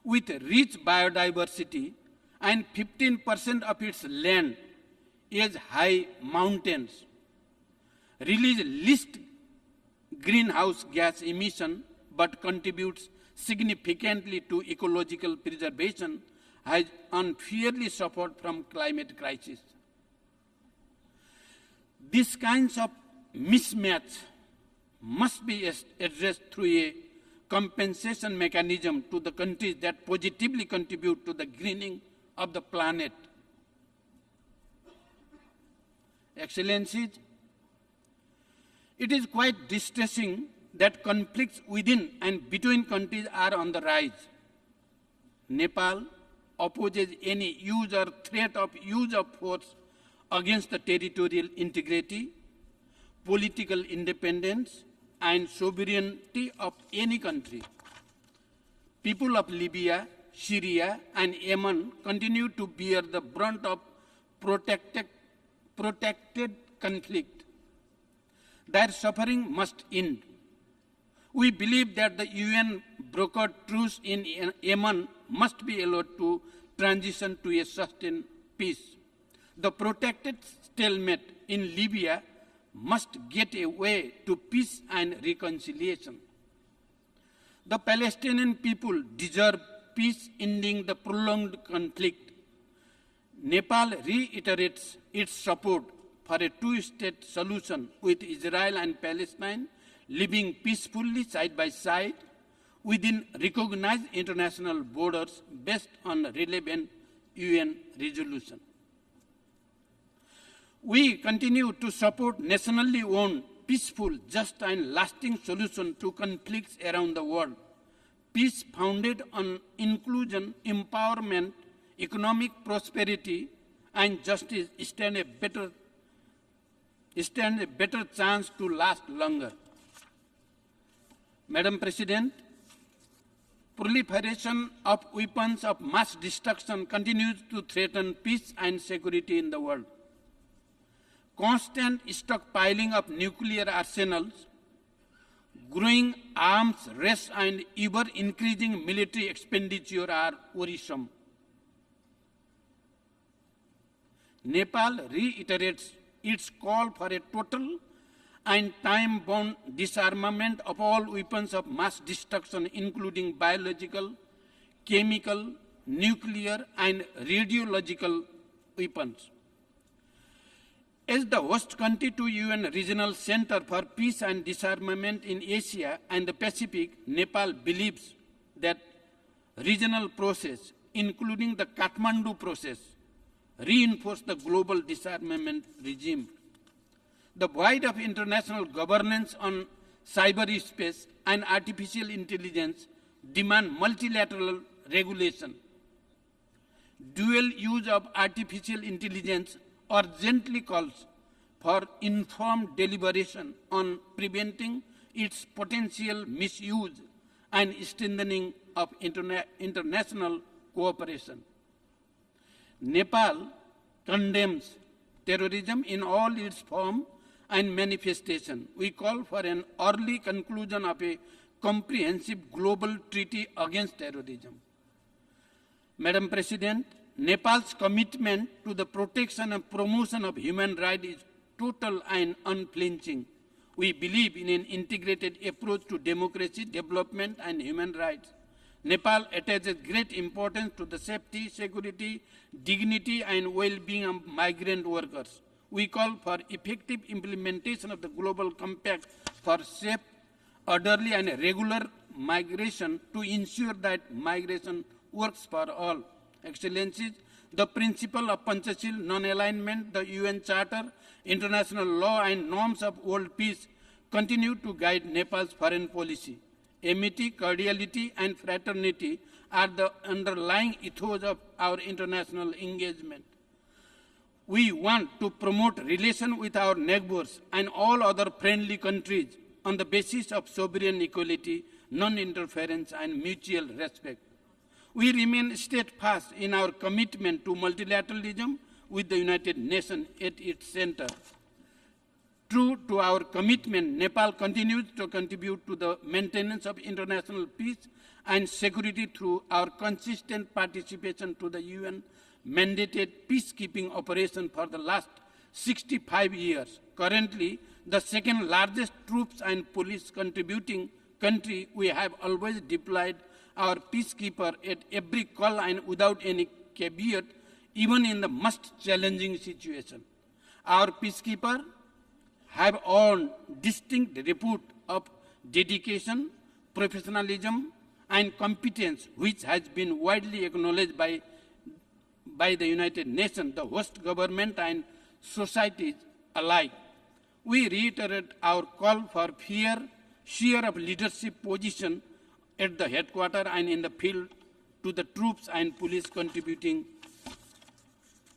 with rich biodiversity, and 15% of its land as high mountains, release least greenhouse gas emission but contributes significantly to ecological preservation, has unfairly suffered from climate crisis. These kinds of mismatch must be addressed through a compensation mechanism to the countries that positively contribute to the greening of the planet. Excellencies, it is quite distressing that conflicts within and between countries are on the rise. Nepal opposes any use or threat of use of force against the territorial integrity, political independence, and sovereignty of any country. People of Libya, Syria, and Yemen continue to bear the brunt of protracted conflict. Their suffering must end. We believe that the UN brokered truce in Yemen must be allowed to transition to a sustained peace. The protracted stalemate in Libya must get a way to peace and reconciliation. The Palestinian people deserve peace ending the prolonged conflict. Nepal reiterates its support for a two-state solution with Israel and Palestine living peacefully side by side within recognized international borders based on relevant UN resolution. We continue to support nationally owned, peaceful, just and lasting solutions to conflicts around the world. Peace founded on inclusion, empowerment, economic prosperity, and justice stand a better chance to last longer. Madam President, proliferation of weapons of mass destruction continues to threaten peace and security in the world. Constant stockpiling of nuclear arsenals, growing arms race, and ever-increasing military expenditure are worrisome. Nepal reiterates its call for a total and time-bound disarmament of all weapons of mass destruction, including biological, chemical, nuclear, and radiological weapons. As the host country to UN Regional Center for Peace and Disarmament in Asia and the Pacific, Nepal believes that regional process, including the Kathmandu process, reinforce the global disarmament regime. The void of international governance on cyberspace and artificial intelligence demand multilateral regulation. Dual use of artificial intelligence urgently calls for informed deliberation on preventing its potential misuse and strengthening of international cooperation. Nepal condemns terrorism in all its forms and manifestation. We call for an early conclusion of a comprehensive global treaty against terrorism. Madam President, Nepal's commitment to the protection and promotion of human rights is total and unflinching. We believe in an integrated approach to democracy, development, and human rights. Nepal attaches great importance to the safety, security, dignity, and well-being of migrant workers. We call for effective implementation of the Global Compact for safe orderly and regular migration to ensure that migration works for all. Excellencies, the principle of Panchashil non-alignment, the UN Charter, international law and norms of world peace continue to guide Nepal's foreign policy. Amity, cordiality and fraternity are the underlying ethos of our international engagement. We want to promote relations with our neighbors and all other friendly countries on the basis of sovereign equality, non-interference and mutual respect. We remain steadfast in our commitment to multilateralism with the United Nations at its center. True to our commitment, Nepal continues to contribute to the maintenance of international peace and security through our consistent participation to the UN-mandated peacekeeping operation for the last 65 years. Currently, the second largest troops and police contributing country, we have always deployed our peacekeeper at every call and without any caveat, even in the most challenging situation. Our peacekeeper have earned distinct repute of dedication, professionalism, and competence, which has been widely acknowledged by the United Nations, the host government, and societies alike. We reiterate our call for share of leadership position at the headquarters and in the field to the troops and police contributing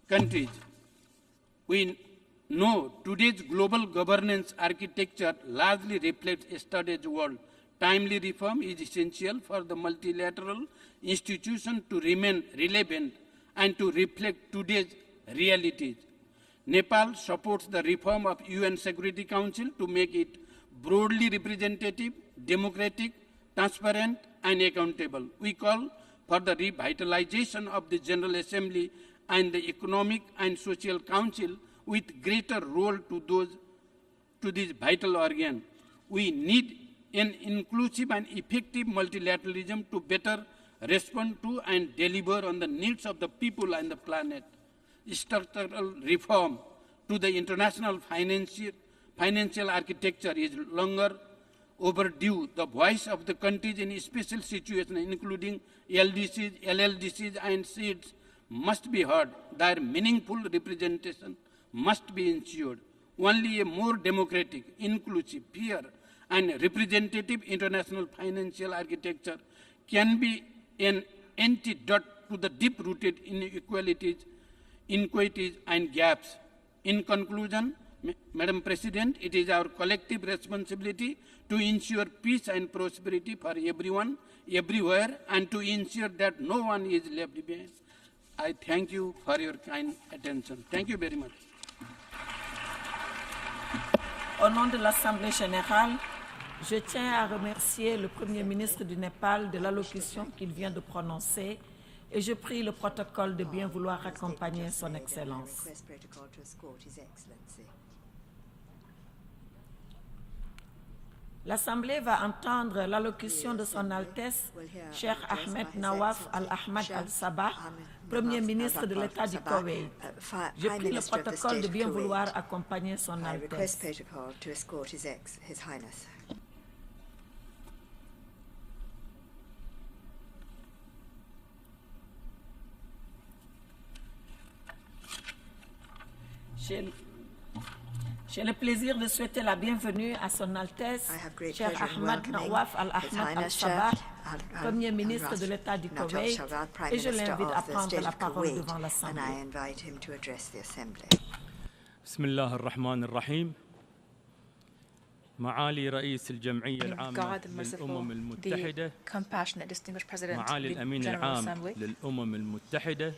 countries. We know today's global governance architecture largely reflects yesterday's world. Timely reform is essential for the multilateral institution to remain relevant and to reflect today's realities. Nepal supports the reform of UN Security Council to make it broadly representative, democratic, transparent, and accountable. We call for the revitalization of the General Assembly and the Economic and Social Council with greater role to this vital organ. We need an inclusive and effective multilateralism to better respond to and deliver on the needs of the people and the planet. Structural reform to the international financial architecture is longer overdue. The voice of the countries in special situations, including LDCs, LLDCs, and SEEDs, must be heard. Their meaningful representation must be ensured. Only a more democratic, inclusive, fair, and representative international financial architecture can be an antidote to the deep-rooted inequalities, inequities, and gaps. In conclusion, Madam President, it is our collective responsibility to ensure peace and prosperity for everyone, everywhere, and to ensure that no one is left behind. I thank you for your kind attention. Thank you very much. Au nom de l'Assemblée générale, je tiens à remercier le Premier ministre du Népal de l'allocution qu'il vient de prononcer et je prie le protocole de bien vouloir accompagner son Excellence. L'Assemblée va entendre l'allocution de Son Altesse, Cheikh Ahmed Nawaf Al-Ahmad Al-Sabah, Premier ministre de l'État du Koweït. Je prie le protocole de bien vouloir accompagner Son Altesse. J'ai le plaisir de souhaiter la bienvenue à Son Altesse, Cheikh Ahmed Nawaf Al-Ahmad Al-Sabah, Premier ministre de l'État du Koweït, et je l'invite à prendre la parole devant l'Assemblée. بسم الله الرحمن الرحيم. معالي رئيس الجمعية العامة للأمم المتحدة، معالي الأمين العام للأمم المتحدة،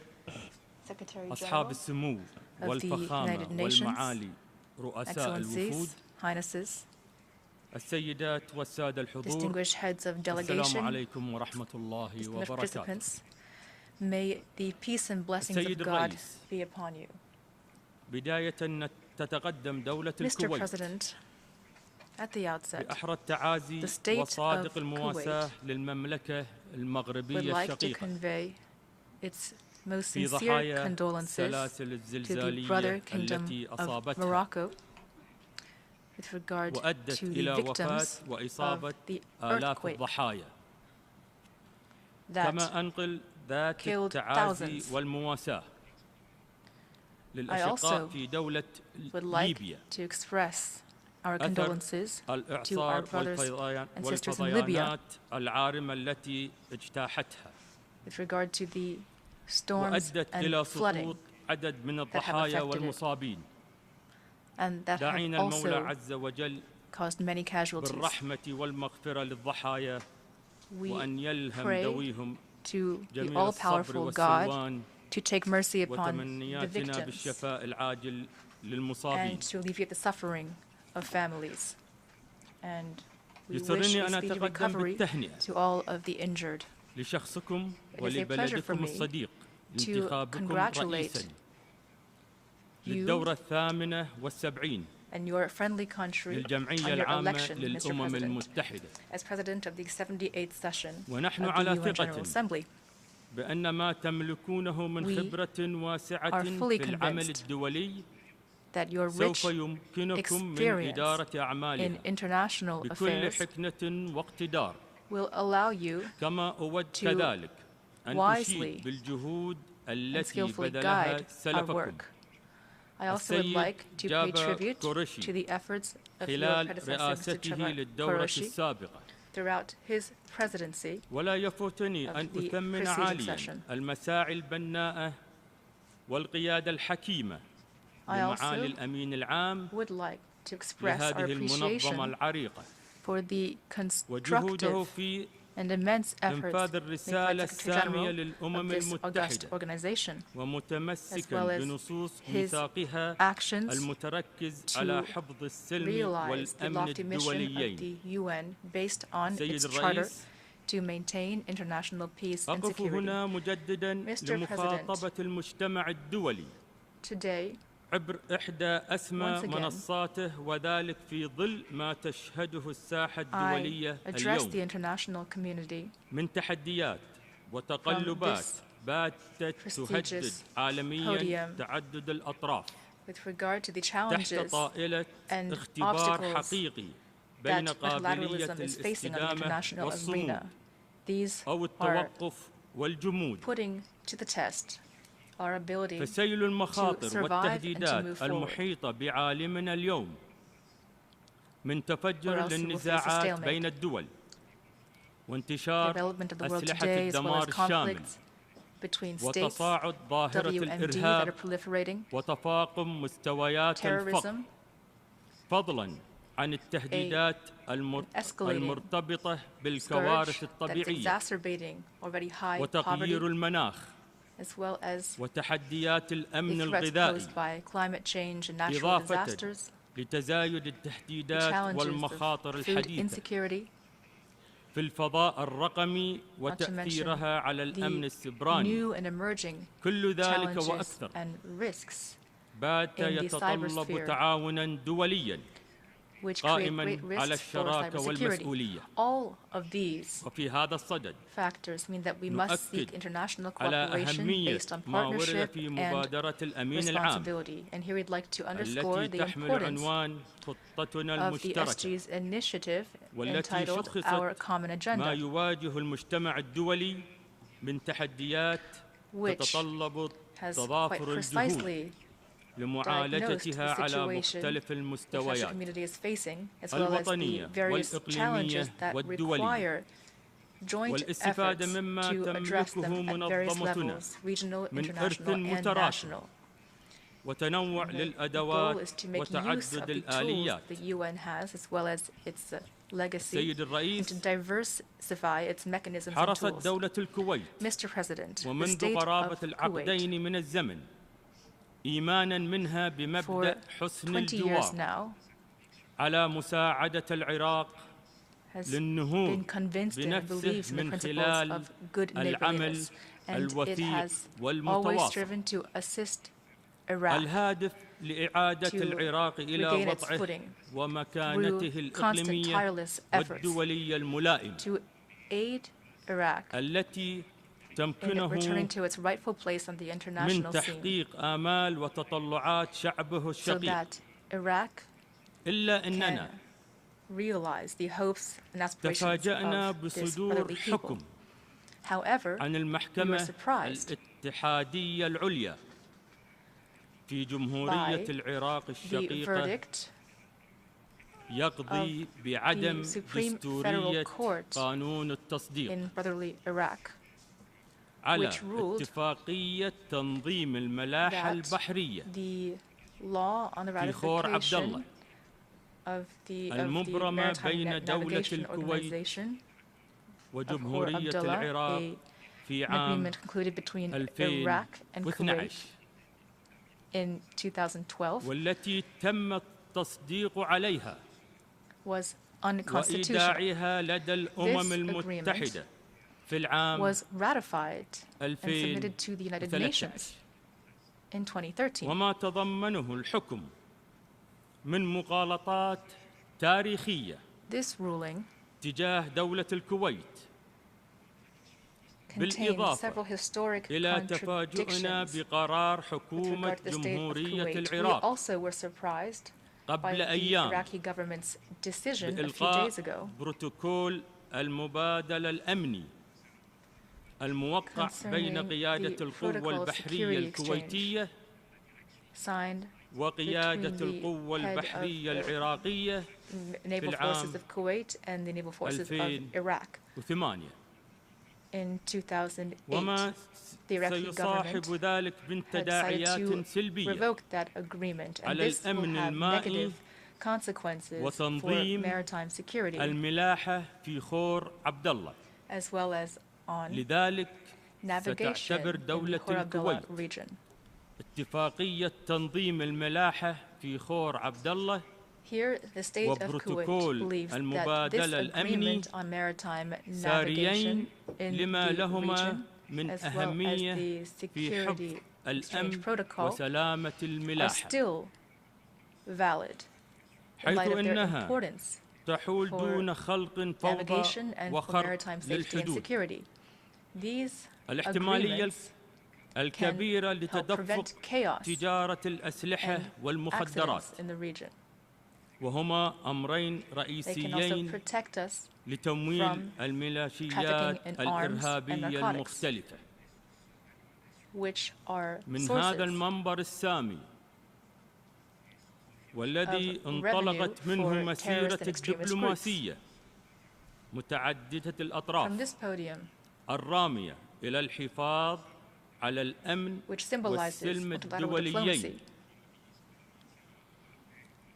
أصحاب السمو والفخامة والمعالي رؤساء الوفود، السيدات والسادة الحضور، السلام عليكم ورحمة الله وبركاته. السيد الرئيس، بداية تتقدم دولة الكويت بأحرى التعازي وصادق المواساة للمملكة المغربية الشقيقة في ضحايا السلاسل الزلزالية التي أصابتها. with regard to the victims of the earthquake that killed thousands. I also would like to express our condolences to our brothers and sisters in Libya with regard to the storms and flooding that have affected it, and that have also caused many casualties. We pray to the all-powerful God to take mercy upon the victims and to alleviate the suffering of families. And we wish a speedy recovery to all of the injured. It is a pleasure for me to congratulate you and your friendly country on your election, Mr. President, as President of the 78th session of the UN General Assembly. We are fully convinced that your rich experience in international affairs will allow you to wisely and skillfully guide our work. I also would like to pay tribute to the efforts of your predecessor, Mr. Chakwera, throughout his presidency of the preceding session. I also would like to express our appreciation for the constructive and immense efforts made by the Secretary General of this august organization, as well as his actions to realize the lofty mission of the UN based on its charter to maintain international peace and security. Mr. President, today, عبر إحدى أسمى منصاته وذلك في ظل ما تشهده الساحة الدولية اليوم من تحديات وتقلبات باتت تهدد عالميا تعدد الأطراف تحت طائلة اختبار حقيقي بين قابلية الاستدامة والصمود أو التوقف والجمود. فسيل المخاطر والتهديدات المحيطة بعالمنا اليوم من تفجر للنزاعات بين الدول وانتشار أسلحة الدمار الشامل وتصاعد ظاهرة الإرهاب وتفاقم مستويات الفقر فضلاً عن التهديدات المرتبطة بالكوارث الطبيعية وتغيير المناخ as well as وتحديات الأمن the threats posed by climate change and natural disasters, لتزايد التهديدات والمخاطر الحديثة في الفضاء الرقمي وتأثيرها على الأمن السيبراني. كل ذلك وأكثر بات يتطلب تعاونا دوليا قائما على الشراكة والمسؤولية. وفي هذا الصدد نؤكد على أهمية ما ورد في مبادرة الأمين العام التي تحمل عنوان خطتنا المشتركة والتي شخصت ما يواجه المجتمع الدولي من تحديات تتطلب تضافر الجهود لمعالجتها على مختلف المستويات الوطنية والإقليمية والدولية والاستفادة مما تملكه منظمتنا من إرث متراكم وتنوع للأدوات وتعدد الآليات. سيد الرئيس، حرصت دولة الكويت ومنذ قرابة العقدين من الزمن إيماناً منها بمبدأ حسن الجوار على مساعدة العراق للنهوض بنفسه من خلال العمل الوثيق والمتواصل الهادف لإعادة العراق إلى وضعه ومكانته الإقليمية والدولية الملائمة التي تمكنه من تحقيق آمال وتطلعات شعبه الشقيق can realize the hopes and aspirations of this brotherly people. However, we were surprised by the verdict of the Supreme Federal Court in brotherly Iraq, which ruled that the law on the ratification of the Maritime Navigation Organization of Khor Abdullah, an agreement concluded between Iraq and Kuwait in 2012, was unconstitutional. This agreement was ratified and submitted to the United Nations in 2013. وما تضمنه الحكم من مغالطات تاريخية This ruling تجاه دولة الكويت بالإضافة إلى تفاجؤنا بقرار حكومة جمهورية العراق قبل أيام بإلغاء بروتوكول المبادلة الأمني الموقع بين قيادة القوة البحرية الكويتية وقيادة القوة البحرية العراقية في العام 2008 وما سيصاحب ذلك من تداعيات سلبية على الأمن المائي وتنظيم الملاحة في خور عبد الله. لذلك ستعتبر دولة الكويت اتفاقية تنظيم الملاحة في خور عبد الله وبروتوكول المبادلة الأمني ساريين لما لهما من أهمية في حفظ الأمن وسلامة الملاحة، حيث أنها تحول دون خلق فوضى وخرق للحدود. الاحتمالية الكبيرة لتدفق تجارة الأسلحة والمخدرات، وهما أمرين رئيسيين لتمويل الميليشيات الإرهابية المختلفة. من هذا المنبر السامي والذي انطلقت منه مسيرة الدبلوماسية متعددة الأطراف الرامية إلى الحفاظ على الأمن والسلم الدوليين،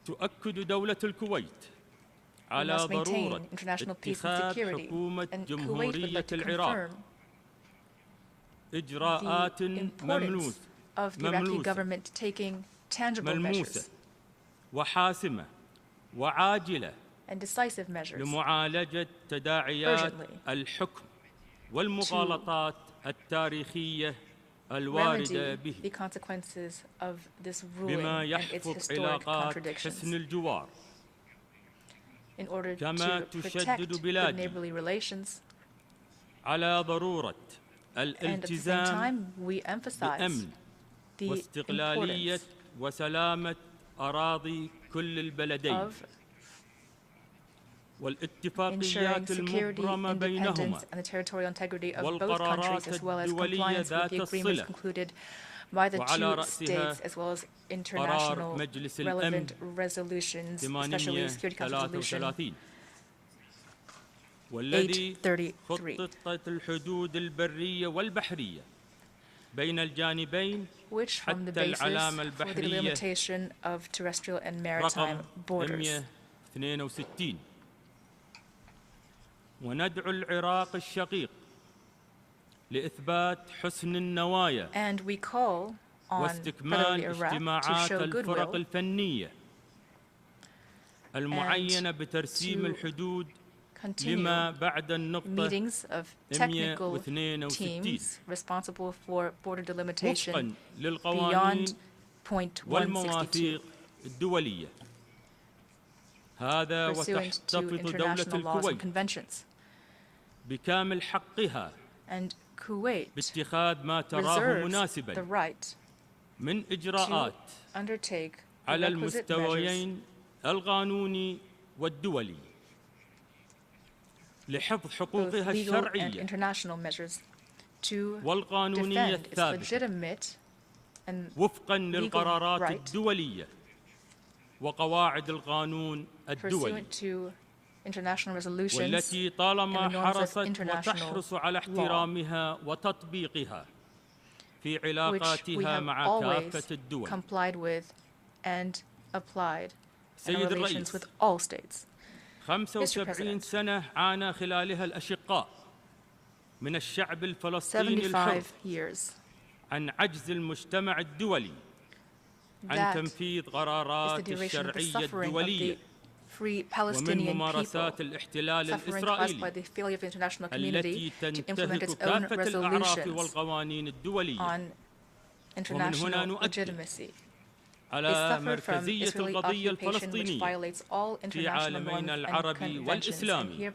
تؤكد دولة الكويت على ضرورة اتخاذ حكومة جمهورية العراق إجراءات ملموسة وحاسمة وعاجلة لمعالجة تداعيات الحكم والمغالطات التاريخية الواردة به، بما يحفظ علاقات حسن الجوار. كما تشدد بلادي على ضرورة الالتزام بأمن واستقلالية وسلامة أراضي كل البلدين، والاتفاقيات المبرمة بينهما والقرارات الدولية ذات الصلة، وعلى رأسها قرار مجلس الأمن 833 والذي خططت الحدود البرية والبحرية بين الجانبين حتى العلامة البحرية رقم 162. وندعو العراق الشقيق لإثبات حسن النوايا واستكمال اجتماعات الفرق الفنية المعينة بترسيم الحدود لما بعد النقطة 162 وفقا للقوانين والمواثيق الدولية. هذا وتحتفظ دولة الكويت بكامل حقها باتخاذ ما تراه مناسبا من إجراءات على المستويين القانوني والدولي لحفظ حقوقها الشرعية والقانونية الثابتة وفقا للقرارات الدولية وقواعد القانون الدولي والتي طالما حرصت وتحرص على احترامها وتطبيقها في علاقاتها مع كافة الدول. سيد الرئيس، 75 سنة عانى خلالها الأشقاء من الشعب الفلسطيني الحر عن عجز المجتمع الدولي عن تنفيذ قرارات الشرعية الدولية ومن ممارسات الاحتلال الإسرائيلي التي تنتهك كافة الأعراف والقوانين الدولية. ومن هنا نؤكد على مركزية القضية الفلسطينية في عالمنا العربي والإسلامي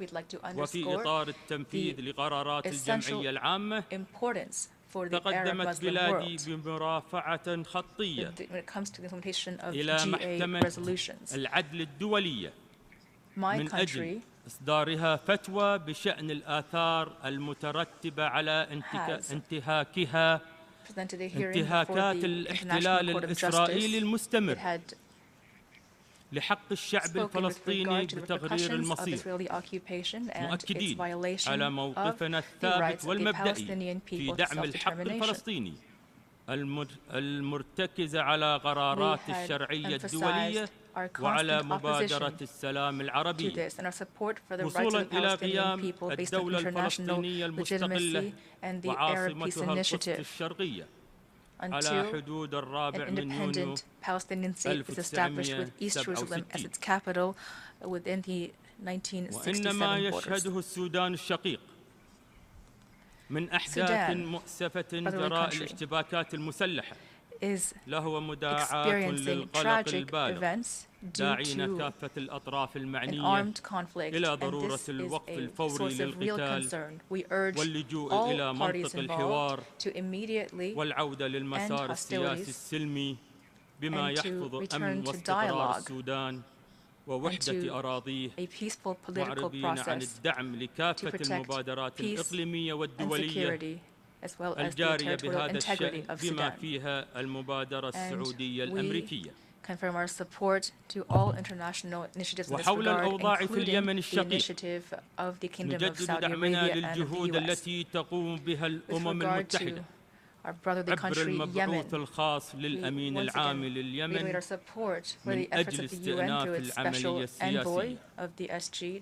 وفي إطار التنفيذ لقرارات الجمعية العامة. تقدمت بلادي بمرافعة خطية إلى محكمة العدل الدولية من أجل إصدارها فتوى بشأن الآثار المترتبة على انتهاكات الاحتلال الإسرائيلي المستمر لحق الشعب الفلسطيني بتقرير المصير، مؤكدين على موقفنا الثابت والمبدئي في دعم الحق الفلسطيني المرتكز على قرارات الشرعية الدولية وعلى مبادرة السلام العربية، وصولا إلى قيام الدولة الفلسطينية المستقلة وعاصمتها القدس الشرقية على حدود 4 من يونيو 1967. وإنما يشهده السودان الشقيق من أحداث مؤسفة جراء الاشتباكات المسلحة لهو مداعاة للقلق البالغ، داعين كافة الأطراف المعنية إلى ضرورة الوقف الفوري للقتال واللجوء إلى منطق الحوار والعودة للمسار السياسي السلمي بما يحفظ أمن واستقرار السودان ووحدة أراضيه، معربين عن الدعم لكافة المبادرات الإقليمية والدولية الجارية بهذا الشأن بما فيها المبادرة السعودية الأمريكية. وحول الأوضاع في اليمن الشقيق نجدد دعمنا للجهود التي تقوم بها الأمم المتحدة عبر المبعوث الخاص للأمين العام لليمن من أجل استئناف العملية السياسية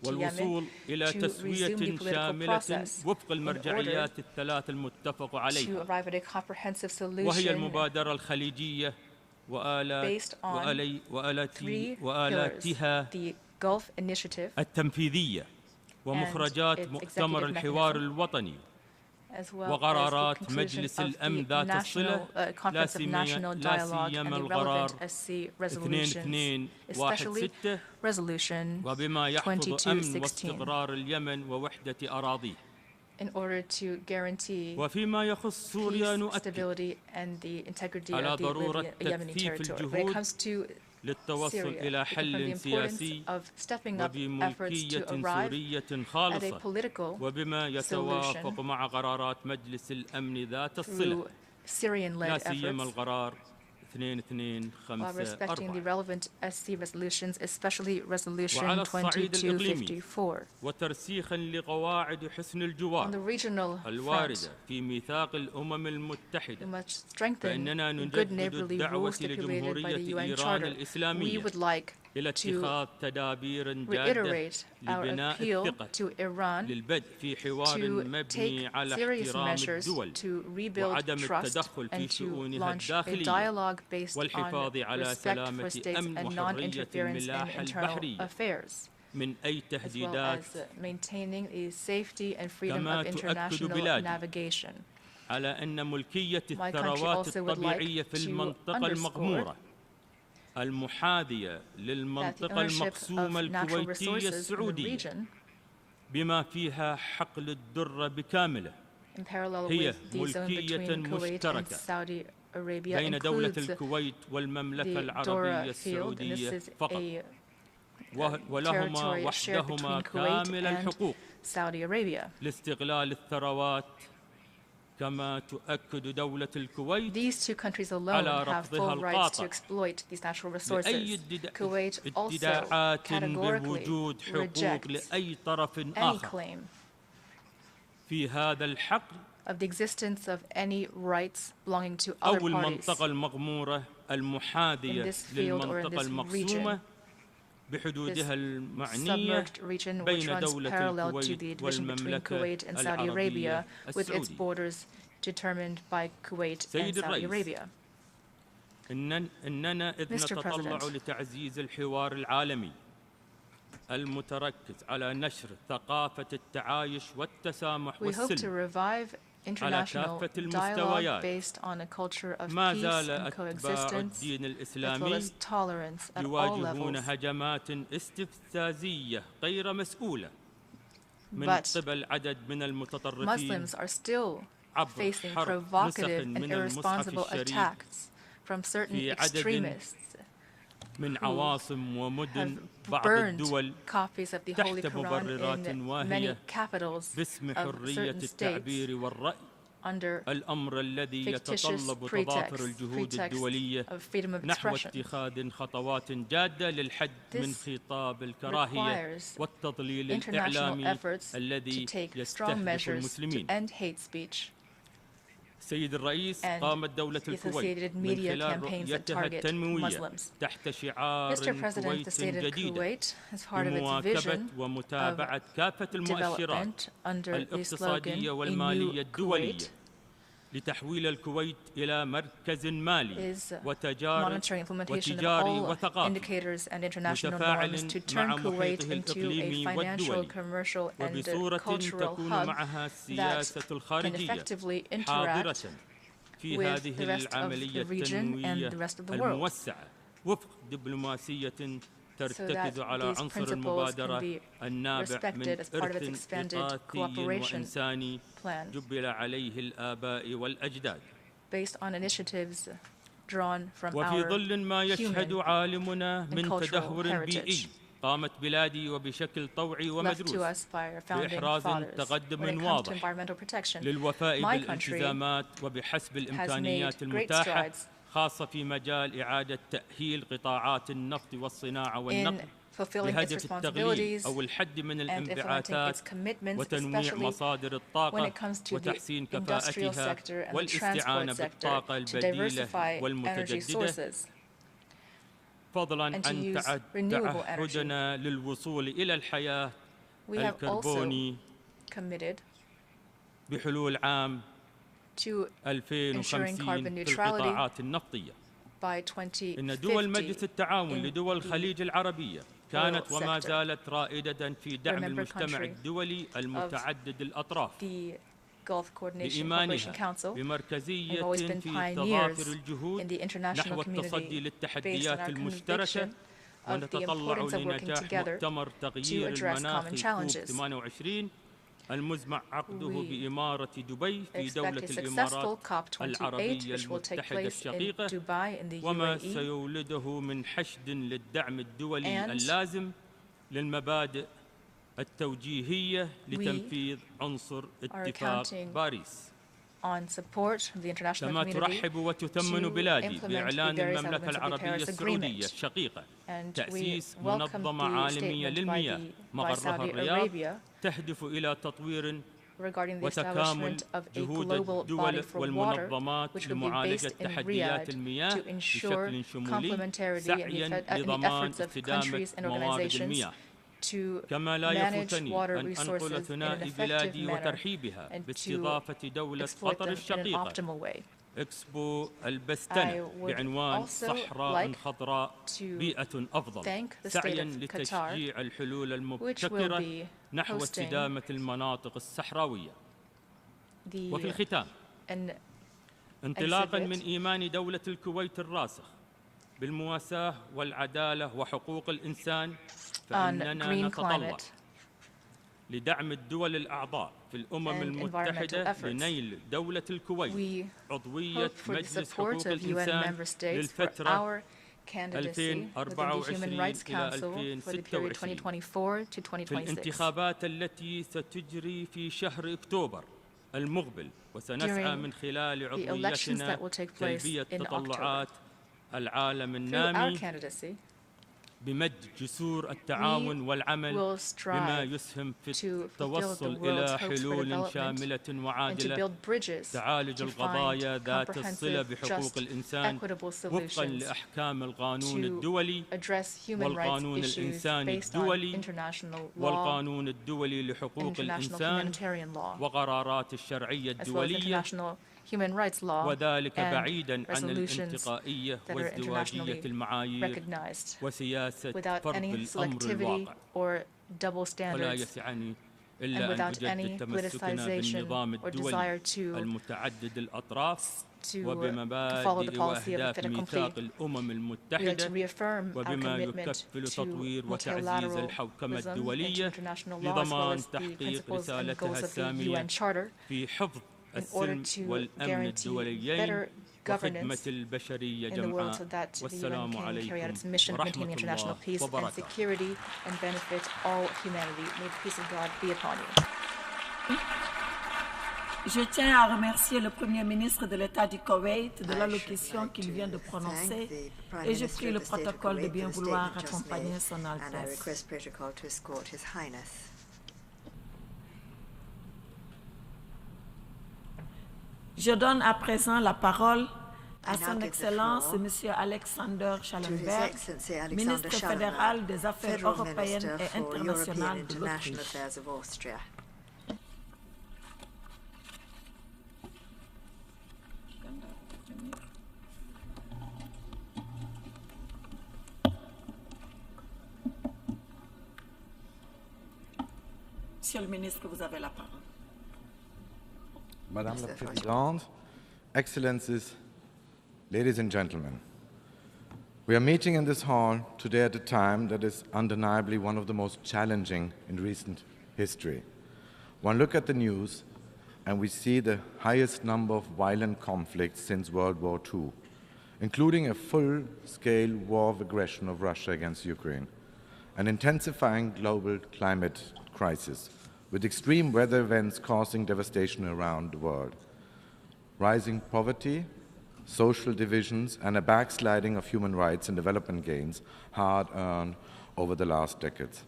والوصول إلى تسوية شاملة وفق المرجعيات الثلاث المتفق عليها، وهي المبادرة الخليجية وآلاتها التنفيذية ومخرجات مؤتمر الحوار الوطني وقرارات مجلس الأمن ذات الصلة لا سيما القرار 2216 وبما يحفظ أمن واستقرار اليمن ووحدة أراضيه. وفيما يخص سوريا نؤكد على ضرورة تكثيف الجهود للتوصل إلى حل سياسي وبملكية سورية خالصة وبما يتوافق مع قرارات مجلس الأمن ذات الصلة لا سيما القرار 2254. وعلى الصعيد الإقليمي وترسيخا لقواعد حسن الجوار الواردة في ميثاق الأمم المتحدة، فإننا نجدد الدعوة لجمهورية إيران الإسلامية إلى اتخاذ تدابير جادة لبناء الثقة للبدء في حوار مبني على احترام الدول وعدم التدخل في شؤونها الداخلية والحفاظ على سلامة أمن وحرية الملاحة البحرية من أي تهديدات. كما تؤكد بلادي على أن ملكية الثروات الطبيعية في المنطقة المغمورة المحاذية للمنطقة المقسومة الكويتية السعودية بما فيها حقل الدرة بكامله هي ملكية مشتركة بين دولة الكويت والمملكة العربية السعودية فقط، territorial share between Kuwait and Saudi Arabia. These two countries alone have full rights to exploit these natural resources. Kuwait also categorically rejects any claim of the existence of any rights belonging to other parties in this field or in this region. This submerged region, which runs parallel to the division between Kuwait and Saudi Arabia, with its borders determined by Kuwait and Saudi Arabia. Mr. President, المتركز على نشر ثقافة التعايش والتسامح we hope to revive international dialogue based on a culture of peace and coexistence, as well as tolerance at all levels. هجمات استفزازية غير مسؤولة من قبل عدد من المتطرفين. Muslims are still facing provocative and irresponsible attacks from certain extremists من عواصم ومدن بعض burned الدول copies of the Holy Quran in many capitals باسم of حرية certain التعبير states والرأي under الأمر الذي fictitious يتطلب تضافر الجهود pretext الدولية of freedom of نحو expression. اتخاذ خطوات جادة للحد من خطاب الكراهية والتضليل international الإعلامي efforts to الذي take strong يستهدف measures to المسلمين. end hate speech. سيد الرئيس and قامت دولة the الكويت associated من media خلال campaigns that رؤيتها target التنموية Muslims. تحت شعار Mr. President, the state of جديدة Kuwait, as part of its بمواكبة vision ومتابعة كافة المؤشرات development under the slogan الاقتصادية A والمالية New الدولية Kuwait لتحويل الكويت إلى مركز مالي is وتجاري monitoring implementation of وتجاري all وثقافي indicators and international متفاعل norms to مع turn Kuwait محيطه into a الإقليمي financial, والدولي commercial, and وبصورة cultural تكون hub معها that السياسة can الخارجية effectively حاضرة interact في with هذه the rest of العملية the region التنموية and the rest of the world, الموسعة وفق دبلوماسية so ترتكز that على these عنصر principles can المبادرة be النابع من respected as part of its إرث expanded إغاثي cooperation وإنساني plan جبل عليه الآباء والأجداد. based on initiatives drawn from وفي our ظل ما يشهد human عالمنا and من cultural تدهور بيئي heritage قامت بلادي وبشكل طوعي left to ومدروس us by our founding بإحراز fathers when it تقدم comes to واضح environmental protection. للوفاء My country بالالتزامات وبحسب has الإمكانيات made great المتاحة strides خاصة في مجال إعادة تأهيل قطاعات النفط والصناعة in والنقل fulfilling its بهدف التغليب responsibilities أو الحد من and implementing الانبعاثات its commitments, وتنويع especially مصادر when الطاقة it comes to the وتحسين industrial كفاءتها sector and the والاستعانة transport بالطاقة sector to البديلة diversify energy والمتجددة sources فضلا and to عن use renewable energy. تعهدنا للوصول إلى الحياة We have also الكربوني committed بحلول عام to ensuring 2050 carbon في neutrality القطاعات النفطية. by 2050 إن دول مجلس التعاون in لدول the الخليج العربية كانت oil وما sector. زالت رائدة في دعم We're a member المجتمع country الدولي المتعدد الأطراف the Gulf Coordination Cooperation بإيمانها Council. We've بمركزية always been في pioneers تضافر in الجهود the international نحو التصدي community based on للتحديات our المشتركة conviction of the ونتطلع importance of working لنجاح together مؤتمر to تغيير address المناخ common كوب challenges. 28 المزمع عقده We بإمارة دبي في expect دولة a successful الإمارات COP28 العربية which will take المتحدة place in الشقيقة Dubai in the وما UAE سيولده من حشد للدعم الدولي and اللازم للمبادئ التوجيهية لتنفيذ عنصر اتفاق باريس. on support from the international كما community ترحب وتثمن to بلادي implement the بإعلان various المملكة elements of the العربية Paris السعودية Agreement. الشقيقة And تأسيس we welcome منظمة the عالمية statement by للمياه مقرها Saudi الرياض Arabia تهدف إلى تطوير regarding the وتكامل establishment of a جهود global الدول body for water, والمنظمات which will be لمعالجة based in تحديات Riyadh المياه to ensure بشكل شمولي complementarity سعيا in the لضمان efforts of استدامة countries and موارد organizations المياه. to كما لا manage يفوتني water أن resources أنقل in an ثنائي effective بلادي manner وترحيبها and to باستضافة دولة exploit قطر them in an الشقيقة optimal way. إكسبو البستنة I would بعنوان also صحراء like خضراء to بيئة أفضل thank the سعيا state of لتشجيع الحلول which will المبتكرة be نحو hosting استدامة المناطق الصحراوية. وفي the الختام انطلاقا من إيمان دولة الكويت الراسخ بالمواساة والعدالة وحقوق الإنسان فإننا نتطلع لدعم الدول الأعضاء في الأمم المتحدة لنيل دولة الكويت عضوية مجلس حقوق الإنسان للفترة candidacy with the Human Rights Council for the period 2024 to 2026. في الانتخابات التي ستجري في شهر أكتوبر المقبل وسنسعى من خلال عضويتنا تلبية تطلعات العالم النامي بمد جسور التعاون والعمل بما يسهم في التوصل إلى حلول شاملة وعادلة تعالج القضايا ذات الصلة بحقوق الإنسان وفقا لأحكام القانون الدولي والقانون الإنساني الدولي والقانون الدولي لحقوق الإنسان وقرارات الشرعية الدولية Human Rights Law وذلك بعيداً عن الانتقائية وازدواجية المعايير وسياسة فرض الأمر الواقع ولا يسعني إلا أن أجدد تمسكنا بالنظام الدولي المتعدد الأطراف وبمبادئ وأهداف ميثاق الأمم المتحدة وبما يكفل تطوير وتعزيز الحوكمة الدولية لضمان تحقيق رسالتها السامية في حفظ السلم والأمن الدوليين وخدمة البشرية جمعاء والسلام عليكم ورحمة الله وبركاته. Je tiens à remercier le Premier ministre de l'État du Koweït de l'allocution qu'il vient de prononcer et je prie le protocole de bien vouloir accompagner son Altesse. Je donne à présent la parole à son Excellence, M. Alexander Schallenberg, ministre fédéral des Affaires européennes et internationales de l'Autriche. Monsieur le ministre, vous avez la parole. Madame la Présidente, Excellencies, ladies and gentlemen, we are meeting in this hall today at a time that is undeniably one of the most challenging in recent history. One look at the news and we see the highest number of violent conflicts since World War II, including a full-scale war of aggression of Russia against Ukraine, an intensifying global climate crisis, with extreme weather events causing devastation around the world, rising poverty, social divisions, and a backsliding of human rights and development gains hard-earned over the last decades.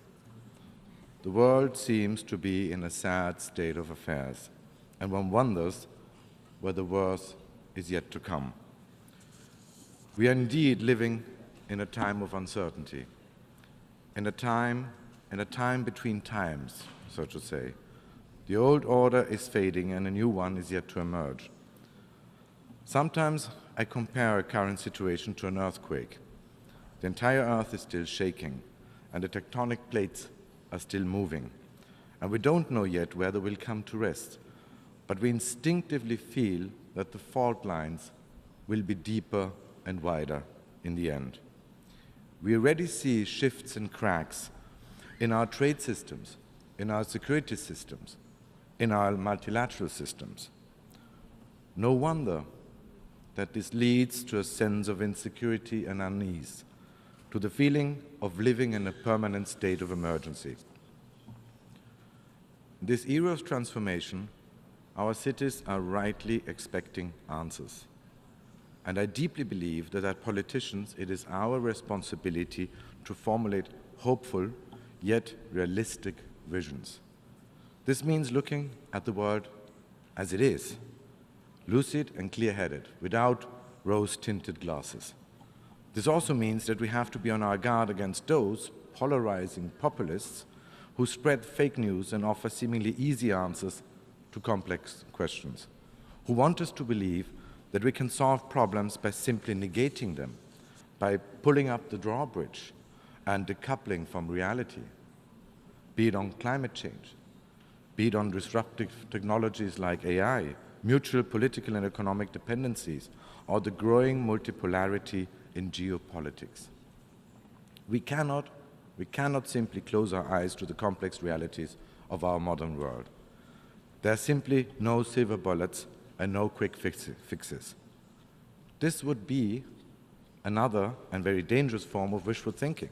The world seems to be in a sad state of affairs, and one wonders whether worse is yet to come. We are indeed living in a time of uncertainty, in a time between times, so to say. The old order is fading and a new one is yet to emerge. Sometimes I compare our current situation to an earthquake. The entire earth is still shaking and the tectonic plates are still moving. And we don't know yet where they will come to rest, but we instinctively feel that the fault lines will be deeper and wider in the end. We already see shifts and cracks in our trade systems, in our security systems, in our multilateral systems. No wonder that this leads to a sense of insecurity and unease, to the feeling of living in a permanent state of emergency. In this era of transformation, our cities are rightly expecting answers. And I deeply believe that as politicians, it is our responsibility to formulate hopeful yet realistic visions. This means looking at the world as it is, lucid and clear-headed, without rose-tinted glasses. This also means that we have to be on our guard against those polarizing populists who spread fake news and offer seemingly easy answers to complex questions, who want us to believe that we can solve problems by simply negating them, by pulling up the drawbridge and decoupling from reality, be it on climate change, be it on disruptive technologies like AI, mutual political and economic dependencies, or the growing multipolarity in geopolitics. We cannot simply close our eyes to the complex realities of our modern world. There are simply no silver bullets and no quick fixes. This would be another and very dangerous form of wishful thinking.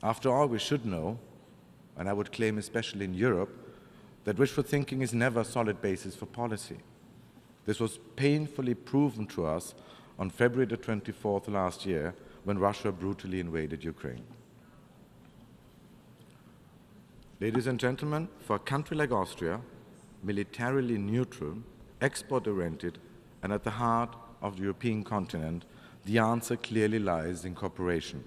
After all, we should know, and I would claim especially in Europe, that wishful thinking is never a solid basis for policy. This was painfully proven to us on February the 24th last year when Russia brutally invaded Ukraine. Ladies and gentlemen, for a country like Austria, militarily neutral, export-oriented, and at the heart of the European continent, the answer clearly lies in cooperation.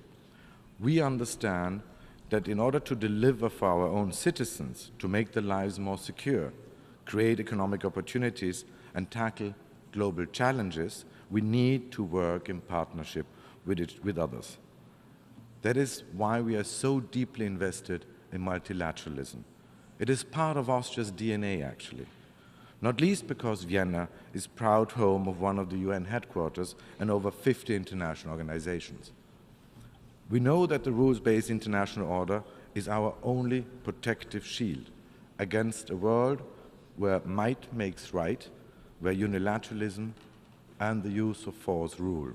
We understand that in order to deliver for our own citizens, to make their lives more secure, create economic opportunities, and tackle global challenges, we need to work in partnership with others. That is why we are so deeply invested in multilateralism. It is part of Austria's DNA, actually, not least because Vienna is proud home of one of the UN headquarters and over 50 international organizations. We know that the rules-based international order is our only protective shield against a world where might makes right, where unilateralism and the use of force rule.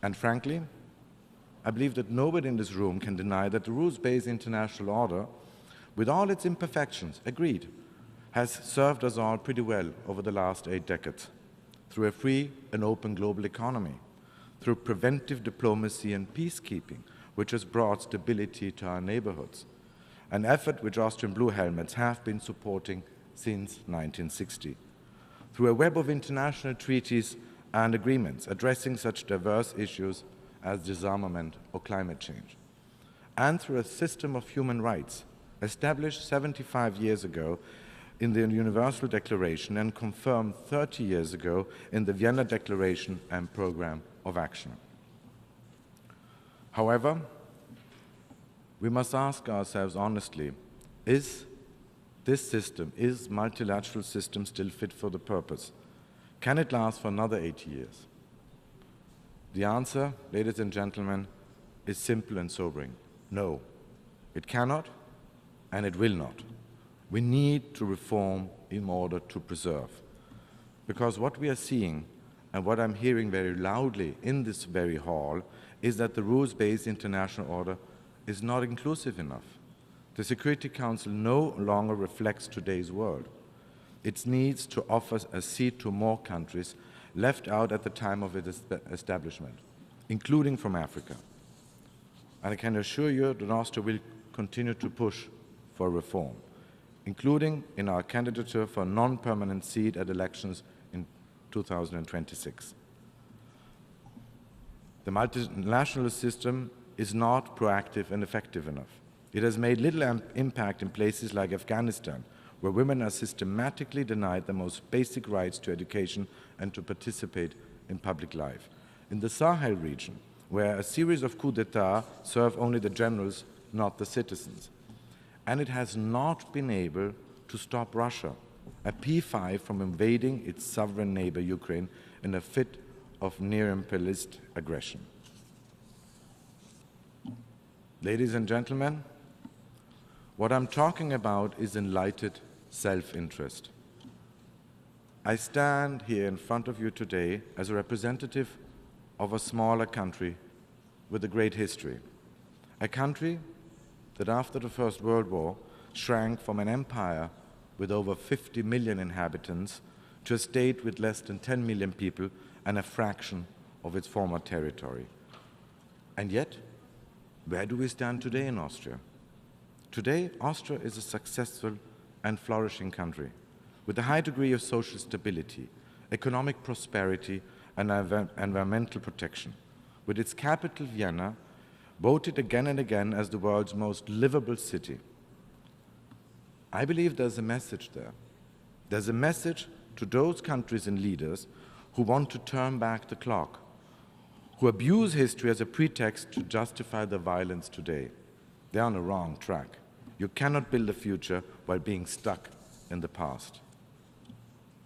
And frankly, I believe that nobody in this room can deny that the rules-based international order, with all its imperfections, agreed, has served us all pretty well over the last 8 decades, through a free and open global economy, through preventive diplomacy and peacekeeping, which has brought stability to our neighborhoods, an effort which Austrian Blue Helmets have been supporting since 1960, through a web of international treaties and agreements addressing such diverse issues as disarmament or climate change, and through a system of human rights established 75 years ago in the Universal Declaration and confirmed 30 years ago in the Vienna Declaration and Programme of Action. However, we must ask ourselves honestly, is multilateral system still fit for the purpose? Can it last for another 80 years? The answer, ladies and gentlemen, is simple and sobering. No, it cannot and it will not. We need to reform in order to preserve. Because what we are seeing and what I'm hearing very loudly in this very hall is that the rules-based international order is not inclusive enough. The Security Council no longer reflects today's world. It needs to offer a seat to more countries left out at the time of its establishment, including from Africa. And I can assure you that Austria will continue to push for reform, including in our candidature for a non-permanent seat at elections in 2026. The multinational system is not proactive and effective enough. It has made little impact in places like Afghanistan, where women are systematically denied the most basic rights to education and to participate in public life. In the Sahel region, where a series of coups d'etat serve only the generals, not the citizens. And it has not been able to stop Russia, a P5, from invading its sovereign neighbor Ukraine in a fit of near-imperialist aggression. Ladies and gentlemen, what I'm talking about is enlightened self-interest. I stand here in front of you today as a representative of a smaller country with a great history, a country that after the First World War shrank from an empire with over 50 million inhabitants to a state with less than 10 million people and a fraction of its former territory. And yet, where do we stand today in Austria? Today, Austria is a successful and flourishing country with a high degree of social stability, economic prosperity, and environmental protection, with its capital, Vienna, voted again and again as the world's most livable city. I believe there's a message there. There's a message to those countries and leaders who want to turn back the clock, who abuse history as a pretext to justify the violence today. They're on the wrong track. You cannot build a future while being stuck in the past.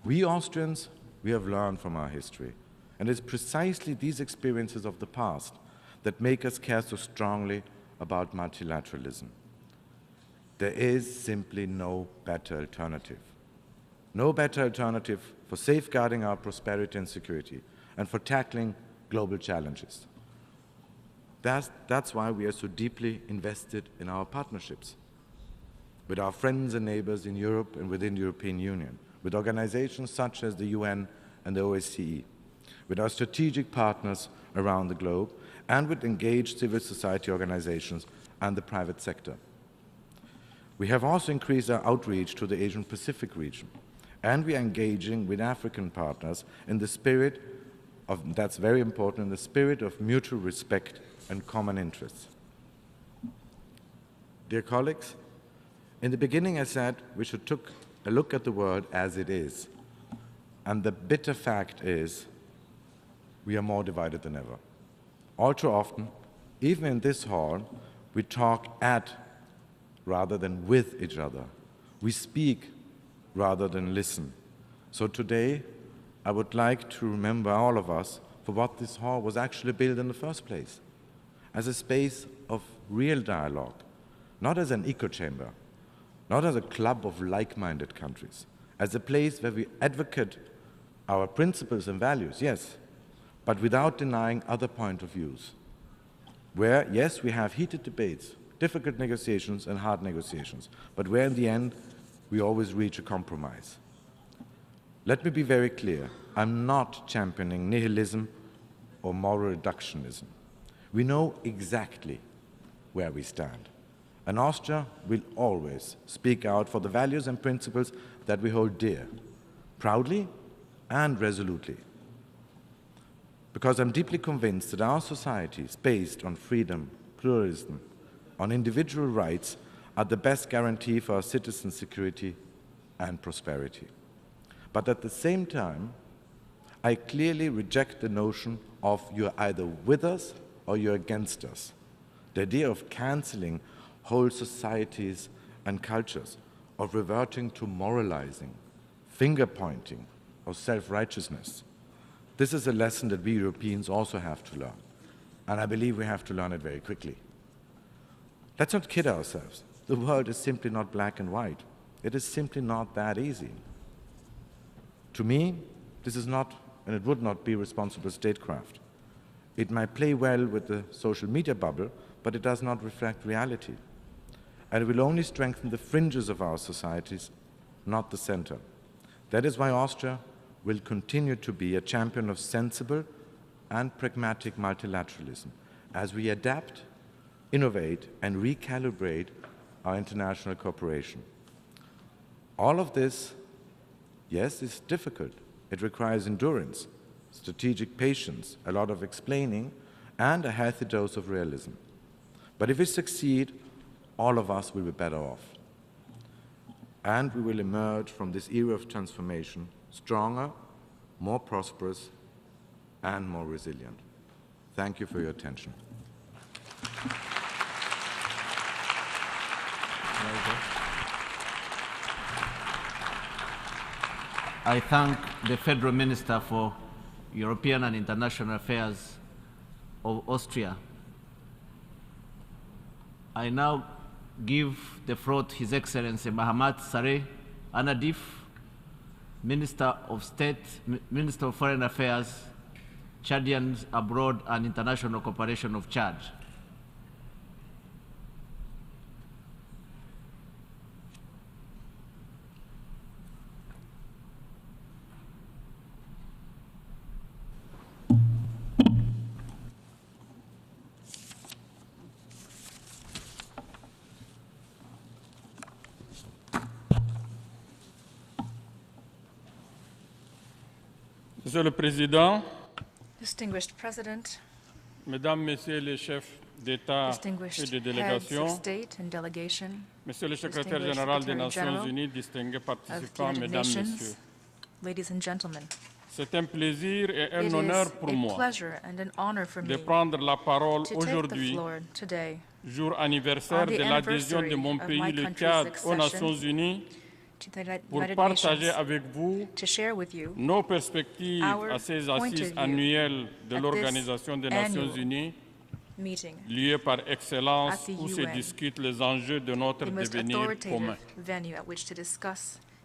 We Austrians, we have learned from our history, and it's precisely these experiences of the past that make us care so strongly about multilateralism. There is simply no better alternative. No better alternative for safeguarding our prosperity and security, and for tackling global challenges. That's why we are so deeply invested in our partnerships with our friends and neighbors in Europe and within the European Union, with organizations such as the UN and the OSCE, with our strategic partners around the globe, and with engaged civil society organizations and the private sector. We have also increased our outreach to the Asian Pacific region, and we are engaging with African partners in the spirit of, that's very important, in the spirit of mutual respect and common interests. Dear colleagues, in the beginning I said we should take a look at the world as it is, and the bitter fact is we are more divided than ever. All too often, even in this hall, we talk at rather than with each other. We speak rather than listen. So today, I would like to remember all of us for what this hall was actually built in the first place, as a space of real dialogue, not as an echo chamber, not as a club of like-minded countries, as a place where we advocate our principles and values, yes, but without denying other point of views, where, yes, we have heated debates, difficult negotiations and hard negotiations, but where in the end we always reach a compromise. Let me be very clear, I'm not championing nihilism or moral reductionism. We know exactly where we stand, and Austria will always speak out for the values and principles that we hold dear, proudly and resolutely. Because I'm deeply convinced that our societies based on freedom, pluralism, on individual rights are the best guarantee for our citizens' security and prosperity. But at the same time, I clearly reject the notion of you're either with us or you're against us. The idea of canceling whole societies and cultures, of reverting to moralizing, finger-pointing, or self-righteousness. This is a lesson that we Europeans also have to learn, and I believe we have to learn it very quickly. Let's not kid ourselves. The world is simply not black and white. It is simply not that easy. To me, this is not, and it would not be responsible statecraft. It might play well with the social media bubble, but it does not reflect reality. And it will only strengthen the fringes of our societies, not the center. That is why Austria will continue to be a champion of sensible and pragmatic multilateralism as we adapt, innovate, and recalibrate our international cooperation. All of this, yes, is difficult. It requires endurance, strategic patience, a lot of explaining, and a healthy dose of realism. But if we succeed, all of us will be better off. And we will emerge from this era of transformation stronger, more prosperous, and more resilient. Thank you for your attention. I thank the Federal Minister for European and International Affairs of Austria. I now give the floor to His Excellency Mohammed Sareh Anadif, Minister of State, Minister of Foreign Affairs, Chadians Abroad and International Cooperation of Chad. Monsieur le Président, Distinguished President, Mesdames, Messieurs les chefs d'État et de délégation, Monsieur le Secrétaire général des Nations Unies, distingués participants, Mesdames, Messieurs, Ladies and gentlemen, c'est un plaisir et un honneur pour moi de prendre la parole aujourd'hui, jour anniversaire de l'adhésion de mon pays, le Tchad, aux Nations Unies, pour partager avec vous nos perspectives à ces assises annuelles de l'Organisation des Nations Unies, lieu par excellence où se discutent les enjeux de notre devenir commun.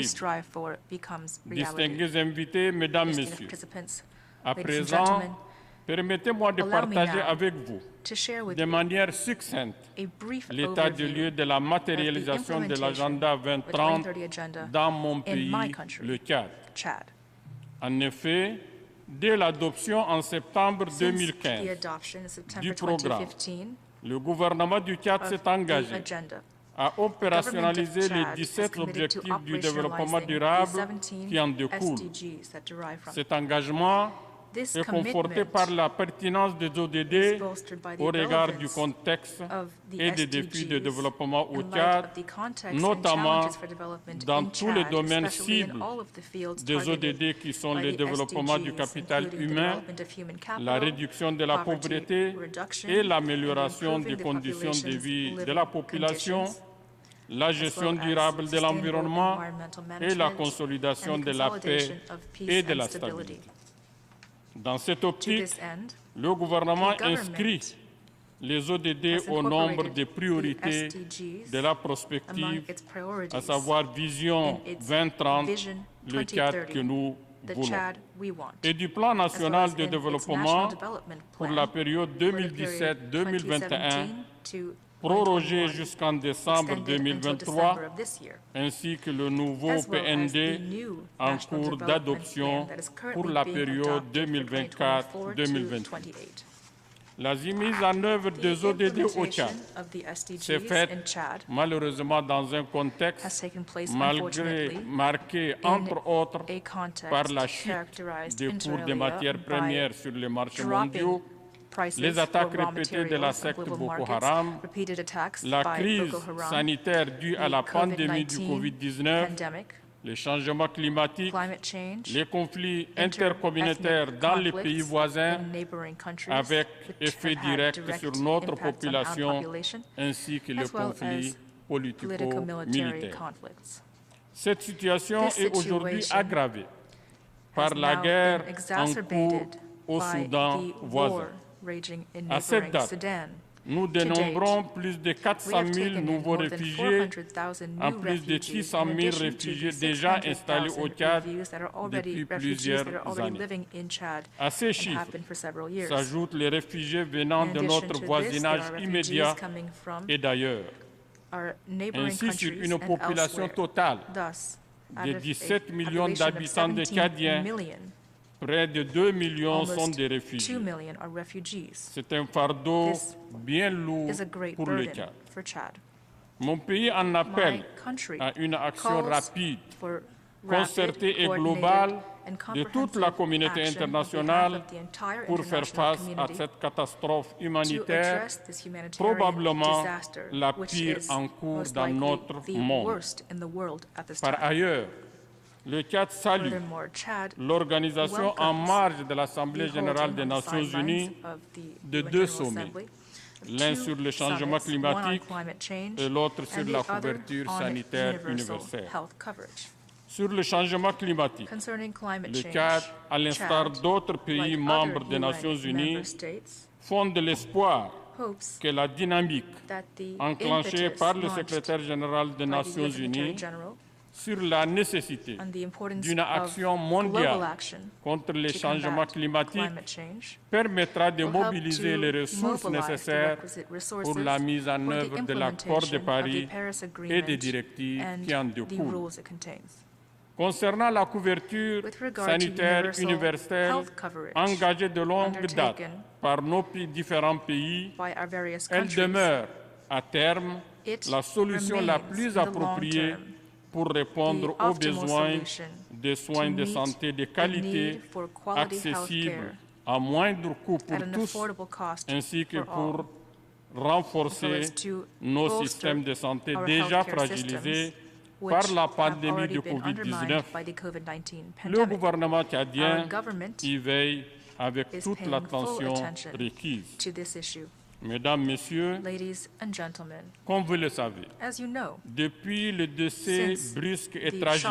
we strive for becomes reality. Distingués invités, mesdames, messieurs, Participants, à ladies and présent, gentlemen, Permettez-moi de partager avec vous, de manière succincte, l'état des lieux de la matérialisation de l'agenda 2030 dans mon pays, le Tchad. En effet, dès l'adoption en septembre 2015 du programme, le gouvernement du Tchad s'est engagé à opérationnaliser les 17 objectifs du développement durable qui en découlent. Cet engagement est conforté par la pertinence des ODD au regard du contexte et des défis de développement au Tchad, notamment dans tous les domaines cibles des ODD qui sont le développement du capital humain, la réduction de la pauvreté et l'amélioration des conditions de vie de la population, la gestion durable de l'environnement et la consolidation de la paix et de la stabilité. Dans cette optique, le gouvernement inscrit les ODD au nombre des priorités de la prospective, à savoir Vision 2030, le Tchad que nous voulons, et du Plan national de développement pour la période 2017-2021, prorogé jusqu'en décembre 2023, ainsi que le nouveau PND en cours d'adoption pour la période 2024-2028. La mise en œuvre des ODD au Tchad s'est faite malheureusement dans un contexte marqué, entre autres, par la chute des cours des matières premières sur les marchés mondiaux, les attaques répétées de la secte Boko Haram, la crise sanitaire due à la pandémie du Covid-19, les changements climatiques, les conflits intercommunautaires dans les pays voisins avec effet direct sur notre population, ainsi que les conflits politico-militaires. Cette situation est aujourd'hui aggravée par la guerre en cours au Soudan voisin. À cette date, nous dénombrons plus de 400 000 nouveaux réfugiés, en plus de 600 000 réfugiés déjà installés au Tchad depuis plusieurs années. À ces chiffres s'ajoutent les réfugiés venant de notre voisinage immédiat et d'ailleurs. Ainsi, sur une population totale de 17 millions d'habitants de Tchadiens, près de 2 millions sont des réfugiés. C'est un fardeau bien lourd pour le Tchad. Mon pays en appelle à une action rapide, concertée et globale de toute la communauté internationale pour faire face à cette catastrophe humanitaire, probablement la pire en cours dans notre monde. Par ailleurs, le Tchad salue l'organisation en marge de l'Assemblée générale des Nations unies de 2 sommets, l'un sur le changement climatique et l'autre sur la couverture sanitaire universelle. Sur le changement climatique, le Tchad, à l'instar d'autres pays membres des Nations unies, fonde l'espoir que la dynamique enclenchée par le secrétaire général des Nations unies sur la nécessité d'une action mondiale contre les changements climatiques permettra de mobiliser les ressources nécessaires pour la mise en œuvre de l'accord de Paris et des directives qui en découlent. Concernant la couverture sanitaire universelle engagée de longue date par nos différents pays, elle demeure à terme la solution la plus appropriée pour répondre aux besoins de soins de santé de qualité, accessibles à moindre coût pour tous, ainsi que pour renforcer nos systèmes de santé déjà fragilisés par la pandémie du Covid-19. Le gouvernement tchadien y veille avec toute l'attention requise. Mesdames, Messieurs, comme vous le savez, depuis le décès brusque et tragique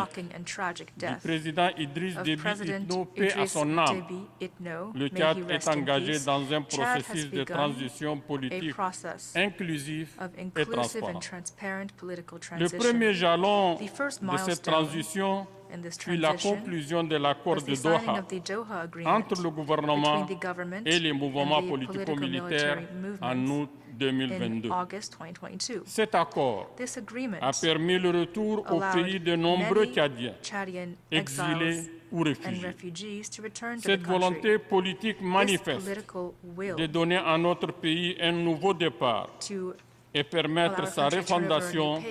du président Idriss Déby Itno, paix à son âme, le Tchad est engagé dans un processus de transition politique inclusif et transparent. Le premier jalon de cette transition puis la conclusion de l'accord de Doha entre le gouvernement et les mouvements politico-militaires en août 2022. Cet accord a permis le retour au pays de nombreux Tchadiens, exilés ou réfugiés. Cette volonté politique manifeste de donner à notre pays un nouveau départ et permettre sa refondation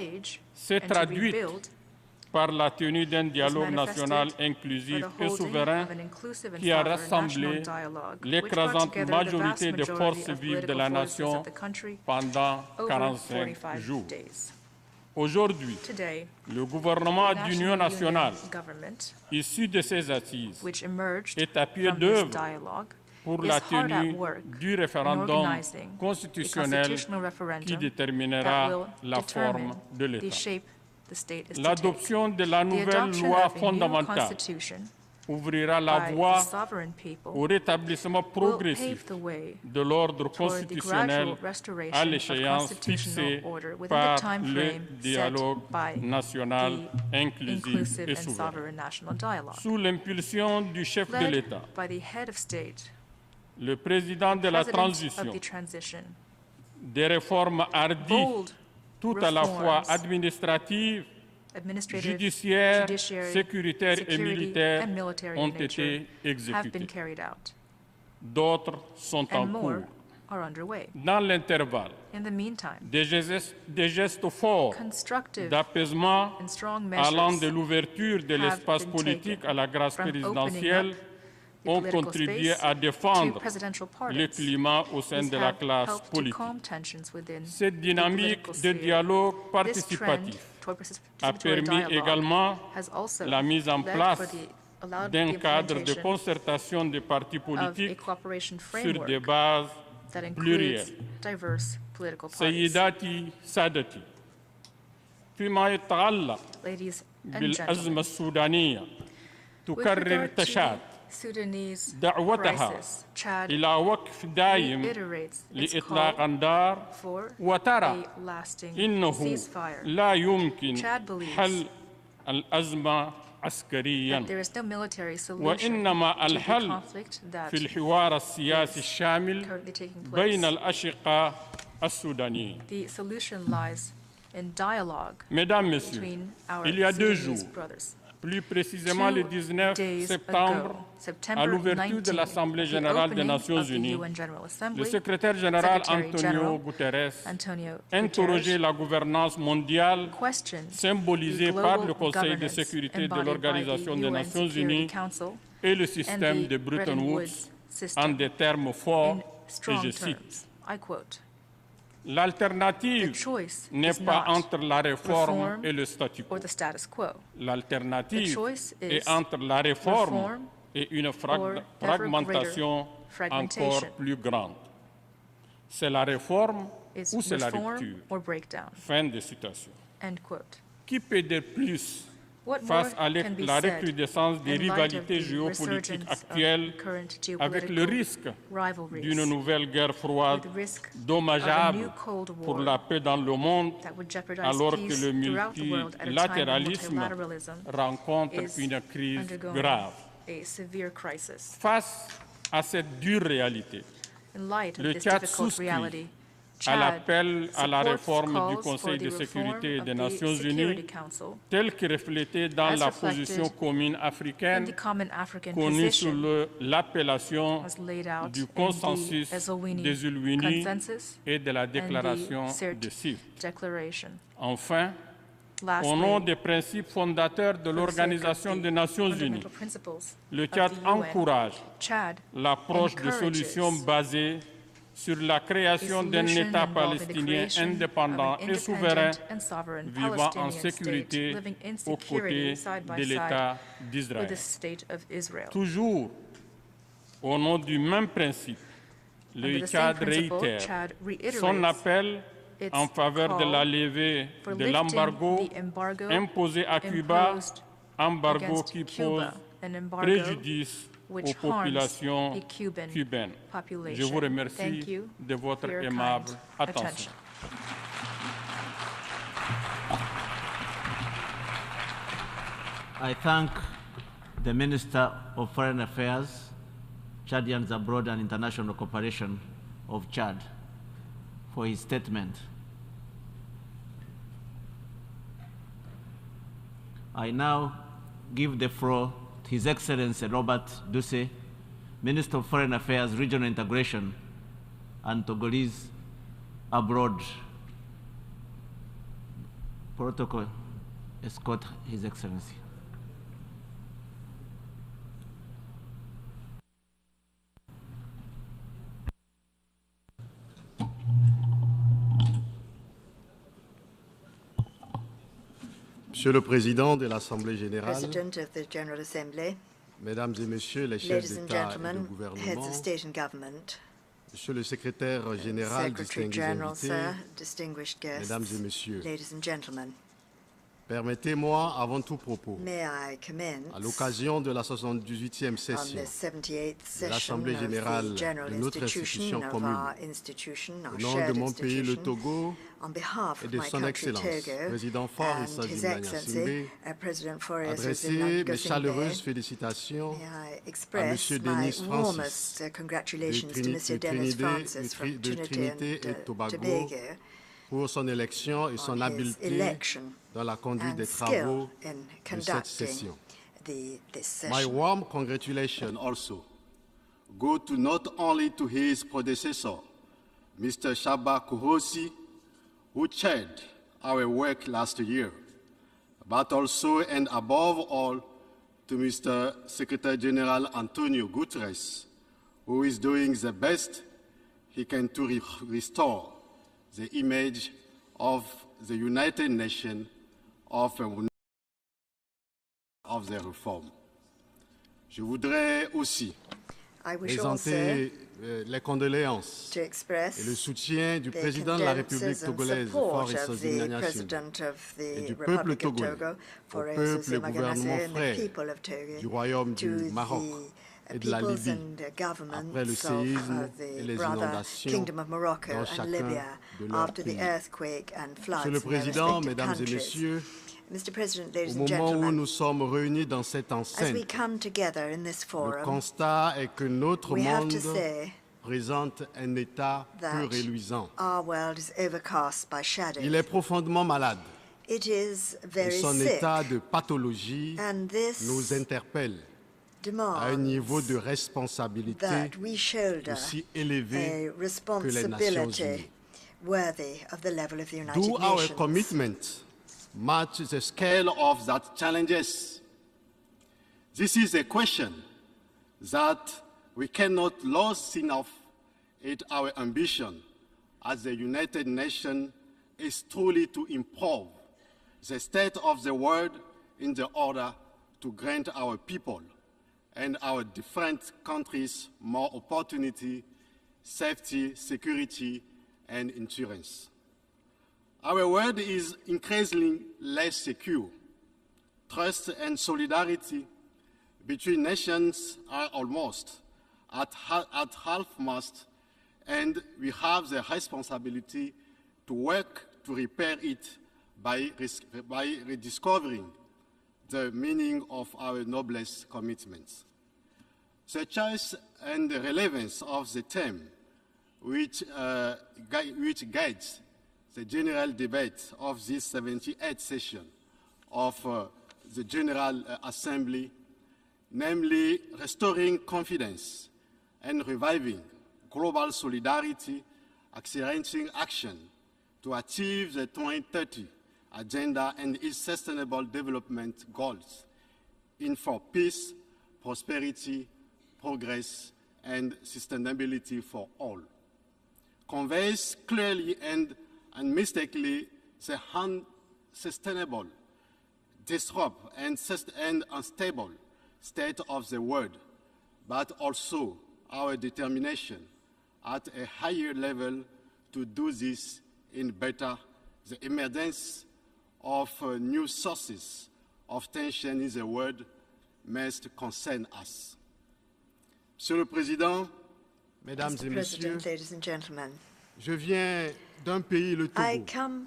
s'est traduite par la tenue d'un dialogue national inclusif et souverain qui a rassemblé l'écrasante majorité des forces vives de la nation pendant 45 jours. Aujourd'hui, le gouvernement d'union nationale, issu de ces assises, est à pied d'œuvre pour la tenue du référendum constitutionnel qui déterminera la forme de l'État. L'adoption de la nouvelle loi fondamentale ouvrira la voie au rétablissement progressif de l'ordre constitutionnel à l'échéance fixée par le dialogue national inclusif et souverain. Sous l'impulsion du chef de l'État, le président de la transition, des réformes hardies tout à la fois administratives, judiciaires, sécuritaires et militaires ont été exécutées. D'autres sont en cours. Dans l'intervalle, des gestes forts d'apaisement allant de l'ouverture de l'espace politique à la grâce présidentielle ont contribué à défendre le climat au sein de la classe politique. Cette dynamique de dialogue participatif a permis également la mise en place d'un cadre de concertation des partis politiques sur des bases plurielles. سيداتي سادتي فيما يتعلق بالأزمة السودانية تكرر تشاد دعوتها إلى وقف دائم لإطلاق النار وترى إنه لا يمكن حل الأزمة عسكريا وإنما الحل في الحوار السياسي الشامل بين الأشقاء السودانيين. Mesdames, Messieurs, il y a 2 jours, plus précisément le 19 septembre, à l'ouverture de l'Assemblée générale des Nations unies, le secrétaire général Antonio Guterres interrogeait la gouvernance mondiale symbolisée par le Conseil de sécurité de l'Organisation des Nations unies et le système de Bretton Woods en des termes forts, et je cite, l'alternative n'est pas entre la réforme et le statu quo. L'alternative est entre la réforme et une fragmentation encore plus grande. C'est la réforme ou c'est la rupture. Fin de citation. Qui peut dire plus face à la recrudescence des rivalités géopolitiques actuelles avec le risque d'une nouvelle guerre froide dommageable pour la paix dans le monde alors que le multilatéralisme rencontre une crise grave. Face à cette dure réalité, le Tchad souscrit à l'appel à la réforme du Conseil de sécurité des Nations unies, tel que reflété dans la position commune africaine connue sous l'appellation du consensus des Al-Alimi et de la déclaration de Sylte. Enfin, au nom des principes fondateurs de l'Organisation des Nations unies, le Tchad encourage l'approche de solutions basées sur la création d'un État palestinien indépendant et souverain vivant en sécurité aux côtés de l'État d'Israël. Toujours au nom du même principe, le Tchad réitère son appel en faveur de la levée de l'embargo imposé à Cuba, embargo qui pose préjudice aux populations cubaines. Je vous remercie de votre aimable attention. I thank the Minister of Foreign Affairs, Chadians Abroad and International Cooperation of Chad for his statement. I now give the floor to His Excellency Robert José, Minister of Foreign Affairs, Regional Integration, and Togolese Abroad. Protocol, escort His Excellency. Monsieur le Président de l'Assemblée générale, President of the General Assembly, Mesdames et Messieurs les chefs d'État et de gouvernement, Monsieur le Secrétaire général, distingués invités, Mesdames et Messieurs, permettez-moi, avant tout propos, à l'occasion de la 78e session de l'Assemblée générale de notre institution commune, au nom de mon pays, le Togo, et de son Excellence, Président Faustin, adresser mes chaleureuses félicitations à M. Denis Francis de Trinité et Tobago pour son élection et son habileté dans la conduite des travaux de cette session. My warm congratulations also go to not only to his predecessor, Mr. Shaba Kuhosi, who chaired our work last year, but also and above all to Mr. Secretary General Antonio Guterres, who is doing the best he can to restore the image of the United Nations of the reform. Je voudrais aussi présenter les condoléances et le soutien du président de la République togolaise, Faustin, et du peuple togolais au peuple et gouvernement frère du Royaume du Maroc et de la Libye après le séisme et les inondations dans chacun de leurs pays. Monsieur le Président, Mesdames et Messieurs, au moment où nous sommes réunis dans cette enceinte, le constat est que notre monde présente un état peu reluisant. Il est profondément malade et son état de pathologie nous interpelle à un niveau de responsabilité aussi élevé que les Nations Unies. Do our commitment match the scale of that challenges? This is a question that we cannot lose sight of in our ambition as the United Nations is truly to improve the state of the world in the order to grant our people and our different countries more opportunity, safety, security, and insurance. Our world is increasingly less secure. Trust and solidarity between nations are almost at half-mast, and we have the responsibility to work to repair it by rediscovering the meaning of our noblest commitments. The choice and the relevance of the theme which guides the general debate of this 78th session of the General Assembly, namely restoring confidence and reviving global solidarity, accelerating action to achieve the 2030 Agenda and its sustainable development goals in for peace, prosperity, progress, and sustainability for all, conveys clearly and unmistakably the unsustainable, disrupt, and unstable state of the world, but also our determination at a higher level to do this in better, the emergence of new sources of tension in the world must concern us. Monsieur le Président, Mesdames et Messieurs, je viens d'un pays, le Togo, et d'un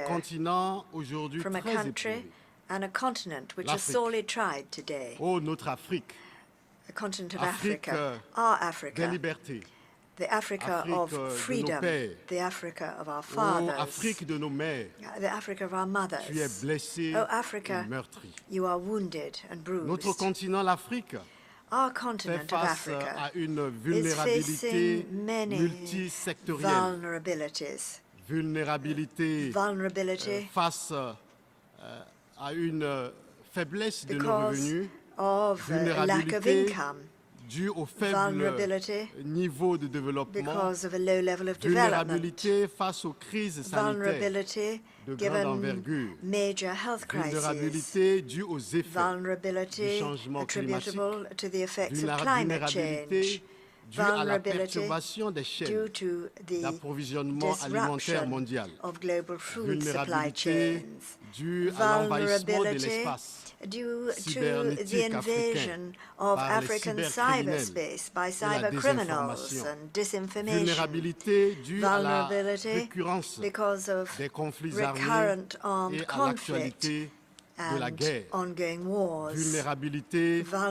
continent aujourd'hui très éprouvé. and a continent which is sorely tried today. Oh, notre Afrique. The continent of Africa, our Africa, des libertés. The Africa of freedom, the Africa of our fathers, oh, Afrique de nos mères. The Africa of our mothers. Tu es blessé oh, Africa, et meurtri. You are wounded and bruised. Notre continent, l'Afrique, our continent of Africa à une vulnérabilité multisectorielle. Vulnérabilité face à une faiblesse de nos revenus. Vulnérabilité due au faible niveau de développement, vulnérabilité face aux crises sanitaires de grande envergure, vulnérabilité due aux effets du changement climatique, vulnérabilité due à la perturbation des chaînes d'approvisionnement alimentaire mondial, vulnérabilité due à l'envahissement de l'espace due to the invasion of African cyberspace by cyber criminals and disinformation, vulnerability because of recurrent armed conflict and ongoing wars, vulnerability because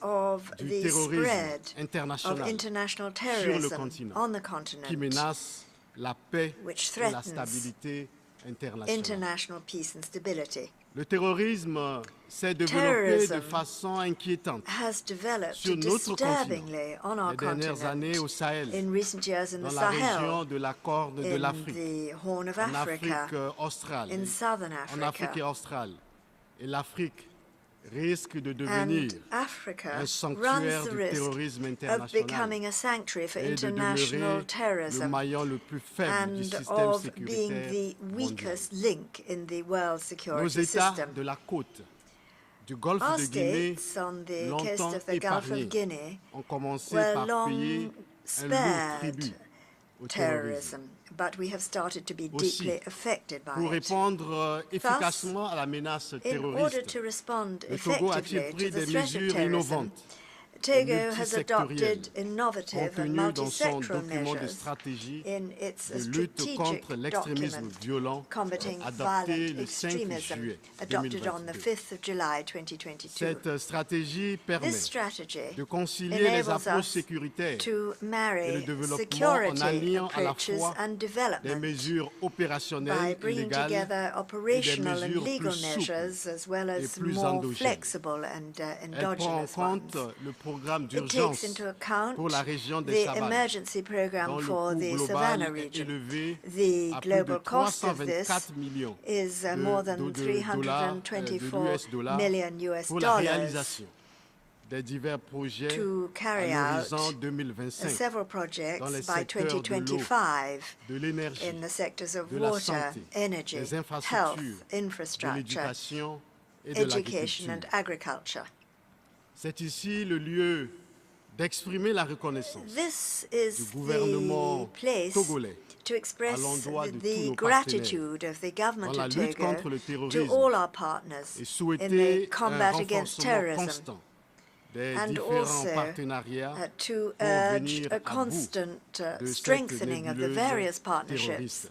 of the spread of international terrorism on the continent, which threatens international peace and stability. Le terrorisme s'est développé de façon inquiétante sur notre continent les dernières années au Sahel, dans la région de la Corne de l'Afrique, en Afrique australe, en Afrique australe. Et l'Afrique risque de devenir un sanctuaire du terrorisme international et de demeurer le maillon le plus faible du système sécuritaire mondial. Nos États de la côte du Golfe de Guinée, longtemps épargnés, ont commencé par payer un lourd tribut au terrorisme. But we have started to be deeply affected by pour répondre efficacement à la menace terroriste, le Togo a-t-il pris des mesures innovantes Togo has adopted innovative and contenu dans son multi-sectoral document de measures stratégie in its de lutte strategic contre l'extrémisme document violent combating adopté violent le 5 extremism, juillet adopted on the 2022. 5th of July 2022. Cette stratégie permet This strategy de concilier les enables approches us sécuritaires to et marry le développement en security alliant à la approaches fois and des development mesures by opérationnelles et bringing légales together operational and mesures legal plus souples measures as well et as plus more endogènes. flexible and Elle prend en endogenous compte ones. le programme It takes d'urgence into account pour la région des the savanes, emergency dont program le for coût the global Savannah est region. élevé The à plus de global cost of this 324 millions is de more than dollars, 324 million US pour la dollars réalisation des divers projets to carry à out l'horizon 2025 several dans projects les by secteurs de l'eau, 2025 de l'énergie, in the sectors of de la water, santé, energy, des health, infrastructures, de infrastructure, l'éducation et de education l'agriculture. and agriculture. C'est ici le lieu d'exprimer la reconnaissance This du is gouvernement the place togolais to express à l'endroit de tous the nos gratitude of the government dans la of lutte Togo contre le to terrorisme all our partners et in souhaiter the combat un against renforcement terrorism constant des and différents also partenariats to pour urge venir a à bout constant de cette strengthening of the nébuleuse various partnerships terroriste.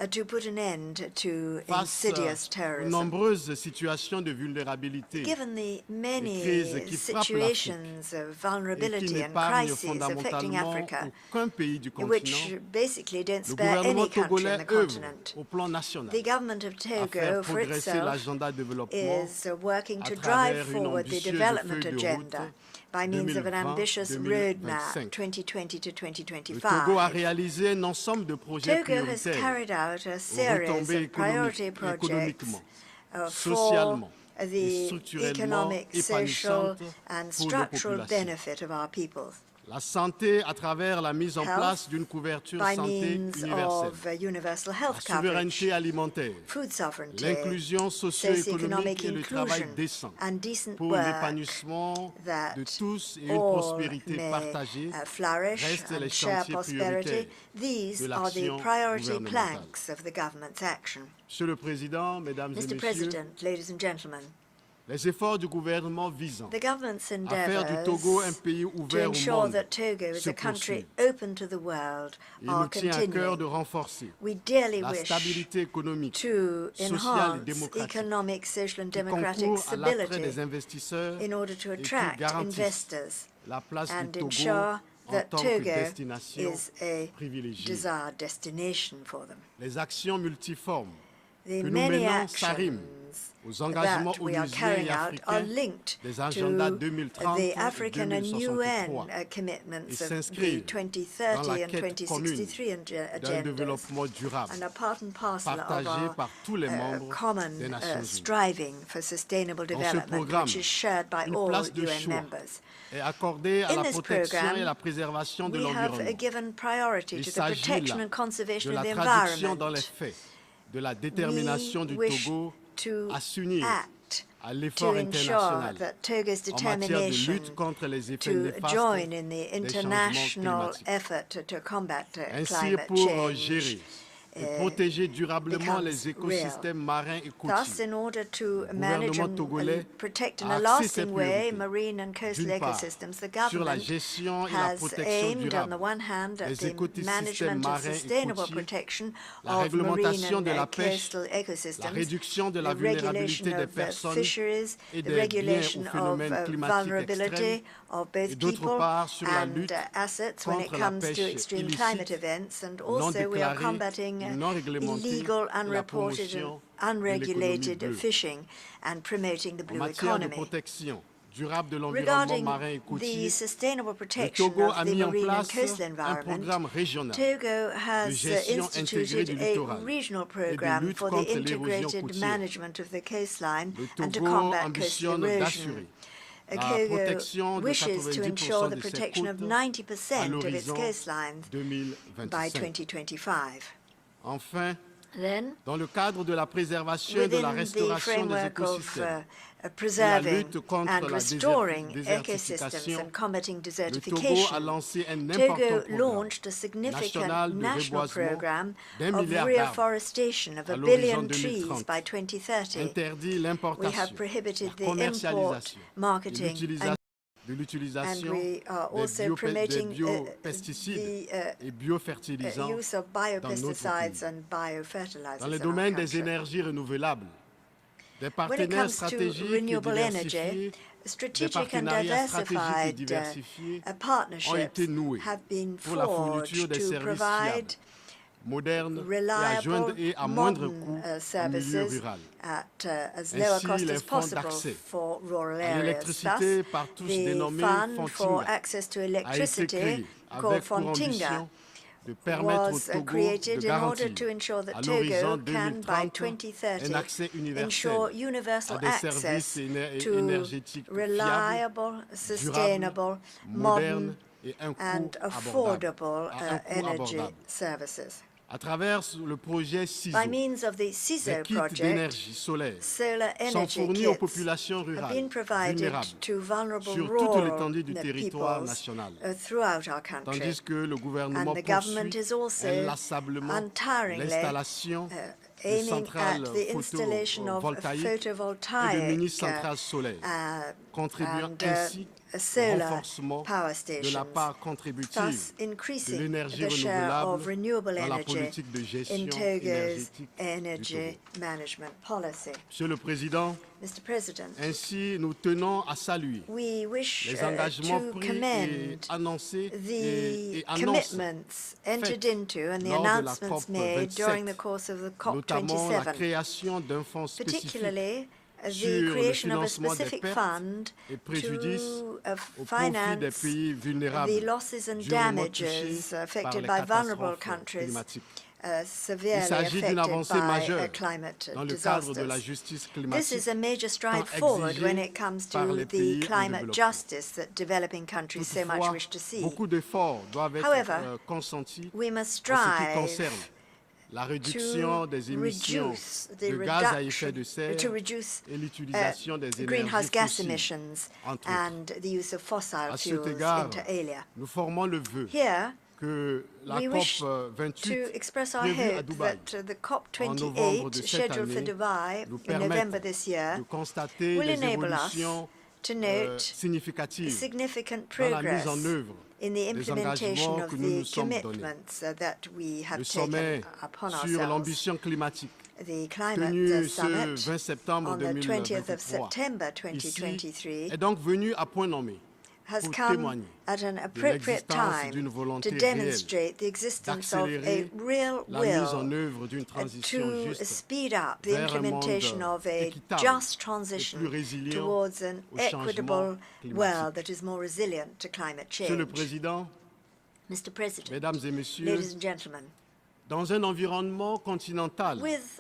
to put an end to Face insidious aux terrorism. nombreuses situations de vulnérabilité Given the many crises qui frappent situations of et qui vulnerability and n'épargnent crises affecting fondamentalement Africa, aucun pays du which continent, basically don't le spare gouvernement any country togolais in the œuvre continent, au plan national the government of à faire Togo, for progresser itself, l'agenda de développement is working à to drive travers une forward the ambitieuse development feuille de agenda route by means of an 2020, ambitious 2025. roadmap 2020 to Le 2025. Togo a réalisé un ensemble de projets Togo has prioritaires carried out a aux series retombées of priority projects économiquement, for socialement et the structurellement economic, social, épanouissantes and pour nos structural populations. benefit of our people. La santé à travers la mise en Health place d'une couverture by santé means universelle, of universal la health coverage, souveraineté alimentaire, food sovereignty, l'inclusion socio-économique socio-economic et le travail inclusion, décent and decent pour work l'épanouissement that de tous et une all prospérité may partagée flourish restent les and share chantiers prosperity. prioritaires These de are the l'action priority gouvernementale. planks of the government's action. Monsieur le Président, Mesdames et Mr. Messieurs, President, ladies and gentlemen, Les efforts du gouvernement visant the government's à faire du Togo un pays to ouvert au ensure monde that Togo is se a country poursuivent. open to the world Il are nous tient à cœur de continuing. renforcer We dearly la wish stabilité économique, to sociale et enhance démocratique economic, social and qui democratic concourt à l'attrait stability des investisseurs in order to et qui attract garantissent investors la place and du Togo ensure en that tant que Togo destination is a privilégiée. desired destination for them. Les actions multiformes The que nous many menons actions s'arriment aux engagements that we are onusiens carrying et out are africains linked des agendas to 2030 the et African and UN 2063 et commitments of the s'inscrivent dans 2030 la and quête commune 2063 d'un agendas développement durable and are part and parcel of partagé our par tous les membres common des Nations Unies. striving for sustainable Dans ce development, programme, which is shared by une all place de UN choix members. est accordée à In la this protection program, et la préservation de we have l'environnement. given priority Il to the s'agit protection là and conservation de of la the traduction dans environment. les faits de la détermination du wish Togo to à s'unir act à l'effort to ensure international that Togo's en matière de determination lutte contre les effets to néfastes join in the des changements international climatiques. effort to combat Ainsi, climate pour change gérer et protéger durablement becomes les écosystèmes marins et Thus, côtiers, in order to le manage gouvernement togolais and protect in a a axé ses lasting way priorités, marine and coastal d'une part, ecosystems, the sur la government gestion et la has protection aimed, on durable the one hand, at des the écosystèmes management and marins et sustainable côtiers, protection la of marine réglementation and de la pêche, coastal la ecosystems, réduction de la the regulation vulnérabilité des of personnes fisheries, et the des biens regulation aux of phénomènes climatiques vulnerability extrêmes, of et both d'autre people part sur la and lutte assets when it contre la comes to pêche extreme illicite, climate events, and non also we are déclarée, combating non réglementée illegal, et la unreported promotion and de l'économie unregulated bleue. fishing and promoting the En blue matière de economy. protection durable de l'environnement Regarding marin et the côtier, sustainable le protection Togo of a the mis en marine and place coastal un environment, programme régional Togo de has gestion intégrée du instituted a littoral regional et de program lutte for the contre l'érosion integrated côtière. management of the coastline Le and to Togo combat coastal ambitionne erosion. d'assurer la Togo protection de wishes to ensure 90% the de ses protection of côtes 90% à of its l'horizon coastlines by 2025. 2025. Enfin, Then, dans le cadre de la préservation et de la within the restauration des framework of écosystèmes, preserving lutte contre and la restoring désertification, ecosystems and combating le Togo desertification, a lancé un Togo important programme launched a significant national de national reboisement program d'1 of milliard d'arbres reforestation of à 1 l'horizon billion trees 2030, by 2030. interdit We l'importation, have prohibited la the import, commercialisation et marketing, and l'utilisation we are des also promoting biopesticides et biofertilisants use of dans notre biopesticides pays. and biofertilizers Dans le in our domaine des country. énergies renouvelables, des When it partenaires comes to stratégiques et renewable diversifiés, energy, des strategic and partenariats stratégiques et diversified diversifiés ont partnerships été noués have been pour la fourniture forged des to services provide fiables, modernes reliable, et à moindre modern coût au milieu services rural. at as low a Ainsi, cost les as fonds possible d'accès for rural à areas. l'électricité Thus, par tous the dénommé fund for Fontinga access to a été electricity, créé called avec pour Fontinga, ambition de permettre au was Togo created de in order garantir to ensure that à l'horizon Togo can, by 2030, 2030, un accès universel ensure universal à des services access to énergétiques reliable, sustainable, modern, modernes et un coût and affordable energy services. À travers le projet CISO, By means of the des CISO kits project, d'énergie solaire solar sont energy fournis aux kits populations have rurales been provided vulnérables to vulnerable sur toute rural l'étendue du territoire peoples national, throughout our country. tandis que le gouvernement And the government is poursuit also inlassablement untiringly l'installation de aiming centrales at the installation of photovoltaïques et de photovoltaic mini-centrales solaires, contribuant and ainsi au solar renforcement power de la stations, part contributive thus de increasing l'énergie the share of renouvelable renewable dans la energy politique de gestion in Togo's énergétique du energy Togo. management policy. Monsieur le Président, Mr. President, ainsi nous tenons à saluer we wish les engagements to pris et commend annoncés the et annonces commitments entered faites into and the lors de la announcements COP made 27, during the course of the notamment la COP27, création d'un fonds spécifique particularly sur the le creation of a financement des specific pertes fund et préjudices to au profit des finance pays vulnérables the losses and durement touchés damages par affected les by vulnerable catastrophes countries climatiques. Il severely s'agit d'une affected avancée by majeure climate dans le cadre de la disasters. justice This climatique is a major stride tant forward exigée when it comes par to les the pays en climate développement. justice that developing countries so much Toutefois, wish to see. beaucoup d'efforts doivent être However, consentis we must en ce qui strive concerne la réduction des émissions reduce the de gaz à effet reduction, de serre to reduce et l'utilisation des énergies greenhouse gas fossiles, emissions entre autres. and the use of fossil À cet fuels égard, inter alia. nous formons le vœu Here, we wish to express our hope that the COP28 scheduled for Dubai in November this year will enable us to note significant progress in the implementation of the commitments that we have taken upon ourselves. The Climate Summit on the 20th of September 2023 has come at an appropriate time to demonstrate the existence of a real will to speed up the implementation of a just transition towards an equitable world that is more resilient to climate change. Mr. President, ladies and gentlemen, dans un environnement continental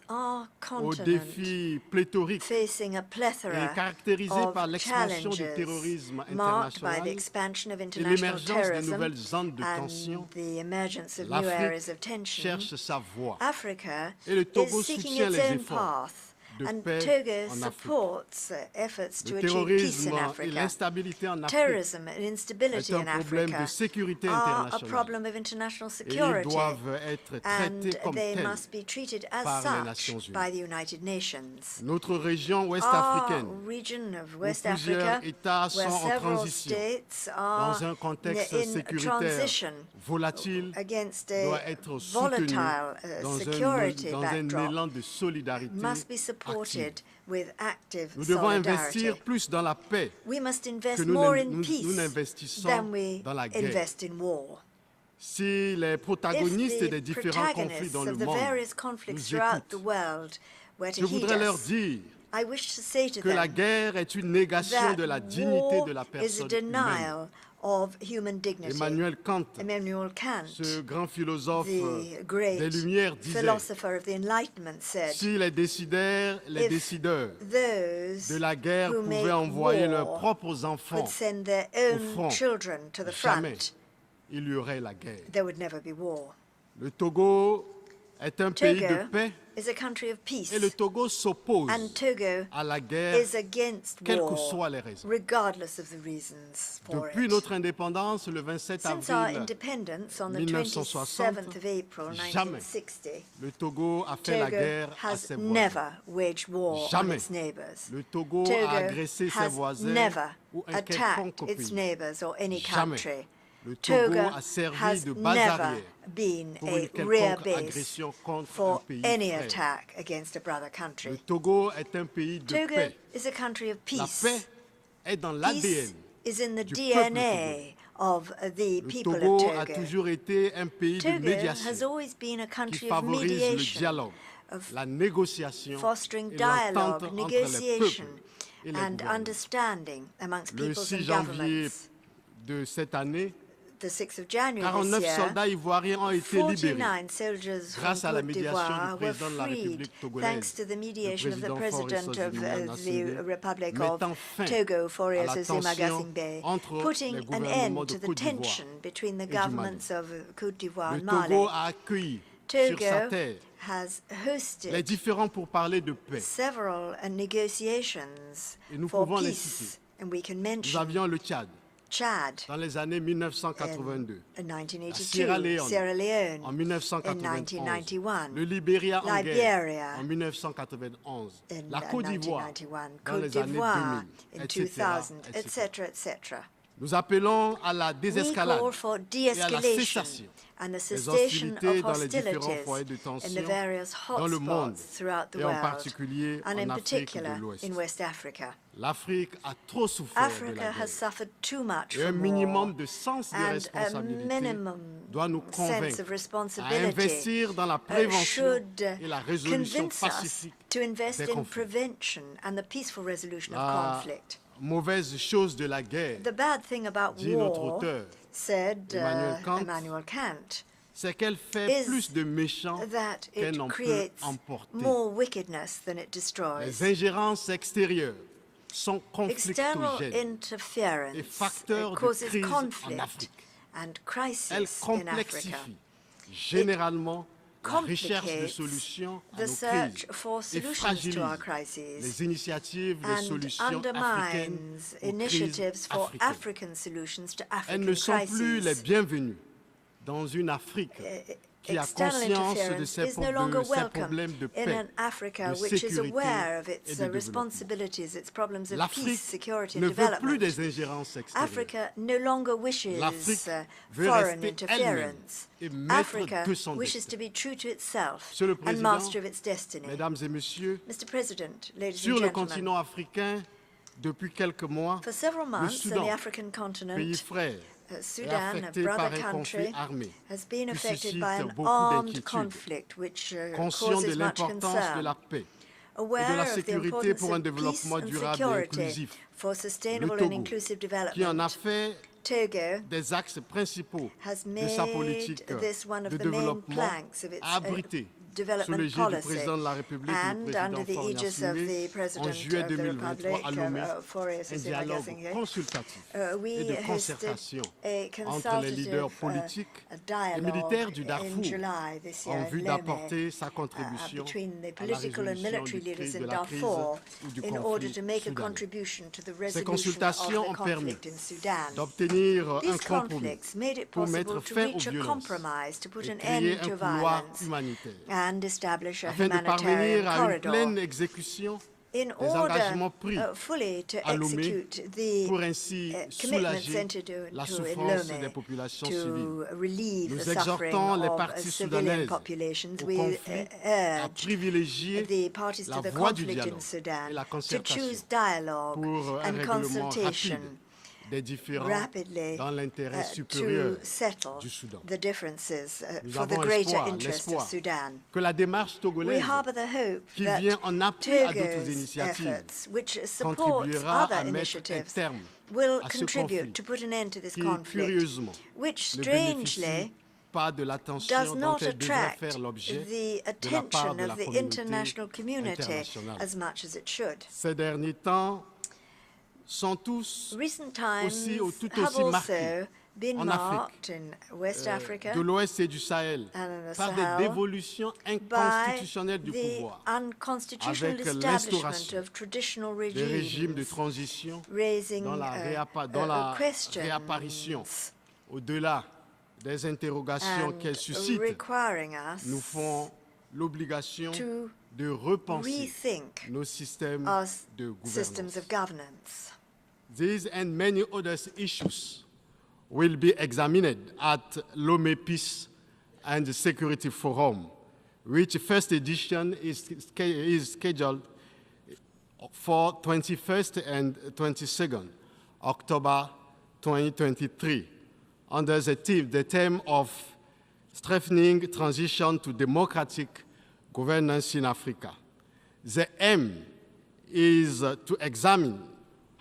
aux défis pléthoriques et caractérisé par l'expansion du terrorisme international et l'émergence de nouvelles zones de tension, l'Afrique cherche sa voie et le Togo soutient les efforts and Togo supports efforts to achieve peace in Africa. Terrorism and instability in Africa are a problem of international security, and they must be treated as such by the United Nations. Notre région Our region of West Africa, where several states are in transition against a volatile security backdrop, must be supported with active Nous devons investir plus dans la paix we must invest que more in nous peace n'investissons than we dans la guerre. invest in war. Si les protagonistes des différents conflits dans le monde nous écoutent, je voudrais leur dire que la guerre est une négation de la dignité de la personne humaine. Of human dignity. Emmanuel Kant, ce grand philosophe des Lumières, disait si les décideurs de la guerre pouvaient envoyer leurs propres enfants au front, jamais il y aurait la guerre. Le Togo est un pays de paix et le Togo s'oppose à la guerre, quelles que soient les raisons. Depuis notre indépendance, le 27 avril 1960, jamais le Togo a fait la guerre à ses voisins. Jamais le Togo a agressé ses voisins ou un quelconque pays. Jamais. Le Togo a servi de base arrière pour une quelconque agression contre un pays frère. Le Togo est un pays de paix. La paix est dans l'ADN du peuple togolais. Le Togo a toujours été un pays de médiation qui favorise le dialogue, la négociation et l'entente entre les peuples et les gouvernements. Le 6 janvier de cette année, 49 soldats ivoiriens ont été libérés grâce à la médiation du président de la République togolaise, le président Faustin, mettant fin à la tension entre les gouvernements de Côte d'Ivoire et du Mali. Le Togo a accueilli sur sa terre les différents pourparlers de paix. Et nous pouvons les citer. Nous avions le Tchad. Dans les années 1982, la Sierra Leone en 1991, le Libéria en guerre en 1991, la Côte d'Ivoire dans les années 2000, etc. Nous appelons à la désescalade et à la cessation des hostilités dans les différents foyers de tension dans le monde et en particulier en Afrique de l'Ouest. L'Afrique a trop souffert de la guerre et un minimum de sens de responsabilité doit nous convaincre à investir dans la prévention et la résolution pacifique des conflits. La mauvaise chose de la guerre, dit notre auteur, Emmanuel Kant, c'est qu'elle fait plus de méchants qu'elle n'en peut emporter. Les ingérences extérieures sont conflictogènes et facteurs de crise en Afrique. Elles complexifient généralement la recherche de solutions à nos crises et fragilisent les initiatives de solutions africaines aux crises africaines. Elles ne sont plus les bienvenues dans une Afrique qui a conscience de ses problèmes de paix, in an Africa which is aware of its responsibilities, its problems of peace, security and development. Africa no longer wishes foreign interference. Africa wishes to be true to itself and master of its destiny. Mr. President, ladies and gentlemen, sur le continent africain, depuis quelques mois, for several le months on the Soudan, African continent, pays frère, Sudan, a brother country, has been affected by an armed conflict which causes much concern. Aware of the importance of peace and security for sustainable and inclusive development, Togo has made this one of the main planks of its development policy, and under the aegis of the President of the Republic, we hosted a consultative dialogue in July this year between the political and military leaders in Darfur in order to make a contribution to the resolution of the conflict in Sudan. These conflicts made it possible to reach a compromise to put an end to violence and establish a humanitarian corridor in order fully to execute the commitments entered into in Lomé to relieve the suffering of civilian populations. We urge the parties to the conflict in Sudan to choose dialogue and consultation rapidly to settle the differences for the greater interest of Sudan. We harbor the hope that Togo's efforts, which supports other initiatives, will contribute to put an end to this conflict, which strangely does not attract the attention of the international community as much as it should. Recent times have also been marked in West Africa de l'Ouest et du Sahel par des dévolutions inconstitutionnelles du pouvoir, avec l'instauration des régimes de transition dans la réapparition, au-delà des interrogations qu'elles suscitent, nous font l'obligation de repenser nos systèmes de gouvernance. These and many other issues will be examined at Lomé Peace and Security Forum, which first edition is scheduled for 21st and 22nd October 2023, under the theme of strengthening transition to democratic governance in Africa. The aim is to examine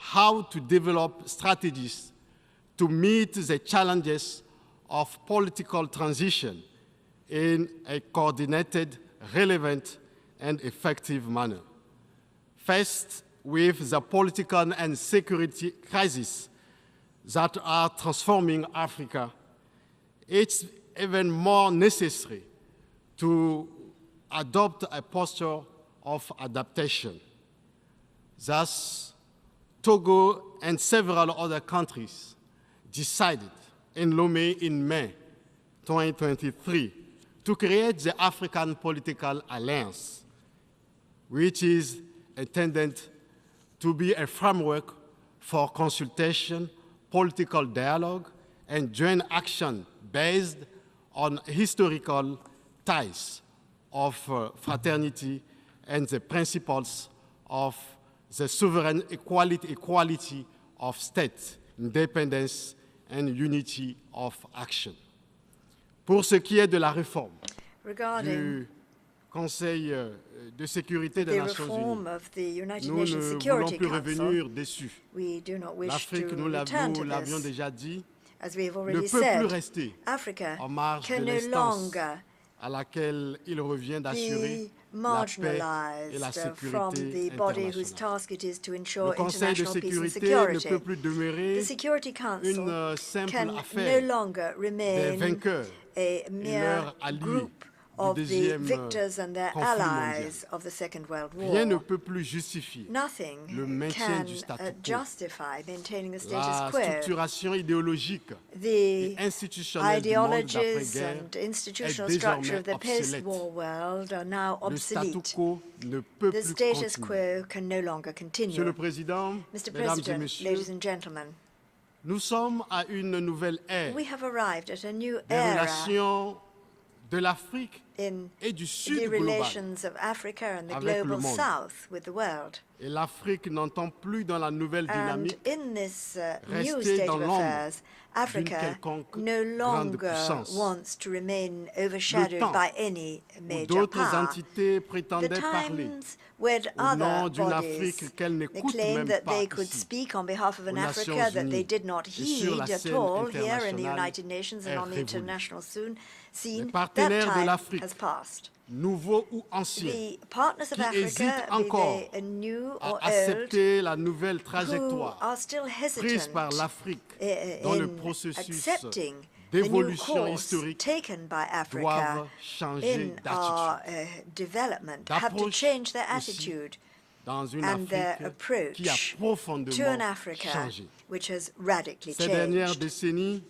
how to develop strategies to meet the challenges of political transition in a coordinated, relevant, and effective manner. Faced with the political and security crises that are transforming Africa, it's even more necessary to adopt a posture of adaptation. Thus, Togo and several other countries decided in Lomé in May 2023 to create the African Political Alliance, which is intended to be a framework for consultation, political dialogue, and joint action based on historical ties of fraternity and the principles of the sovereign equality of states, independence, and unity of action. Pour ce qui est de la réforme du Conseil de sécurité des Nations Unies, nous ne voulons plus revenir dessus. L'Afrique, nous l'avions déjà dit, ne peut plus rester en marge de l'instance à laquelle il revient d'assurer la paix et la sécurité internationale. Le Conseil de sécurité ne peut plus demeurer une simple affaire des vainqueurs et leurs alliés of the victors and their allies of the Second World War. Rien ne peut plus justifier Nothing le maintien can du statu quo. justify maintaining the status La quo. structuration idéologique The et institutionnelle du monde ideologies d'après-guerre and institutional est structure of désormais the obsolète. post-war world are now Le statu obsolete. quo ne peut The plus status continuer. quo can no longer continue. Monsieur le Président, Mr. Mesdames et President, Messieurs, ladies and gentlemen, nous sommes à une nouvelle ère we have arrived at a new des era relations de l'Afrique in et du the Sud global relations of Africa and the avec le global monde. South with the world. Et l'Afrique n'entend plus dans la nouvelle And dynamique in this new rester state dans of l'ombre affairs, Africa quelconque no grande longer puissance. wants to remain Le overshadowed temps by any où major d'autres power. entités The prétendaient parler times when au nom other d'une bodies Afrique qu'elles they n'écoutent claimed même that pas they could ici, speak on behalf of an aux Africa Nations that they Unies did not et sur la heed at scène all here in the internationale United Nations and est on the révolue. international scene. Les That partenaires de time l'Afrique, has passed. nouveaux ou anciens, The partners of qui Africa, hésitent be encore they new à or old, accepter la nouvelle who trajectoire are still prise hesitant par l'Afrique dans le in processus accepting the new d'évolution course historique taken by Africa doivent changer in our d'attitude. development, have to D'approche change their aussi attitude dans une and their Afrique qui a approach to profondément an Africa changé. which has radically Ces dernières changed. décennies,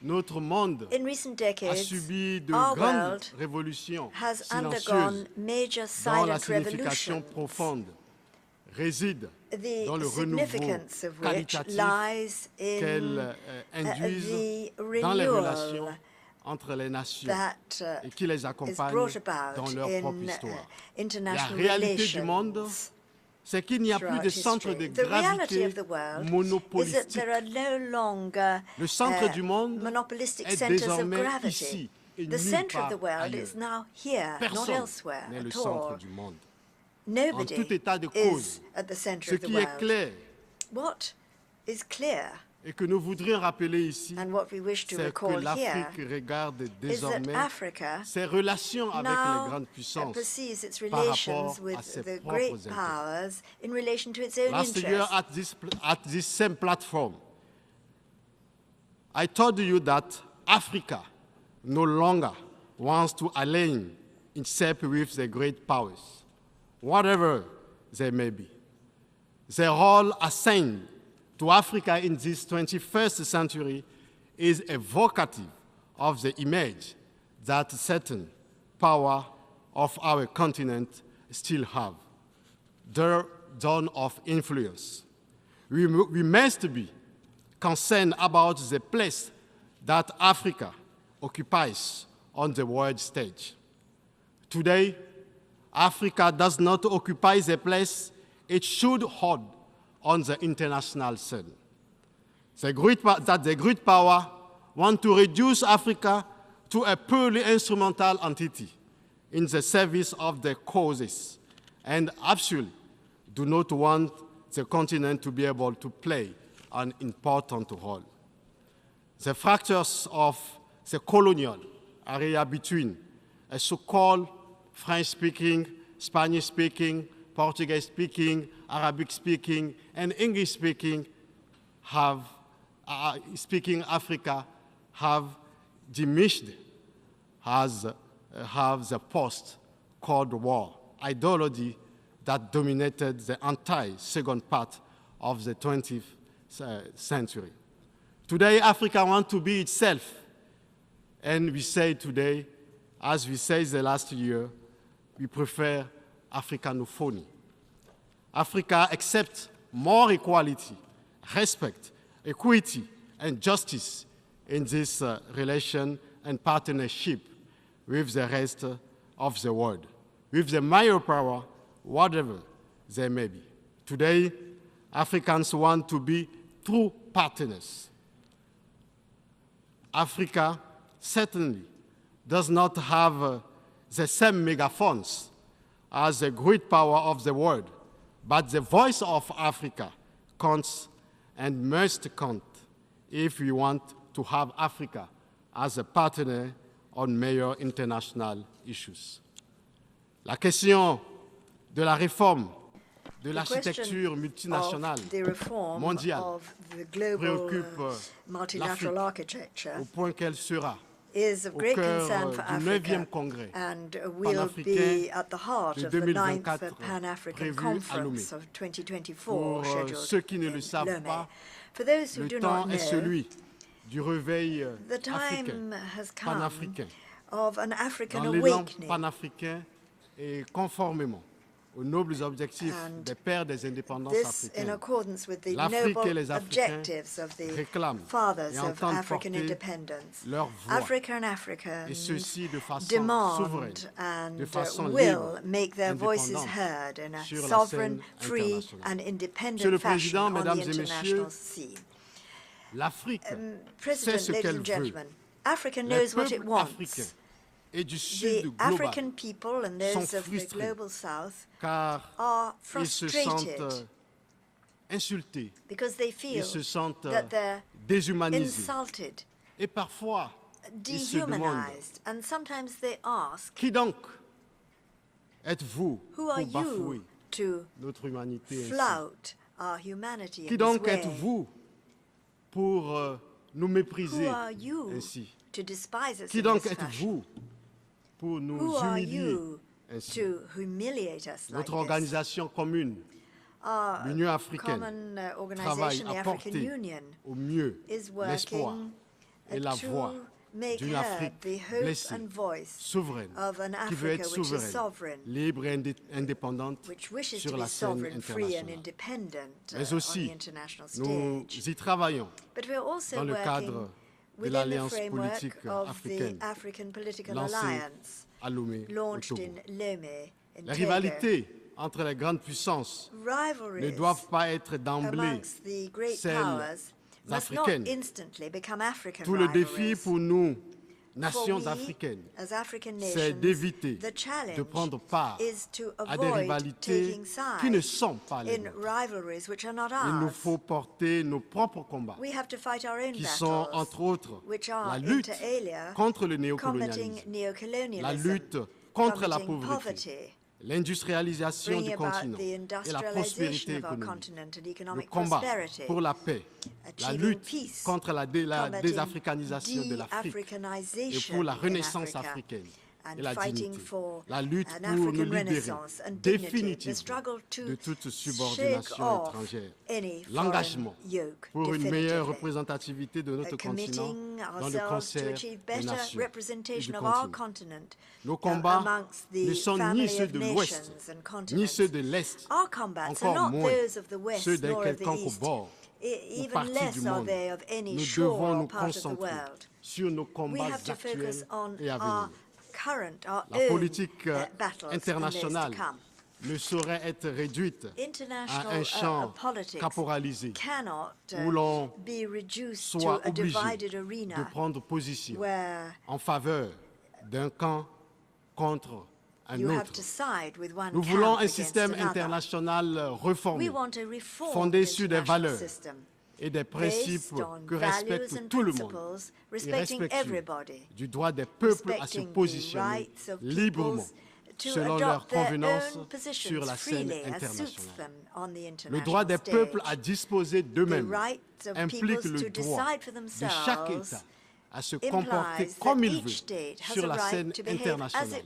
notre monde In recent a decades, subi de our grandes world révolutions has silencieuses undergone major dont la silent signification revolutions, profonde réside dans the le renouveau significance of which qualitatif lies in qu'elles induisent the dans les renewal relations entre les nations that et qui les is accompagnent brought about dans leur propre in histoire. La international réalité du monde, relations c'est qu'il n'y a plus throughout de centre history. de The reality gravité of the world is that monopolistique. there are no longer Le centre du monde monopolistic est centers of désormais gravity. ici et The nulle center of the part world ailleurs. is now here, not Personne elsewhere n'est le at centre all. du monde. En Nobody tout état de is cause, at the center ce of the qui est world. clair What is clear et que nous voudrions rappeler ici, and what we wish to c'est que recall here l'Afrique regarde is that désormais Africa ses relations avec les now grandes puissances perceives its par relations rapport à with ses the propres great intérêts. powers in relation to its own Last year interests. at this same platform, I told you that Africa no longer wants to align itself with the great powers, whatever they may be. The role assigned to Africa in this 21st century is evocative of the image that certain power of our continent still have, their zone of influence. We must be concerned about the place that Africa occupies on the world stage. Today, Africa does not occupy the place it should hold on the international scene. The great power want to reduce Africa to a purely instrumental entity in the service of their causes, and absolutely do not want the continent to be able to play an important role. The fractures of the colonial area between a so-called French-speaking, Spanish-speaking, Portuguese-speaking, Arabic-speaking, and English-speaking speaking Africa have diminished as have the post-Cold War ideology that dominated the entire second part of the 20th century. Today, Africa wants to be itself, and we say today, as we said the last year, we prefer Africanophony. Africa accepts more equality, respect, equity, and justice in this relation and partnership with the rest of the world, with the major power, whatever they may be. Today, Africans want to be true partners. Africa certainly does not have the same megaphones as the great power of the world, but the voice of Africa counts and must count if we want to have Africa as a partner on major international issues. La question de la réforme de l'architecture multinationale mondiale préoccupe l'Afrique au point qu'elle sera is of great concern for Africa and will be at the heart of the 9th Pan-African Conference of 2024 scheduled in Lomé. For those who do not know, the time has come of an African awakening et conformément aux nobles objectifs des pères des indépendances africaines. In accordance with the noble objectives of the fathers of African independence, Africa and Africans demand and will make their voices heard in a sovereign, free and independent fashion on the international scene. President, ladies and gentlemen, Africa knows what it wants. The African people and those of the global south are frustrated because they feel that they're insulted, dehumanized, and sometimes they ask, who are you to flout our humanity in this way? Who are you to despise us in this fashion? Who are you to humiliate us like Notre organisation commune, l'Union africaine, travaille à porter au mieux l'espoir et la voix d'une Afrique blessée, souveraine, qui veut être souveraine, libre et indépendante sur la scène internationale. Mais aussi, nous y travaillons dans le cadre de l'Alliance politique africaine lancée à Lomé au Togo. Les rivalités entre les grandes puissances ne doivent pas être d'emblée celles africaines. Tout le défi pour nous, nations africaines, c'est d'éviter de prendre part à des rivalités qui ne sont pas les nôtres. Il nous faut porter nos propres combats, qui sont entre autres la lutte contre le néocolonialisme, la lutte contre la pauvreté, l'industrialisation du continent et la prospérité économique, le combat pour la paix, la lutte contre la désafricanisation de l'Afrique et pour la renaissance africaine et la dignité, la lutte pour nous libérer définitivement de toute subordination étrangère, l'engagement pour une meilleure représentativité de notre continent dans le concert des nations et du continent. Nos combats ne sont ni ceux de l'Ouest, ni ceux de l'Est, encore moins ceux d'un quelconque bord ou partie du monde. Nous devons nous concentrer sur nos combats actuels et à venir. La politique internationale ne saurait être réduite à un champ caporalisé où l'on soit obligé de prendre position en faveur d'un camp contre un autre. Nous voulons un système international reformé, fondé sur des valeurs et des principes que respecte tout le monde et respectueux du droit des peuples à se positionner librement selon leurs convenances sur la scène internationale. Le droit des peuples à disposer d'eux-mêmes implique le droit de chaque État à se comporter comme il veut sur la scène internationale,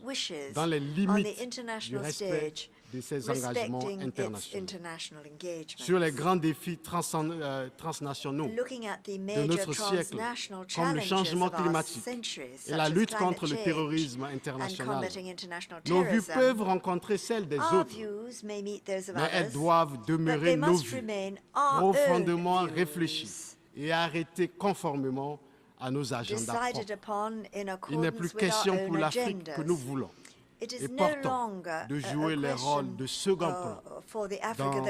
dans les limites du respect de ses engagements internationaux. Sur les grands défis transnationaux de notre siècle, comme le changement climatique et la lutte contre le terrorisme international, nos vues peuvent rencontrer celles des autres, mais elles doivent demeurer nos vues, profondément réfléchies et arrêtées conformément à nos agendas propres. Il n'est plus question pour l'Afrique que nous voulons et portons de jouer les rôles de second plan dans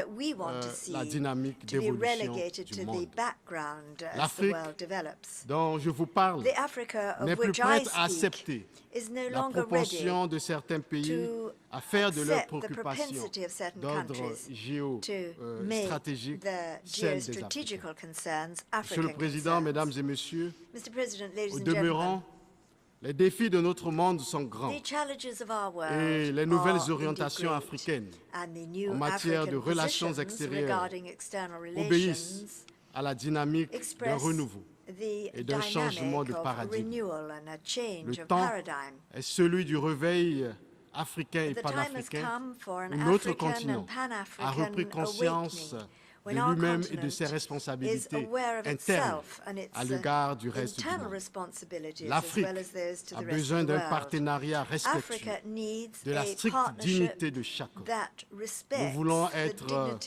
la dynamique d'évolution du monde. L'Afrique dont je vous parle n'est plus prête à accepter la propension de certains pays à faire de leurs préoccupations d'ordre géostratégique celles des Africains. Monsieur le Président, Mesdames et Messieurs, au demeurant, les défis de notre monde sont grands et les nouvelles orientations africaines en matière de relations extérieures obéissent à la dynamique d'un renouveau et d'un changement de paradigme. Le temps est celui du réveil africain et panafricain, où notre continent a repris conscience de lui-même et de ses responsabilités internes à l'égard du reste du monde. L'Afrique a besoin d'un partenariat respectueux de la stricte dignité de chacun. Nous voulons être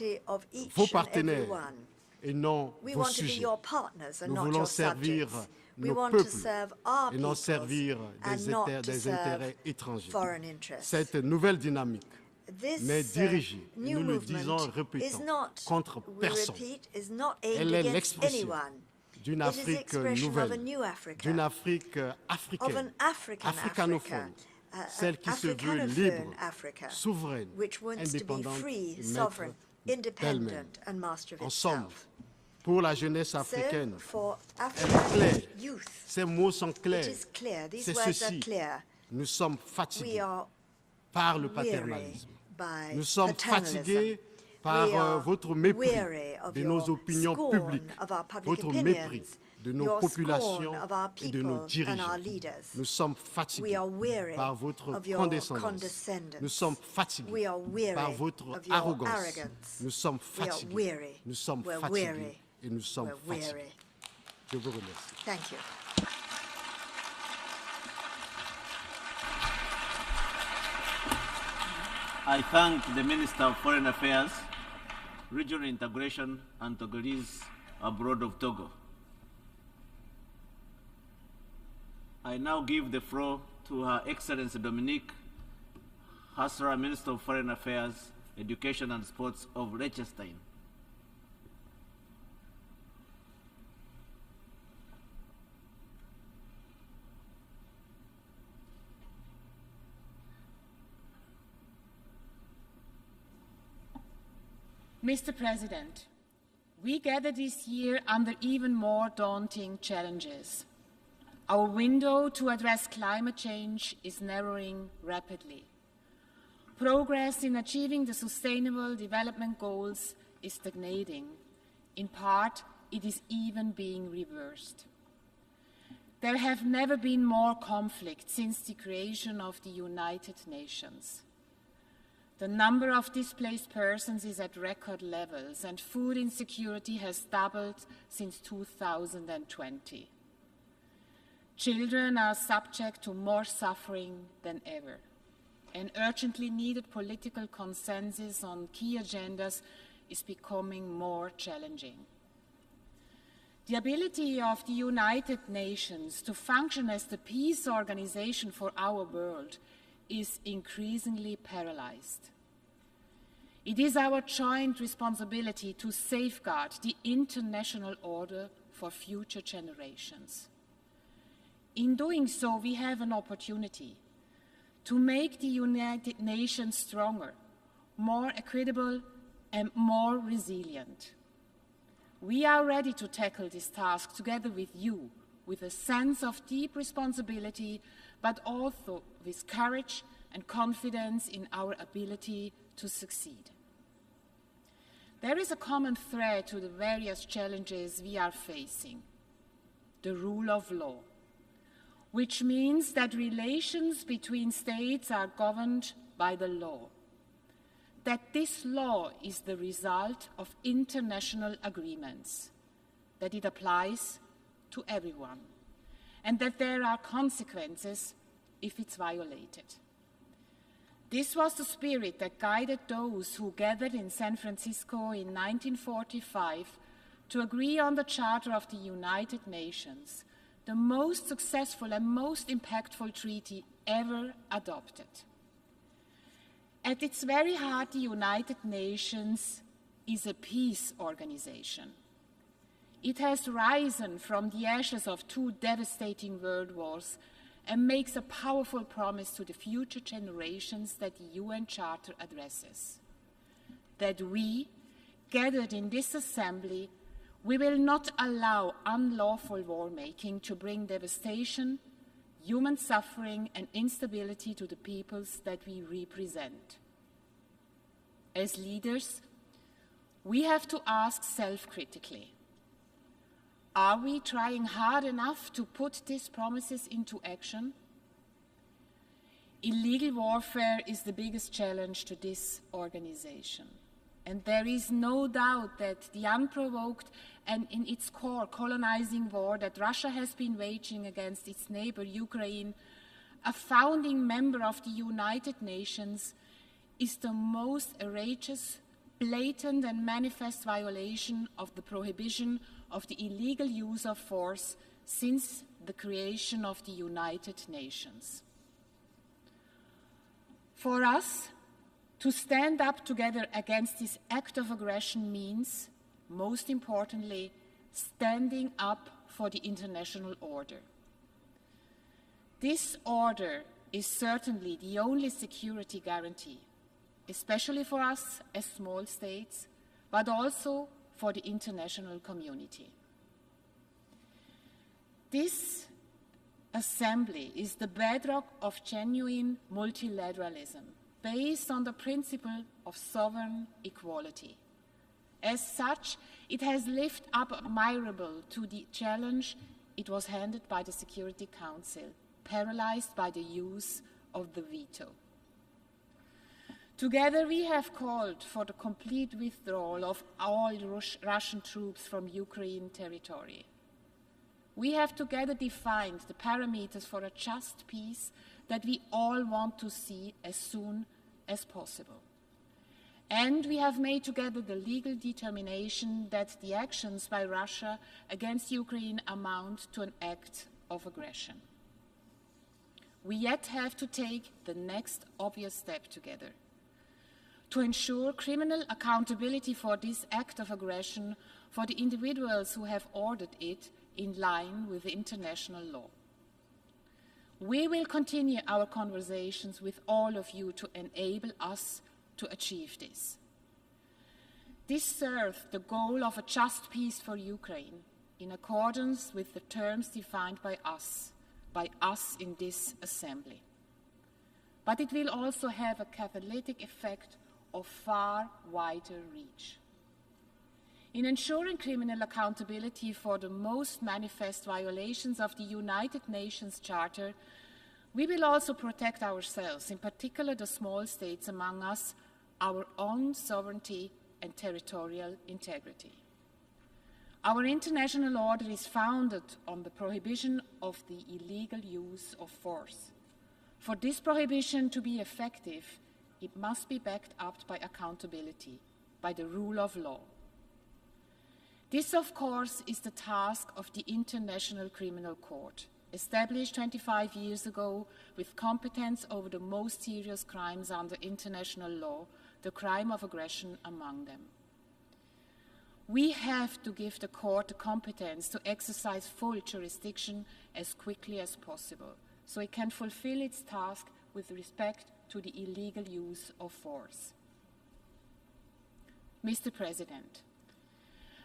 vos partenaires et non vos sujets. Nous voulons servir nos peuples et non servir des intérêts étrangers. Cette nouvelle dynamique n'est dirigée, nous le disons et répétons, contre personne. Elle est l'expression d'une Afrique nouvelle, d'une Afrique africaine, africanophone, celle qui se veut libre, souveraine, indépendante et maître d'elle-même. Ensemble, pour la jeunesse africaine, elle est claire. Ces mots sont clairs. C'est ceci. Nous sommes fatigués par le paternalisme. Nous sommes fatigués par votre mépris de nos opinions publiques, votre mépris de nos populations et de nos dirigeants. Nous sommes fatigués par votre condescendance. Nous sommes fatigués par votre arrogance. Nous sommes fatigués. Nous sommes fatigués et nous sommes fatigués. Je vous remercie. Thank you. I thank the Minister of Foreign Affairs, Regional Integration and Togolese abroad of Togo. I now give the floor to Her Excellency Dominique Hasra, Minister of Foreign Affairs, Education and Sports of Liechtenstein. Mr. President, we gather this year under even more daunting challenges. Our window to address climate change is narrowing rapidly. Progress in achieving the Sustainable Development Goals is stagnating. In part, it is even being reversed. There have never been more conflict since the creation of the United Nations. The number of displaced persons is at record levels, and food insecurity has doubled since 2020. Children are subject to more suffering than ever. An urgently needed political consensus on key agendas is becoming more challenging. The ability of the United Nations to function as the peace organization for our world is increasingly paralyzed. It is our joint responsibility to safeguard the international order for future generations. In doing so, we have an opportunity to make the United Nations stronger, more equitable, and more resilient. We are ready to tackle this task together with you, with a sense of deep responsibility, but also with courage and confidence in our ability to succeed. There is a common thread to the various challenges we are facing: the rule of law, which means that relations between states are governed by the law, that this law is the result of international agreements, that it applies to everyone, and that there are consequences if it's violated. This was the spirit that guided those who gathered in San Francisco in 1945 to agree on the Charter of the United Nations, the most successful and most impactful treaty ever adopted. At its very heart, the United Nations is a peace organization. It has risen from the ashes of two devastating world wars and makes a powerful promise to the future generations that the UN Charter addresses. That we, gathered in this assembly, we will not allow unlawful war-making to bring devastation, human suffering, and instability to the peoples that we represent. As leaders, we have to ask self-critically, Are we trying hard enough to put these promises into action? Illegal warfare is the biggest challenge to this organization. And there is no doubt that the unprovoked and in its core colonizing war that Russia has been waging against its neighbor Ukraine, a founding member of the United Nations, is the most outrageous, blatant and manifest violation of the prohibition of the illegal use of force since the creation of the United Nations. For us, to stand up together against this act of aggression means, most importantly, standing up for the international order. This order is certainly the only security guarantee, especially for us as small states, but also for the international community. This assembly is the bedrock of genuine multilateralism, based on the principle of sovereign equality. As such, it has lived up admirably to the challenge it was handed by the Security Council, paralyzed by the use of the veto. Together, we have called for the complete withdrawal of all Russian troops from Ukraine territory. We have together defined the parameters for a just peace that we all want to see as soon as possible. And we have made together the legal determination that the actions by Russia against Ukraine amount to an act of aggression. We yet have to take the next obvious step together to ensure criminal accountability for this act of aggression for the individuals who have ordered it in line with international law. We will continue our conversations with all of you to enable us to achieve this. This serves the goal of a just peace for Ukraine in accordance with the terms defined by us in this assembly. But it will also have a catalytic effect of far wider reach. In ensuring criminal accountability for the most manifest violations of the United Nations Charter, we will also protect ourselves, in particular the small states among us, our own sovereignty and territorial integrity. Our international order is founded on the prohibition of the illegal use of force. For this prohibition to be effective, it must be backed up by accountability, by the rule of law. This, of course, is the task of the International Criminal Court, established 25 years ago with competence over the most serious crimes under international law, the crime of aggression among them. We have to give the court the competence to exercise full jurisdiction as quickly as possible, so it can fulfill its task with respect to the illegal use of force. Mr. President,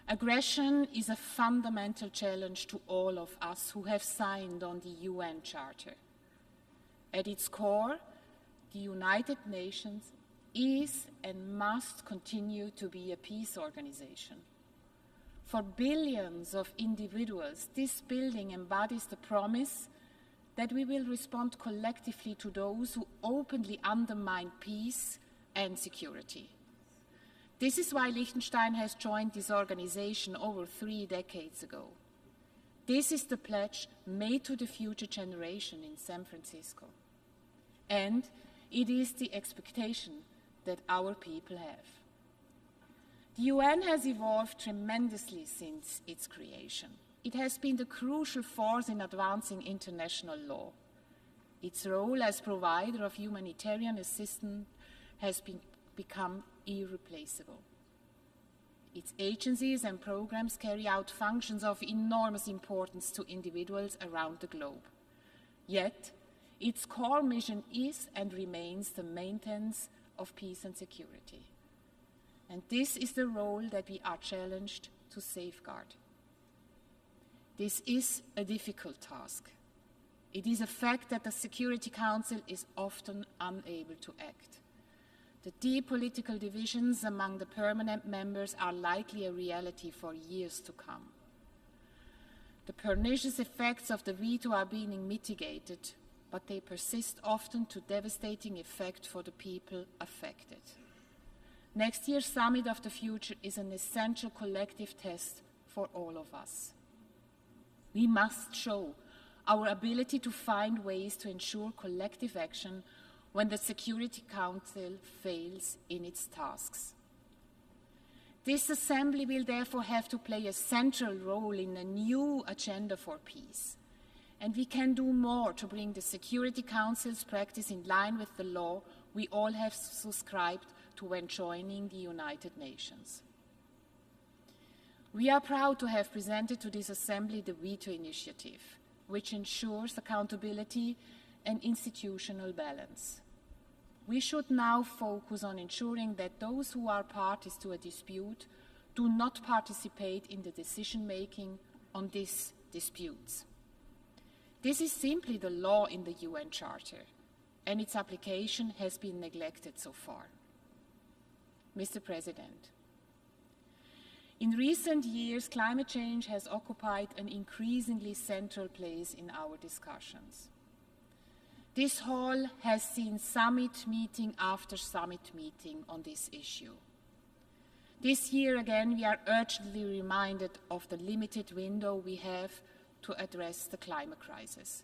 aggression is a fundamental challenge to all of us who have signed on the UN Charter. At its core, the United Nations is and must continue to be a peace organization. For billions of individuals, this building embodies the promise that we will respond collectively to those who openly undermine peace and security. This is why Liechtenstein has joined this organization over 3 decades ago. This is the pledge made to the future generation in San Francisco. And it is the expectation that our people have. The UN has evolved tremendously since its creation. It has been the crucial force in advancing international law. Its role as provider of humanitarian assistance has become irreplaceable. Its agencies and programs carry out functions of enormous importance to individuals around the globe. Yet, its core mission is and remains the maintenance of peace and security. And this is the role that we are challenged to safeguard. This is a difficult task. It is a fact that the Security Council is often unable to act. The deep political divisions among the permanent members are likely a reality for years to come. The pernicious effects of the veto are being mitigated, but they persist often to devastating effect for the people affected. Next year's Summit of the Future is an essential collective test for all of us. We must show our ability to find ways to ensure collective action when the Security Council fails in its tasks. This Assembly will therefore have to play a central role in a new agenda for peace. And we can do more to bring the Security Council's practice in line with the law we all have subscribed to when joining the United Nations. We are proud to have presented to this Assembly the veto initiative, which ensures accountability and institutional balance. We should now focus on ensuring that those who are parties to a dispute do not participate in the decision-making on these disputes. This is simply the law in the UN Charter, and its application has been neglected so far. Mr. President, in recent years, climate change has occupied an increasingly central place in our discussions. This hall has seen summit meeting after summit meeting on this issue. This year again, we are urgently reminded of the limited window we have to address the climate crisis.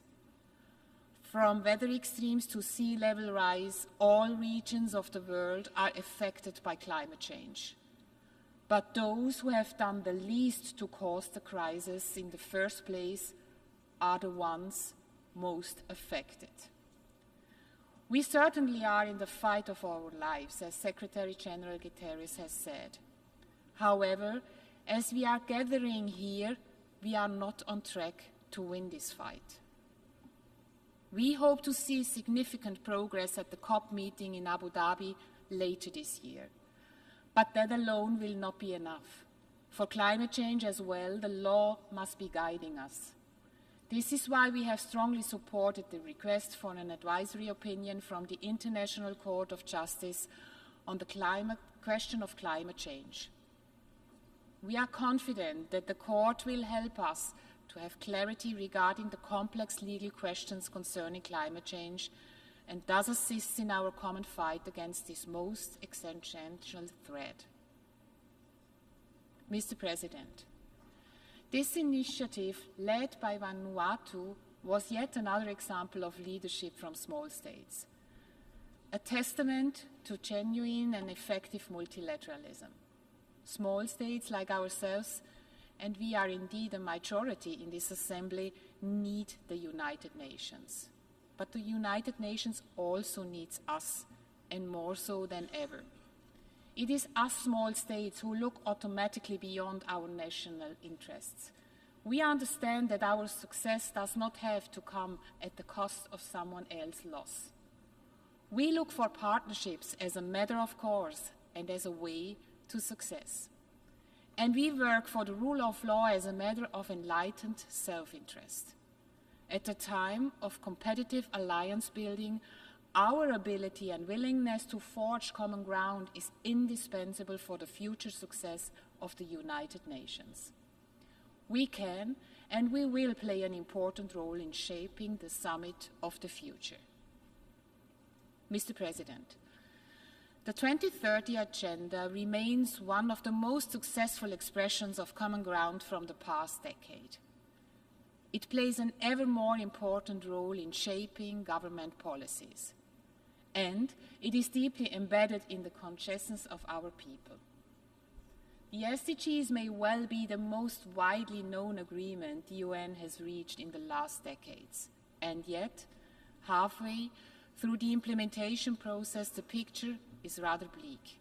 From weather extremes to sea level rise, all regions of the world are affected by climate change. But those who have done the least to cause the crisis in the first place are the ones most affected. We certainly are in the fight of our lives, as Secretary General Guterres has said. However, as we are gathering here, we are not on track to win this fight. We hope to see significant progress at the COP meeting in Abu Dhabi later this year. But that alone will not be enough. For climate change as well, the law must be guiding us. This is why we have strongly supported the request for an advisory opinion from the International Court of Justice on the question of climate change. We are confident that the court will help us to have clarity regarding the complex legal questions concerning climate change and thus assists in our common fight against this most existential threat. Mr. President, this initiative, led by Vanuatu, was yet another example of leadership from small states, a testament to genuine and effective multilateralism. Small states like ourselves, and we are indeed a majority in this Assembly, need the United Nations. But the United Nations also needs us, and more so than ever. It is us small states who look automatically beyond our national interests. We understand that our success does not have to come at the cost of someone else's loss. We look for partnerships as a matter of course and as a way to success. And we work for the rule of law as a matter of enlightened self-interest. At a time of competitive alliance building, our ability and willingness to forge common ground is indispensable for the future success of the United Nations. We can and we will play an important role in shaping the summit of the future. Mr. President, the 2030 Agenda remains one of the most successful expressions of common ground from the past decade. It plays an ever more important role in shaping government policies. And it is deeply embedded in the consciousness of our people. The SDGs may well be the most widely known agreement the UN has reached in the last decades. And yet, halfway through the implementation process, the picture is rather bleak.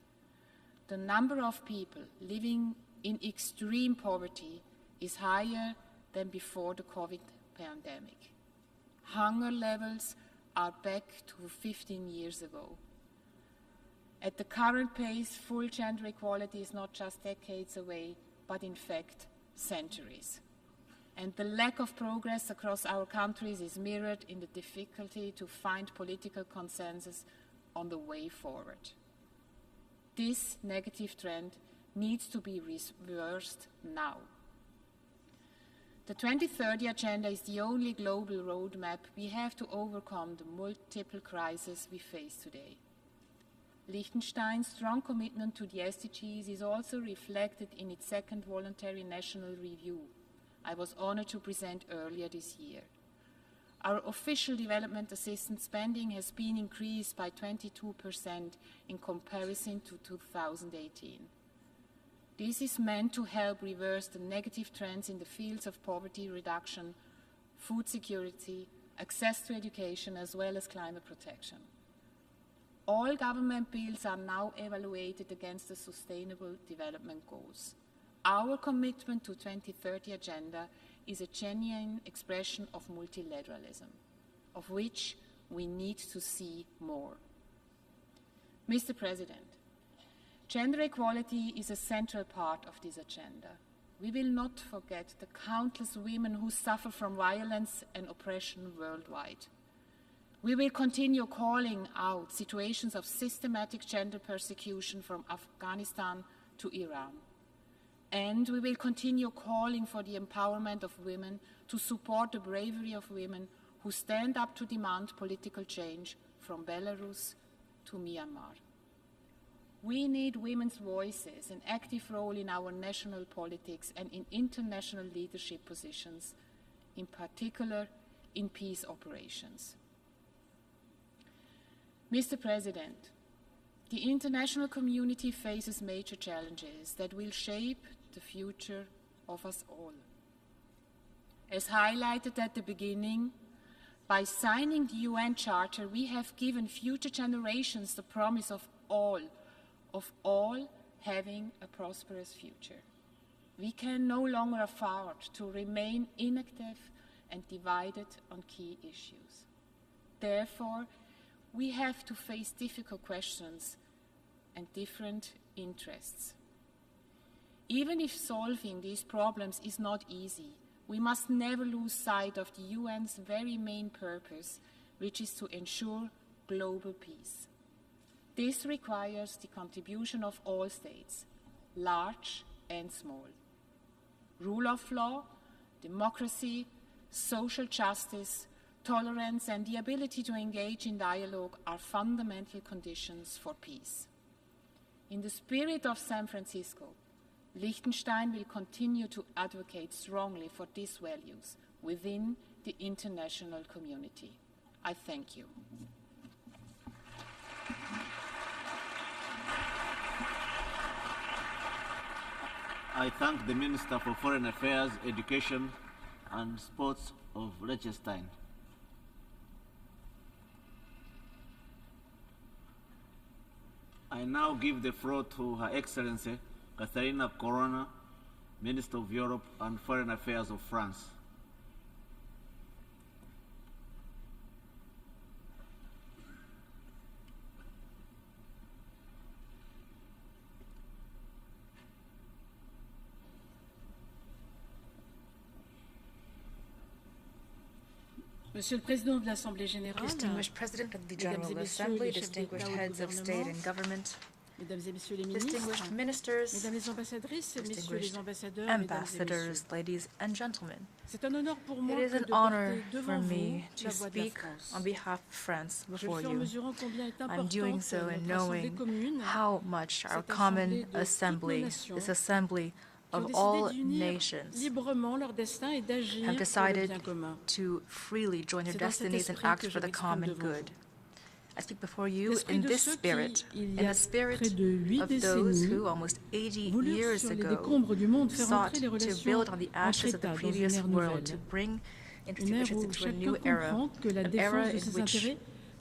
The number of people living in extreme poverty is higher than before the COVID pandemic. Hunger levels are back to 15 years ago. At the current pace, full gender equality is not just decades away, but in fact, centuries. And the lack of progress across our countries is mirrored in the difficulty to find political consensus on the way forward. This negative trend needs to be reversed now. The 2030 Agenda is the only global roadmap we have to overcome the multiple crises we face today. Liechtenstein's strong commitment to the SDGs is also reflected in its second voluntary national review I was honored to present earlier this year. Our official development assistance spending has been increased by 22% in comparison to 2018. This is meant to help reverse the negative trends in the fields of poverty reduction, food security, access to education, as well as climate protection. All government bills are now evaluated against the Sustainable Development Goals. Our commitment to 2030 Agenda is a genuine expression of multilateralism, of which we need to see more. Mr. President, gender equality is a central part of this agenda. We will not forget the countless women who suffer from violence and oppression worldwide. We will continue calling out situations of systematic gender persecution from Afghanistan to Iran. And we will continue calling for the empowerment of women to support the bravery of women who stand up to demand political change from Belarus to Myanmar. We need women's voices, an active role in our national politics and in international leadership positions, in particular in peace operations. Mr. President, the international community faces major challenges that will shape the future of us all. As highlighted at the beginning, by signing the UN Charter, we have given future generations the promise of all having a prosperous future. We can no longer afford to remain inactive and divided on key issues. Therefore, we have to face difficult questions and different interests. Even if solving these problems is not easy, we must never lose sight of the UN's very main purpose, which is to ensure global peace. This requires the contribution of all states, large and small. Rule of law, democracy, social justice, tolerance, and the ability to engage in dialogue are fundamental conditions for peace. In the spirit of San Francisco, Liechtenstein will continue to advocate strongly for these values within the international community. I thank you. I thank the Minister for Foreign Affairs, Education and Sports of Liechtenstein. I now give the floor to Her Excellency Catherine Colonna, Minister of Europe and Foreign Affairs of France. Monsieur le Président de l'Assemblée Générale, Distinguished President of the General Assembly, distinguished heads of state and government, Mesdames et Messieurs les ministres, distinguished ministers, Mesdames les ambassadrices, Messieurs les ambassadeurs, ambassadors, ladies and gentlemen. C'est un honneur pour moi It is que an de honor porter for devant vous me la to voix de la speak France. on behalf of France Je le before fais en you. mesurant combien est I'm doing importante so in notre assemblée knowing commune, how much our cette common assemblée de toutes assembly, nos nations, this assembly qui ont of décidé all d'unir nations, librement leur destin et d'agir have pour le decided bien commun. to freely join their C'est dans cet destinies and esprit act que for je the common m'exprime devant good. I speak before you L'esprit in de this ceux spirit, qui, il y in a the spirit près de 8 of those décennies, who, almost 80 voulurent years sur les ago, décombres du monde faire sought entrer les to relations build on the entre ashes of the États dans une previous ère world, nouvelle. to bring Une ère institutions où into a chacun new era, comprend que la an era défense de in ses which intérêts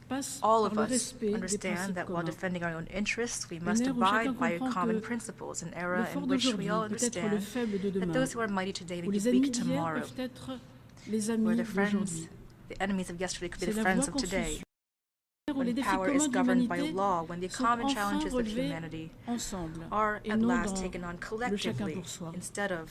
passe all par of le us respect des understand principes that while communs. defending our own interests, we Une must ère où chacun abide by comprend common que principles, an le era fort in which we d'aujourd'hui all peut être le understand faible de that demain, those who are mighty today où will be les ennemis weak d'hier tomorrow, peuvent être les where amis the friends, d'aujourd'hui. the enemies of yesterday could be C'est the la friends voie of qu'on suit today. où les When défis power is communs de governed by l'humanité law, when the sont common enfin challenges of relevés humanity ensemble are et at non last dans taken on le chacun collectively pour soi. instead of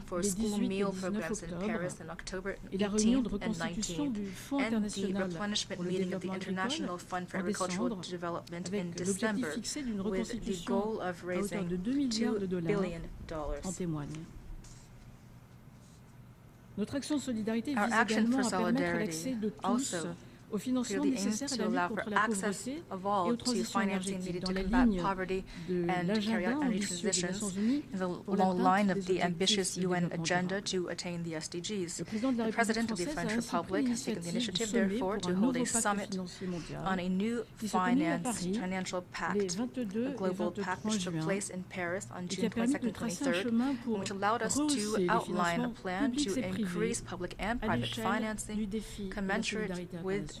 for school meal programs in Paris in October 18th and 19th, and the replenishment meeting of the International Fund for Agricultural Development in December, with the goal of raising $2 billion. Our action for solidarity also clearly aims to allow for access of all to financing needed to combat poverty and to carry out energy transitions in the long line of the ambitious UN agenda to attain the SDGs. The President of the French Republic has taken the initiative, therefore, to hold a summit on a new financial pact, a global pact which took place in Paris on June 22nd and 23rd, which allowed us to outline a plan to increase public and private financing commensurate with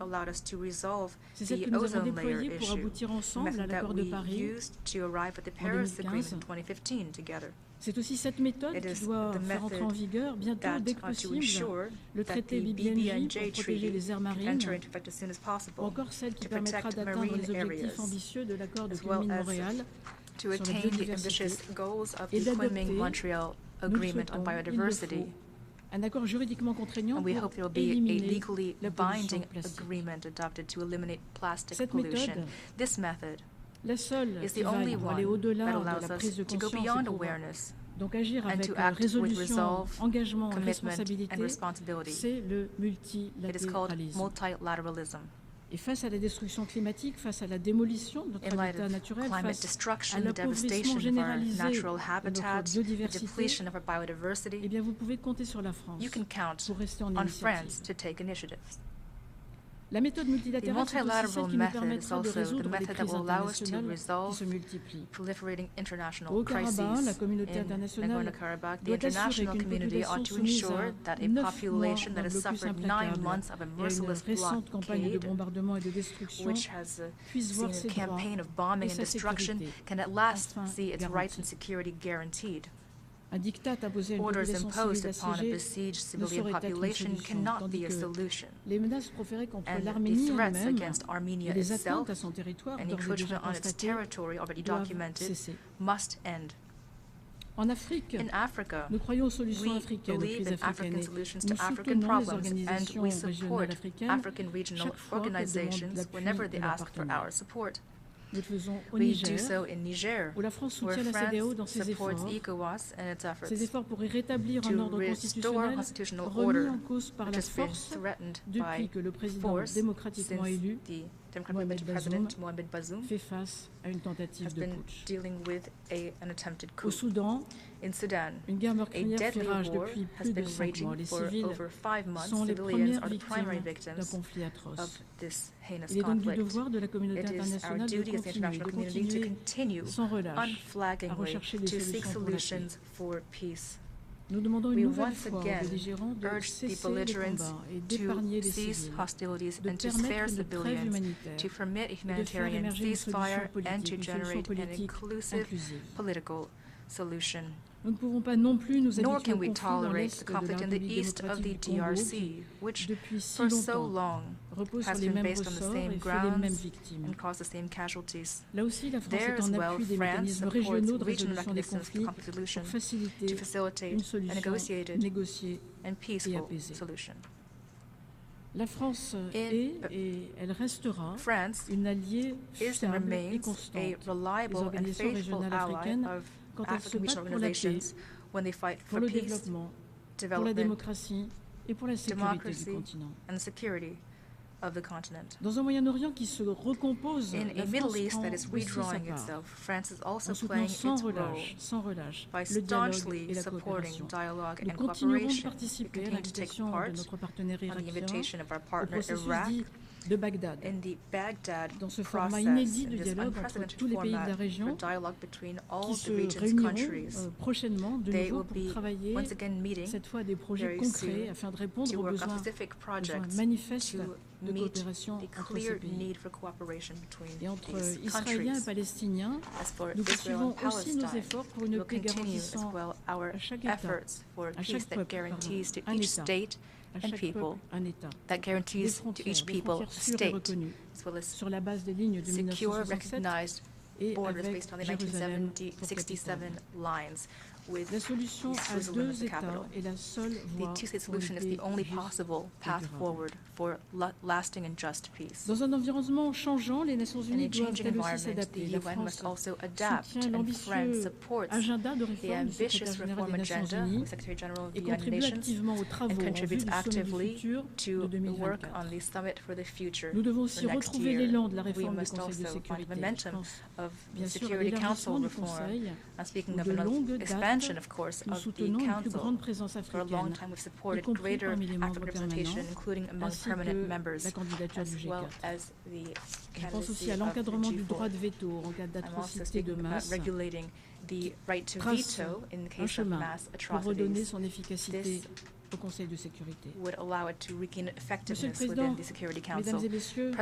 allowed us to resolve the ozone layer issue, the method that we used to arrive at the Paris Agreement in 2015 together. C'est aussi cette méthode qui doit faire entrer en vigueur bientôt, dès que possible, le traité BBNJ pour protéger les aires marines, ou encore celle qui permettra d'atteindre les objectifs ambitieux de l'accord de Kunming-Montréal sur la biodiversité et d'adopter, un accord juridiquement contraignant pour éliminer la pollution plastique. Cette méthode, la seule qui vaille pour aller au-delà de la prise de conscience, donc agir avec résolution, engagement et responsabilité, c'est le multilatéralisme. Et face à la destruction climatique, face à la démolition de notre habitat naturel, face à l'appauvrissement généralisé de notre biodiversité, eh bien vous pouvez compter sur la France pour rester en initiative. La méthode multilatérale, c'est aussi celle qui nous permettra de résoudre les crises internationales qui se multiplient. Au Haut-Karabakh, la communauté internationale doit assurer qu'une population soumise à 9 mois d'un blocus implacable et à une récente campagne de bombardement et de destruction puisse voir ses droits et sa sécurité enfin garantis. Un diktat imposé à une population civile assiégée ne saurait être une solution, tandis que les menaces proférées contre l'Arménie elle-même et les atteintes à son territoire d'ores et déjà constatées doivent cesser. En Afrique, nous croyons aux solutions africaines, aux crises africaines, et nous soutenons les organisations régionales africaines chaque fois qu'elles demandent l'appui de leurs partenaires. Nous le faisons au Niger, où la France soutient la CEDEAO dans ses efforts. Ces efforts pourraient rétablir un ordre constitutionnel remis en cause par la force depuis que le président démocratiquement élu, Mohamed Bazoum, fait face à une tentative de putsch. Au Soudan, une guerre meurtrière fait rage depuis plus de 5 mois. Les civils sont les premières victimes d'un conflit atroce. Il est donc du devoir de la communauté internationale de continuer sans relâche à rechercher des solutions pour la paix. Nous demandons une nouvelle fois aux belligérants de cesser les combats et d'épargner les civils, de permettre une trêve humanitaire et de faire émerger une solution politique inclusive. Nous ne pouvons pas non plus nous habituer au conflit dans l'est de la République démocratique du Congo qui, depuis si longtemps, repose sur les mêmes ressorts et fait les mêmes victimes. Là aussi, la France est en appui des mécanismes régionaux de résolution des conflits pour faciliter une solution négociée et apaisée. La France est et elle restera une alliée stable et constante des organisations régionales africaines quand elles se battent pour la paix, pour le développement, pour la démocratie et pour la sécurité du continent. Dans un Moyen-Orient qui se recompose, la France prend aussi sa part, en soutenant sans relâche le dialogue et la coopération. Nous continuerons de participer à l'invitation de notre partenaire irakien au processus dit de Bagdad, dans ce format inédit de dialogue entre tous les pays de la région qui se réuniront prochainement de nouveau pour travailler cette fois à des projets concrets afin de répondre aux besoins manifestes de coopération entre ces pays. Et entre Israéliens et Palestiniens, nous poursuivons aussi nos efforts pour une paix garantissant à chaque État, à chaque peuple, un État, and people that guarantees to each people a state, as well as secure, recognized borders based on the 1967 lines. La solution à deux États est la seule voie the two-state solution is the only possible path forward for lasting and just peace. Dans un environnement changeant, les Nations Unies doivent elles aussi s'adapter. La France soutient l'ambitieux agenda de réforme du secrétaire général des Nations Unies et contribue activement aux travaux en vue du sommet du futur de 2024. Nous devons aussi retrouver l'élan de la réforme du Conseil de sécurité. Je pense bien sûr à l'élargissement du Conseil ou de longue date. Nous soutenons une plus grande présence africaine, y compris parmi les membres permanents, ainsi que la candidature du G4. Je pense aussi à l'encadrement du droit de veto en cas d'atrocité de masse, trace un chemin pour redonner son efficacité au Conseil de sécurité. Monsieur le Président, Mesdames et Messieurs,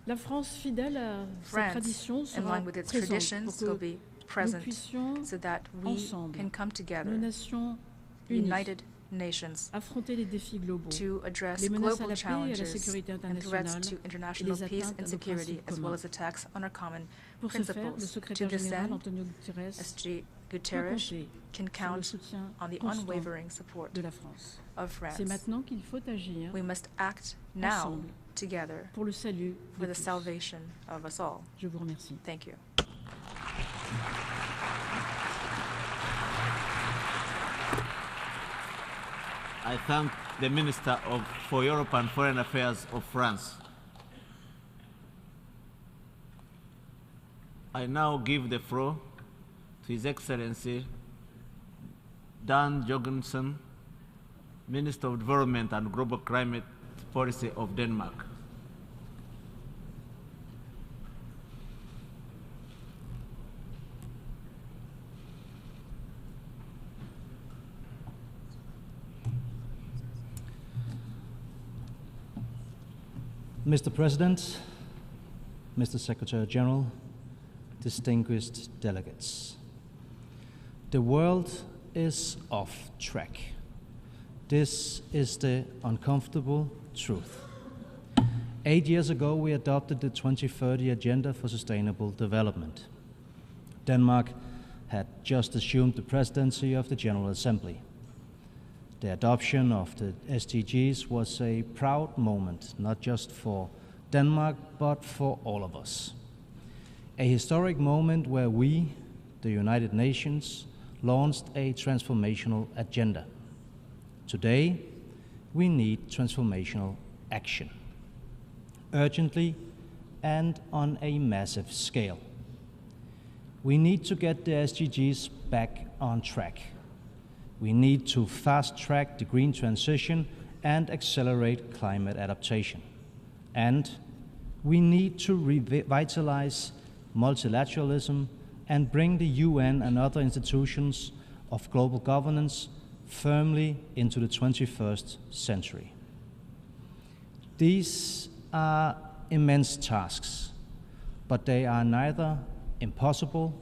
la France, fidèle à sa tradition, sera présente pour que nous puissions ensemble, nos nations unies, affronter les défis globaux, les menaces à la paix et à la sécurité internationale et les atteintes à nos principes communs. Pour ce faire, le secrétaire général Antonio Guterres peut compter sur le soutien constant de la France. C'est maintenant qu'il faut agir ensemble pour le salut de tous. Je vous remercie. I thank the Minister for Europe and Foreign Affairs of France. I now give the floor to His Excellency Dan Jorgensen, Minister of Development and Global Climate Policy of Denmark. Mr. President, Mr. Secretary General, distinguished delegates. The world is off track. This is the uncomfortable truth. 8 years ago, we adopted the 2030 Agenda for Sustainable Development. Denmark had just assumed the presidency of the General Assembly. The adoption of the SDGs was a proud moment, not just for Denmark, but for all of us. A historic moment where we, the United Nations, launched a transformational agenda. Today, we need transformational action, urgently and on a massive scale. We need to get the SDGs back on track. We need to fast-track the green transition and accelerate climate adaptation. And we need to revitalize multilateralism and bring the UN and other institutions of global governance firmly into the 21st century. These are immense tasks, but they are neither impossible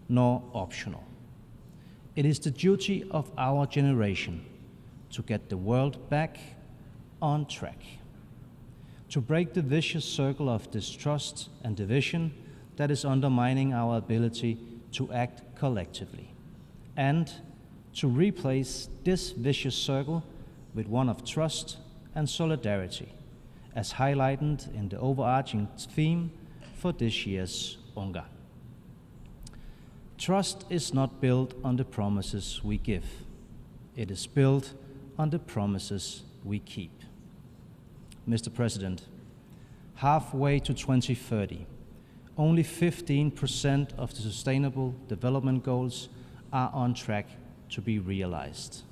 nor optional. It is the duty of our generation to get the world back on track, to break the vicious circle of distrust and division that is undermining our ability to act collectively, and to replace this vicious circle with one of trust and solidarity, as highlighted in the overarching theme for this year's UNGA. Trust is not built on the promises we give. It is built on the promises we keep. Mr. President, halfway to 2030, only 15% of the Sustainable Development Goals are on track to be realized.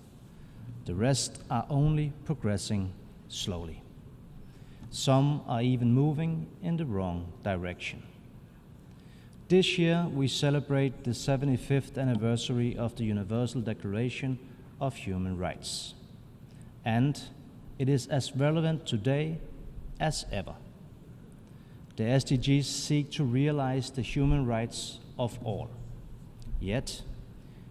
The rest are only progressing slowly. Some are even moving in the wrong direction. This year, we celebrate the 75th anniversary of the Universal Declaration of Human Rights. And it is as relevant today as ever. The SDGs seek to realize the human rights of all. Yet,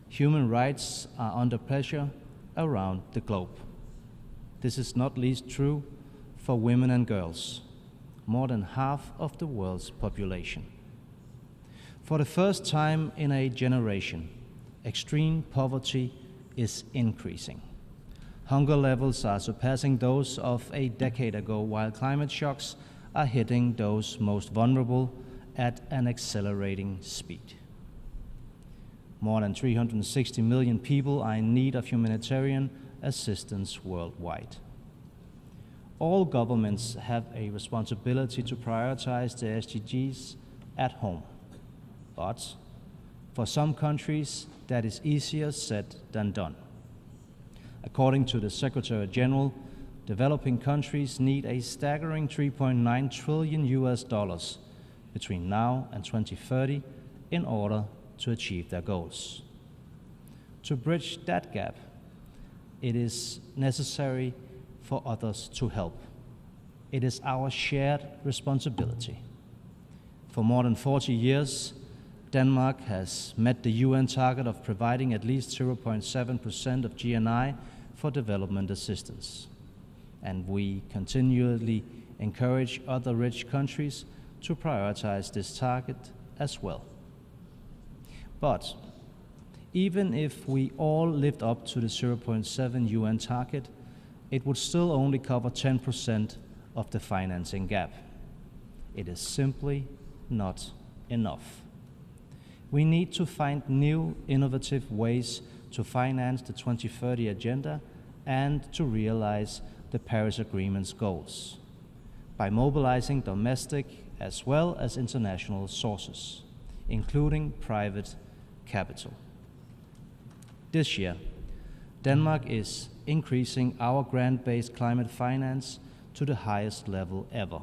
human rights are under pressure around the globe. This is not least true for women and girls, more than half of the world's population. For the first time in a generation, extreme poverty is increasing. Hunger levels are surpassing those of a decade ago, while climate shocks are hitting those most vulnerable at an accelerating speed. More than 360 million people are in need of humanitarian assistance worldwide. All governments have a responsibility to prioritize the SDGs at home. But for some countries, that is easier said than done. According to the Secretary General, developing countries need a staggering $3.9 trillion between now and 2030 in order to achieve their goals. To bridge that gap, it is necessary for others to help. It is our shared responsibility. For more than 40 years, Denmark has met the UN target of providing at least 0.7% of GNI for development assistance. And we continually encourage other rich countries to prioritize this target as well. But even if we all lived up to the 0.7 UN target, it would still only cover 10% of the financing gap. It is simply not enough. We need to find new, innovative ways to finance the 2030 Agenda and to realize the Paris Agreement's goals by mobilizing domestic as well as international sources, including private capital. This year, Denmark is increasing our grant-based climate finance to the highest level ever.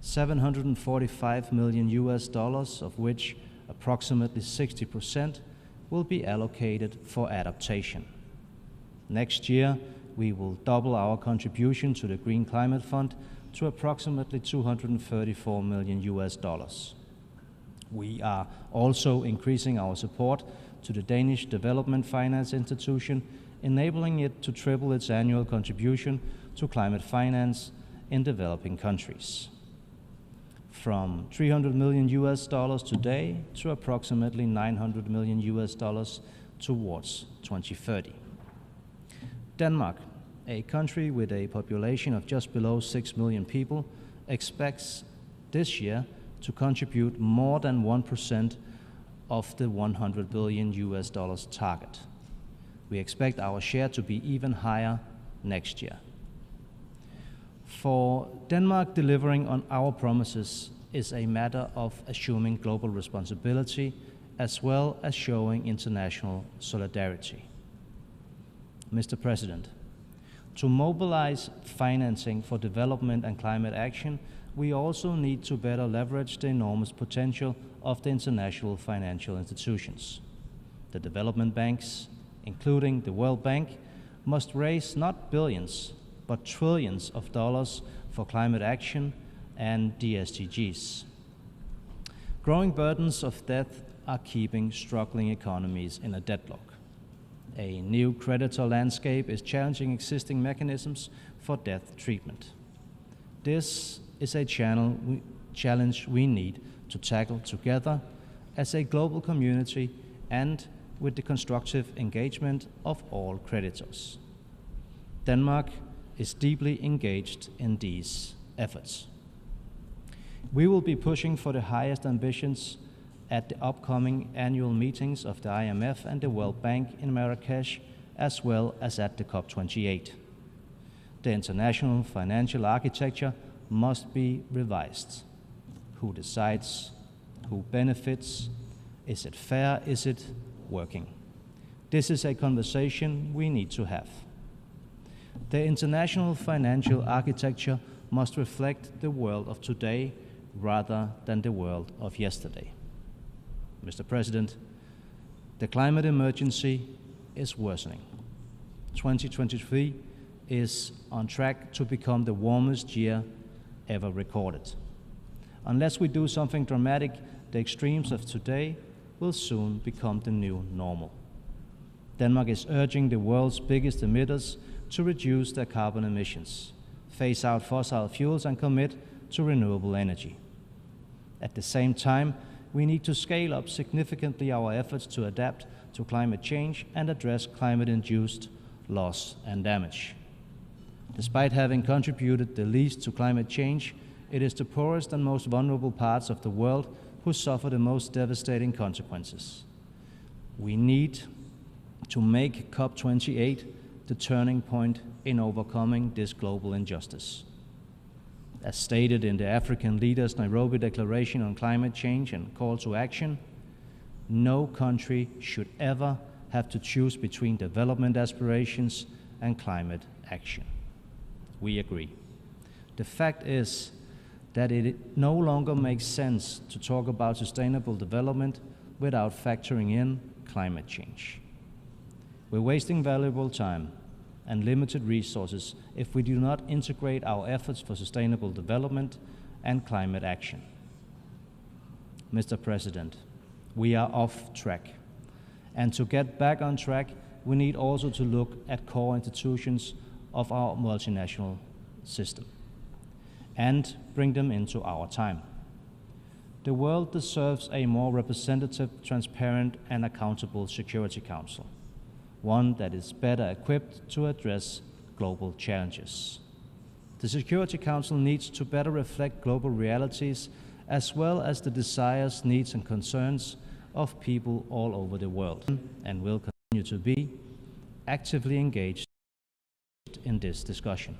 $745 million, of which approximately 60% will be allocated for adaptation. Next year, we will double our contribution to the Green Climate Fund to approximately $234 million. We are also increasing our support to the Danish Development Finance Institution, enabling it to triple its annual contribution to climate finance in developing countries, from $300 million today to approximately $900 million towards 2030. Denmark, a country with a population of just below 6 million people, expects this year to contribute more than 1% of the $100 billion target. We expect our share to be even higher next year. For Denmark, delivering on our promises is a matter of assuming global responsibility as well as showing international solidarity. Mr. President, to mobilize financing for development and climate action, we also need to better leverage the enormous potential of the international financial institutions. The development banks, including the World Bank, must raise not billions, but trillions of dollars for climate action and the SDGs. Growing burdens of debt are keeping struggling economies in a deadlock. A new creditor landscape is challenging existing mechanisms for debt treatment. This is a challenge we need to tackle together as a global community and with the constructive engagement of all creditors. Denmark is deeply engaged in these efforts. We will be pushing for the highest ambitions at the upcoming annual meetings of the IMF and the World Bank in Marrakesh, as well as at the COP28. The international financial architecture must be revised. Who decides? Who benefits? Is it fair? Is it working? This is a conversation we need to have. The international financial architecture must reflect the world of today rather than the world of yesterday. Mr. President, the climate emergency is worsening. 2023 is on track to become the warmest year ever recorded. Unless we do something dramatic, the extremes of today will soon become the new normal. Denmark is urging the world's biggest emitters to reduce their carbon emissions, phase out fossil fuels, and commit to renewable energy. At the same time, we need to scale up significantly our efforts to adapt to climate change and address climate-induced loss and damage. Despite having contributed the least to climate change, it is the poorest and most vulnerable parts of the world who suffer the most devastating consequences. We need to make COP28 the turning point in overcoming this global injustice. As stated in the African Leaders' Nairobi Declaration on Climate Change and Call to Action, no country should ever have to choose between development aspirations and climate action. We agree. The fact is that it no longer makes sense to talk about sustainable development without factoring in climate change. We're wasting valuable time and limited resources if we do not integrate our efforts for sustainable development and climate action. Mr. President, we are off track. And to get back on track, we need also to look at core institutions of our multinational system and bring them into our time. The world deserves a more representative, transparent, and accountable Security Council, one that is better equipped to address global challenges. The Security Council needs to better reflect global realities as well as the desires, needs, and concerns of people all over the world, and will continue to be actively engaged in this discussion.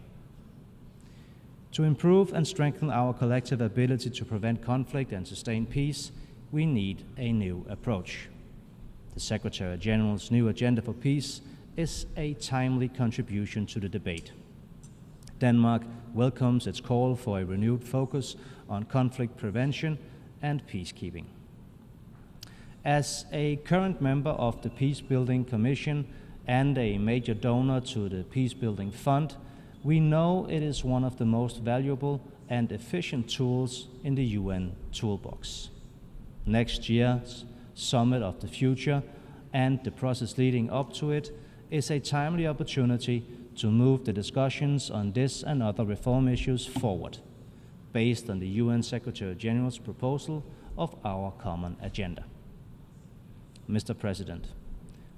To improve and strengthen our collective ability to prevent conflict and sustain peace, we need a new approach. The Secretary-General's new agenda for peace is a timely contribution to the debate. Denmark welcomes its call for a renewed focus on conflict prevention and peacekeeping. As a current member of the Peacebuilding Commission and a major donor to the Peacebuilding Fund, we know it is one of the most valuable and efficient tools in the UN toolbox. Next year's Summit of the Future and the process leading up to it is a timely opportunity to move the discussions on this and other reform issues forward, based on the UN Secretary-General's proposal of our common agenda. Mr. President,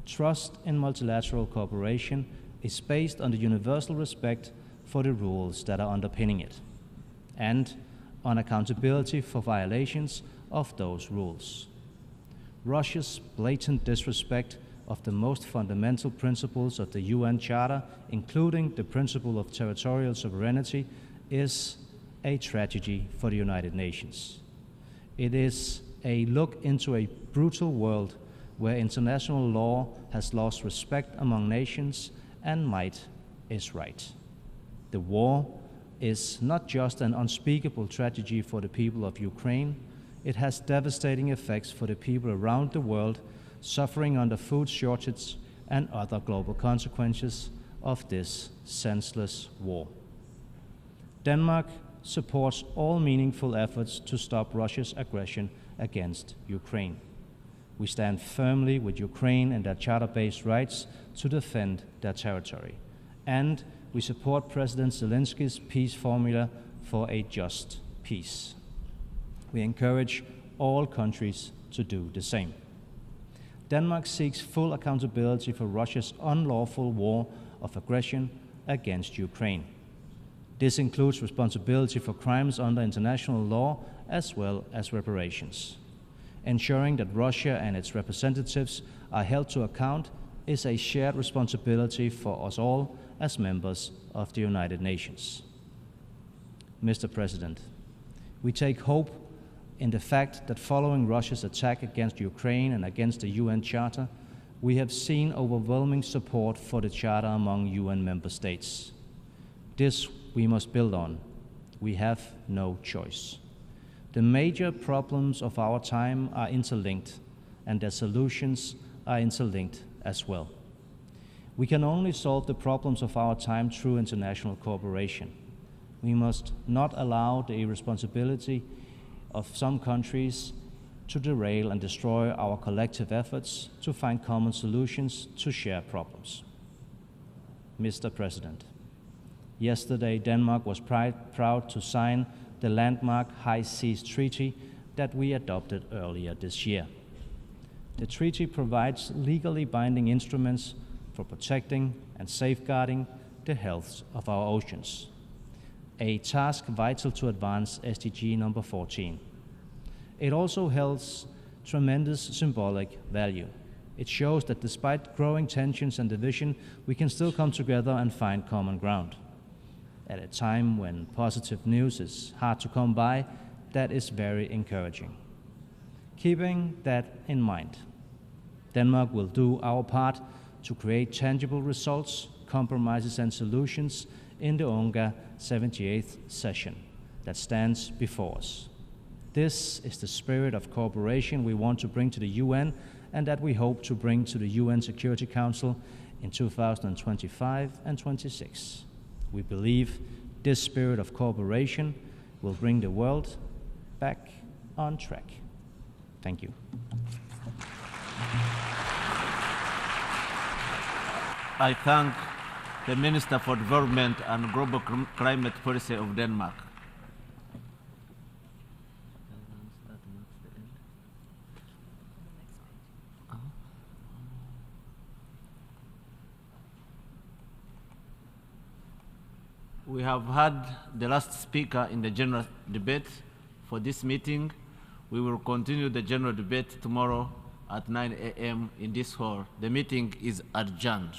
trust in multilateral cooperation is based on the universal respect for the rules that are underpinning it, and on accountability for violations of those rules. Russia's blatant disrespect of the most fundamental principles of the UN Charter, including the principle of territorial sovereignty, is a tragedy for the United Nations. It is a look into a brutal world where international law has lost respect among nations and might is right. The war is not just an unspeakable tragedy for the people of Ukraine, it has devastating effects for the people around the world suffering under food shortage and other global consequences of this senseless war. Denmark supports all meaningful efforts to stop Russia's aggression against Ukraine. We stand firmly with Ukraine and their charter-based rights to defend their territory. And we support President Zelensky's peace formula for a just peace. We encourage all countries to do the same. Denmark seeks full accountability for Russia's unlawful war of aggression against Ukraine. This includes responsibility for crimes under international law as well as reparations. Ensuring that Russia and its representatives are held to account is a shared responsibility for us all as members of the United Nations. Mr. President, we take hope in the fact that following Russia's attack against Ukraine and against the UN Charter, we have seen overwhelming support for the Charter among UN member states. This we must build on. We have no choice. The major problems of our time are interlinked, and their solutions are interlinked as well. We can only solve the problems of our time through international cooperation. We must not allow the irresponsibility of some countries to derail and destroy our collective efforts to find common solutions to shared problems. Mr. President, yesterday Denmark was proud to sign the landmark High Seas Treaty that we adopted earlier this year. The treaty provides legally binding instruments for protecting and safeguarding the health of our oceans, a task vital to advance SDG number 14. It also holds tremendous symbolic value. It shows that despite growing tensions and division, we can still come together and find common ground. At a time when positive news is hard to come by, that is very encouraging. Keeping that in mind, Denmark will do our part to create tangible results, compromises and solutions in the UNGA 78th session that stands before us. This is the spirit of cooperation we want to bring to the UN and that we hope to bring to the UN Security Council in 2025 and 26. We believe this spirit of cooperation will bring the world back on track. Thank you. I thank the Minister for Development and Global Climate Policy of Denmark. We have had the last speaker in the general debate for this meeting. We will continue the general debate tomorrow at 9 a.m. in this hall. The meeting is adjourned.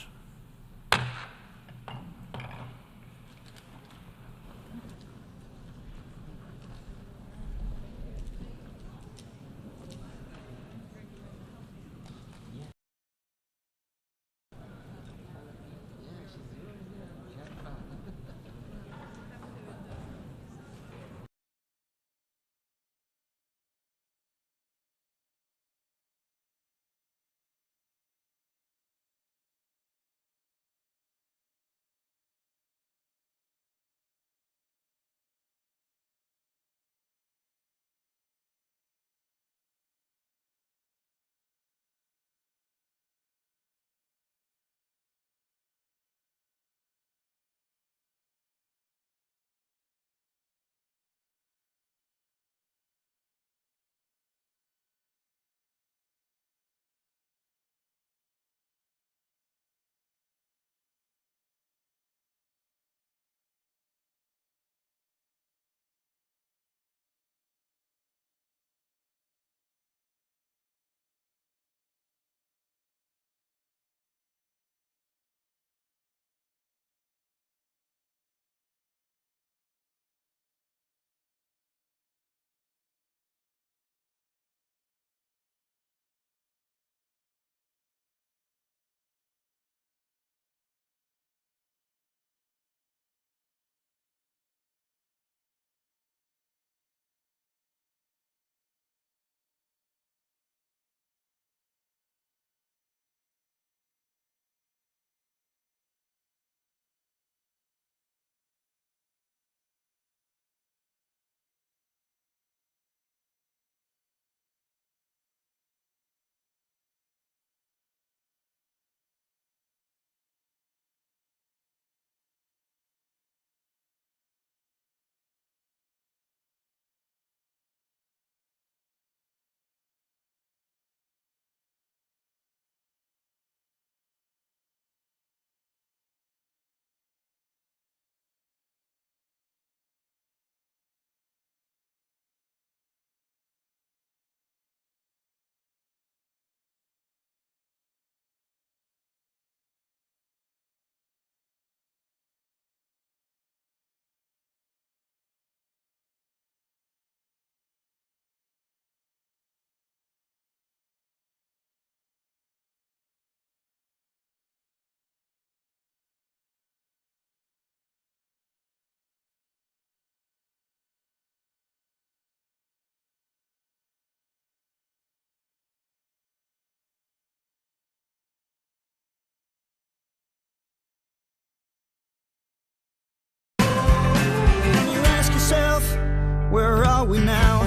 are we now?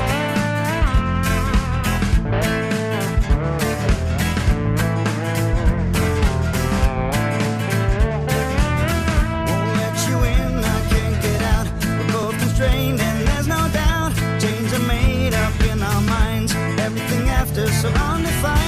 Won't let you in, I can't get out. We're both constrained and there's no doubt. Chains are made up in our minds. Everything after so undefined.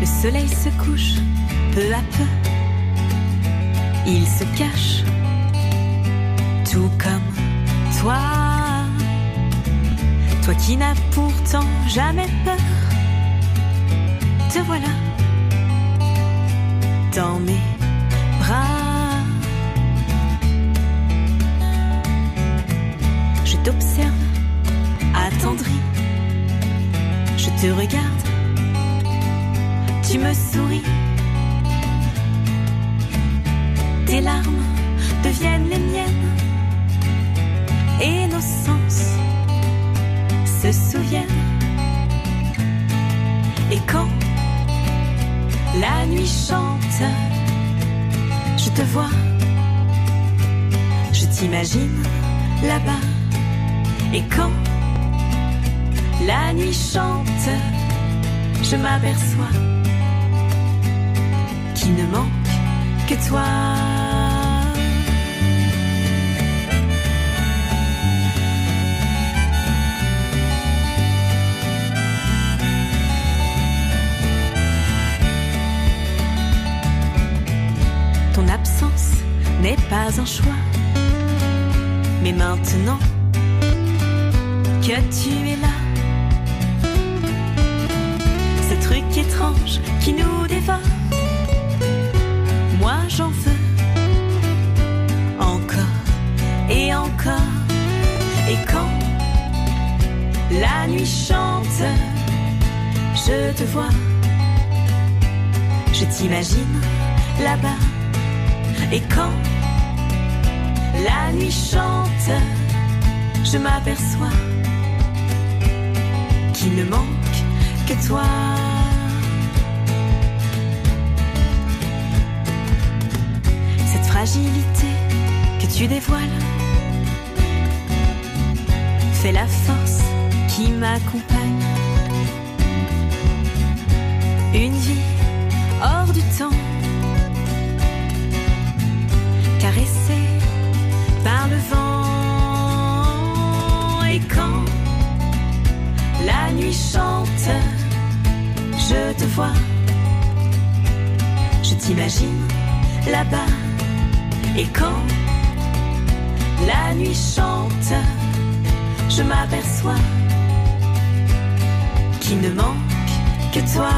Le soleil se couche peu à peu, il se cache, tout comme toi. Toi qui n'as pourtant jamais peur, te voilà dans mes bras. Je t'observe, attendri, je te regarde. Tu me souris, tes larmes deviennent les miennes et nos sens se souviennent. Et quand la nuit chante, je te vois, je t'imagine là-bas. Et quand la nuit chante, je m'aperçois qu'il ne manque que toi. Ton absence n'est pas un choix, mais maintenant que tu es là, ce truc étrange qui nous dévore, moi j'en veux encore et encore. Et quand la nuit chante, je te vois, je t'imagine là-bas. Et quand la nuit chante, je m'aperçois qu'il ne manque que toi. Cette fragilité que tu dévoiles fait la force qui m'accompagne. Une vie hors du temps, caressée par le vent. Et quand la nuit chante, je te vois, je t'imagine là-bas. Et quand la nuit chante, je m'aperçois qui ne manque que toi.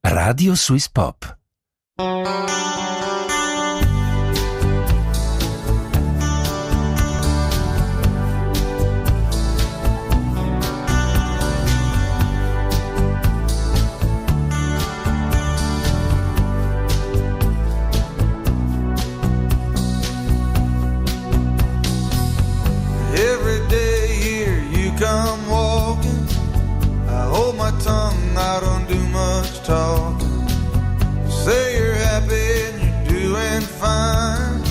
Radio Swiss Pop. Every day here you come walking, I hold my tongue, I don't do much talking. Say you're happy and you're doing fine.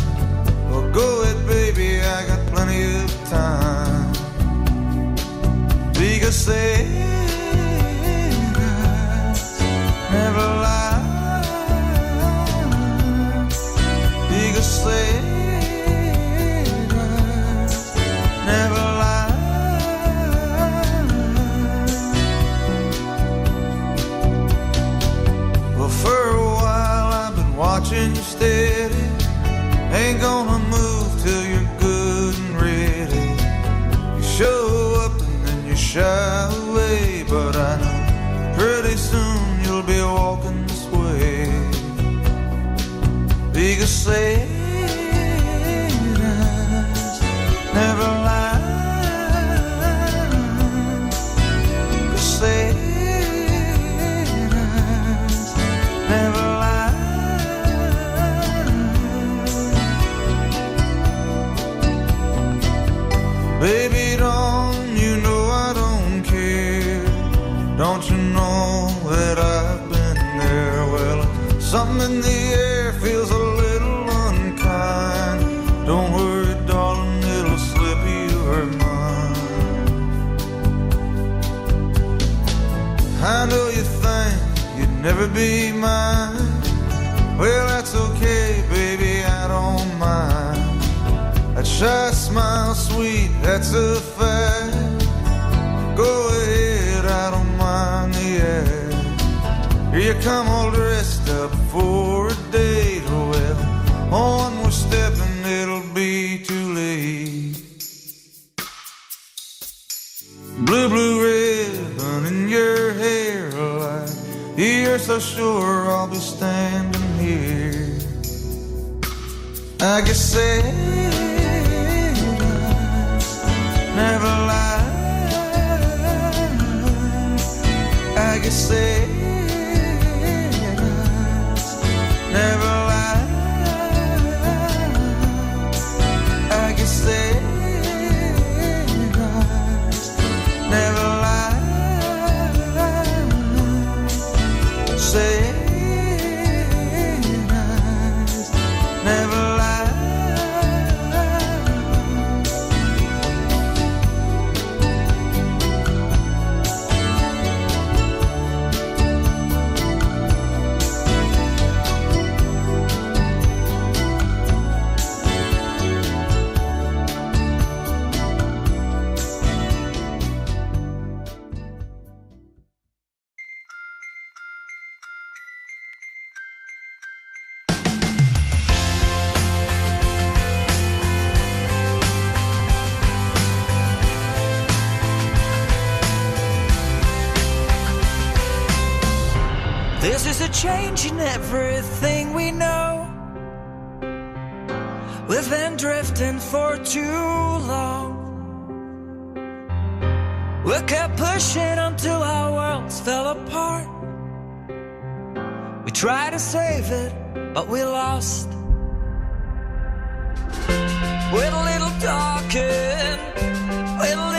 Well, go ahead, baby, I got plenty of time. Because say never lie. Because say never lie. Well, for a while I've been watching you steady. Ain't gonna move till you're good and ready. You show up and then you shy away, but I know pretty soon you'll be walking this way. Because say never lie. Because say never lie. Baby, don't you know I don't care? Don't you know that I've been there? Well, something in the air feels a little unkind. Don't worry, darling, it'll slip your mind. I know you think you'd never be mine. Well, that's okay, baby, I don't mind. That shy smile, sweet, that's a fact. Go ahead, I don't mind the act. Here you come all dressed up for a date. Oh, well, one more step and it'll be too late. Blue, blue ribbon in your hair, like you're so sure I'll be standing here. I guess say never lie. I guess say never lie. I guess say never lie. Say never lie. This is a change in everything we know. We've been drifting for too long. We kept pushing until our worlds fell apart. We tried to save it, but we lost. With a little talking, with a little